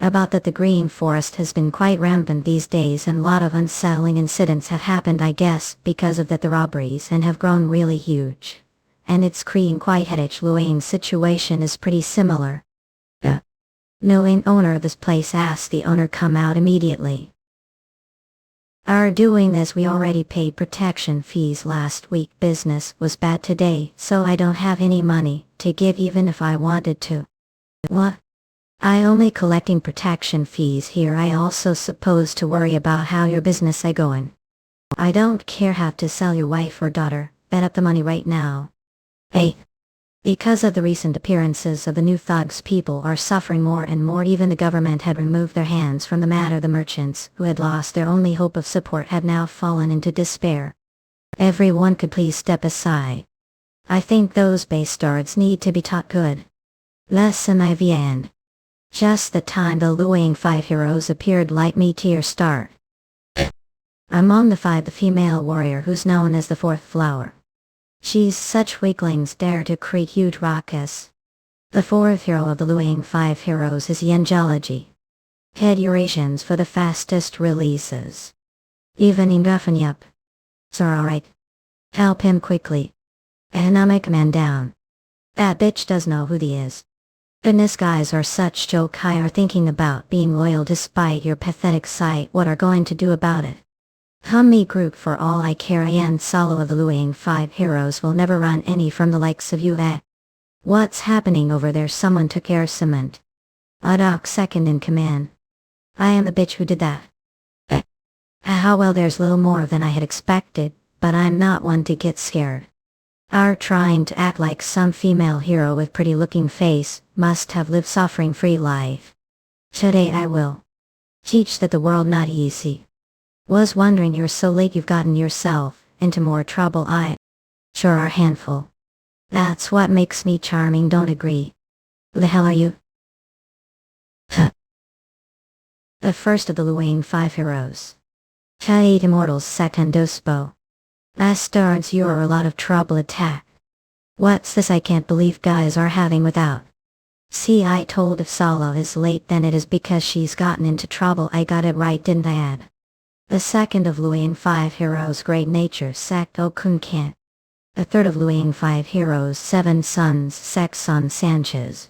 About that, the green forest has been quite rampant these days and a lot of unsettling incidents have happened, I guess, because of that the robberies and have grown really huge. And it's creating quite headache. Luang's situation is pretty similar. Knowing owner of this place asked the owner come out immediately. Are doing this, we already paid protection fees last week. Business was bad today, so I don't have any money to give even if I wanted to. What? I only collecting protection fees here. I also supposed to worry about how your business is going. I don't care, have to sell your wife or daughter, bet up the money right now. Hey. Because of the recent appearances of the new thugs, people are suffering more and more. Even the government had removed their hands from the matter. The merchants, who had lost their only hope of support, had now fallen into despair. Everyone could please step aside. I think those bastards need to be taught good lesson. I the end. Just the time the Luang 5 heroes appeared like meteor start. Among the 5, the female warrior who's known as the 4th flower. She's such weaklings dare to create huge ruckus. The 4th hero of the Luang 5 heroes is Yeon Jeokha. Head Eurasians for the fastest releases. Even in Jeokha up. So alright. Help him quickly. And I'm a command down. That bitch does know who he is. Goodness, guys are such Jeokha are thinking about being loyal despite your pathetic sight. What are going to do about it? Me group, for all I care. I and solo of the Luang 5 heroes will never run any from the likes of you. What's happening over there? Someone took air cement. Adok second in command. I am the bitch who did that. How well, there's little more than I had expected, but I'm not one to get scared. Are trying to act like some female hero with pretty looking face, must have lived suffering free life. Today I will teach that the world not easy. Was wondering you're so late, you've gotten yourself into more trouble. I sure are a handful. That's what makes me charming, don't agree? Who the hell are you? The first of the Luang 5 heroes. Eight immortals second dospo. Bastards, you're a lot of trouble. Attack. What's this I can't believe guys are having without? See, I told if Salo is late then it is because she's gotten into trouble. I got it right, didn't I? Add. The second of Luang 5 heroes, great nature sect Okun Kant. The third of Luang 5 heroes, 7 sons sect Son Sanchez.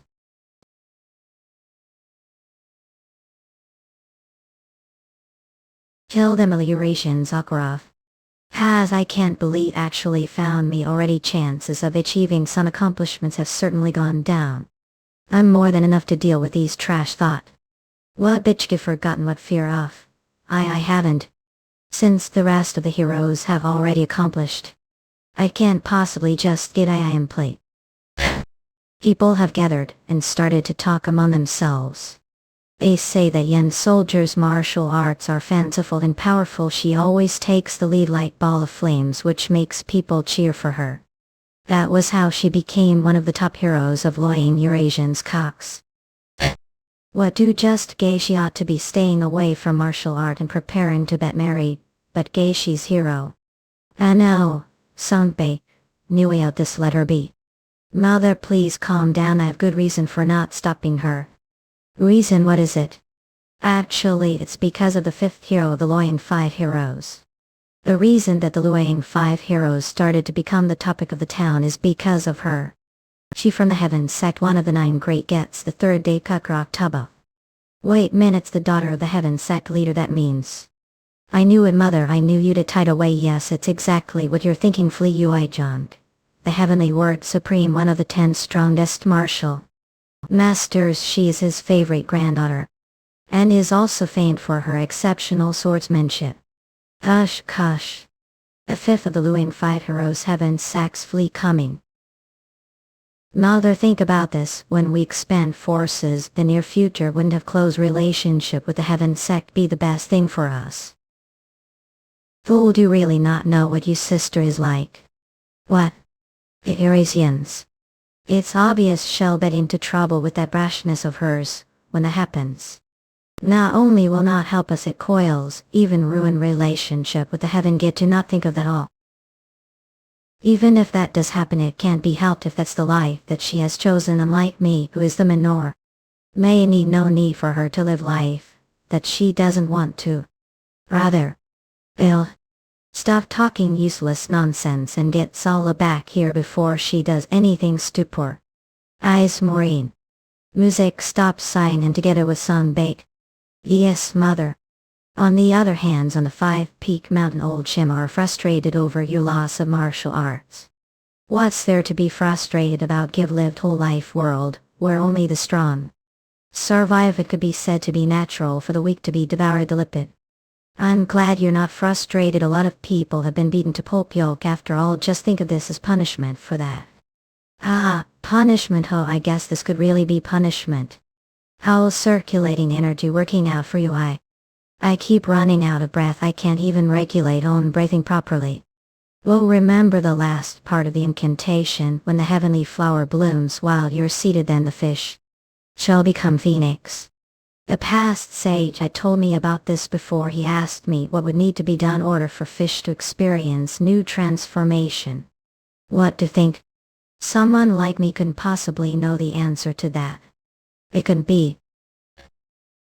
Killed Emily Eurasian Zakharov. Has I can't believe actually found me already. Chances of achieving some accomplishments have certainly gone down. I'm more than enough to deal with these trash thought. What bitch give forgotten what fear of? I haven't. Since the rest of the heroes have already accomplished. I can't possibly just get I am plate. People have gathered and started to talk among themselves. They say that Yeon soldier's martial arts are fanciful and powerful. She always takes the lead like ball of flames, which makes people cheer for her. That was how she became one of the top heroes of Luang Eurasian's cocks. What do just gay, she ought to be staying away from martial art and preparing to get married, but gay she's hero. I know, Songbae, knew out this let her be. Mother, please calm down, I have good reason for not stopping her. Reason, what is it? Actually, it's because of the 5th hero of the Luang 5 heroes. The reason that the Luang 5 heroes started to become the topic of the town is because of her. She from the Heaven sect, one of the 9 great gets the 3rd day Kukrok Tuba. Wait minutes, the daughter of the Heaven sect leader, that means. I knew it, mother, I knew you'd tied away. Yes, it's exactly what you're thinking. Flee you I Junk. The heavenly word supreme, one of the 10 strongest martial masters. She is his favorite granddaughter. And is also famed for her exceptional swordsmanship. Hush, hush. The 5th of the Luang 5 heroes, Heaven sect's flee coming. Mother, think about this. When we expand forces, the near future, wouldn't have close relationship with the Heaven sect be the best thing for us? Fool, do you really not know what your sister is like? What? The Eurasians. It's obvious she'll get into trouble with that brashness of hers, when that happens. Not only will not help us, it coils, even ruin relationship with the Heaven. Get to not think of that all. Even if that does happen, it can't be helped if that's the life that she has chosen, unlike me, who is the minor. May need no need for her to live life that she doesn't want to. Rather, Bill, stop talking useless nonsense and get Sala back here before she does anything stupid. Eyes Maureen. Music stop sighing and together with some bake. Yes, mother. On the other hand, on the 5-peak mountain, old Shim are frustrated over your loss of martial arts. What's there to be frustrated about? Give lived whole life world, where only the strong survive. It could be said to be natural for the weak to be devoured the lipid. I'm glad you're not frustrated. A lot of people have been beaten to pulp yolk after all. Just think of this as punishment for that. Ah, punishment. Oh, I guess this could really be punishment. How's circulating energy working out for you? I keep running out of breath. I can't even regulate own breathing properly. Well, remember the last part of the incantation, when the heavenly flower blooms while you're seated, then the fish shall become phoenix. The past sage had told me about this before. He asked me what would need to be done in order for fish to experience new transformation. What to think? Someone like me couldn't possibly know the answer to that. It could be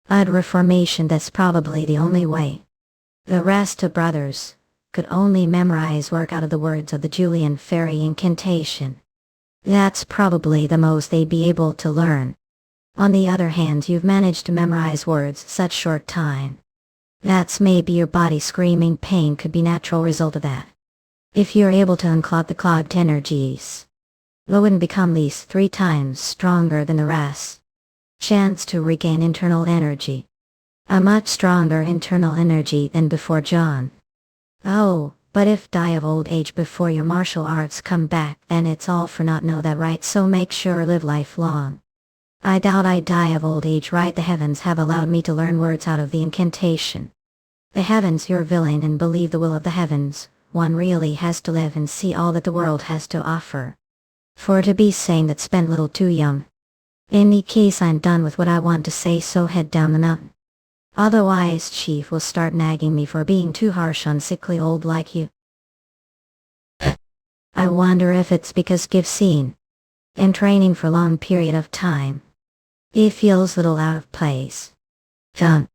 odd reformation. That's probably the only way. The rest of brothers could only memorize work out of the words of the Julian fairy incantation. That's probably the most they'd be able to learn. On the other hand, you've managed to memorize words such short time. That's maybe your body screaming. Pain could be natural result of that. If you're able to unclog the clogged energies, low and become at least 3 times stronger than the rest. Chance to regain internal energy. A much stronger internal energy than before, John. Oh, but if die of old age before your martial arts come back, then it's all for naught. Know that, right? So make sure live lifelong. I doubt I die of old age, right? The heavens have allowed me to learn words out of the incantation. The heavens, your villain, and believe the will of the heavens. One really has to live and see all that the world has to offer. For to be saying that spent little too young. In any case, I'm done with what I want to say, so head down the mountain. Otherwise, Chief will start nagging me for being too harsh on sickly old like you. I wonder if it's because Give seen in training for a long period of time. He feels a little out of place. John,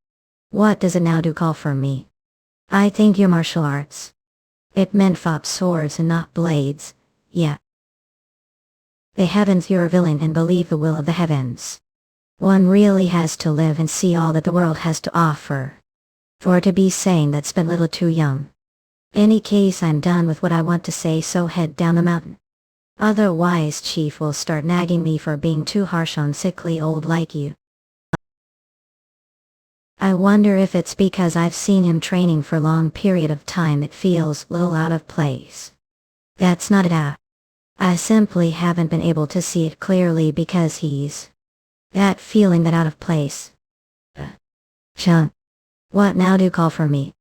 what does it now do call for me? I think your martial arts. It meant fought swords and not blades, yeah. The heavens, you're a villain, and believe the will of the heavens. One really has to live and see all that the world has to offer. For to be saying that's been a little too young. Any case, I'm done with what I want to say, so head down the mountain. Otherwise, Chief will start nagging me for being too harsh on sickly old like you. I wonder if it's because I've seen him training for a long period of time. It feels a little out of place. That's not it. I simply haven't been able to see it clearly because he's that feeling that out of place. Chun, what now do call for me?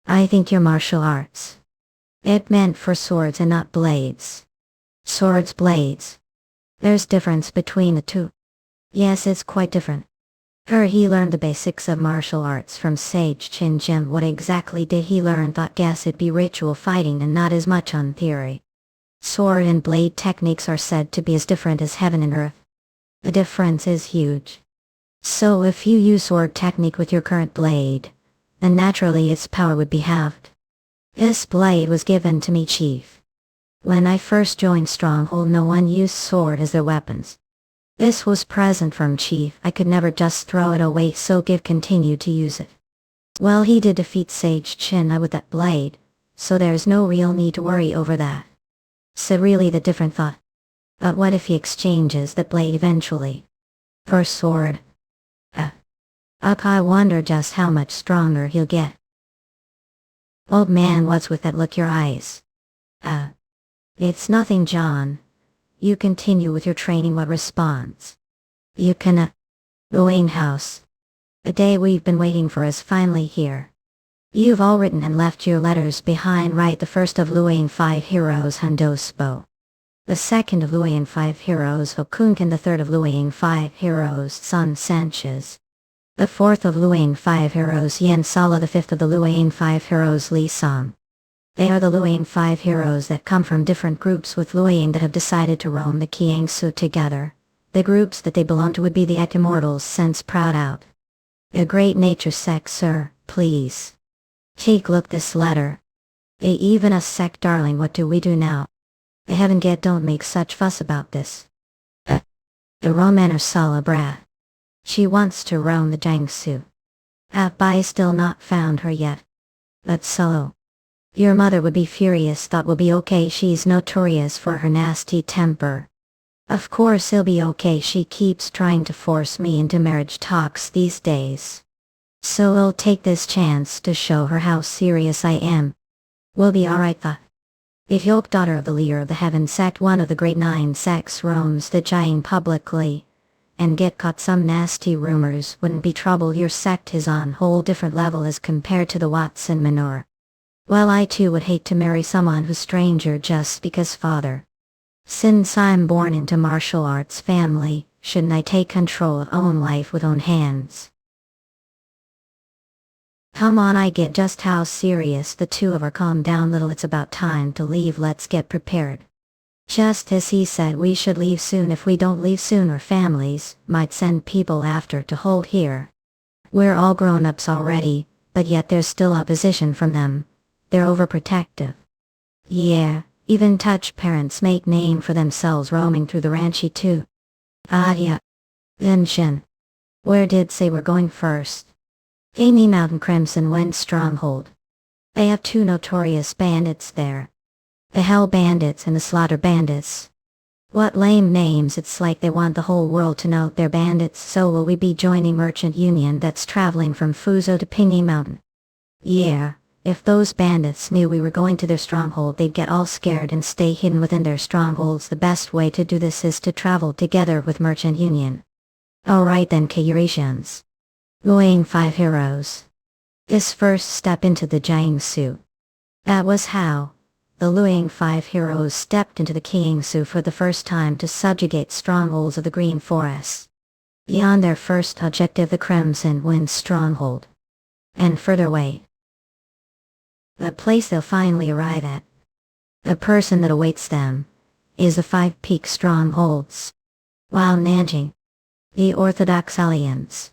I think your martial arts. It meant for swords and not blades. Swords, blades. There's difference between the two. Yes, it's quite different. He learned the basics of martial arts from Sage Chin Jim. What exactly did he learn? Thought guess it'd be ritual fighting and not as much on theory. Sword and blade techniques are said to be as different as heaven and earth. The difference is huge. So if you use sword technique with your current blade, then naturally its power would be halved. This blade was given to me, Chief. When I first joined Stronghold, no one used sword as their weapons. This was present from Chief. I could never just throw it away, so Give continued to use it. Well, he did defeat Sage Chin with that blade, so there's no real need to worry over that. So really the different thought. But what if he exchanges that blade eventually for sword? I wonder just how much stronger he'll get. Old man, what's with that look your eyes? It's nothing, John. You continue with your training. What response? You can, Luane House. The day we've been waiting for is finally here. You've all written and left your letters behind, right? The first of Luane 5 heroes, Handospo. The second of Luane 5 heroes, Hokunkan. The third of Luane 5 heroes, Sun Sanchez. The fourth of Luane 5 heroes, Yen Sala. The fifth of the Luane 5 heroes, Li Song. They are the Luoyang 5 heroes that come from different groups with Luoyang that have decided to roam the Kiangsu together. The groups that they belong to would be the Immortals since proud out. A great nature sect, sir, please. Take look this letter. Even a sect, darling, what do we do now? Heaven get, don't make such fuss about this. The Roman or Sala brat. She wants to roam the Jiangsu. I still not found her yet. But so. Your mother would be furious, thought will be okay, she's notorious for her nasty temper. Of course it'll be okay, she keeps trying to force me into marriage talks these days. So I'll take this chance to show her how serious I am. We'll be alright thought. If Yeok, daughter of the leader of the Heaven sect, one of the great 9 sects, roams the Jiang publicly, and get caught some nasty rumors, wouldn't be trouble. Your sect is on whole different level as compared to the Watson Manor. Well, I too would hate to marry someone who's stranger just because father. Since I'm born into martial arts family, shouldn't I take control of own life with own hands? Come on, I get just how serious the two of are. Calm down little, it's about time to leave, let's get prepared. Just as he said, we should leave soon. If we don't leave soon, our families might send people after to hold here. We're all grown-ups already, but yet there's still opposition from them. They're overprotective. Yeah, even touch parents make name for themselves roaming through the Ranchi too. Yeah. Then Shin. Where did say we're going first? Amy Mountain Crimson Wind Stronghold. They have 2 notorious bandits there. The Hell Bandits and the Slaughter Bandits. What lame names, it's like they want the whole world to know they're bandits. So will we be joining Merchant Union that's traveling from Fuzo to Pingy Mountain? Yeah, if those bandits knew we were going to their stronghold, they'd get all scared and stay hidden within their strongholds. The best way to do this is to travel together with Merchant Union. Alright then, Eurasians. Luoyang 5 heroes. This first step into the Jiangsu. That was how the Luoyang 5 heroes stepped into the Kiangsu for the first time to subjugate strongholds of the Green Forest. Beyond their first objective, the Crimson Wind Stronghold. And further away. The place they'll finally arrive at. The person that awaits them is the 5 peak strongholds. While Nanjing, the Orthodox Alliance.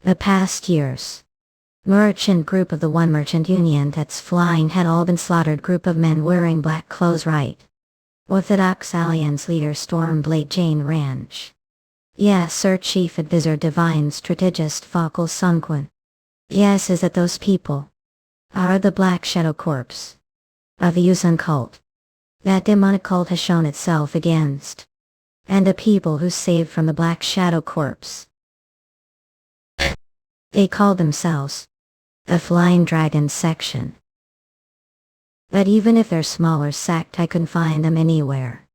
The past years. Merchant group of the one Merchant Union that's flying had all been slaughtered. Group of men wearing black clothes, right? Orthodox Alliance leader Stormblade Jane Ranch. Yes, sir, Chief Advisor Divine Strategist Fakal Sunquan. Yes, is that those people are the Black Shadow Corps of the Yusun cult. That demonic cult has shown itself against. And the people who saved from the Black Shadow Corps. They call themselves the Flying Dragon Section. But even if they're smaller sect, I couldn't find them anywhere.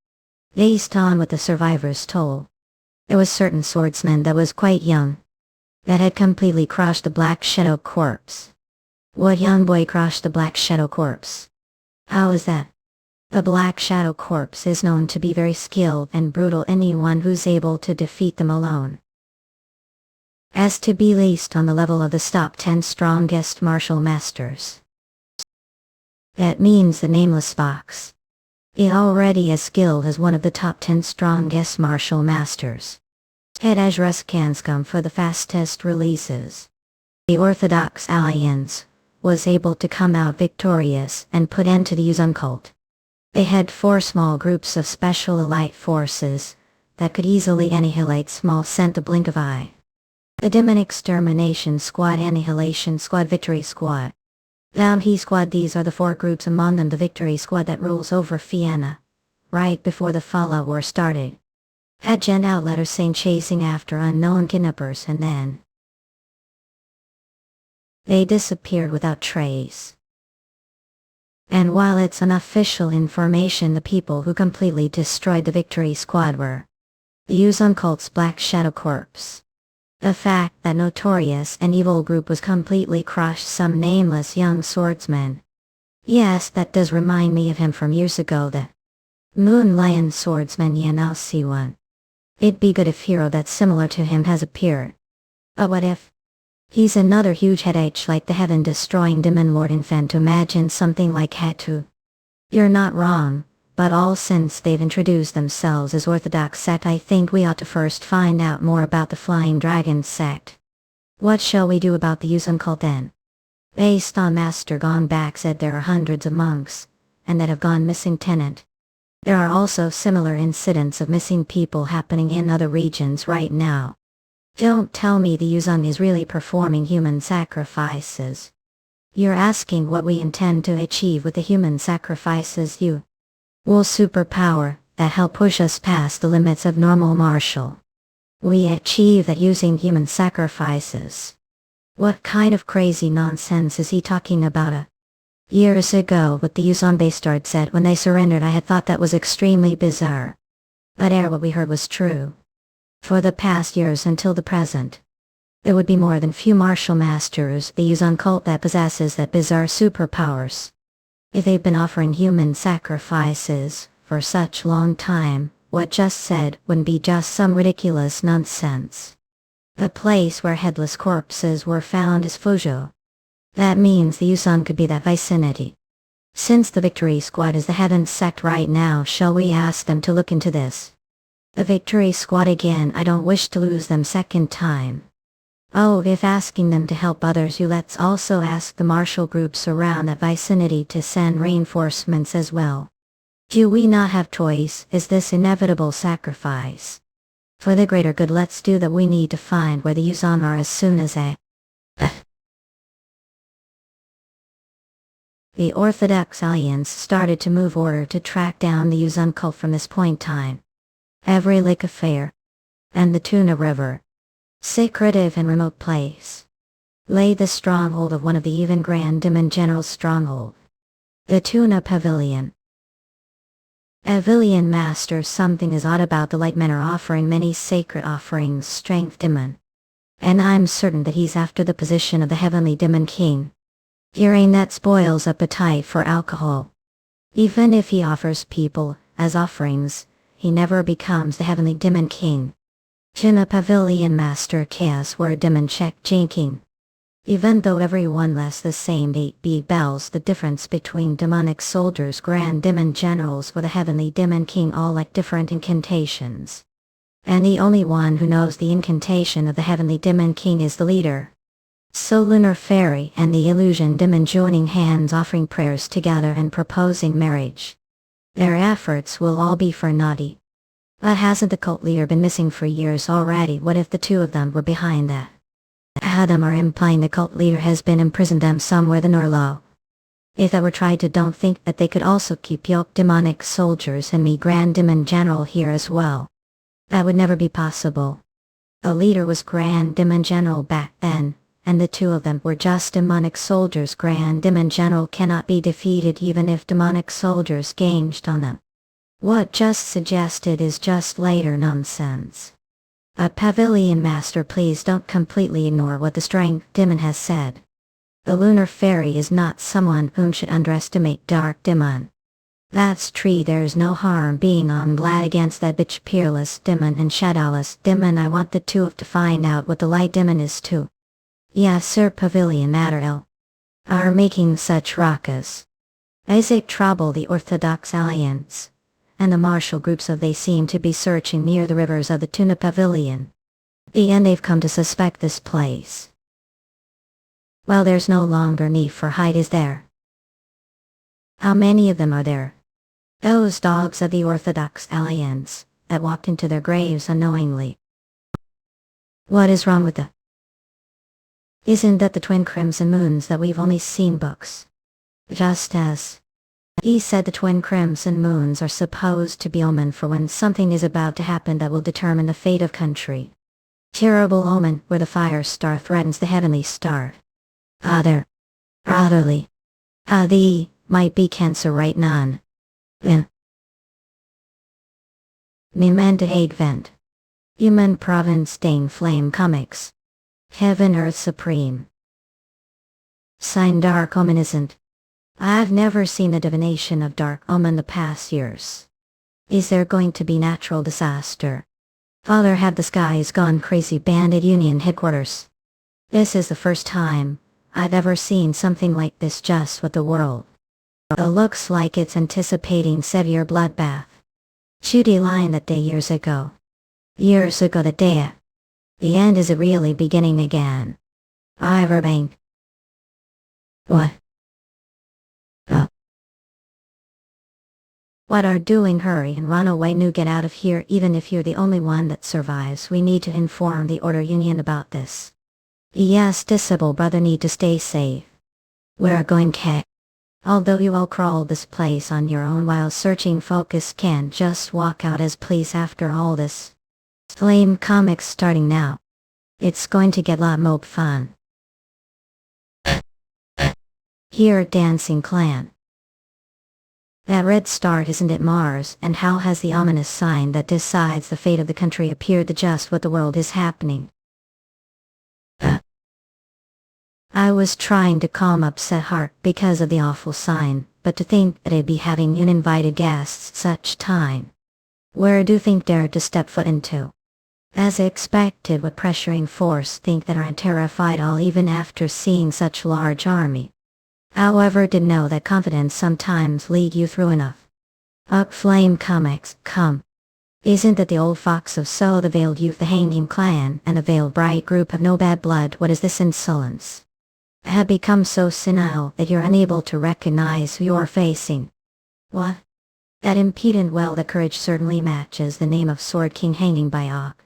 Based on what the survivors told, there was certain swordsman that was quite young, that had completely crushed the Black Shadow Corps. What young boy crushed the Black Shadow Corps? How is that? The Black Shadow Corps is known to be very skilled and brutal. Anyone who's able to defeat them alone as to be least on the level of the top 10 strongest martial masters. That means the nameless fox is already as skilled as one of the top 10 strongest martial masters. Head Ajras Kanscom for the fastest releases. The Orthodox Alliance was able to come out victorious and put end to the Yusun cult. They had 4 small groups of special elite forces that could easily annihilate small sent a blink of eye. The Demon Extermination Squad, Annihilation Squad, Victory Squad, Bounty Squad. These are the 4 groups, among them the Victory Squad that rules over Vienna, right before the Fallout War started. Had Gen Outletter saying chasing after unknown kidnappers, and then they disappeared without trace. And while it's unofficial information, the people who completely destroyed the Victory Squad were the Yusun cult's Black Shadow Corps. The fact that notorious and evil group was completely crushed some nameless young swordsman. Yes, that does remind me of him from years ago, the Moon Lion swordsman Yeon Jeokha. It'd be good if hero that's similar to him has appeared. But what if He's another huge headache like the heaven-destroying demon lord infant to imagine something like Hatu. You're not wrong, but all since they've introduced themselves as Orthodox sect, I think we ought to first find out more about the Flying Dragon sect. What shall we do about the Yuuzhan cult then? Based on Master Gone Back said there are hundreds of monks, and that have gone missing tenant. There are also similar incidents of missing people happening in other regions right now. Don't tell me the Yuuzhan is really performing human sacrifices. You're asking what we intend to achieve with the human sacrifices you will superpower that help push us past the limits of normal martial. We achieve that using human sacrifices. What kind of crazy nonsense is he talking about? Years ago what the Yuuzhan Bastard said when they surrendered, I had thought that was extremely bizarre. But what we heard was true. For the past years until the present, there would be more than few martial masters the Yuuzhan cult that possesses that bizarre superpowers. If they've been offering human sacrifices for such long time, what just said wouldn't be just some ridiculous nonsense. The place where headless corpses were found is Fuzhou. That means the Yuuzhan could be that vicinity. Since the Victory Squad is the Heaven sect right now, shall we ask them to look into this? The Victory Squad again, I don't wish to lose them second time. Oh, if asking them to help others, let's also ask the martial groups around that vicinity to send reinforcements as well. Do we not have choice? Is this inevitable sacrifice? For the greater good, let's do that. We need to find where the Yuuzhan are as soon as The Orthodox Alliance started to move order to track down the Yuuzhan cult from this point time. Every lake affair, and the Tuna River, secretive and remote place, lay the stronghold of one of the even Grand Demon General's stronghold, the Tuna Pavilion. Pavilion Master, something is odd about the light men are offering many sacred offerings, strength demon. And I'm certain that he's after the position of the Heavenly Demon King. Hearing that spoils appetite for alcohol. Even if he offers people as offerings, he never becomes the Heavenly Demon King. Tuna Pavilion Master Chaos were Demon Check Jinking. Even though everyone less the same 8B bells, the difference between demonic soldiers, Grand Demon Generals with a Heavenly Demon King all like different incantations. And the only one who knows the incantation of the Heavenly Demon King is the leader. So Lunar Fairy and the Illusion Demon joining hands, offering prayers together and proposing marriage. Their efforts will all be for naughty. But hasn't the cult leader been missing for years already? What if the two of them were behind that? Adam are implying the cult leader has been imprisoned them somewhere the Norlow. If that were tried to, don't think that they could also keep Yoke demonic soldiers and me Grand Demon General here as well. That would never be possible. The leader was Grand Demon General back then, and the two of them were just demonic soldiers. Grand Demon General cannot be defeated even if demonic soldiers gauged on them. What just suggested is just later nonsense. A Pavilion Master, please don't completely ignore what the Strength Demon has said. The Lunar Fairy is not someone whom should underestimate Dark Demon. That's true, there's no harm being on glad against that bitch Peerless Demon and Shadowless Demon. I want the two of to find out what the Light Demon is too. Yes sir, Pavilion Matter are making such ruckus. Isaac trouble the Orthodox Alliance. And the martial groups of they seem to be searching near the rivers of the Tuna Pavilion. And they've come to suspect this place. Well, there's no longer need for hide, is there? How many of them are there? Those dogs of the Orthodox Alliance, that walked into their graves unknowingly. What is wrong with the... Isn't that the twin crimson moons that we've only seen books? Just as... He said the twin crimson moons are supposed to be omen for when something is about to happen that will determine the fate of country. Terrible omen where the fire star threatens the heavenly star. Otherworldly. The might be Cancer right none. Meant Advent. Human Province Dane Flame Comics. Heaven Earth Supreme. Sign Dark Omen isn't. I've never seen a divination of Dark Omen the past years. Is there going to be natural disaster? Father, have the skies gone crazy? Bandit Union headquarters. This is the first time I've ever seen something like this just with the world. It looks like it's anticipating severe bloodbath. Judy line that day years ago. Years ago the day. The end is really beginning again. Iverbank. What? Oh. What are doing? Hurry and run away. No, get out of here. Even if you're the only one that survives, we need to inform the Order Union about this. Yes, disable brother need to stay safe. We're going to. Although you all crawled this place on your own while searching, focus can't just walk out as police after all this. Flame comics starting now. It's going to get a lot more fun. Here dancing clan. That red star, isn't it Mars? And how has the ominous sign that decides the fate of the country appeared to just what the world is happening? I was trying to calm upset heart because of the awful sign, but to think that I'd be having uninvited guests such time. Where do you think dared to step foot into? As expected, with pressuring force think that are terrified all even after seeing such large army. However, did know that confidence sometimes lead you through enough. Up flame comics, come. Isn't that the old fox of So, the veiled youth, the hanging clan, and the veiled bright group have no bad blood? What is this insolence? Have become so senile that you're unable to recognize who you're facing. What? That impudent, well, the courage certainly matches the name of Sword King hanging by Ok.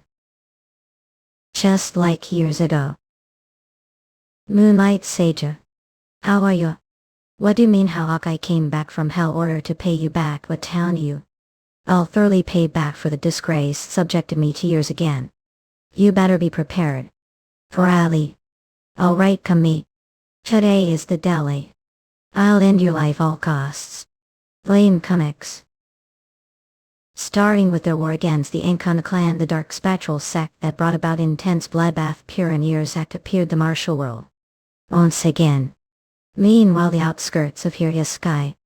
Just like years ago. Moonlight Saja. How are you? What do you mean how Ok? I came back from hell order to pay you back? What town you? I'll thoroughly pay back for the disgrace subjected me to years again. You better be prepared. For Ali. Alright, come meet. Today is the Delhi. I'll end your life all costs. Flame comics. Starting with their war against the Ancona clan, the dark spectral sect that brought about intense bloodbath pure in years act appeared the martial world. Once again. Meanwhile, the outskirts of Hiria sky.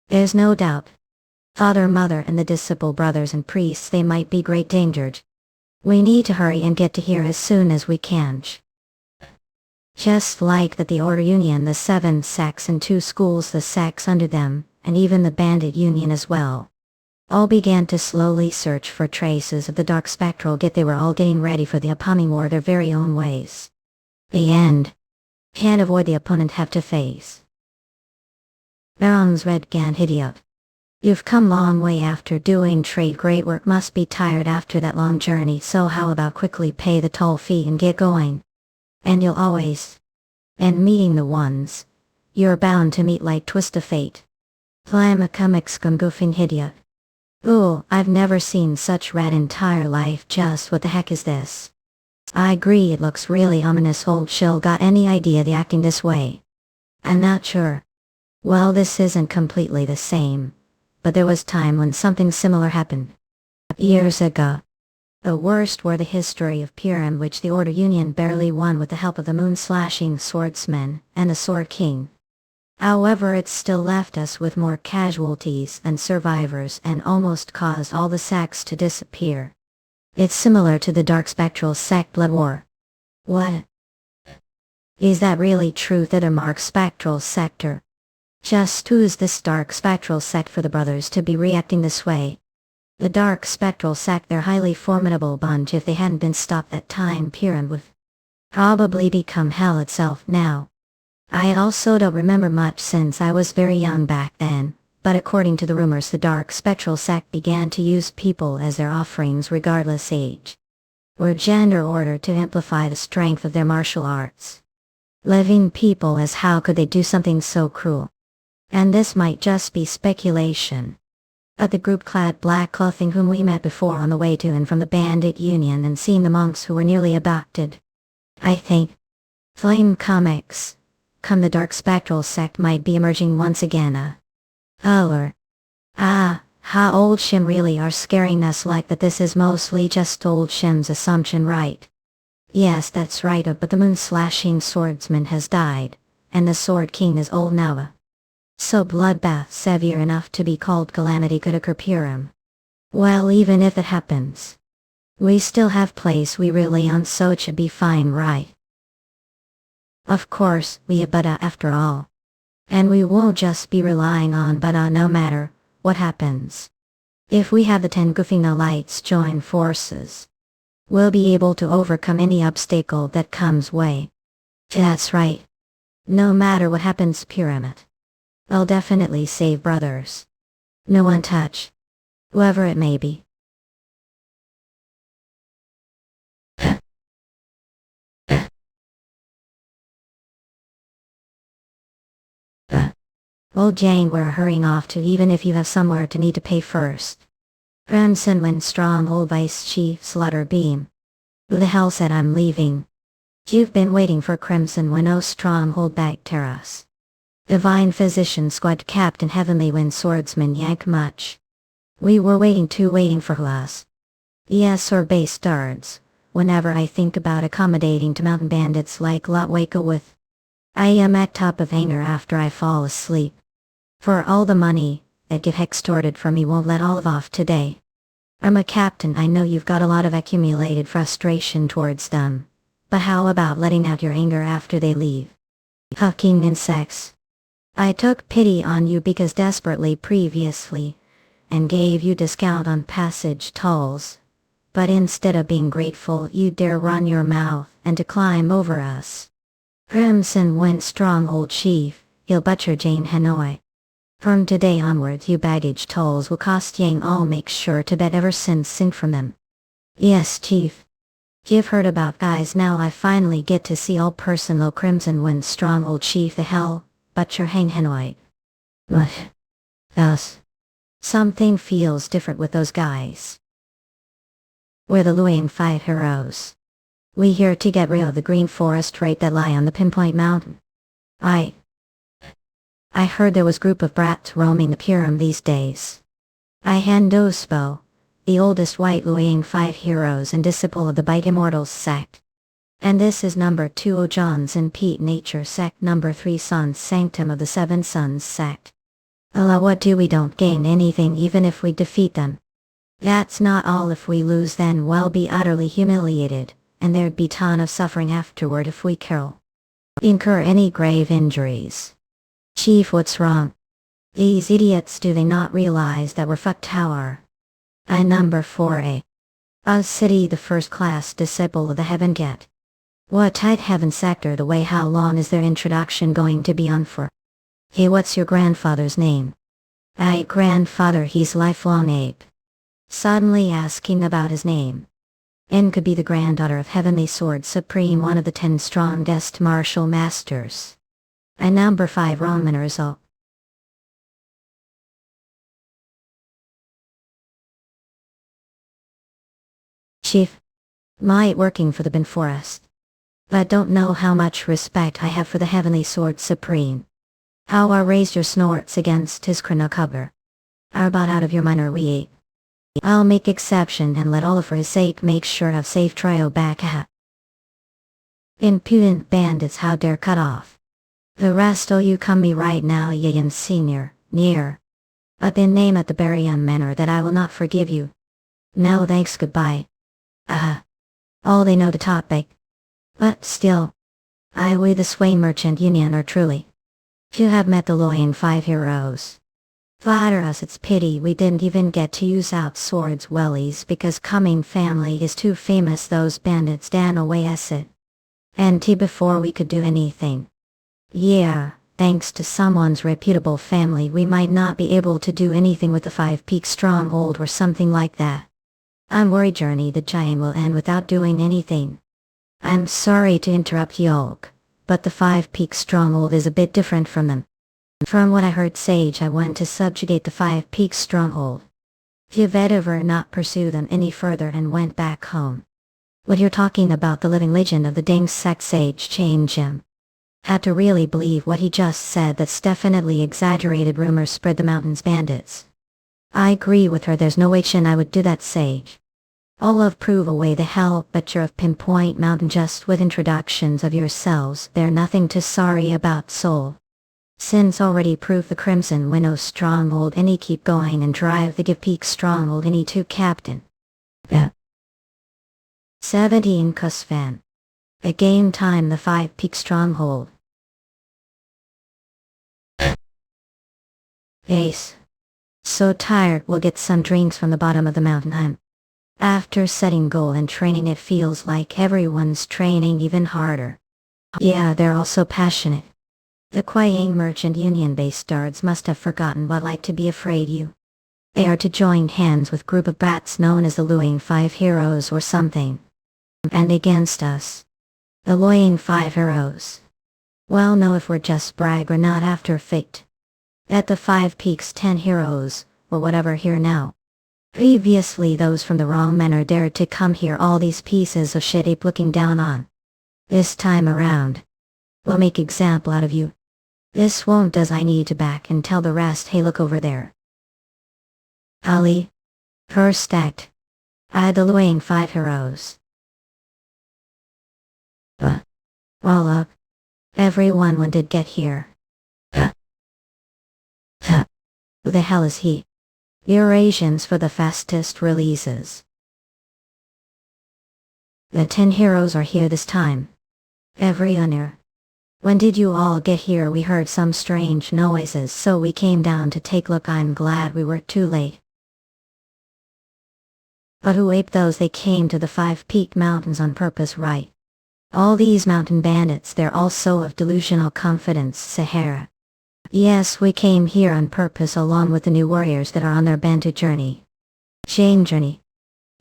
There's no doubt. Father, mother, and the disciple brothers and priests, they might be great dangered. We need to hurry and get to here as soon as we can. Just like that, the Order Union, the 7 sects and 2 schools, the sects under them, and even the Bandit Union as well, all began to slowly search for traces of the dark spectral git. They were all getting ready for the upcoming war their very own ways. The end. Can't avoid the opponent have to face. Baron's Red Gan Hidiot. You've come long way after doing trade. Great work. Must be tired after that long journey, so how about quickly pay the toll fee and get going? And you'll always. And meeting the ones you're bound to meet like twist of fate. Plamacomics goofing hidiot. Ooh, I've never seen such red entire life. Just what the heck is this? I agree, it looks really ominous. Old Shill got any idea the acting this way? I'm not sure. Well, this isn't completely the same, but there was time when something similar happened. Years ago. The worst were the history of Murim, which the Order Union barely won with the help of the moon-slashing swordsmen and the Sword King. However, it still left us with more casualties than survivors and almost caused all the sects to disappear. It's similar to the Dark Spectral Sect Blood War. What? Is that really true? The Dark Spectral Sector? Just who's this Dark Spectral Sect for the brothers to be reacting this way? The Dark Spectral Sect, they're highly formidable bunch. If they hadn't been stopped that time, Murim would probably become hell itself now. I also don't remember much since I was very young back then, but according to the rumors, the Dark Spectral Sect began to use people as their offerings regardless age or gender, order to amplify the strength of their martial arts. Living people, as how could they do something so cruel? And this might just be speculation. But the group clad black clothing whom we met before on the way to and from the Bandit Union, and seeing the monks who were nearly abducted. I think. Flame comics. Come, the Dark Spectral Sect might be emerging once again. How old Shim really are scaring us like that. This is mostly just old Shim's assumption, right? Yes, that's right, but the moon-slashing swordsman has died, and the Sword King is old now. So bloodbath severe enough to be called calamity could occur. Murim. Well, even if it happens, we still have place we really on, so it should be fine, right? Of course, we have Buddha after all. And we won't just be relying on Buddha no matter what happens. If we have the 10 Gufino lights join forces, we'll be able to overcome any obstacle that comes way. That's right. No matter what happens, Pyramid, I'll definitely save brothers. No one touch. Whoever it may be. Old Jane, we're hurrying off to, even if you have somewhere to need to pay first. Crimson Wind Stronghold Vice Chief Slaughter Beam. Who the hell said I'm leaving? You've been waiting for Crimson Wind Stronghold back Terras. Divine Physician Squad Captain Heavenly Wind Swordsman Yank Much. We were waiting for us. Yes, or base guards. Whenever I think about accommodating to mountain bandits like Lot Waco with, I am at top of anger after I fall asleep. For all the money that get extorted from me won't let all off today. I'm a captain, I know you've got a lot of accumulated frustration towards them. But how about letting out your anger after they leave? Fucking insects. I took pity on you because desperately previously, and gave you discount on passage tolls. But instead of being grateful, you dare run your mouth and to climb over us. Crimson Wind Stronghold Chief, you'll butcher Jane Hanoi. From today onwards, you baggage tolls will cost Yang. I'll make sure to bet ever since sink from them. Yes, Chief. You've heard about guys, now I finally get to see all personal Crimson Wind Stronghold Chief the hell, butcher Hang Hanoi. Thus. Something feels different with those guys. We're the Luang 5 heroes. We here to get rid of the green forest right that lie on the Pinpoint Mountain. I heard there was group of brats roaming the Purim these days. I Handospo, the oldest white Luang 5 heroes and disciple of the Bite Immortals sect. And this is number 2 Ojohn's and Pete Nature sect, number 3 Sons Sanctum of the Seven Sons sect. Allah, what do we don't gain anything even if we defeat them. That's not all, if we lose then we'll be utterly humiliated, and there'd be ton of suffering afterward if we incur any grave injuries. Chief, what's wrong? These idiots, do they not realize that we're fucked? How are I number 4A? Us City, the first class disciple of the Heaven Get. What tight Heaven sector the way? How long is their introduction going to be on for? Hey, what's your grandfather's name? Grandfather, he's lifelong ape. Suddenly asking about his name. And could be the granddaughter of Heavenly Sword Supreme, one of the 10 strongest martial masters. And number 5 Roman result. Chief, might working for the Bin Forest. But don't know how much respect I have for the Heavenly Sword Supreme. How I raise your snorts against his chronocover. Are about out of your mind, are we ape? I'll make exception and let all for his sake make sure I've safe trio back at. Impudent bandits, how dare cut off. The rest oh you come me right now, Yeon Senior, near. Up in name at the Barium manner that I will not forgive you. No thanks, goodbye. All they know the topic. But still, we the Swain Merchant Union are truly. You have met the Luang 5 heroes. Flatter us, it's pity we didn't even get to use out swords wellies because coming family is too famous, those bandits dan away us it. And before we could do anything. Yeah, thanks to someone's reputable family we might not be able to do anything with the 5 Peak Stronghold or something like that. I'm worried Journey the Giant will end without doing anything. I'm sorry to interrupt Yolk, but the 5 Peak Stronghold is a bit different from them. From what I heard Sage, I went to subjugate the 5 Peak Stronghold. Yvetter not pursue them any further and went back home. What you're talking about, the living legend of the Deng Sec Sage changed him. Had to really believe what he just said. That's definitely exaggerated rumors spread the mountains bandits. I agree with her, there's no way Chin I would do that, Sage. All of prove away the hell butcher of Pinpoint Mountain just with introductions of yourselves. They're nothing to sorry about, soul. Since already prove the Crimson Winnow Stronghold any keep going and drive the Give Peak Stronghold any to Captain. Yeah. 17 Cusfan. At game time, the 5-peak stronghold. Ace. So tired, we'll get some drinks from the bottom of the mountain. After setting goal and training, it feels like everyone's training even harder. Yeah, they're all so passionate. The Kwayang Merchant Union-based guards must have forgotten what like to be afraid you. They are to join hands with group of brats known as the Luang 5 Heroes or something. And against us. The Luang 5 Heroes. Well, know if we're just brag or not after fate. At the 5 Peaks 10 Heroes, or whatever here now. Previously those from the wrong manor dared to come here, all these pieces of shit ape looking down on. This time around. We'll make example out of you. This won't does I need to back and tell the rest, hey look over there. Ali. First act. The Luang 5 Heroes. All up. Everyone when did get here? Who the hell is he? Eurasians for the fastest releases. The 10 heroes are here this time. Every honor. When did you all get here? We heard some strange noises, so we came down to take a look. I'm glad we were too late. But who aped those? They came to the 5 Peak Mountains on purpose, right? All these mountain bandits, they're also of delusional confidence, Sahara. Yes, we came here on purpose along with the new warriors that are on their bantu journey. Shame journey.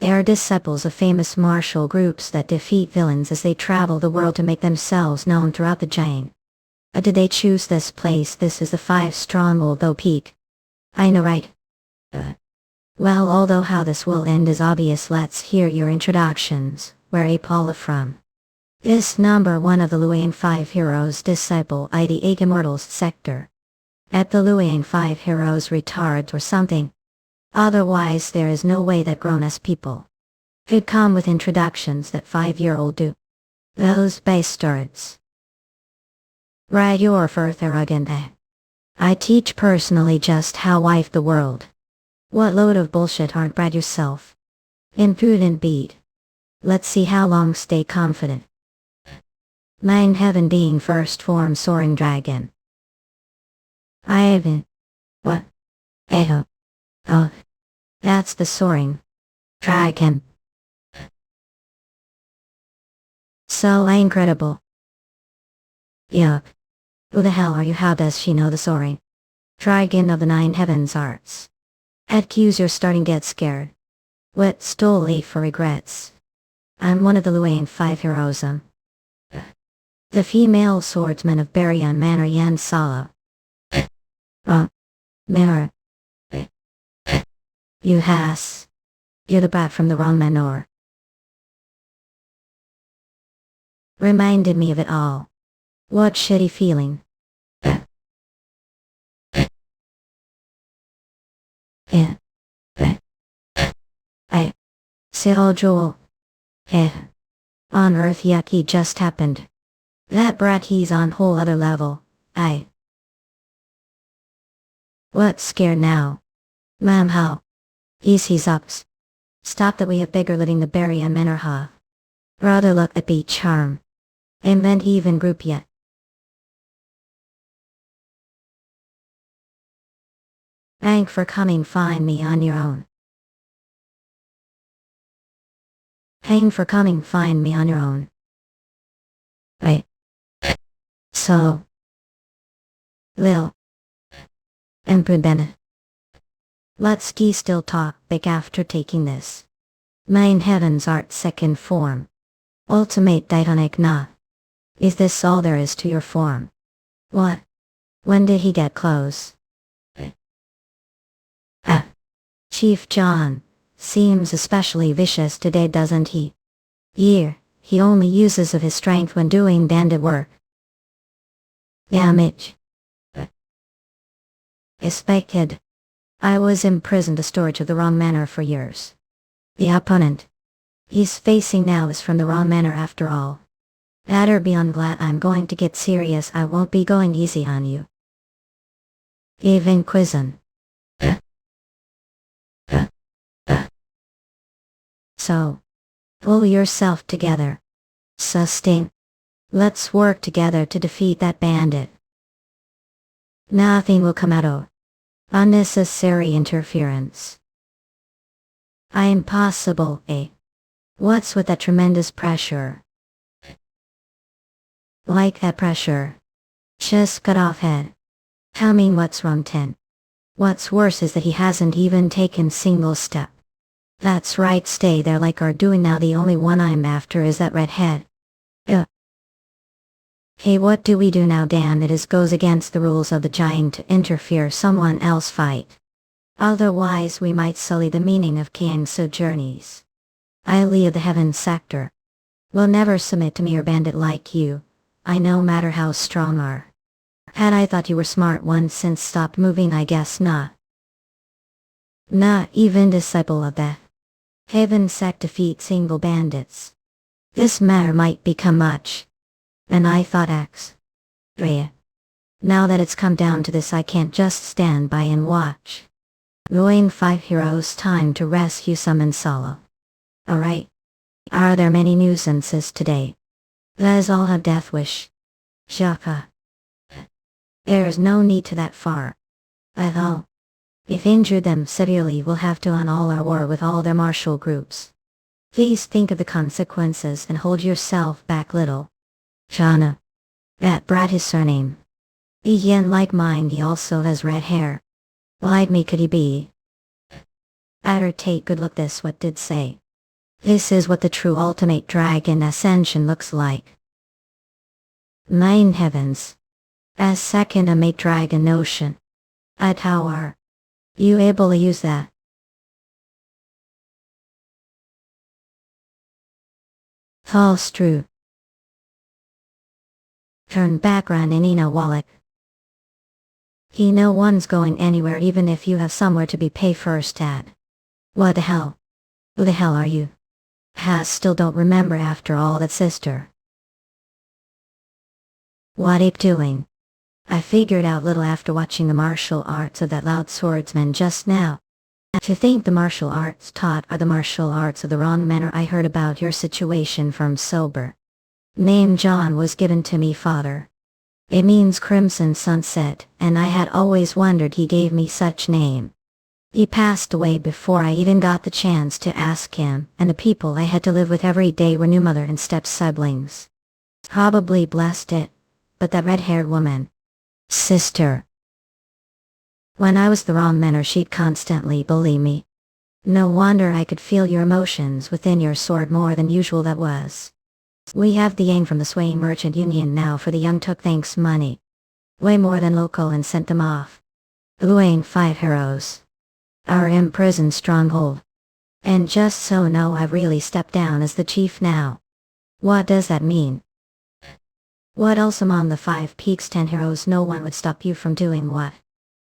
They are disciples of famous martial groups that defeat villains as they travel the world to make themselves known throughout the Jane. Did they choose this place? This is the 5 stronghold though peak. I know, right? Well, although how this will end is obvious, let's hear your introductions. Where are Paula from? This number 1 of the Luang 5 Heroes, disciple ID 8 Immortals sector. At the Luang 5 Heroes retards or something. Otherwise there is no way that grown-ass people could come with introductions that 5-year-old do. Those bastards. Right, you're further arrogant. I teach personally just how wife the world. What load of bullshit, aren't Brad yourself? Impudent beat. Let's see how long stay confident. Mine heaven being first form soaring dragon. I haven't. What? Oh. That's the soaring dragon. So incredible. Yup. Who the hell are you? How does she know the soaring dragon of the 9 heavens arts? At Q's you're starting to get scared. What stole leaf for regrets? I'm one of the Luang 5 Heroes. The female swordsman of Baryon Manor Yan Sala. Manor. You has. You're the brat from the wrong manor. Reminded me of it all. What shitty feeling. Cyril Joel. On Earth yucky just happened. That brat, he's on whole other level. What scared now? Ma'am, how? He's ups. Stop that, we have bigger living the berry and Manor. Rather look at be charm. And even group yet. Thank for coming, find me on your own. Hang for coming, find me on your own. Right. So. Lil. Emperor Bennett. Let's still talk big after taking this. Main heavens art second form. Ultimate Titanic na. Is this all there is to your form? What? When did he get close? Chief John. Seems especially vicious today, doesn't he? He only uses of his strength when doing bandit work. Damage. Expected. I was imprisoned the storage of the wrong manor for years. The opponent he's facing now is from the wrong manor after all. That'er beyond glad. I'm going to get serious. I won't be going easy on you. Even Quizen. So. Pull yourself together. Sustain. Let's work together to defeat that bandit. Nothing will come out of unnecessary interference. Impossible, eh? What's with that tremendous pressure? Like that pressure. Just cut off head. I mean, what's wrong, Ten? What's worse is that he hasn't even taken single step. That's right, stay there like are doing now. The only one I'm after is that redhead. Hey, what do we do now? Damn, it goes against the rules of the giant to interfere someone else fight. Otherwise we might sully the meaning of King's sojourneys. Ily of the Heaven Sector will never submit to me or bandit like you. I no matter how strong are. Had I thought you were smart once since stopped moving? I guess not. Not even disciple of the Heaven Sect defeat single bandits. This matter might become much. And I thought now that it's come down to this, I can't just stand by and watch. Yeon 5 heroes, time to rescue summon solo. Alright. Are there many nuisances today? Let's all have death wish. Jeokha. There's no need to that far. At all. If injured them severely, we'll have to annul our war with all their martial groups. Please think of the consequences and hold yourself back little. Jana. That brat, his surname. Yeon like mine, he also has red hair. Like me could he be? Adder take good look, this what did say. This is what the true ultimate dragon ascension looks like. Nine heavens. As second a mate dragon notion. At how are you able to use that? False true. Turn background in Ina Wallach. He no one's going anywhere even if you have somewhere to be pay first at. What the hell? Who the hell are you? Still don't remember after all that, sister. What ape doing? I figured out little after watching the martial arts of that loud swordsman just now. To think the martial arts taught are the martial arts of the wrong manner. I heard about your situation from sober. Name John was given to me, father. It means crimson sunset, and I had always wondered he gave me such name. He passed away before I even got the chance to ask him, and the people I had to live with every day were new mother and step siblings. Probably blessed it, but that red-haired woman. Sister. When I was the wrong manner, she'd constantly bully me. No wonder I could feel your emotions within your sword more than usual. That was. We have the yang from the swaying merchant union now for the young took thanks money. Way more than local and sent them off. Yeon 5 heroes. Our imprisoned stronghold. And just so know, I've really stepped down as the chief now. What does that mean? What else? Among the 5 peaks 10 heroes, no one would stop you from doing what?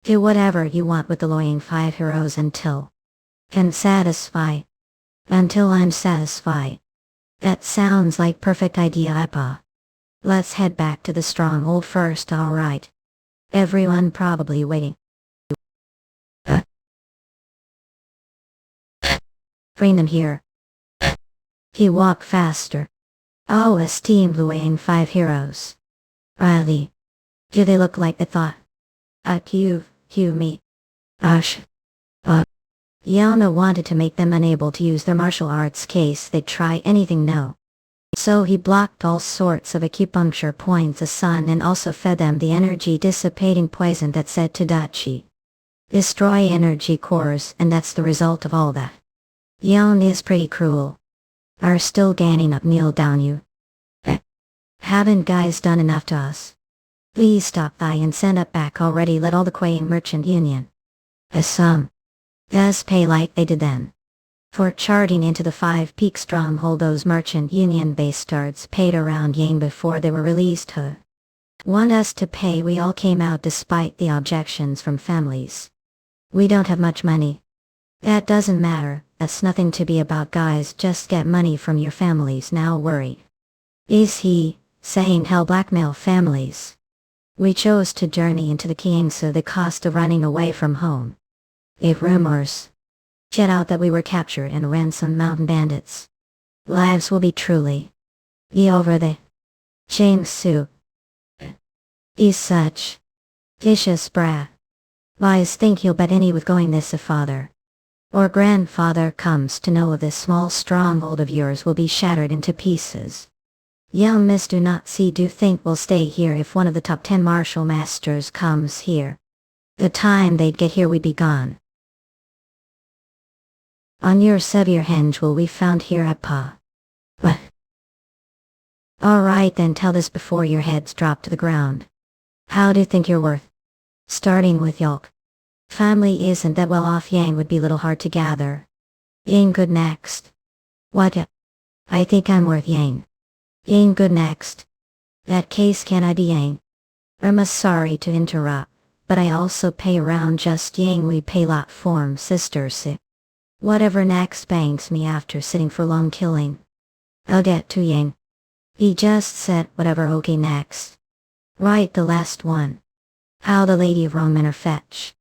Do whatever you want with the Yeon 5 heroes until can satisfy. Until I'm satisfied. That sounds like perfect idea, Appa. Let's head back to the stronghold first, alright. Everyone probably waiting. Bring them here. He walked faster. Oh, esteemed Yeon 5 heroes. Riley. Do they look like they thought? Me. Yeon wanted to make them unable to use their martial arts case they'd try anything. No. So he blocked all sorts of acupuncture points of sun and also fed them the energy dissipating poison that said to Dachi. Destroy energy cores, and that's the result of all that. Yeon is pretty cruel. Are still gaining up, kneel down you. Haven't guys done enough to us? Please stop by and send up back already. Let all the Quaying Merchant Union. Some. Does pay like they did then. For charting into the 5 peak stronghold, those Merchant Union bastards paid around yang before they were released. Want us to pay? We all came out despite the objections from families. We don't have much money. That doesn't matter, that's nothing to be about, guys, just get money from your families. Now worry. Is he saying hell blackmail families? We chose to journey into the king, so the cost of running away from home. If rumors get out that we were captured and ransomed mountain bandits, lives will be truly Ye over the James Su. Is such vicious brat. Lies think he'll bet any with going this if father or grandfather comes to know of this small stronghold of yours will be shattered into pieces. Young miss do not see do think we'll stay here if one of the top 10 martial masters comes here. The time they'd get here we'd be gone. On your severe henge will we found here at Pa. What? Alright then, tell this before your heads drop to the ground. How do you think you're worth? Starting with Yeon Family isn't that well off. Yang would be little hard to gather. Yang good next. What? I think I'm worth Yang. Yang good next. That case can I be Yang? I'm sorry to interrupt, but I also pay around just Yang we pay lot form sister si. Whatever next bangs me after sitting for long killing. I'll get to Yang. He just said whatever okay next. Right the last one. How the Lady of Roman are fetch.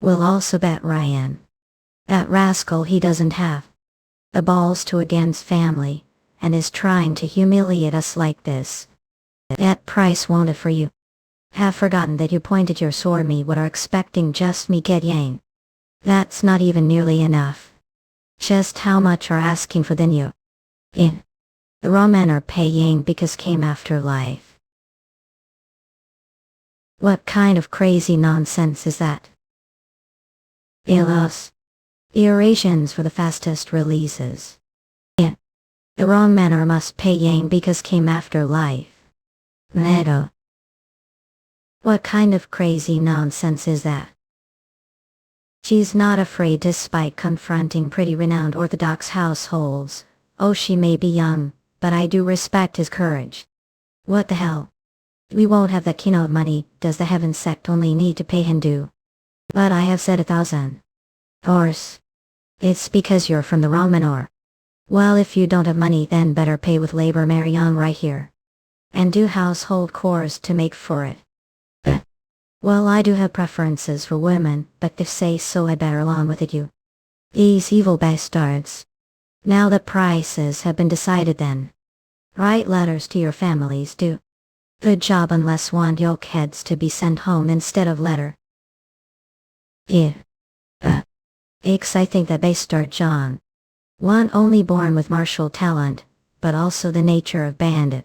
We'll also bet Ryan. That rascal he doesn't have the balls to against family, and is trying to humiliate us like this. That price won't it for you. Have forgotten that you pointed your sword at me what are expecting just me get Yang. That's not even nearly enough. Just how much are asking for then you? In. The Roman are paying because came after life. What kind of crazy nonsense is that? Ilos. Eurasians for the fastest releases. In. The wrong manner must pay Yang because came after life. Meadow. What kind of crazy nonsense is that? She's not afraid despite confronting pretty renowned Orthodox households. Oh, she may be young, but I do respect his courage. What the hell? We won't have that kino money. Does the Heaven sect only need to pay Hindu? But I have said 1,000. Horse. It's because you're from the wrong manor. Well, if you don't have money then better pay with labor. Marry young right here. And do household chores to make for it. Well, I do have preferences for women, but if say so I'd better along with it you. These evil bastards. Now the prices have been decided then. Write letters to your families do. Good job unless want yoke heads to be sent home instead of letter. Yeah. I think that bastard John. One only born with martial talent, but also the nature of bandit.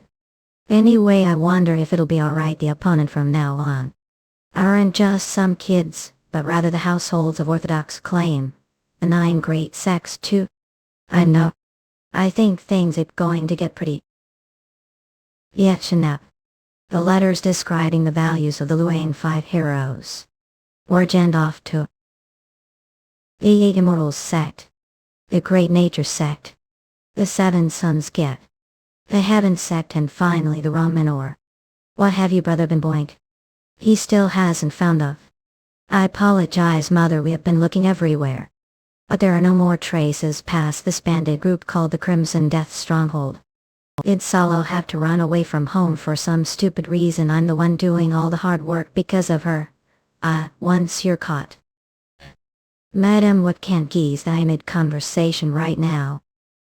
Anyway, I wonder if it'll be alright the opponent from now on. Aren't just some kids, but rather the households of Orthodox claim. The 9 great sects too. I know. I think things are going to get pretty. Yetchinap. The letters describing the values of the Luang 5 heroes. Were sent off to the 8 Immortals sect. The Great Nature sect. The 7 Sons get. The Heaven sect and finally the Romanor. What have you brother been boink? He still hasn't found of. I apologize mother, we have been looking everywhere. But there are no more traces past this bandit group called the Crimson Death Stronghold. Did Solo have to run away from home for some stupid reason? I'm the one doing all the hard work because of her. Once you're caught. Madam, what can't geese that I mid conversation right now.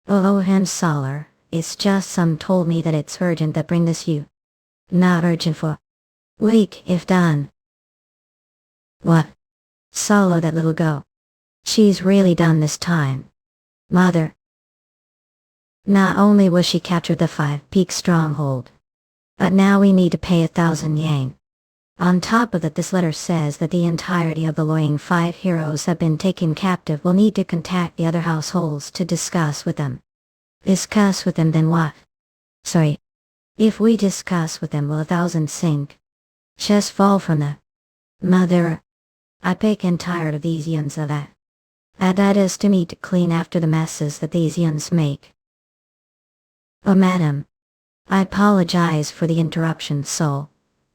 Oh, and Solar, it's just some told me that it's urgent that bring this you. Not urgent for week if done. What? Solo that little go. She's really done this time. Mother. Not only was she captured the 5 Peak stronghold, but now we need to pay 1,000 Yang. On top of that, this letter says that the entirety of the Luang 5 heroes have been taken captive. We'll need to contact the other households to discuss with them. Discuss with them then what? Sorry. If we discuss with them will 1,000 sink. Just fall from the mother. I pick and tired of these yuns of that. That is to me to clean after the messes that these yuns make. Oh madam. I apologize for the interruption soul.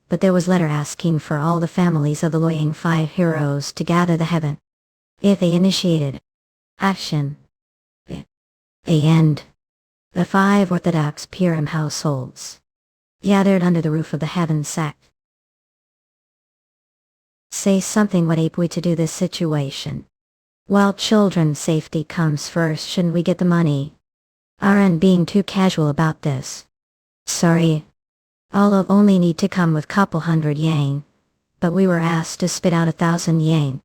But there was letter asking for all the families of the Luang 5 heroes to gather the heaven. If they initiated action. They end. The 5 Orthodox Purim households gathered under the roof of the Heaven sect. Say something, what ape we to do this situation? Well, children's safety comes first. Shouldn't we get the money? Aren't being too casual about this. Sorry. I'll only need to come with couple hundred yang. But we were asked to spit out 1,000 yang.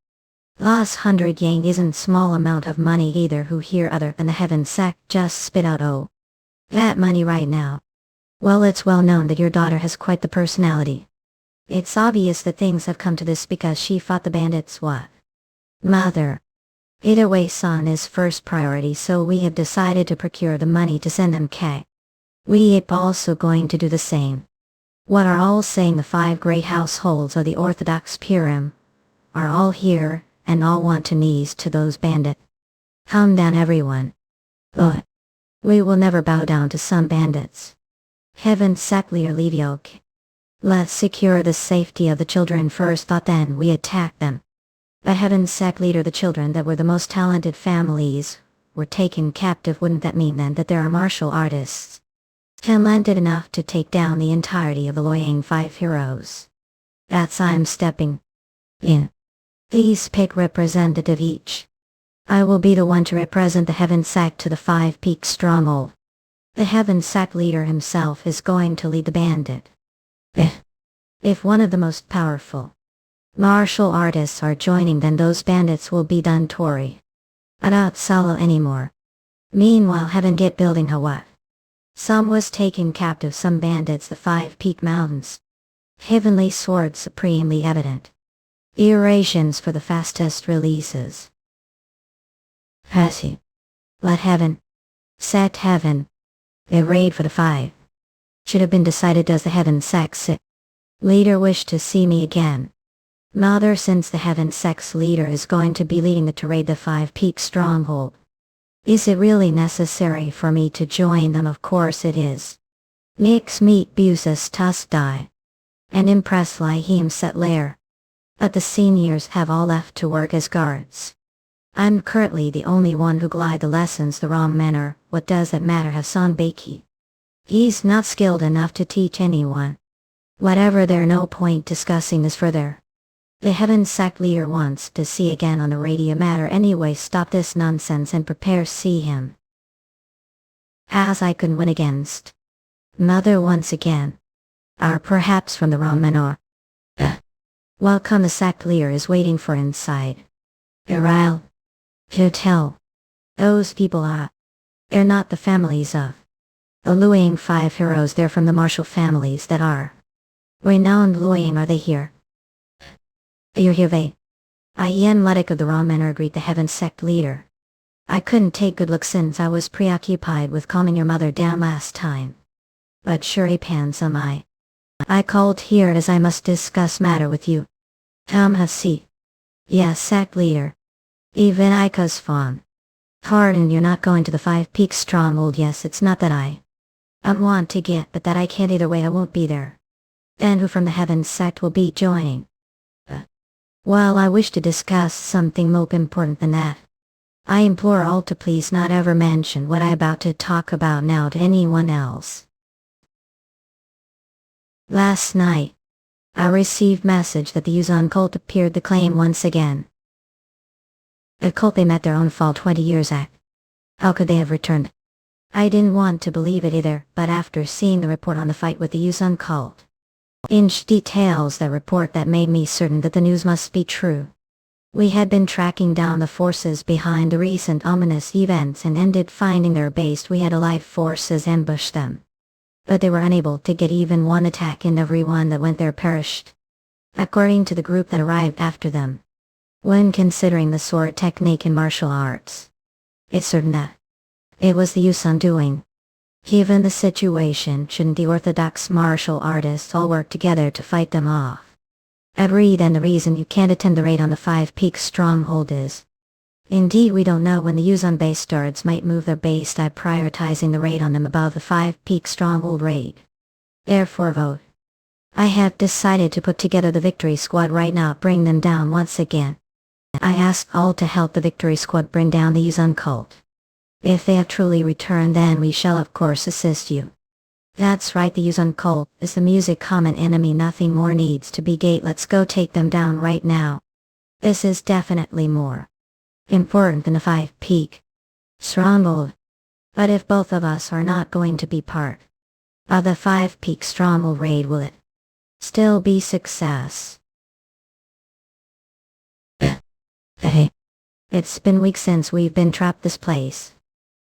Last 100 yang isn't small amount of money either. Who here other than the heaven sect just spit out that money right now. Well, it's well known that your daughter has quite the personality. It's obvious that things have come to this because she fought the bandits. What? Mother. Either way, son is first priority, so we have decided to procure the money to send them K. We are also going to do the same. What are all saying the 5 great households of the Orthodox Murim are all here, and all want to knees to those bandits. Calm down everyone. But we will never bow down to some bandits. Heaven sactly or leave yoke. Let's secure the safety of the children first, thought, then we attack them. The heaven sect leader, the children that were the most talented families were taken captive. Wouldn't that mean then that there are martial artists talented enough to take down the entirety of the Loyang 5 heroes? That's I'm stepping in. These pick representative each. I will be the one to represent the heaven sect to the 5 peak stronghold. The heaven sect leader himself is going to lead the bandit. If one of the most powerful martial artists are joining, then those bandits will be done Tory. I don't solo anymore. Meanwhile, heaven get building Hawa. Some was taken captive, some bandits, the 5 peak mountains. Heavenly Sword supremely evident. Erasions for the fastest releases. Passy. Let heaven. Set heaven. A raid for the 5. Should have been decided. Does the heaven sect leader wish to see me again? Mother, since the heaven sect leader is going to be leading to raid the 5 peak stronghold, is it really necessary for me to join them? Of course it is. Mix meet buses tusk die. And impress lie him set lair. But the seniors have all left to work as guards. I'm currently the only one who glide the lessons the wrong manner. What does it matter? Have Son Bakey. He's not skilled enough to teach anyone. Whatever, there no point discussing this further. The heaven sect leader wants to see again on the radio matter anyway. Stop this nonsense and prepare see him. As I could win against Mother once again. Or perhaps from the wrong manor. Welcome, the sect leader is waiting for inside. Iral. To tell. Those people they're not the families of the Luoyang 5 heroes. They're from the martial families that are renowned Luoyang. Are they here? You're here, they. Yeon Jeokha of the wrong manor, agreed the heaven sect leader. I couldn't take good looks since I was preoccupied with calming your mother down last time. But sure handsome I called here as I must discuss matter with you. Hasi. Yes, sect leader. Even I cuz fawn. Pardon, you're not going to the 5 peak stronghold. Yes, it's not that I want to get, but that I can't. Either way I won't be there. Then who from the heaven sect will be joining? Well, I wish to discuss something more important than that. I implore all to please not ever mention what I about to talk about now to anyone else. Last night, I received message that the Yuzon cult appeared to claim once again. A cult they met their own fall 20 years at. How could they have returned? I didn't want to believe it either, but after seeing the report on the fight with the Yuzon cult, inch details that report, that made me certain that the news must be true. We had been tracking down the forces behind the recent ominous events and ended finding their base. We had allied forces ambush them, but they were unable to get even one attack, and everyone that went there perished, according to the group that arrived after them. When considering the sword technique in martial arts, it's certain that it was the Yusun doing. Given the situation, shouldn't the orthodox martial artists all work together to fight them off? Agreed, and the reason you can't attend the raid on the 5 peak stronghold is, indeed, we don't know when the Yusun base guards might move their base by prioritizing the raid on them above the 5 peak stronghold raid. Therefore vote. I have decided to put together the victory squad right now, bring them down once again. I ask all to help the victory squad bring down the Yuzon cult. If they have truly returned, then we shall of course assist you. That's right, the Yuzon cult is the music common enemy. Nothing more needs to be gate. Let's go take them down right now. This is definitely more important than the 5 peak stronghold. But if both of us are not going to be part The 5-peak Strommel raid will it still be success? Hey, it's been weeks since we've been trapped this place.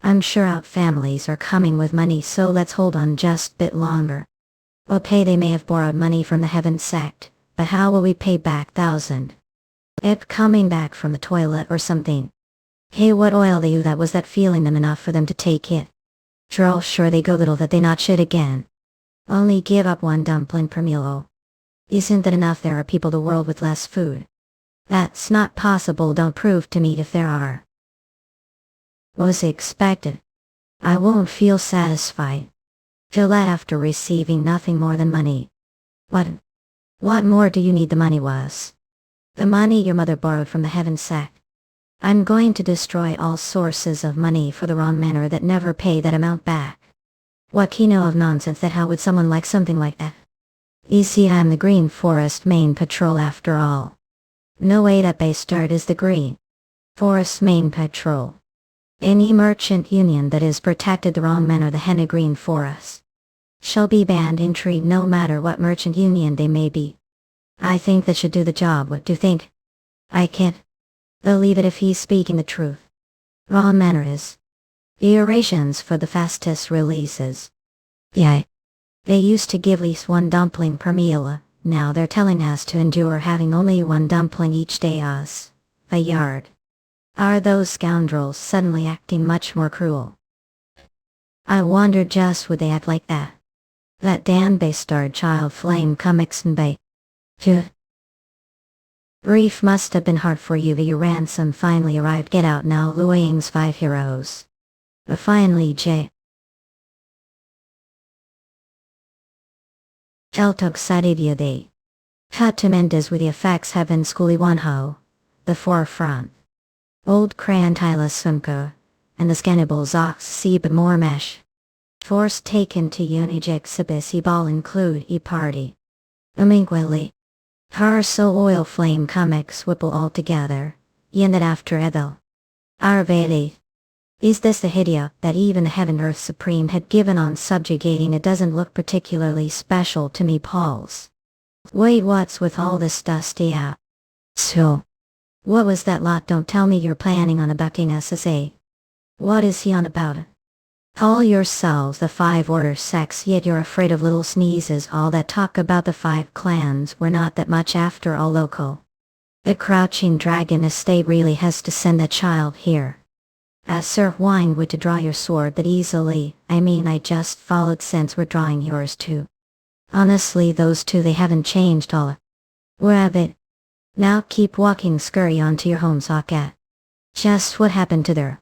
I'm sure out families are coming with money, so let's hold on just a bit longer. Okay, they may have borrowed money from the Heaven sect, but how will we pay back 1,000? It coming back from the toilet or something. Hey, what oil they use that was that feeling them enough for them to take it? Droll, sure they go little that they not shit again. Only give up 1 dumpling per meal. Isn't that enough? There are people the world with less food. That's not possible, don't prove to me if there are. Was expected. I won't feel satisfied till after receiving nothing more than money. What more do you need? The money was the money your mother borrowed from the Heaven sect. I'm going to destroy all sources of money for the wrong manner that never pay that amount back. What kino of nonsense that how would someone like something like that? You see, I'm the Green Forest Main Patrol after all. No way that base start is the Green Forest Main Patrol. Any merchant union that is protected the wrong manner the Henna Green Forest shall be banned in trade no matter what merchant union they may be. I think that should do the job. What do you think? I can't believe it if he's speaking the truth. Wrong manner is durations for the fastest releases. Yeah. They used to give at least 1 dumpling per meal, now they're telling us to endure having only 1 dumpling each day us. A yard. Are those scoundrels suddenly acting much more cruel? I wonder just would they act like that? That damn bastard child flame comics and bay. Grief must have been hard for you. Your ransom finally arrived. Get out now, Lu Ying's 5 heroes. Finally, J. Eltok Sadivya Day. Hatumendes with the effects Heaven Schooly Wonho. The forefront. Old Krantila Sunka. And the Scannibals Ox Seba Mormesh. Force taken to Yeon Jeokha ball include party. Amingwili. Har so oil flame comics whipple all together. Yen that after Edel. Arveli. Is this the hidia that even the Heaven Earth Supreme had given on subjugating? It doesn't look particularly special to me, Pauls. Wait, what's with all this dusty out? So, what was that lot? Don't tell me you're planning on abducting SSA. What is he on about? Call yourselves the 5 order sects, yet you're afraid of little sneezes. All that talk about the 5 clans were not that much after all local. The Crouching Dragon estate really has to send that child here. As Sir Wine would to draw your sword that easily. I mean, I just followed since we're drawing yours too. Honestly, those 2 they haven't changed all. Where it. Now keep walking, scurry on to your home, Socket. Just what happened to their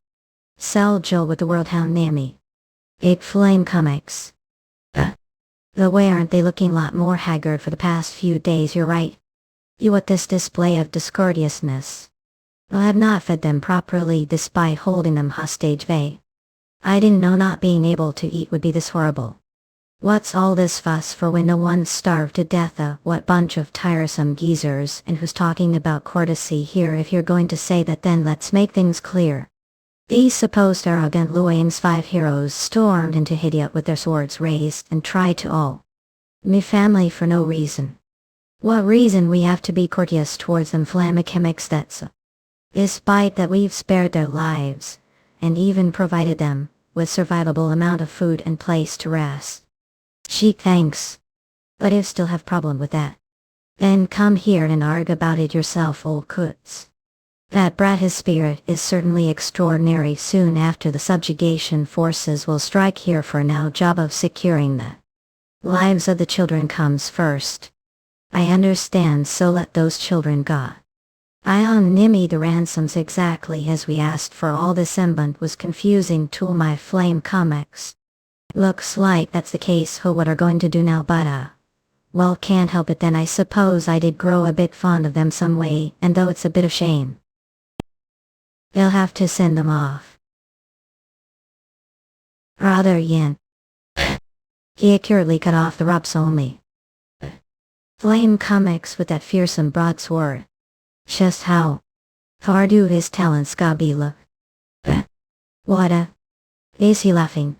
Cell Joel with the World Hound Nami? Big Flame Comics. The way aren't they looking a lot more haggard for the past few days? You're right. You what this display of discourteousness. I have not fed them properly despite holding them hostage. I didn't know not being able to eat would be this horrible. What's all this fuss for when no one's starved to death? What bunch of tiresome geezers, and who's talking about courtesy here? If you're going to say that, then let's make things clear. These supposed arrogant Luang's 5 heroes stormed into Hidyat with their swords raised and tried to all me family for no reason. What reason we have to be courteous towards them? Flamachemics, that's despite that we've spared their lives, and even provided them with survivable amount of food and place to rest. Gee, thanks. But if still have problem with that, then come here and argue about it yourself, old Kutz. That brat, his spirit is certainly extraordinary. Soon after the subjugation forces will strike here. For now, job of securing the lives of the children comes first. I understand, so let those children go. Ion Nimi, the ransoms exactly as we asked for. All this embont was confusing to my flame comics. Looks like that's the case. Ho, what are going to do now? But well, can't help it then. I suppose I did grow a bit fond of them some way, and though it's a bit of shame, they'll have to send them off. Rather yin. He accurately cut off the ropes only. Flame comics with that fearsome broadsword. Just how far do his talents gotta look? What is he laughing?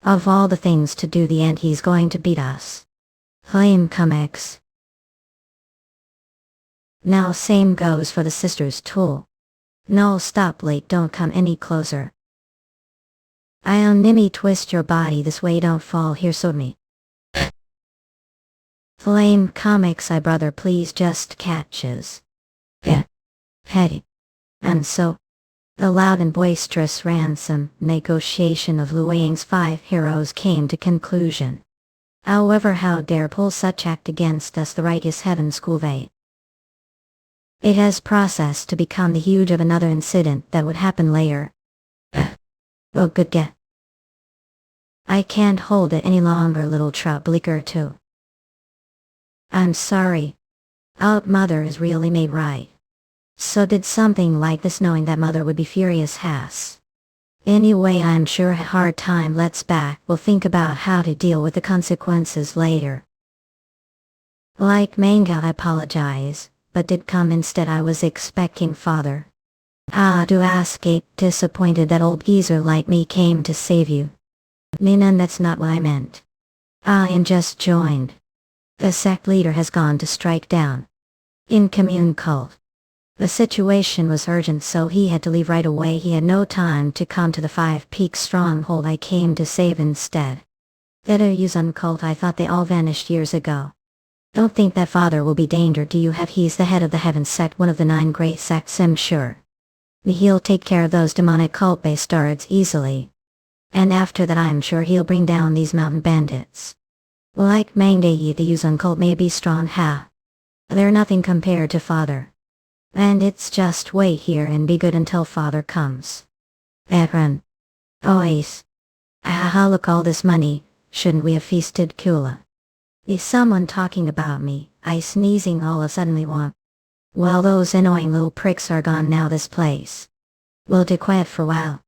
Of all the things to do, the end he's going to beat us. Flame comics. Now same goes for the sister's tool. No, stop, late, don't come any closer. I'll nimmy twist your body this way, don't fall here, so me. Flame comics, I brother, please just catches. Yeah. Petty. And so, the loud and boisterous ransom negotiation of Lu Ying's 5 heroes came to conclusion. However, how dare pull such act against us, the righteous heaven school veit. It has processed to become the huge of another incident that would happen later. Oh, good get. I can't hold it any longer, little troublicker too. I'm sorry. Out mother is really made right. So did something like this knowing that mother would be furious has. Anyway, I'm sure a hard time, let's back, we'll think about how to deal with the consequences later. Like manga, I apologize, but did come instead, I was expecting father. Do escape, disappointed that old geezer like me came to save you. Nina, that's not what I meant. And just joined. The sect leader has gone to strike down. In commune cult. The situation was urgent, so he had to leave right away. He had no time to come to the 5 Peaks stronghold I came to save instead. That Yuzun cult, I thought they all vanished years ago. Don't think that father will be danger do you have, he's the head of the heaven sect, one of the 9 great sects, I'm sure. He'll take care of those demonic cult bastards easily. And after that I'm sure he'll bring down these mountain bandits. Like Mangdae, the Yuzun cult may be strong, they're nothing compared to father. And it's just wait here and be good until father comes. Run. Oh ace. Look, all this money, shouldn't we have feasted Kula? Is someone talking about me? I sneezing all of a suddenly want. Well, those annoying little pricks are gone now, this place will be quiet for a while.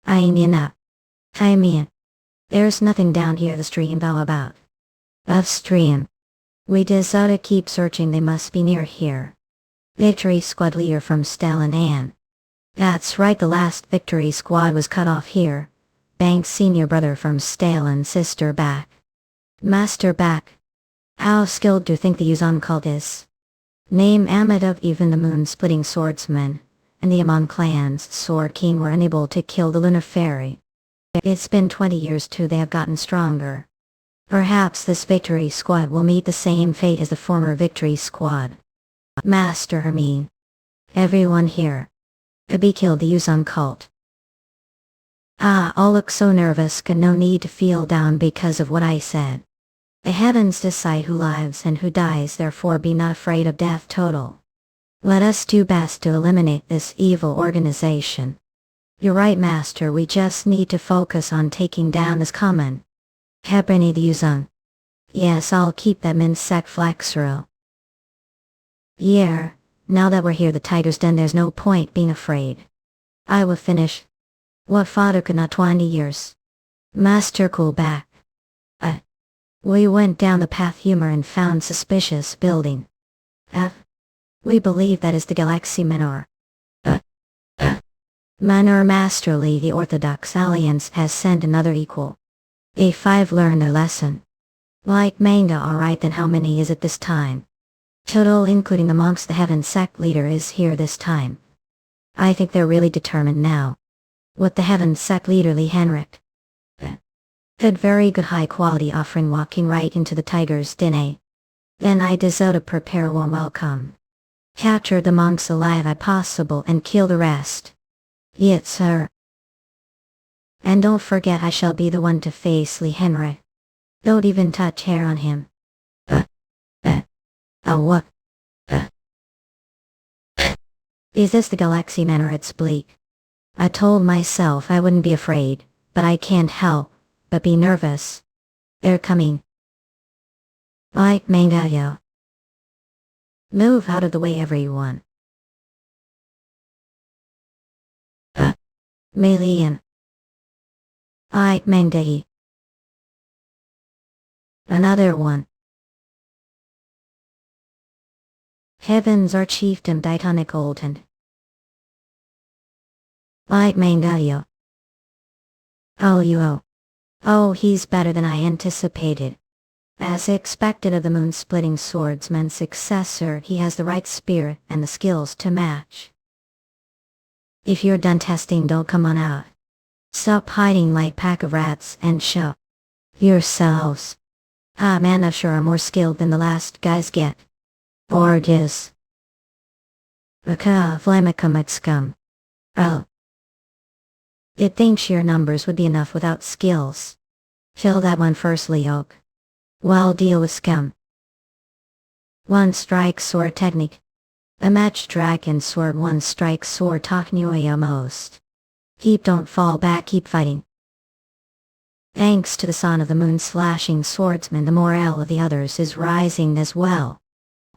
I mean, there's nothing down here the stream bow about. Upstream. We just oughta keep searching, they must be near here. Victory squad leader from Stalin Ann. That's right, the last victory squad was cut off here. Bank's senior brother from Stalin, sister back. Master back. How skilled do you think the Yuzon cult is? Name Ahmed of even the moon-splitting swordsman, and the Amon clan's sword king were unable to kill the lunar fairy. It's been 20 years too, they have gotten stronger. Perhaps this victory squad will meet the same fate as the former victory squad. Master, I mean. Everyone here. Be killed the Yuzon cult. All look so nervous, got no need to feel down because of what I said. The heavens decide who lives and who dies, therefore be not afraid of death total. Let us do best to eliminate this evil organization. You're right, Master, we just need to focus on taking down this common. Hebrini the Yuzon. Yes, I'll keep them in sec flexero. Yeah, now that we're here, the tiger's den, there's no point being afraid. I will finish. What father could not 20 years. Master, cool back. We went down the path humor and found suspicious building. We believe that is the Galaxy Menor. Menor Masterly, the Orthodox Alliance has sent another equal. A5 learned their lesson. Like manga, alright, then how many is it this time? Total, including the monks, the heaven sect leader is here this time. I think they're really determined now. What the heaven sect leader Lee Henrik. Good, very good, high quality offering, walking right into the tiger's den. Then I deserve to prepare a warm welcome. Capture the monks alive if possible and kill the rest. Yes, sir. And don't forget, I shall be the one to face Lee Henry. Don't even touch hair on him. What? Is this the Galaxy Manor? It's bleak. I told myself I wouldn't be afraid, but I can't help but be nervous. They're coming. Like Mangayo. Move out of the way, everyone. Melian. I Mangdae. Another one. Heavens are chieftain Titanic Olden. Like Mangayo. Oh, he's better than I anticipated. As expected of the moon-splitting swordsman's successor, he has the right spirit and the skills to match. If you're done testing, don't come on out. Stop hiding like pack of rats and show yourselves. Man, I'm sure are more skilled than the last guys get. Gorgeous. Flamicum scum. Oh. You'd think sheer numbers would be enough without skills. Kill that one first, Leok. Well, deal with scum. One strike sword technique. A match dragon sword, one strike sword Taknuya most. Don't fall back, keep fighting. Thanks to the son of the moon slashing swordsman, the morale of the others is rising as well.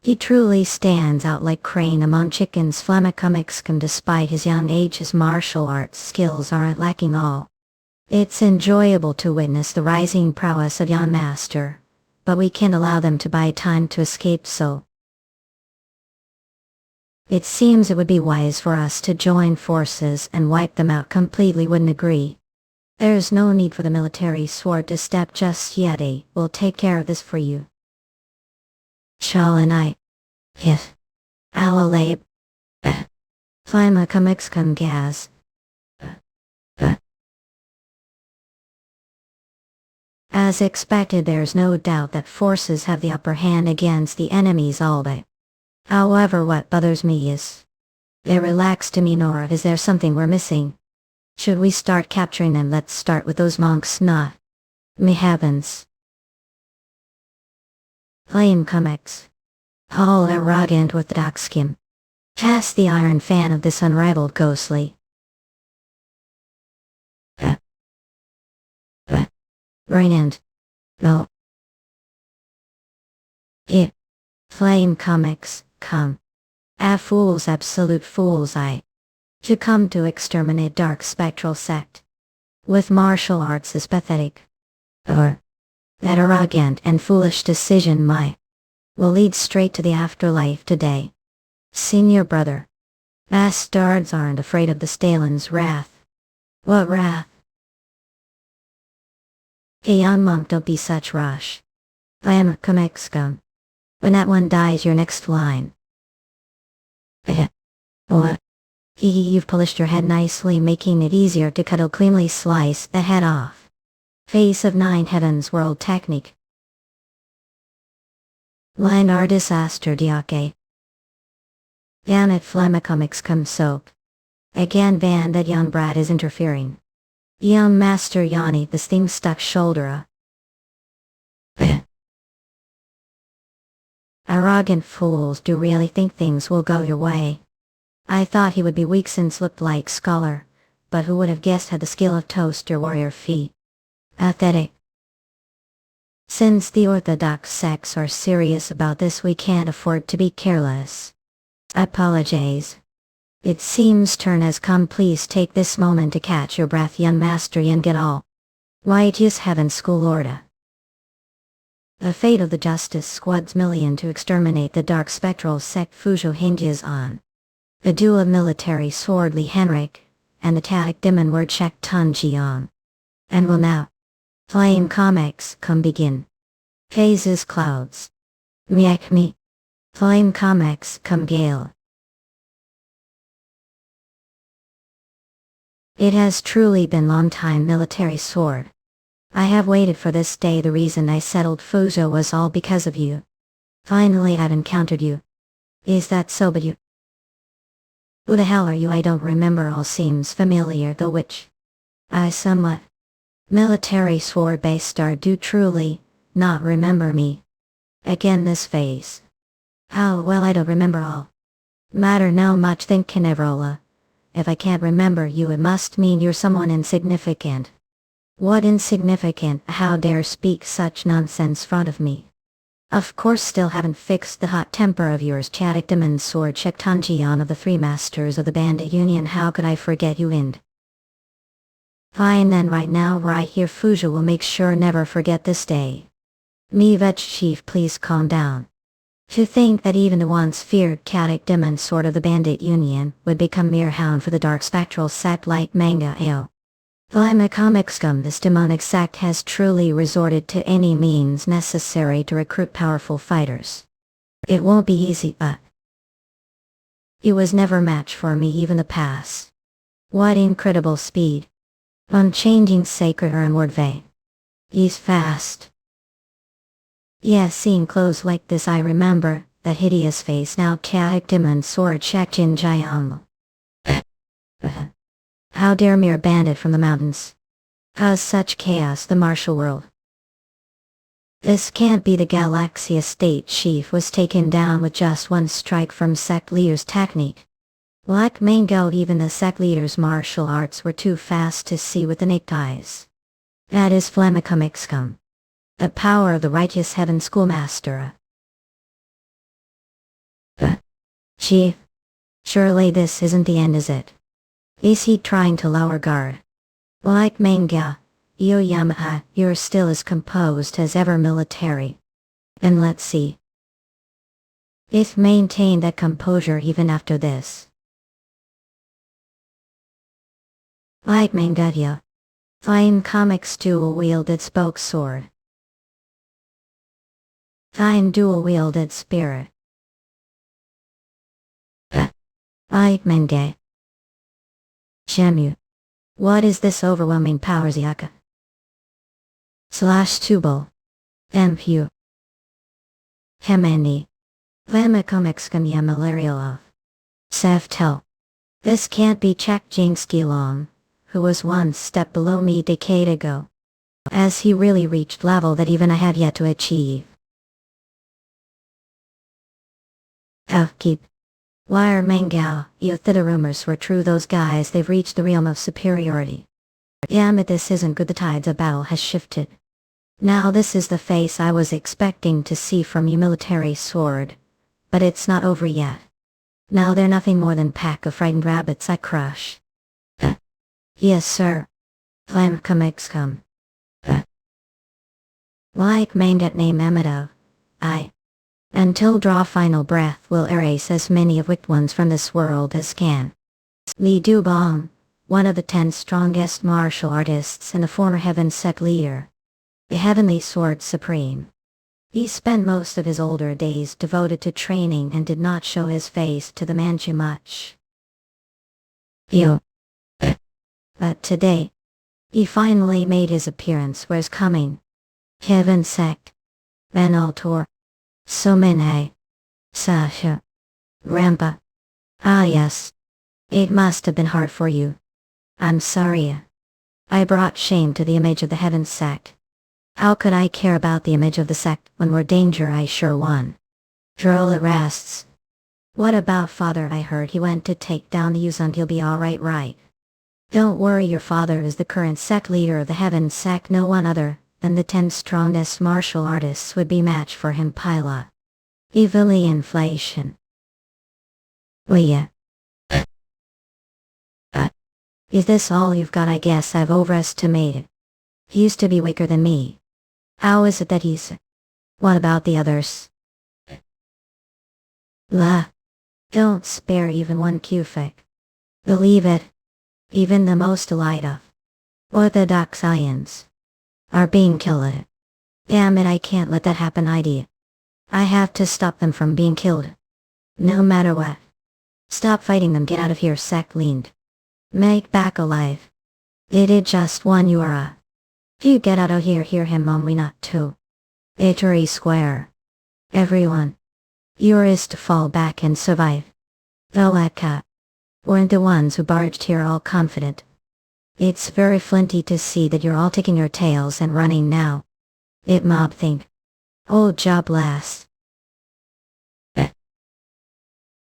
He truly stands out like crane among chickens. Flamicum despite his young age, his martial arts skills aren't lacking all. It's enjoyable to witness the rising prowess of Yeon Master, but we can't allow them to buy time to escape, so it seems it would be wise for us to join forces and wipe them out completely. Wouldn't agree. There's no need for the military sword to step just yet. We'll take care of this for you. Shall and I. If. Alalabe. Flamicum gas. As expected, there's no doubt that forces have the upper hand against the enemies all day. However, what bothers me is their relaxed demeanor. Is there something we're missing? Should we start capturing them? Let's start with those monks, not me heavens. Flamicum. All arrogant with the dark skin. Cast the iron fan of this unrivaled ghostly. Brilliant. No. Flamicum, come. Fools, absolute fools, to come to exterminate dark spectral sect. With martial arts is pathetic. Or that arrogant and foolish decision will lead straight to the afterlife today. Senior brother. Bastards aren't afraid of the Stalin's wrath. What wrath? Hey, young monk, don't be such rush. Flamicum scum. When that one dies, your next line. What? You've polished your head nicely, making it easier to cuddle. Cleanly slice the head off. Face of 9 heavens world technique. Line Redice Studio. Damn it, Flamicum scum soap. Again, Van, that young brat is interfering. Young Master Yanni, this thing stuck shoulder. Arrogant fools, do really think things will go your way? I thought he would be weak since looked like scholar, but who would have guessed had the skill of toaster warrior feet. Aesthetic. Since the Orthodox sects are serious about this, we can't afford to be careless. Apologize. It seems turn has come. Please take this moment to catch your breath, young master, and get all right. Yes, heaven school order. The fate of the Justice Squad's million to exterminate the dark spectral sect Fuzhou hinges on the duel of military sword Li Henrik and the tactic demon word check Tun Jiang. And will now Flamicum come begin. Phases clouds. Miak me. Flamicum come gale. It has truly been long time, military sword. I have waited for this day. The reason I settled Fuzhou was all because of you. Finally I've encountered you. Is that so? But you... Who the hell are you? I don't remember. All seems familiar, though which... I somewhat... Military sword based star do truly not remember me. Again this phase. How well I don't remember all. Matter now much think Canevrola. If I can't remember you, it must mean you're someone insignificant. What insignificant? How dare speak such nonsense front of me? Of course still haven't fixed the hot temper of yours. Chadic Demon Sword Check Tanjian of the 3 Masters of the Bandit Union. How could I forget you? And fine then, right now right here Fuzhou will make sure never forget this day. Me Veg Chief, please calm down. To think that even the once feared Chadic Demon Sword of the Bandit Union would become mere hound for the dark spectral sect like manga. I'm a comic scum. This demonic sect has truly resorted to any means necessary to recruit powerful fighters. It won't be easy, but it was never match for me, even the pass. What incredible speed. Unchanging sacred or inward vein. He's fast. Yeah, seeing clothes like this I remember that hideous face now. Demon sword checked in Jiang. How dare mere bandit from the mountains cause such chaos the martial world. This can't be. The Galaxia state chief was taken down with just one strike from sect leader's technique. Like Mango, even the sect leader's martial arts were too fast to see with the naked eyes. That is Flammacomic scum. The power of the righteous heaven schoolmaster. Chief, surely this isn't the end, is it? Is he trying to lower guard? Like Manga, Yeon, you're still as composed as ever military. And let's see if maintain that composure even after this. Like Manga, fine comics dual-wielded spoke sword. Fine dual-wielded spirit. Like Manga. Shemu. What is this overwhelming power, Ziaka? Slash Tubal. MPU. Hemeni. Vamakomexkamia malarial of. Seftel. This can't be Chak Jingski Long, who was one step below me a decade ago. As he really reached level that even I had yet to achieve. Keep. Wire Mangao, you the rumors were true, those guys, they've reached the realm of superiority. Yeah, but this isn't good, the tides of battle has shifted. Now this is the face I was expecting to see from you, military sword. But it's not over yet. Now they're nothing more than pack of frightened rabbits I crush. Yes sir. Flamcomics come. Like Mandat name Amado. Until draw final breath will erase as many of wicked ones from this world as can. Li Dubong, one of the 10 strongest martial artists and a former heaven sect leader. The Heavenly Sword Supreme. He spent most of his older days devoted to training and did not show his face to the Manchu much. But today, he finally made his appearance. Where's coming? Heaven sect. Van Altor. Somene. Sasha. Rampa. Ah yes. It must have been hard for you. I'm sorry. I brought shame to the image of the heaven sect. How could I care about the image of the sect when we're danger? I sure won. Droll it rests. What about father? I heard he went to take down the Yuzun. He'll be alright, right? Don't worry, your father is the current sect leader of the heaven sect. No one other than the 10 strongest martial artists would be match for him. Pila. Evilly inflation. Is this all you've got? I guess I've overestimated. He used to be weaker than me. How is it that he's... What about the others? Don't spare even one Qfik. Believe it. Even the most elite of Orthodox Ions are being killed. Damn it, I can't let that happen. I have to stop them from being killed. No matter what. Stop fighting them. Get out of here. Sect leaned. Make back alive. It is just one you are. You get out of here. Hear him, mom. We not too. Ittery square. Everyone. Your is to fall back and survive. Velaka. Weren't the ones who barged here all confident. It's very flinty to see that you're all taking your tails and running now. It mob think. Old job last.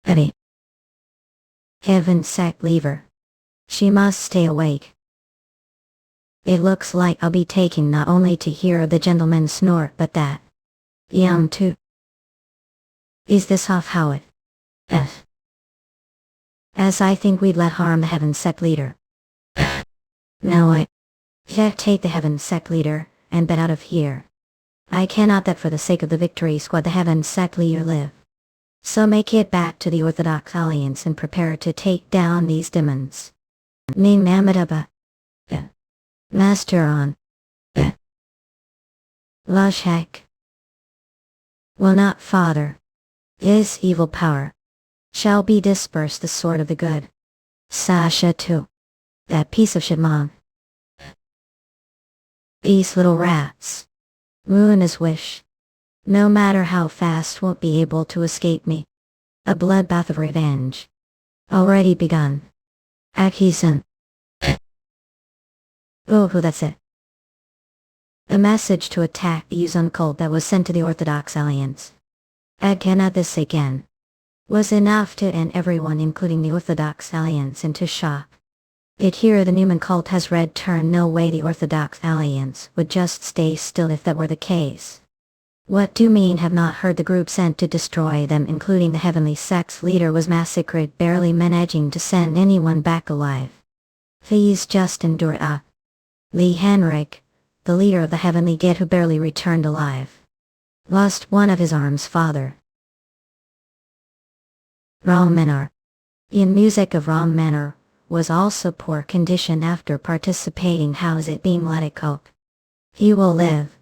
Eddie. Heaven sect lever. She must stay awake. It looks like I'll be taking not only to hear the gentleman snort but that. Yum too. Is this off how it? As I think we'd let harm the heaven sect leader. No, take the heaven sect leader and get out of here. I cannot that for the sake of the victory squad the heaven sect leader live. So make it back to the Orthodox Alliance and prepare to take down these demons. Name Amadaba. Master on. Lashak. Will not father. His evil power. Shall be dispersed the sword of the good. Sasha too. That piece of shit mom. These little rats. Ruin his wish. No matter how fast won't be able to escape me. A bloodbath of revenge. Already begun. Akison. Oh, that's it. A message to attack the Yuzun cult that was sent to the Orthodox Alliance. Cannot this again. Was enough to end everyone including the Orthodox Alliance into shock. It here the Newman cult has read turn no way the Orthodox Alliance would just stay still if that were the case. What do mean have not heard the group sent to destroy them including the Heavenly Sex leader was massacred barely managing to send anyone back alive. Please just endure it. Lee Henrik, the leader of the Heavenly Gate who barely returned alive. Lost one of his arms father. Ram Manor. In music of Ram Manor was also poor condition after participating how's it being let it cope. He will live,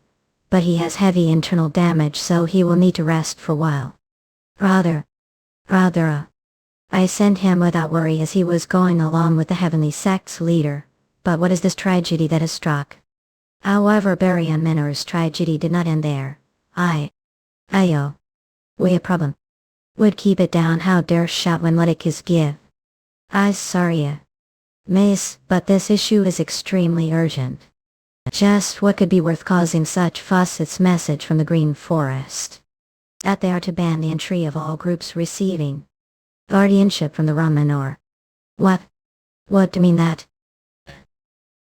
but he has heavy internal damage so he will need to rest for a while. Rather, I sent him without worry as he was going along with the Heavenly Sex leader, but what is this tragedy that has struck? However Baryon Menor's tragedy did not end there. We a problem. Would keep it down how dare shout when let it kiss give. Sorry miss, but this issue is extremely urgent. Just what could be worth causing such fuss? Its message from the Green Forest. That they are to ban the entry of all groups receiving guardianship from the Ram Manor. What do you mean that?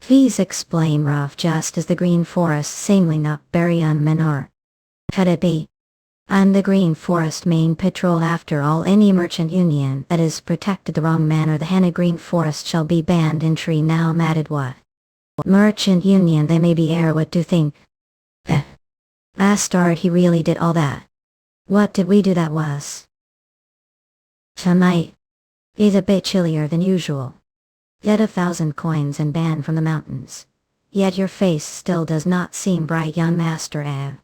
Please explain Ralph just as the Green Forest singling up Baryon Manor. Could it be? I'm the Green Forest main patrol after all. Any merchant union that is protected the wrong manner the Hannah Green Forest shall be banned entry now matted what? Merchant union they may be air what do you think? Last start he really did all that. What did we do that was? Tonight is a bit chillier than usual. Yet 1,000 coins and banned from the mountains. Yet your face still does not seem bright young Master Av.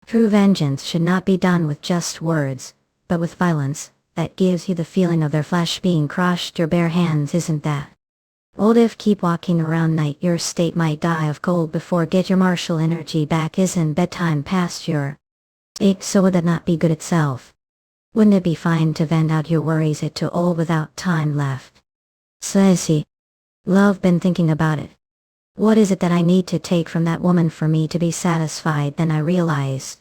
True vengeance should not be done with just words, but with violence, that gives you the feeling of their flesh being crushed your bare hands isn't that? Old if keep walking around night your state might die of cold before get your martial energy back isn't bedtime past your ache so would that not be good itself? Wouldn't it be fine to vent out your worries it to old without time left? Says love been thinking about it. What is it that I need to take from that woman for me to be satisfied? Then I realized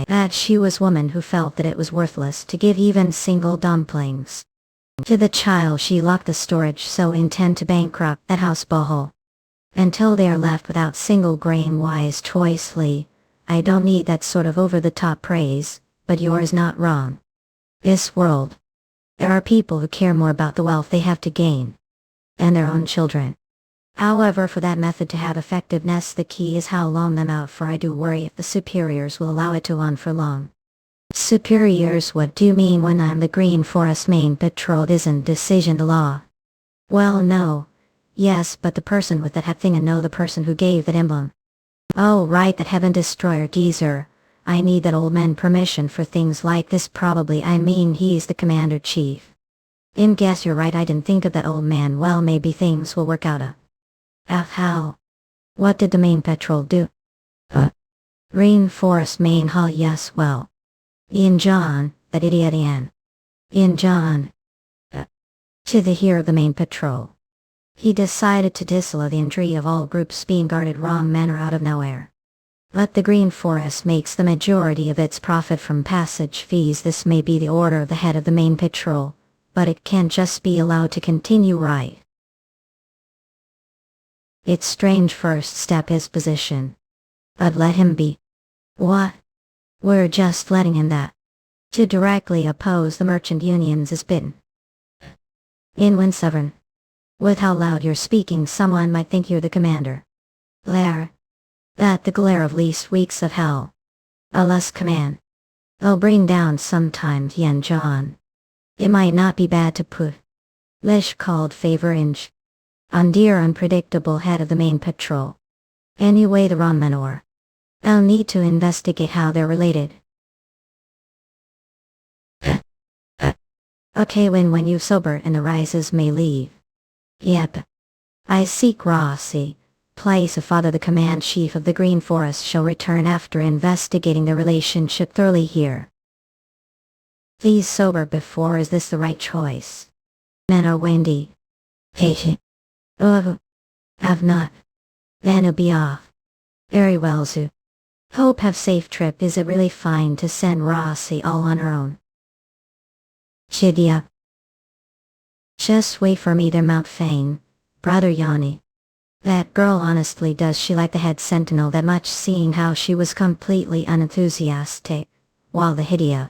that she was woman who felt that it was worthless to give even single dumplings. To the child she locked the storage so intent to bankrupt that house boho. Until they are left without single grain wise choicely. I don't need that sort of over-the-top praise, but yours not wrong. This world. There are people who care more about the wealth they have to gain. And their own children. However, for that method to have effectiveness the key is how long them out for I do worry if the superiors will allow it to on for long. Superiors, what do you mean when I'm the Green Forest main patrol isn't decision the law? Well no. Yes, but the person with that thing and know the person who gave that emblem. Oh right, that Heaven Destroyer geezer. I need that old man permission for things like this probably I mean he's the commander-chief. Guess you're right I didn't think of that old man well maybe things will work out how? What did the main patrol do? Green Forest main hall yes well. Yeon John, that idiot Yeon John. To the hero of the main patrol. He decided to disallow the entry of all groups being guarded wrong manner out of nowhere. Let the Green Forest makes the majority of its profit from passage fees. This may be the order of the head of the main patrol, but it can't just be allowed to continue right. It's strange first step his position. But let him be. What? We're just letting him that. To directly oppose the merchant unions is bitten. In when sovereign. With how loud you're speaking someone might think you're the commander. Glare. That the glare of least weeks of hell. A less command. I'll bring down sometimes Yeon John. It might not be bad to put. Lish called favor inch. On dear unpredictable head of the main patrol. Anyway, the wrong manor. I'll need to investigate how they're related. Okay, when you sober and the rises may leave. Yep. I seek Rossi. Place of father the command chief of the Green Forest shall return after investigating the relationship thoroughly here. Please sober before, is this the right choice? Manhwa Wendy. Hey. Oh. Have not. Then it'll be off. Very well, Zoo. Hope have safe trip. Is it really fine to send Rossi all on her own? Chidia. Just wait for me to Mount Fane, brother Yanni. That girl, honestly, does she like the head sentinel that much, seeing how she was completely unenthusiastic, while the idiot.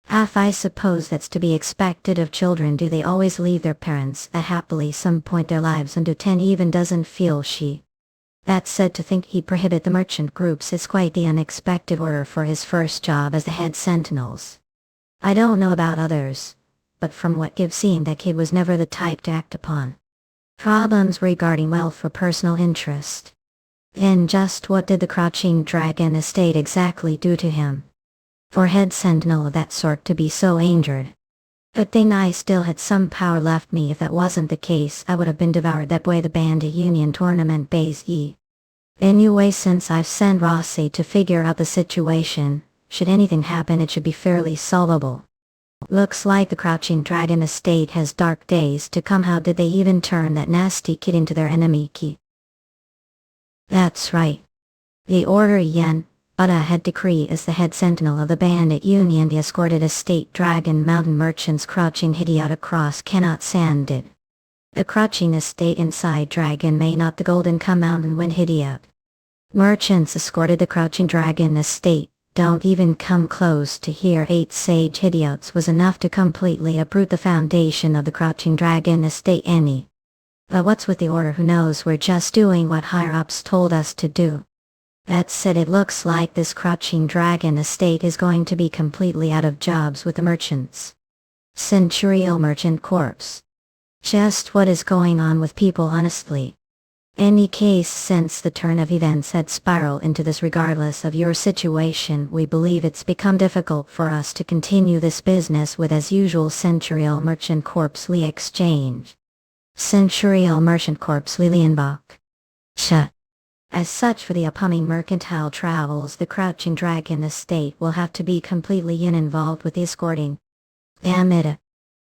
Half, I suppose that's to be expected of children. Do they always leave their parents at happily some point their lives, and do 10 even doesn't feel she. That said, to think he prohibited the merchant groups is quite the unexpected order for his first job as the head sentinels. I don't know about others, but from what I've seen, that kid was never the type to act upon problems regarding wealth or personal interest. And just what did the Crouching Dragon estate exactly do to him? For head sentinel of that sort to be so injured. Good thing I still had some power left me. If that wasn't the case, I would have been devoured that way the Bandit Union tournament base ye. Anyway, since I've sent Rossi to figure out the situation, should anything happen it should be fairly solvable. Looks like the Crouching Dragon estate has dark days to come. How did they even turn that nasty kid into their enemy? Key? That's right. The Order Yeon Jeokha had decree as the head sentinel of the Bandit Union. The escorted estate Dragon Mountain merchants crouching Hidiot across cannot sand it. The Crouching estate inside Dragon may not the Golden Come Mountain when Hidiot merchants escorted the Crouching Dragon estate. Don't even come close to here. 8 sage idiots was enough to completely uproot the foundation of the Crouching Dragon estate any. But what's with the order? Who knows? We're just doing what higher-ups told us to do. That said, it looks like this Crouching Dragon estate is going to be completely out of jobs with the merchants. Centurial Merchant Corps. Just what is going on with people, honestly? Any case, since the turn of events had spiraled into this, regardless of your situation, we believe it's become difficult for us to continue this business with as usual Centurial Merchant Corps Lee Exchange. Centurial Merchant Corps Lilienbach. As such, for the upcoming mercantile travels, the Crouching Dragon estate will have to be completely involved with the escorting. Damn it.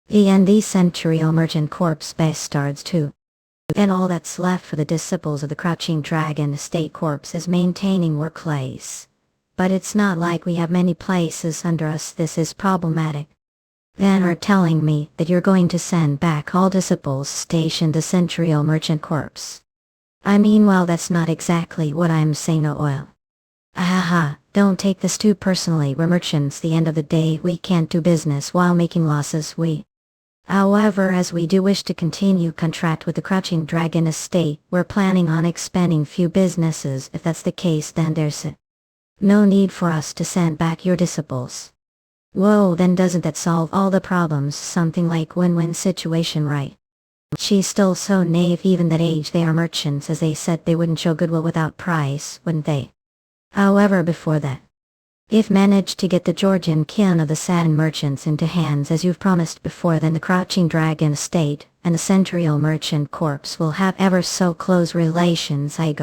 The Centurial Merchant Corps bastards too. And all that's left for the disciples of the Crouching Dragon estate corps is maintaining workplace. But it's not like we have many places under us. This is problematic. Then are telling me that you're going to send back all disciples stationed the Centurial Merchant Corps. I mean, well, that's not exactly what I'm saying. No oil. Don't take this too personally. We're merchants. The end of the day, we can't do business while making losses. However, as we do wish to continue contract with the Crouching Dragon estate, we're planning on expanding few businesses. If that's the case, then there's no need for us to send back your disciples. Whoa, then doesn't that solve all the problems? Something like win-win situation, right? She's still so naive. Even that age they are merchants, as they said they wouldn't show goodwill without price, wouldn't they? However, before that, if managed to get the Georgian kin of the Satin merchants into hands as you've promised before, then the Crouching Dragon estate and the Centurial Merchant Corps will have ever so close relations. I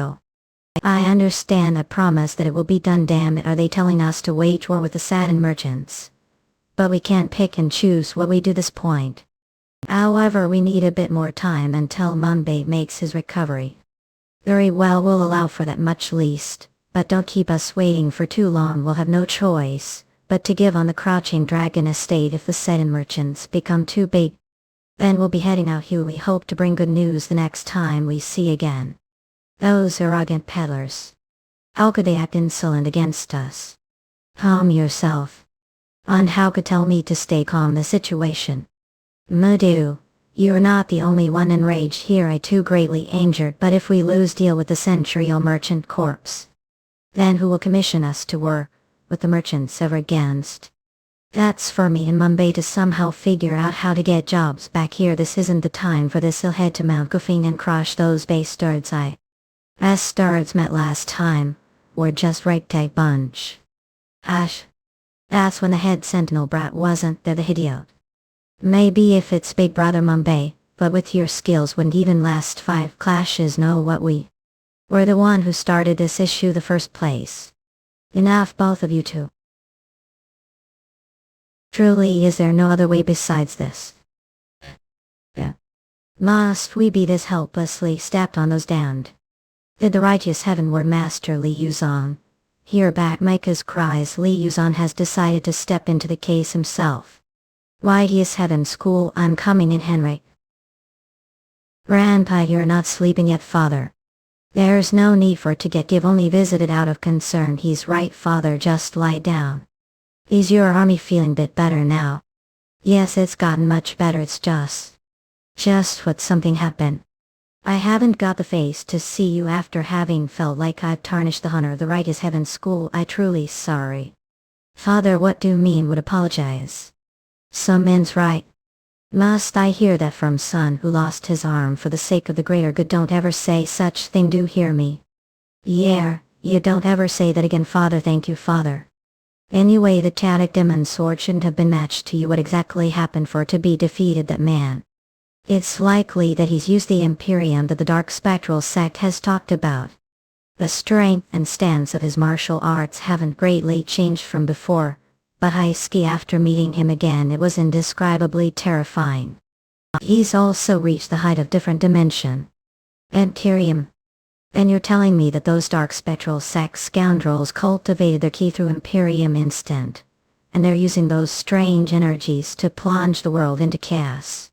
understand. I promise that it will be done. Damn it, are they telling us to wage war with the Satin merchants? But we can't pick and choose what we do this point. However, we need a bit more time until Mumbai makes his recovery. Very well, we'll allow for that much least. But don't keep us waiting for too long. We'll have no choice but to give on the Crouching Dragon estate if the Satin merchants become too big. Then we'll be heading out here. We hope to bring good news the next time we see again. Those arrogant peddlers. How could they act insolent against us? Calm yourself. And how could tell me to stay calm the situation? Mudu, you're not the only one enraged here. I too greatly injured. But if we lose deal with the Centurial Merchant Corps, then who will commission us to work with the merchants ever against? That's for me in Mumbai to somehow figure out how to get jobs back here. This isn't the time for this. I'll head to Mount Gufing and crush those bastards. As stars met last time, we're just ragtag bunch. Ash. That's when the head sentinel brat wasn't there, the idiot. Maybe if it's Big Brother Mumbai, but with your skills wouldn't even last 5 clashes. Know what we're the one who started this issue the first place. Enough, both of you two. Truly, is there no other way besides this? Yeah. Must we be this helplessly stepped on those damned? Did the righteous heavenward master Lee Yuzong hear back Micah's cries? Lee Yuzong has decided to step into the case himself. Why, he is heaven school. I'm coming in, Henry. Grandpa, you're not sleeping yet, father. There's no need for it to give only visited out of concern. He's right, father, just lie down. Is your army feeling bit better now? Yes, it's gotten much better. It's just what something happened. I haven't got the face to see you after having felt like I've tarnished the honor of the righteous heaven school. I truly sorry. Father, what do you mean would apologize? Some men's right. Must I hear that from son who lost his arm for the sake of the greater good? Don't ever say such thing, do hear me? Yeah, you don't ever say that again, father. Thank you, father. Anyway, the Tadic demon sword shouldn't have been matched to you. What exactly happened for it to be defeated? That man. It's likely that he's used the Imperium that the dark spectral sect has talked about. The strength and stance of his martial arts haven't greatly changed from before, but after meeting him again it was indescribably terrifying. He's also reached the height of different dimension. Imperium. And you're telling me that those dark spectral sect scoundrels cultivated their ki through Imperium instant, and they're using those strange energies to plunge the world into chaos?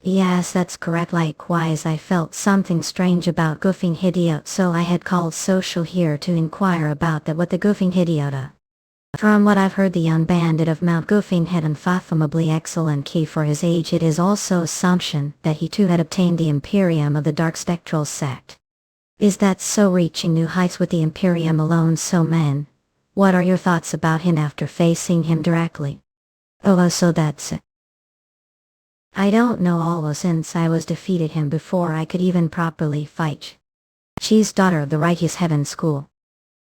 Yes, that's correct. Likewise, I felt something strange about goofing idiot, so I had called social here to inquire about that. What the goofing idiota? From what I've heard, the young bandit of Mount Goofing had unfathomably excellent ki for his age. It is also assumption that he too had obtained the Imperium of the dark spectral sect. Is that so? Reaching new heights with the Imperium alone? So men, what are your thoughts about him after facing him directly? Oh, so that's it. I don't know, all since I was defeated him before I could even properly fight. She's daughter of the righteous heaven school.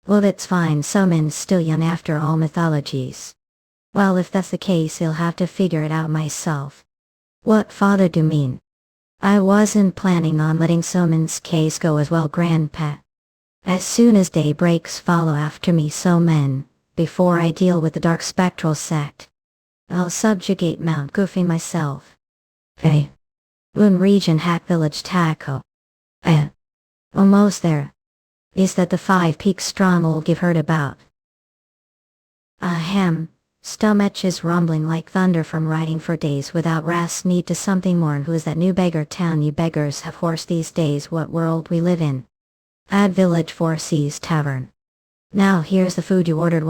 Well, that's fine. Some men's still young after all mythologies. Well, if that's the case, he'll have to figure it out myself. What, father, do you mean? I wasn't planning on letting Soman's case go as well, grandpa. As soon as day breaks, follow after me, so men, before I deal with the dark spectral sect. I'll subjugate Mount Goofy myself. Hey. Woon region, Hack Village, Taco. Almost there. Is that the 5 Peaks stronghold you've heard about? Ahem. Stomach is rumbling like thunder from riding for days without rest. Need to something more. And who is that new beggar town? You beggars have horse these days. What world we live in? Ad Village 4 Seas Tavern. Now here's the food you ordered.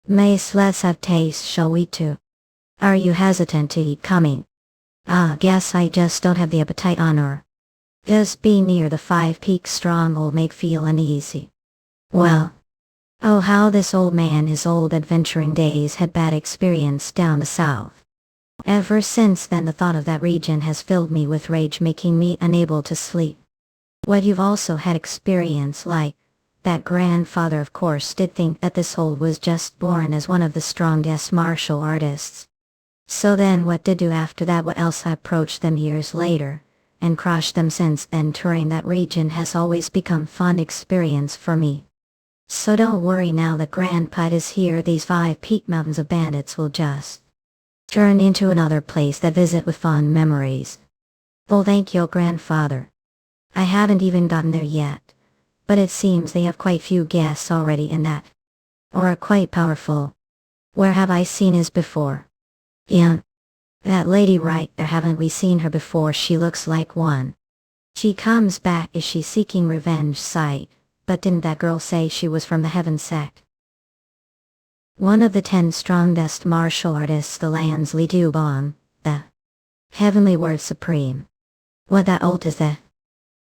Mace, let's have taste, shall we too? Are you hesitant to eat coming? Guess I just don't have the appetite on her. Just being near the 5 Peaks stronghold make feel uneasy. Well. Oh, how this old man his old adventuring days had bad experience down the south. Ever since then the thought of that region has filled me with rage, making me unable to sleep. What you've also had experience like, that grandfather of course did think that this hold was just born as one of the strongest martial artists. So then what did do after that? What else? I approached them years later, and crushed them since then. Touring that region has always become fun experience for me. So don't worry now that Grandpa is here, these 5 Peak Mountains of bandits will just turn into another place that visit with fond memories. Well, thank you, grandfather. I haven't even gotten there yet, but it seems they have quite few guests already in that, or are quite powerful. Where have I seen his before? Yeah, that lady right there, haven't we seen her before? She looks like one. She comes back. Is she seeking revenge? Sight. But didn't that girl say she was from the Heaven sect? One of the 10 strongest martial artists the land's Li Dubong, the Heavenly Word Supreme. What that old is the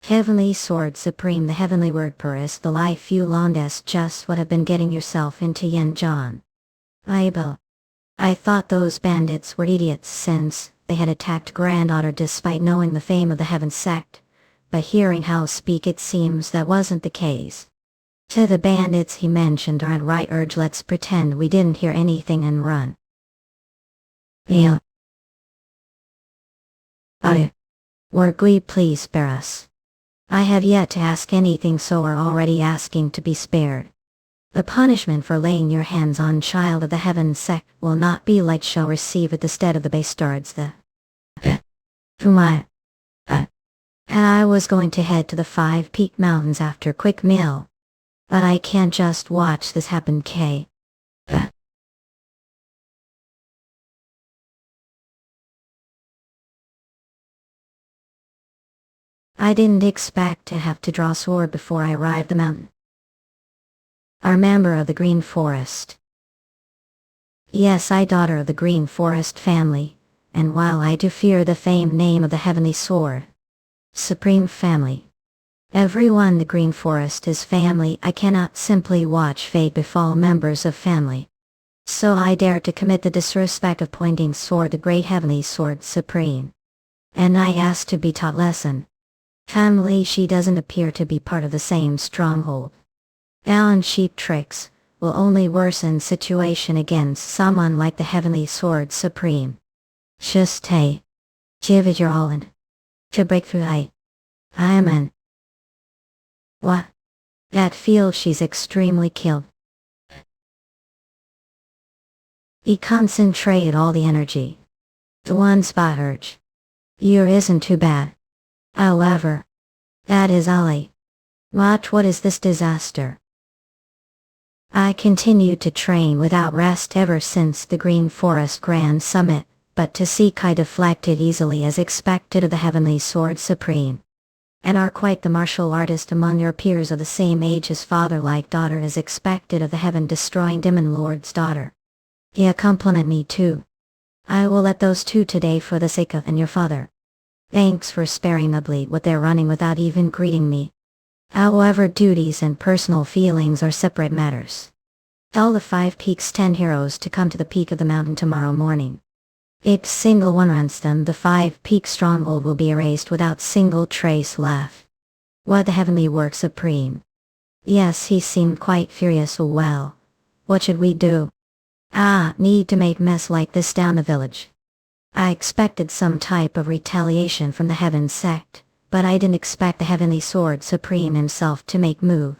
Heavenly Sword Supreme, the Heavenly Word Purist, the life you longest. Just what have been getting yourself into, Yeon Jeokha? I thought those bandits were idiots since they had attacked Granddaughter despite knowing the fame of the Heaven sect. but hearing how speak it seems that wasn't the case. To the bandits he mentioned aren't right urge let's pretend we didn't hear anything and run. Yeah. Worgui, please spare us. I have yet to ask anything so are already asking to be spared. The punishment for laying your hands on child of the heaven sect will not be light shall receive at the stead of the bastards the whom and I was going to head to the 5 Peak Mountains after quick meal. But I can't just watch this happen, K. I didn't expect to have to draw sword before I arrived the mountain. Our member of the Green Forest. Yes, I daughter of the Green Forest family, and while I do fear the famed name of the Heavenly Sword, Supreme Family. Everyone the Green Forest is family. I cannot simply watch fate befall members of family. So I dare to commit the disrespect of pointing sword the great Heavenly Sword Supreme. And I ask to be taught lesson. Family she doesn't appear to be part of the same stronghold. Alan sheep tricks will only worsen situation against someone like the Heavenly Sword Supreme. Just give it your all and to break through I am an what? That feels she's extremely killed. He concentrated all the energy. The one spot urge. Your isn't too bad. However, that is Ali. Watch what is this disaster. I continued to train without rest ever since the Green Forest Grand Summit, but to seek I deflected easily as expected of the Heavenly Sword Supreme. And are quite the martial artist among your peers of the same age as father like daughter as expected of the heaven-destroying demon lord's daughter. Yeah, compliment me too. I will let those two today for the sake of and your father. Thanks for sparing the bleed what they're running without even greeting me. However, duties and personal feelings are separate matters. Tell the 5 Peaks 10 heroes to come to the peak of the mountain tomorrow morning. If single one runs them, the 5 Peak stronghold will be erased without single trace left. What the heavenly work supreme. Yes, he seemed quite furious. Well, what should we do? Need to make mess like this down the village. I expected some type of retaliation from the heaven sect, but I didn't expect the Heavenly Sword Supreme himself to make move.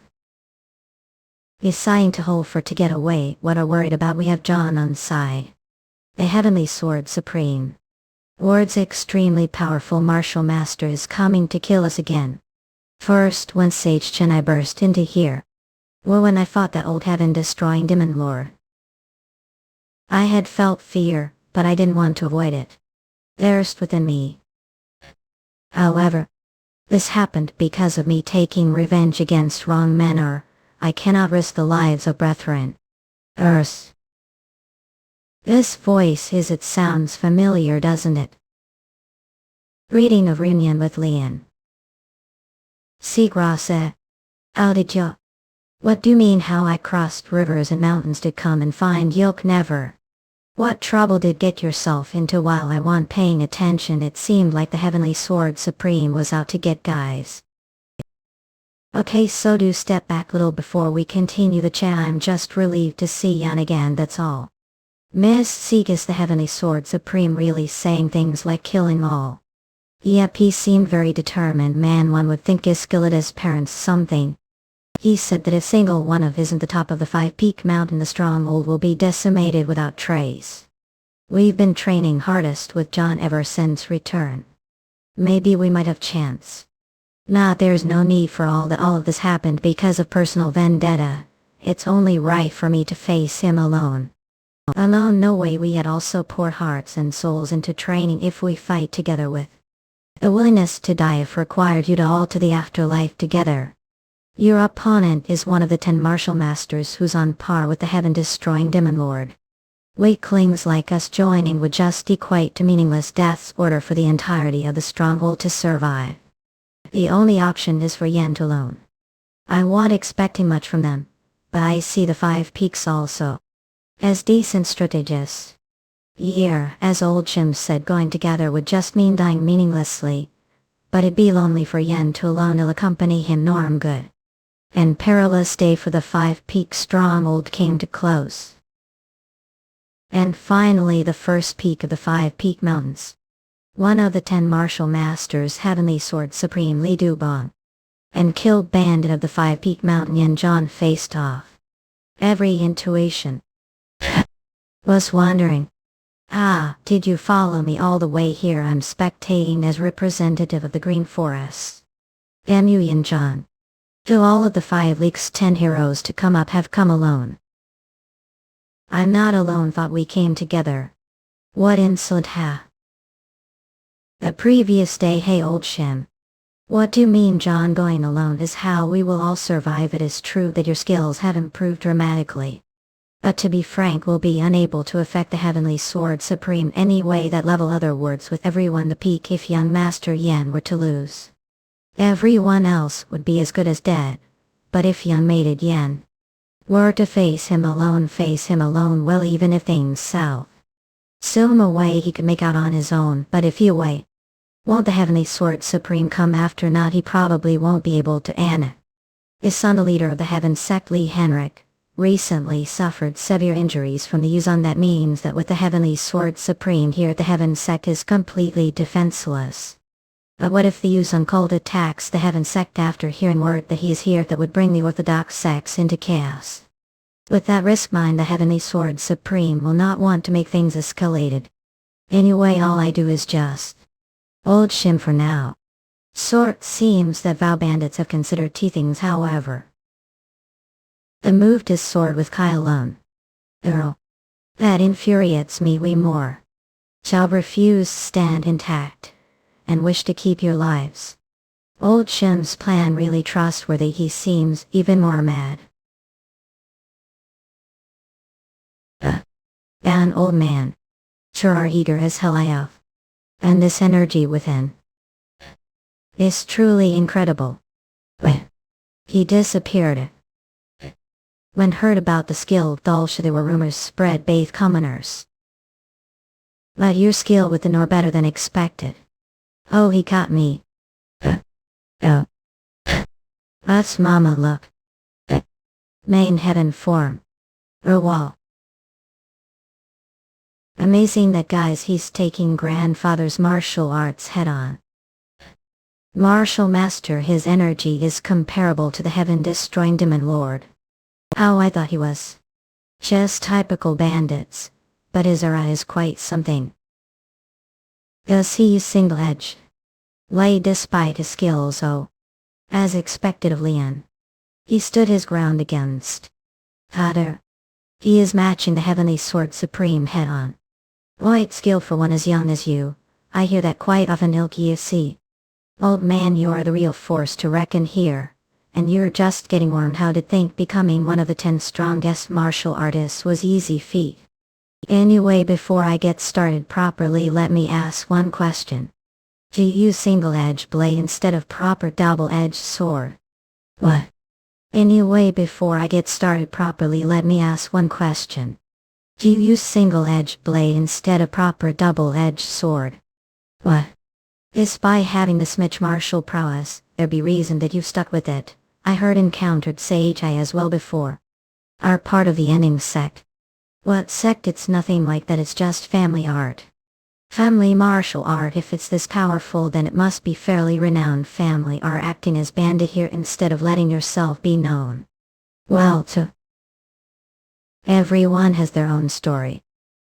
He's sighing to hold for to get away. What are worried about? We have John on side. The Heavenly Sword Supreme. Ward's extremely powerful martial master is coming to kill us again. First when Sage Chen I burst into here. Well, when I fought that old heaven-destroying demon lord. I had felt fear, but I didn't want to avoid it. Thirst within me. However, this happened because of me taking revenge against wrong men or I cannot risk the lives of brethren. Earth. This voice it sounds familiar, doesn't it? Reading of Reunion with Leon. Sigrase. How did you? What do you mean how I crossed rivers and mountains to come and find Yeok never? What trouble did get yourself into while I wasn't paying attention? It seemed like the Heavenly Sword Supreme was out to get guys. Okay, so do step back a little before we continue the chat. I'm just relieved to see Yan again, that's all. Miss Seek, is the Heavenly Sword Supreme really saying things like killing all? Yep, he seemed very determined. Man, one would think his skill at his parents something. He said that if single one of isn't the top of the 5 Peak Mountain, the stronghold will be decimated without trace. We've been training hardest with John ever since return. Maybe we might have chance. Nah, there's no need for all of this happened because of personal vendetta. It's only right for me to face him alone. Alone, no way. We had also pour hearts and souls into training if we fight together with a willingness to die if required you to all to the afterlife together. Your opponent is one of the 10 martial masters who's on par with the heaven-destroying demon lord. Weaklings like us joining would just equate to meaningless death's order for the entirety of the stronghold to survive. The only option is for Yen to alone. I wasn't expecting much from them, but I see the 5 Peaks also as decent strategists. Yeah, as old Jim said, going together would just mean dying meaninglessly. But it'd be lonely for Yeon to alone will accompany him norm good. And perilous day for the 5-peak stronghold came to close. And finally the first peak of the 5-peak mountains. One of the 10 martial masters, Heavenly Sword Supreme Lee Dubong, and killed bandit of the 5-peak mountain Yeon Jeokha faced off. Every intuition was wondering, did you follow me all the way here? I'm spectating as representative of the Green Forest. Yeon Jeokha. Do all of the 5 league's 10 heroes to come up have come alone? I'm not alone, thought we came together. What insolent The previous day, hey old Shem. What do you mean John? Going alone is how we will all survive. It is true that your skills have improved dramatically. But to be frank, we'll be unable to affect the Heavenly Sword Supreme any way that level other words with everyone to peak if young Master Yeon were to lose. Everyone else would be as good as dead. But if young mated Yeon were to face him alone, well, even if things south some way he could make out on his own. But if you wait, won't the Heavenly Sword Supreme come after? Not, he probably won't be able to. Anna, his son, the leader of the Heaven Sect, Lee Henrik, recently suffered severe injuries from the Yuzon. That means that with the Heavenly Sword Supreme here, the Heaven Sect is completely defenseless. But what if the Yuzon cult attacks the Heaven Sect after hearing word that he is here? That would bring the Orthodox sects into chaos. With that risk mind, the Heavenly Sword Supreme will not want to make things escalated. Anyway, all I do is just old Shim for now. Seems that Vow bandits have considered things, however. The moved his sword with Kai alone. Earl. That infuriates me way more. Shall refuse stand intact, and wish to keep your lives. Old Shim's plan really trustworthy. He seems even more mad. An old man. Sure are eager as hell I have. And this energy within is truly incredible. He disappeared. When heard about the skill of Dulce, there were rumors spread both commoners. But your skill with the nor better than expected. Oh, he caught me. Us mama look. Main heaven form. Wall. Amazing that guys, he's taking grandfather's martial arts head on. Martial master, his energy is comparable to the heaven destroying demon lord. Oh, I thought he was just typical bandits, but his aura is quite something. Does he use single edge? Lay despite his skills, as expected of Leon. He stood his ground against Hader. He is matching the Heavenly Sword Supreme head on. Quite skill for one as young as you. I hear that quite often. You see. Old man, you are the real force to reckon here. And you're just getting warned. How to think becoming one of the 10 strongest martial artists was easy feat. Anyway, before I get started properly, let me ask one question. Do you use single-edged blade instead of proper double-edged sword? What? Anyway, before I get started properly, let me ask one question. Do you use single-edged blade instead of proper double-edged sword? What? Despite having this much martial prowess, there be reason that you've stuck with it. I heard encountered Sage I as well before. Are part of the ending sect. What sect? It's nothing like that, it's just family art. Family martial art. If it's this powerful, then it must be fairly renowned. Family are acting as bandit here instead of letting yourself be known. Well, everyone has their own story.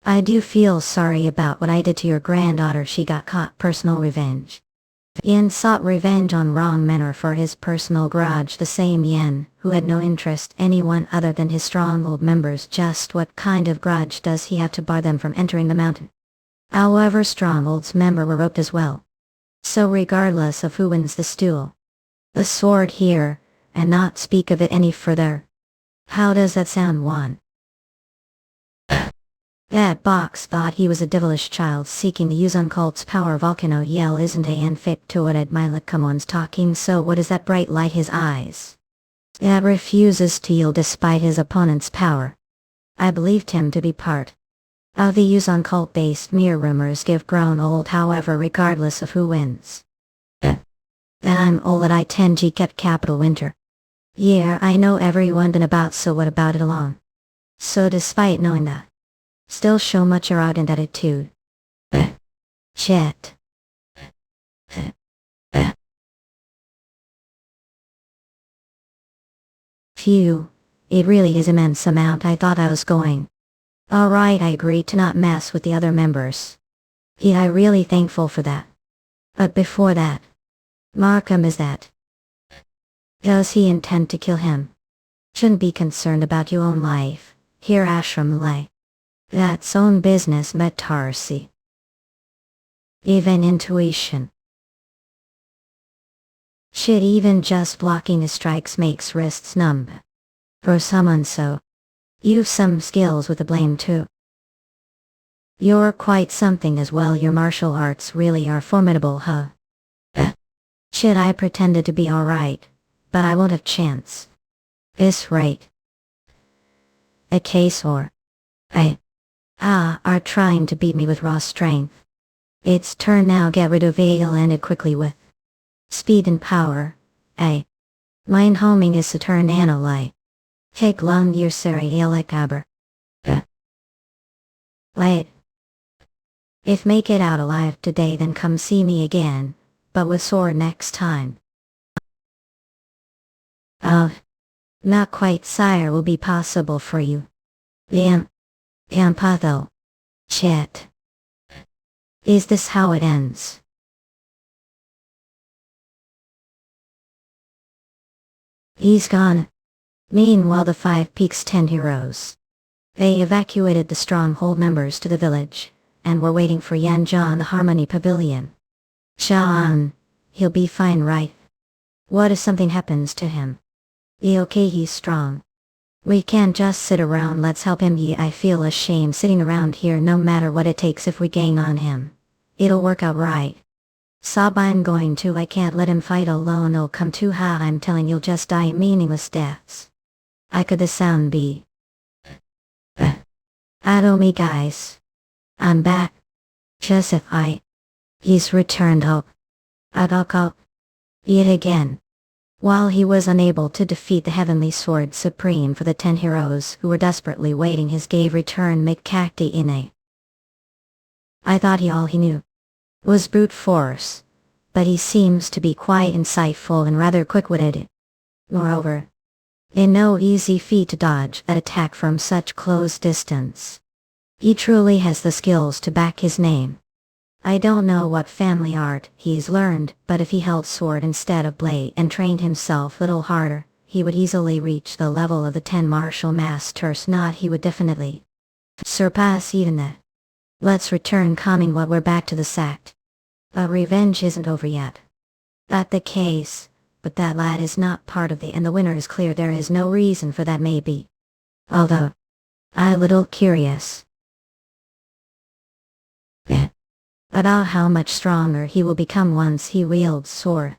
I do feel sorry about what I did to your granddaughter. She got caught. Personal revenge. Yen sought revenge on wrong manner for his personal grudge. The same Yen, who had no interest anyone other than his stronghold members. Just what kind of grudge does he have to bar them from entering the mountain? However, stronghold's member were roped as well. So regardless of who wins the stool, the sword here, and not speak of it any further. How does that sound, one? That box thought he was a devilish child seeking to use cult's power. Volcano yell, isn't he unfit to what Admila? Come on's talking, so what is that bright light? His eyes. That refuses to yield despite his opponent's power. I believed him to be part of the Yuzon cult based. Mere rumors give grown old, however, regardless of who wins. Then I'm all that I tend to kept capital winter. Yeah, I know everyone been about, so what about it along? So despite knowing that, still show much ardent attitude. Shit. Phew. It really is immense amount. I thought I was going. Alright, I agreed to not mess with the other members. Yeah, I really thankful for that. But before that, Markham is that. Does he intend to kill him? Shouldn't be concerned about your own life. Here ashram lay. That's own business, Metarsi. Even intuition. Shit, even just blocking his strikes makes wrists numb. For someone so. You've some skills with the blame too. You're quite something as well. Your martial arts really are formidable, huh? Shit, I pretended to be alright, but I won't have chance. This right. A case or are trying to beat me with raw strength. It's turn now. Get rid of ale, ended quickly with speed and power. Mind homing is to turn analyte. Take long year seri alec aber. Wait. If make it out alive today, then come see me again, but with sword next time. Not quite, sire, will be possible for you. Patho. Shit. Is this how it ends? He's gone. Meanwhile, the 5 Peaks 10 heroes. They evacuated the stronghold members to the village, and were waiting for Yeon Jeokha in the Harmony Pavilion. Sean, he'll be fine, right? What if something happens to him? Okay, he's strong. We can't just sit around, let's help him. I feel ashamed sitting around here, no matter what it takes. If we gang on him, it'll work out right. Sob, I'm going to. I can't let him fight alone, it'll come too high. I'm telling you'll just die meaningless deaths. I could the sound be. Ado me guys. I'm back. Just if he's returned up. Adok yet again. While he was unable to defeat the Heavenly Sword Supreme for the 10 heroes who were desperately waiting, his gave return McCacty in a. I thought all he knew was brute force, but he seems to be quite insightful and rather quick-witted. Moreover, in no easy feat to dodge that attack from such close distance. He truly has the skills to back his name. I don't know what family art he's learned, but if he held sword instead of blade and trained himself a little harder, he would easily reach the level of the 10 martial masters. Not he would definitely surpass even that. Let's return coming while we're back to the sect. But revenge isn't over yet. That the case, but that lad is not part of the, and the winner is clear. There is no reason for that, maybe. Although, I'm a little curious. About how much stronger he will become once he wields sword.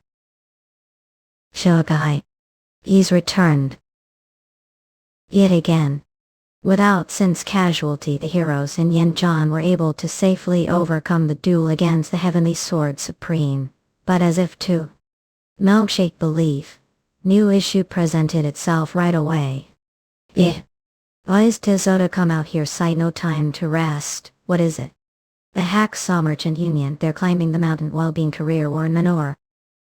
Jeokha. He's returned. Yet again. Without since casualty, the heroes in Yeon Jeokha were able to safely overcome the duel against the Heavenly Sword Supreme, but as if to milkshake belief, new issue presented itself right away. Why is Tizoda come out here? Sight no time to rest. What is it? The Hacksaw Merchant Union. They're climbing the mountain while being career war in Manor.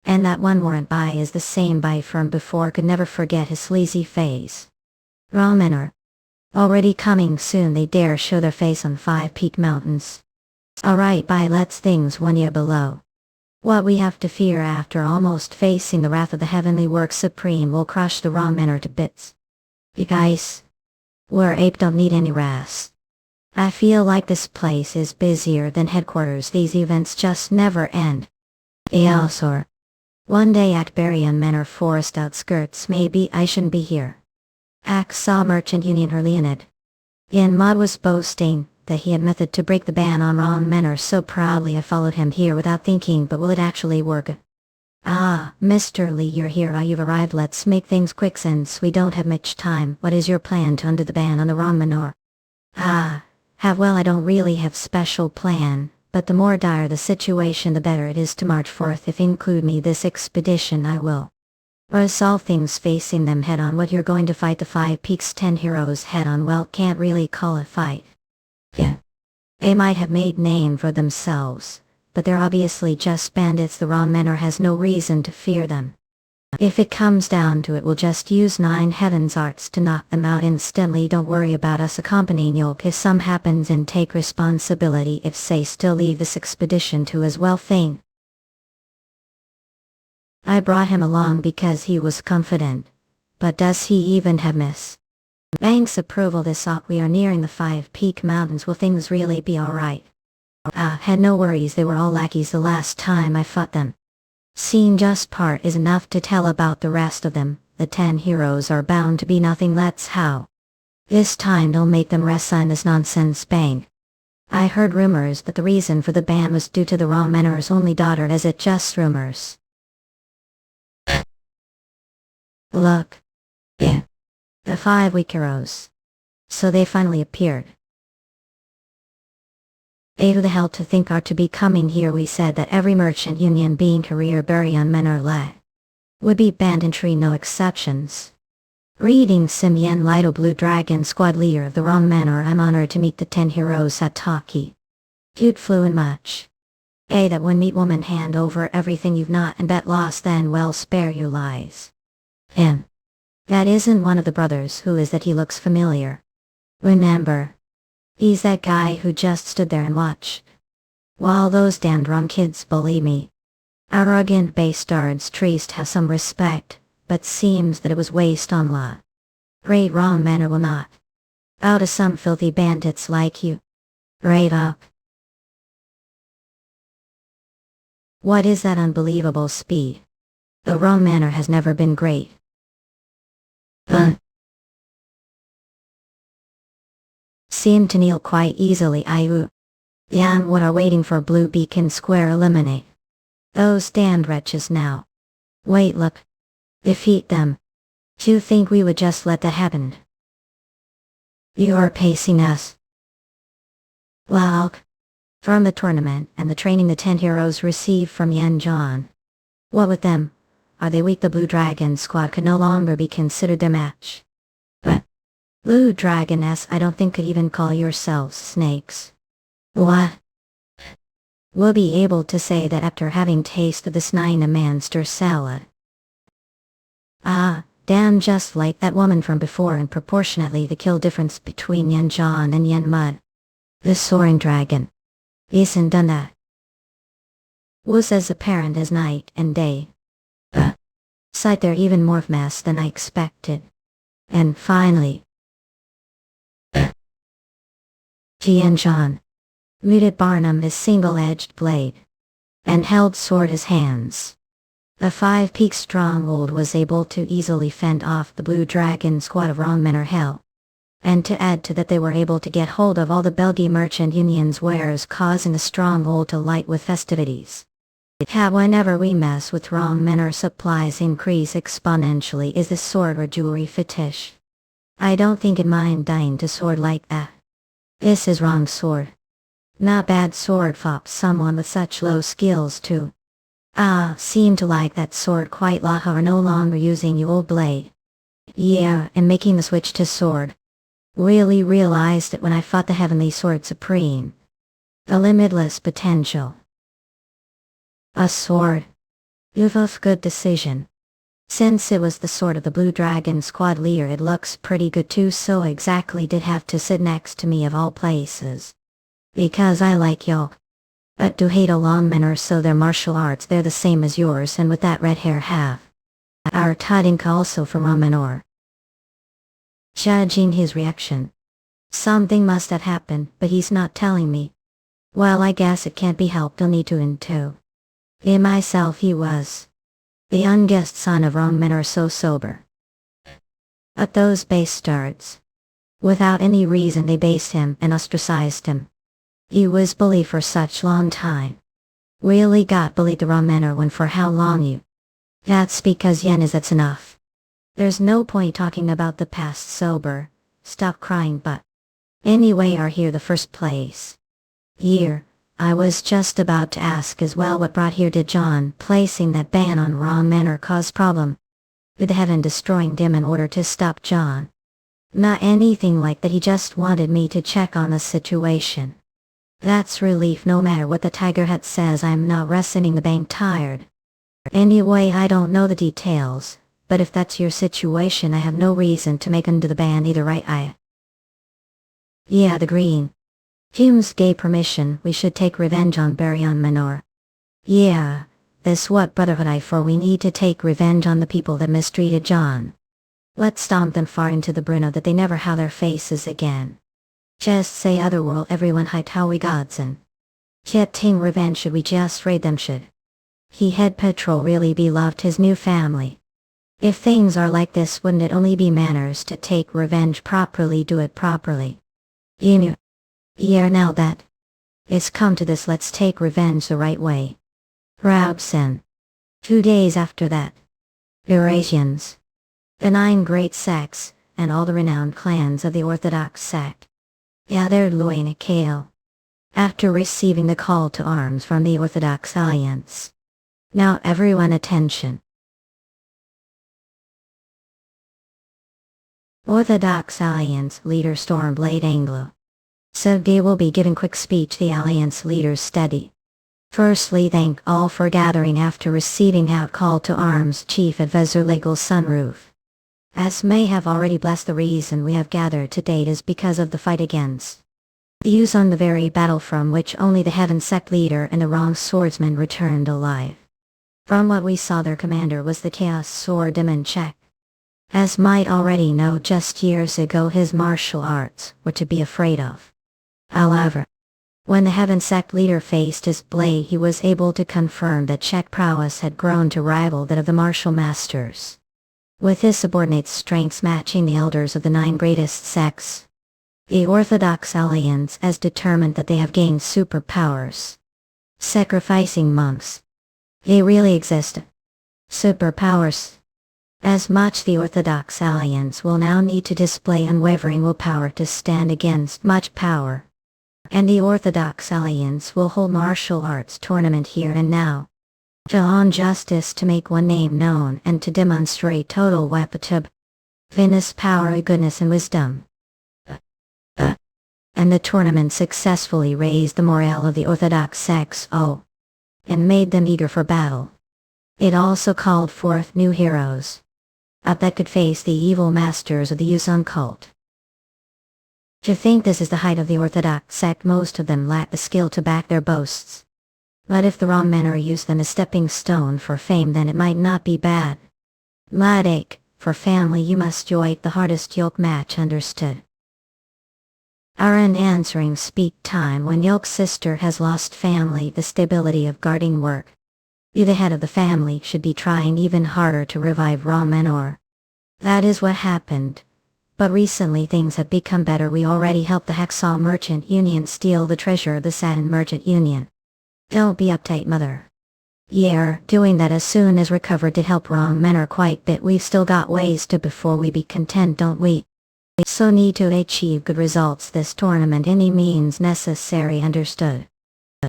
And that one warrant buy is the same buy from before. Could never forget his sleazy face. Raw Manor. Already coming soon. They dare show their face on 5 Peak Mountains. Alright, bye. Let's things 1 year below. What we have to fear after almost facing the wrath of the Heavenly Work Supreme will crush the Raw Manor to bits. You guys, we're ape, don't need any rest. I feel like this place is busier than headquarters. These events just never end. Ealsor. One day at Berrien Manor Forest outskirts. Maybe I shouldn't be here. Hacksaw Merchant Union. Her Leonid. Yen Mod was boasting that he had method to break the ban on Ron Manor. So proudly I followed him here without thinking, but will it actually work? Ah, Mr. Lee, you're here. You've arrived. Let's make things quick since we don't have much time. What is your plan to undo the ban on the Ron Manor? Well, I don't really have special plan, But the more dire the situation, the better it is to march forth. If include me this expedition, I will. Or solve things facing them head on. What you're going to fight the 5 peaks 10 heroes head on, well, can't really call it fight. Yeah. They might have made name for themselves, but they're obviously just bandits. The raw menor has no reason to fear them. If it comes down to it, we'll just use 9 heaven's arts to knock them out instantly. Don't worry about us accompanying Yeok if some happens, and take responsibility if say still leave this expedition to as well thing. I brought him along because he was confident. But does he even have Miss Bang's approval? This ought. We are nearing the 5 peak mountains. Will things really be alright? Had no worries. They were all lackeys the last time I fought them. Seeing just part is enough to tell about the rest of them. The 10 heroes are bound to be nothing. Let's how. This time don't make them resign this nonsense. Bang. I heard rumors that the reason for the ban was due to the raw menor's only daughter. Is it just rumors? Look. Yeah. The 5 weak heroes. So they finally appeared. Who the hell to think are to be coming here? We said that every merchant union being career bury on men or lay would be banned, entry no exceptions. Reading Simeon Lido, Blue Dragon Squad leader of the wrong manor. I'm honored to meet the 10 heroes at Taki. You'd fluent much. That one meet woman, hand over everything you've not and bet lost, then well spare your lies. That isn't one of the brothers. Who is that? He looks familiar. Remember. He's that guy who just stood there and watched while those damned wrong kids bully me. Arrogant bastards. Trees have some respect, but seems that it was waste on law. Great wrong manner will not bow to some filthy bandits like you. Right up. What is that unbelievable speed? The wrong manner has never been great. Seem to kneel quite easily. Yan, what are waiting for? Blue Beacon Square. Eliminate those damned wretches now. Wait, look. Defeat them. Do you think we would just let that happen? You are pacing us. Well, from the tournament and the training the 10 heroes received from Yeon Jeokha. What with them? Are they weak? The Blue Dragon Squad could no longer be considered their match. But Blue Dragoness, I don't think could even call yourselves snakes. What? We'll be able to say that after having tasted this 9-monster salad. Damn, just like that woman from before, and proportionately the kill difference between Yeon Jeokha and Yeon Mud. The soaring dragon isn't done that. Was as apparent as night and day. Sight, they're even more of mass than I expected. And finally, Yeon Jeokha muted Barnum his single-edged blade and held sword his hands. The 5 peak stronghold was able to easily fend off the Blue Dragon Squad of wrong men or hell. And to add to that, they were able to get hold of all the Belgian merchant union's wares, causing the stronghold to light with festivities. Whenever we mess with wrong men, our supplies increase exponentially. Is this sword or jewelry fetish? I don't think it mind dying to sword like that. This is wrong sword. Not bad sword. Fop someone with such low skills too. Seem to like that sword quite. Laha are no longer using your old blade. Yeah, and making the switch to sword. Really realized it when I fought the Heavenly Sword Supreme. The limitless potential. A sword. You've a good decision. Since it was the sword of the Blue Dragon Squad leader, it looks pretty good too. So exactly did have to sit next to me of all places. Because I like Yeok. But do hate a long manner, so their martial arts they're the same as yours, and with that red hair have. Our Tadinka also from Ramenor. Judging his reaction. Something must have happened, but he's not telling me. Well, I guess it can't be helped. I'll need to into. In myself he was. The youngest son of wrong men are so sober. But those bastards. Without any reason they based him and ostracized him. He was bullied for such long time. Really got bullied the wrong manner when for how long you. That's because Yen is that's enough. There's no point talking about the past sober. Stop crying. But anyway, are here the first place. Here, I was just about to ask as well what brought here to John placing that ban on wrong manner caused problem. With the heaven destroying dim in order to stop John. Not anything like that, he just wanted me to check on the situation. That's relief no matter what the tiger hat says. I'm not resting the bank tired. Anyway, I don't know the details, but if that's your situation I have no reason to make under the ban either, right? Yeah, the green. Humes gave permission, we should take revenge on Baryon Manor. Yeah, this what brotherhood I for we need to take revenge on the people that mistreated John. Let's stomp them far into the Bruno that they never have their faces again. Just say otherworld everyone hide how we godson. Getting revenge, should we just raid them should? He had patrol really be loved his new family. If things are like this, wouldn't it only be manners to take revenge properly, do it properly? You know. Yeah, now that it's come to this, let's take revenge the right way. Rabson. 2 days after that. Eurasians. The 9 great sects, and all the renowned clans of the Orthodox sect. Gathered Loina Kale. After receiving the call to arms from the Orthodox Alliance. Now everyone attention. Orthodox Alliance leader Stormblade Anglo. Sergei will be giving quick speech. The Alliance leaders steady. Firstly, thank all for gathering after receiving out call to arms Chief Advisor Legal Sunroof. As may have already blessed, the reason we have gathered to date is because of the fight against the use on the very battle from which only the Heaven Sect leader and the wrong swordsman returned alive. From what we saw, their commander was the Chaos Sword Demon Check. As might already know, just years ago his martial arts were to be afraid of. However, when the Heaven Sect leader faced his blade, he was able to confirm that Czech prowess had grown to rival that of the martial masters. With his subordinate strengths matching the elders of the 9 greatest sects, the Orthodox Alliance has determined that they have gained superpowers. Sacrificing monks. They really exist. Superpowers. As much the Orthodox Alliance will now need to display unwavering willpower to stand against much power. And the Orthodox Alliance will hold martial arts tournament here and now. To on justice, to make one name known, and to demonstrate total weapon, Venus power, goodness and wisdom. And the tournament successfully raised the morale of the Orthodox sects, and made them eager for battle. It also called forth new heroes that could face the evil masters of the Yuuzhan cult. To think this is the height of the Orthodox sect, most of them lack the skill to back their boasts. But if the wrong men are used them as stepping stone for fame, then it might not be bad. Ladake, for family you must join the hardest yoke match, understood? Our answering speak time when yoke sister has lost family, the stability of guarding work. You the head of the family should be trying even harder to revive raw menor. That is what happened. But recently things have become better. We already helped the Hacksaw Merchant Union steal the treasure of the Satin Merchant Union. Don't be uptight, mother. Yeah, doing that as soon as recovered to help wrong men are quite bit. We've still got ways to before we be content, don't we? So need to achieve good results this tournament, any means necessary, understood?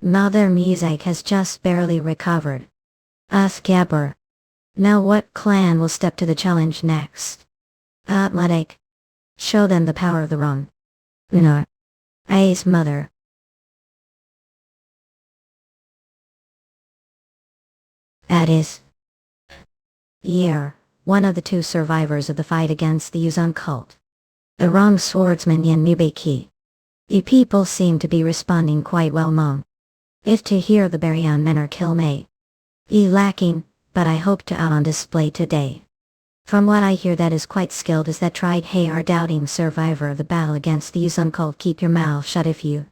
Mother music has just barely recovered. Gabber. Now what clan will step to the challenge next? Atlantic. Show them the power of the wrong. No. Ace mother. That is. Yeah, one of the 2 survivors of the fight against the Yuuzhan cult. The wrong swordsman Yen Mubeki. The people seem to be responding quite well, Mom. If to hear the Baryon men are kill may be lacking, but I hope to out on display today. From what I hear, that is quite skilled as that tried hey our doubting survivor of the battle against the Yuuzhan cult. Keep your mouth shut if you.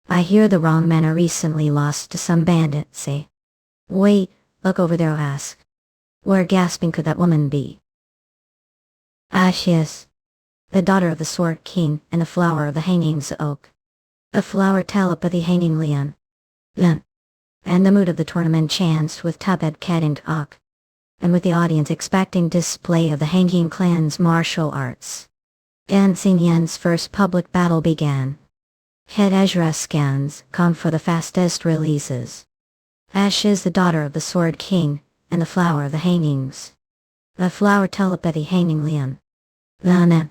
I hear the wrong men are recently lost to some bandits, say. Wait, look over there, ask. Where gasping could that woman be? She is. The daughter of the Sword King and the flower of the hanging oak. A flower telepathy hanging Leon. And the mood of the tournament chanced with Tabed Ket and Ok. And with the audience expecting display of the Hanging Clan's martial arts. Dancing Yen's first public battle began. Head Ezra scans, come for the fastest releases. Ash is the daughter of the Sword King, and the flower of the hangings. The flower telepathy hanging Leon. Lana.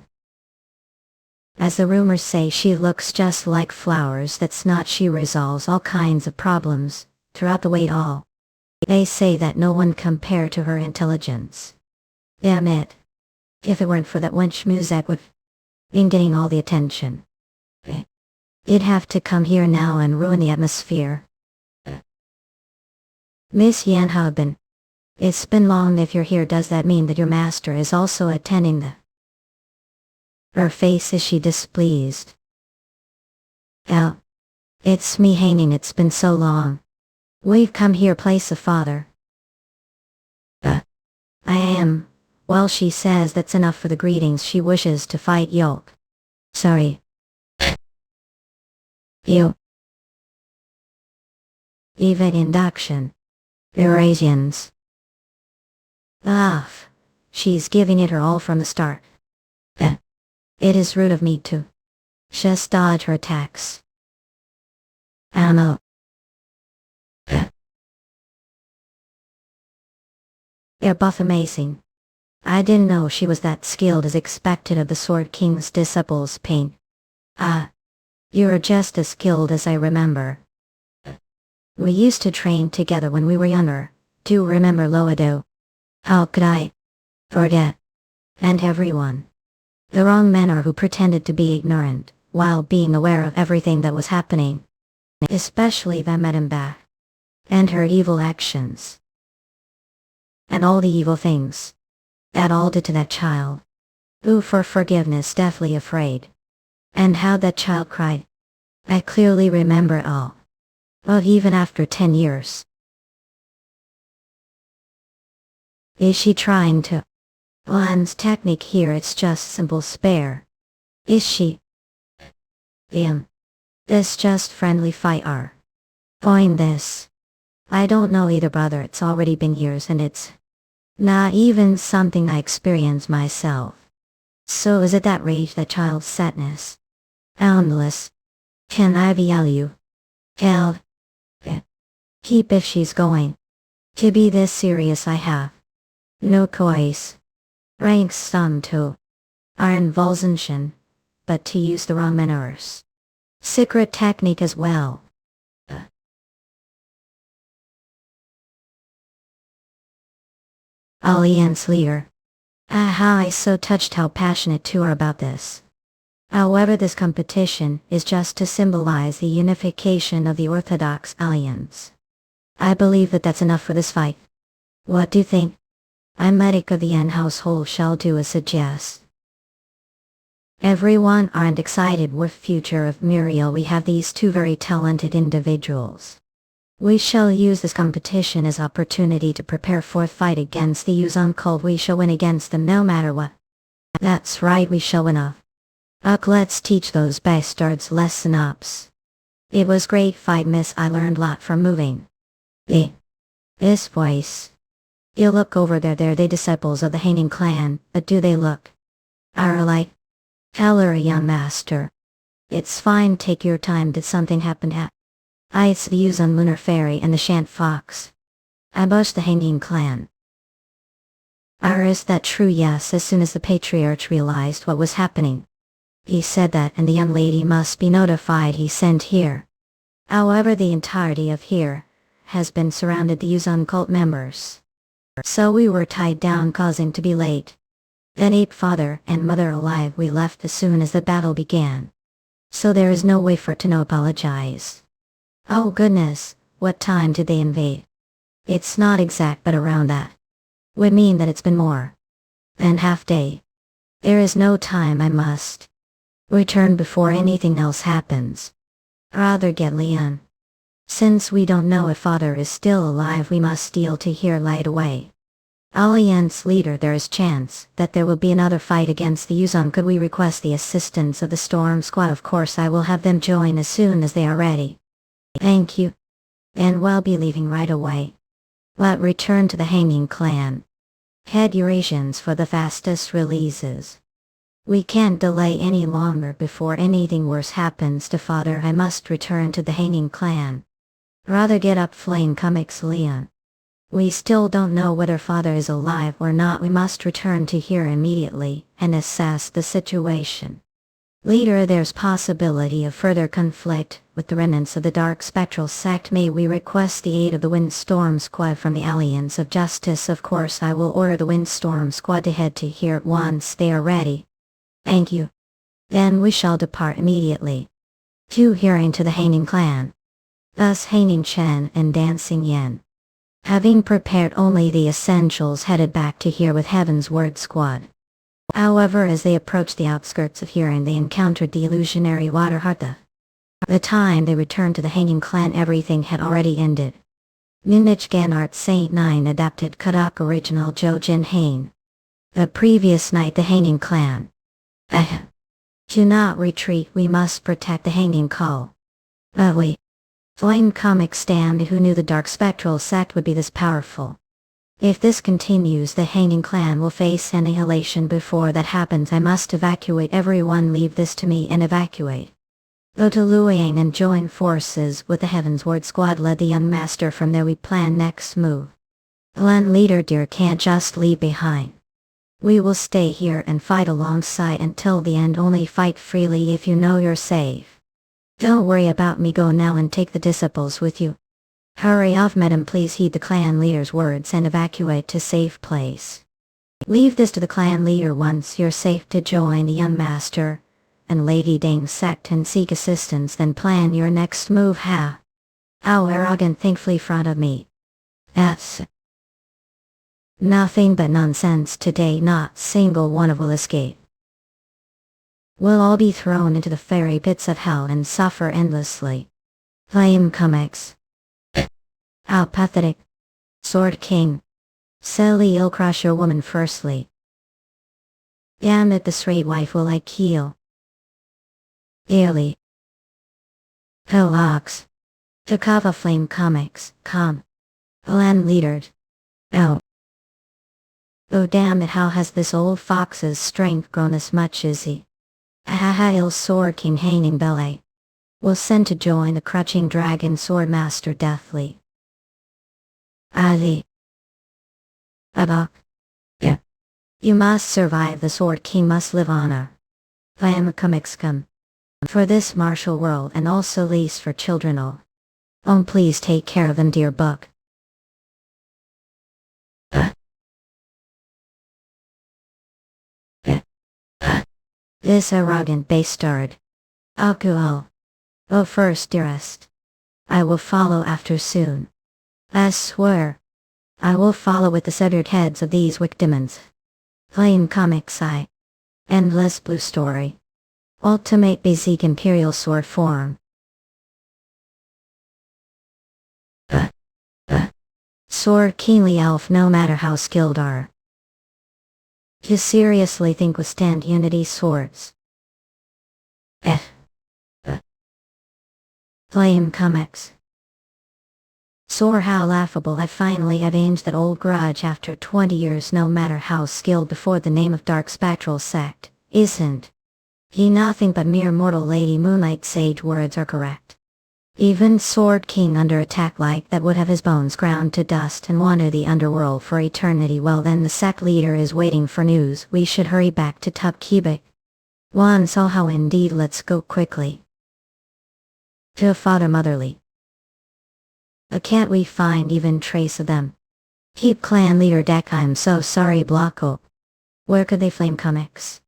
As the rumors say, she looks just like flowers. That's not. She resolves all kinds of problems, throughout the way all. They say that no one compared to her intelligence. Damn it. If it weren't for that wench music would been getting all the attention. It'd have to come here now and ruin the atmosphere. Miss Yeon Jeokha. It's been long. If you're here, does that mean that your master is also attending the... Her face, is she displeased? Oh. It's me hanging. It's been so long. We've come here place of father. I am. Well, she says that's enough for the greetings. She wishes to fight Yeok. Sorry. You. Even induction. Eurasians. Ah. She's giving it her all from the start. It is rude of me to just dodge her attacks. Ammo. They're both amazing. I didn't know she was that skilled as expected of the Sword King's disciples. Pain. You're just as skilled as I remember. We used to train together when we were younger. Do remember Loado? How could I forget? And everyone. The wrong men are who pretended to be ignorant, while being aware of everything that was happening. Especially the Medembach. And her evil actions. And all the evil things that all did to that child. Who for forgiveness deathly afraid. And how that child cried. I clearly remember it all. Well, even after 10 years. Is she trying to... One's technique here, it's just simple spare. Is she... This just friendly fight are. Point this. I don't know either, brother. It's already been years and it's... not even something I experience myself. So is it that rage, that child's sadness? Boundless. Can I value? Hell. Keep if she's going to be this serious. I have no choice. Ranks some to are involvation, but to use the wrong manners. Secret technique as well. Alliance leader. How I so touched how passionate you are about this. However, this competition is just to symbolize the unification of the Orthodox Alliance. I believe that that's enough for this fight. What do you think? I medic of the N household shall do as suggest. Everyone aren't excited with future of Muriel. We have these two very talented individuals. We shall use this competition as opportunity to prepare for a fight against the Yuzon cult. We shall win against them no matter what. That's right, we shall win off. Let's teach those bastards lesson ups. It was great fight, miss. I learned lot from moving. This voice. You look over there, they're the disciples of the Haining clan, but do they look alike? Tell her, young master. It's fine, take your time. Did something happen at... it's the Yuzon Lunar Fairy and the Shant Fox. I boast the Haining clan. Is that true? Yes, as soon as the patriarch realized what was happening. He said that, and the young lady must be notified. He sent here. However, the entirety of here has been surrounded the Yuzon cult members. So we were tied down, causing to be late. Then ape father and mother alive, we left as soon as the battle began. So there is no way for it to no apologize. Oh goodness, what time did they invade? It's not exact, but around that. Would mean that it's been more than half day. There is no time. I must return before anything else happens. Rather get Leon. Since we don't know if father is still alive, we must steal to here right away. Alliance leader, there is chance that there will be another fight against the Yuzon. Could we request the assistance of the Storm Squad? Of course, I will have them join as soon as they are ready. Thank you. And we'll be leaving right away. But return to the Hanging Clan. Head Eurasians for the fastest releases. We can't delay any longer before anything worse happens to father. I must return to the hanging clan. Rather get up flame comics Leon. We still don't know whether father is alive or not. We must return to here immediately and assess the situation. Leader, there's possibility of further conflict with the remnants of the dark spectral sect. May we request the aid of the Windstorm Squad from the Alliance of Justice? Of course, I will order the Windstorm Squad to head to here once they are ready. Thank you. Then we shall depart immediately. To hearing to the Hanging Clan. Thus Hanging Chen and Dancing Yen, having prepared only the essentials, headed back to here with Heaven's Word Squad. However, as they approached the outskirts of Hearing, they encountered the illusionary water heart. The time they returned to the Hanging Clan, everything had already ended. Ninich Ganart Saint 9 adapted Kadak Original Jojin Hain. The previous night, the Hanging Clan. Do not retreat, we must protect the Hanging Call. We. Flame comic stand who knew the dark spectral sect would be this powerful. If this continues, the Hanging Clan will face annihilation. Before that happens, I must evacuate everyone. Leave this to me and evacuate. Go to Luoyang and join forces with the Heaven's Word Squad. Led the young master. From there we plan next move. Clan leader dear, can't just leave behind. We will stay here and fight alongside until the end. Only fight freely if you know you're safe. Don't worry about me. Go now and take the disciples with you. Hurry off, madam. Please heed the clan leader's words and evacuate to safe place. Leave this to the clan leader. Once you're safe to join the young master and Lady Dang's sect and seek assistance, then plan your next move. How arrogant, think flee front of me. That's nothing but nonsense today. Not single one of will escape. We'll all be thrown into the fiery pits of hell and suffer endlessly. Flame comics. How pathetic. Sword King. Silly, you'll crush your woman firstly. Damn it, the straight wife will I kill. Early. Hillox. Takava Flame comics, come. Clan leader. Oh. Oh damn it, how has this old fox's strength grown as much as he? Il Sword King hanging belly. Will send to join the crutching dragon sword master deathly. Ali. Abak. Yeah. You must survive. The Sword King must live honor. Vayamakamixcum. For this martial world and also least for children all. Oh, please take care of them, dear book. This arrogant bastard. Alcohol. Oh, first, dearest. I will follow after soon. I swear. I will follow with the severed heads of these wicked demons. Flame comics I. Endless blue story. Ultimate basic imperial sword form. Sword keenly elf, no matter how skilled are. You seriously think withstand unity swords? Flame comics. Soar, how laughable. I finally avenged that old grudge after 20 years. No matter how skilled before the name of dark spectral sect, isn't he nothing but mere mortal? Lady Moonlight sage words are correct. Even Sword King under attack like that would have his bones ground to dust and wander the underworld for eternity. Well then, the sect leader is waiting for news. We should hurry back to Tupkebik. One saw how indeed. Let's go quickly. To Father Motherly. Can't we find even trace of them? Keep clan leader deck. I'm so sorry, Blocko. Where could they? Flame comics.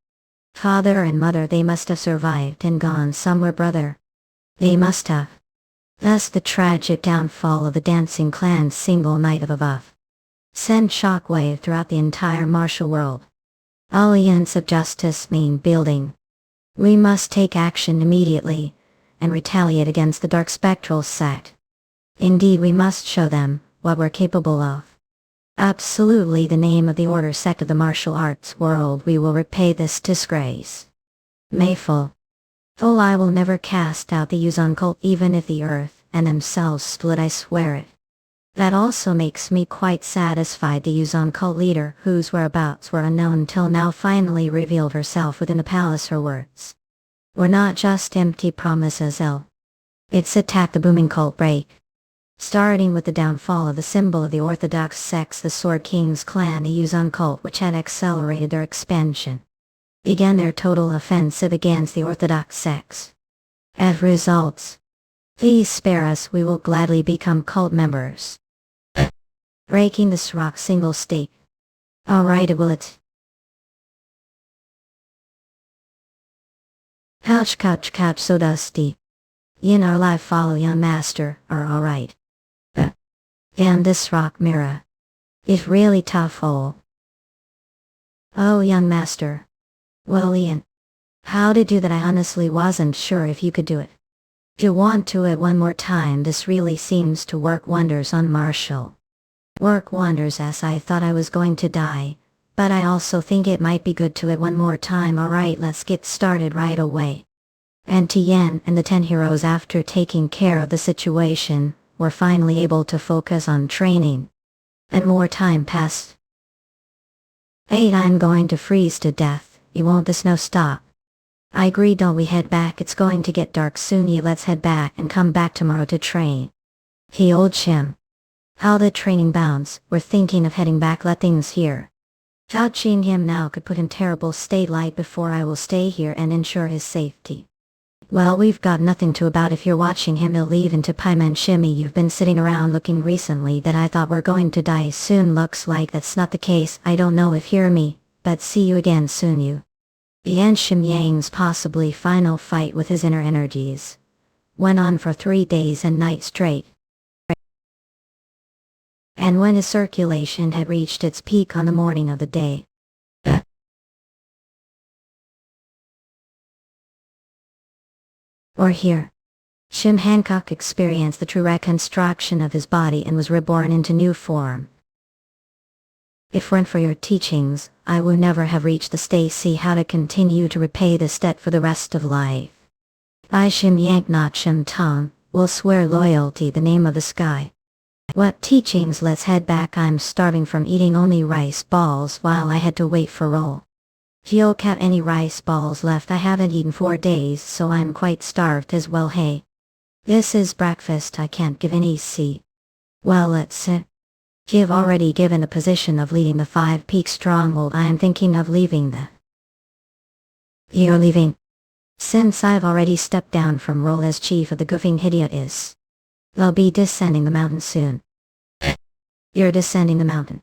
Father and mother, they must have survived and gone somewhere. Brother. They must have. Thus the tragic downfall of the dancing clan's single night of above. Send shockwave throughout the entire martial world. Alliance of Justice mean building. We must take action immediately and retaliate against the dark spectral sect. Indeed, we must show them what we're capable of. Absolutely, the name of the order sect of the martial arts world. We will repay this disgrace. Mayful. Oh, I will never cast out the Yuzon cult, even if the earth and themselves split, I swear it. That also makes me quite satisfied the Yuzon cult leader, whose whereabouts were unknown till now, finally revealed herself within the palace. Her words were not just empty promises. It's attack the booming cult break. Starting with the downfall of the symbol of the orthodox sects, the Sword King's clan, the Yuzon cult, which had accelerated their expansion, began their total offensive against the orthodox sects. As results, please spare us, we will gladly become cult members. Breaking this rock single stake. Alright, will it? Couch, so dusty. In our life follow young master, are alright. And this rock mirror. It's really tough. Oh, young master. Well, Yeon, how to do that? I honestly wasn't sure if you could do it. If you want to it one more time, this really seems to work wonders on Marshall. Work wonders, as I thought I was going to die, but I also think it might be good to it one more time. Alright, let's get started right away. And Tien and the 10 heroes, after taking care of the situation, were finally able to focus on training. And more time passed. 8. I'm going to freeze to death. You won't the snow stop? I agree, don't we head back? It's going to get dark soon. Yeah, let's head back and come back tomorrow to train. He old Chim. How the training bounds. We're thinking of heading back. Let things here. Touching him now could put in terrible state. Light before I will stay here and ensure his safety. Well, we've got nothing to about if you're watching him. He'll leave into Paiman Shimmy. You've been sitting around looking recently that I thought we're going to die soon. Looks like that's not the case. I don't know if hear me, but see you again soon. You. Yeon Shim Yang's possibly final fight with his inner energies went on for 3 days and nights straight. And when his circulation had reached its peak on the morning of the day, or here, Shim Hancock experienced the true reconstruction of his body and was reborn into new form. If weren't for your teachings, I would never have reached the stage. See how to continue to repay this debt for the rest of life. I Shim Yank not Shim Tong, will swear loyalty the name of the sky. What teachings? Let's head back. I'm starving from eating only rice balls while I had to wait for roll. You'll have any rice balls left? I haven't eaten 4 days, so I'm quite starved as well. Hey, this is breakfast. I can't give any. See. Well, let's sit. You've already given the position of leading the 5 Peak Stronghold. I am thinking of leaving the... You're leaving? Since I've already stepped down from role as chief of the Goofing Idiot is. They'll be descending the mountain soon. You're descending the mountain?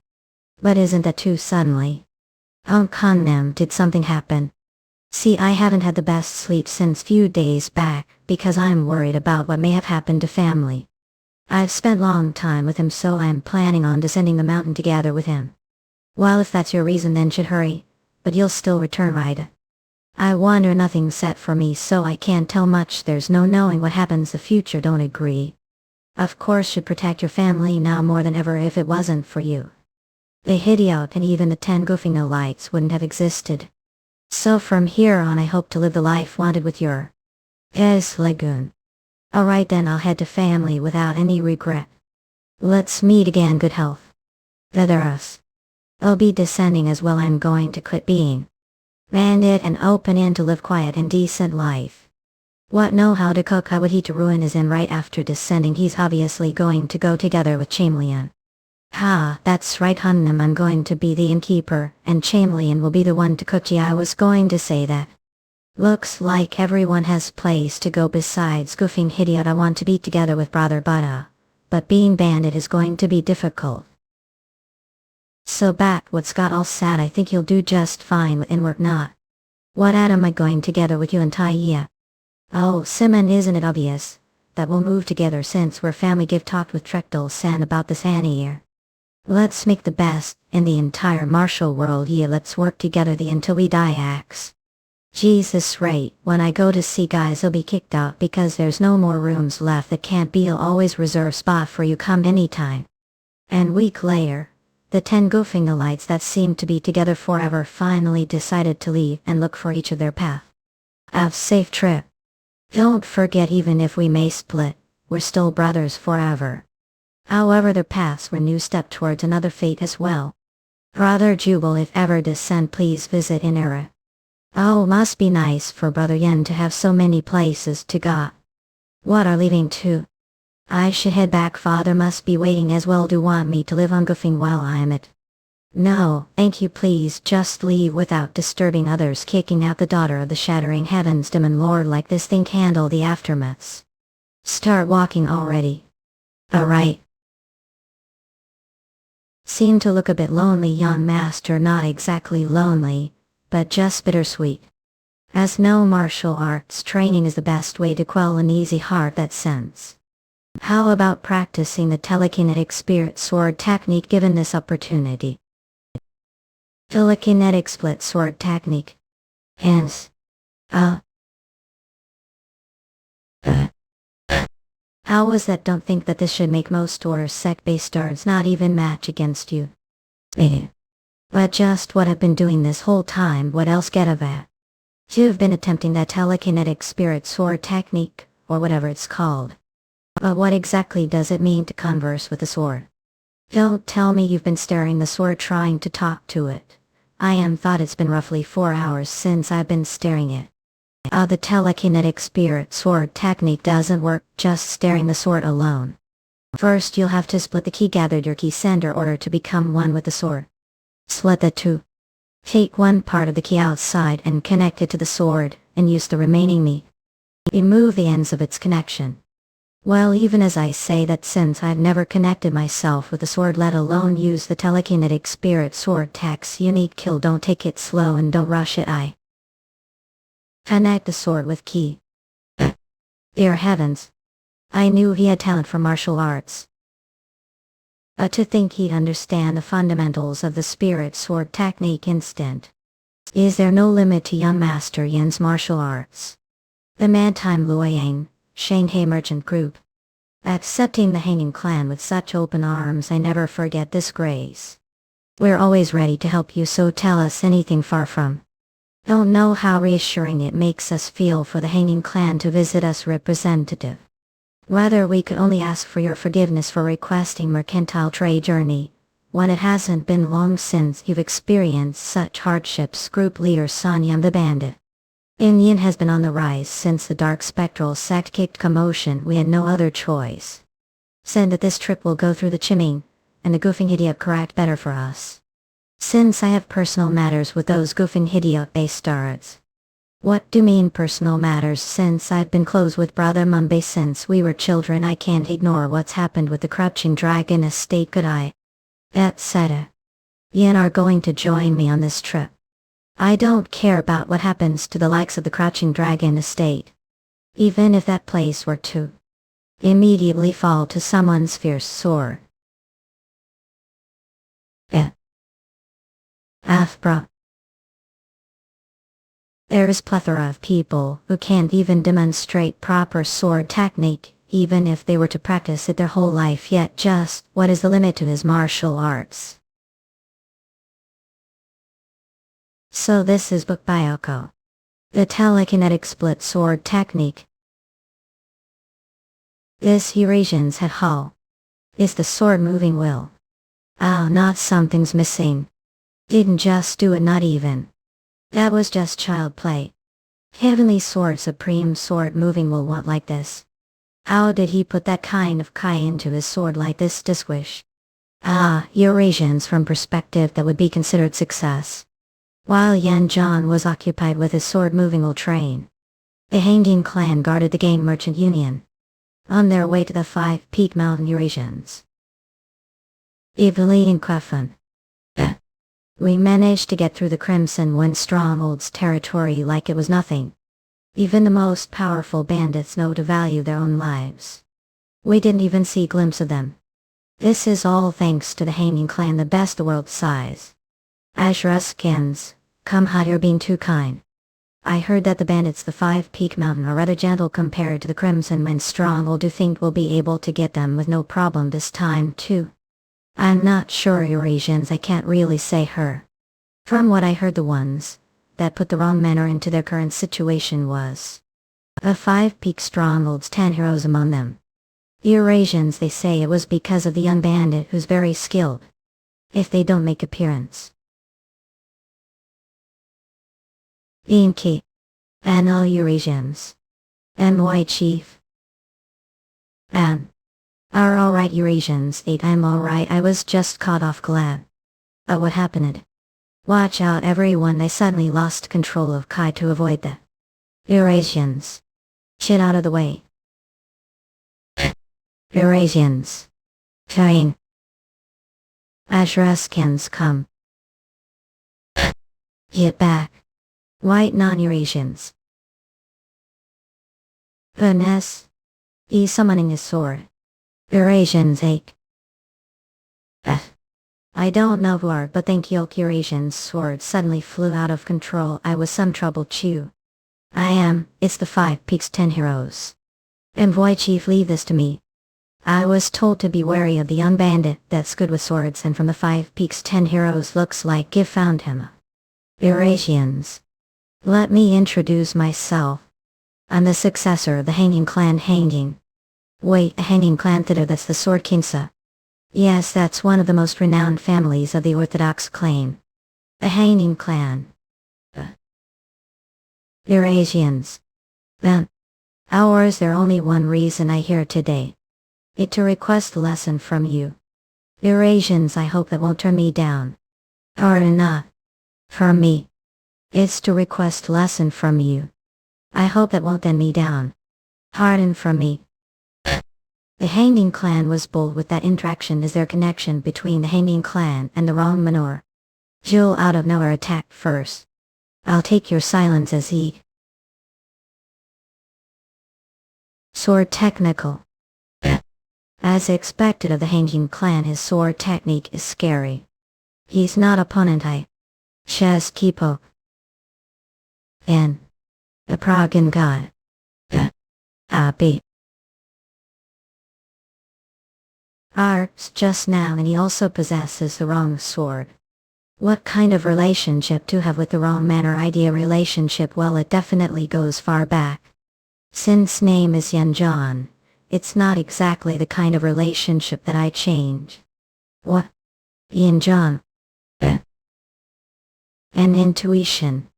But isn't that too suddenly? Oh, Connem, did something happen? See, I haven't had the best sleep since few days back, because I'm worried about what may have happened to family. I've spent long time with him, so I'm planning on descending the mountain together with him. Well, if that's your reason, then should hurry, but you'll still return, right? I wonder, nothing's set for me, so I can't tell much. There's no knowing what happens the future. Don't agree. Of course, should protect your family now more than ever. If it wasn't for you, the Hideout and even the 10 Goofing lights wouldn't have existed. So from here on I hope to live the life wanted with your Lagoon. Alright then, I'll head to family without any regret. Let's meet again. Good health. Us. I'll be descending as well. I'm going to quit being bandit and open in to live quiet and decent life. What know how to cook? How would he to ruin is in right after descending? He's obviously going to go together with Chameleon. Ha, that's right, Hunnam. I'm going to be the innkeeper, and Chameleon will be the one to cook. Gee, I was going to say that. Looks like everyone has place to go besides Goofing Idiot. I want to be together with Brother Buddha, but being bandit is going to be difficult. So Bat, what's got all sad? I think you'll do just fine with work. Not. What am I going together with you and Taiya? Oh, Simon, isn't it obvious that we'll move together since we're family? Give talked with Trekdal San about this year. Let's make the best in the entire martial world. Yeah, let's work together the until we die axe. Jesus, right, when I go to see guys he'll be kicked out because there's no more rooms left. That can't be. He'll always reserve spot for you. Come anytime. And week later, the 10 Goofing lights that seemed to be together forever finally decided to leave and look for each of their path. Have safe trip. Don't forget, even if we may split, we're still brothers forever. However, their paths were a new step towards another fate as well. Brother Jubal, if ever descend, please visit in era. Oh, must be nice for Brother Yen to have so many places to go. What are leaving to? I should head back. Father must be waiting as well. Do want me to live on Goofing while I am it? No, thank you, please just leave without disturbing others. Kicking out the daughter of the shattering heavens, demon lord like this thing handle the aftermaths. Start walking already. Alright. Seemed to look a bit lonely, young master. Not exactly lonely, but just bittersweet. As no martial arts training is the best way to quell an easy heart, that sense. How about practicing the telekinetic spirit sword technique given this opportunity? Telekinetic split sword technique. Hence. How was that? Don't think that this should make most or sect-based starts not even match against you. But just what I've been doing this whole time. What else get of that? You've been attempting that telekinetic spirit sword technique, or whatever it's called. But what exactly does it mean to converse with the sword? Don't tell me you've been staring the sword trying to talk to it. Thought it's been roughly 4 hours since I've been staring it. The telekinetic spirit sword technique doesn't work just staring the sword alone. First you'll have to split the key, gather your key center order to become one with the sword. Split the two. Take one part of the key outside and connect it to the sword, and use the remaining me. Remove the ends of its connection. Well, even as I say that, since I've never connected myself with the sword, let alone use the telekinetic spirit sword tax, you need kill. Don't take it slow and don't rush it. Connect the sword with key. Dear heavens. I knew he had talent for martial arts. To think he'd understand the fundamentals of the spirit sword technique instant. Is there no limit to young Master Yen's martial arts? The Madtime Luoyang, Shanghai Merchant Group. Accepting the Hanging Clan with such open arms, I never forget this grace. We're always ready to help you, so tell us anything. Far from. Don't know how reassuring it makes us feel for the Hanging Clan to visit us, representative. Whether we could only ask for your forgiveness for requesting mercantile trade journey, when it hasn't been long since you've experienced such hardships. Group leader Sun Yam the bandit. Indian has been on the rise since the dark spectral sect kicked commotion. We had no other choice. Said that this trip will go through the Chiming, and the goofing idiot correct better for us. Since I have personal matters with those goofing idiot bastards. What do you mean personal matters? Since I've been close with Brother Mumbai since we were children, I can't ignore what's happened with the Crouching Dragon estate, could I? Etc. Yen are going to join me on this trip. I don't care about what happens to the likes of the Crouching Dragon estate. Even if that place were to immediately fall to someone's fierce sword. Afbra. There is plethora of people who can't even demonstrate proper sword technique, even if they were to practice it their whole life. Yet just what is the limit to his martial arts? So this is book Byoko. The telekinetic split sword technique. This Eurasian's head hull. Is the sword moving will? Not something's missing. Didn't just do it, not even. That was just child play. Heavenly Sword, Supreme Sword moving will want like this. How did he put that kind of kai into his sword like this? Diswish. Eurasians from perspective that would be considered success. While Yan John was occupied with his sword moving will train. The Hanging Clan guarded the Game Merchant Union. On their way to the 5 Peak Mountain Eurasians. Heavenly Inquisition. We managed to get through the Crimson Wind Stronghold's territory like it was nothing. Even the most powerful bandits know to value their own lives. We didn't even see a glimpse of them. This is all thanks to the Hanging Clan, the best the world's size. Ashraskins, come hot, you're being too kind. I heard that the bandits the 5 Peak Mountain are rather gentle compared to the Crimson Wind Stronghold. Do you think we'll be able to get them with no problem this time too? I'm not sure, Eurasians, I can't really say her. From what I heard, the ones that put the wrong manner into their current situation was a 5 Peak Stronghold's 10 heroes among them. Eurasians, they say it was because of the young bandit who's very skilled. If they don't make appearance. Inki. And all Eurasians. And white chief. And. Are alright Eurasians, 8 I'm alright, I was just caught off guard. What happened? Watch out everyone, I suddenly lost control of Kai to avoid the Eurasians. Shit out of the way. Eurasians. Fine. Ashraskans come. Get back. White non-Eurasians. Vaness. He's summoning his sword. Eurasians ache. I don't know who are, but think Eurasian's sword suddenly flew out of control. I was some trouble too. It's the 5 Peaks 10 heroes. Envoy chief, leave this to me. I was told to be wary of the young bandit that's good with swords, and from the 5 Peaks 10 heroes looks like you've found him. Eurasians. Let me introduce myself. I'm the successor of the Hanging Clan Hanging. Wait, the Hanging Clan Thither, that's the Sword Kingsa. Yes, that's one of the most renowned families of the Orthodox clan. The Hanging Clan. Eurasians. Then. Is there only one reason I here today? It to request a lesson from you. Eurasians, I hope that won't turn me down. Or not. From me. It's to request a lesson from you. I hope that won't end me down. Pardon from me. The Hanging Clan was bold with that interaction. Is there connection between the Hanging Clan and the wrong manor? Jewel out of nowhere attacked first. I'll take your silence as he. Sword technical. As expected of the Hanging Clan, his sword technique is scary. He's not opponent I. Chess Kipo. N. The Pragan God. Happy. Arts just now, and he also possesses the wrong sword. What kind of relationship to have with the wrong manner idea relationship? Well, it definitely goes far back. Since name is Yeon Jeokha, it's not exactly the kind of relationship that I change. What? Yeon Jeokha. An intuition.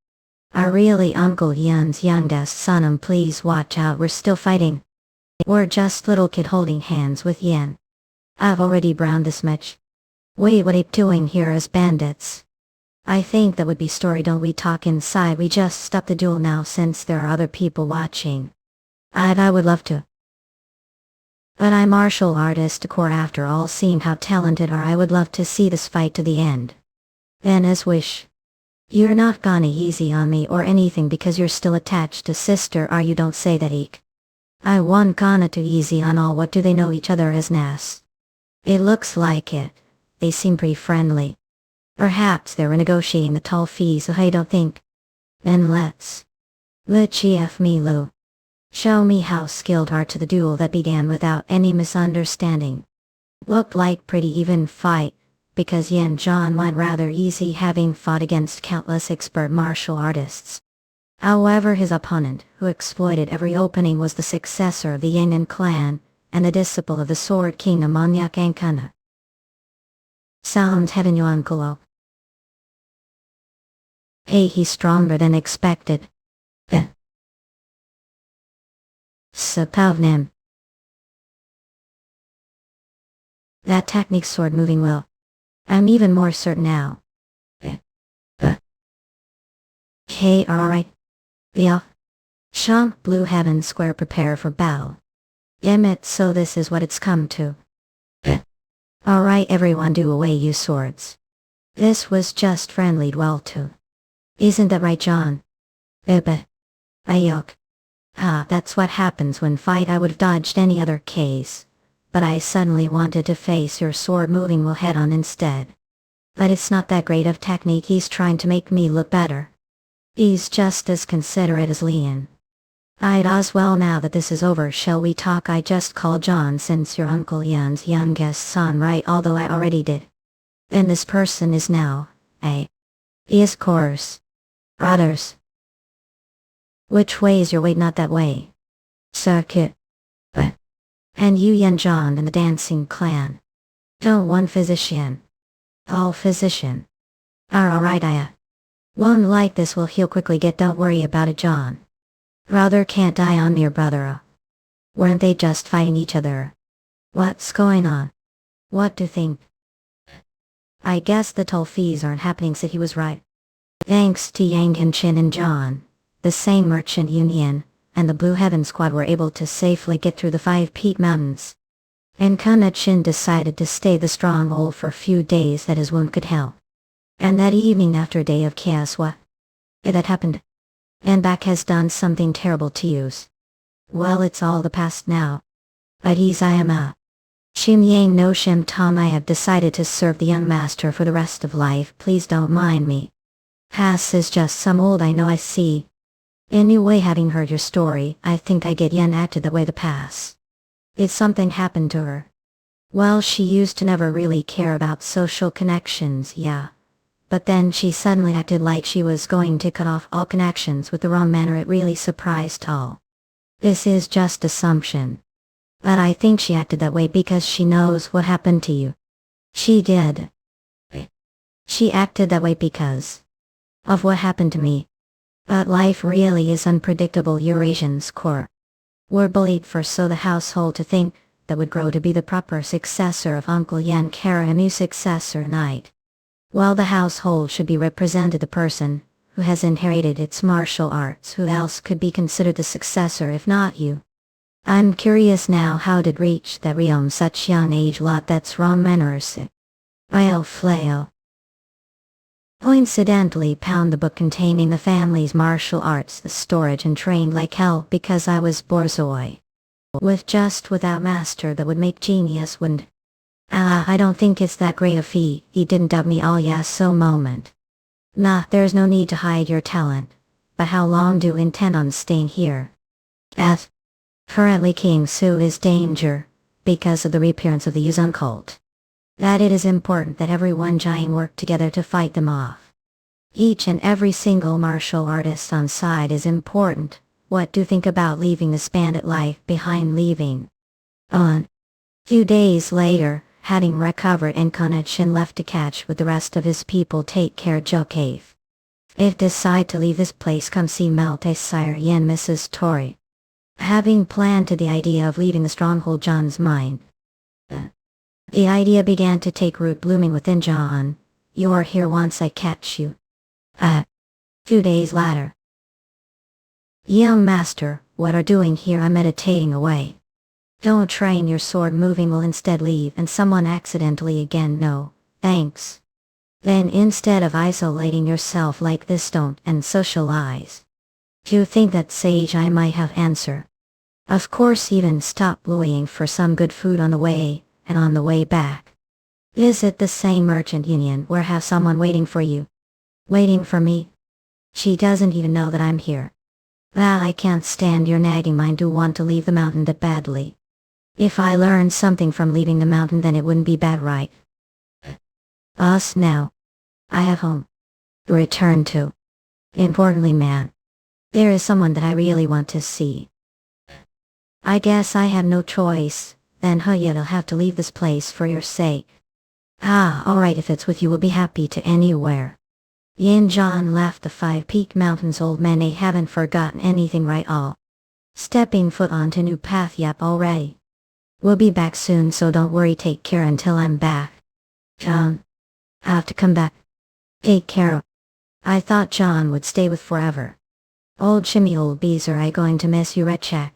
Are really Uncle Yeon's youngest son? Please watch out, we're still fighting. We're just little kid holding hands with Yeon. I've already browned this much. Wait, what are you doing here as bandits? I think that would be story, don't we talk inside? We just stop the duel now since there are other people watching. I would love to. But I'm martial artist decor after all, seeing how talented are. I would love to see this fight to the end. Then as wish. You're not gonna easy on me or anything because you're still attached to sister, are you? Don't say that, eek. I want gonna to easy on all. What do they know each other as Nas? It looks like it. They seem pretty friendly. Perhaps they're negotiating the tall fees, so I don't think. Then let's. GF me Lou. Show me how skilled are to the duel that began without any misunderstanding. Looked like pretty even fight, because Yeon Jeokha went rather easy having fought against countless expert martial artists. However, his opponent, who exploited every opening, was the successor of the Yeon clan, and the disciple of the Sword King Amonyak Ankana. Sound head in Yonkolo. Hey, he's stronger than expected. Sapavnim. That technique's sword moving well. I'm even more certain now. Hey, alright. Yeah. Sham, Blue Heaven Square, prepare for battle. Emmet, so this is what it's come to. Alright everyone, do away you swords. This was just friendly well too. Isn't that right, John? Ayok. That's what happens when fight. I would've dodged any other case. But I suddenly wanted to face your sword moving well head on instead. But it's not that great of technique, he's trying to make me look better. He's just as considerate as Leon. I'd as well now that this is over, shall we talk? I just called John since your Uncle Yeon's youngest son, right? Although I already did. And this person is now, Yes, course. Brothers. Which way is your way? Not that way. Circuit. And Yeon Jeokha and the dancing clan. Oh, one physician. All physician. Are alright, one like this will heal quickly, don't worry about it, John. Brother can't die on your brother. Weren't they just fighting each other? What's going on? What do you think? I guess the toll fees aren't happening, said he was right. Thanks to Yang and Chin and John, the same merchant union, and the Blue Heaven Squad were able to safely get through the 5 peak mountains. And Kana Chin decided to stay the stronghold for a few days that his wound could help. And that evening, after a day of chaos, it had happened. And Bak has done something terrible to you. Well, it's all the past now. But I am a Shim Yang no Shim Tom. I have decided to serve the young master for the rest of life. Please don't mind me. Past is just some old I know, I see. Anyway, having heard your story, I think I get Yen acted that way the past. If something happened to her. Well, she used to never really care about social connections, yeah. But then she suddenly acted like she was going to cut off all connections with the wrong man, or it really surprised all. This is just assumption. But I think she acted that way because she knows what happened to you. She did. She acted that way because of what happened to me. But life really is unpredictable. Eurasians core were bullied for so the household to think that would grow to be the proper successor of Uncle Yan Kara, a new successor knight. While the household should be represented the person who has inherited its martial arts. Who else could be considered the successor if not you? I'm curious now, how did reach that realm such young age? Lot that's wrong manners. I'll flail. Coincidentally found the book containing the family's martial arts, the storage, and trained like hell because I was borzoi. Without master that would make genius, wouldn't. I don't think it's that great a feat. He didn't dub me all yes so moment. Nah, there's no need to hide your talent. But how long do you intend on staying here? Currently King Su is danger, because of the reappearance of the Yuzun cult. That it is important that everyone giant work together to fight them off. Each and every single martial artist on side is important. What do you think about leaving this bandit life behind? Leaving. Few days later, having recovered, and Konachin left to catch with the rest of his people take care Jeokha. If decide to leave this place, come see Melte Sire Yen Mrs. Tori. Having planned to the idea of leaving the stronghold John's mind. The idea began to take root, blooming within John. You're here once I catch you. 2 days later. Young master, what are doing here? I'm meditating away. Don't train your sword moving, will instead leave and someone accidentally again. No, thanks. Then instead of isolating yourself like this, don't and socialize. Do you think that sage? I might have answer. Of course, even stop bullying for some good food on the way, and on the way back. Visit the same merchant union where have someone waiting for you. Waiting for me? She doesn't even know that I'm here. Well, I can't stand your nagging mind. Do want to leave the mountain that badly. If I learned something from leaving the mountain, then it wouldn't be bad, right? Us now. I have home to return to. Importantly, man. There is someone that I really want to see. I guess I have no choice, then you'll have to leave this place for your sake. Alright, if it's with you, we'll be happy to anywhere. Yeon Jeokha left the 5 peak mountains. Old men, they haven't forgotten anything, right? All stepping foot onto new path. Yep, already. We'll be back soon, so don't worry. Take care until I'm back. John. I have to come back. Take care. I thought John would stay with forever. Old shimmy old bees, are I going to miss you, Red Check?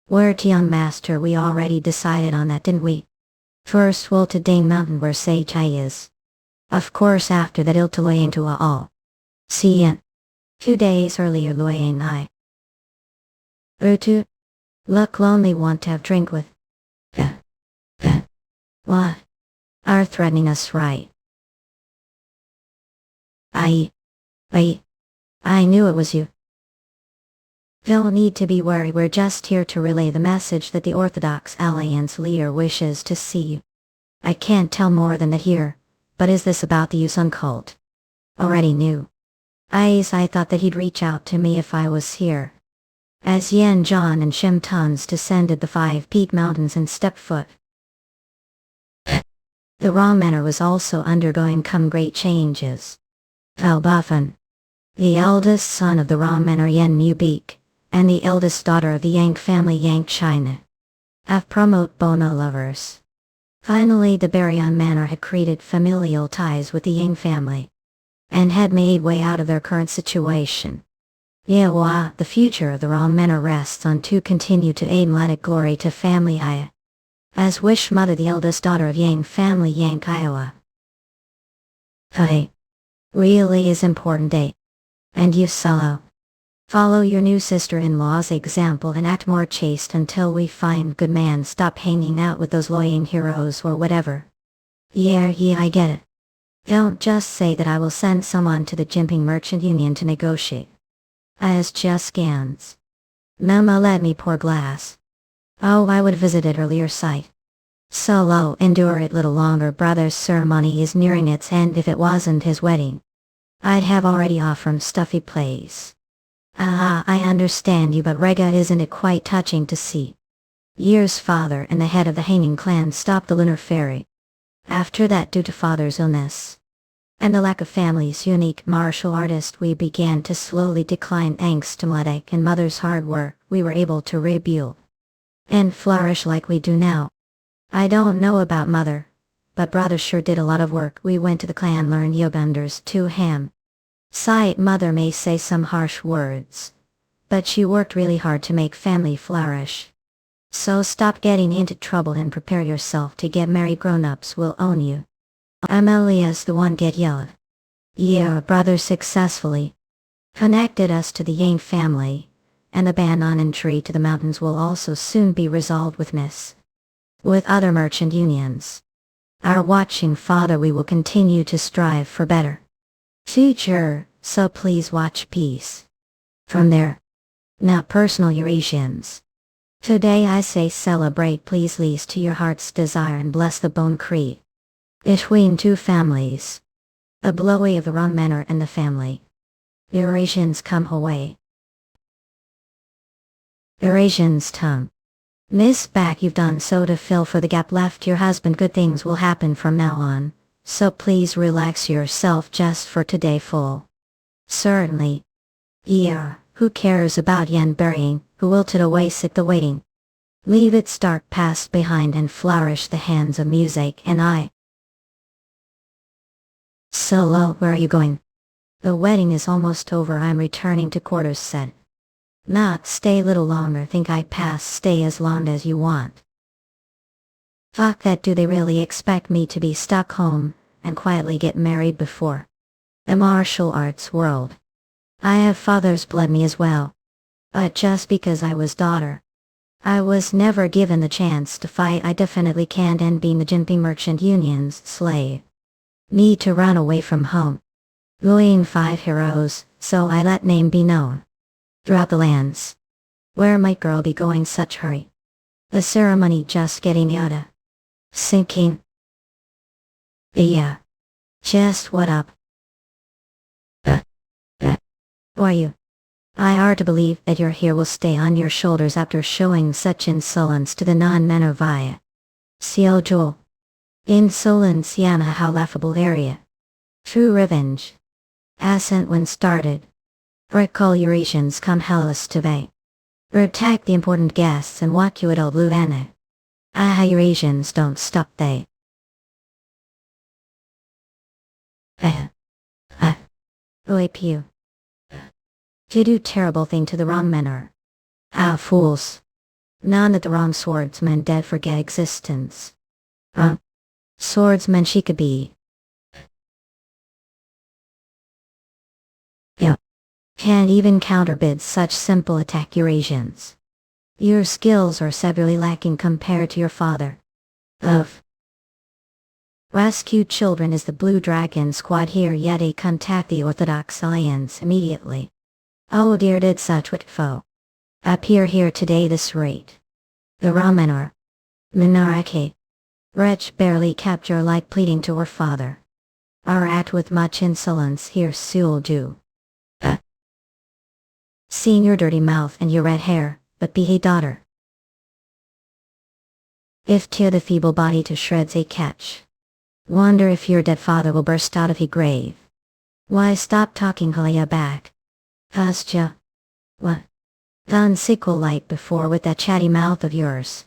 Where to, young master? We already decided on that, didn't we? First we'll to Dane Mountain where Sage I is. Of course after that to Loy into all. See ya. 2 days earlier, Loy and I. Rutu. Look lonely, want to have drink with. What? Are threatening us, right? I knew it was you. Don't need to be worried, we're just here to relay the message that the Orthodox Alliance leader wishes to see you. I can't tell more than that here, but is this about the Yuzun cult? Already knew. I thought that he'd reach out to me if I was here. as Yeon Jeokha and Shim Tons descended the 5 peak mountains and stepped foot. The Ra manor was also undergoing great changes. Al-Bafan, the eldest son of the Ra manor Yeon Mubik, and the eldest daughter of the Yang family Yang China, have promote Bono lovers. Finally the Baryon manor had created familial ties with the Yang family, and had made way out of their current situation. Yewa, the future of the Ra manor rests on to continue to aid let glory to family Aya. As wish mother the eldest daughter of Yang family Yang Iowa. Hey. Really is important day. And you solo. Follow your new sister-in-law's example and act more chaste until we find good man. Stop hanging out with those loying heroes or whatever. Yeah, I get it. Don't just say that I will send someone to the Jimping Merchant Union to negotiate. As just scans. Mama let me pour glass. Oh, I would visit it earlier sight. Solo, endure it little longer. Brother's ceremony is nearing its end. If it wasn't his wedding, I'd have already off from stuffy place. I understand you, but Rega, isn't it quite touching to see Year's father and the head of the Hanging clan stop the lunar ferry? After that, due to father's illness and the lack of family's unique martial artist, we began to slowly decline. Thanks to Mladek and mother's hard work, we were able to rebuild and flourish like we do now. I don't know about mother, but brother sure did a lot of work. We went to the clan, learned Yogunders to ham. Sight, mother may say some harsh words, but she worked really hard to make family flourish. So stop getting into trouble and prepare yourself to get married. Grown-ups will own you. Amelia's the one get yelled. Yeah, brother successfully connected us to the Yang family, and the ban on entry to the mountains will also soon be resolved with other merchant unions. Our watching father, we will continue to strive for better future, so please watch peace. From there. Now personal Eurasians. Today I say celebrate, please lease to your heart's desire and bless the bone creed between two families. A blowy of the Ra manor and the family. Eurasians come away. Eurasians tongue. Miss back, you've done so to fill for the gap left your husband. Good things will happen from now on, so please relax yourself just for today. Full. Certainly. Yeah, who cares about Yen burying, who wilted away sick the waiting. Leave its dark past behind and flourish the hands of music. And I. Solo, where are you going? The wedding is almost over. I'm returning to quarters, said. Not stay little longer. Think I pass. Stay as long as you want. Fuck that, do they really expect me to be stuck home and quietly get married before the martial arts world? I have father's blood me as well. But just because I was daughter, I was never given the chance to fight. I definitely can't end being the Jinping Merchant Union's slave. Need to run away from home. Going 5 heroes, so I let name be known throughout the lands. Where might girl be going such hurry? The ceremony just getting yada. Sinking. Yeah. Just what up? Who are you? I are to believe that your hair will stay on your shoulders after showing such insolence to the non-men of Via. Seo Joel. Insolence, Yana, how laughable area. True revenge. Ascent when started. Recall Eurasians come helpless to bay. Protect the important guests and walk you at all blue Anna. Eurasians don't stop they. OAPU. To do terrible thing to the wrong men are. Fools. None that the wrong swordsmen dead forget existence. Swordsmen she could be. Yeah. Can't even counterbid such simple attack Eurasians. Your skills are severely lacking compared to your father. Of rescue children is the Blue Dragon Squad here, yet they contact the Orthodox Alliance immediately. Oh dear, did such what foe appear here today this rate? The Ramenor. Minarake. Wretch barely kept your light pleading to her father. Are act with much insolence here Seul do. seen your dirty mouth and your red hair, but be a daughter. If tear the feeble body to shreds a catch. Wonder if your dead father will burst out of a grave. Why stop talking Halaya back? Husja. What? Done sickle light before with that chatty mouth of yours.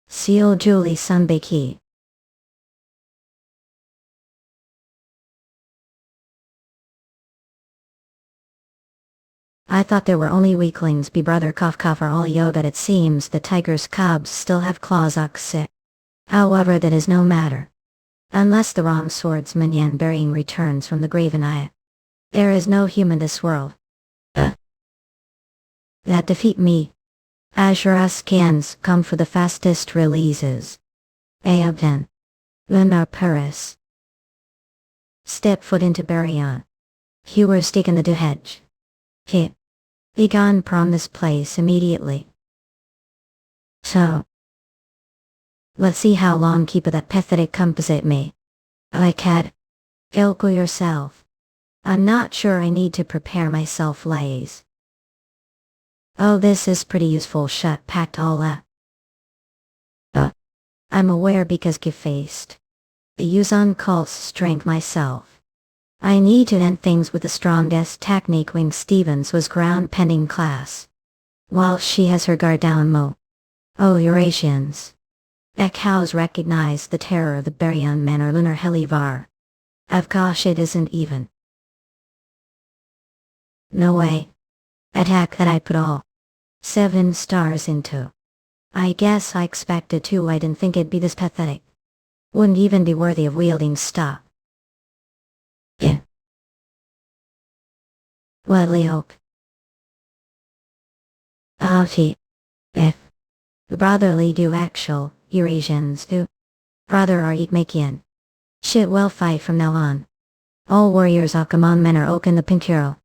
Seal Julie Sunbaki. I thought there were only weaklings be brother cough for all yo, but it seems the tiger's cubs still have claws sick. However, that is no matter. Unless the wrong swordsman Yan burying returns from the grave and there is no human this world. That defeat me. Azure scans come for the fastest releases. Ayabden. Lunar Paris. Step foot into Baryon. Hewer stick in the hedge. Hit. Be gone from this place immediately. So. Let's see how long keep that pathetic composite me. I can't. Ilko yourself. I'm not sure I need to prepare myself lays. Oh, this is pretty useful shut packed all that. I'm aware because gefaced. The use on calls strength myself. I need to end things with the strongest technique when Stevens was ground pending class. While she has her guard down mo. Oh, Eurasians. That cows recognize the terror of the Baryon men or lunar helivar. Of gosh, it isn't even. No way. Attack that I put all 7 stars into. I guess I expected to. I didn't think it'd be this pathetic. Wouldn't even be worthy of wielding stock. Yeah. What hope? If. Brotherly do actual, Eurasians do. Brother are Makian. Shit will fight from now on. All warriors Akamon men are oak in the Pinkuro.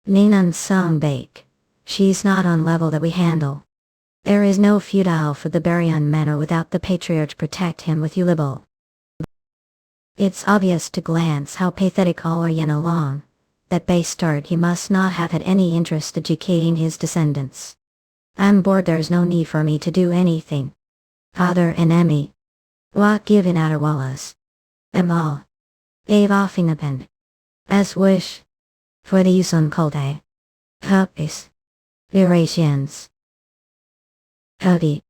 Ninan Sung Bake. She's not on level that we handle. There is no feudal for the Baryon men or without the patriarch protect him with Ulibol. It's obvious to glance how pathetic all are yen along. That bastard he must not have had any interest educating his descendants. I'm bored, there's no need for me to do anything. Father and Emmy. What given outer wallas. All. Ave off in a pen. As wish. For the use on cold day. Puppies. Eurasians. Howdy.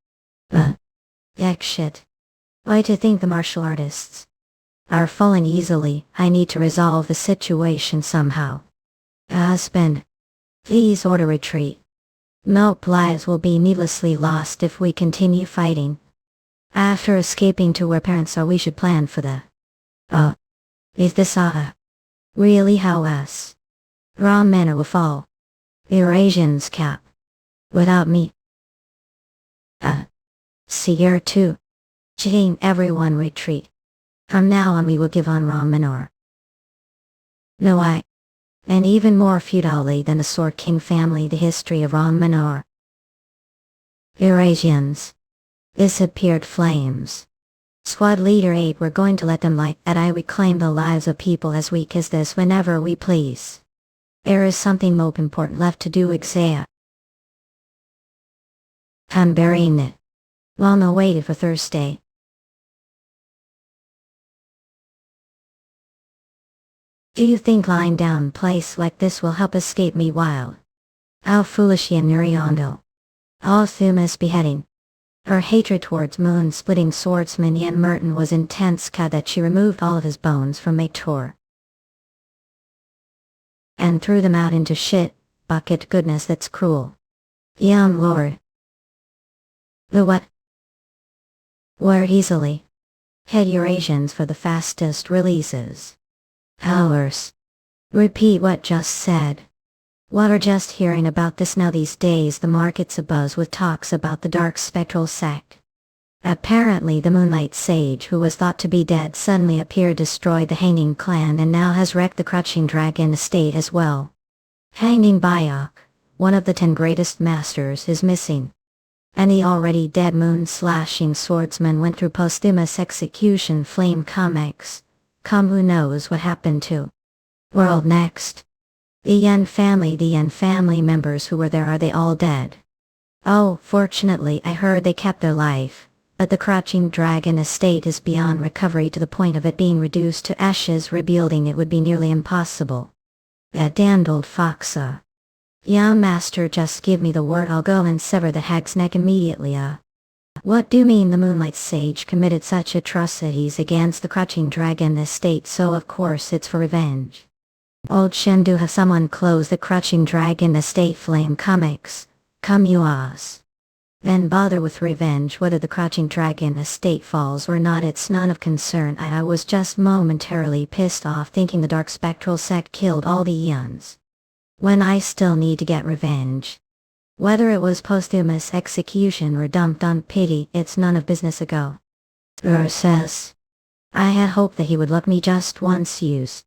Yak shit. Why to think the martial artists are falling easily. I need to resolve the situation somehow. Husband. Please order retreat. Milk lives will be needlessly lost if we continue fighting. After escaping to where parents are, we should plan for the. Is this really how us? Raw manner will fall. Eurasians cap. Without me. Seer 2. Jane, everyone retreat. From now on we will give on Raw Minor. No, and even more feudally than the Sword King family, the history of Raw Minor. Eurasians. Disappeared flames. Squad Leader 8, we're going to let them light that I reclaim the lives of people as weak as this whenever we please. There is something more important left to do, Exea. I'm burying it. Well, no, waited for Thursday. Do you think lying down in place like this will help escape me wild? How foolish Yen Nuriondo. All Thuma's beheading. Her hatred towards moon-splitting swordsman Yen Merton was intense that she removed all of his bones from Mator. And threw them out into shit, bucket goodness that's cruel. Young lord. The what? Where easily. Head Eurasians for the fastest releases. Hours. Repeat what just said. What are just hearing about this now these days, the market's abuzz with talks about the dark spectral sect. Apparently the Moonlight Sage who was thought to be dead suddenly appeared, destroyed the Hanging Clan and now has wrecked the Crouching Dragon estate as well. Hanging Bayok, one of the 10 greatest masters, is missing. And the already dead moon-slashing swordsman went through posthumous execution. Flame comics. Come, who knows what happened to world next. The Yeon family members who were there, are they all dead? Oh, fortunately I heard they kept their life, but the Crouching Dragon estate is beyond recovery to the point of it being reduced to ashes. Rebuilding it would be nearly impossible. That damned old foxa. Young master, just give me the word, I'll go and sever the hag's neck immediately. What do you mean the Moonlight Sage committed such atrocities against the Crouching Dragon estate, so of course it's for revenge? Old Shendu, have someone close the Crouching Dragon estate. Flame Comics, come you us. Then bother with revenge. Whether the Crouching Dragon estate falls or not, it's none of concern. I was just momentarily pissed off thinking the Dark Spectral sect killed all the Yeons, when I still need to get revenge. Whether it was posthumous execution or dumped on pity, it's none of business ago. Says. I had hoped that he would look me just once use.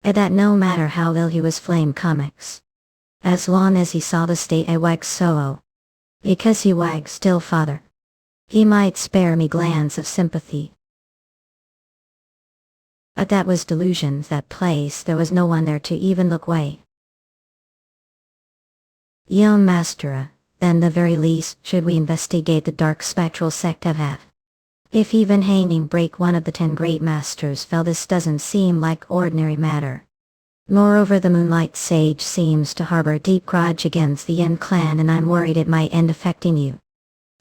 And that no matter how ill he was. Flame Comics. As long as he saw the state I wagged so. Because he wagged still father. He might spare me glance of sympathy. But that was delusions. That place, there was no one there to even look way. Young master, then the very least should we investigate the Dark Spectral sect have. If even hanging break one of the 10 great masters fell, this doesn't seem like ordinary matter. Moreover, the Moonlight Sage seems to harbor a deep grudge against the Yen clan, and I'm worried it might end affecting you.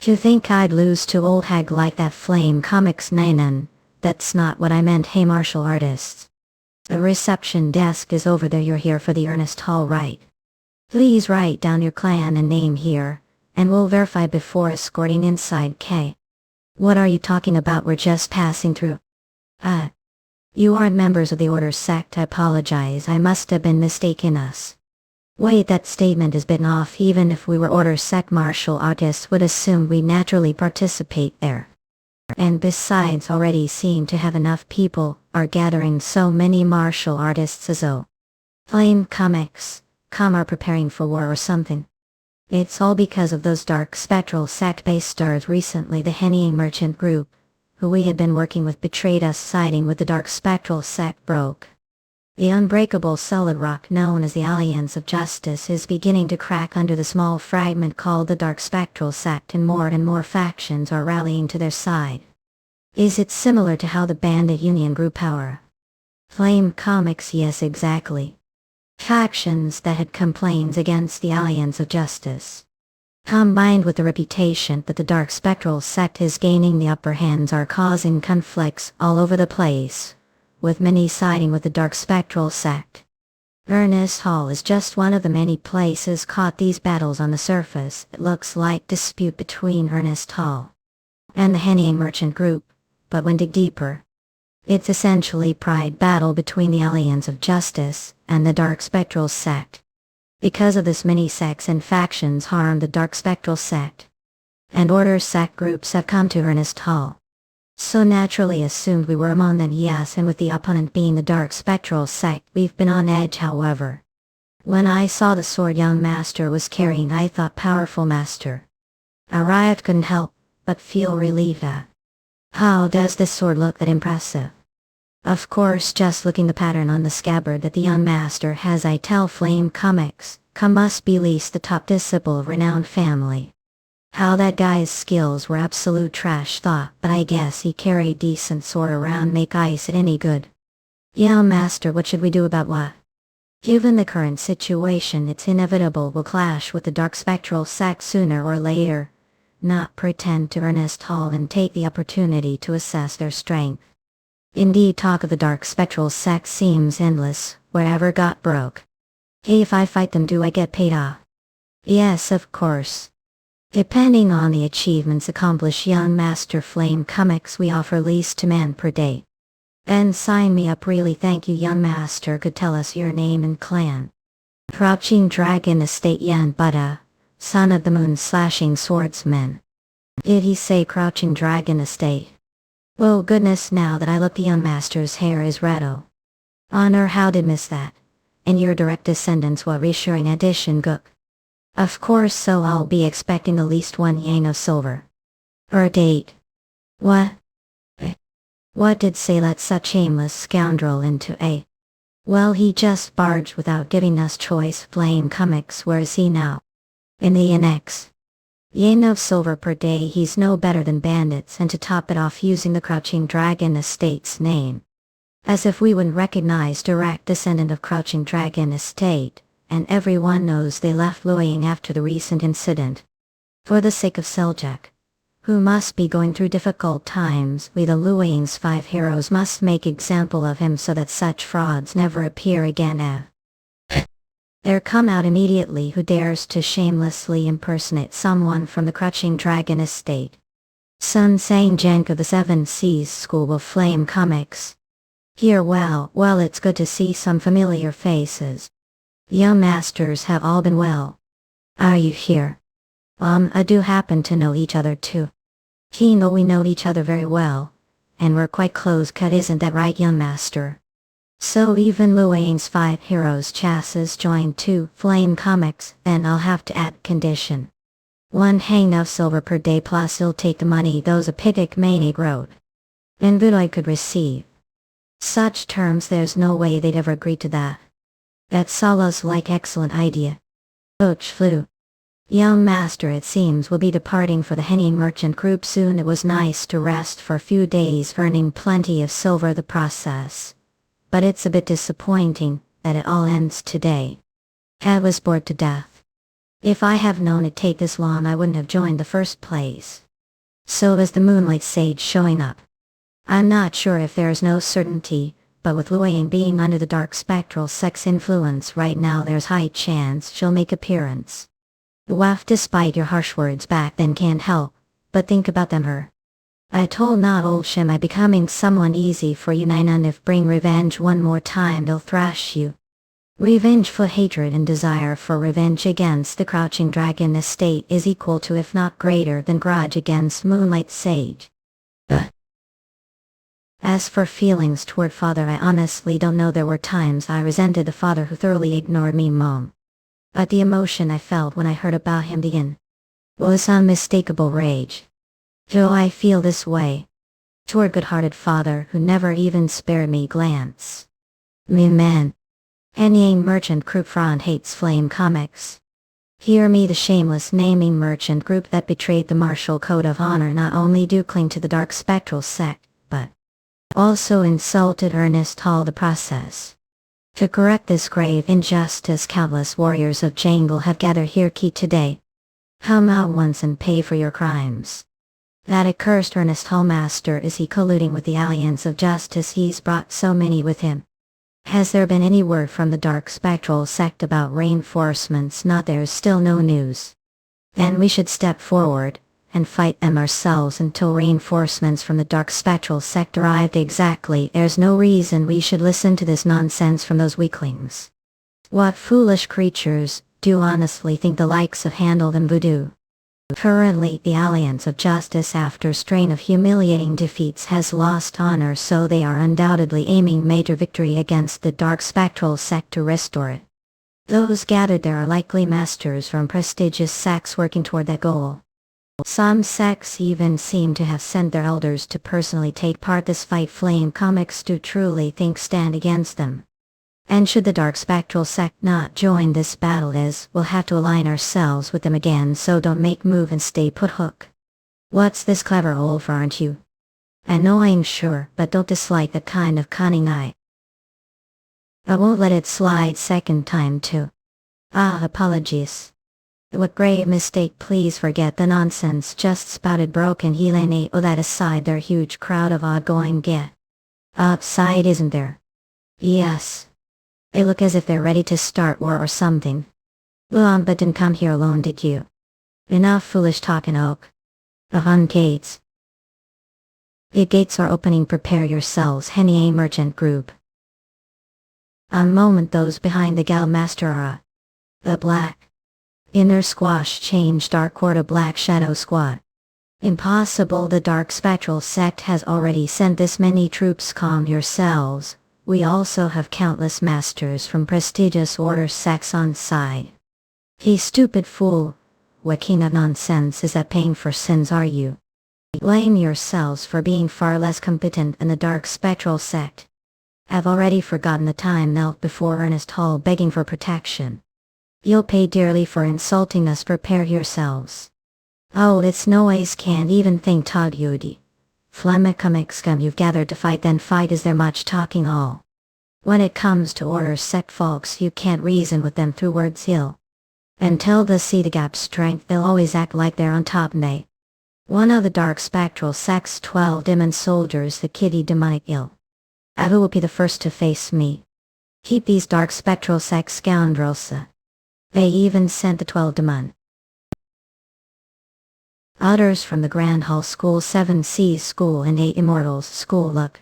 To think I'd lose to old hag like that. Flame Comics. Nainan, that's not what I meant. Hey martial artists. The reception desk is over there. You're here for the Ernest Hall, right? Please write down your clan and name here, and we'll verify before escorting inside. K. What are you talking about? We're just passing through. You aren't members of the Order sect. I apologize, I must have been mistaken us. Wait, that statement is bitten off. Even if we were Order sect, martial artists would assume we naturally participate there. And besides, already seem to have enough people are gathering so many martial artists as Flame Comics, are preparing for war or something. It's all because of those Dark Spectral sect-based stars. Recently the Hennying merchant group, who we had been working with, betrayed us. Siding with the Dark Spectral sect broke. The unbreakable solid rock known as the Alliance of Justice is beginning to crack under the small fragment called the Dark Spectral sect, and more factions are rallying to their side. Is it similar to how the Bandit Union grew power? Flame Comics. Yes, exactly. Factions that had complaints against the Alliance of Justice, combined with the reputation that the Dark Spectral sect is gaining the upper hands, are causing conflicts all over the place, with many siding with the Dark Spectral sect. Ernest Hall is just one of the many places caught these battles. On the surface, it looks like dispute between Ernest Hall and the Hennying merchant group, but when dig deeper, it's essentially pride battle between the Alliance of Justice and the Dark Spectral sect. Because of this, many sects and factions harm the Dark Spectral sect, and Order sect groups have come to Ernest Hall. So naturally assumed we were among them. Yes, and with the opponent being the Dark Spectral sect, we've been on edge. However, when I saw the sword young master was carrying, I thought, powerful master. Riot couldn't help but feel relieved. How does this sword look that impressive? Of course, just looking the pattern on the scabbard that the young master has. I tell Flame Comics, must be least the top disciple of renowned family. How that guy's skills were absolute trash. Thought, but I guess he carried decent sword around. Make ice it any good? Yeah, master, what should we do about what? Given the current situation, it's inevitable we'll clash with the Dark Spectral sect sooner or later. Not pretend to Ernest Hall and take the opportunity to assess their strength. Indeed, talk of the Dark Spectral sect seems endless. Wherever got broke. Hey, if I fight them, do I get paid? Yes, of course. Depending on the achievements accomplished, young master. Flame Comics, we offer least 2 men per day. And sign me up. Really, thank you. Young master, could tell us your name and clan? Crouching Dragon Estate. Yeon Jeokha, son of the moon slashing swordsman. Did he say Crouching Dragon Estate? Oh goodness, now that I look, the young master's hair is red. Honor, how did miss that? And your direct descendants, what reassuring addition. Gook. Of course, so I'll be expecting at least 1 yang of silver. A date. What? What did say let such aimless scoundrel into a Well, he just barged without giving us choice. Flame comics, where is he now? In the annex. Yen of silver per day. He's no better than bandits, and to top it off using the Crouching Dragon Estate's name. As if we wouldn't recognize direct descendant of Crouching Dragon Estate, and everyone knows they left Luoying after the recent incident. For the sake of Seljak, who must be going through difficult times, we the Luoying's 5 heroes must make example of him so that such frauds never appear again. There come out immediately who dares to shamelessly impersonate someone from the Crouching Dragon Estate. Sun Sang Jank of the 7 Seas School of Flame Comics. Here, well, it's good to see some familiar faces. Young masters have all been well. Are you here? I do happen to know each other too. We know each other very well, and we're quite close cut, isn't that right, young master? So even Luoying's 5 heroes chassis joined 2 Flame Comics, then I'll have to add condition. 1 hang of silver per day plus he'll take the money those Apidic Manig wrote. And that I could receive. Such terms, there's no way they'd ever agree to that. That's Sala's like excellent idea. Ouch flew. Young master, it seems, will be departing for the Henny merchant group soon. It was nice to rest for a few days, earning plenty of silver the process. But it's a bit disappointing that it all ends today. I was bored to death. If I have known it'd take this long, I wouldn't have joined the first place. So was the Moonlight Sage showing up. I'm not sure if there's no certainty, but with Luoying being under the dark spectral sex influence right now, there's high chance she'll make appearance. Waff, despite your harsh words back then, can't help but think about them her. I told not old Shim I becoming someone easy for you, and if bring revenge one more time they'll thrash you. Revenge for hatred and desire for revenge against the Crouching Dragon Estate is equal to, if not greater than, grudge against Moonlight Sage. As for feelings toward father, I honestly don't know. There were times I resented the father who thoroughly ignored me, Mom. But the emotion I felt when I heard about him begin was unmistakable rage. Do I feel this way toward good-hearted father who never even spared me glance? Me man. Any merchant group front hates Flame Comics. Hear me, the shameless naming merchant group that betrayed the martial code of honor not only do cling to the dark spectral sect, but also insulted Ernest Hall the process. To correct this grave injustice, countless warriors of Jangle have gathered here today. Come out once and pay for your crimes. That accursed Ernest Hall master, is he colluding with the Alliance of Justice? He's brought so many with him. Has there been any word from the dark spectral sect about reinforcements? Not, there's still no news. Then we should step forward and fight them ourselves until reinforcements from the dark spectral sect arrived. Exactly. There's no reason we should listen to this nonsense from those weaklings. What foolish creatures do honestly think the likes of handle them voodoo? Currently, the Alliance of Justice, after strain of humiliating defeats, has lost honor, so they are undoubtedly aiming major victory against the dark spectral sect to restore it. Those gathered there are likely masters from prestigious sects working toward that goal. Some sects even seem to have sent their elders to personally take part this fight. Flame Comics do truly think stand against them. And should the dark spectral sect not join this battle, we'll have to align ourselves with them again, so don't make move and stay put. Hook. What's this clever Olf, aren't you? I know, I'm sure, but don't dislike that kind of cunning eye. I won't let it slide second time too. Apologies. What grave mistake, please forget the nonsense just spouted broken Helene. That aside, their huge crowd of outgoing get upside, isn't there? Yes. They look as if they're ready to start war or something. But didn't come here alone, did you? Enough foolish talking, Oak. Gates. The gates are opening, prepare yourselves, Henny merchant group. A moment, those behind the gal master are the black inner squash change dark quarter black shadow squad. Impossible, the dark spectral sect has already sent this many troops. Calm yourselves. We also have countless masters from prestigious order sects on side. He stupid fool. What kind of nonsense is that? Paying for sins, are you? Blame yourselves for being far less competent than the dark spectral sect. I've already forgotten the time knelt before Ernest Hall begging for protection. You'll pay dearly for insulting us, prepare yourselves. Oh, it's no ways can't even think Todd Yudi. Flamicum scum you've gathered to fight, then fight. Is there much talking all? When it comes to orders set folks, you can't reason with them through words ill. Until they see the gap strength, they'll always act like they're on top. Nay. One of the dark spectral sex 12 demon soldiers, the kitty demonic ill. Who will be the first to face me? Keep these dark spectral sex scoundrels. They even sent the 12 demon others from the Grand Hall School, 7 Seas School and 8 Immortals School. Look.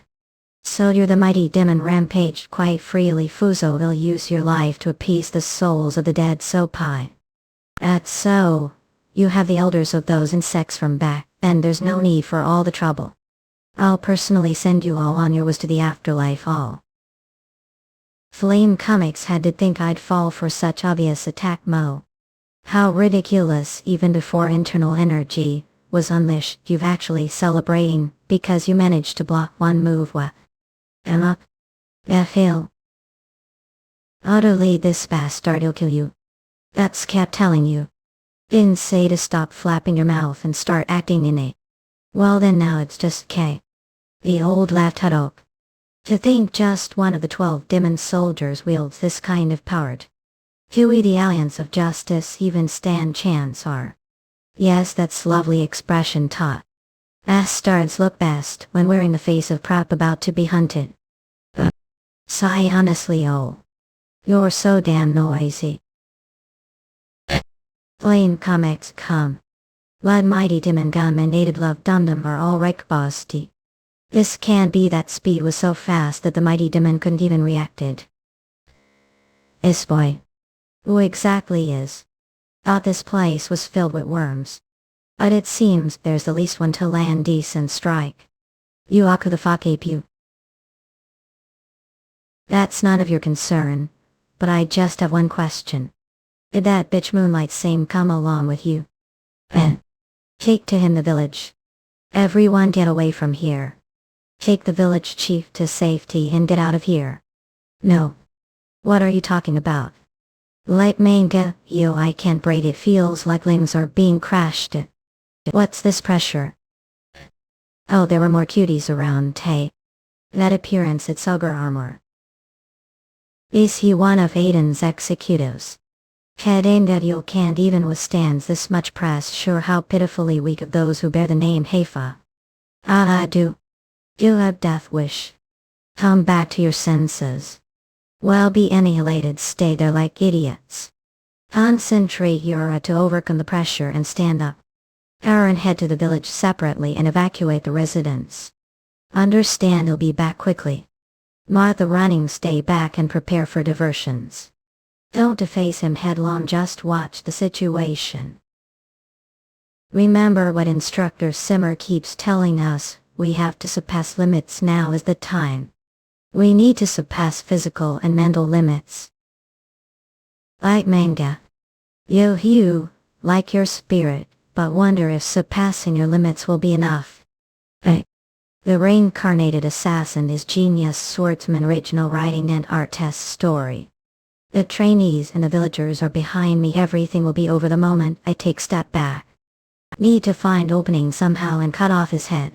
So you're the mighty demon rampaged quite freely. Fuzo will use your life to appease the souls of the dead. So pie. That's so. You have the elders of those insects from back, then there's no need for all the trouble. I'll personally send you all on your ways to the afterlife. All. Flame Comics had to think I'd fall for such obvious attack. Mo. How ridiculous. Even before internal energy was unleashed, you've actually celebrating because you managed to block one move. What? Am up? Hill. Utterly, this bastard'll kill you. That's kept telling you. Didn't say to stop flapping your mouth and start acting in it. Well then, now it's just K. The old laughed Hudok. To think just one of the 12 demon soldiers wields this kind of power. Huey, the alliance of justice, even stand chance are. Yes, that's lovely expression taught. Bastards look best when wearing the face of prop about to be hunted. Sigh honestly. Oh. You're so damn noisy. Flame Comics come. Blood mighty demon gun and native love dum-dum are all right bossy. This can't be. That speed was so fast that the mighty demon couldn't even reacted. Is boy. Who exactly is? Thought this place was filled with worms. But it seems there's at least one to land decent strike. You aku the fuck ape you. That's none of your concern, but I just have one question. Did that bitch Moonlight same come along with you? Take to him the village. Everyone get away from here. Take the village chief to safety and get out of here. No. What are you talking about? Light manga, yo, I can't breathe. It feels like limbs are being crashed. What's this pressure? Oh, there were more cuties around, hey. That appearance, it's ogre armor. Is he one of Aiden's executives? Head aimed at you can't even withstand this much press. Sure, how pitifully weak of those who bear the name Heifa. I do. You have death wish. Come back to your senses. Well, be annihilated, stay there like idiots. Concentrate your aura to overcome the pressure and stand up. Aaron, head to the village separately and evacuate the residents. Understand, he'll be back quickly. Martha running, stay back and prepare for diversions. Don't deface him headlong, just watch the situation. Remember what Instructor Simmer keeps telling us, we have to surpass limits. Now is the time. We need to surpass physical and mental limits. Like manga. You like your spirit, but wonder if surpassing your limits will be enough. The reincarnated assassin is genius swordsman, original writing and art test story. The trainees and the villagers are behind me. Everything will be over the moment I take step back. Need to find opening somehow and cut off his head.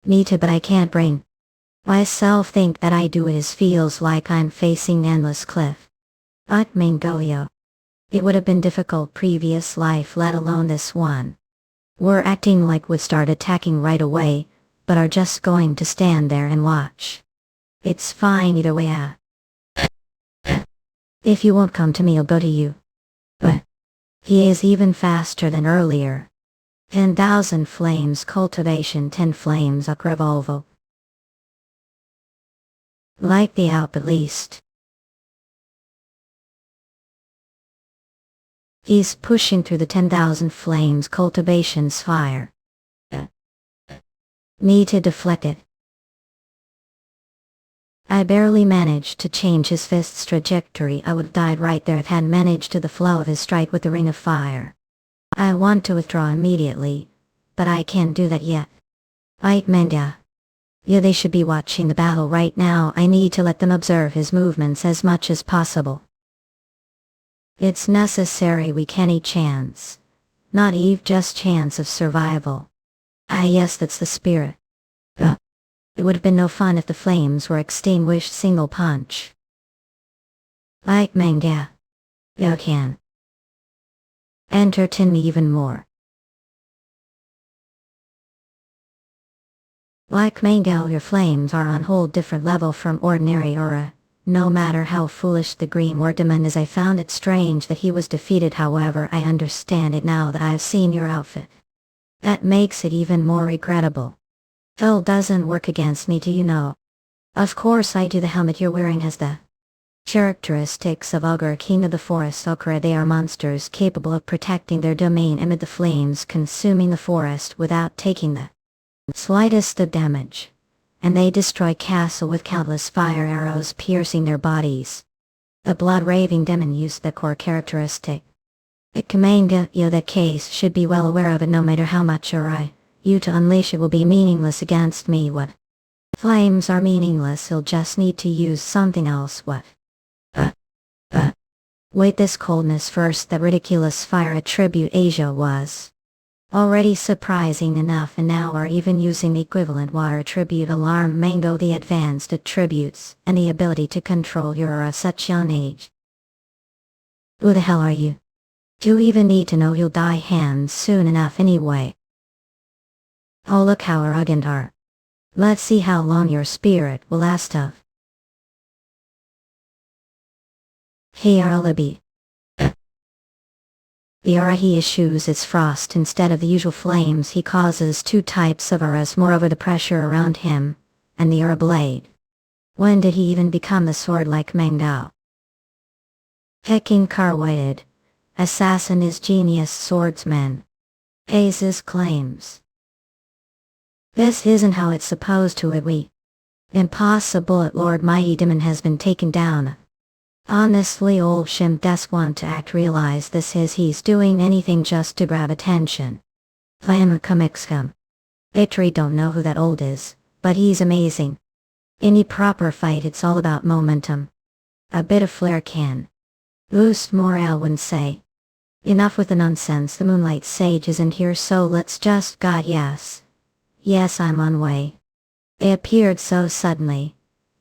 Need to, but I can't bring myself think that I do. It feels like I'm facing endless cliff. Goyo. It would have been difficult previous life, let alone this one. We're acting like we'd start attacking right away, but are just going to stand there and watch. It's fine either way. If you won't come to me, I'll go to you. But he is even faster than earlier. 10,000 flames cultivation, 10 flames up revolvo. Like the Alp at least. He's pushing through the 10,000 flames cultivation's fire. Need to deflect it. I barely managed to change his fist's trajectory. I would have died right there if I hadn't managed to the flow of his strike with the ring of fire. I want to withdraw immediately, but I can't do that yet. Manga. Yeah, they should be watching the battle right now. I need to let them observe his movements as much as possible. It's necessary we any chance. Not just chance of survival. Ah yes, that's the spirit. It would have been no fun if the flames were extinguished single punch. Like manga. You can entertain me even more. Like manga, your flames are on whole different level from ordinary aura. No matter how foolish the green war demon is, I found it strange that he was defeated. However, I understand it now that I've seen your outfit. That makes it even more regrettable. Hell doesn't work against me, do you know? Of course I do. The helmet you're wearing has the characteristics of Ogre, King of the Forest. Okra, they are monsters capable of protecting their domain amid the flames consuming the forest without taking the slightest of damage. And they destroy castle with countless fire arrows piercing their bodies. The blood-raving demon used the core characteristic. It commanda, you that case should be well aware of it. No matter how much you to unleash it will be meaningless against me. What? Flames are meaningless, he'll just need to use something else. What? Wait, this coldness first. That ridiculous fire attribute Asia was already surprising enough, and now are even using the equivalent water attribute. Alarm mango, the advanced attributes, and the ability to control your aura such young age. Who the hell are you? Do you even need to know? You'll die hands soon enough anyway. Oh, look how arrogant are. Let's see how long your spirit will last of. Hey Arlabi. The aura he issues is frost instead of the usual flames. He causes two types of auras, moreover the pressure around him, and the aura blade. When did he even become the sword like Mangdao? Hecking Carwaited. Assassin is genius swordsman. Aces claims. This isn't how it's supposed to be. Impossible. At Lord Mighty Demon has been taken down. Honestly, old Shim does want to act realize this is he's doing anything just to grab attention. Vayamacumixcum. Literally don't know who that old is, but he's amazing. Any proper fight, it's all about momentum. A bit of flair can boost morale, wouldn't say. Enough with the nonsense. The Moonlight Sage isn't here, so let's just yes. Yes, I'm on way. They appeared so suddenly.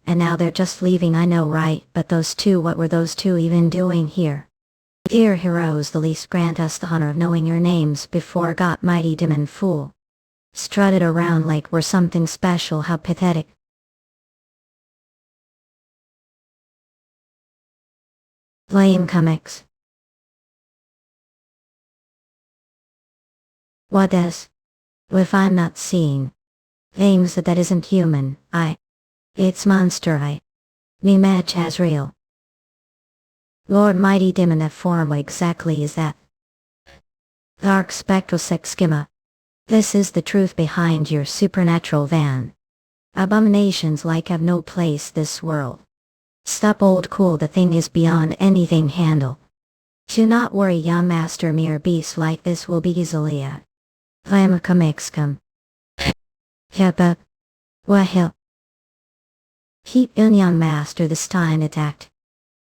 And now they're just leaving, I know, right? But those two, what were those two even doing here? Dear heroes, the least grant us the honor of knowing your names before God Mighty Demon Fool. Strutted around like we're something special, how pathetic. Blame comics. What is? If I'm not seeing things that isn't human, it's monster. Me match as real. Lord Mighty Demon, that form, what exactly is that? Dark spectral sex schema. This is the truth behind your supernatural van. Abominations like have no place this world. Stop old cool, the thing is beyond anything handle. Do not worry, young master, mere beasts like this will be easily Vayamacumixcum. Yep. Wahil. Keep in, young master, this time attacked.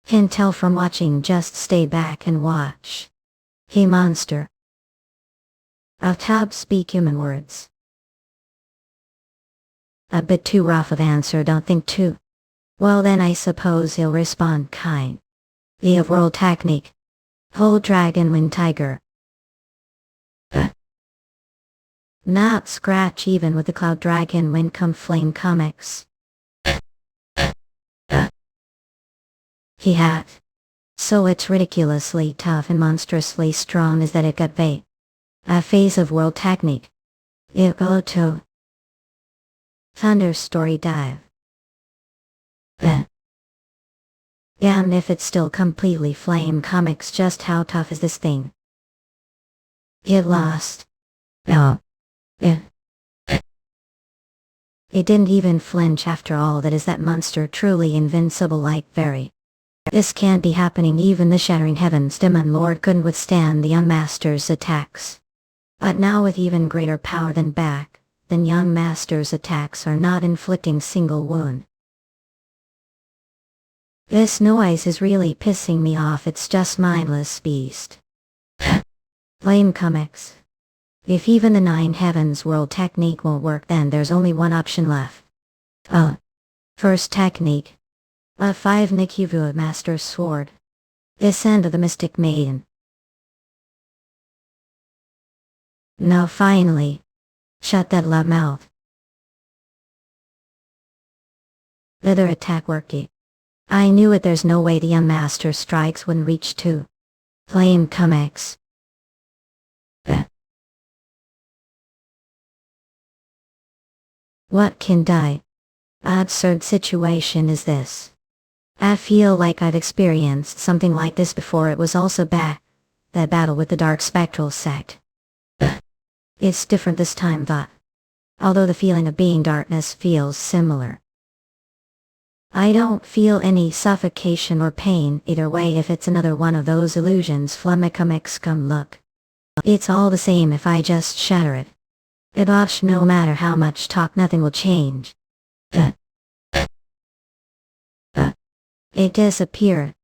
Can tell from watching, just stay back and watch. Hey monster. Tab speak human words. A bit too rough of answer, don't think too. Well then I suppose he'll respond kind. The overworld technique. Whole dragon wind tiger. Not scratch even with the cloud dragon wind come flame comics. He had. So it's ridiculously tough and monstrously strong is that it got a phase of world technique. It go to Thunder Story Dive. Yeah, and if it's still completely flame comics, just how tough is this thing? It lost. No. It didn't even flinch after all. That is that monster truly invincible like very. This can't be happening. Even the shattering heavens demon lord couldn't withstand the young master's attacks. But now with even greater power than back, then young master's attacks are not inflicting single wound. This noise is really pissing me off, it's just mindless beast. Lame comics. If even the 9 heavens world technique won't work, then there's only one option left. First technique. A 5 Nikivu Master's Sword. Descent of the Mystic Maiden. Now finally. Shut that loud mouth. Other attack worky. I knew it, there's no way the young master strikes wouldn't reach 2. Flame comics. What can die? Absurd situation is this. I feel like I've experienced something like this before. It was also back. That battle with the dark spectral sect. It's different this time, though. Although the feeling of being darkness feels similar. I don't feel any suffocation or pain either way if it's another one of those illusions Flemicum look. It's all the same if I just shatter it. No matter how much talk, nothing will change. It disappeared.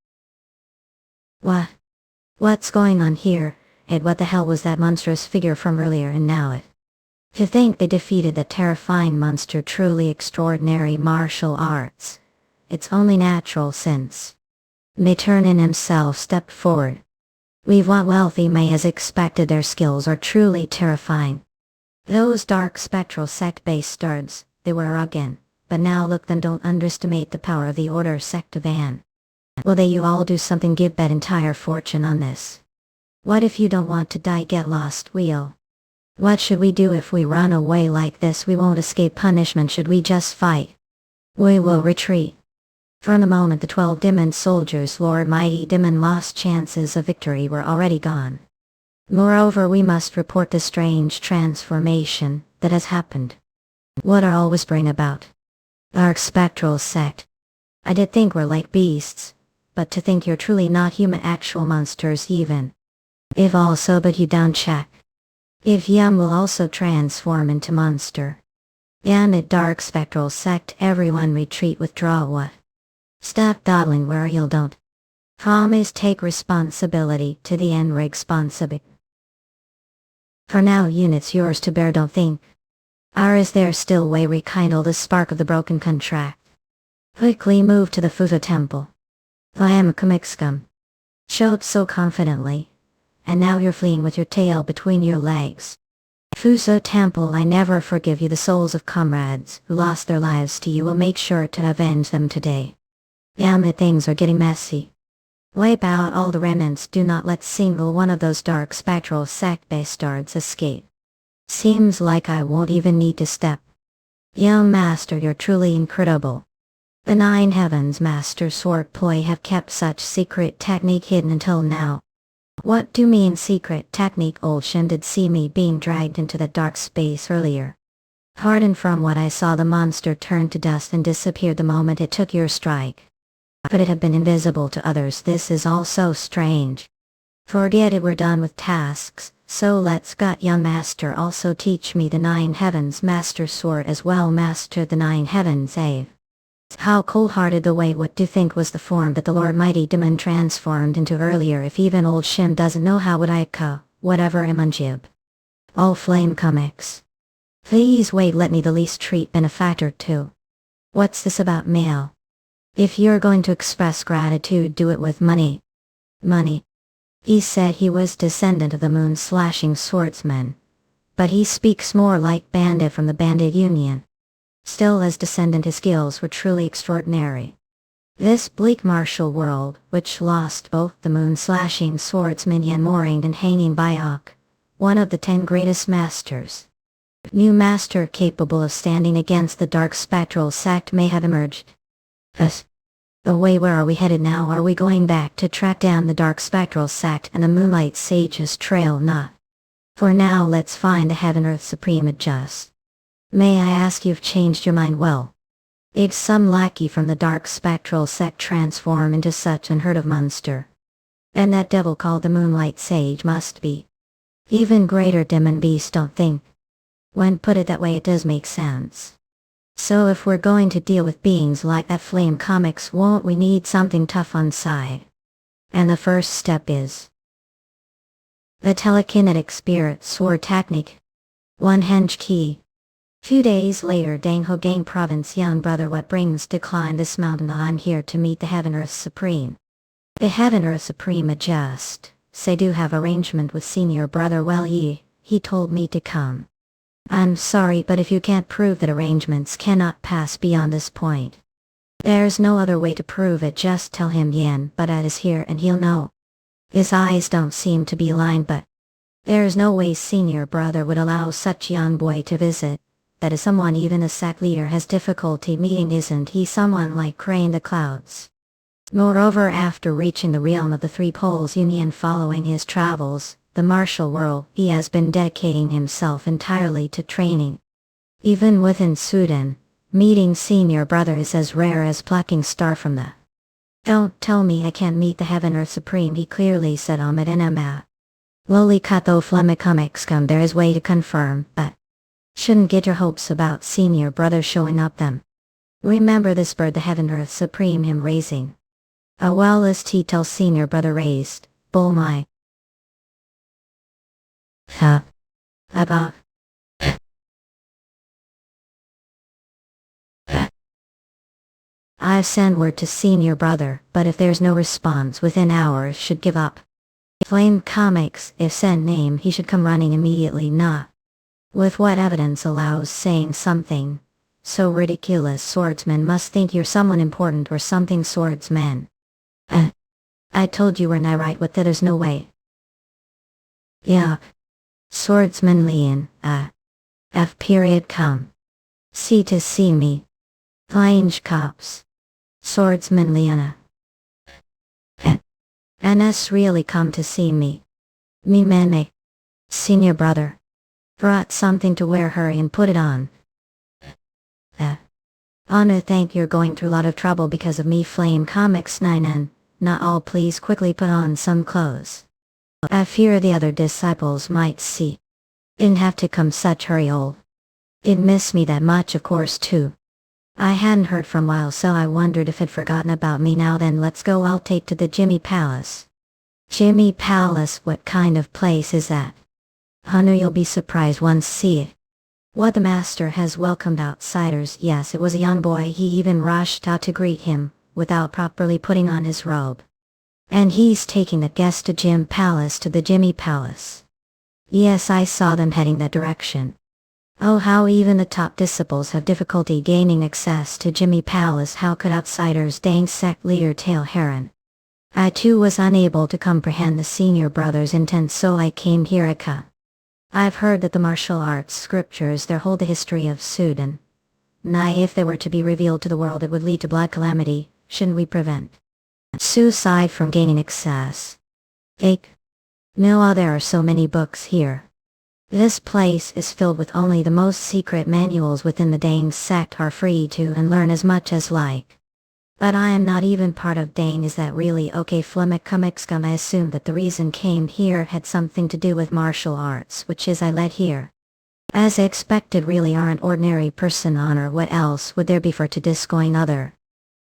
What's going on here? What the hell was that monstrous figure from earlier and now it? To think they defeated that terrifying monster, truly extraordinary martial arts. It's only natural since Maternin himself stepped forward. We've what wealthy May has expected. Their skills are truly terrifying. Those dark spectral sect bastards, they were again, but now look, then don't underestimate the power of the order sect of Anne. Will you all do something, give that entire fortune on this? What if you don't want to die, get lost? What should we do if we run away like this? We won't escape punishment. Should we just fight? We will retreat. From the moment the 12 demon soldiers, Lord Mighty Demon, lost, chances of victory were already gone. Moreover, we must report the strange transformation that has happened. What are all whispering about? Dark spectral sect. I did think we're like beasts, but to think you're truly not human, actual monsters even. If also, but you don't check. If Yum will also transform into monster. Damn it, dark spectral sect, everyone retreat, withdraw. What? Stop dawdling where you don't. Promise take responsibility to the end responsibility. For now, units yours to bear, don't think. Or is there still way rekindle the spark of the broken contract? Quickly move to the Futa temple. I am a comic scum. Showed so confidently. And now you're fleeing with your tail between your legs. Fuso Temple, I never forgive you. The souls of comrades who lost their lives to you will make sure to avenge them today. Damn it, things are getting messy. Wipe out all the remnants. Do not let single one of those dark spectral sect bastards escape. Seems like I won't even need to step. Young master, you're truly incredible. The 9 heavens master sword ploy have kept such secret technique hidden until now. What do you mean secret technique? Old Shin did see me being dragged into that dark space earlier. Pardon, from what I saw the monster turned to dust and disappeared the moment it took your strike. Could it have been invisible to others? This is all so strange. Forget it, we're done with tasks, so let's got young master also teach me the 9 heavens master sword as well. Master the 9 heavens, How cold-hearted the way. What do you think was the form that the Lord Mighty Demon transformed into earlier? If even old Shim doesn't know, how would I whatever Imanjib. All flame comics. Please wait, let me the least treat benefactor too. What's this about mail? If you're going to express gratitude, do it with money. Money. He said he was descendant of the moon-slashing swordsman. But he speaks more like bandit from the bandit union. Still, as descendant, his skills were truly extraordinary. This bleak martial world, which lost both the moon-slashing swordsman Yeon Moring and hanging Byok, one of the 10 greatest masters. New master capable of standing against the dark spectral sect may have emerged. Where are we headed now? Are we going back to track down the dark spectral sect and the Moonlight Sage's trail? Not. For now, let's find the Heaven Earth Supreme Adjust. May I ask, you've changed your mind? Well, it's some lackey from the dark spectral sect transform into such unheard of monster. And that devil called the Moonlight Sage must be even greater demon beast, don't think. When put it that way, it does make sense. So if we're going to deal with beings like that flame comics, won't we need something tough on side? And the first step is the telekinetic spirit sword technique. One henge key. Few days later, Danghogang province, young brother, what brings to climb this mountain? I'm here to meet the Heaven Earth Supreme. The Heaven Earth Supreme adjust. Say do have arrangement with senior brother. Well, he told me to come. I'm sorry, but if you can't prove that arrangements cannot pass beyond this point, there's no other way to prove it. Just tell him Yeon but is here and he'll know. His eyes don't seem to be aligned, but there's no way senior brother would allow such young boy to visit. That is someone even a sect leader has difficulty meeting. Isn't he someone like Crane the Clouds? Moreover, after reaching the realm of the Three Poles Union following his travels, the martial world, he has been dedicating himself entirely to training. Even within Sudan, meeting senior brother is as rare as plucking star from the... Don't tell me I can't meet the Heaven Earth Supreme, he clearly said Ahmed Enema. Lowly cut though Flemicum come, there is way to confirm, but shouldn't get your hopes about senior brother showing up them. Remember this bird the Heaven Earth Supreme him raising. A well list he tells senior brother raised, bull my. About. I've sent word to senior brother, but if there's no response within hours, should give up. Flame comics, if sent name, he should come running immediately. Not with what evidence allows saying something so ridiculous. Swordsman must think you're someone important or something. Swordsman. I told you weren't I right with that? There's no way. Yeah. Swordsman Leon, F period come. See to see me. Flange cops. Swordsman Leona. NS really come to see me. Me mene. Senior brother. Brought something to wear, hurry and put it on. Honor, thank you're going through a lot of trouble because of me. Flame comics 9 and not all, please quickly put on some clothes. I fear the other disciples might see. Didn't have to come such hurry, old. It missed me that much of course too. I hadn't heard from a while, so I wondered if had forgotten about me. Now then, let's go. I'll take to the Jimmy Palace. Jimmy Palace, what kind of place is that? Hunter, you'll be surprised once see it. What, the master has welcomed outsiders? Yes, it was a young boy. He even rushed out to greet him, without properly putting on his robe. And he's taking the guest to Jim Palace, to the Jimmy Palace. Yes, I saw them heading that direction. Oh, how even the top disciples have difficulty gaining access to Jimmy Palace. How could outsiders? Dang sect leader Tail Heron. I too was unable to comprehend the senior brother's intent, so I came here. I've heard that the martial arts scriptures there hold the history of Sudan. Nay, if they were to be revealed to the world, it would lead to blood calamity. Shouldn't we prevent suicide from gaining access? No, there are so many books here. This place is filled with only the most secret manuals within the Dang sect. Are free to and learn as much as like. But I am not even part of Dang. Is that really okay? Flemicum, I assumed that the reason came here had something to do with martial arts, which is I led here. As expected, really aren't ordinary person honor. What else would there be for to discoin other?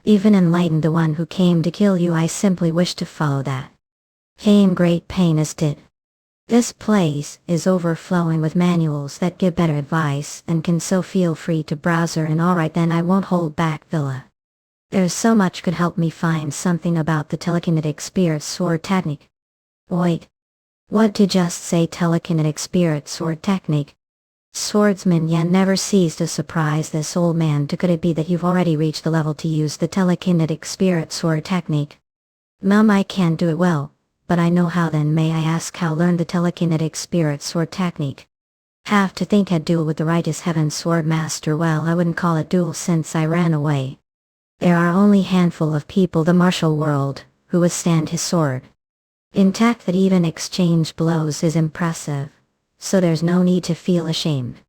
Even enlightened the one who came to kill you. I simply wish to follow that. Came great pain as did. This place is overflowing with manuals that give better advice and can, so feel free to browse her. And alright then, I won't hold back, Villa. There's so much could help me find something about the telekinetic spirit sword technique. Wait. What did just say? Telekinetic spirit sword technique? Swordsman Yen never ceased to surprise this old man. Could it be that you've already reached the level to use the telekinetic spirit sword technique? Mum, I can't do it well, but I know how. Then may I ask how learned the telekinetic spirit sword technique? Have to think I'd duel with the Redice Heaven Sword Master. Well, I wouldn't call it duel since I ran away. There are only a handful of people the martial world who withstand his sword intact. That even exchange blows is impressive, so there's no need to feel ashamed.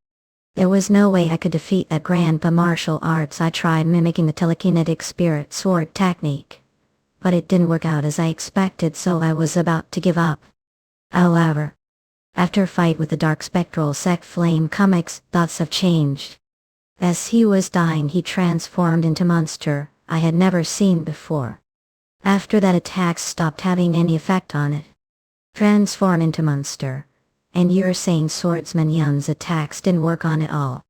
There was no way I could defeat that grandpa martial arts. I tried mimicking the telekinetic spirit sword technique, but it didn't work out as I expected, so I was about to give up. However, After fight with the dark spectral sect Flame Comics, thoughts have changed. As he was dying he transformed into monster I had never seen before. After that attacks stopped having any effect on it. Transform into monster. And you're saying Swordsman Yeon's attacks didn't work on it all.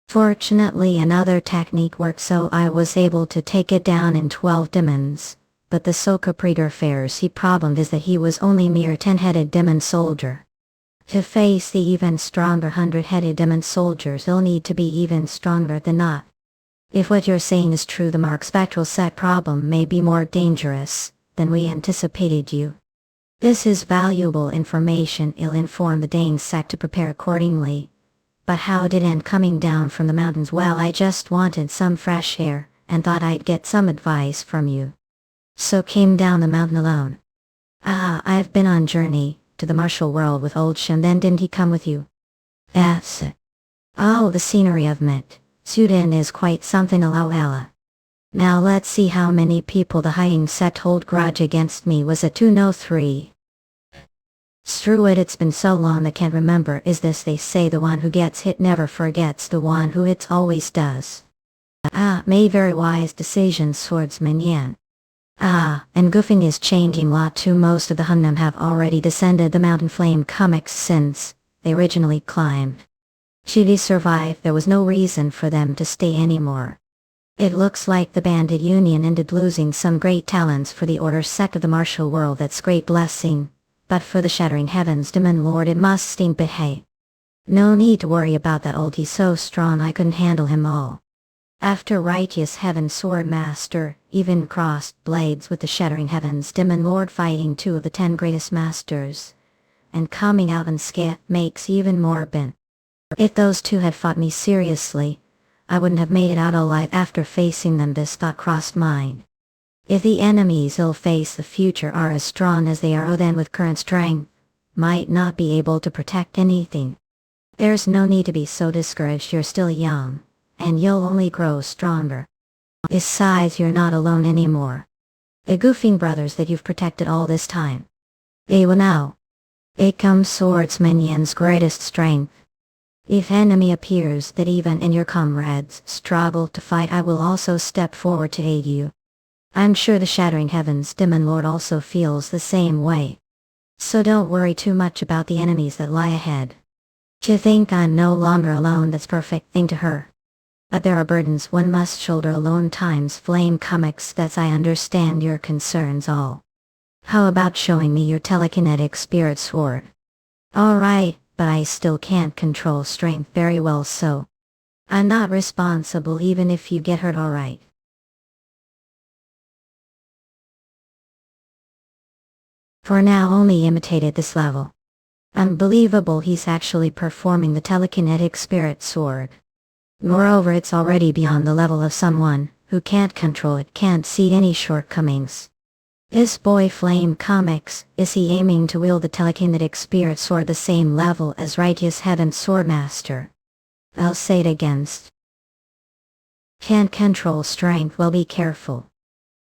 Fortunately another technique worked, so I was able to take it down in 12 demons. But the Sokapreter Pharisee problem is that he was only mere 10-headed demon soldier. To face the even stronger 100-headed demon soldiers he'll need to be even stronger than that. If what you're saying is true, the Mark Spectral Sect problem may be more dangerous than we anticipated you. This is valuable information. It'll inform the Dane sect to prepare accordingly. But how did end coming down from the mountains? Well, I just wanted some fresh air and thought I'd get some advice from you. So came down the mountain alone. I've been on journey to the martial world with old Shem. Then didn't he come with you? That's it. Oh, the scenery I've met. Sudan is quite something. Ella. Now let's see how many people the hiding sect hold grudge against me. Was it 2? No, 3. Screw it, it's been so long I can't remember. Is this they say the one who gets hit never forgets, the one who hits always does. Made very wise decisions, Swordsman Yeon. And goofing is changing lot too. Most of the Hunnam have already descended the mountain. Flame Comics since they originally climbed. Should he survive, there was no reason for them to stay anymore. It looks like the bandit union ended losing some great talents for the order sect of the martial world. That's great blessing. But for the Shattering Heavens Demon Lord it must seem behave. No need to worry about that old, he's so strong I couldn't handle him all. After Righteous Heaven Sword Master even crossed blades with the Shattering Heavens Demon Lord, fighting 2 of the 10 greatest masters. And coming out unscathed makes even more bin. If those 2 had fought me seriously, I wouldn't have made it out alive. After facing them, this thought crossed mine. If the enemies he'll face the future are as strong as they are, then with current strength, might not be able to protect anything. There's no need to be so discouraged. You're still young, and you'll only grow stronger. Besides, you're not alone anymore. The goofing brothers that you've protected all this time. They will now. It comes Swordsman Yeon's greatest strength. If enemy appears that even in your comrades struggle to fight, I will also step forward to aid you. I'm sure the Shattering Heavens Demon Lord also feels the same way. So don't worry too much about the enemies that lie ahead. To think I'm no longer alone, that's perfect thing to her. But there are burdens one must shoulder alone. Times Flame Comics, that's I understand your concerns all. How about showing me your telekinetic spirit sword? Alright, but I still can't control strength very well, so I'm not responsible even if you get hurt. Alright. For now only imitated this level. Unbelievable, he's actually performing the telekinetic spirit sword. Moreover, it's already beyond the level of someone who can't control it, can't see any shortcomings. This boy Flame Comics, is he aiming to wield the telekinetic spirit sword the same level as Righteous Heaven Swordmaster? I'll say it against. Can't control strength, well be careful.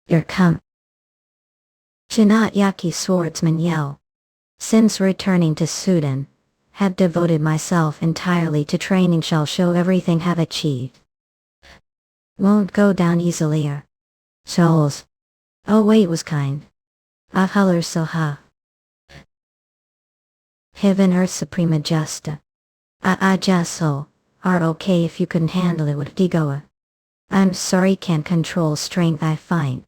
You're Chinat Yaki Swordsman Yell. Since returning to Sudan, have devoted myself entirely to training, shall show everything have achieved. Won't go down easily. Souls. Oh wait, was kind. Ahulur Soha. Heaven Earth Suprema Justa. Justo. Are okay if you couldn't handle it with Digoa. I'm sorry, can't control strength I find.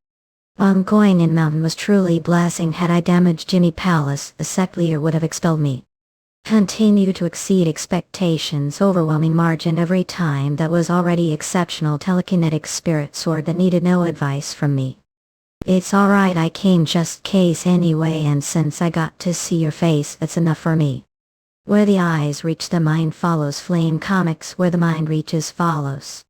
Going in mountain was truly blessing. Had I damaged Jimmy Palace, the sect leader would have expelled me. Continue to exceed expectations, overwhelming margin every time. That was already exceptional telekinetic spirit sword that needed no advice from me. It's alright, I came just case anyway, and since I got to see your face, that's enough for me. Where the eyes reach the mind follows. Flame Comics, where the mind reaches follows.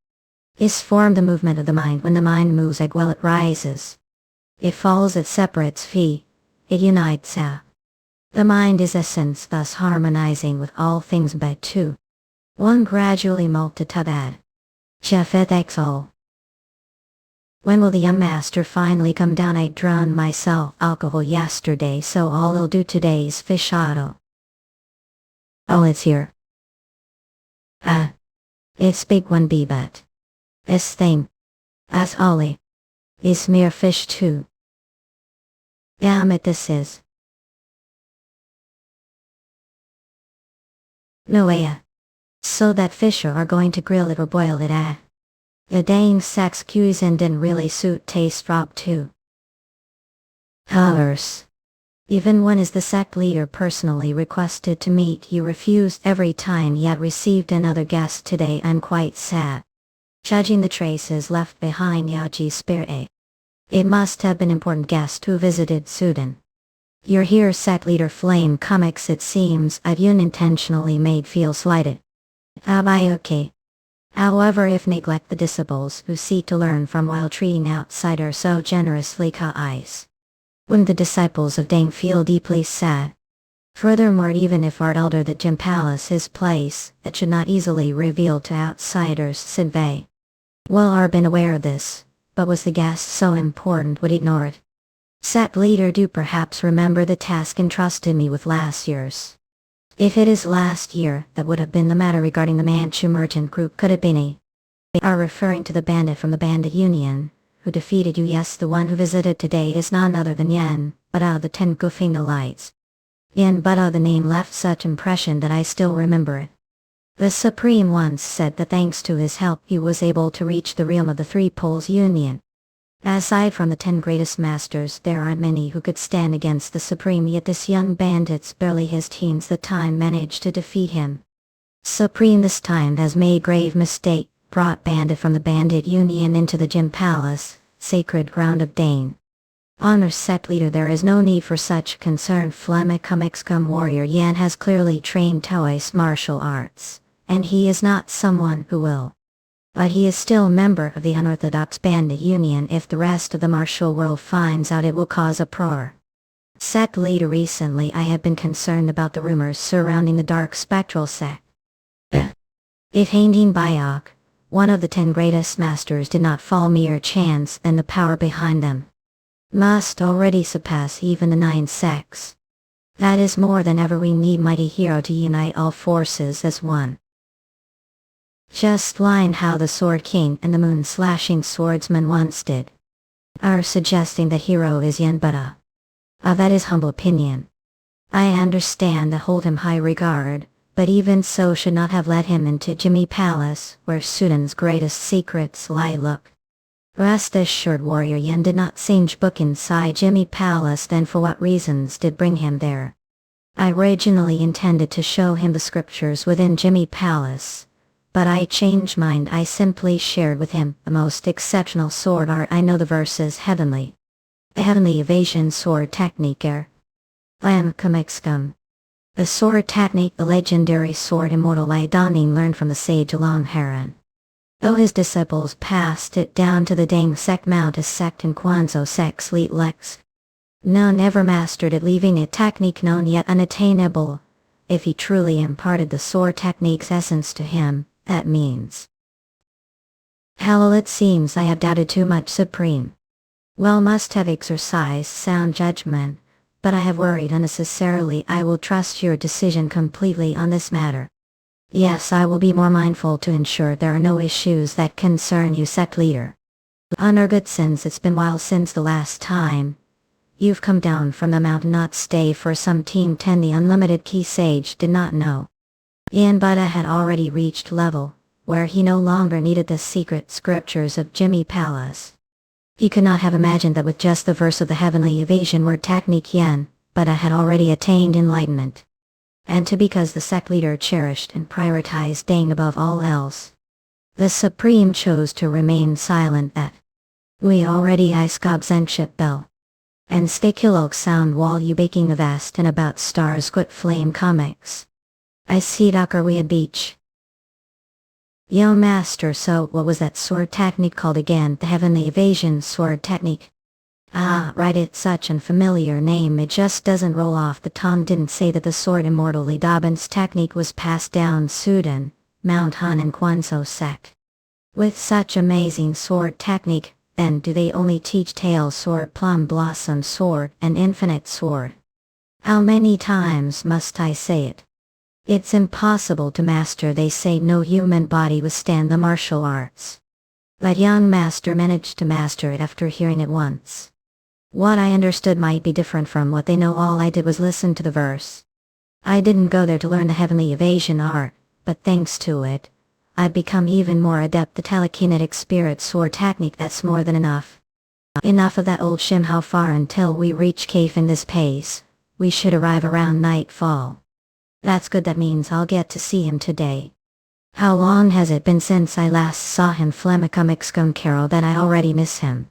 Is form the movement of the mind. When the mind moves, well, it rises. It falls, it separates fee. It unites. The mind is essence, thus harmonizing with all things by 2. 1 gradually multitubad. Chefet all. When will the young master finally come down? I drowned myself alcohol yesterday, so all I'll do today is fish auto. Oh, it's here. Ah, it's big one B but. This thing. As Ollie. Is mere fish too. Damn it this is. No way. So that fisher are going to grill it or boil it The dang sex cuisine didn't really suit taste drop too. However, even when is the sect leader personally requested to meet you refused every time yet received another guest today. I'm quite sad. Judging the traces left behind Yaji's spirit. It must have been important guest who visited Sudan. You're here sect leader Flame Comics it seems I've unintentionally made feel slighted. Am I okay? However if neglect the disciples who seek to learn from while treating outsiders so generously eyes. Wouldn't the disciples of Dang feel deeply sad? Furthermore even if art elder that Jim Palace his place, it should not easily reveal to outsiders said they. Well I've been aware of this, but was the guest so important would ignore it? Sect leader do perhaps remember the task entrusted me with last year's. If it is last year, that would have been the matter regarding the Manchu merchant group could it be? They are referring to the bandit from the bandit union, who defeated you. Yes, the one who visited today is none other than Yeon, but out of the 10 goofing the lights. Yeon but the name left such impression that I still remember it. The Supreme once said that thanks to his help he was able to reach the realm of the Three Poles Union. Aside from the 10 greatest masters there aren't many who could stand against the Supreme, yet this young bandit's barely his teens the time managed to defeat him. Supreme this time has made grave mistake, brought bandit from the bandit union into the Jim Palace, sacred ground of Dane. Honor sect leader there is no need for such concern. Flemicum warrior Yeon has clearly trained Taoist martial arts, and he is not someone who will. But he is still a member of the unorthodox bandit union. If the rest of the martial world finds out it will cause uproar. Sect leader recently I have been concerned about the rumors surrounding the dark spectral sect. If Haindin Bayok, one of the 10 greatest masters did not fall mere chance, then the power behind them must already surpass even the 9 sects. That is more than ever we need mighty hero to unite all forces as one. Just like how the Sword King and the Moon Slashing Swordsman once did. Are suggesting the hero is Yeon but that is humble opinion. I understand that hold him high regard, but even so should not have led him into Jimmy Palace, where Sudan's greatest secrets lie. Look. Rest assured warrior Yeon did not singe book inside Jimmy Palace, then for what reasons did bring him there? I originally intended to show him the scriptures within Jimmy Palace. But I changed mind. I simply shared with him the most exceptional sword art I know, the verses Heavenly. The Heavenly Inquisition Sword technique The sword technique, the legendary sword immortal Lidonin learned from the sage Long Heron. Though his disciples passed it down to the Dang sect, Mount sect and Kwanzaa sect Sleet Lex. None ever mastered it, leaving it technique known yet unattainable. If he truly imparted the sword technique's essence to him, that means. Hell, it seems I have doubted too much. Supreme. Well, must have exercised sound judgment, but I have worried unnecessarily. I will trust your decision completely on this matter. Yes, I will be more mindful to ensure there are no issues that concern you, sect leader. Honor good, since it's been a while since the last time you've come down from the mountain, not stay for some Team 10. The unlimited key sage did not know. Yeon Buddha had already reached level where he no longer needed the secret scriptures of Jimmy Palace. He could not have imagined that with just the verse of the Heavenly Inquisition word technique Yeon Buddha had already attained enlightenment. And because the sect leader cherished and prioritized Dang above all else, the Supreme chose to remain silent. That we already I skobzenship bell. And stay kilok sound while you baking the vast and about stars quit flame comics. I see Docker we at beach. Yo master, so what was that sword technique called again? The Heavenly Inquisition Sword technique. Ah, right, it's such an familiar name, it just doesn't roll off the tongue. Didn't say that the sword immortal Lee Dobbin's technique was passed down Sudan, Mount Han and Kwanzaa sect. With such amazing sword technique, then do they only teach Tail Sword, Plum Blossom Sword, and Infinite Sword? How many times must I say it? It's impossible to master. They say no human body withstand the martial arts. That young master managed to master it after hearing it once. What I understood might be different from what they know. All I did was listen to the verse. I didn't go there to learn the heavenly evasion art, but thanks to it, I've become even more adept. The telekinetic spirit sword technique, that's more than enough. Enough of that old shim. How far until we reach cave in this pace? We should arrive around nightfall. That's good, that means I'll get to see him today. How long has it been since I last saw him? Flemicum Carol, that I already miss him.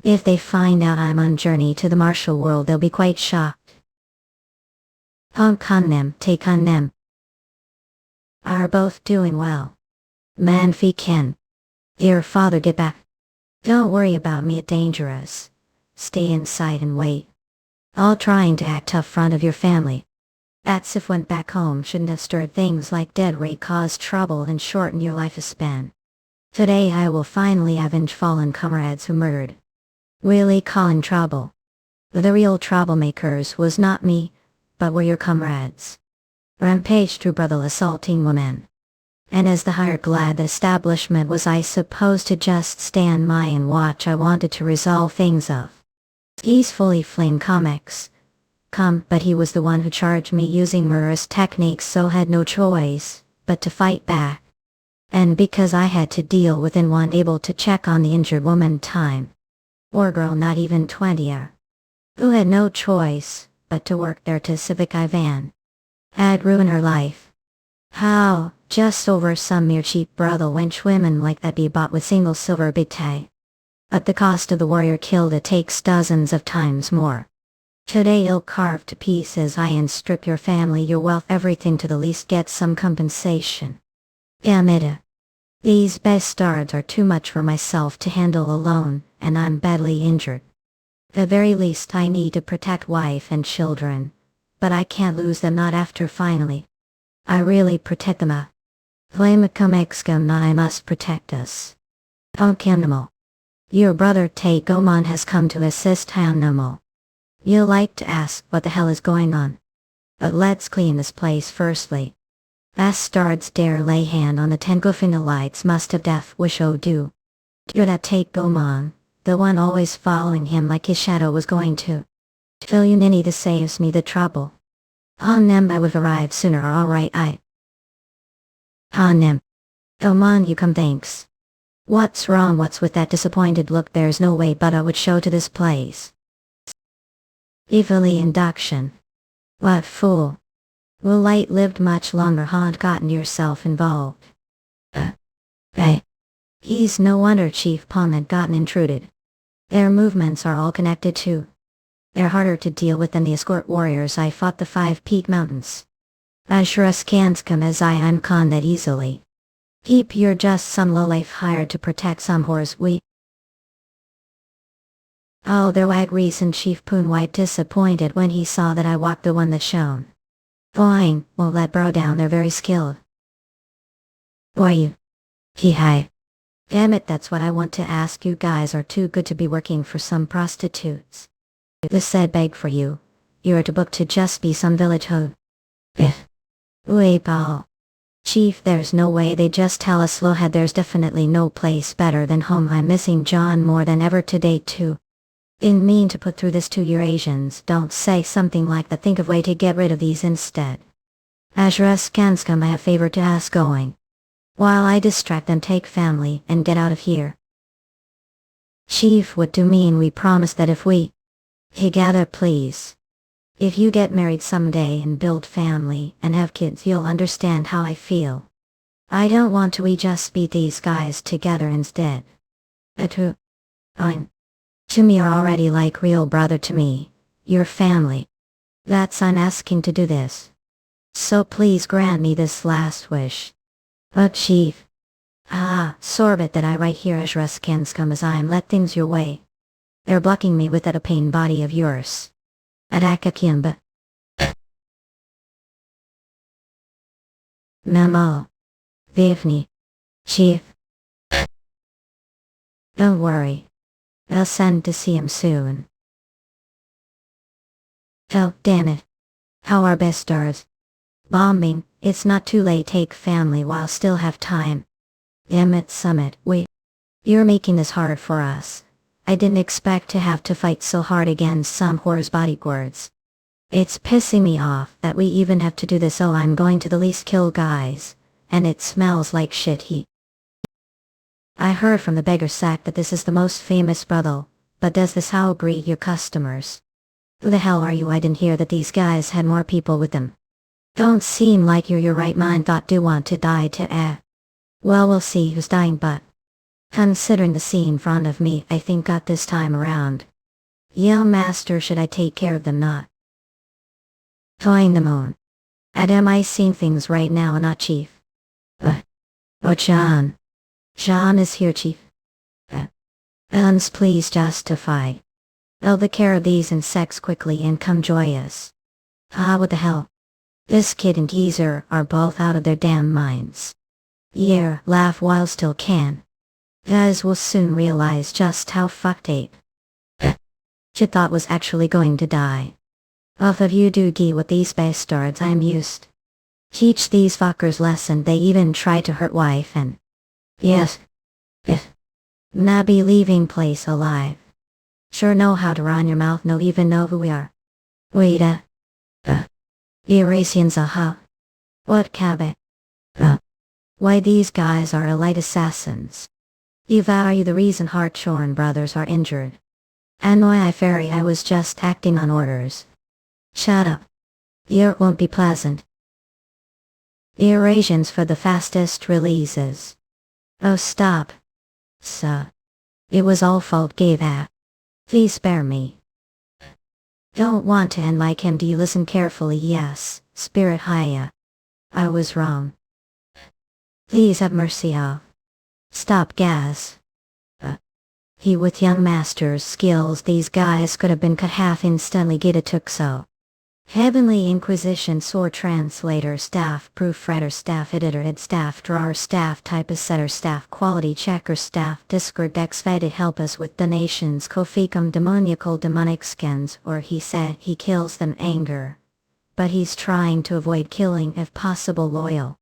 If they find out I'm on journey to the martial world, they'll be quite shocked. Honk on them, take on them. Are both doing well. Manfi Ken. Dear father, get back. Don't worry about me, it's dangerous. Stay inside and wait. All trying to act tough front of your family. That's if went back home shouldn't have stirred things like dead weight, cause trouble and shorten your lifespan. Today I will finally avenge fallen comrades who murdered. Really causing trouble. The real troublemakers was not me, but were your comrades. Rampage through brother assaulting women. And as the hired glad the establishment was I supposed to just stand by and watch. I wanted to resolve things of. Easefully flame comics. But he was the one who charged me using murderous techniques, so had no choice but to fight back. And because I had to deal with one able to check on the injured woman time. Or girl not even 20 who had no choice but to work there to civic Ivan. Had ruined her life. How, just over some mere cheap brothel wench, women like that be bought with single silver bite. At the cost of the warrior killed, it takes dozens of times more. Today ill carved to pieces and strip your family, your wealth, everything to the least, get some compensation. Amida. These bastards are too much for myself to handle alone, and I'm badly injured. The very least I need to protect wife and children, but I can't lose them, not after finally. I really protect them. Flamicum excum, I must protect us. Animal. Your brother Taegomon has come to assist Animal. You'll like to ask what the hell is going on. But let's clean this place firstly. Bastards dare lay hand on the Tengofina lights, must have death wish do. You're that Taegomon, the one always following him like his shadow was going to. Till you ninny, this saves me the trouble. On them I would have arrived sooner. Alright, on them. Omon, you come, thanks. What's wrong? What's with that disappointed look? There's no way but I would show to this place. Evilly induction. What fool. Will light lived much longer, had gotten yourself involved. He's no wonder Chief Pom had gotten intruded. Their movements are all connected too. They're harder to deal with than the escort warriors I fought the 5 Peak Mountains. I sure as can't come as I'm con that easily. Keep you're just some lowlife hired to protect some whores Oh, their wag recent Chief Poon White disappointed when he saw that I walked the one that shone. Fine, won't let bro down, they're very skilled. Boy you. Hi. Damn it, that's what I want to ask. You guys are too good to be working for some prostitutes. This said beg for you. You're to book to just be some village hoe. Wait, pal. Chief, there's no way. They just tell us slowhead there's definitely no place better than home. I'm missing John more than ever today too. Didn't mean to put through this to your Asians. Don't say something like that. Think of way to get rid of these instead. Azras Kanskum, I have favor to ask going. While I distract them, take family and get out of here. Chief, what do you mean? We promised that if we gather, please. If you get married someday and build family and have kids, you'll understand how I feel. I don't want to. We just beat these guys together instead. To me are already like real brother to me. Your family. That's I'm asking to do this. So please grant me this last wish. But Chief. Sorbet that I right here as Ruskans come as I'm let things your way. They're blocking me with that a pain body of yours. Adakakimba. Memo. Vivni. Chief. Don't worry. I'll send to see him soon. Oh, damn it. How are bastards? Bombing, It's not too late, take family while still have time. Emmett Summit, wait. You're making this hard for us. I didn't expect to have to fight so hard against some whore's bodyguards. It's pissing me off that we even have to do this. Oh, I'm going to the least kill guys. And it smells like shit. I heard from the beggar sack that this is the most famous brothel, but does this how greet your customers? Who the hell are you? I didn't hear that these guys had more people with them. Don't seem like you're your right mind. Thought do want to die to Well, we'll see who's dying, but considering the scene in front of me, I think got this time around. Yeah, master, should I take care of them not? Toying them on. Am I seeing things right now, not chief? Oh, John. John is here, chief. Please justify. The care of these insects quickly and come joy us. What the hell? This kid and geezer are both out of their damn minds. Yeah, laugh while still can. Guys will soon realize just how fucked ape you thought was actually going to die. Off of you doogie with these bastards I'm used. Teach these fuckers lesson, they even try to hurt wife and... Yes. Nah, be leaving place alive. Sure know how to run your mouth, no even know who we are. Wait Eurasians, aha. What cabin? Why these guys are elite assassins. You value the reason Hartshorn brothers are injured. And why I ferry, I was just acting on orders. Shut up. It won't be pleasant. Eurasians for the fastest releases. Oh, stop. It was all fault gave that. Please spare me. Don't want to end like him. Do you listen carefully? Yes, Spirit Haya. I was wrong. Please have mercy of. Stop gas. He with young master's skills, these guys could have been cut half instantly. Get it took so. Heavenly Inquisition Sword translator, staff proofreader, staff editor, head staff drawer, staff typist, setter, staff quality checker, staff Discord Dex fed it help us with donations, Koficum demoniacal demonic skins, or he said he kills them anger. But he's trying to avoid killing if possible loyal.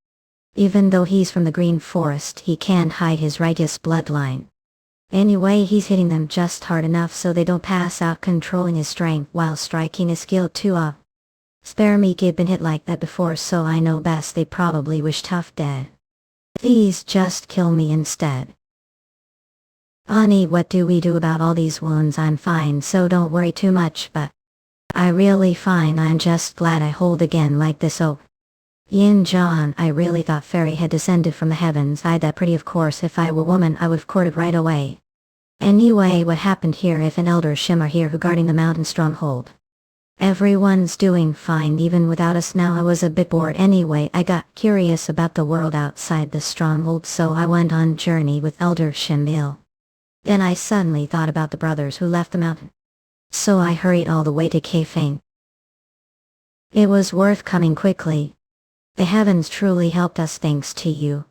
Even though he's from the Green Forest, he can't hide his Redice bloodline. Anyway, he's hitting them just hard enough so they don't pass out, controlling his strength while striking his skill too. Spare me, kid, been hit like that before, so I know best. They probably wish tough dead. Please just kill me instead. Honey, what do we do about all these wounds? I'm fine, so don't worry too much, but I really fine. I'm just glad I hold again like this. Oh, Yin John, I really thought fairy had descended from the heavens. I'd that pretty, of course. If I were woman, I would have courted right away. Anyway, what happened here? If an elder shimmer here who guarding the mountain stronghold? Everyone's doing fine even without us now. I was a bit bored anyway. I got curious about the world outside the stronghold, so I went on journey with Elder Shamil. Then I suddenly thought about the brothers who left the mountain. So I hurried all the way to Kafang. It was worth coming quickly. The heavens truly helped us thanks to you.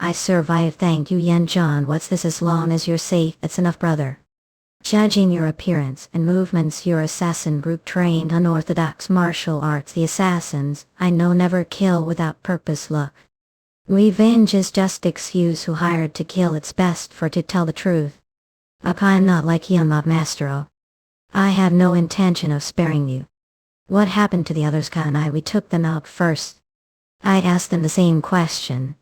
I survived, thank you, Yen John. What's this? As long as you're safe, that's enough, brother. Judging your appearance and movements, your assassin group trained unorthodox martial arts. The assassins, I know, never kill without purpose. Look. Revenge is just excuse who hired to kill. It's best for to tell the truth. I'm not like Yeon Master. I have no intention of sparing you. What happened to the others? We took them out first. I asked them the same question,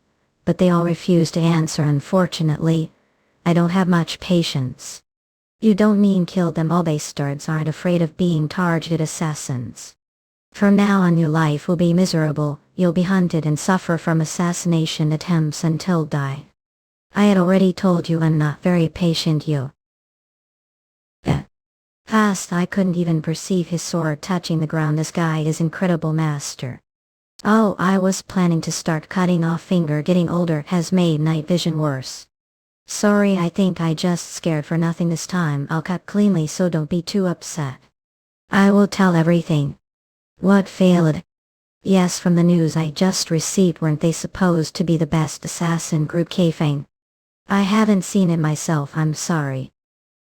but they all refused to answer. Unfortunately, I don't have much patience. You don't mean killed them all? Bastards aren't afraid of being targeted assassins. From now on your life will be miserable. You'll be hunted and suffer from assassination attempts until die. I had already told you I'm not very patient. You. Fast, I couldn't even perceive his sword touching the ground. This guy is incredible, master. Oh, I was planning to start cutting off finger. Getting older has made night vision worse. Sorry, I think I just scared for nothing this time. I'll cut cleanly, so don't be too upset. I will tell everything. What failed? Yes, from the news I just received, weren't they supposed to be the best assassin group? Kafang. I haven't seen it myself, I'm sorry.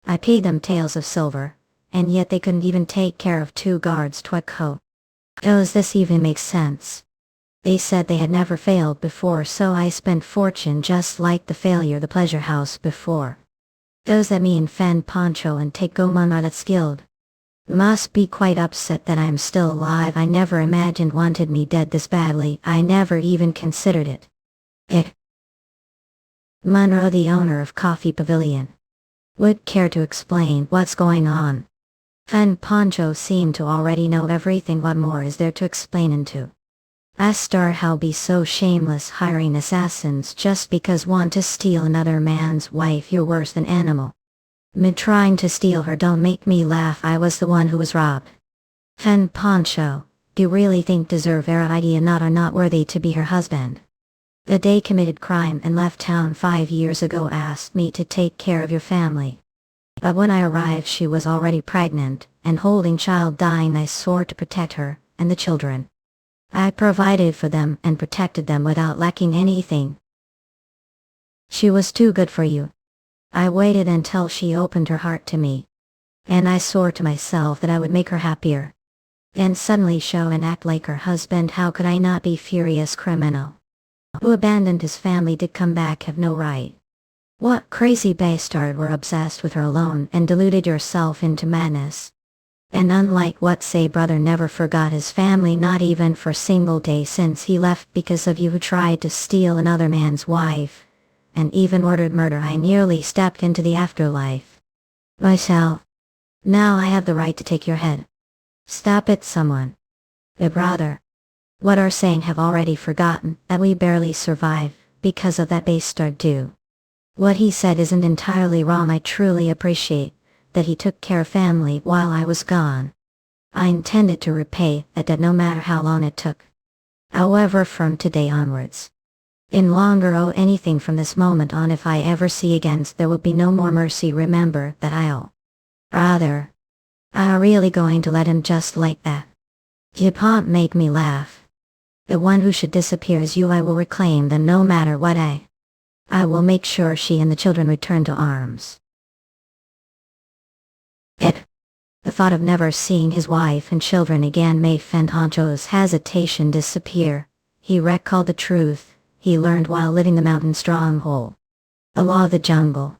I paid them taels of silver, and yet they couldn't even take care of 2 guards. Twekho. Does this even make sense? They said they had never failed before, so I spent fortune just like the failure the pleasure house before. Does that mean Fan Poncho and Take Gomon are that skilled? Must be quite upset that I'm still alive. I never imagined wanted me dead this badly. I never even considered it. Monroe, the owner of Coffee Pavilion, would care to explain what's going on. Fan Poncho seemed to already know everything. What more is there to explain into? Astar, how be so shameless hiring assassins just because want to steal another man's wife? You're worse than animal. Me trying to steal her, don't make me laugh. I was the one who was robbed. Fan Poncho, do you really think deserve her idea not are not worthy to be her husband? The day committed crime and left town 5 years ago, asked me to take care of your family. But when I arrived she was already pregnant and holding child dying. I swore to protect her and the children. I provided for them and protected them without lacking anything. She was too good for you. I waited until she opened her heart to me. And I swore to myself that I would make her happier. And suddenly show and act like her husband. How could I not be furious? Criminal who abandoned his family to come back have no right. What crazy bastard were obsessed with her alone and deluded yourself into madness? And unlike what say brother never forgot his family, not even for a single day since he left because of you, who tried to steal another man's wife and even ordered murder. I nearly stepped into the afterlife myself. Now I have the right to take your head. Stop it, someone. The brother. What are saying have already forgotten that we barely survive because of that bastard do. What he said isn't entirely wrong. I truly appreciate that he took care of family while I was gone. I intended to repay that debt no matter how long it took. However, from today onwards, in longer owe anything from this moment on. If I ever see again, there will be no more mercy. Remember that I'll. Rather, I'm really going to let him just like that. You can't make me laugh. The one who should disappear is you. I will reclaim them no matter what. I will make sure she and the children return to arms. The thought of never seeing his wife and children again made Fan Poncho's hesitation disappear. He recalled the truth he learned while living the mountain stronghold. The law of the jungle.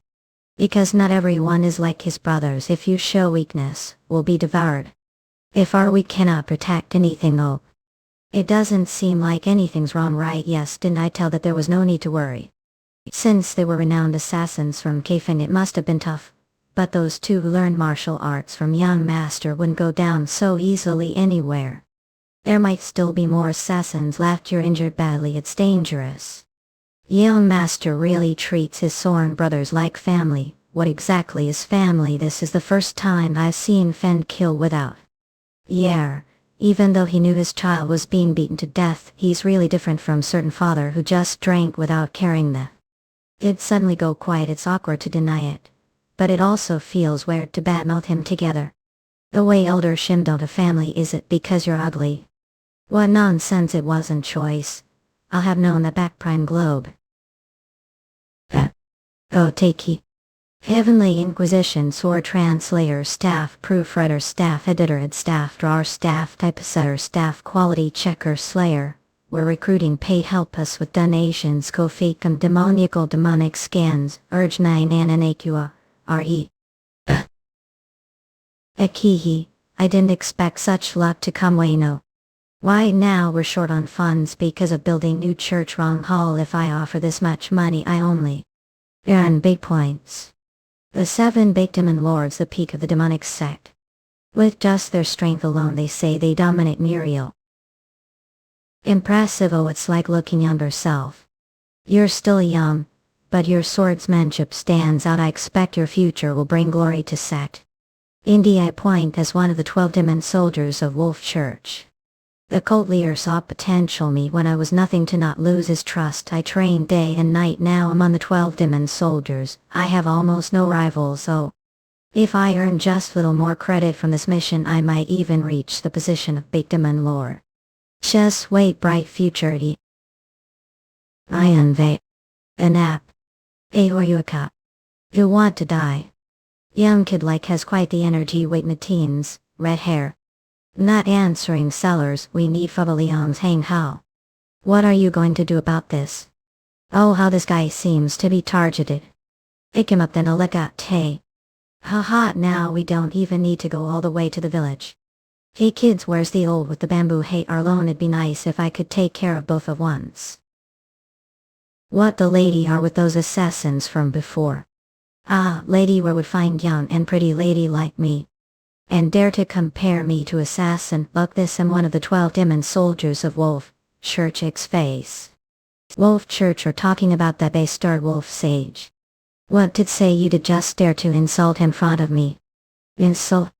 Because not everyone is like his brothers. If you show weakness, will be devoured. If our we cannot protect anything. Oh, it doesn't seem like anything's wrong, right? Yes, didn't I tell that there was no need to worry? Since they were renowned assassins from Kafan, it must have been tough. But those two who learned martial arts from young master wouldn't go down so easily anywhere. There might still be more assassins left. You're injured badly. It's dangerous. Yeon master really treats his sworn brothers like family. What exactly is family? This is the first time I've seen Fen kill without. Yeah, even though he knew his child was being beaten to death, he's really different from certain father who just drank without caring. It'd suddenly go quiet. It's awkward to deny it. But it also feels weird to badmouth him together. The way elder Shim don't have family. Is it because you're ugly? What nonsense, it wasn't choice. I'll have known that back prime globe. Oh, take Heavenly Inquisition Sword Translator Staff Proofreader Staff Editor Ed Staff Drawer Staff Typesetter Staff Quality Checker Slayer. We're recruiting. Pay help us with donations. Kofi demoniacal demonic scans. Urge 9 Ananakua. R.E. Akihi, I didn't expect such luck to come. No. Why now we're short on funds because of building new church. Wrong hall. If I offer this much money I only earn big points. The 7 big demon lords, the peak of the demonic sect. With just their strength alone they say they dominate Muriel. Impressive. Oh, it's like looking younger self. You're still young, but your swordsmanship stands out. I expect your future will bring glory to sect. India, I point as one of the 12 demon soldiers of Wolf Church. The cult leader saw potential me when I was nothing to not lose his trust. I trained day and night. Now among the 12 demon soldiers, I have almost no rivals. So, if I earn just a little more credit from this mission, I might even reach the position of big demon lord. Just wait, bright future. I unveil an app. Yeon Jeokha. You want to die. Young kid like has quite the energy. Wait in the teens, red hair. Not answering sellers. We need Fubba Liang's hang how. What are you going to do about this? Oh, how this guy seems to be targeted. Ikim then Hey. Haha, now we don't even need to go all the way to the village. Hey kids, where's the old with the bamboo? Hey Arlone, it'd be nice if I could take care of both at once. What the lady are with those assassins from before? Ah, lady, where would find young and pretty lady like me? And dare to compare me to assassin? Look, this am one of the 12 demon soldiers of Wolf Church's face. Wolf Church are talking about that bastard Wolf Sage. What did say you did just dare to insult in front of me? Insult?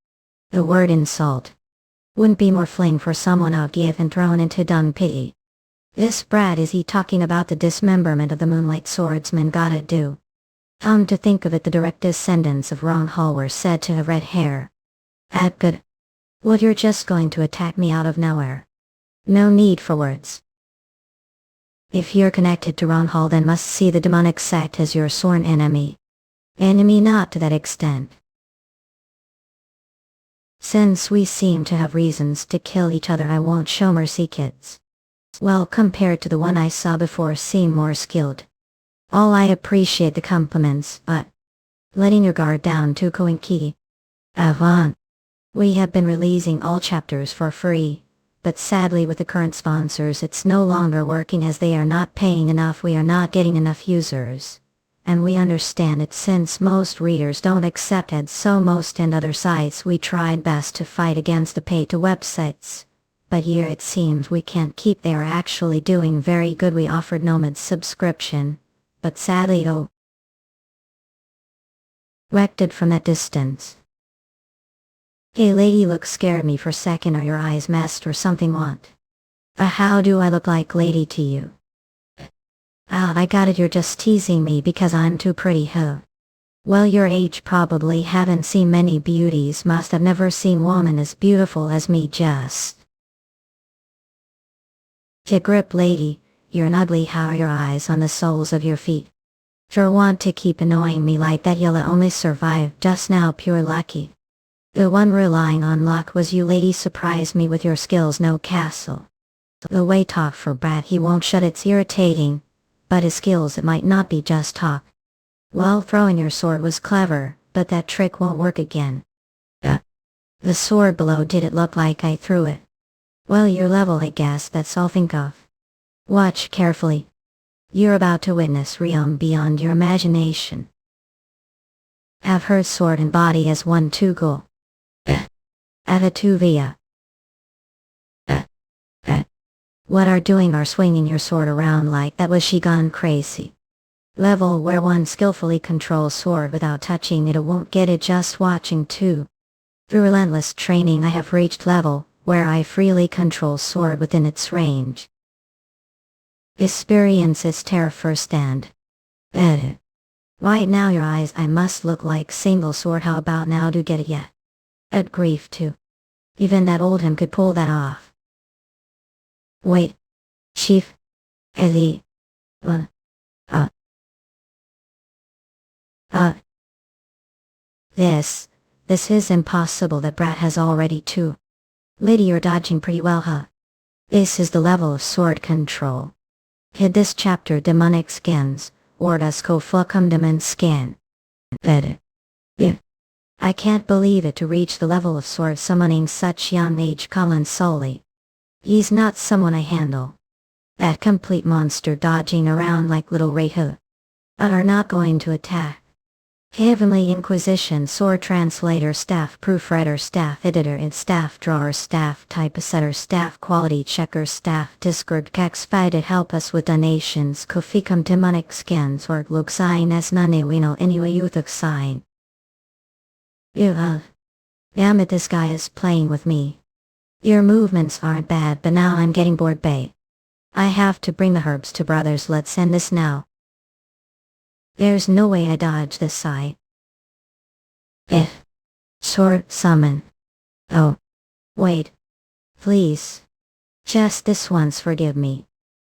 The word insult wouldn't be more fling for someone I'd give and thrown into dung pity. This brat, is he talking about the dismemberment of the Moonlight Swordsman? Gotta do. To think of it, the direct descendants of Rong Hall were said to have red hair. At good. Well, you're just going to attack me out of nowhere. No need for words. If you're connected to Rong Hall, then must see the demonic sect as your sworn enemy. Enemy not to that extent. Since we seem to have reasons to kill each other, I won't show mercy, kids. Well, compared to the one I saw before, seem more skilled. All I appreciate the compliments, but letting your guard down too, Koinki. Avant. We have been releasing all chapters for free, but sadly with the current sponsors it's no longer working as they are not paying enough. We are not getting enough users. And we understand it since most readers don't accept ads, so most and other sites we tried best to fight against the pay-to websites. But here it seems we can't keep. They are actually doing very good. We offered Nomad subscription, but sadly wrecked it from that distance. Hey lady, look, scared me for a second. Are your eyes messed or something? Want? How do I look like lady to you? Ah, I got it, you're just teasing me because I'm too pretty, huh? Well, your age probably haven't seen many beauties, must have never seen woman as beautiful as me. Just to grip lady, you're an ugly. How are your eyes on the soles of your feet? Sure want to keep annoying me like that. You'll only survive just now, pure lucky. The one relying on luck was you, lady. Surprise me with your skills, no castle. The way talk for brat, he won't shut. It's irritating. But his skills, it might not be just talk. Well, throwing your sword was clever, but that trick won't work again. The sword below, did it look like I threw it? Well, your level, I guess, that's all. Think of. Watch carefully. You're about to witness realm beyond your imagination. Have her sword and body as one to go. Avatuvia. What are doing are swinging your sword around like that? Was she gone crazy? Level where one skillfully controls sword without touching it won't get it just watching too. Through relentless training I have reached level where I freely control sword within its range. Experience its terror firsthand. Edit. Right now your eyes, I must look like single sword. How about now? Do get it yet? At grief too. Even that old him could pull that off. Wait. Chief. Ellie. This is impossible. That brat has already two. Lady, you're dodging pretty well, huh? This is the level of sword control. Hid this chapter demonic skins, or does ko fuckum demon skin. Edit. Yeah. I can't believe it, to reach the level of sword summoning such young age. Colin solely. He's not someone I handle. That complete monster dodging around like little Rehu. Are not going to attack. Heavenly Inquisition Sword Translator, Staff Proofreader, Staff Editor, and Staff Drawer, Staff Typesetter, Staff Quality Checker, Staff Discord Cax to help us with donations. Koficum demonic skins or look sign as nanewino anyway youth sign. Damn it, this guy is playing with me. Your movements aren't bad, but now I'm getting bored, babe. I have to bring the herbs to brothers. Let's end this now. There's no way I dodge this side. Sword summon. Oh. Wait. Please. Just this once, forgive me.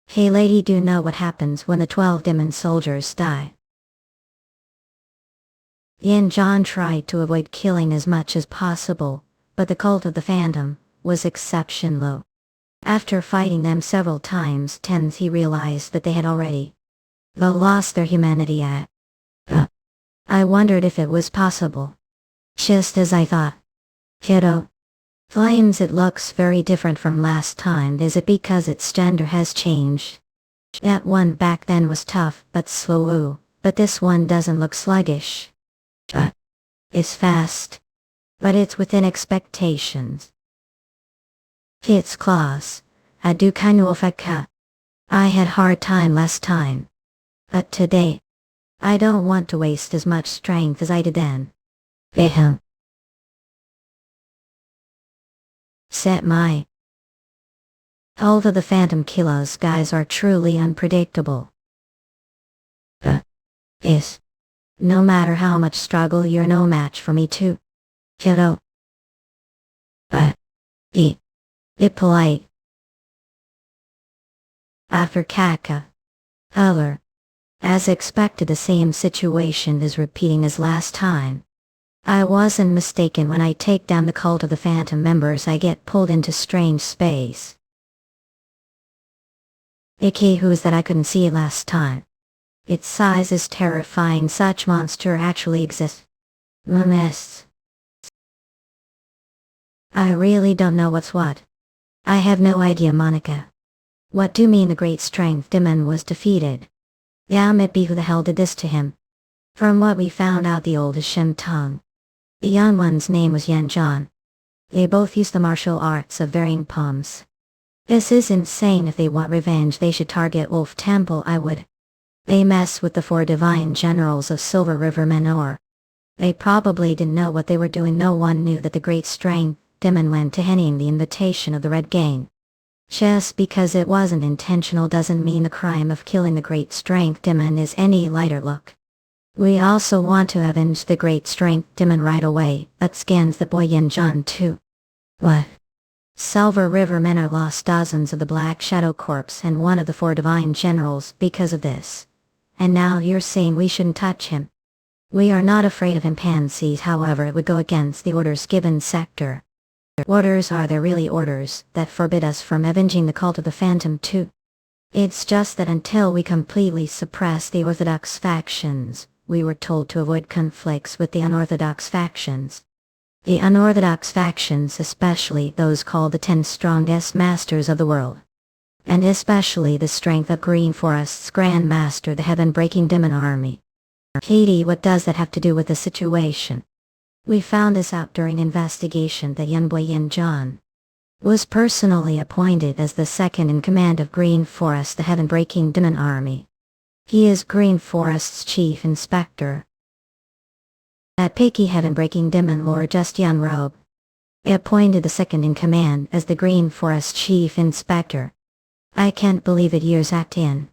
Hey lady, do you know what happens when the 12 demon soldiers die? Yeon Jeokha tried to avoid killing as much as possible, but the cult of the Phantom was exception low. After fighting them several times, he realized that they had already lost their humanity at. I wondered if it was possible. Just as I thought. Kiddo. Flames, it looks very different from last time. Is it because its gender has changed? That one back then was tough but slow, but this one doesn't look sluggish. It's fast. But it's within expectations. Its claws. Adu kanuofeka. I had hard time last time. But today, I don't want to waste as much strength as I did then. Ahem. Set my. Although the Phantom Killer's guys are truly unpredictable. Is. No matter how much struggle, you're no match for me too. Kiddo. Be polite. After Kaka. Other. As expected, the same situation is repeating as last time. I wasn't mistaken. When I take down the cult of the Phantom members, I get pulled into strange space. Icky, who's that? I couldn't see it last time. Its size is terrifying. Such monster actually exists. Mess. I really don't know what's what. I have no idea, Monica. What do you mean the great strength demon was defeated? It be who the hell did this to him? From what we found out, the old Shem tongue. The young one's name was Yeon Jeokha. They both use the martial arts of varying palms. This is insane. If they want revenge, they should target Wolf Temple. I would. They mess with the 4 divine generals of Silver River Menor. They probably didn't know what they were doing. No one knew that the great strength demon went to henning the invitation of the Red Gang. Just because it wasn't intentional doesn't mean the crime of killing the great strength demon is any lighter. Look. We also want to avenge the great strength demon right away. That scans the boy Yeon Jeokha too. What? Silver River Menor lost dozens of the Black Shadow Corps and one of the 4 divine generals because of this. And now you're saying we shouldn't touch him. We are not afraid of him, pansies. However, it would go against the orders given sector. Orders? Are there really orders that forbid us from avenging the cult of the Phantom too? It's just that until we completely suppress the orthodox factions, we were told to avoid conflicts with the unorthodox factions. The unorthodox factions, especially those called the 10 strongest masters of the world. And especially the strength of Green Forest's Grand Master, the heaven-breaking demon army. Katie, what does that have to do with the situation? We found this out during investigation. The young boy Yeon Jeokha was personally appointed as the second in command of Green Forest, the heaven-breaking demon army. He is Green Forest's chief inspector. That picky heaven-breaking demon lord just young robe. Appointed the second in command as the Green Forest chief inspector. I can't believe it. Years act in.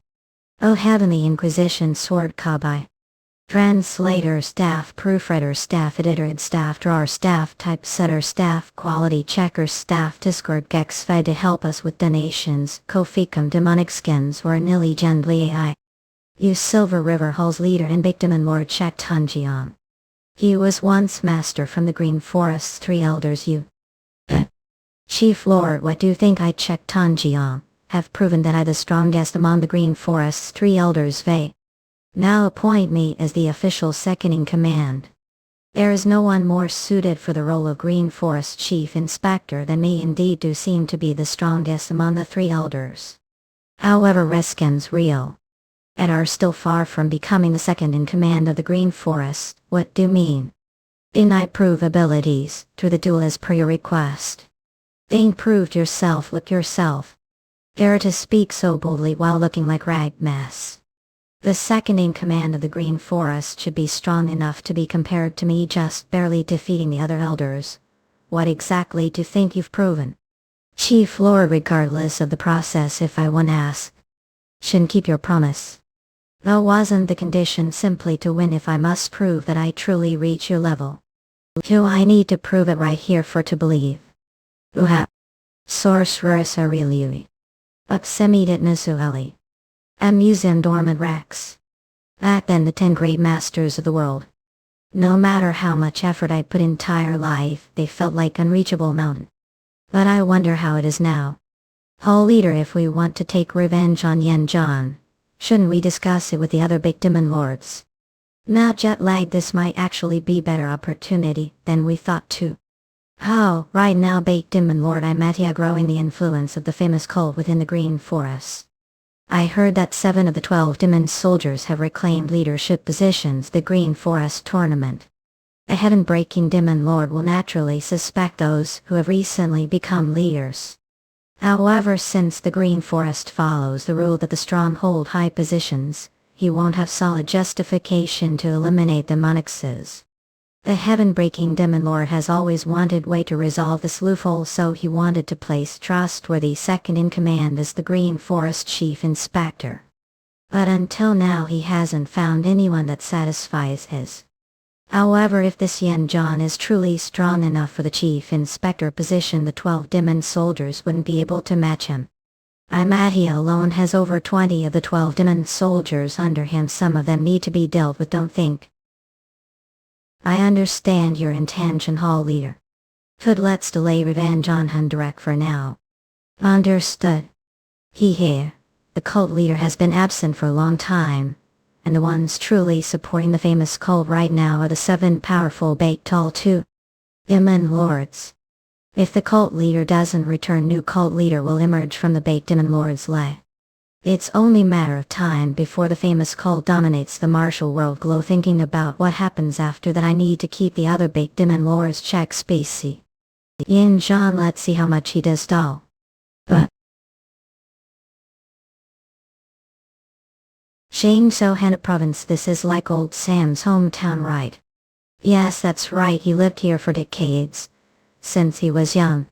Oh, Heavenly Inquisition Sword Kabai. Translator, staff proofreader, staff editor, staff drawer, staff typesetter, staff quality checker, staff Discord Gex Fed to help us with donations, Koficum demonic skins or Nili Gendli AI. You Silver River Hall's leader and big demon lord Chek Tunjiang. He was once master from the Green Forest's 3 elders. You Chief Lord, what do you think? I Chek Tunjiang have proven that I the strongest among the Green Forest's 3 elders. They now appoint me as the official second in command. There is no one more suited for the role of Green Forest Chief Inspector than me. Indeed, do seem to be the strongest among the 3 elders. However, Reskins real. And are still far from becoming the second in command of the Green Forest. What do you mean? Didn't I prove abilities through the duel as per your request? Didn't proved yourself. Look yourself. Dare to speak so boldly while looking like rag mess. The second in command of the Green Forest should be strong enough to be compared to me, just barely defeating the other elders. What exactly do you think you've proven? Chief Lord, regardless of the process, if I won't ask, shouldn't keep your promise. Though wasn't the condition simply to win? If I must prove that I truly reach your level, do I need to prove it right here for to believe? Uha. Sorceress Aureliui. Upsemidit Nisueli. Amusem dormant Rex. Back then, the 10 great masters of the world. No matter how much effort I put in entire life, they felt like unreachable mountain. But I wonder how it is now. Hall leader, if we want to take revenge on Yeon Jeokha, shouldn't we discuss it with the other big demon lords? Not jet lag, this might actually be better opportunity than we thought too. Oh, right now big demon lord, I'm at here growing the influence of the famous cult within the Green Forest. I heard that 7 of the 12 demon soldiers have reclaimed leadership positions the Green Forest tournament. A heaven-breaking demon lord will naturally suspect those who have recently become leaders. However, since the Green Forest follows the rule that the strong hold high positions, he won't have solid justification to eliminate the monarchs. The heaven-breaking demon lord has always wanted way to resolve this loophole, so he wanted to place trustworthy second-in-command as the Green Forest Chief Inspector. But until now he hasn't found anyone that satisfies his. However, if this Yeon Jeokha is truly strong enough for the Chief Inspector position, the 12 demon soldiers wouldn't be able to match him. Ahmadiyya alone has over 20 of the 12 demon soldiers under him. Some of them need to be dealt with, don't think. I understand your intention, Hall leader. Could let's delay revenge on him direct for now. Understood. He here, the cult leader, has been absent for a long time, and the ones truly supporting the famous cult right now are the 7 powerful baked tall 2 demon lords. If the cult leader doesn't return, new cult leader will emerge from the baked demon lords' lay. It's only a matter of time before the famous cult dominates the martial world. Glow thinking about what happens after that. I need to keep the other baked demon lords check spacey. Yeon Jeokha, let's see how much he does doll. But Shangso Hana Province, this is like old Sam's hometown, right? Yes, that's right, he lived here for decades. Since he was young.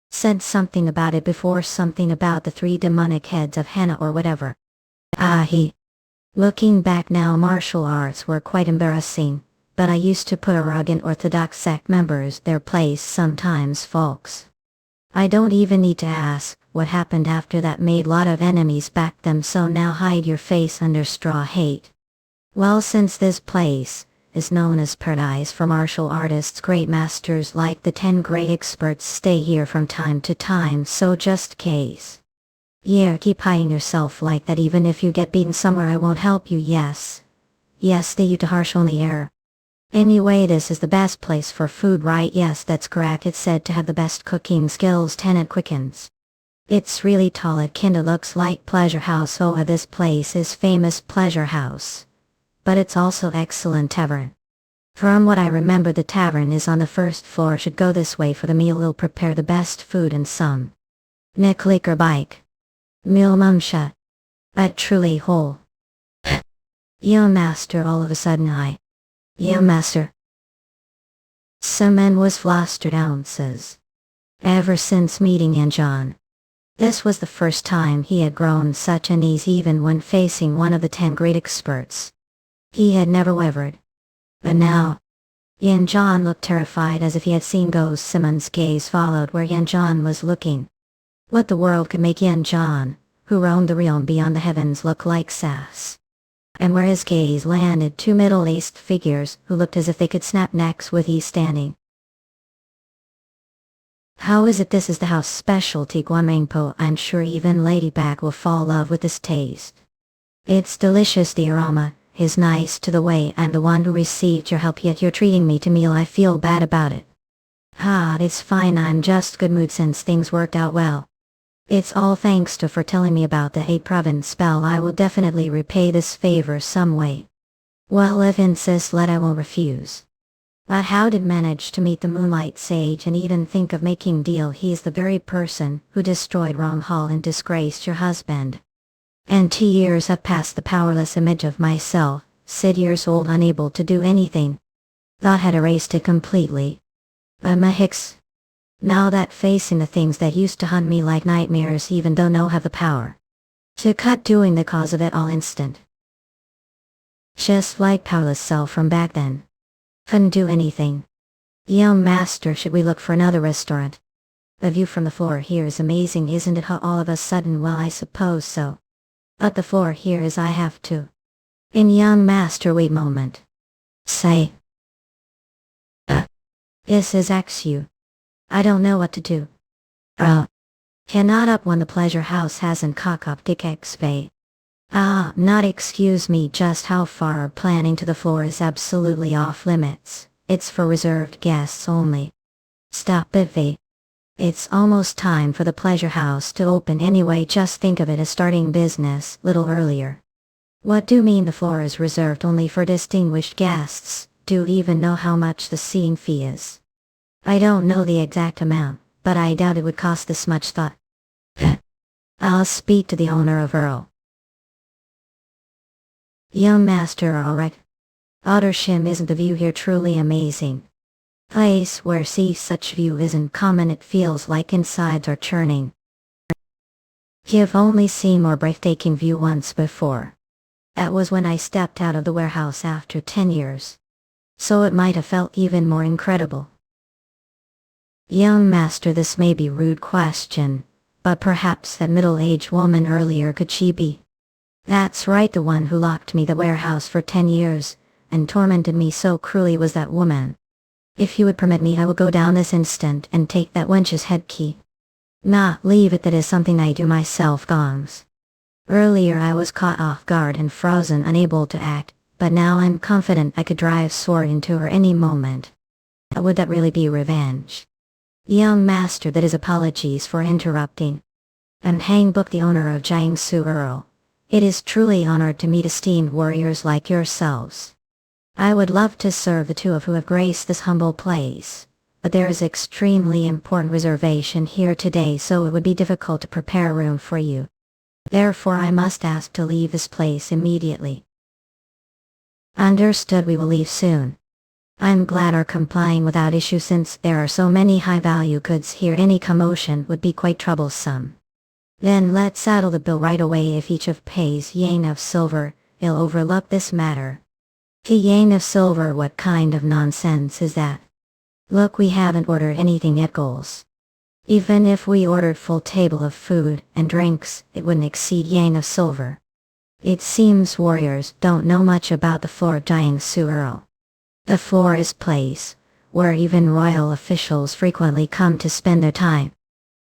Said something about it before, something about the 3 demonic heads of Hana or whatever. Looking back now, martial arts were quite embarrassing, but I used to put a rug in Orthodox sect members their place sometimes, folks. I don't even need to ask what happened after that. Made lot of enemies back them, so now hide your face under straw hate. Well, since this place is known as paradise for martial artists, great masters like the 10 great experts stay here from time to time, so just case. Yeah, keep hiding yourself like that. Even if you get beaten somewhere, I won't help you. Yes, stay you to harsh on the air. Anyway, this is the best place for food, right? Yes, that's correct. It's said to have the best cooking skills 10 it quickens. It's really tall, it kinda looks like Pleasure House. Oh, this place is famous Pleasure House. But it's also excellent tavern. From what I remember, the tavern is on the 1st floor. Should go this way for the meal. Will prepare the best food and some Nick liquor bike. Meal mumsha. But truly whole. Yeon master, all of a sudden Yeon master. Semen was flustered ounces. Ever since meeting Yeon Jeokha. This was the first time he had grown such unease even when facing one of the 10 great experts. He had never wavered. But now, Yeon Jeokha looked terrified, as if he had seen ghosts. Simon's gaze followed where Yeon Jeokha was looking. What the world could make Yeon Jeokha, who roamed the realm beyond the heavens, look like sass? And where his gaze landed, 2 middle-aged figures who looked as if they could snap necks with ease standing. How is it this is the house specialty guamengpo? I'm sure even Lady Back will fall in love with this taste. It's delicious, the aroma is nice to the way. I'm the one who received your help, yet you're treating me to meal. I feel bad about it. It's fine, I'm just good mood since things worked out well. It's all thanks to for telling me about the 8 province spell. I will definitely repay this favor some way. Well, if insist, let I won't refuse. But how did manage to meet the Moonlight Sage and even think of making deal? He's the very person who destroyed Wrong Hall and disgraced your husband. And 2 years have passed, the powerless image of myself, 6 years old, unable to do anything. Thought had erased it completely. But my hicks. Now that facing the things that used to hunt me like nightmares, even though no have the power to cut doing the cause of it all instant. Just like powerless self from back then. Couldn't do anything. Young master, should we look for another restaurant? The view from the floor here is amazing, isn't it? How all of a sudden? Well, I suppose so. But the floor here is I have to. In young master, wait moment. Say. This is XU. I don't know what to do. Cannot up when the pleasure house hasn't cock up dick expe. Not excuse me, just how far our planning to the floor is absolutely off limits. It's for reserved guests only. Stop it, V. It's almost time for the pleasure house to open anyway, just think of it as starting business little earlier. What do you mean the floor is reserved only for distinguished guests? Do you even know how much the seeing fee is? I don't know the exact amount, but I doubt it would cost this much thought. I'll speak to the owner of Earl. Young master, alright. Ottershim, isn't the view here truly amazing? Place where see such view isn't common, it feels like insides are churning. You've only seen more breathtaking view once before. That was when I stepped out of the warehouse after 10 years. So it might have felt even more incredible. Young master, this may be a rude question, but perhaps that middle-aged woman earlier, could she be? That's right, the one who locked me the warehouse for 10 years, and tormented me so cruelly was that woman. If you would permit me, I will go down this instant and take that wench's head key. Nah, leave it, that is something I do myself, gongs. Earlier I was caught off guard and frozen, unable to act, but now I'm confident I could drive sword into her any moment. Would that really be revenge? Young master, that is apologies for interrupting. I'm Hang Book, the owner of Jiangsu Earl. It is truly honored to meet esteemed warriors like yourselves. I would love to serve the two of who have graced this humble place, but there is extremely important reservation here today, so it would be difficult to prepare a room for you. Therefore I must ask to leave this place immediately. Understood, we will leave soon. I'm glad are complying without issue, since there are so many high-value goods here. Any commotion would be quite troublesome. Then let's settle the bill right away. If each of pays yen of silver, I'll overlook this matter. Yen of silver, what kind of nonsense is that? Look, we haven't ordered anything yet, goals. Even if we ordered full table of food and drinks, it wouldn't exceed yen of silver. It seems warriors don't know much about the floor of Jiangsu Earl. The floor is place where even royal officials frequently come to spend their time.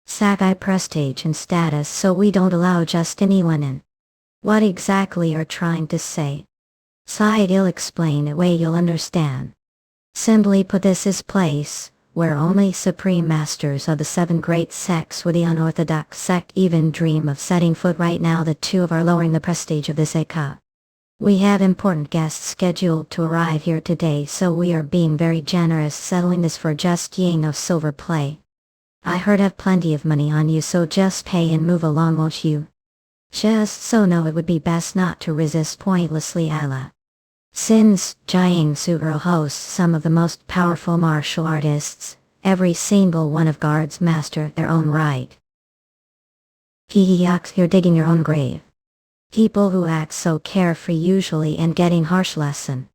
Sakai prestige and status, so we don't allow just anyone in. What exactly are trying to say? Side, I'll explain a way you'll understand. Simply put, this is place where only supreme masters of the 7 great sects with the unorthodox sect even dream of setting foot. Right now the two of are lowering the prestige of this Eka. We have important guests scheduled to arrive here today, so we are being very generous, settling this for just yen of silver play. I heard have plenty of money on you, so just pay and move along, won't you? Just so no, it would be best not to resist pointlessly, Allah. Since Jiangsu Earl hosts some of the most powerful martial artists, every single one of guards master their own right. Yucks, you're digging your own grave. People who act so carefree usually end getting harsh lesson.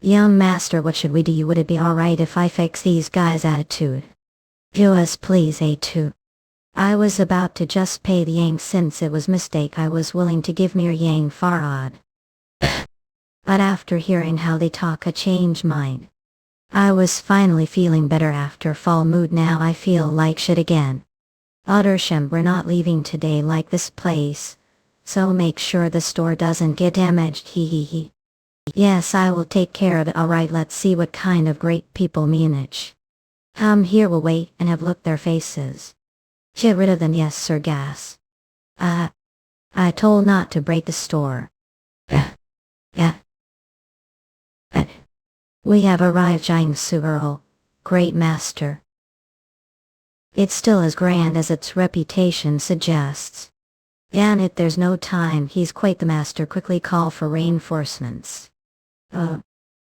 Young master, what should we do? Would it be alright if I fix these guys' attitude? Us please, A2. I was about to just pay the yang, since it was mistake I was willing to give mere yang far odd. But after hearing how they talk, I changed mind. I was finally feeling better after fall mood. Now I feel like shit again. Ottersham, we're not leaving today like this place, so make sure the store doesn't get damaged, hee. Yes, I will take care of it. Alright, let's see what kind of great people manage. Here we'll wait and have looked their faces. Get rid of them, yes sir, gas. I told not to break the store. Yeah. We have arrived, Jiangsu Earl, great master. It's still as grand as its reputation suggests. Damn it, there's no time, he's quite the master. Quickly call for reinforcements.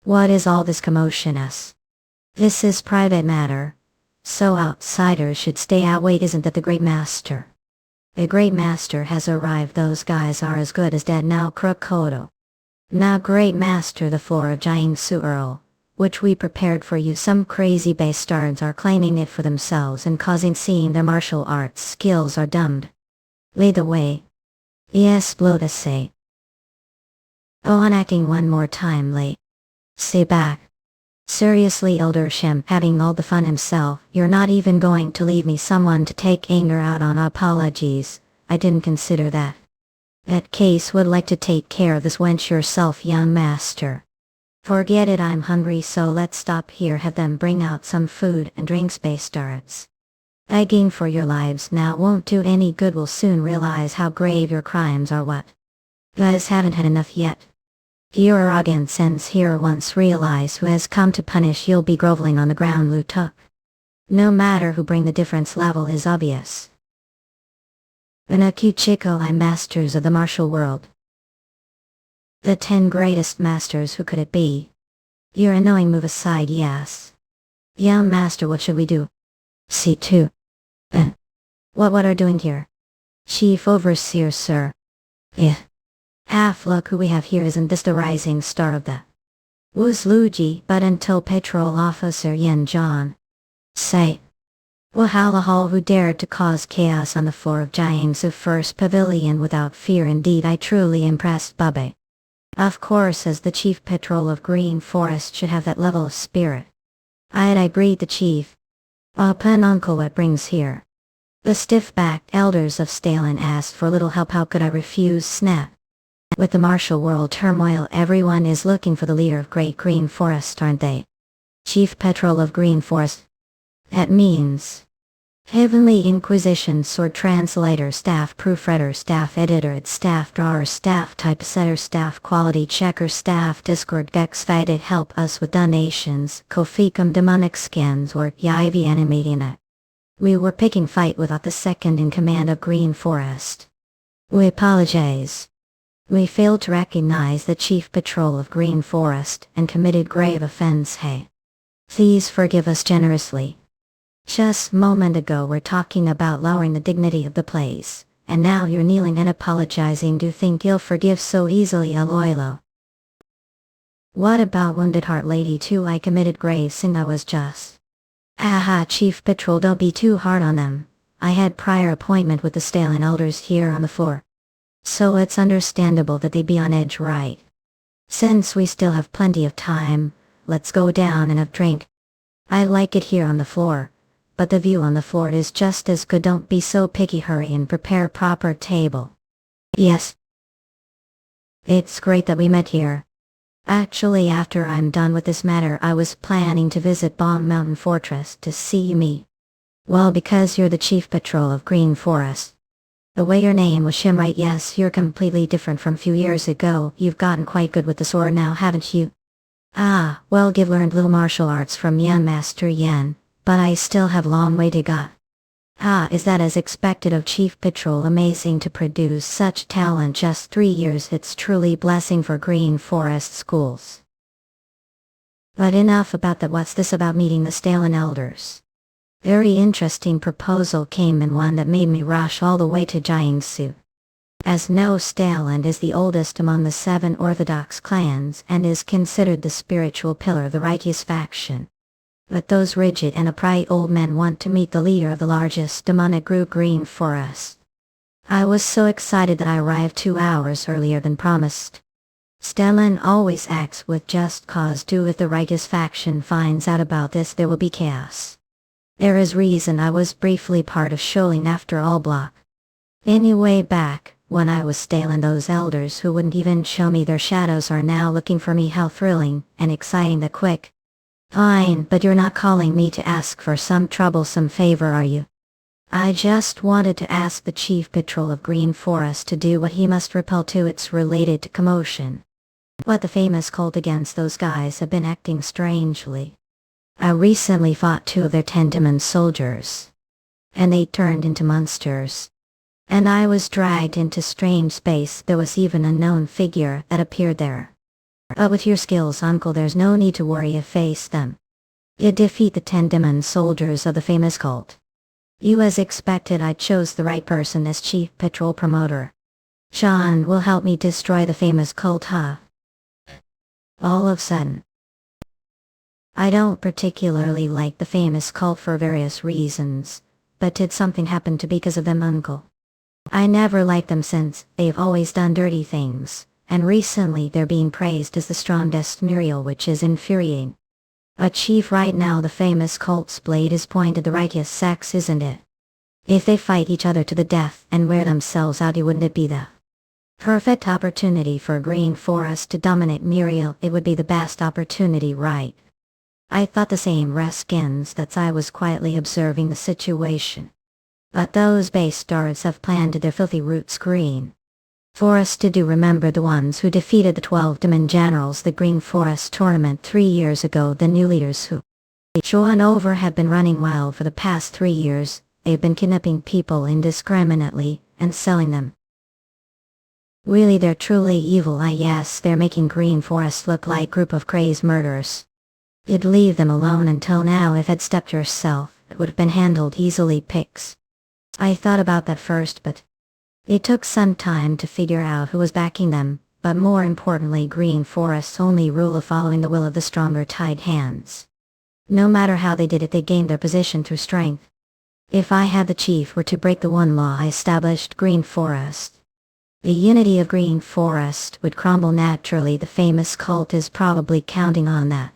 What is all this commotion? This is private matter, so outsiders should stay out. Wait, isn't that the great master? The great master has arrived. Those guys are as good as dead now, Krokoto. Now great master, the floor of Jiangsu Earl, which we prepared for you, some crazy bastards are claiming it for themselves and causing scene. Their martial arts skills are dumbed. Lead the way. Yes, blow to say. On acting one more time, late. Say back. Seriously, Elder Shem, having all the fun himself, you're not even going to leave me someone to take anger out on. Apologies, I didn't consider that. That case would like to take care of this wench yourself, young master. Forget it, I'm hungry, so let's stop here, have them bring out some food and drinks. Bastards. Begging for your lives now won't do any good, will soon realize how grave your crimes are. What? Guys haven't had enough yet. Your arrogance ends here. Once realize who has come to punish, you'll be groveling on the ground. Lutuk. No matter who, bring the difference level is obvious. Chico, I'm masters of the martial world. The 10 greatest masters, who could it be? You're annoying, move aside, yes. Young master, what should we do? C2. What are doing here? Chief Overseer, sir. Yeah. Half look who we have here, isn't this the rising star of the Wuzluji, but until Patrol Officer Yeon Jeokha. Say. Wahalahal, who dared to cause chaos on the floor of Jiangsu First Pavilion without fear. Indeed, I truly impressed Bubbe. Of course, as the Chief Patrol of Green Forest should have that level of spirit. I greet the Chief. Pen uncle, what brings here? The stiff-backed elders of Stalin asked for a little help. How could I refuse? Snap. With the martial world turmoil, everyone is looking for the leader of Great Green Forest, aren't they? Chief Patrol of Green Forest. That means Heavenly Inquisition Sword, translator, staff proofreader, staff editor, staff drawer, staff typesetter, staff quality checker, staff Discord Gex Faded. Help us with donations. Kofikum demonic scans or Yiv animating. We were picking fight without the second in command of Green Forest. We apologize. We failed to recognize the Chief Patrol of Green Forest and committed grave offense. Hey. Please forgive us generously. Just a moment ago we're talking about lowering the dignity of the place, and now you're kneeling and apologizing. Do you think you'll forgive so easily, Aloylo? What about Wounded Heart Lady too? I committed grave sin. I was just... Aha, Chief Patrol, don't be too hard on them. I had prior appointment with the Stalin elders here on the floor. So it's understandable that they'd be on edge, right? Since we still have plenty of time, let's go down and have a drink. I like it here on the floor, but the view on the floor is just as good. Don't be so picky, hurry and prepare proper table. Yes. It's great that we met here. Actually, after I'm done with this matter, I was planning to visit Bomb Mountain Fortress to see me. Well, because you're the Chief Patrol of Green Forest. The way your name was Shim, right? Yes, you're completely different from a few years ago. You've gotten quite good with the sword now, haven't you? Ah, well, I've learned little martial arts from Yeon Master Yeon, but I still have a long way to go. Ah, is that as expected of Chief Patrol? Amazing to produce such talent just 3 years. It's truly blessing for Green Forest schools. But enough about that. What's this about meeting the Stalin elders? Very interesting proposal came in, one that made me rush all the way to Jiangsu. As no, Stalin is the oldest among the 7 Orthodox clans and is considered the spiritual pillar of the Redice faction. But those rigid and upright old men want to meet the leader of the largest demonic group, Green Forest. I was so excited that I arrived 2 hours earlier than promised. Stalin always acts with just cause. If the Redice faction finds out about this, there will be chaos. There is reason I was briefly part of Sholin after all block. Anyway, back when I was Stalin, those elders who wouldn't even show me their shadows are now looking for me. How thrilling and exciting. The quick. Fine, but you're not calling me to ask for some troublesome favor, are you? I just wanted to ask the Chief Patrol of Green Forest to do what he must. Repel to. It's related to commotion. What the famous cult against those guys have been acting strangely. I recently fought 2 of their 10 demon soldiers, and they turned into monsters. And I was dragged into strange space. There was even a known figure that appeared there. But with your skills, uncle, there's no need to worry. You face them. You defeat the 10 demon soldiers of the famous cult. You, as expected, I chose the right person as Chief Patrol Promoter. Sean will help me destroy the famous cult, huh? All of a sudden. I don't particularly like the famous cult for various reasons, but did something happen to because of them, uncle? I never liked them since they've always done dirty things, and recently they're being praised as the strongest Muriel, which is infuriating. Chief, right now the famous cult's blade is pointed the righteous sex, isn't it? If they fight each other to the death and wear themselves out, wouldn't it be the perfect opportunity for Green Forest to dominate Muriel? It would be the best opportunity, right? I thought the same, Reskins, that I was quietly observing the situation. But those bastards have planted their filthy roots Green Forest to do. Remember the ones who defeated the 12 demon generals the Green Forest tournament 3 years ago? The new leaders who shown over have been running wild for the past 3 years. They've been kidnapping people indiscriminately and selling them. Really, they're truly evil. Yes, they're making Green Forest look like a group of crazed murderers. You'd leave them alone until now. If had stepped yourself, it would have been handled easily. Pix. I thought about that first, but it took some time to figure out who was backing them. But more importantly, Green Forest's only rule of following the will of the stronger tied hands. No matter how they did it, they gained their position through strength. If I had the chief were to break the one law I established, Green Forest, the unity of Green Forest would crumble naturally. The famous cult is probably counting on that.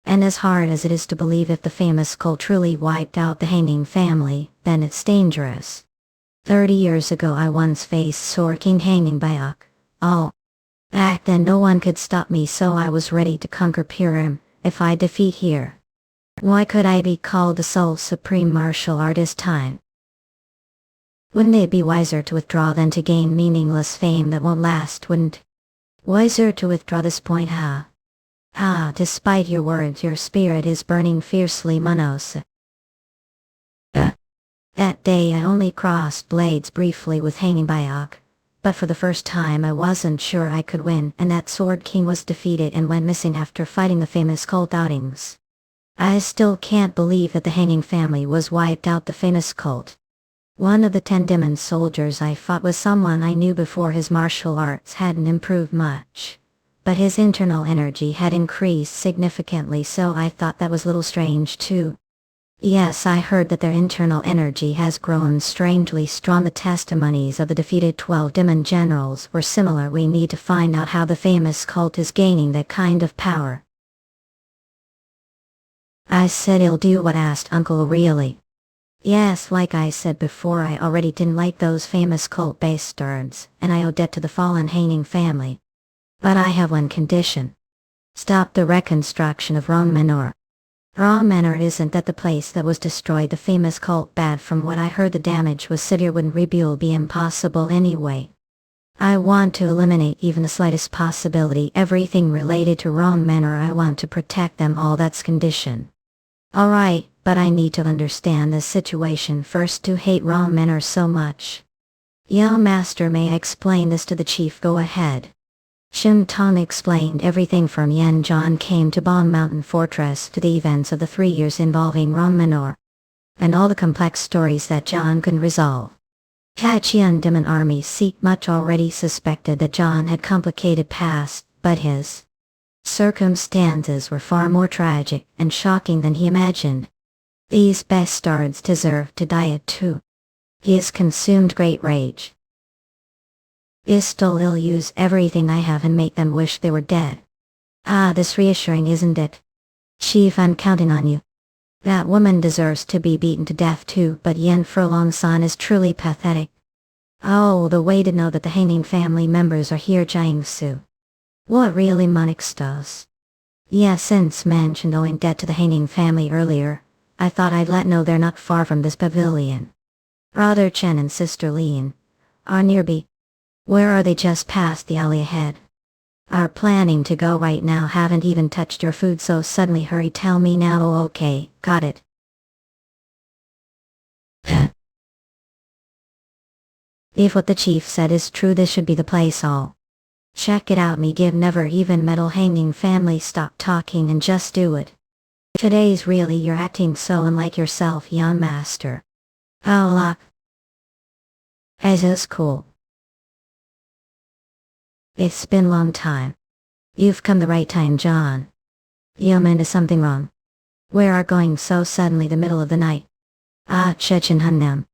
And as hard as it is to believe, if the famous cult truly wiped out the Hanging family, then it's dangerous. 30 years ago I once faced Sword King hanging by back then no one could stop me, so I was ready to conquer Murim. If I defeat here, why could I be called the sole supreme martial artist time? Wouldn't it be wiser to withdraw than to gain meaningless fame that won't last? Wouldn't wiser to withdraw this point? Despite your words, your spirit is burning fiercely, Manos. That day I only crossed blades briefly with Hanging Bayok, but for the first time I wasn't sure I could win, and that Sword King was defeated and went missing after fighting the famous cult outings. I still can't believe that the Hanging family was wiped out. The famous cult. One of the 10 demon soldiers I fought was someone I knew before. His martial arts hadn't improved much, but his internal energy had increased significantly, so I thought that was a little strange too. Yes, I heard that their internal energy has grown strangely strong. The testimonies of the defeated 12 demon generals were similar. We need to find out how the famous cult is gaining that kind of power. I said he'll do what? Asked Uncle. Really? Yes, like I said before, I already didn't like those famous cult bastards, and I owe debt to the fallen Hanging family. But I have one condition. Stop the reconstruction of Rong Manor. Rong Manor isn't that the place that was destroyed? The famous cult bad. From what I heard, the damage was severe. Wouldn't rebuild be impossible anyway? I want to eliminate even the slightest possibility. Everything related to Rong Manor, I want to protect them all. That's condition. Alright, but I need to understand this situation first to hate Rong Manor so much. Young Master, may I explain this to the chief? Go ahead. Shin Tong explained everything from Yeon Jeokha came to Bong Mountain Fortress to the events of the 3 years involving Rong Manor, and all the complex stories that John couldn't resolve. Kachian Demon Army seat much already suspected that John had complicated past, but his circumstances were far more tragic and shocking than he imagined. These bastards deserve to die too. He has consumed great rage. I'll use everything I have and make them wish they were dead. This reassuring, isn't it? Chief, I'm counting on you. That woman deserves to be beaten to death too, but Yen Furlong-san is truly pathetic. Oh, the way to know that the Hanging family members are here, Jiangsu. What really Monix does? Yeah, since mentioned owing debt to the Hanging family earlier, I thought I'd let know they're not far from this pavilion. Brother Chen and Sister Lin are nearby. Where are they? Just past the alley ahead. Are planning to go right now. Haven't even touched your food, so suddenly hurry. Tell me now. Oh, okay, got it. If what the chief said is true, this should be the place. All check it out. Me give never even metal Hanging family. Stop talking and just do it. Today's really you're acting so unlike yourself, young master. Oh, look. As is cool. It's been a long time. You've come the right time, John. Yeoman, is something wrong? Where are going so suddenly the middle of the night? Chechen Hunnam.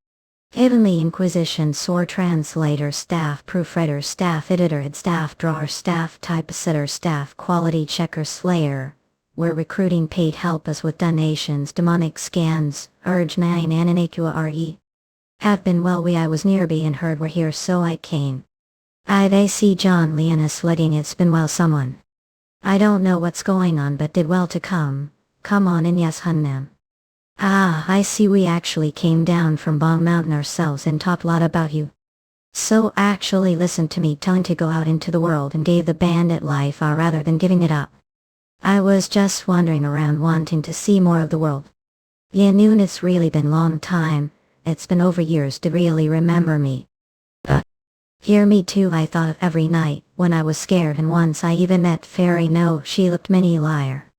Heavenly Inquisition Sword translator, staff proofreader, staff editor, staff drawer, staff typesetter, staff quality checker, slayer. We're recruiting paid help us with donations, demonic scans, urge 9 ananaqre. Have been well I was nearby and heard we're here so I came. They see John Leonis letting it's been well someone. I don't know what's going on but did well to come on in yes Hunnam. I see we actually came down from Bong Mountain ourselves and talked a lot about you. So actually listened to me telling to go out into the world and gave the bandit life rather than giving it up. I was just wandering around wanting to see more of the world. Yeah, noon it's really been long time, it's been over years to really remember me. Hear me too I thought of every night when I was scared and once I even met Fairy no she looked many liar.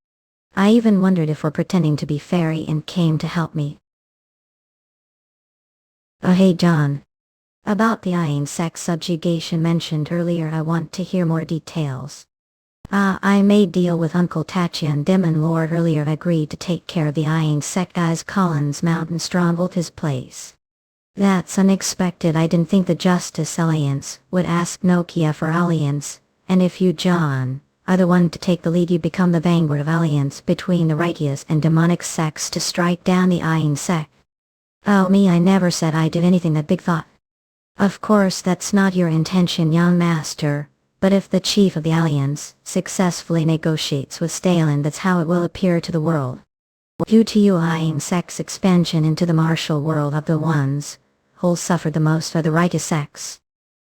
I even wondered if we're pretending to be fairy and came to help me. Oh hey John. About the Ayin sex subjugation mentioned earlier I want to hear more details. I made deal with Uncle Tatcha and Demon Lord earlier agreed to take care of the Ayin sect guys Collins Mountain stronghold his place. That's unexpected I didn't think the Justice Alliance would ask Nokia for alliance, and if you John are the one to take the lead you become the vanguard of alliance between the righteous and demonic sects to strike down the Ayin sect. Oh me I never said I did anything that big thought. Of course that's not your intention young master, but if the chief of the alliance successfully negotiates with Stalin that's how it will appear to the world. Due to you Ayin sect's expansion into the martial world of the ones who'll suffer the most are the righteous sects.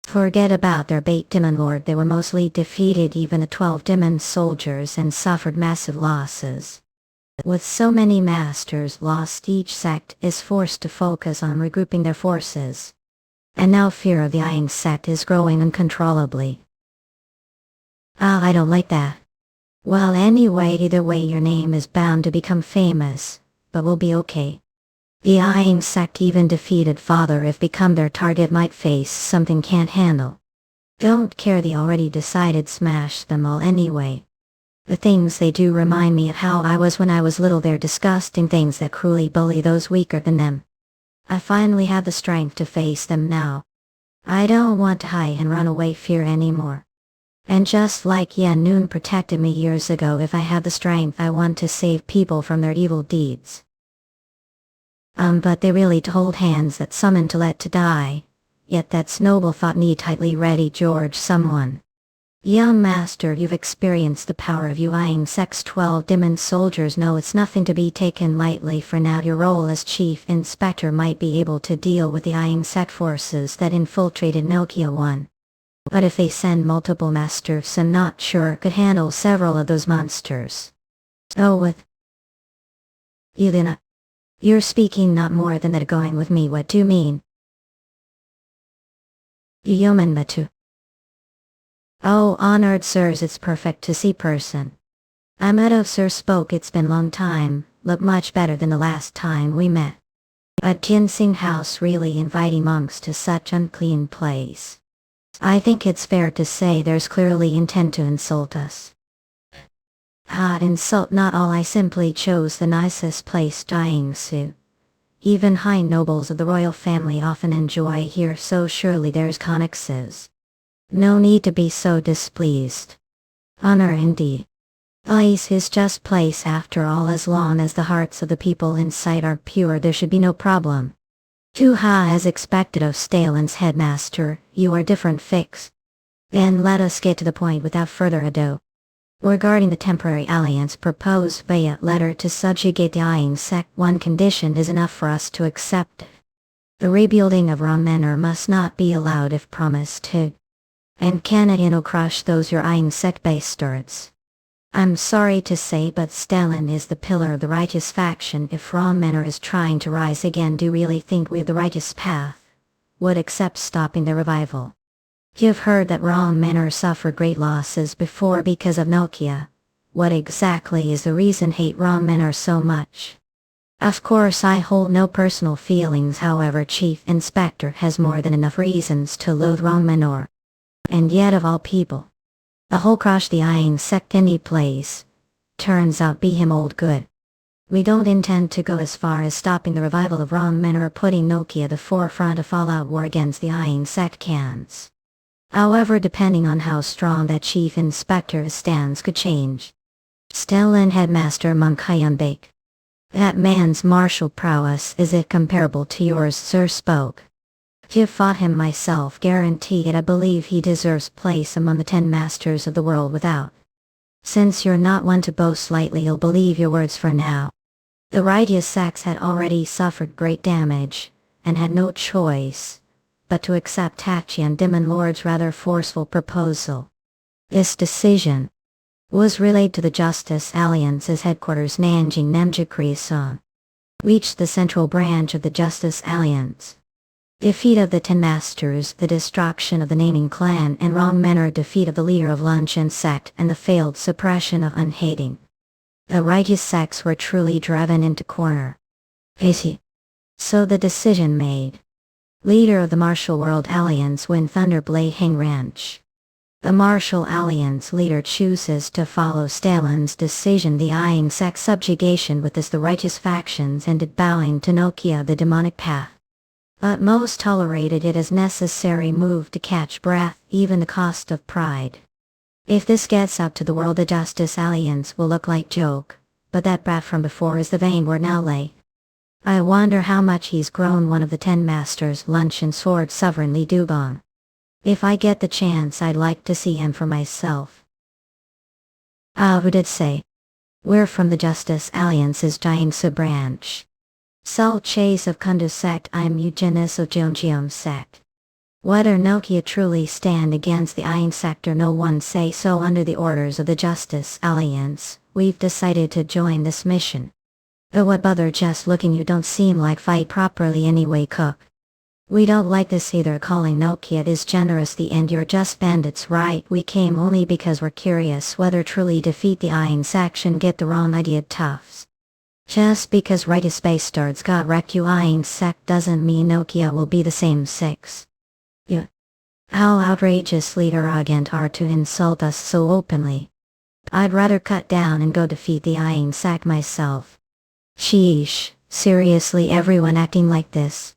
Forget about their bait demon lord they were mostly defeated even the 12 demon soldiers and suffered massive losses. With so many masters lost each sect is forced to focus on regrouping their forces. And now fear of the Ayin sect is growing uncontrollably. I don't like that. Well anyway either way your name is bound to become famous, but we'll be okay. The Ayin sect even defeated father if become their target might face something can't handle. Don't care they already decided smash them all anyway. The things they do remind me of how I was when I was little they're disgusting things that cruelly bully those weaker than them. I finally have the strength to face them now. I don't want to hide and run away fear anymore. And just like Yeon Noon protected me years ago if I have the strength I want to save people from their evil deeds. But they really hold hands that summon to let to die. Yet that's noble thought need tightly ready George someone. Young master you've experienced the power of you Ayin sect's 12 demon soldiers know it's nothing to be taken lightly for now your role as chief inspector might be able to deal with the Ayin sect forces that infiltrated Nokia 1. But if they send multiple masters I'm not sure could handle several of those monsters. Oh with Yelena. You're speaking not more than that going with me what do you mean? Yeoman Matu. Oh honored sirs it's perfect to see person. Amado sir spoke it's been long time, look much better than the last time we met. But Ginseng house really inviting monks to such unclean place. I think it's fair to say there's clearly intent to insult us. Insult not all I simply chose the nicest place dying Su. Even high nobles of the royal family often enjoy here so surely there's connexes. No need to be so displeased. Honor indeed. Ice is just place after all as long as the hearts of the people inside are pure there should be no problem. Tuha as expected of Stalin's headmaster, you are different fix. Then let us get to the point without further ado. Regarding the temporary alliance proposed via letter to subjugate the Ayin sect one condition is enough for us to accept it. The rebuilding of Rom Manor must not be allowed if promised to. And Canadian crush those your Ayin sect bastards. I'm sorry to say but Stalin is the pillar of the righteous faction if Rom Manor is trying to rise again do you really think we have the righteous path? Would accept stopping their revival. You've heard that Rom Manor suffered great losses before because of Nokia. What exactly is the reason hate Rom Manor so much? Of course I hold no personal feelings however Chief Inspector has more than enough reasons to loathe Rom Manor. And yet of all people. The whole crush the Ayin sect any place. Turns out be him old good. We don't intend to go as far as stopping the revival of Rom Manor or putting Nokia at the forefront of all-out war against the Ayin sect cans. However depending on how strong that Chief Inspector stands could change. Stellan Headmaster Monk Hyunbaek. That man's martial prowess, is it comparable to yours, sir? Spoke. I've fought him myself, guarantee it. I believe he deserves place among the 10 masters of the world without. Since you're not one to boast lightly, you'll believe your words for now. The Redice Sax had already suffered great damage, and had no choice but to accept Tachian Demon Lord's rather forceful proposal. This decision was relayed to the Justice Alliance's headquarters, Nanjing Namjakri-song, reached the central branch of the Justice Alliance. Defeat of the 10 Masters, the destruction of the Naming clan, and wrong manner defeat of the leader of Luncheon sect, and the failed suppression of unhating. The righteous sects were truly driven into corner. So the decision made. Leader of the Martial World Alliance Wind Thunderblade Hang Ranch. The Martial Alliance leader chooses to follow Stalin's decision. The Eyeing sect subjugation with this, the righteous factions ended bowing to Nokia, the demonic path. But most tolerated it as necessary move to catch breath, even the cost of pride. If this gets up to the world, the Justice Alliance will look like joke, but that brat from before is the vain word now lay. I wonder how much he's grown. One of the 10 Masters, Luncheon Sword Sovereignly Dugong. If I get the chance, I'd like to see him for myself. Who did say? We're from the Justice Alliance's Jiangsu branch. Sol Chase of Kundu sect. I'm Eugenius of Jeonjeom sect. Whether Nokia truly stand against the Eyeing sector, no one say so. Under the orders of the Justice Alliance, we've decided to join this mission. Oh, what bother just looking, you don't seem like fight properly anyway, cook. We don't like this either. Calling Nokia is generous. The end, you're just bandits, right? We came only because we're curious whether truly defeat the Eyeing section. Get the wrong idea, toughs. Just because Redice Bastards got wrecked, you Eyeing sect, doesn't mean Nokia will be the same. 6. You. How outrageously arrogant are to insult us so openly. I'd rather cut down and go defeat the Eyeing sect myself. Sheesh, seriously, everyone acting like this.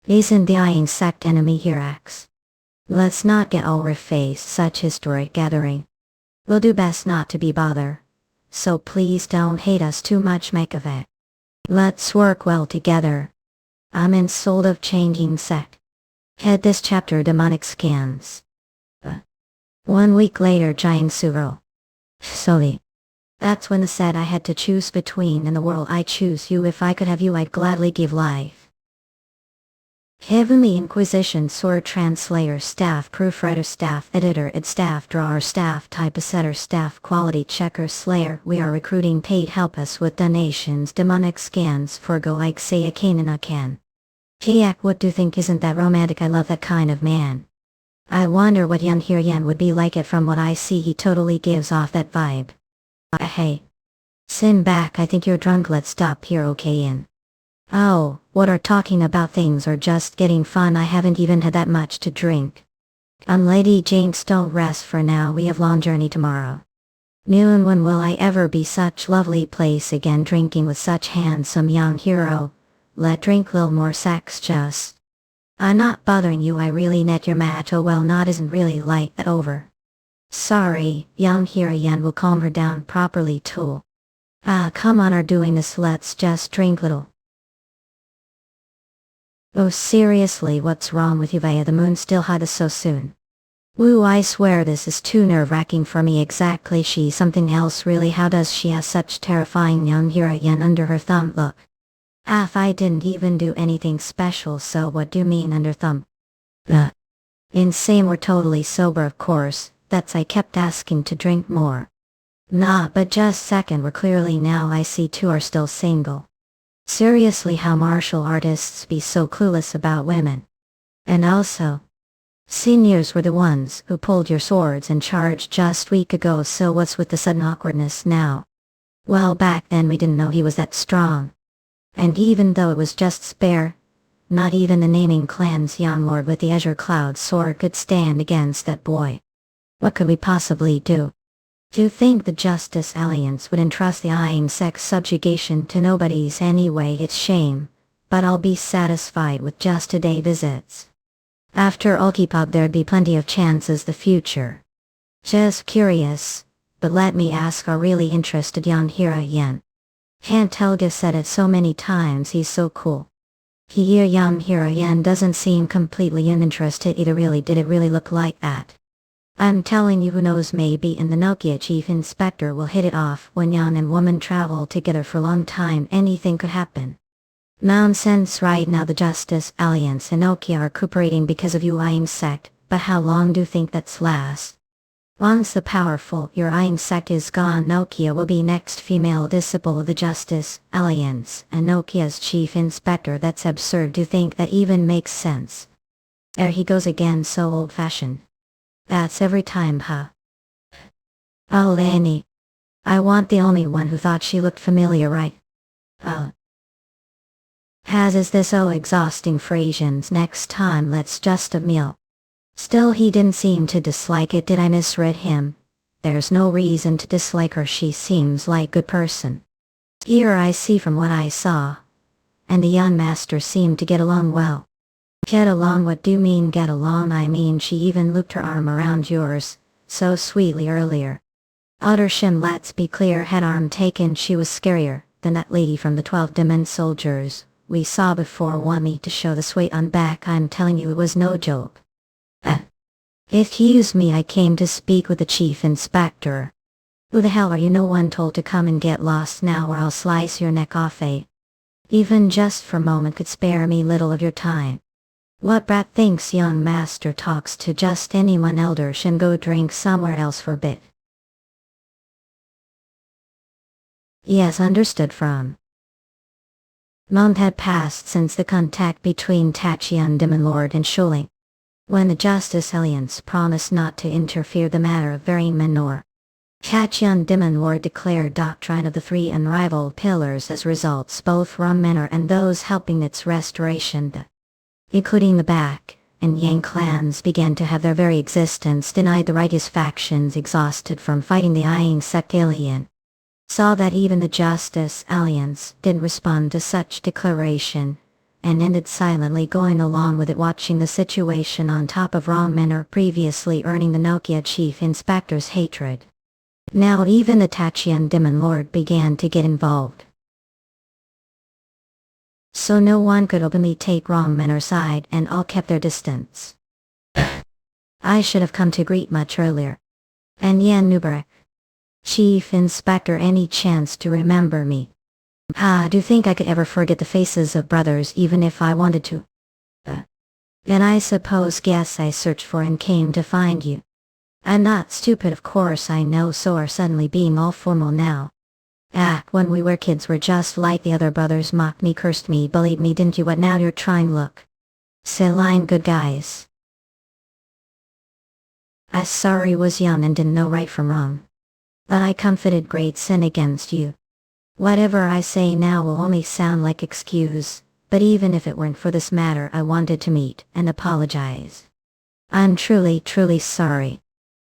Isn't the Eyeing sect enemy here, Axe? Let's not get all refaced such historic gathering. We'll do best not to be bother. So please don't hate us too much, make of it. Let's work well together. I'm in soul of changing sect. Head this chapter demonic scans. 1 week later, Giant Suro. Sorry. That's when the said I had to choose between. In the world I choose you. If I could have you, I'd gladly give life. Heavenly Inquisition Sword Translator Staff Proofreader Staff Editor Ed Staff Drawer Staff Typesetter Staff Quality Checker Slayer. We are recruiting paid. Help us with donations. Demonic scans for go like say a Canaan can. Hiak, what do you think? Isn't that romantic? I love that kind of man. I wonder what Yeon Jeokha would be like it. From what I see, he totally gives off that vibe. Hey. Sin back, I think you're drunk. Let's stop here, okay? In. Oh, what are talking about? Things are just getting fun. I haven't even had that much to drink. Lady Jinx, don't rest for now. We have long journey tomorrow. Noon, when will I ever be such lovely place again, drinking with such handsome young hero? Let drink little more sex just. I'm not bothering you. I really net your match. Oh well, not isn't really like that. Over. Sorry, young Hirayan will calm her down properly too. Come on, are doing this. Let's just drink little. Oh seriously, what's wrong with you via the moon still hide so soon? Woo, I swear this is too nerve-wracking for me. Exactly, she's something else really. How does she have such terrifying young Hirayan under her thumb? Look. I didn't even do anything special, so what do you mean under thumb? Insane, we're totally sober of course, that's I kept asking to drink more. Nah, but just second, we're clearly now I see two are still single. Seriously, how martial artists be so clueless about women. And also, seniors were the ones who pulled your swords and charged just week ago, so what's with the sudden awkwardness now? Well, back then we didn't know he was that strong. And even though it was just spare, not even the Naming clan's young lord with the Azure Cloud sword could stand against that boy. What could we possibly do? Do you think the Justice Alliance would entrust the Eyeing sect subjugation to nobodies anyway? It's shame, but I'll be satisfied with just a day visits. After Ulkipop there'd be plenty of chances the future. Just curious, But let me ask, are really interested Yeon Yen? Can't Helga said it so many times, he's so cool. Yeon Yen doesn't seem completely uninterested either. Really, did it really look like that? I'm telling you, who knows, maybe in the Nokia chief inspector will hit it off. When Yeon and woman travel together for a long time, anything could happen. Nonsense. Right now the Justice Alliance and Nokia are cooperating because of your Aim sect, but how long do you think that's last? Once the powerful your Aim sect is gone, Nokia will be next female disciple of the Justice Alliance and Nokia's chief inspector. That's absurd. Do you think that even makes sense? There he goes again, so old-fashioned. That's every time, huh? Oh, Lenny. I want the only one who thought she looked familiar, right? Is this so exhausting for Asians? Next time let's just a meal. Still, he didn't seem to dislike it. Did I misread him? There's no reason to dislike her. She seems like a good person. Here I see from what I saw. And the young master seemed to get along well. Get along? What do you mean get along? I mean she even looped her arm around yours, so sweetly earlier. Uttershim, let's be clear, had arm taken she was scarier than that lady from the 12 Demon Soldiers we saw before. Want me to show the sweat on back? I'm telling you, it was no joke. Excuse me, I came to speak with the chief inspector. Who the hell are you? No one told to come and get lost now or I'll slice your neck off. Even just for a moment could spare me little of your time. What brat thinks young master talks to just anyone? Elder Shin, go drink somewhere else for a bit. Yes, understood. From month had passed since the contact between Tachian Demon Lord and Shuling, when the Justice Alliance promised not to interfere the matter of very menor. Tachian Demon Lord declared doctrine of the three unrivaled pillars as results, both from menor and those helping its restoration, including the Back and Yang clans, began to have their very existence denied. The righteous factions, exhausted from fighting the Aing sect alien, saw that even the Justice Alliance didn't respond to such declaration, and ended silently going along with it, watching the situation on top of wrong menor, previously earning the Nokia chief inspector's hatred. Now even the Tachian Demon Lord began to get involved. So no one could openly take wrong menor's side, and all kept their distance. I should have come to greet much earlier. And Yan Nubarek, chief inspector, any chance to remember me? Do you think I could ever forget the faces of brothers even if I wanted to? Then I suppose guess I searched for and came to find you. I'm not stupid, of course I know, so are suddenly being all formal now. When we were kids we're just like the other brothers, mocked me, cursed me, bullied me, didn't you? What now? You're trying look saline good guys. I sorry was young and didn't know right from wrong. But I committed great sin against you. Whatever I say now will only sound like excuse, but even if it weren't for this matter I wanted to meet and apologize. I'm truly sorry.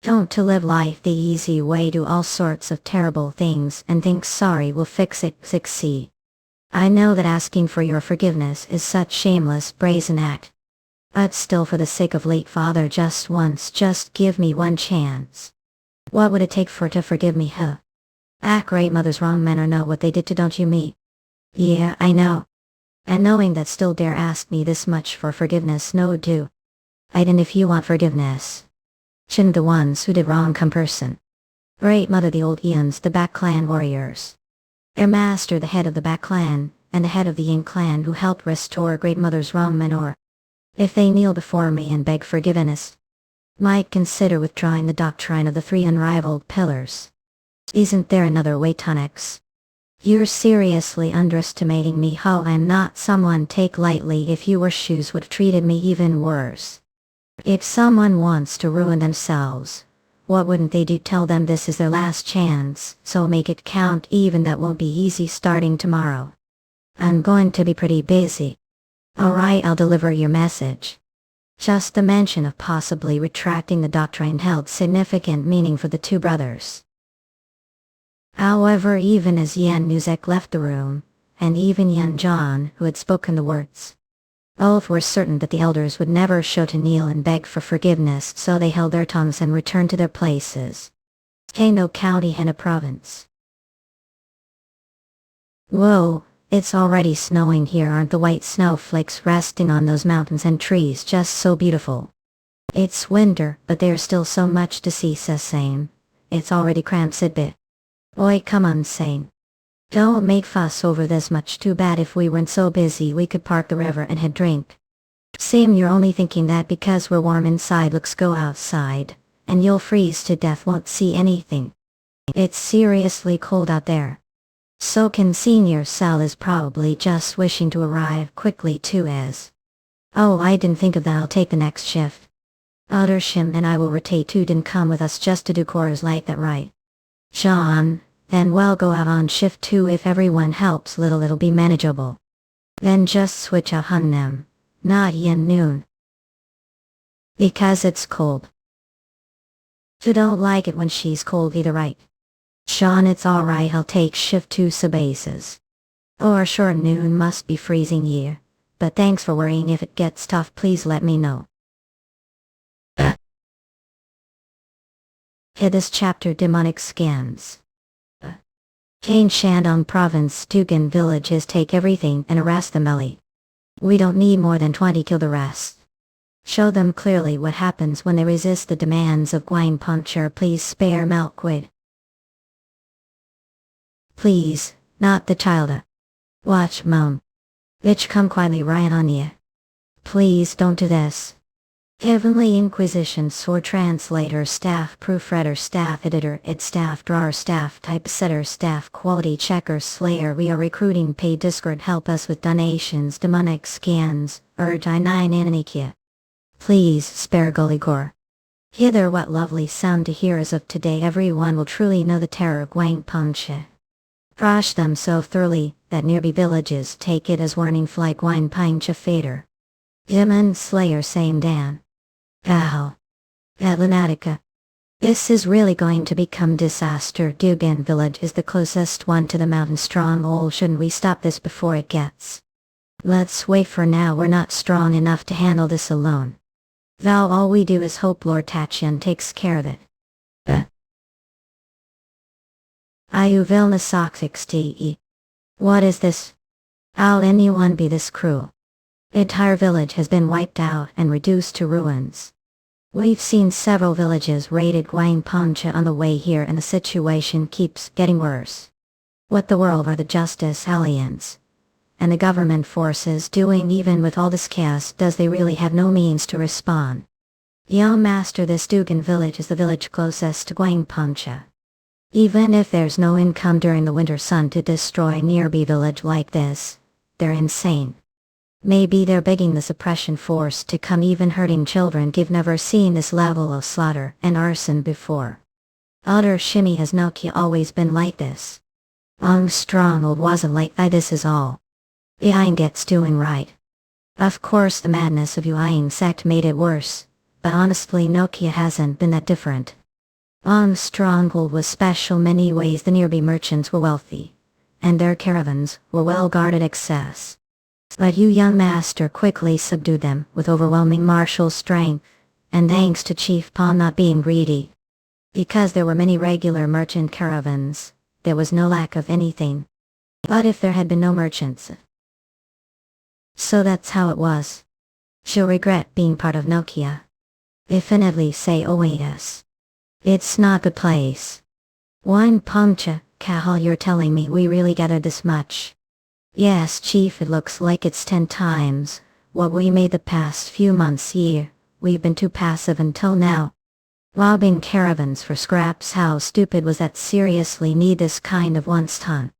Don't to live life the easy way, do all sorts of terrible things and think sorry will fix it. See, I know that asking for your forgiveness is such shameless brazen act. But still, for the sake of late father, just once, just give me one chance. What would it take for to forgive me, huh? Great mother's wrong menor know what they did to, don't you me? Yeah, I know. And knowing that still dare ask me this much for forgiveness, no do. And if you want forgiveness, shouldn't the ones who did wrong come person? Great mother, the old Eons, the Back clan warriors. Their master, the head of the Back clan, and the head of the Yin clan who helped restore great mother's wrong menor. If they kneel before me and beg forgiveness, might consider withdrawing the doctrine of the three unrivaled pillars. Isn't there another way, Tonix? You're seriously underestimating me. How I'm not someone take lightly. If you were shoes would have treated me even worse. If someone wants to ruin themselves, what wouldn't they do? Tell them this is their last chance, so make it count. Even that won't be easy starting tomorrow. I'm going to be pretty busy. Alright, I'll deliver your message. Just the mention of possibly retracting the doctrine held significant meaning for the two brothers. However, even as Yan Nuzek left the room, and even Yan John, who had spoken the words, both were certain that the elders would never show to kneel and beg for forgiveness, so they held their tongues and returned to their places. Kano County and a province. Whoa, it's already snowing here. Aren't the white snowflakes resting on those mountains and trees just so beautiful? It's winter, but there's still so much to see, says Sane. It's already cramped a bit. Oi, come on, Sane. Don't make fuss over this much. Too bad. If we weren't so busy we could park the river and had drink. Same, you're only thinking that because we're warm inside. Let's go outside, and you'll freeze to death, won't see anything. It's seriously cold out there. So can Senior Sal is probably just wishing to arrive quickly too as. Oh, I didn't think of that. I'll take the next shift. Other Shim and I will rotate. Too didn't come with us just to do chores like that, right? John, then we'll go out on shift 2. If everyone helps little it'll be manageable. Then just switch out on them. Not yin noon. Because it's cold. You don't like it when she's cold either, right? Sean, it's alright, I'll take shift 2 bases. Or sure, noon must be freezing here. But thanks for worrying. If it gets tough, please let me know. Hit this chapter demonic scans. Kane Shandong Province Tugan villages. Take everything and arrest the melee. We don't need more than 20. Kill the rest. Show them clearly what happens when they resist the demands of Gwine Puncher. Please spare Milkweed. Please, not the child. Watch Mom. Bitch, come quietly right on ya. Please don't do this. Heavenly Inquisition Sword Translator, Staff Proofreader, Staff Editor, Staff Drawer, Staff Typesetter, Staff Quality Checker, Slayer. We are recruiting. Paid Discord. Help us with donations. Demonic scans. Urge I9 Ananikia. Please spare Gulligor. Hither. What lovely sound to hear as of today. Everyone will truly know the terror of Gwang Punche. Crush them so thoroughly that nearby villages take it as warning. Fly Gwine Pinche Fader. Demon Slayer Same Dan. Ow. Atlantica. This is really going to become disaster. Dugan village is the closest one to the mountain stronghold. Shouldn't we stop this before it gets? Let's wait for now. We're not strong enough to handle this alone. Thou, all we do is hope Lord Tachian takes care of it. Ayu Vilna Soxixte. What is this? How'll anyone be this cruel? The entire village has been wiped out and reduced to ruins. We've seen several villages raided Gwang Poncha on the way here, and the situation keeps getting worse. What the world are the Justice Alliance and the government forces doing? Even with all this chaos, does they really have no means to respond? Young Master, this Dugan village is the village closest to Gwang Poncha. Even if there's no income during the winter sun to destroy nearby village like this, they're insane. Maybe they're begging the suppression force to come, even hurting children. You've never seen this level of slaughter and arson before. Other Shimmy, has Nokia always been like this? Stronghold wasn't like that. This is all Yeon gets doing right. Of course the madness of Yeon sect made it worse, but honestly Nokia hasn't been that different. Stronghold was special many ways. The nearby merchants were wealthy, and their caravans were well guarded excess. But you, young master, quickly subdued them with overwhelming martial strength, and thanks to Chief Pawn not being greedy. Because there were many regular merchant caravans, there was no lack of anything. But if there had been no merchants... So that's how it was. She'll regret being part of Nokia. Definitely say oh yes. It's not a good place. Wine Puncha, Kahal, you're telling me we really gathered this much? Yes, Chief, it looks like it's 10 times what we made the past few months here. We've been too passive until now. Robbing caravans for scraps, how stupid was that? Seriously need this kind of once ton.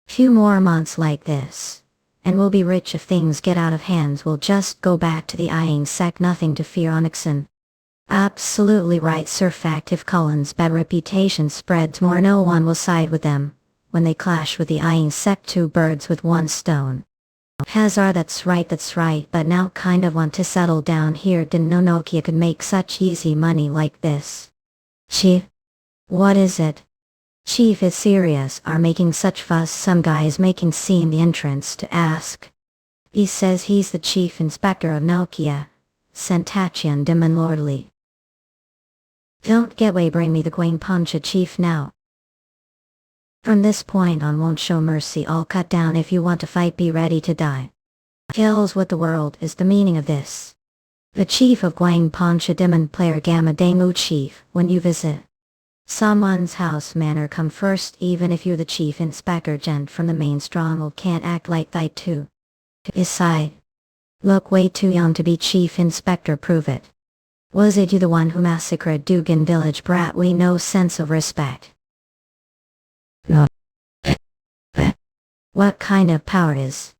Few more months like this, and we'll be rich. If things get out of hands, we'll just go back to the Iron Sect. Nothing to fear, Onyxon. Absolutely right, Sir. Fact, if Cullen's bad reputation spreads more, no one will side with them when they clash with the Iron Sect. 2 birds with 1 stone. Hazar, that's right, but now kind of want to settle down here. Didn't know Nokia could make such easy money like this. Chief? What is it? Chief is serious, are making such fuss. Some guy is making scene the entrance to ask. He says he's the chief inspector of Nokia. Sentachian Demon Lordly. Don't get way, bring me the Queen Puncha chief now. From this point on, won't show mercy, all cut down. If you want to fight, be ready to die. Kills what the world is the meaning of this. The chief of Gwang Poncha Demon Player Gamma Dangu chief, when you visit someone's house, manner come first. Even if you're the chief inspector gent from the main stronghold, can't act like that too. His side. Look way too young to be chief inspector, prove it. Was it you the one who massacred Dugan village, brat? We no sense of respect. No. What kind of power is?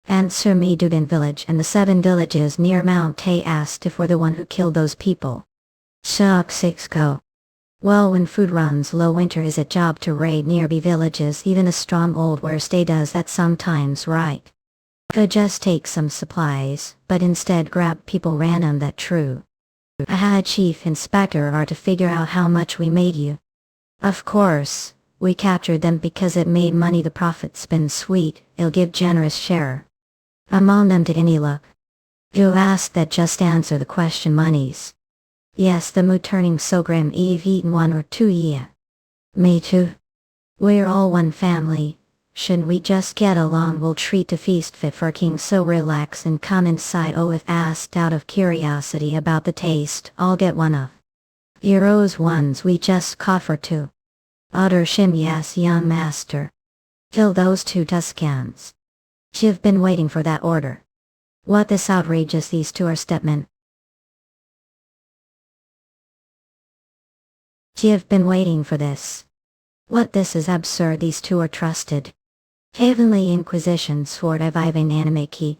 Answer me. Dugan village and the 7 villages near Mount Tay asked if we're the one who killed those people. Shuck 6 go. Well, when food runs low, winter is a job to raid nearby villages. Even a strong old where stay does that sometimes, right? Could just take some supplies, but instead grab people random. That true. I had chief inspector are to figure out how much we made you. Of course, we captured them because it made money. The profit's been sweet, it'll give generous share among them to any luck. You ask that, just answer the question. Monies. Yes, the mood turning so grim. Eve eaten 1 or 2, yeah. Me too. We're all one family. Shouldn't we just get along? We'll treat a feast fit for a king, so relax and come inside. Oh, if asked out of curiosity about the taste, I'll get one of Euro's ones we just caught for 2. Utter shim, yes, young master. Kill those 2 Tuscans. You've been waiting for that order. What this outrageous, these 2 are stepmen. You've been waiting for this. What, this is absurd. These 2 are trusted. Heavenly Inquisition Sword, Aviving Anime Key.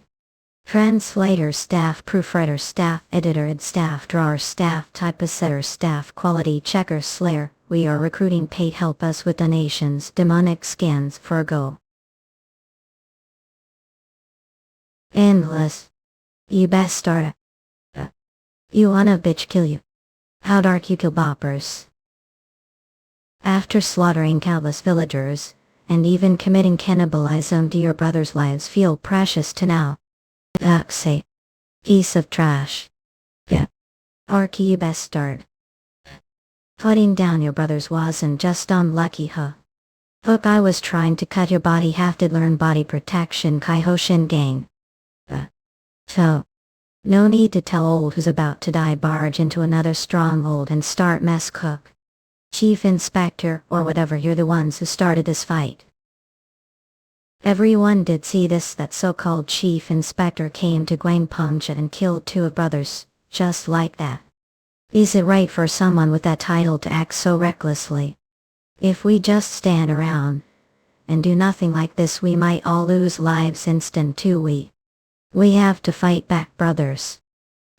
Translator, staff, proofreader, staff, editor, ed staff, drawer, staff, typesetter, staff, quality checker, slayer. We are recruiting paid. Help us with donations. Demonic scans for a go. Endless. You best start it. You wanna bitch kill you. How dark you kill boppers. After slaughtering countless villagers, and even committing cannibalism, do your brothers' lives feel precious to now? Say. Piece of trash. Yeah. Arky, you best start. Cutting down your brothers wasn't just unlucky, huh? Look, I was trying to cut your body half. Did learn body protection, Kaihoshin gang. So. No need to tell old who's about to die. Barge into another stronghold and start mess cook. Chief inspector, or whatever, you're the ones who started this fight. Everyone did see this. That so-called chief inspector came to Gwangpungcha and killed 2 of brothers, just like that. Is it right for someone with that title to act so recklessly? If we just stand around and do nothing like this, we might all lose lives instant too. We have to fight back, brothers.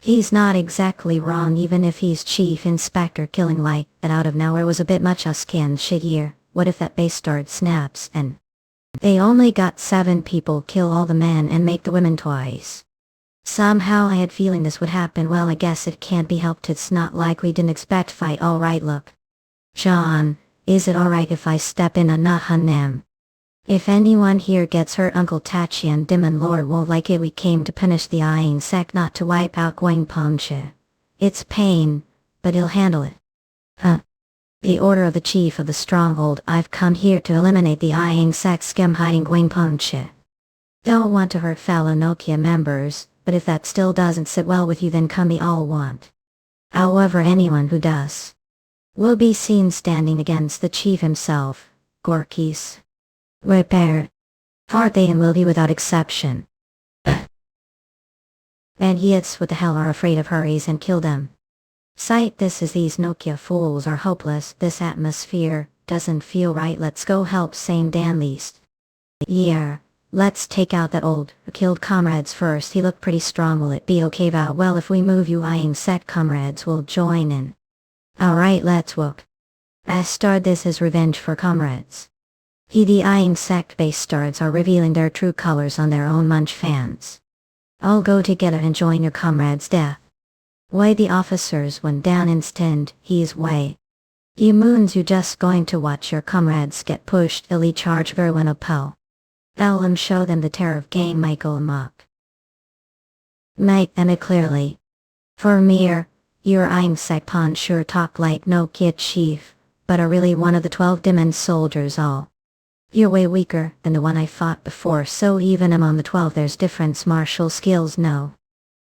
He's not exactly wrong, even if he's chief inspector. Killing like that out of nowhere was a bit much. Us can shit here. What if that bastard snaps and they only got 7 people? Kill all the men and make the women twice. Somehow I had feeling this would happen. Well, I guess it can't be helped. It's not like we didn't expect fight. Alright, look. John, is it alright if I step in? Nahanam. If anyone here gets hurt, Uncle Tachian Demon Lord won't like it. We came to punish the Iron Sect, not to wipe out Gwangpungcha. It's pain, but he'll handle it. The order of the chief of the stronghold. I've come here to eliminate the Iron Sect scum hiding Gwangpungcha. Don't want to hurt fellow Nokia members, but if that still doesn't sit well with you, then come we all want. However, anyone who does will be seen standing against the chief himself, Gorkis. Repair. Are they and will be without exception. And yets, what the hell, are afraid of hurries and kill them. Sight this as these Nokia fools are hopeless. This atmosphere doesn't feel right. Let's go help Same Dan least. Yeah, let's take out that old who killed comrades first. He looked pretty strong. Will it be okay? Vow, well, if we move you Iron Sect comrades will join in. Alright, let's work. I start this as revenge for comrades. The Iron Sect bastards are revealing their true colors on their own. Munch fans. I'll go together and join your comrade's death. Why the officers went down instant. He's way. You moons, you just going to watch your comrades get pushed. Illy charge Verwin Apel. I'll show them the terror of game Michael Amok. Make them it clearly. For mere, Your Einstein pawn sure talk like no kid chief, but are really one of the 12 demon soldiers all. You're way weaker than the one I fought before, so even among the 12 there's different martial skills no.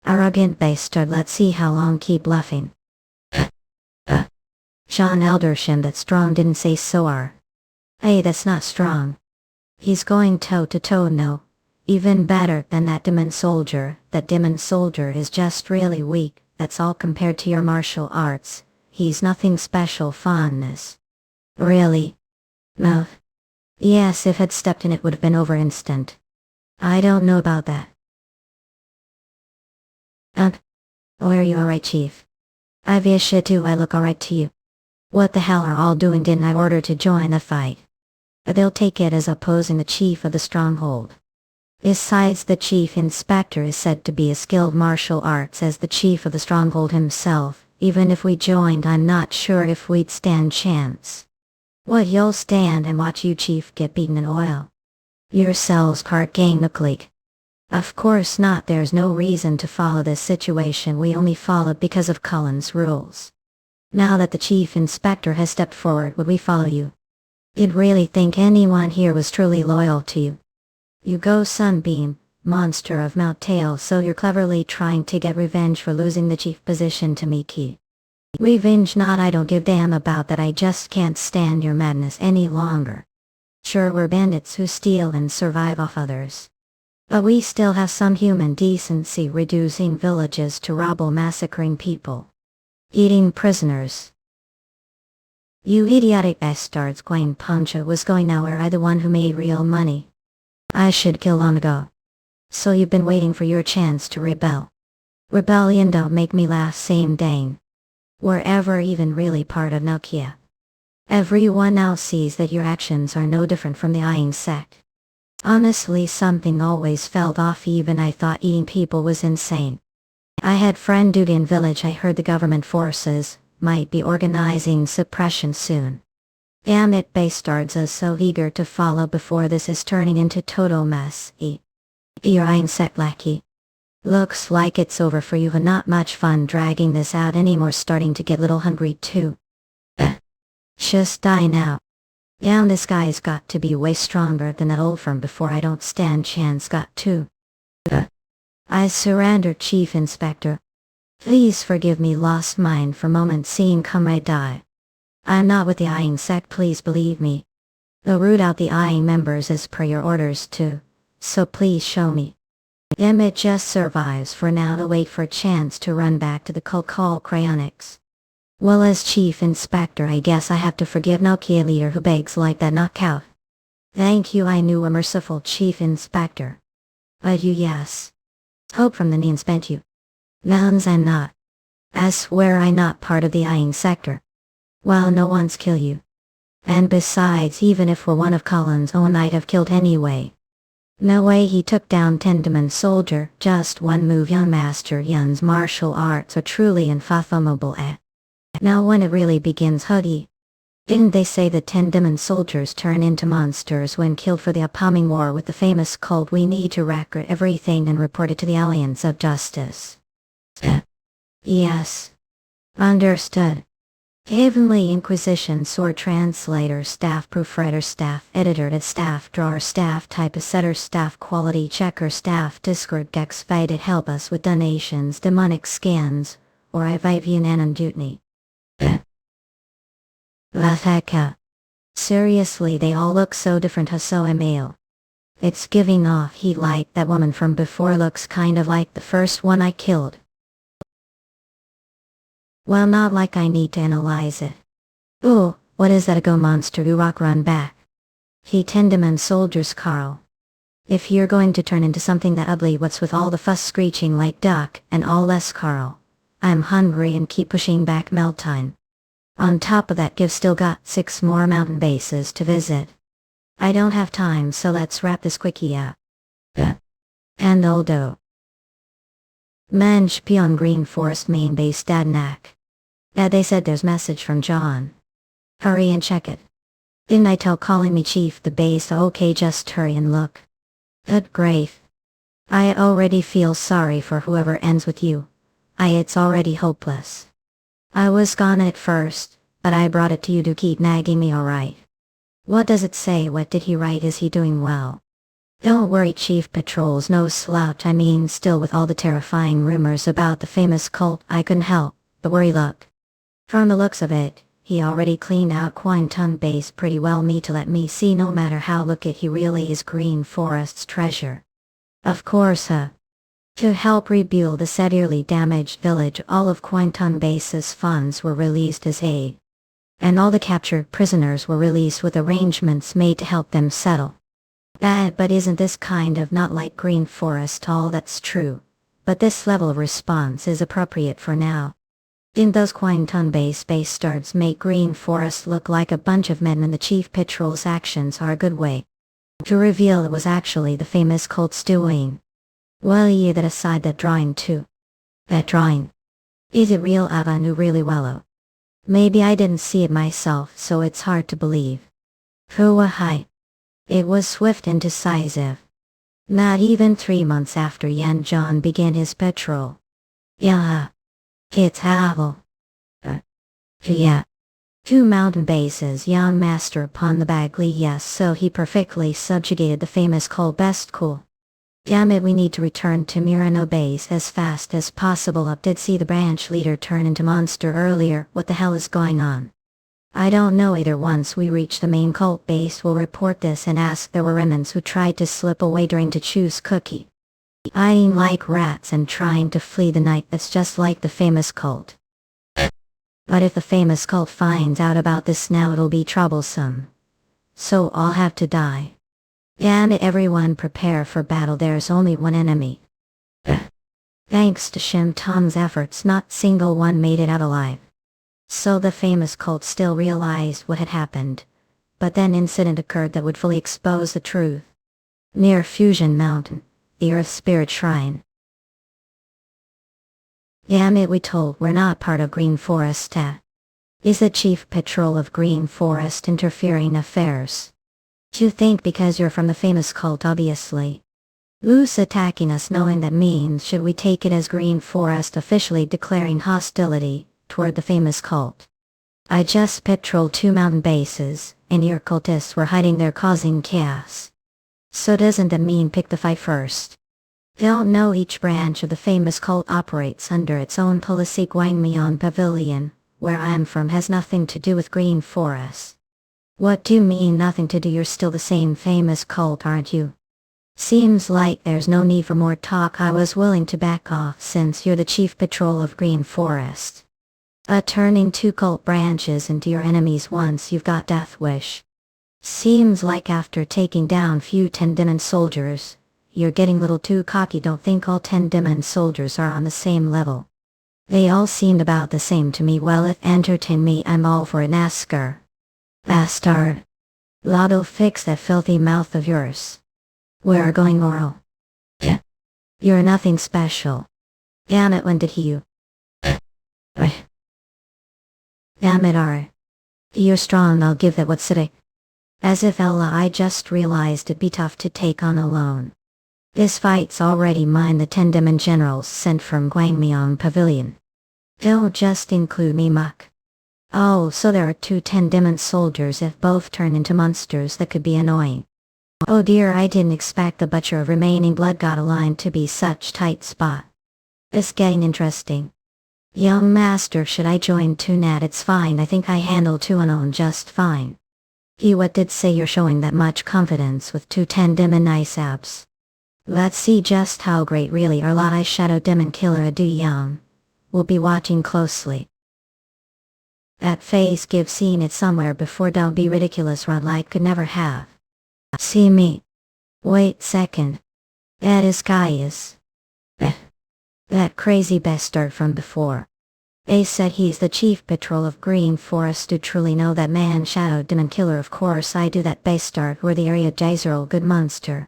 Arrogant bastard, let's see how long keep bluffing. John Eldersham, that strong didn't say so are. Hey, that's not strong. He's going toe to toe no. Even better than that demon soldier. That demon soldier is just really weak. That's all compared to your martial arts. He's nothing special fondness. Really? No. Yes, if had stepped in it would have been over instant. I don't know about that. Or are you alright, Chief? I've shit too, I look alright to you. What the hell are all doing? Didn't I order to join the fight? They'll take it as opposing the chief of the stronghold. Besides, the chief inspector is said to be a skilled martial arts as the chief of the stronghold himself. Even if we joined, I'm not sure if we'd stand chance. What, you'll stand and watch you chief get beaten in oil? Yourselves can't gain the clique. Of course not, there's no reason to follow this situation, we only follow because of Cullen's rules. Now that the chief inspector has stepped forward, would we follow you? You'd really think anyone here was truly loyal to you? You go Sunbeam, monster of Mount Tail, so you're cleverly trying to get revenge for losing the chief position to Miki. Revenge not, I don't give damn about that, I just can't stand your madness any longer. Sure, we're bandits who steal and survive off others. But we still have some human decency, reducing villages to rubble, massacring people. Eating prisoners. You idiotic bastards, Gwen Poncha was going nowhere, I the one who made real money. I should kill long ago. So you've been waiting for your chance to rebel. Rebellion don't make me laugh, same dang. Were ever even really part of Nokia? Everyone now sees that your actions are no different from the Aang sect. Honestly, something always felt off, even I thought eating people was insane. I had friend duty in village, I heard the government forces might be organizing suppression soon. Damn it, bastards are so eager to follow before this is turning into total mess. Your insect lackey. Looks like it's over for you, and not much fun dragging this out anymore, starting to get a little hungry too. Just die now. Damn, this guy's got to be way stronger than that old firm before I don't stand chance, got to. I surrender, Chief Inspector. Please forgive me, lost mine for moment seeing come I die. I'm not with the Aang sect, please believe me. They'll root out the Aang members as per your orders too, so please show me. It just survives for now to wait for a chance to run back to the Call Cryonics. Well, as Chief Inspector, I guess I have to forgive Nokia leader who begs like that knockout. Thank you, I knew a merciful Chief Inspector. But you, yes. Hope from the knee spent you. Nouns I'm not. I swear I'm not part of the Aang sector. Well, no one's kill you. And besides, even if we're one of Cullen's own, I'd have killed anyway. No way he took down 10 demon soldier, just one move. Young Master Yeon's martial arts are truly unfathomable. Now when it really begins, Huddy. Didn't they say that 10 demon soldiers turn into monsters when killed for the upcoming war with the famous cult? We need to record everything and report it to the Alliance of Justice. Yes. Understood. Heavenly Inquisition Sword translator, staff proofreader, staff editor, staff drawer, staff typesetter, staff quality checker, staff Discord Gex fighted help us with donations, demonic scans, or Ivivian Anandutni. Latheka. Seriously, they all look so different. So male. It's giving off heat like that woman from before looks kind of like the first one I killed. Well, not like I need to analyze it. Ooh, what is that? A go monster who rock run back. He 10 demon soldiers, Carl. If you're going to turn into something that ugly, what's with all the fuss screeching like duck and all less, Carl? I'm hungry and keep pushing back Meltine. On top of that, give still got 6 more mountain bases to visit. I don't have time, so let's wrap this quickie up. And Oldo. Mensch Pion Green Forest main base Dadnak. They said there's message from John. Hurry and check it. Didn't I tell calling me chief the base? Okay, just hurry and look. Good grief. I already feel sorry for whoever ends with you. It's already hopeless. I was gone at first, but I brought it to you to keep nagging me, alright? What does it say? What did he write? Is he doing well? Don't worry, Chief Patrol's no slouch. I mean, still with all the terrifying rumors about the famous cult, I couldn't help but worry. Look. From the looks of it, he already cleaned out Quinton Base pretty well. Me to let me see, no matter how look it, he really is Green Forest's treasure. Of course, to help rebuild the severely damaged village, all of Quinton Base's funds were released as aid. And all the captured prisoners were released with arrangements made to help them settle. But isn't this kind of not like Green Forest? All that's true, but this level of response is appropriate for now. In those Quinton Base bastards make Green Forest look like a bunch of men, and the Chief Patrol's actions are a good way to reveal it was actually the famous cult's doing. Well, yeah, that aside, that drawing too. That drawing. Is it real? Ava knew really well. Maybe I didn't see it myself, so it's hard to believe. Hi. It was swift and decisive. Not even 3 months after Yeon Jeokha began his patrol. Yeah. It's Havel. Yeah. 2 mountain bases, Yeon master upon the Bagley, yes, so he perfectly subjugated the famous cult. Best cool. Damn it, we need to return to Murim base as fast as possible. Did see the branch leader turn into monster earlier? What the hell is going on? I don't know either. Once we reach the main cult base, we'll report this and ask there were remnants who tried to slip away during to choose cookie. Eyeing like rats and trying to flee the night. That's just like the famous cult. But if the famous cult finds out about this now, it'll be troublesome. So I'll have to die. Damn it, everyone prepare for battle. There's only one enemy. Thanks to Shim Tong's efforts, not single one made it out alive. So the famous cult still realized what had happened. But then incident occurred that would fully expose the truth. Near Fusion Mountain, the Earth Spirit Shrine. Damn it, we told we're not part of Green Forest. Is the Chief Patrol of Green Forest interfering affairs? You think because you're from the famous cult, obviously. Loose attacking us, knowing that means should we take it as Green Forest officially declaring hostility toward the famous cult? I just patrolled 2 mountain bases, and your cultists were hiding there causing chaos. So doesn't that mean pick the fight first? Don't know each branch of the famous cult operates under its own policy. Gwangmyeon Pavilion, where I'm from, has nothing to do with Green Forest. What do you mean nothing to do? You're still the same famous cult, aren't you? Seems like there's no need for more talk. I was willing to back off since you're the Chief Patrol of Green Forest. Turning 2 cult branches into your enemies once you've got death wish. Seems like after taking down few 10 demon soldiers, you're getting a little too cocky. Don't think all 10 demon soldiers are on the same level. They all seemed about the same to me. Well, if entertain me, I'm all for it. Nasker. Bastard. Lotto, fix that filthy mouth of yours. We're going oral. Yeah. You're nothing special. Damn it, when did you? Damn it, you're strong, I'll give that. What's it? As if Ella, I just realized it'd be tough to take on alone. This fight's already mine. The 10 demon generals sent from Gwangmyeon Pavilion. Don't just include me, muck. Oh, so there are 2 10 demon soldiers. If both turn into monsters, that could be annoying. Oh dear, I didn't expect the butcher of remaining blood god line to be such tight spot. It's getting interesting. Young master, should I join too? Nat, it's fine. I think I handle 2 unknown just fine. What did say you're showing that much confidence with 2 10 demon nice abs? Let's see just how great really are. Lot I shadow demon killer do young. We'll be watching closely. That face gives seen it somewhere before. Don't be ridiculous. Rod like could never have. See me. Wait second. That is Gaius. That crazy bastard from before. They said he's the Chief Patrol of Green Forest. Do truly know that man? Shadow demon killer, of course I do. That bastard who are the area Jaiserl good monster.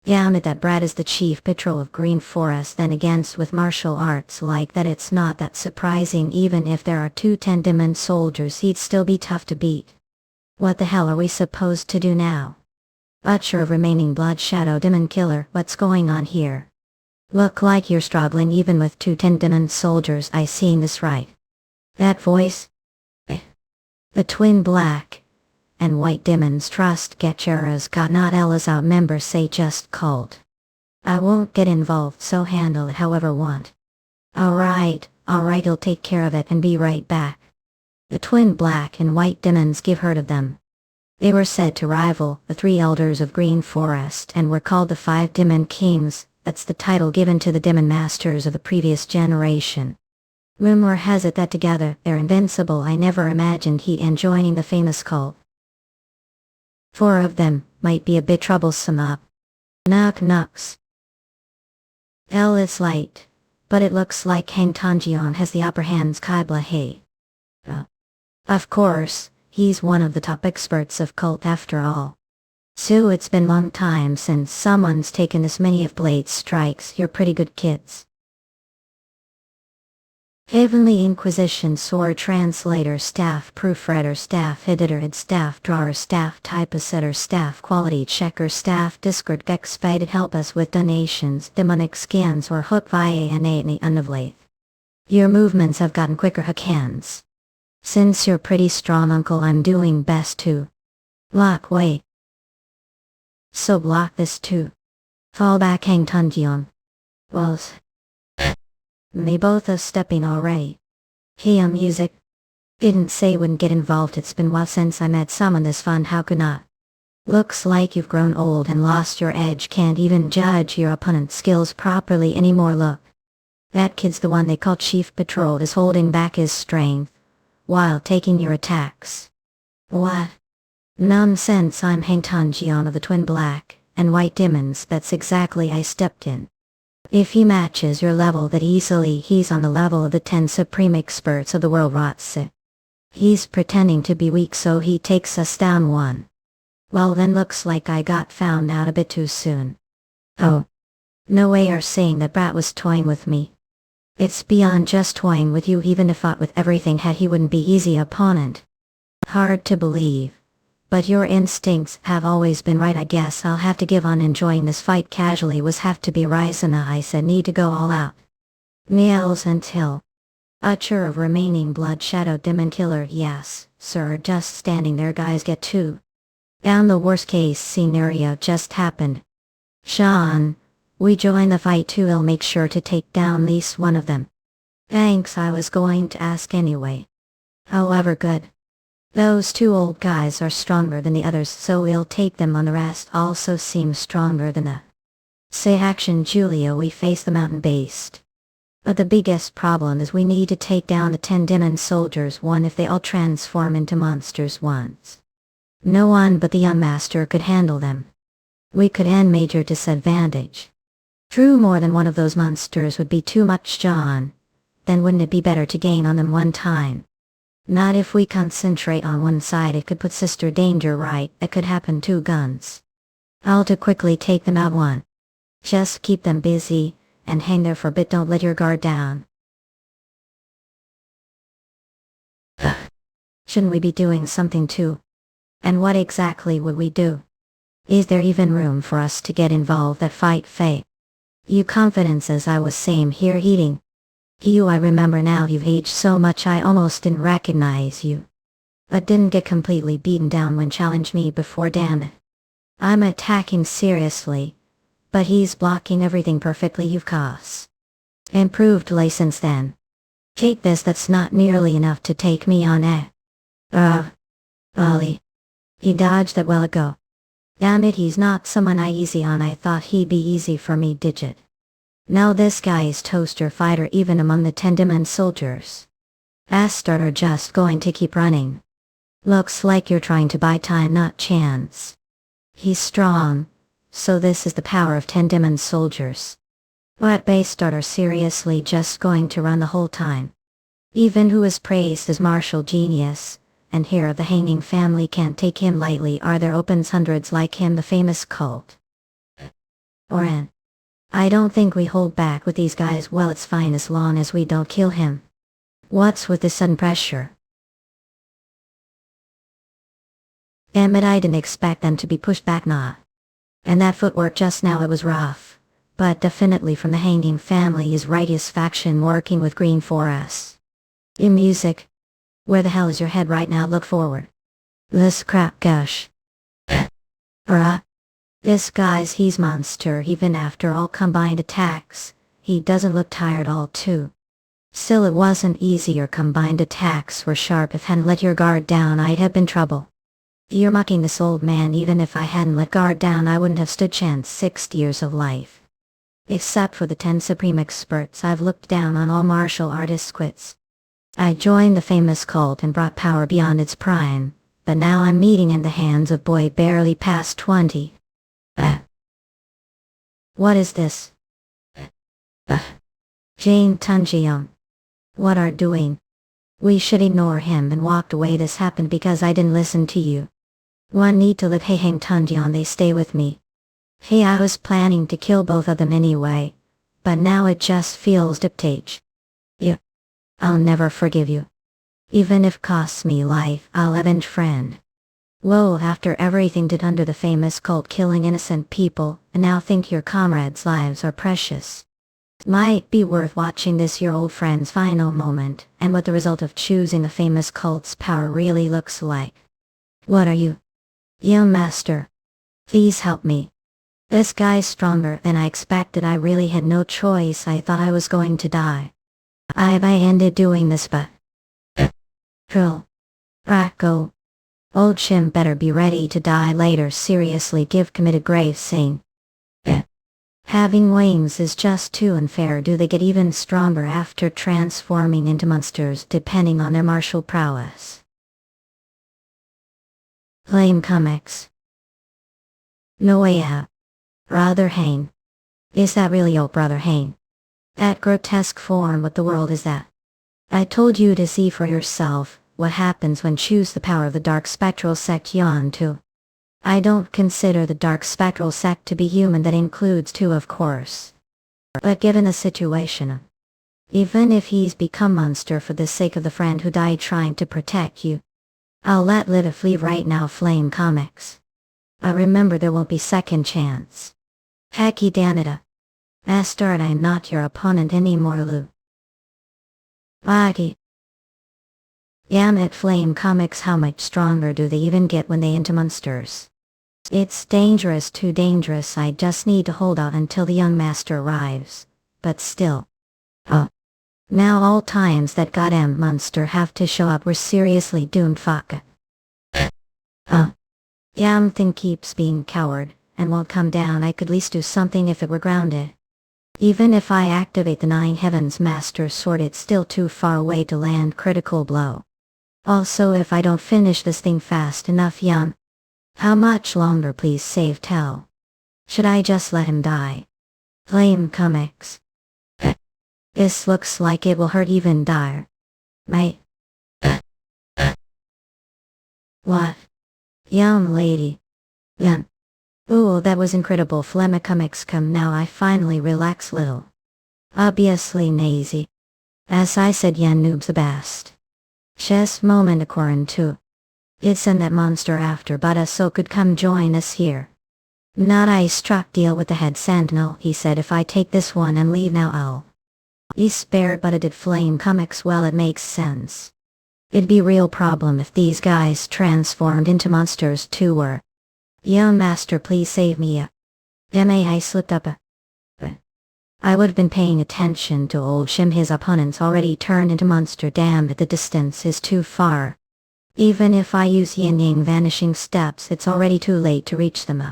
Damn it, that brat is the Chief Patrol of Green Forest. Then against with martial arts like that, it's not that surprising. Even if there are 2 10 demon soldiers, he'd still be tough to beat. What the hell are we supposed to do now? Butcher of remaining blood, shadow demon killer, what's going on here? Look like you're struggling even with 2 10 demon soldiers. I seen this right. That voice? The twin black and white demons trust Getchera's got not Ella's out members say just cult. I won't get involved, so handle it however want. Alright, I'll take care of it and be right back. The twin black and white demons give heard of them. They were said to rival the 3 elders of Green Forest and were called the 5 demon kings. That's the title given to the demon masters of the previous generation. Rumor has it that together they're invincible. I never imagined he and joining the famous cult. 4 of them might be a bit troublesome up. Knocks. L is light, but it looks like Hang Tanjion has the upper hands. Kaibla hey. Of course, he's one of the top experts of cult after all. So it's been long time since someone's taken this many of Blade's strikes. You're pretty good kids. Heavenly Inquisition Sword Translator Staff Proofreader Staff Editor Staff Drawer Staff Typesetter Staff Quality Checker Staff Discord Excited help us with donations, demonic scans or hook via innately unavlate. Your movements have gotten quicker hook hands. Since you're pretty strong uncle, I'm doing best to block way. So block this too. Fall back Hang Tanjion. Well, they both are stepping already. Hey, music. Didn't say wouldn't get involved. It's been a while since I met someone this fun. How could not? Looks like you've grown old and lost your edge. Can't even judge your opponent's skills properly anymore. Look. That kid's the one they call Chief Patrol is holding back his strength while taking your attacks. What? Nonsense. I'm Hang Tanjion of the twin black and white demons. That's exactly I stepped in. If he matches your level that easily, he's on the level of the 10 supreme experts of the world. Rotse. He's pretending to be weak so he takes us down 1. Well then, looks like I got found out a bit too soon. Oh. No way you're saying that brat was toying with me. It's beyond just toying with you. Even if fought with everything had, he wouldn't be easy opponent. Hard to believe. But your instincts have always been right. I guess I'll have to give on enjoying this fight casually. Was have to be Ryzena. I said need to go all out. Nails until. Utcher of remaining blood shadow demon killer. Yes, sir, just standing there. Guys get 2. Down. The worst case scenario just happened. Sean, we join the fight too. I'll make sure to take down at least one of them. Thanks, I was going to ask anyway. However good. Those 2 old guys are stronger than the others, so we'll take them on. The rest also seems stronger than the say action Julia. We face the mountain based. But the biggest problem is we need to take down the 10 demon soldiers. 1 if they all transform into monsters once. No one but the young master could handle them. We could end major disadvantage. True, more than one of those monsters would be too much, John. Then wouldn't it be better to gain on them one time? Not if we concentrate on one side. It could put Sister Danger right. It could happen. 2 guns. I'll to quickly take them out 1. Just keep them busy and hang there for a bit. Don't let your guard down. Shouldn't we be doing something too? And what exactly would we do? Is there even room for us to get involved that fight Faye? You confidence, as I was saying here, eating. You, I remember now. You've aged so much I almost didn't recognize you. But didn't get completely beaten down when challenged me before. Damn it. I'm attacking seriously. But he's blocking everything perfectly. You've cost. Improved license then. Take this. That's not nearly enough to take me on. Ollie. He dodged that well ago. Damn it, he's not someone I easy on. I thought he'd be easy for me. Digit. Now this guy is toaster fighter even among the 10 demon soldiers. Bastard are just going to keep running. Looks like you're trying to buy time, not chance. He's strong. So this is the power of 10 demon soldiers. What bastard are seriously just going to run the whole time? Even who is praised as martial genius, and here the Hanging Family can't take him lightly. Are there opens hundreds like him, the famous cult? Oren. I don't think we hold back with these guys. Well, it's fine as long as we don't kill him. What's with this sudden pressure? Damn it, I didn't expect them to be pushed back. Nah. And that footwork just now, it was rough. But definitely from the Hanging Family is Redice faction working with Green Forest. Your music. Where the hell is your head right now? Look forward. This crap gosh. This guy's he's monster even after all combined attacks. He doesn't look tired all too. Still it wasn't easy, your combined attacks were sharp. If hadn't let your guard down I'd have been trouble. You're mocking this old man. Even if I hadn't let guard down I wouldn't have stood chance 60 years of life. Except for the 10 supreme experts, I've looked down on all martial artists quits. I joined the famous cult and brought power beyond its prime, but now I'm meeting in the hands of boy barely past 20. What is this? Jane Tunjeong. What are doing? We should ignore him and walked away. This happened because I didn't listen to you. One need to live. Hey hang Tunjeong, they stay with me. Hey, I was planning to kill both of them anyway, but now it just feels dictate. I'll never forgive you. Even if costs me life, I'll avenge friend. Whoa, after everything did under the famous cult killing innocent people, and now think your comrades' lives are precious. Might be worth watching this your old friend's final moment, and what the result of choosing the famous cult's power really looks like. What are you? Young master. Please help me. This guy's stronger than I expected. I really had no choice. I thought I was going to die. I ended doing this, but... Drill. Racco. Old Shim better be ready to die later. Seriously, give committed grave saying. Having wings is just too unfair. Do they get even stronger after transforming into monsters depending on their martial prowess? Lame comics. No way out. Brother Hane. Is that really old Brother Hane? That grotesque form, what the world is that? I told you to see for yourself what happens when choose the power of the dark spectral sect Yeon too. I don't consider the dark spectral sect to be human. That includes two, of course. But given the situation, even if he's become monster for the sake of the friend who died trying to protect you, I'll let live if leave right now. Flame comics. Remember there won't be second chance. Hecky Danita. Master, and I'm not your opponent anymore, Lou. Baki. Yamit Flame comics. How much stronger do they even get when they into monsters? It's dangerous, too dangerous. I just need to hold out until the young master arrives. But still. Now all times that goddamn monster have to show up, we're seriously doomed. Fuck. Yam thing keeps being coward, and won't come down. I could at least do something if it were grounded. Even if I activate the 9 Heavens Master Sword, it's still too far away to land critical blow. Also, if I don't finish this thing fast enough, Yam. How much longer, please save tell? Should I just let him die? Flame comics. This looks like it will hurt even dire. Mate. What? Young lady. Yan. Ooh, that was incredible. Phlegma comics come now. I finally relax little. Obviously nazy. As I said, Yan noob's the best. Chess moment according to. It's in that monster after, but so could come join us here. Not I struck deal with the head sentinel. He said if I take this one and leave now I'll. He's spared, but it did flame comics. Well, it makes sense. It'd be real problem if these guys transformed into monsters too were. Young master, please save me. I slipped up I would have been paying attention to old Shim. His opponents already turned into monster. Damn it, the distance is too far. Even if I use yin yang vanishing steps, it's already too late to reach them.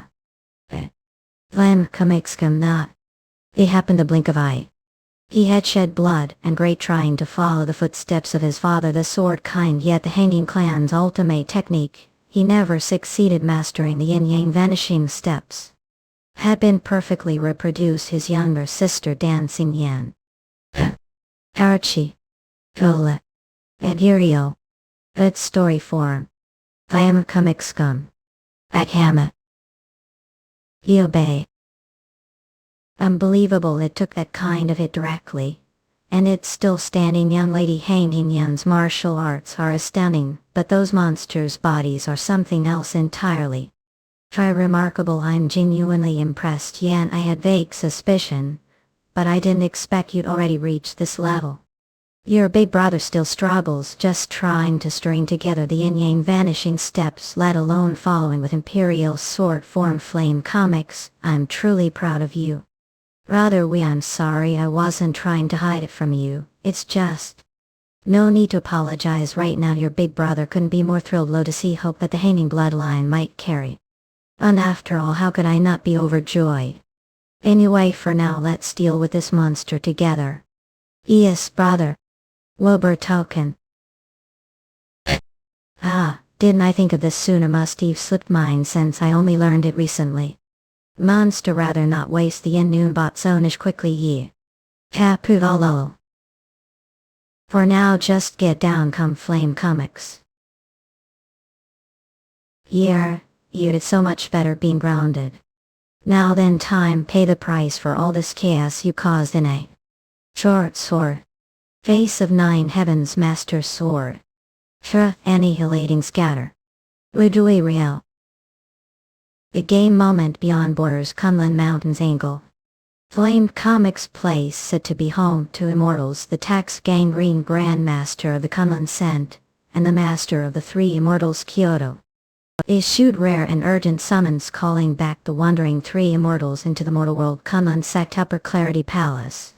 Lam comics come not. It happened the blink of eye. He had shed blood and great trying to follow the footsteps of his father, the sword kind, yet the hanging clan's ultimate technique, he never succeeded mastering the yin-yang vanishing steps. Had been perfectly reproduced his younger sister dancing yen. Archie. Cola. Adhirio. Good story form. I am a comic scum. Akhama. He obey. Unbelievable it took that kind of hit directly. And it's still standing. Young lady hanging Yan's martial arts are astounding, but those monsters' bodies are something else entirely. Try remarkable. I'm genuinely impressed. Yan, I had vague suspicion, but I didn't expect you'd already reached this level. Your big brother still struggles just trying to string together the yin-yang vanishing steps, let alone following with Imperial Sword form flame comics. I'm truly proud of you. Brother I'm sorry I wasn't trying to hide it from you, it's just... No need to apologize right now. Your big brother couldn't be more thrilled to see hope that the hanging bloodline might carry. And after all, how could I not be overjoyed? Anyway, for now let's deal with this monster together. Yes, brother. Wober token. Ah, didn't I think of this sooner? Must have slipped mine since I only learned it recently. Monster rather not waste the noon bot zonish quickly ye. Capulolo. For now just get down come flame comics. It's so much better being grounded. Now then time pay the price for all this chaos you caused in a short sword. Face of 9 heavens master sword. Annihilating scatter. Udui real. The game moment beyond borders Kunlun Mountains angle. Flame Comics place said to be home to immortals, the tax gangrene grandmaster of the Kunlun Scent, and the master of the 3 immortals Kyoto. Issued rare and urgent summons calling back the wandering 3 immortals into the mortal world Kunlun Sect Upper Clarity Palace.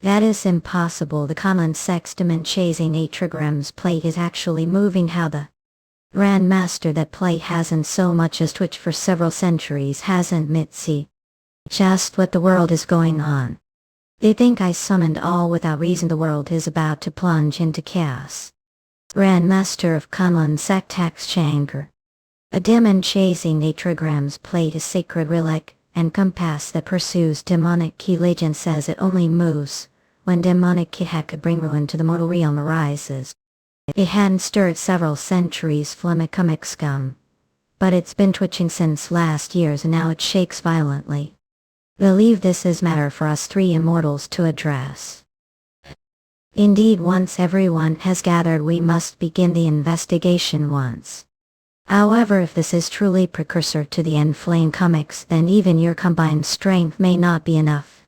That is impossible. The Kunlun Sextament chasing 8 trigrams plate is actually moving. How the Grandmaster that plate hasn't so much as twitched for several centuries, hasn't Mitzi? Just what the world is going on. They think I summoned all without reason. The world is about to plunge into chaos. Grandmaster of Kunlun Sect Tax Changer. A demon chasing 8 trigrams plate is sacred relic and compass that pursues demonic key. Legend says it only moves when demonic kihak could bring ruin to the mortal realm arises. It hadn't stirred several centuries Flemmicomic scum, but it's been twitching since last year's and now it shakes violently. Believe this is matter for us 3 immortals to address. Indeed, once everyone has gathered we must begin the investigation once. However, if this is truly precursor to the end flame comics, then even your combined strength may not be enough.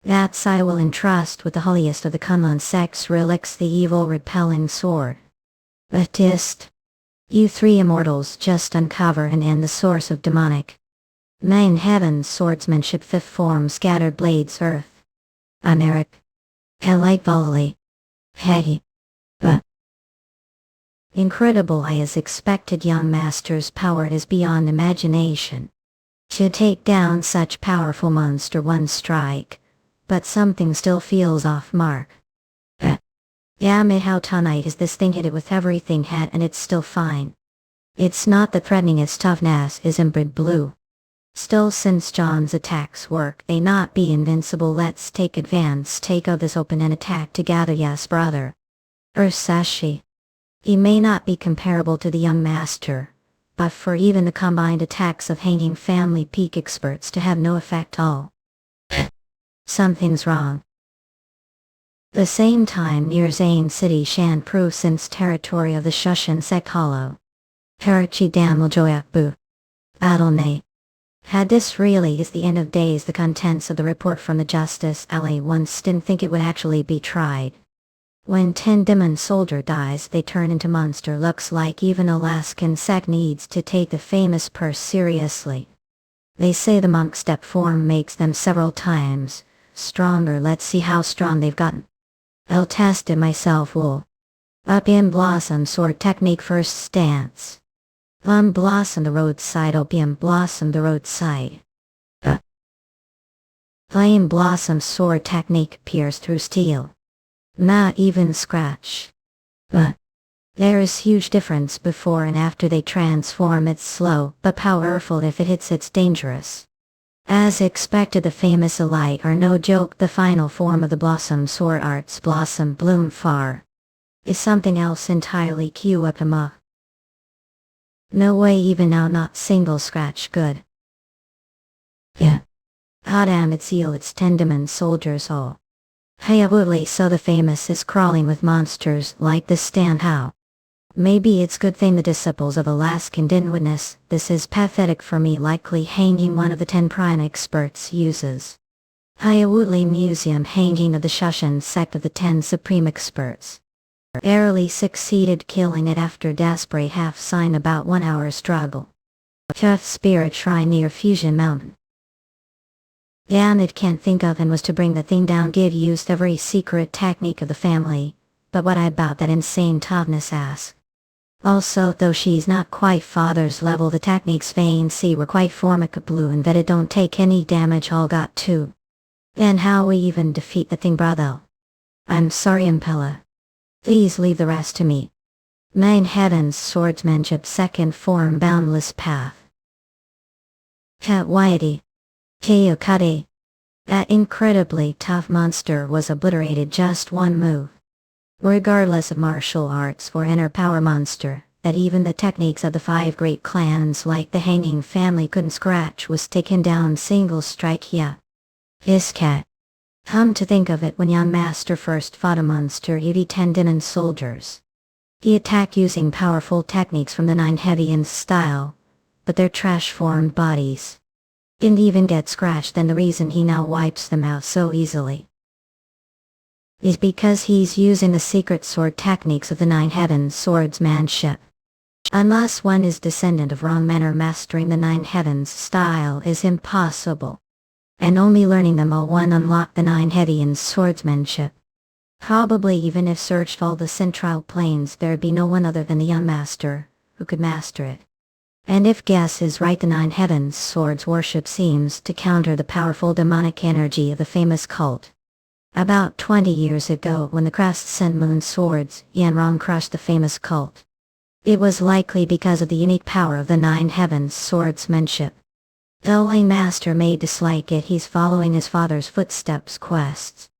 That's I will entrust with the holiest of the Kunlun Sect's relics, the evil repelling sword. Batist. You 3 immortals just uncover and end the source of demonic 9 heavens swordsmanship 5th form scattered blades earth. Americ. Light volley. Hey. But. Incredible as expected. Young master's power is beyond imagination. To take down such powerful monster one strike. But something still feels off mark. Damn it, how tonight is this thing? Hit it with everything had and it's still fine. It's not that threatening, its toughness is inbred blue. Still, since John's attacks work, they not be invincible. Let's take advance, take of this open and attack together. Yes, brother. Ursashi. He may not be comparable to the young master, but for even the combined attacks of hanging family peak experts to have no effect all. Something's wrong. The same time near Zane City Shan Proof since territory of the Shushan Sect Hollow. Harachi Damel Joyakbu. Adonai. Had this really is the end of days, the contents of the report from the Justice Alley once didn't think it would actually be tried. When 10 demon soldier dies they turn into monster. Looks like even Alaskan sect needs to take the famous purse seriously. They say the monk step form makes them several times stronger. Let's see how strong they've gotten. I'll test it myself. Wool. Up in blossom sword technique first stance. Blossom the roadside. Opium blossom the roadside. Flame blossom sword technique pierce through steel. Not even scratch. But there is huge difference before and after they transform. It's slow but powerful. If it hits it's dangerous. As expected, the famous alike are no joke. The final form of the blossom sword arts blossom bloom far is something else entirely. Q up him up. No way, even now not single scratch good. Yeah. Ah damn, it's eel, it's 10 demon soldiers all. Hey woodley, so the famous is crawling with monsters like this. Stand how. Maybe it's good thing the disciples of Alaskan didn't witness. This is pathetic for me. Likely hanging one of the 10 prime experts uses Hayawutli Museum hanging of the Shushan sect of the 10 Supreme Experts. Barely succeeded killing it after desperate half-sign about 1 hour struggle. Tough Spirit Shrine near Fusion Mountain. It can't think of and was to bring the thing down give used every secret technique of the family, but what I about that insane toughness ask. Also, though she's not quite father's level, the techniques Vane see were quite formidable and that it don't take any damage all got to. And how we even defeat the thing, brother? I'm sorry, Impella. Please leave the rest to me. Nine Heavens Swordsmanship Second Form Boundless Path. Katwayati. Kayokade. That incredibly tough monster was obliterated just one move. Regardless of martial arts or inner power monster, that even the techniques of the 5 great clans like the Hanging Family couldn't scratch was taken down single strike. Yeah. Iskat. Come to think of it, when young master first fought a monster, he'd 10 demon soldiers. He attacked using powerful techniques from the 9 Heavians style, but their trash-formed bodies didn't even get scratched. Then the reason he now wipes them out so easily is because he's using the secret sword techniques of the 9 Heavens swordsmanship. Unless one is descendant of wrong manner, mastering the 9 Heavens style is impossible. And only learning them all one unlocked the 9 Heavians swordsmanship. Probably even if searched all the central planes, there'd be no one other than the young master who could master it. And if guess is right, the 9 Heavens swords worship seems to counter the powerful demonic energy of the famous cult. About 20 years ago, when the Crescent Moon swords Yenrong crushed the famous cult, it was likely because of the unique power of the 9 Heavens swordsmanship. Though a master may dislike it, he's following his father's footsteps quests.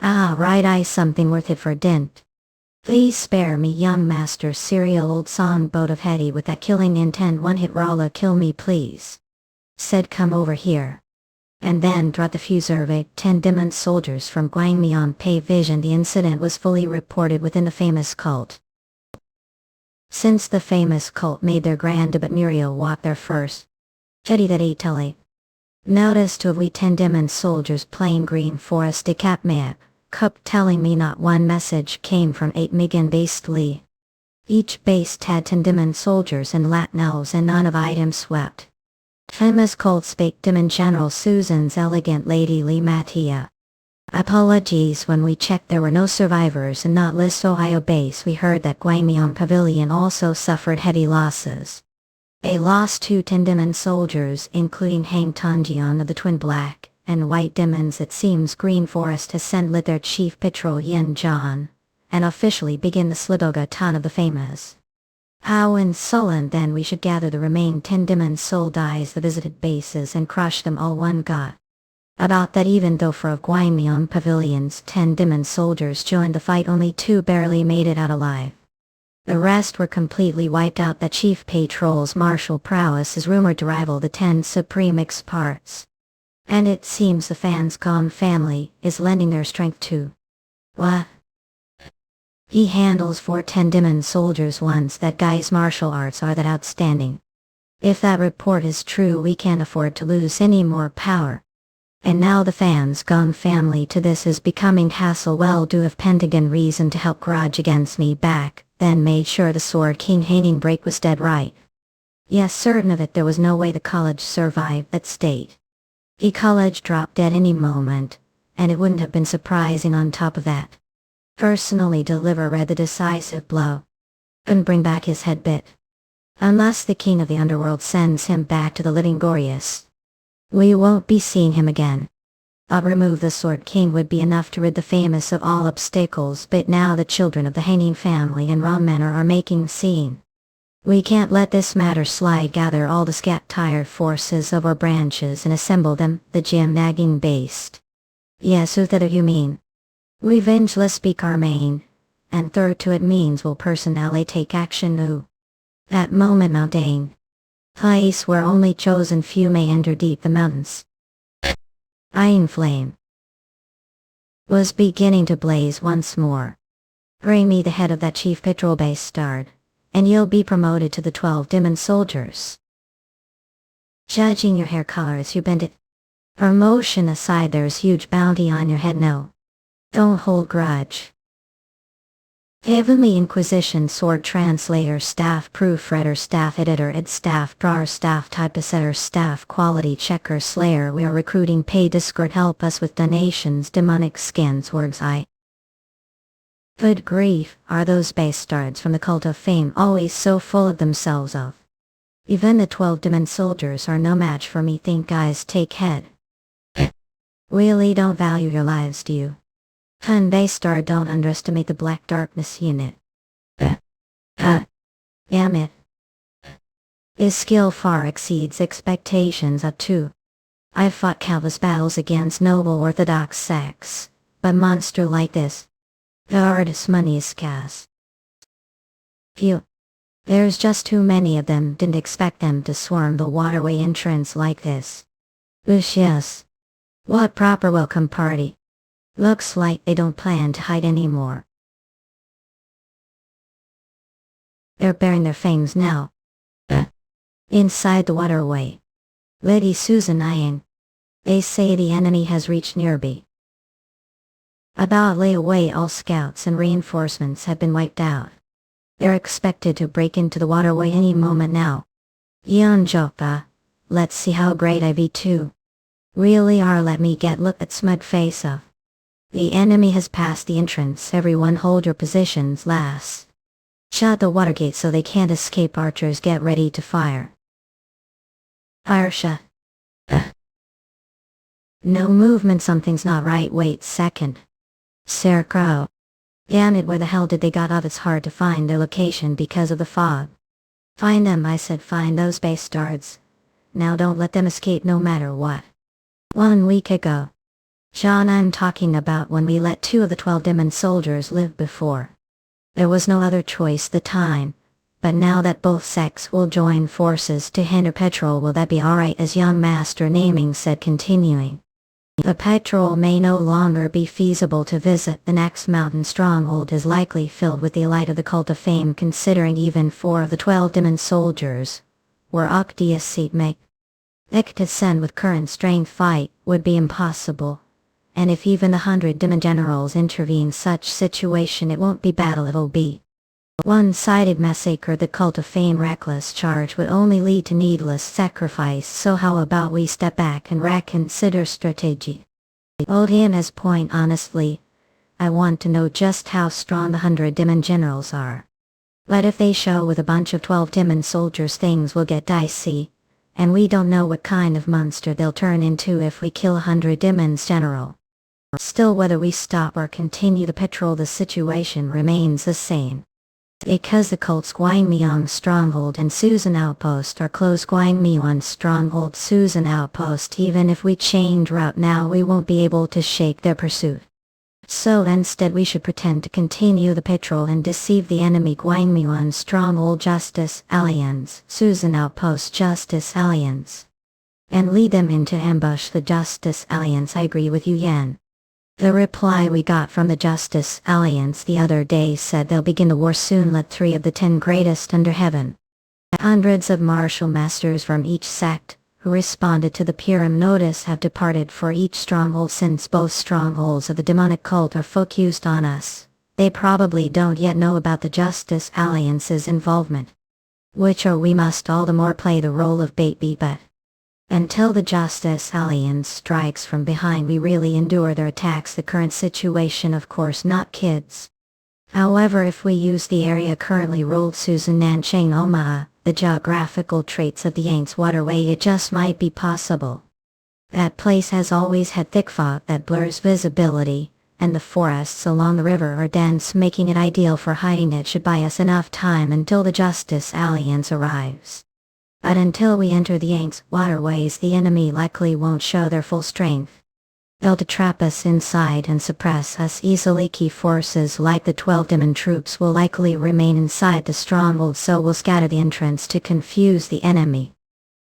Ah, right, I something worth it for dint. Please spare me, young master. Serial old songboat of Hetty with that killing intent, one hit Rala, kill me please. Said come over here. And then brought the fuser 10 demon soldiers from Gwangmyeon Pay Vision. The incident was fully reported within the famous cult. Since the famous cult made their grand debut, Muriel walked there first. Jetty that Italy. Notice to we 10 demon soldiers playing Green Forest de Cap map. Cup telling me not one message came from 8 Megan based Lee. Each base had 10 demon soldiers and Latin elves and none of items swept. Famous cult spake demon General Susan's elegant Lady Lee Mattia. Apologies, when we checked there were no survivors and not list Ohio base. We heard that Gwangmyeon Pavilion also suffered heavy losses. They lost 2 10 demon soldiers, including Hang Tanjian of the twin black and white demons. It seems Green Forest has sent lit their chief patrol Yeon Jeokha, and officially begin the Slidoga ton of the famous. How insolent then! We should gather the remaining 10 demon soldiers, the visited bases, and crush them all one got. About that, even though for of Gwangmyeon Pavilion's 10 demon soldiers joined the fight, only 2 barely made it out alive. The rest were completely wiped out. The chief patrol's martial prowess is rumored to rival the 10 supreme experts. And it seems the Yeon family is lending their strength too. What? He handles 4 10 demon soldiers once. That guy's martial arts are that outstanding. If that report is true, we can't afford to lose any more power. And now the Yeon family to this is becoming hassle. Well, do have Pentagon reason to help grudge against me back, then made sure the Sword King hating break was dead right. Yes, certain of it. There was no way the college survived that state. The college dropped dead any moment, and it wouldn't have been surprising on top of that. Personally deliver Red the decisive blow. And bring back his head bit. Unless the king of the underworld sends him back to the living Glorious. We won't be seeing him again. Remove the Sword King would be enough to rid the famous of all obstacles, but now the children of the Hanging Family and Ron Manor are making scene. We can't let this matter slide. Gather all the scattered forces of our branches and assemble them, the Jim nagging based. Yes, who that you mean? Revenge, let's speak our main. And third to it means will personally take action new. At moment Mount Dane. Place where only chosen few may enter deep the mountains. Iron Flame was beginning to blaze once more. Bring me the head of that chief patrol base start, and you'll be promoted to the 12 demon soldiers. Judging your hair color as you bend it, Promotion aside, there's huge bounty on your head now. Don't hold grudge. Heavenly Inquisition Sword Translator Staff Proofreader Staff Editor Ed Staff Drawer Staff Typesetter Staff Quality Checker Slayer. We are recruiting paid Discord. Help us with donations. Demonic Scans Words I. Good grief, are those bastards from the Cult of Fame always so full of themselves of? Even the 12 Demon Soldiers are no match for me. Think guys, take head. Really don't value your lives, do you? Bastard, don't underestimate the Black Darkness unit. Damn it. His skill far exceeds expectations up to. I've fought countless battles against noble orthodox sects, but monster like this, the hardest money is scarce. Phew. There's just too many of them. Didn't expect them to swarm the waterway entrance like this. Oosh, yes. What proper welcome party. Looks like they don't plan to hide anymore. They're baring their fangs now. Inside the waterway. Lady Susan eyeing. They say the enemy has reached nearby. About lay away, all scouts and reinforcements have been wiped out. They're expected to break into the waterway any moment now. Yeon Jeokha, let's see how great I be too. Really are. Let me get look at smug face of. The enemy has passed the entrance. Everyone hold your positions, lass. Shut the water gate so they can't escape. Archers get ready to fire. Fire shut. No movement, something's not right. Wait second. Scarecrow. Damn it, where the hell did they got off? It's hard to find their location because of the fog. Find them, I said, find those bastards. Now don't let them escape no matter what. 1 week ago. John, I'm talking about when we let 2 of the 12 demon soldiers live before. There was no other choice the time, but now that both sects will join forces to hinder patrol, will that be alright? As young Master Naming said, continuing. The patrol may no longer be feasible to visit. The next mountain stronghold is likely filled with the elite of the Cult of Fame, considering even 4 of the 12 demon soldiers were Octius seat make. To send with current strength fight would be impossible. And if even the 100 demon generals intervene, such situation, it won't be battle, it'll be one-sided massacre. The Cult of Fame reckless charge would only lead to needless sacrifice, so how about we step back and reconsider strategy? Old him has point. Honestly, I want to know just how strong the 100 demon generals are. But if they show with a bunch of 12 demon soldiers, things will get dicey, and we don't know what kind of monster they'll turn into if we kill 100 demons general. Still, whether we stop or continue the patrol, the situation remains the same. Because the cult's Gwanmyeong stronghold and Susan outpost are close. Gwanmyeong stronghold, Susan outpost. Even if we change route now, we won't be able to shake their pursuit. So instead we should pretend to continue the patrol and deceive the enemy. Gwanmyeong stronghold, Justice Alliance, Susan outpost, Justice Alliance. And lead them into ambush. The Justice Alliance. I agree with you, Yan. The reply we got from the Justice Alliance the other day said they'll begin the war soon. Let 3 of the 10 greatest under heaven, hundreds of martial masters from each sect, who responded to the Purim notice, have departed for each stronghold. Since both strongholds of the demonic cult are focused on us, they probably don't yet know about the Justice Alliance's involvement. Which are we must all the more play the role of baby, but until the Justice Alliance strikes from behind, we really endure their attacks. The current situation, of course, not kids. However, if we use the area currently ruled Susan Nanchang Omaha, the geographical traits of the Yangtze waterway, it just might be possible. That place has always had thick fog that blurs visibility, and the forests along the river are dense, making it ideal for hiding. It should buy us enough time until the Justice Alliance arrives. But until we enter the Yangtze waterways, the enemy likely won't show their full strength. They'll trap us inside and suppress us easily. Key forces like the 12 demon troops will likely remain inside the stronghold, so we'll scatter the entrance to confuse the enemy,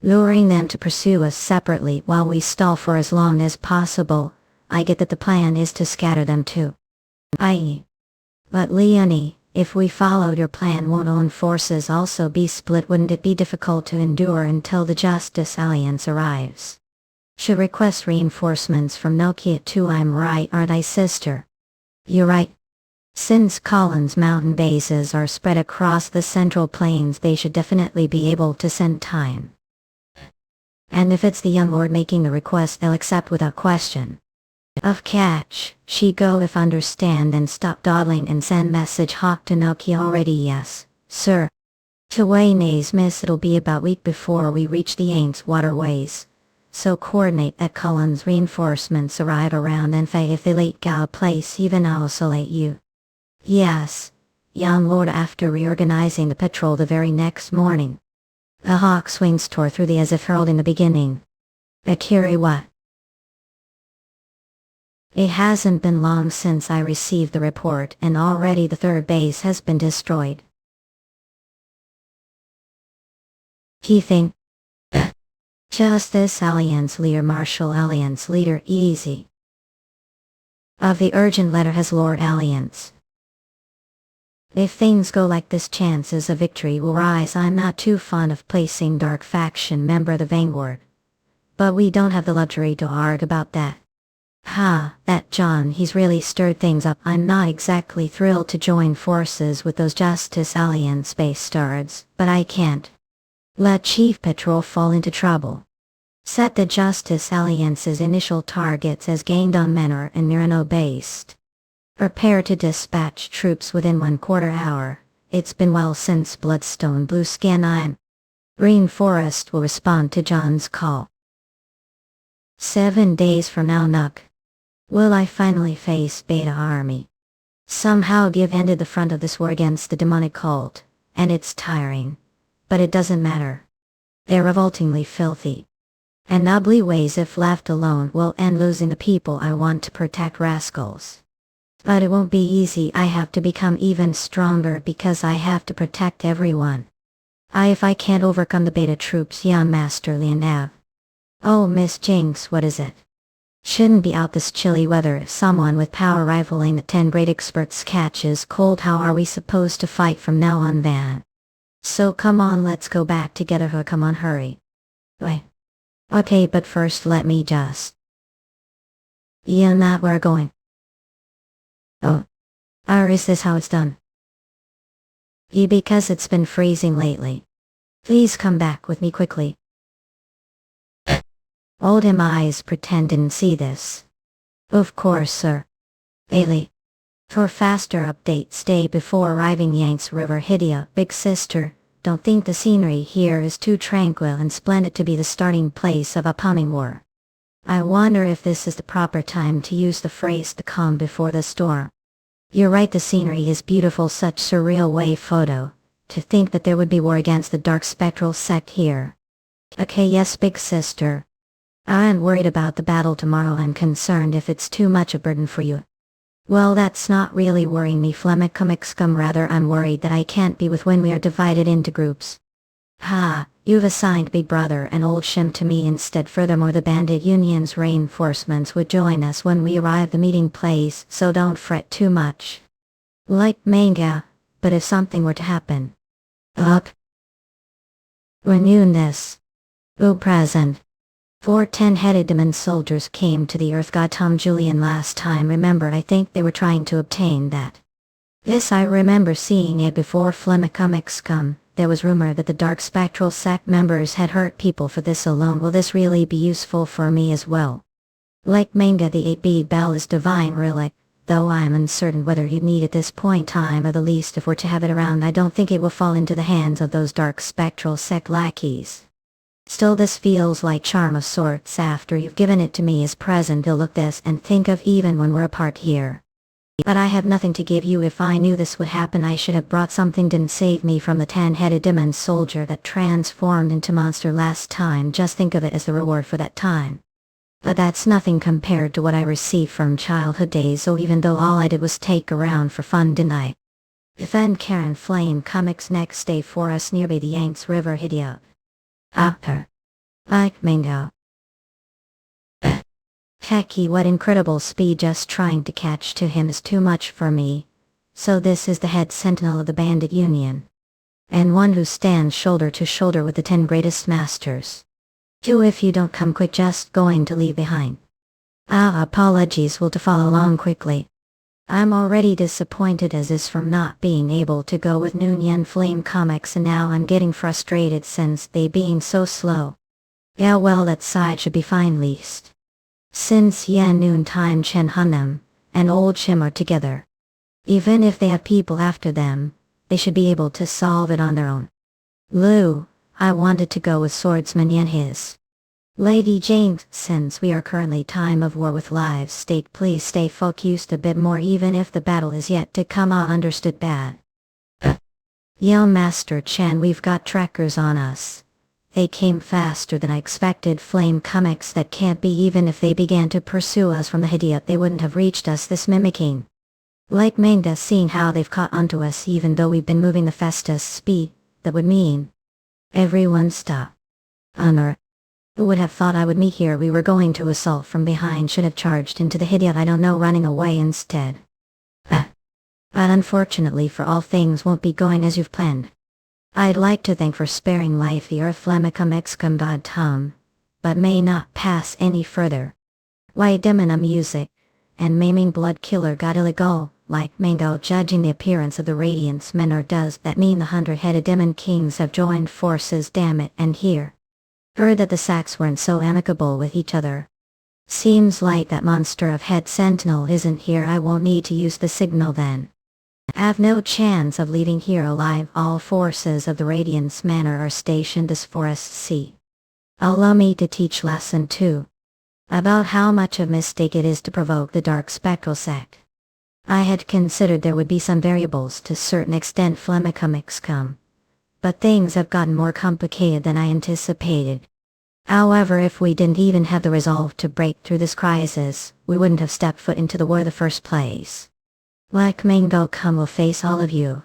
luring them to pursue us separately while we stall for as long as possible. I get that the plan is to scatter them too. But Leonie, if we followed your plan, won't own forces also be split? Wouldn't it be difficult to endure until the Justice Alliance arrives? Should request reinforcements from Nokia too. I'm right, aren't I, sister? You're right. Since Collins mountain bases are spread across the central plains, they should definitely be able to send time. And if it's the young lord making the request, they'll accept without question. Of catch, she go if understand and stop dawdling and send message hawk to Nokia already. Yes, sir. To Wayne's miss, it'll be about week before we reach the Aints waterways. So coordinate that Collins reinforcements arrive around and if they late gal place even isolate you. Yes, young lord. After reorganizing the patrol the very next morning, the hawk swings tore through the as if heralding the beginning. Akiri what? It hasn't been long since I received the report and already the third base has been destroyed. He think. Justice Alliance Leader Marshal Alliance Leader easy. Of the urgent letter has Lord Alliance. If things go like this, chances of victory will rise. I'm not too fond of placing dark faction member the vanguard. But we don't have the luxury to argue about that. That John, he's really stirred things up. I'm not exactly thrilled to join forces with those Justice Alliance bastards, but I can't let Chief Patrol fall into trouble. Set the Justice Alliance's initial targets as gained on Manor and Mirano based. Prepare to dispatch troops within 1/4 hour. It's been well since Bloodstone Blue Scan. Green Forest will respond to John's call. 7 days from now, Nook. Will I finally face Beta Army? Somehow give ended the front of this war against the demonic cult, and it's tiring. But it doesn't matter. They're revoltingly filthy. And ugly ways if left alone will end losing the people I want to protect, rascals. But it won't be easy. I have to become even stronger because I have to protect everyone. If I can't overcome the beta troops, young Master Leonav. Oh, Miss Jinx, what is it? Shouldn't be out this chilly weather if someone with power rivaling the 10 great experts catches cold. How are we supposed to fight from now on, Van? So come on, let's go back together. Come on, hurry. Wait. Okay, but first let me just. Yeah, not where we're going. Oh. Or is this how it's done? Yeah, because it's been freezing lately. Please come back with me quickly. Old him eyes pretend didn't see this. Of course, sir. Bailey. For faster updates day before arriving Yanks River. Hydia, big sister, don't think the scenery here is too tranquil and splendid to be the starting place of a upcoming war. I wonder if this is the proper time to use the phrase the calm before the storm. You're right, the scenery is beautiful, such surreal wave photo. To think that there would be war against the dark spectral sect here. Okay, yes, big sister. I am worried about the battle tomorrow. I'm concerned if it's too much a burden for you. Well, that's not really worrying me, Flemicum. Rather, I'm worried that I can't be with when we are divided into groups. You've assigned Big Brother and Old Shim to me instead. Furthermore, the Bandit Union's reinforcements would join us when we arrive the meeting place, so don't fret too much. Like manga, but if something were to happen. Renewing this. Present. 4 10-headed demon soldiers came to the Earth God Tom Julian last time. Remember, I think they were trying to obtain that. This I remember seeing it before Flemicum. There was rumor that the Dark Spectral Sect members had hurt people for this alone. Will this really be useful for me as well? Like manga, the 8-bead bell is divine relic, though I'm uncertain whether you'd need at this point time, or the least if we're to have it around. I don't think it will fall into the hands of those Dark Spectral Sect lackeys. Still, this feels like charm of sorts. After you've given it to me as present, you'll look this and think of even when we're apart here. But I have nothing to give you. If I knew this would happen, I should have brought something. Didn't save me from the 10-headed demon soldier that transformed into monster last time. Just think of it as the reward for that time. But that's nothing compared to what I received from childhood days. So even though all I did was take around for fun, didn't I? Defend Karen Flame comics next day for us nearby the Yanks River. Hydia. Like mango. Hecky, what incredible speed! Just trying to catch to him is too much for me. So this is the head sentinel of the Bandit Union. And one who stands shoulder to shoulder with the 10 greatest masters. Two, if you don't come quick, just going to leave behind. Apologies will to follow along quickly. I'm already disappointed as is from not being able to go with Noon Yen Flame Comics, and now I'm getting frustrated since they being so slow. Yeah, well, that side should be fine least. Since Yen Noon Time Chen Hunnam and Old Chim are together. Even if they have people after them, they should be able to solve it on their own. Lou, I wanted to go with Swordsman Yen his. Lady Jane, since we are currently time of war with lives stake, please stay focused a bit more even if the battle is yet to come. Understood bad. Yeon Master Chen, we've got trackers on us. They came faster than I expected. Flame comics that can't be. Even if they began to pursue us from the Hidyat, they wouldn't have reached us. This mimicking. Like manga, seeing how they've caught onto us even though we've been moving the fastest speed, that would mean everyone stop. Who would have thought I would meet here? We were going to assault from behind, should have charged into the Hidyat, I don't know, running away instead. But unfortunately for all things won't be going as you've planned. I'd like to thank for sparing life the Earthlemicum excum god Tom, but may not pass any further. Why demona music, and maiming blood killer god illegal, like Mango, judging the appearance of the Radiance men, or does that mean the 100-headed demon kings have joined forces? Damn it. And here. Heard that the Sacks weren't so amicable with each other. Seems like that monster of head sentinel isn't here. I won't need to use the signal then. Have no chance of leaving here alive. All forces of the Radiance Manor are stationed this forest sea. Allow me to teach lesson 2. About how much of a mistake it is to provoke the Dark Spectral sect. I had considered there would be some variables to certain extent Flemicum come. But things have gotten more complicated than I anticipated. However, if we didn't even have the resolve to break through this crisis, we wouldn't have stepped foot into the war in the first place. Like Mango come will face all of you.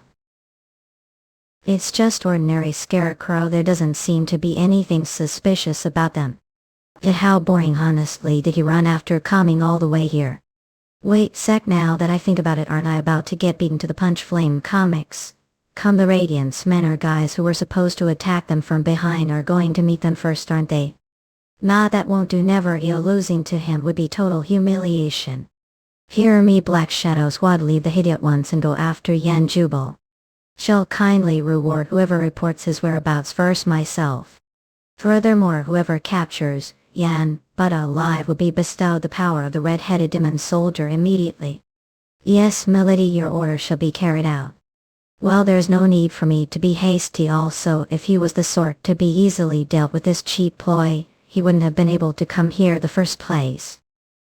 It's just ordinary scarecrow. There doesn't seem to be anything suspicious about them. How boring, honestly, did he run after coming all the way here? Wait sec, now that I think about it, aren't I about to get beaten to the punch? Flame comics. Come, the Radiance men are guys who were supposed to attack them from behind are going to meet them first, aren't they? Nah, that won't do. Never. Losing to him would be total humiliation. Hear me, Black Shadow Squad, leave the Hidyat once and go after Yeon Jeokha. Shall kindly reward whoever reports his whereabouts first, myself. Furthermore, whoever captures Yeon alive will be bestowed the power of the red-headed demon soldier immediately. Yes, milady, your order shall be carried out. Well, there's no need for me to be hasty. Also, if he was the sort to be easily dealt with this cheap ploy, he wouldn't have been able to come here the first place.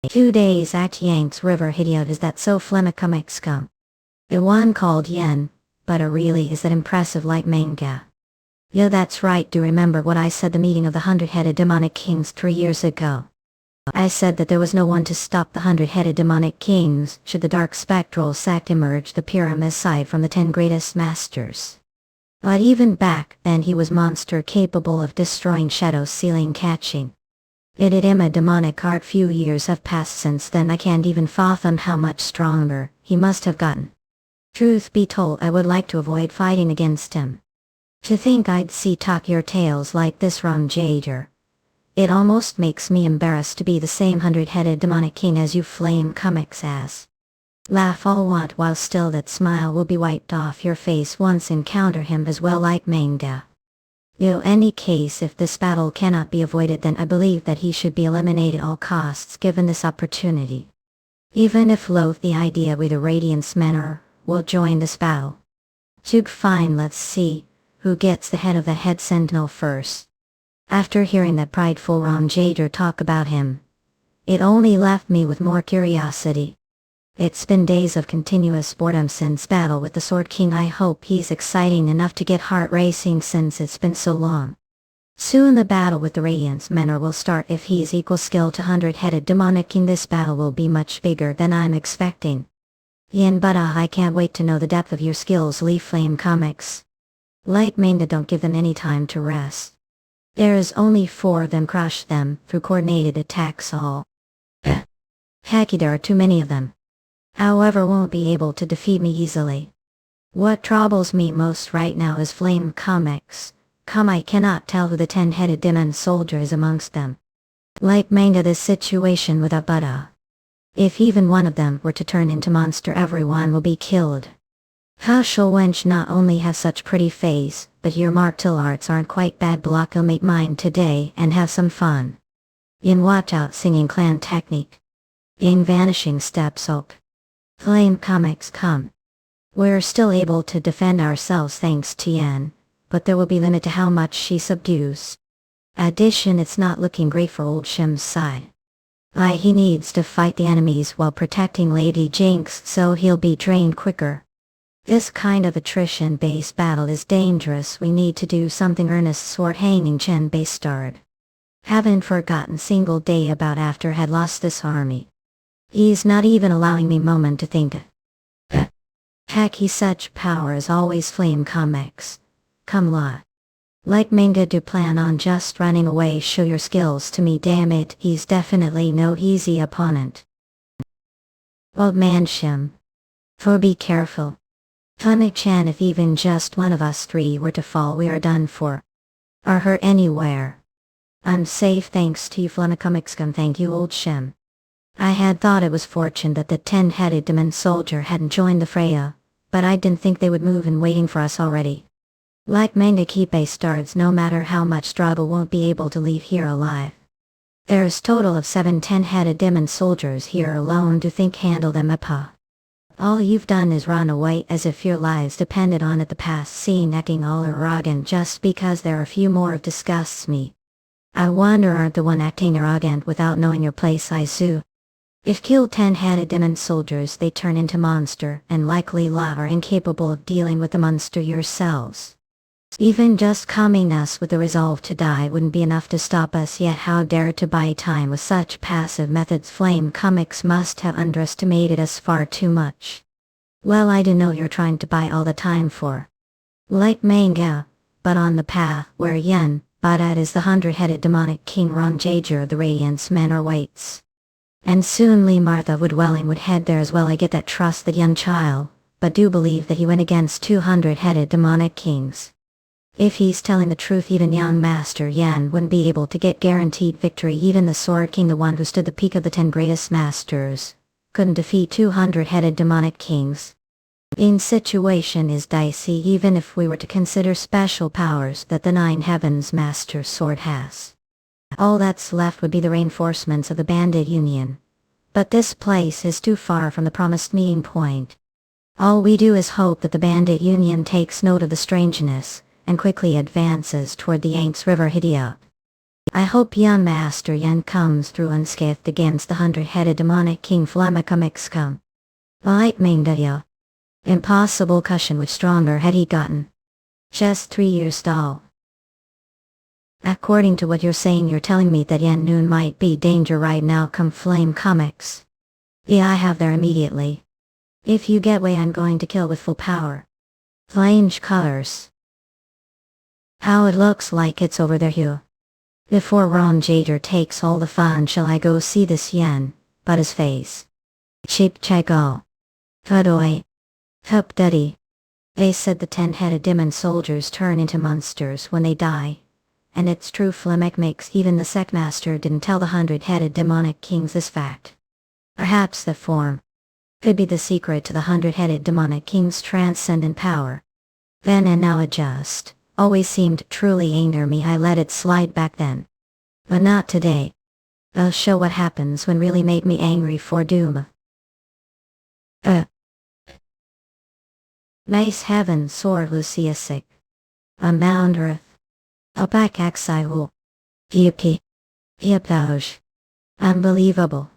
2 days at Yangtze River Hidyat, is that so? Flemicum excum. The one called Yen, but really is that impressive like manga. Yeah, that's right. Do remember what I said the meeting of the 100-headed demonic kings 3 years ago? I said that there was no one to stop the 100-headed demonic kings should the dark spectral sect emerge, the pyramid aside from the 10 greatest masters. But even back then he was monster capable of destroying shadow ceiling catching. It did him a demonic art. Few years have passed since then. I can't even fathom how much stronger he must have gotten. Truth be told, I would like to avoid fighting against him. To think I'd see talk your tales like this wrong Jader. It almost makes me embarrassed to be the same 100-headed demonic king as you flame comics as. Laugh all want while still that smile will be wiped off your face once encounter him as well, like manga. Any case, if this battle cannot be avoided, then I believe that he should be eliminated at all costs given this opportunity. Even if loath the idea, we the Radiance men will join this battle. Fine, let's see who gets the head of the head sentinel first. After hearing that prideful Ram Jader talk about him, it only left me with more curiosity. It's been days of continuous boredom since battle with the Sword King. I hope he's exciting enough to get heart racing since it's been so long. Soon the battle with the Radiance men will start. If he's equal skill to 100-headed demonic king, this battle will be much bigger than I'm expecting. Yen, I can't wait to know the depth of your skills. Leaf Flame comics. Like manga, don't give them any time to rest. There is only 4 of them. Crush them through coordinated attacks all. Hecky, there are too many of them. However, won't be able to defeat me easily. What troubles me most right now is Flame comics. Come, I cannot tell who the 10-headed demon soldier is amongst them. Like manga, this situation with Abada. If even one of them were to turn into monster, everyone will be killed. How shall wench not only have such pretty face, but your martial arts aren't quite bad. Block, I'll make mine today and have some fun. In watch out singing clan technique. In vanishing steps up. Flame comics come. We're still able to defend ourselves thanks to Yeon, but there will be limit to how much she subdues. Addition, it's not looking great for old Shim's side. He needs to fight the enemies while protecting Lady Jinx, so he'll be drained quicker. This kind of attrition-based battle is dangerous. We need to do something earnest. Sword hanging Chen base starred. Haven't forgotten single day about after had lost this army. He's not even allowing me moment to think. Heck, he's such power as always. Flame comics. Come la. Like manga, do plan on just running away? Show your skills to me, damn it. He's definitely no easy opponent. Old man Shim. For be careful. Funny-chan, if even just one of us three were to fall, we are done for. Or hurt anywhere. I'm safe thanks to you, Flanacomicscom. Thank you, old Shim. I had thought it was fortunate that the 10-headed demon soldier hadn't joined the Freya, but I didn't think they would move in waiting for us already. Like manga, keep a stards, no matter how much struggle, won't be able to leave here alive. There's total of 7 10-headed demon soldiers here alone. Do think handle them apa. All you've done is run away as if your lives depended on it. The past scene acting all arrogant just because there are a few more of disgusts me. I wonder aren't the one acting arrogant without knowing your place, Isu. If kill 10-headed demon soldiers, they turn into monster, and likely la are incapable of dealing with the monster yourselves. Even just calming us with the resolve to die wouldn't be enough to stop us, yet how dare to buy time with such passive methods? Flame comics must have underestimated us far too much. Well, I do know you're trying to buy all the time for. Like manga, but on the path where Yeon Badat is the 100-headed demonic king, Ron Jager the Radiance men are waits. And soon Lee Martha Woodwelling would head there as well. I get that trust that young child, but do believe that he went against 200-headed demonic kings. If he's telling the truth, even young Master Yan wouldn't be able to get guaranteed victory. Even the Sword King, the one who stood the peak of the 10 greatest masters, couldn't defeat 200-headed demonic kings. In situation is dicey even if we were to consider special powers that the 9 Heavens Master Sword has. All that's left would be the reinforcements of the Bandit Union. But this place is too far from the promised meeting point. All we do is hope that the Bandit Union takes note of the strangeness and quickly advances toward the Yanks River Hidia. I hope young Master Yan comes through unscathed against the 100-headed demonic king Flamakamixcum. Lightning Daya. Impossible cushion, which stronger had he gotten. Just 3 years stall. According to what you're saying, you're telling me that Yan Noon might be danger right now. Come Flame Comics. Yeah, I have there immediately. If you get way, I'm going to kill with full power. Flange colors. How it looks like it's over there, Hugh. Before Ron Jader takes all the fun, shall I go see this Yen? But his face. Cheap Chago. Fudoi. Hup Duddy. They said the 10-headed demon soldiers turn into monsters when they die. And it's true. Flemek makes even the Secmaster didn't tell the 100-headed demonic kings this fact. Perhaps the form could be the secret to the 100-headed demonic king's transcendent power. Then and now adjust. Always seemed truly anger me. I let it slide back then. But not today. I'll show what happens when really made me angry for doom. Nice heaven, Sor Lucia sick. A mound earth. A back exile. Yuki. Yapauge. Unbelievable.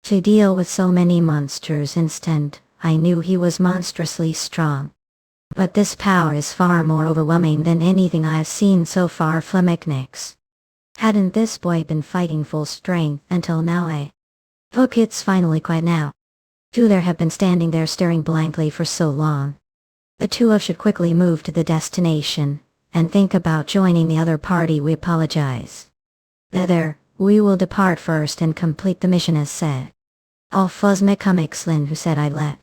To deal with so many monsters instant, I knew he was monstrously strong. But this power is far more overwhelming than anything I've seen so far. Flemeknix. Hadn't this boy been fighting full strength until now? Look, it's finally quiet now. Two there have been standing there staring blankly for so long. The two of should quickly move to the destination, and think about joining the other party. We apologize. There, we will depart first and complete the mission as said. All Fuzzmekomixlin who said I'd let.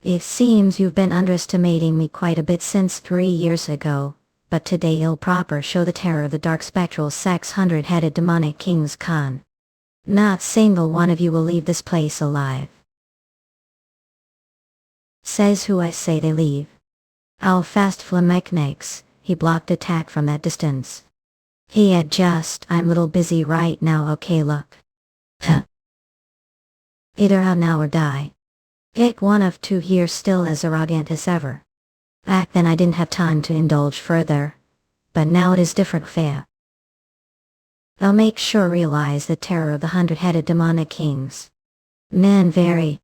It seems you've been underestimating me quite a bit since 3 years ago, but today he'll proper show the terror of the dark spectral sex 100-headed demonic king's Khan. Not single one of you will leave this place alive. Says who I say they leave. I'll fast flameknex, he blocked attack from that distance. He had just, I'm little busy right now, okay look. Either out now or die. Pick one of two here, still as arrogant as ever. Back then I didn't have time to indulge further, but now it is different fair. I'll make sure realize the terror of the 100-headed demonic kings. Men vary.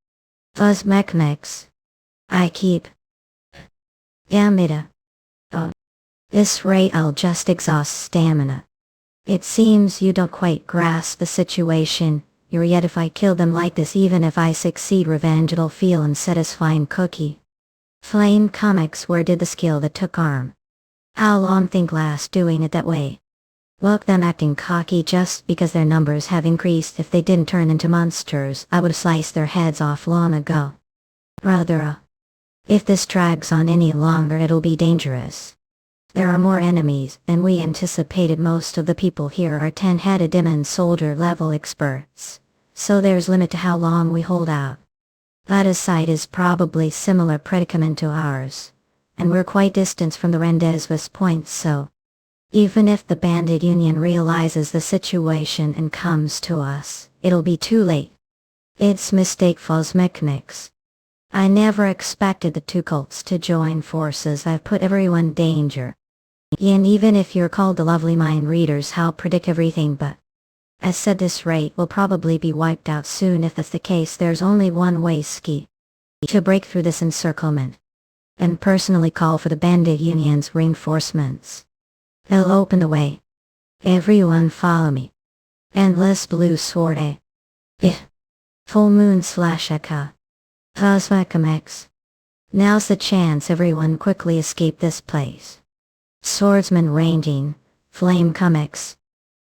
Us mekmex. I keep. Yamida. This rate I'll just exhaust stamina. It seems you don't quite grasp the situation, yet if I kill them like this, even if I succeed, revenge it'll feel unsatisfying cookie. Flame comics, where did the skill that took arm? How long think last doing it that way? Look, them acting cocky just because their numbers have increased. If they didn't turn into monsters, I would have sliced their heads off long ago. Brother, if this drags on any longer it'll be dangerous. There are more enemies than we anticipated. Most of the people here are 10-headed demon soldier level experts, so there's limit to how long we hold out. That site is probably similar predicament to ours, and we're quite distant from the Rendezvous point, so even if the bandit union realizes the situation and comes to us, it'll be too late. It's mistake falls mechanics. I never expected the two cults to join forces. I've put everyone in danger. And even if you're called the lovely mind readers, how predict everything, but as said, this rate will probably be wiped out soon. If that's the case, there's only one way, Ski, to break through this encirclement and personally call for the bandit union's reinforcements. They'll open the way. Everyone follow me. Endless blue sword, full moon /aka. Cosmikamex. Now's the chance, everyone quickly escape this place. Swordsman ranging, flame comics.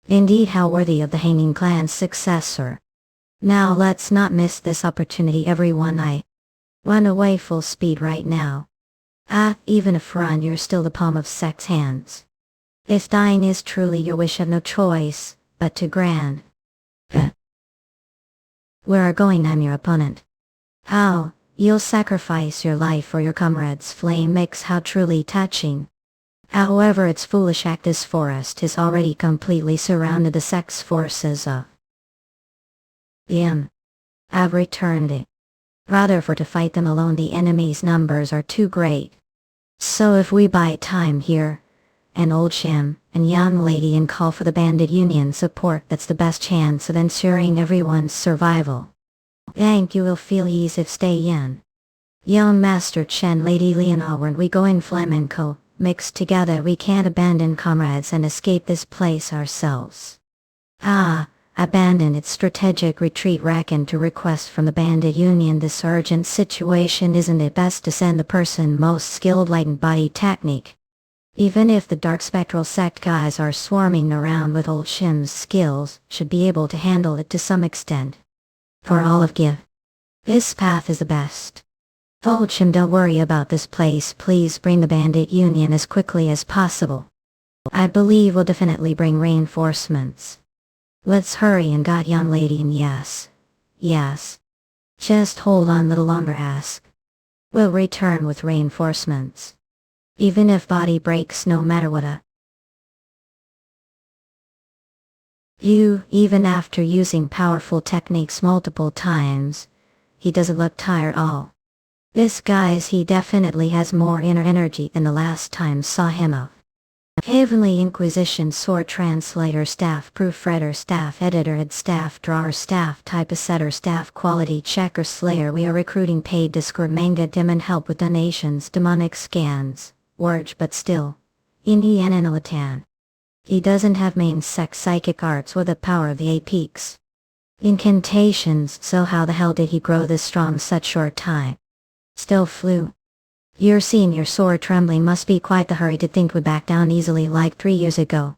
Indeed, how worthy of the Hanging Clan's successor. Now let's not miss this opportunity, everyone. I run away full speed right now. Even if run, you're still the palm of sex hands. If dying is truly your wish, have no choice but to grant. Where are going? I'm your opponent. How you'll sacrifice your life for your comrades' flame makes how truly touching. However, its foolish act, this forest is already completely surrounded. The sex forces of I've returned it. Rather for to fight them alone, the enemy's numbers are too great. So if we buy time here, an old Shim and young lady, and call for the bandit union support, that's the best chance of ensuring everyone's survival. Thank you will feel ease if stay in. Young Master Chen, Lady Leonor, weren't we going flamenco? Mixed together we can't abandon comrades and escape this place ourselves. Abandon its strategic retreat. Reckon to request from the bandit union this urgent situation. Isn't it best to send the person most skilled light body technique? Even if the dark spectral sect guys are swarming around with old Shim's skills, should be able to handle it to some extent. For all of give. This path is the best. Old Shim, don't worry about this place. Please bring the bandit union as quickly as possible. I believe we'll definitely bring reinforcements. Let's hurry and got young lady, and yes. Just hold on a little longer, ask. We'll return with reinforcements. Even if body breaks, no matter what. Even after using powerful techniques multiple times, he doesn't look tired at all. This guy's he definitely has more inner energy than the last time saw him of. Heavenly Inquisition Sword translator, staff proofreader, staff editor, head staff drawer, staff typesetter, staff quality checker, slayer. We are recruiting paid Discord manga demon help with donations, demonic scans, words, but still. Indian and Latan. He doesn't have main sex psychic arts or the power of the 8 peaks. Incantations, so how the hell did he grow this strong such short time? Still flew. You're seeing your sword trembling, must be quite the hurry to think would back down easily like 3 years ago.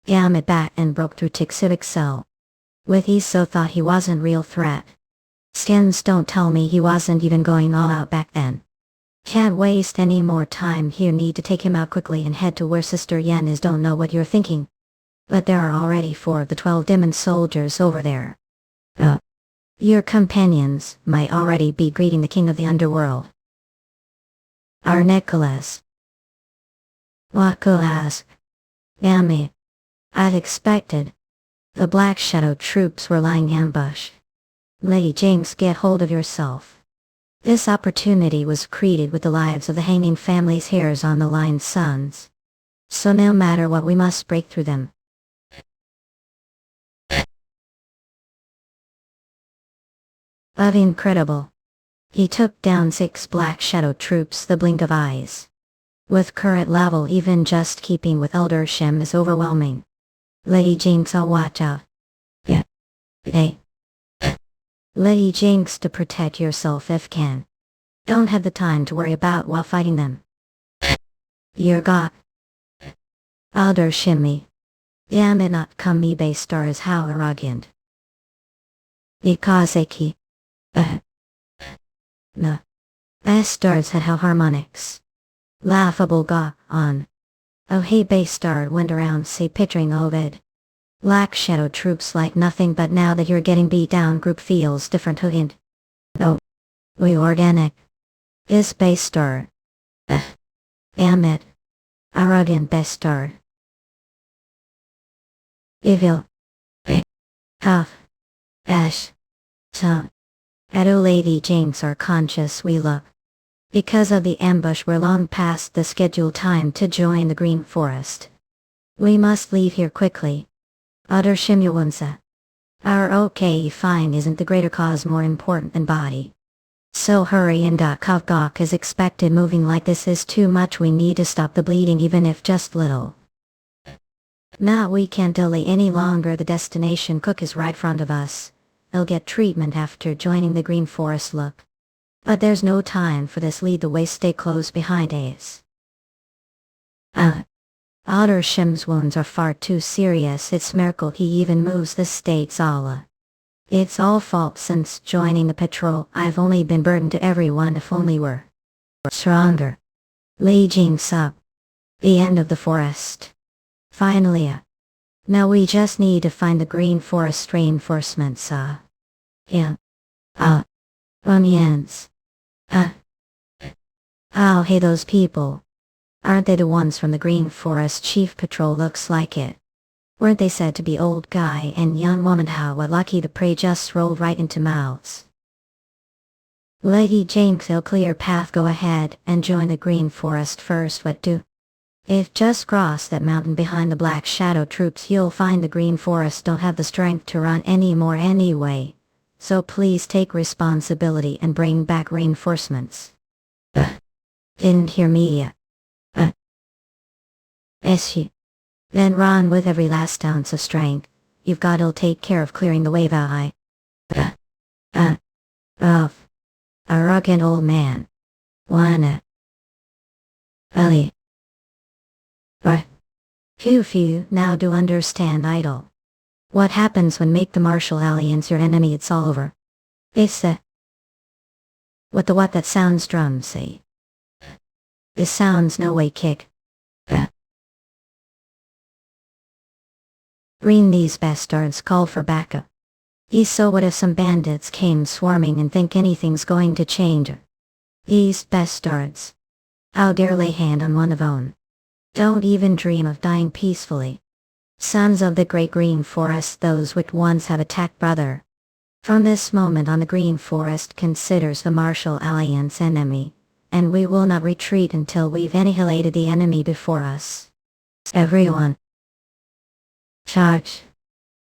It back and broke through Tick Civic Cell. With ease, so thought he wasn't real threat. Skins don't tell me he wasn't even going all out back then. Can't waste any more time here, need to take him out quickly and head to where Sister Yen is. Don't know what you're thinking, but there are already 4 of the 12 demon soldiers over there. Your companions might already be greeting the king of the underworld. Our Nicholas. Wako asked. Yummy. I'd expected. The Black Shadow troops were lying ambush. Lady Jinx, get hold of yourself. This opportunity was created with the lives of the hanging family's hairs on the line, sons. So no matter what, we must break through them. But incredible. He took down 6 Black Shadow troops the blink of eyes. With current level, even just keeping with Elder Shem is overwhelming. Lady Jinx, I'll watch out. Yeah. Hey. Lady Jinx, to protect yourself if can. Don't have the time to worry about while fighting them. You're got. Elder Shimmy. Damn it, not kami base star is how arrogant. Ikazeki. No. Bastards had how harmonics. Laughable ga on. Oh hey, base star went around say picturing Ovid. Black Shadow troops like nothing, but now that you're getting beat down, group feels different. Hint. Oh. We organic. Is base star. Damn it. Arrogant base star. Evil. Tough. Ash. So. Edo Lady Jinx are conscious we look. Because of the ambush, we're long past the scheduled time to join the Green Forest. We must leave here quickly. Utter Shimuwansa. Our okay fine isn't the greater cause more important than body. So hurry and Kavgok is expected. Moving like this is too much. We need to stop the bleeding, even if just little. Now we can't delay any longer. The destination cook is right in front of us. They'll get treatment after joining the Green Forest. Look. But there's no time for this. Lead the way, stay close behind Ace. Otter Shim's wounds are far too serious. It's miracle he even moves the state's Allah. It's all fault since joining the patrol. I've only been burdened to everyone. If only we're stronger. Li Jing's up. The end of the forest. Finally. Now we just need to find the Green Forest reinforcements. Yeah. Onions. Oh hey, those people. Aren't they the ones from the Green Forest Chief Patrol? Looks like it. Weren't they said to be old guy and young woman? How lucky, the prey just rolled right into mouths. Lady Jinx, they'll clear path. Go ahead and join the Green Forest first. What do? If just cross that mountain behind the Black Shadow troops, you'll find the Green Forest don't have the strength to run anymore anyway. So please take responsibility and bring back reinforcements. Didn't hear me yet. She. Then run with every last ounce of strength. You've got to take care of clearing the way. Arrogant old man. Wanna. Ali. Phew, now do understand, idol. What happens when make the Martial Alliance your enemy? It's all over. It's what that sounds drum say. This sounds no way kick. Green, these bastards call for backup. So what if some bandits came swarming and think anything's going to change? These bastards. How dare lay hand on one of own. Don't even dream of dying peacefully. Sons of the Great Green Forest, those which once have attacked brother. From this moment on, the Green Forest considers the Martial Alliance enemy, and we will not retreat until we've annihilated the enemy before us. Everyone. Charge.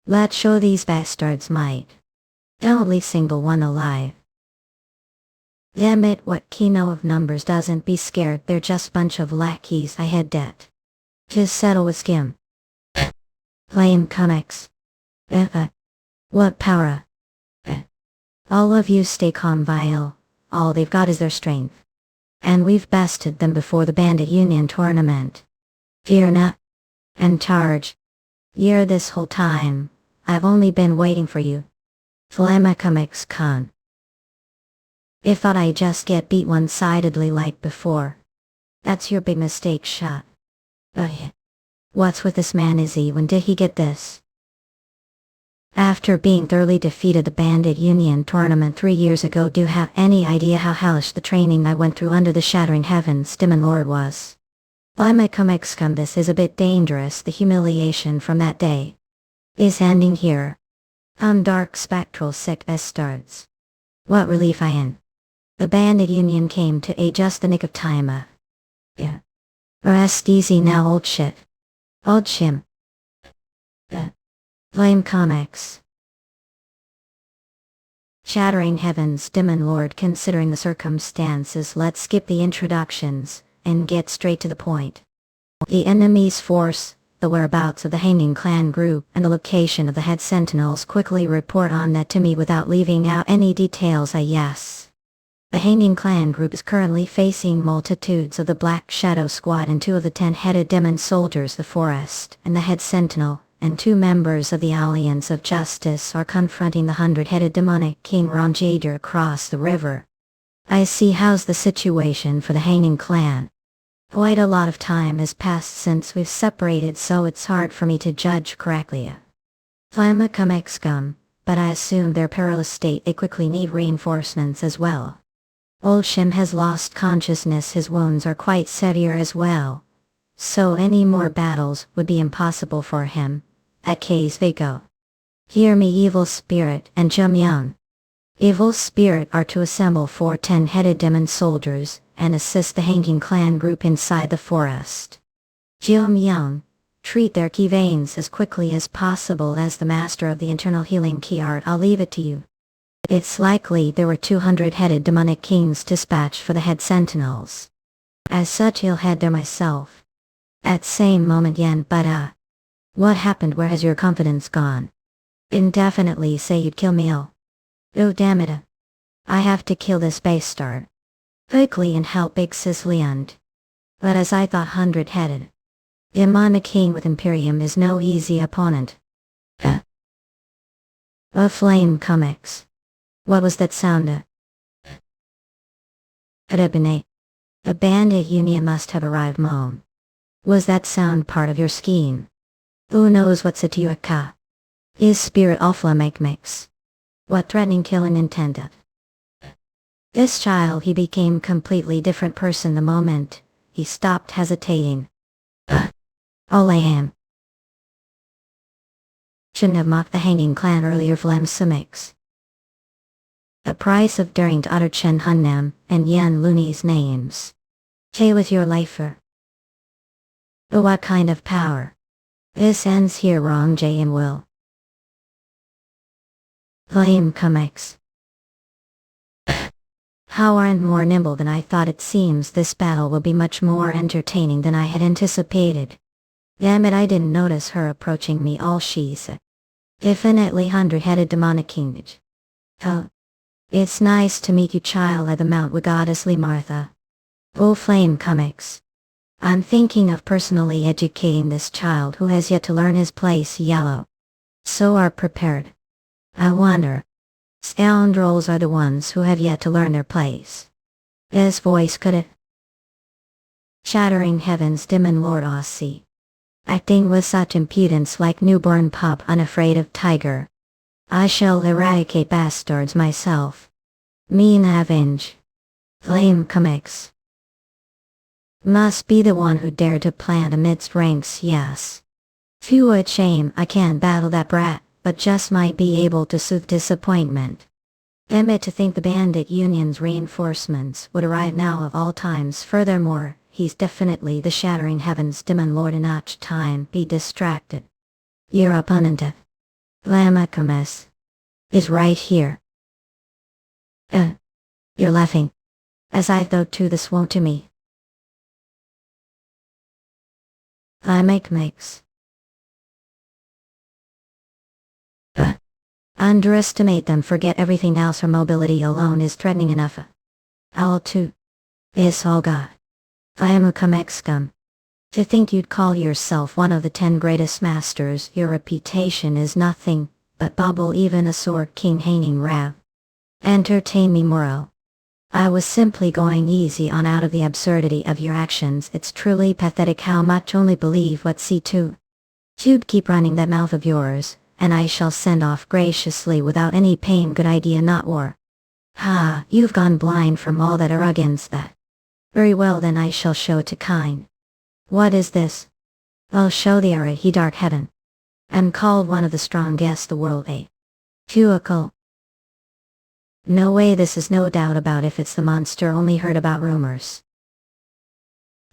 Let's show these bastards might. Don't leave single one alive. Damn it, what Kino of numbers? Doesn't be scared, they're just bunch of lackeys. I had debt. Just settle with skim. Flame comics. What power? All of you stay calm, Vile. All they've got is their strength. And we've bested them before the Bandit Union tournament. Fear not. And charge. You're this whole time. I've only been waiting for you. Flame comics con. If thought I just get beat one-sidedly like before. That's your big mistake shot. What's with this man? When did he get this? After being thoroughly defeated the Bandit Union tournament 3 years ago, do you have any idea how hellish the training I went through under the Shattering Heavens Demon Lord was? By my cum, this is a bit dangerous. The humiliation from that day is ending here. Dark spectral sick bastards. What relief I in. The Bandit Union came to aid just the nick of time. Rest easy now, old shit. Old chim. Blame comics. Shattering Heavens Demon Lord. Considering the circumstances, let's skip the introductions and get straight to the point. The enemy's force, the whereabouts of the Hanging Clan group, and the location of the head sentinels. Quickly report on that to me without leaving out any details. Yes. The Hanging Clan group is currently facing multitudes of the Black Shadow Squad and 2 of the 10-headed demon soldiers. The Forest and the head sentinel and 2 members of the Alliance of Justice are confronting the 100-headed demonic king Ronjader across the river. I see. How's the situation for the Hanging Clan? Quite a lot of time has passed since we've separated, so it's hard for me to judge correctly. I'm a cum, but I assume their perilous state they quickly need reinforcements as well. Old Shim has lost consciousness. His wounds are quite severe as well, so any more battles would be impossible for him. At case they go. Hear me, Evil Spirit and Jumyoung. Evil Spirit are to assemble 4 10-headed demon soldiers and assist the Hanging Clan group inside the forest. Jumyoung, treat their key veins as quickly as possible. As the master of the internal healing key art, I'll leave it to you. It's likely there were 200-headed demonic kings dispatched for the head sentinels. As such, I'll head there myself. At same moment, but what happened? Where has your confidence gone? Indefinitely say you'd kill me. Oh damn it. I have to kill this bastard quickly and help Big Sis Leon. But as I thought, 100-headed demonic king with Imperium is no easy opponent. A flame comics. What was that sound? The Bandit Union must have arrived. Mom. Was that sound part of your scheme? Who knows what's it to you? Is spirit awful make mix? What threatening killing intended? This child, he became completely different person the moment he stopped hesitating. All I am. Shouldn't have mocked the Hanging Clan earlier. Vlem Sumix. The price of daring to utter Chen Hunnam and Yan Luni's names. Stay with your lifer. But what kind of power? This ends here wrong, Jay and Will. Flame comics. How aren't more nimble than I thought. It seems this battle will be much more entertaining than I had anticipated. Damn it, I didn't notice her approaching me. All she's definitely 100-headed demonic king. Oh. It's nice to meet you, child. At the Mount with Goddessly Martha. Oh, flame comics. I'm thinking of personally educating this child who has yet to learn his place. Yellow. So are prepared. I wonder. Scoundrels are the ones who have yet to learn their place. This voice could it. Shattering Heavens Demon Lord Aussie. Acting with such impudence like newborn pup unafraid of tiger. I shall eradicate bastards myself. Mean avenge. Flame comics. Must be the one who dared to plant amidst ranks. Yes. Phew, a shame I can't battle that brat, but just might be able to soothe disappointment. Damn it, to think the Bandit Union's reinforcements would arrive now of all times. Furthermore, he's definitely the Shattering Heavens Demon Lord. In each time be distracted. Your opponent, Lamacamus, is right here. You're laughing. As I thought too, this won't to me. I makes. Underestimate them, forget everything else. Her mobility alone is threatening enough. I'll too. It's all God. I am a cum. To think you'd call yourself one of the 10 greatest masters, your reputation is nothing but bubble. Even a sword king hanging rav. Entertain me, Moro. I was simply going easy on out of the absurdity of your actions. It's truly pathetic how much only believe what see too. You'd keep running that mouth of yours, and I shall send off graciously without any pain. Good idea, not war. Ha, you've gone blind from all that arrogance that. Very well then, I shall show it to kind. What is this? I'll show the era he dark heaven. I'm called one of the strongest the world a. Fuical. No way, this is no doubt about if it's the monster, only heard about rumors.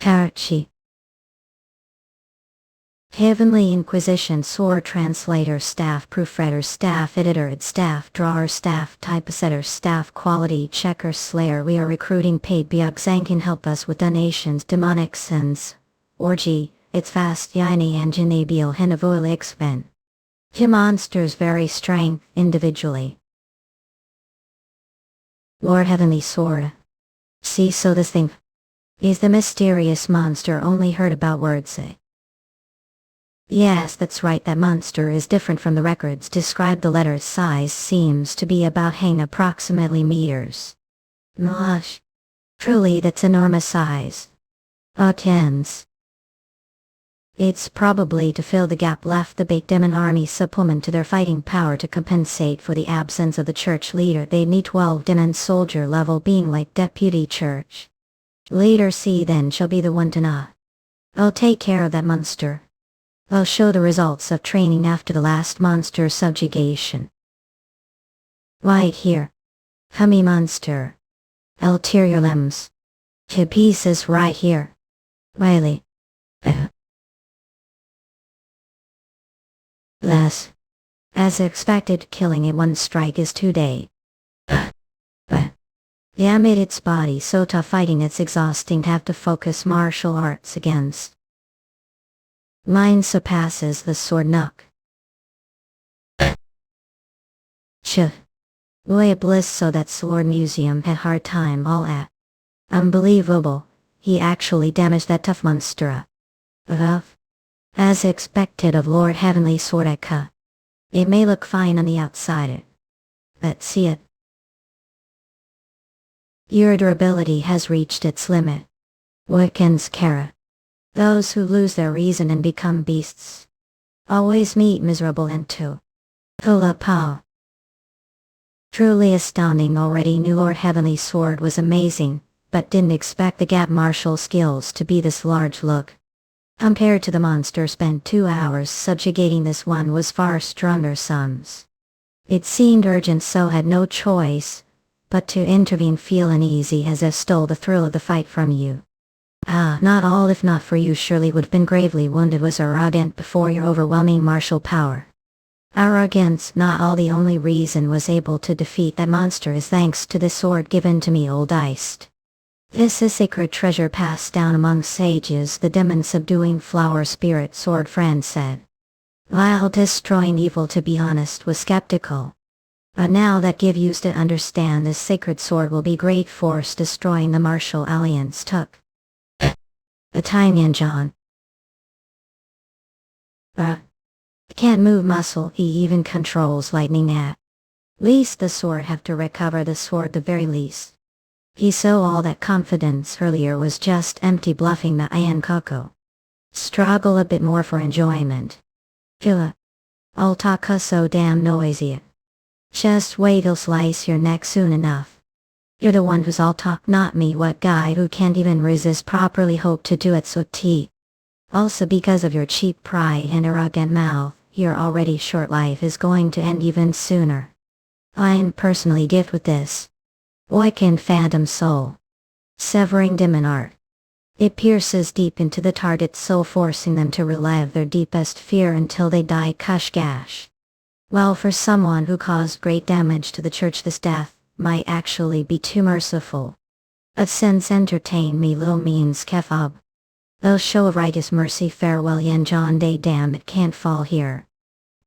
Parachi. Heavenly Inquisition Sword translator, staff proofreader, staff editor, staff drawer, staff typesetter, staff quality checker, slayer. We are recruiting paid Byugzang can help us with donations. Demonic sins. Orgy, it's fast yini engine abiel henavoil xven. He monsters very strength individually. Lord Heavenly Sword. See, so this thing is the mysterious monster only heard about words say. Yes, that's right, that monster is different from the records described. The letter's size seems to be about approximately meters. Gosh. Truly, that's enormous size. Tens. It's probably to fill the gap left the Bait Demon army supplement to their fighting power to compensate for the absence of the church leader. They need 12 demon soldier level being like deputy church leader. C then shall be the one to know. I'll take care of that monster. I'll show the results of training after the last monster subjugation. Right here. Hummy monster. Ulterior limbs. To pieces right here. Wiley. Less. As expected, killing it one strike is 2 days. Yeah, made its body so tough fighting it's exhausting to have to focus martial arts against. Mine surpasses the sword nook. Boy bliss, so that sword museum had hard time all at. Unbelievable, he actually damaged that tough monster. As expected of Lord Heavenly Sword. It may look fine on the outside. Let's see it. Your durability has reached its limit. Wickens Kara. Those who lose their reason and become beasts always meet miserable end too. Hula Pow. Truly astounding. Already knew Lord Heavenly Sword was amazing, but didn't expect the gap martial skills to be this large. Look. Compared to the monster spent 2 hours subjugating, this one was far stronger sums. It seemed urgent, so had no choice but to intervene. Feel uneasy as if stole the thrill of the fight from you. Not all, if not for you, surely would have been gravely wounded. Was arrogant before your overwhelming martial power. Arrogance not all, the only reason was able to defeat that monster is thanks to this sword given to me, old iced. This is sacred treasure passed down among sages. The demon subduing flower spirit sword, friend said. While destroying evil, to be honest, was skeptical. But now that give used to understand, this sacred sword will be great force destroying the martial alliance took. The Yeon Jeokha. Can't move muscle, he even controls lightning at least the sword have to recover the sword the very least. He saw all that confidence earlier was just empty bluffing. The Yeon Jeokha. Struggle a bit more for enjoyment. Killa. I'll talk so damn noisy. Just wait, he'll slice your neck soon enough. You're the one who's all talk, not me. What guy who can't even resist properly hope to do it so tea. Also because of your cheap pride and arrogant mouth, your already short life is going to end even sooner. I'm personally gifted with this. Awakened phantom soul. Severing demon art. It pierces deep into the target's soul, forcing them to relive their deepest fear until they die. Kushgash. Well, for someone who caused great damage to the church, this death might actually be too merciful. A sense entertain me little means kefab. They'll show a righteous mercy. Farewell Yeon Jeokha. Day damn, it can't fall here.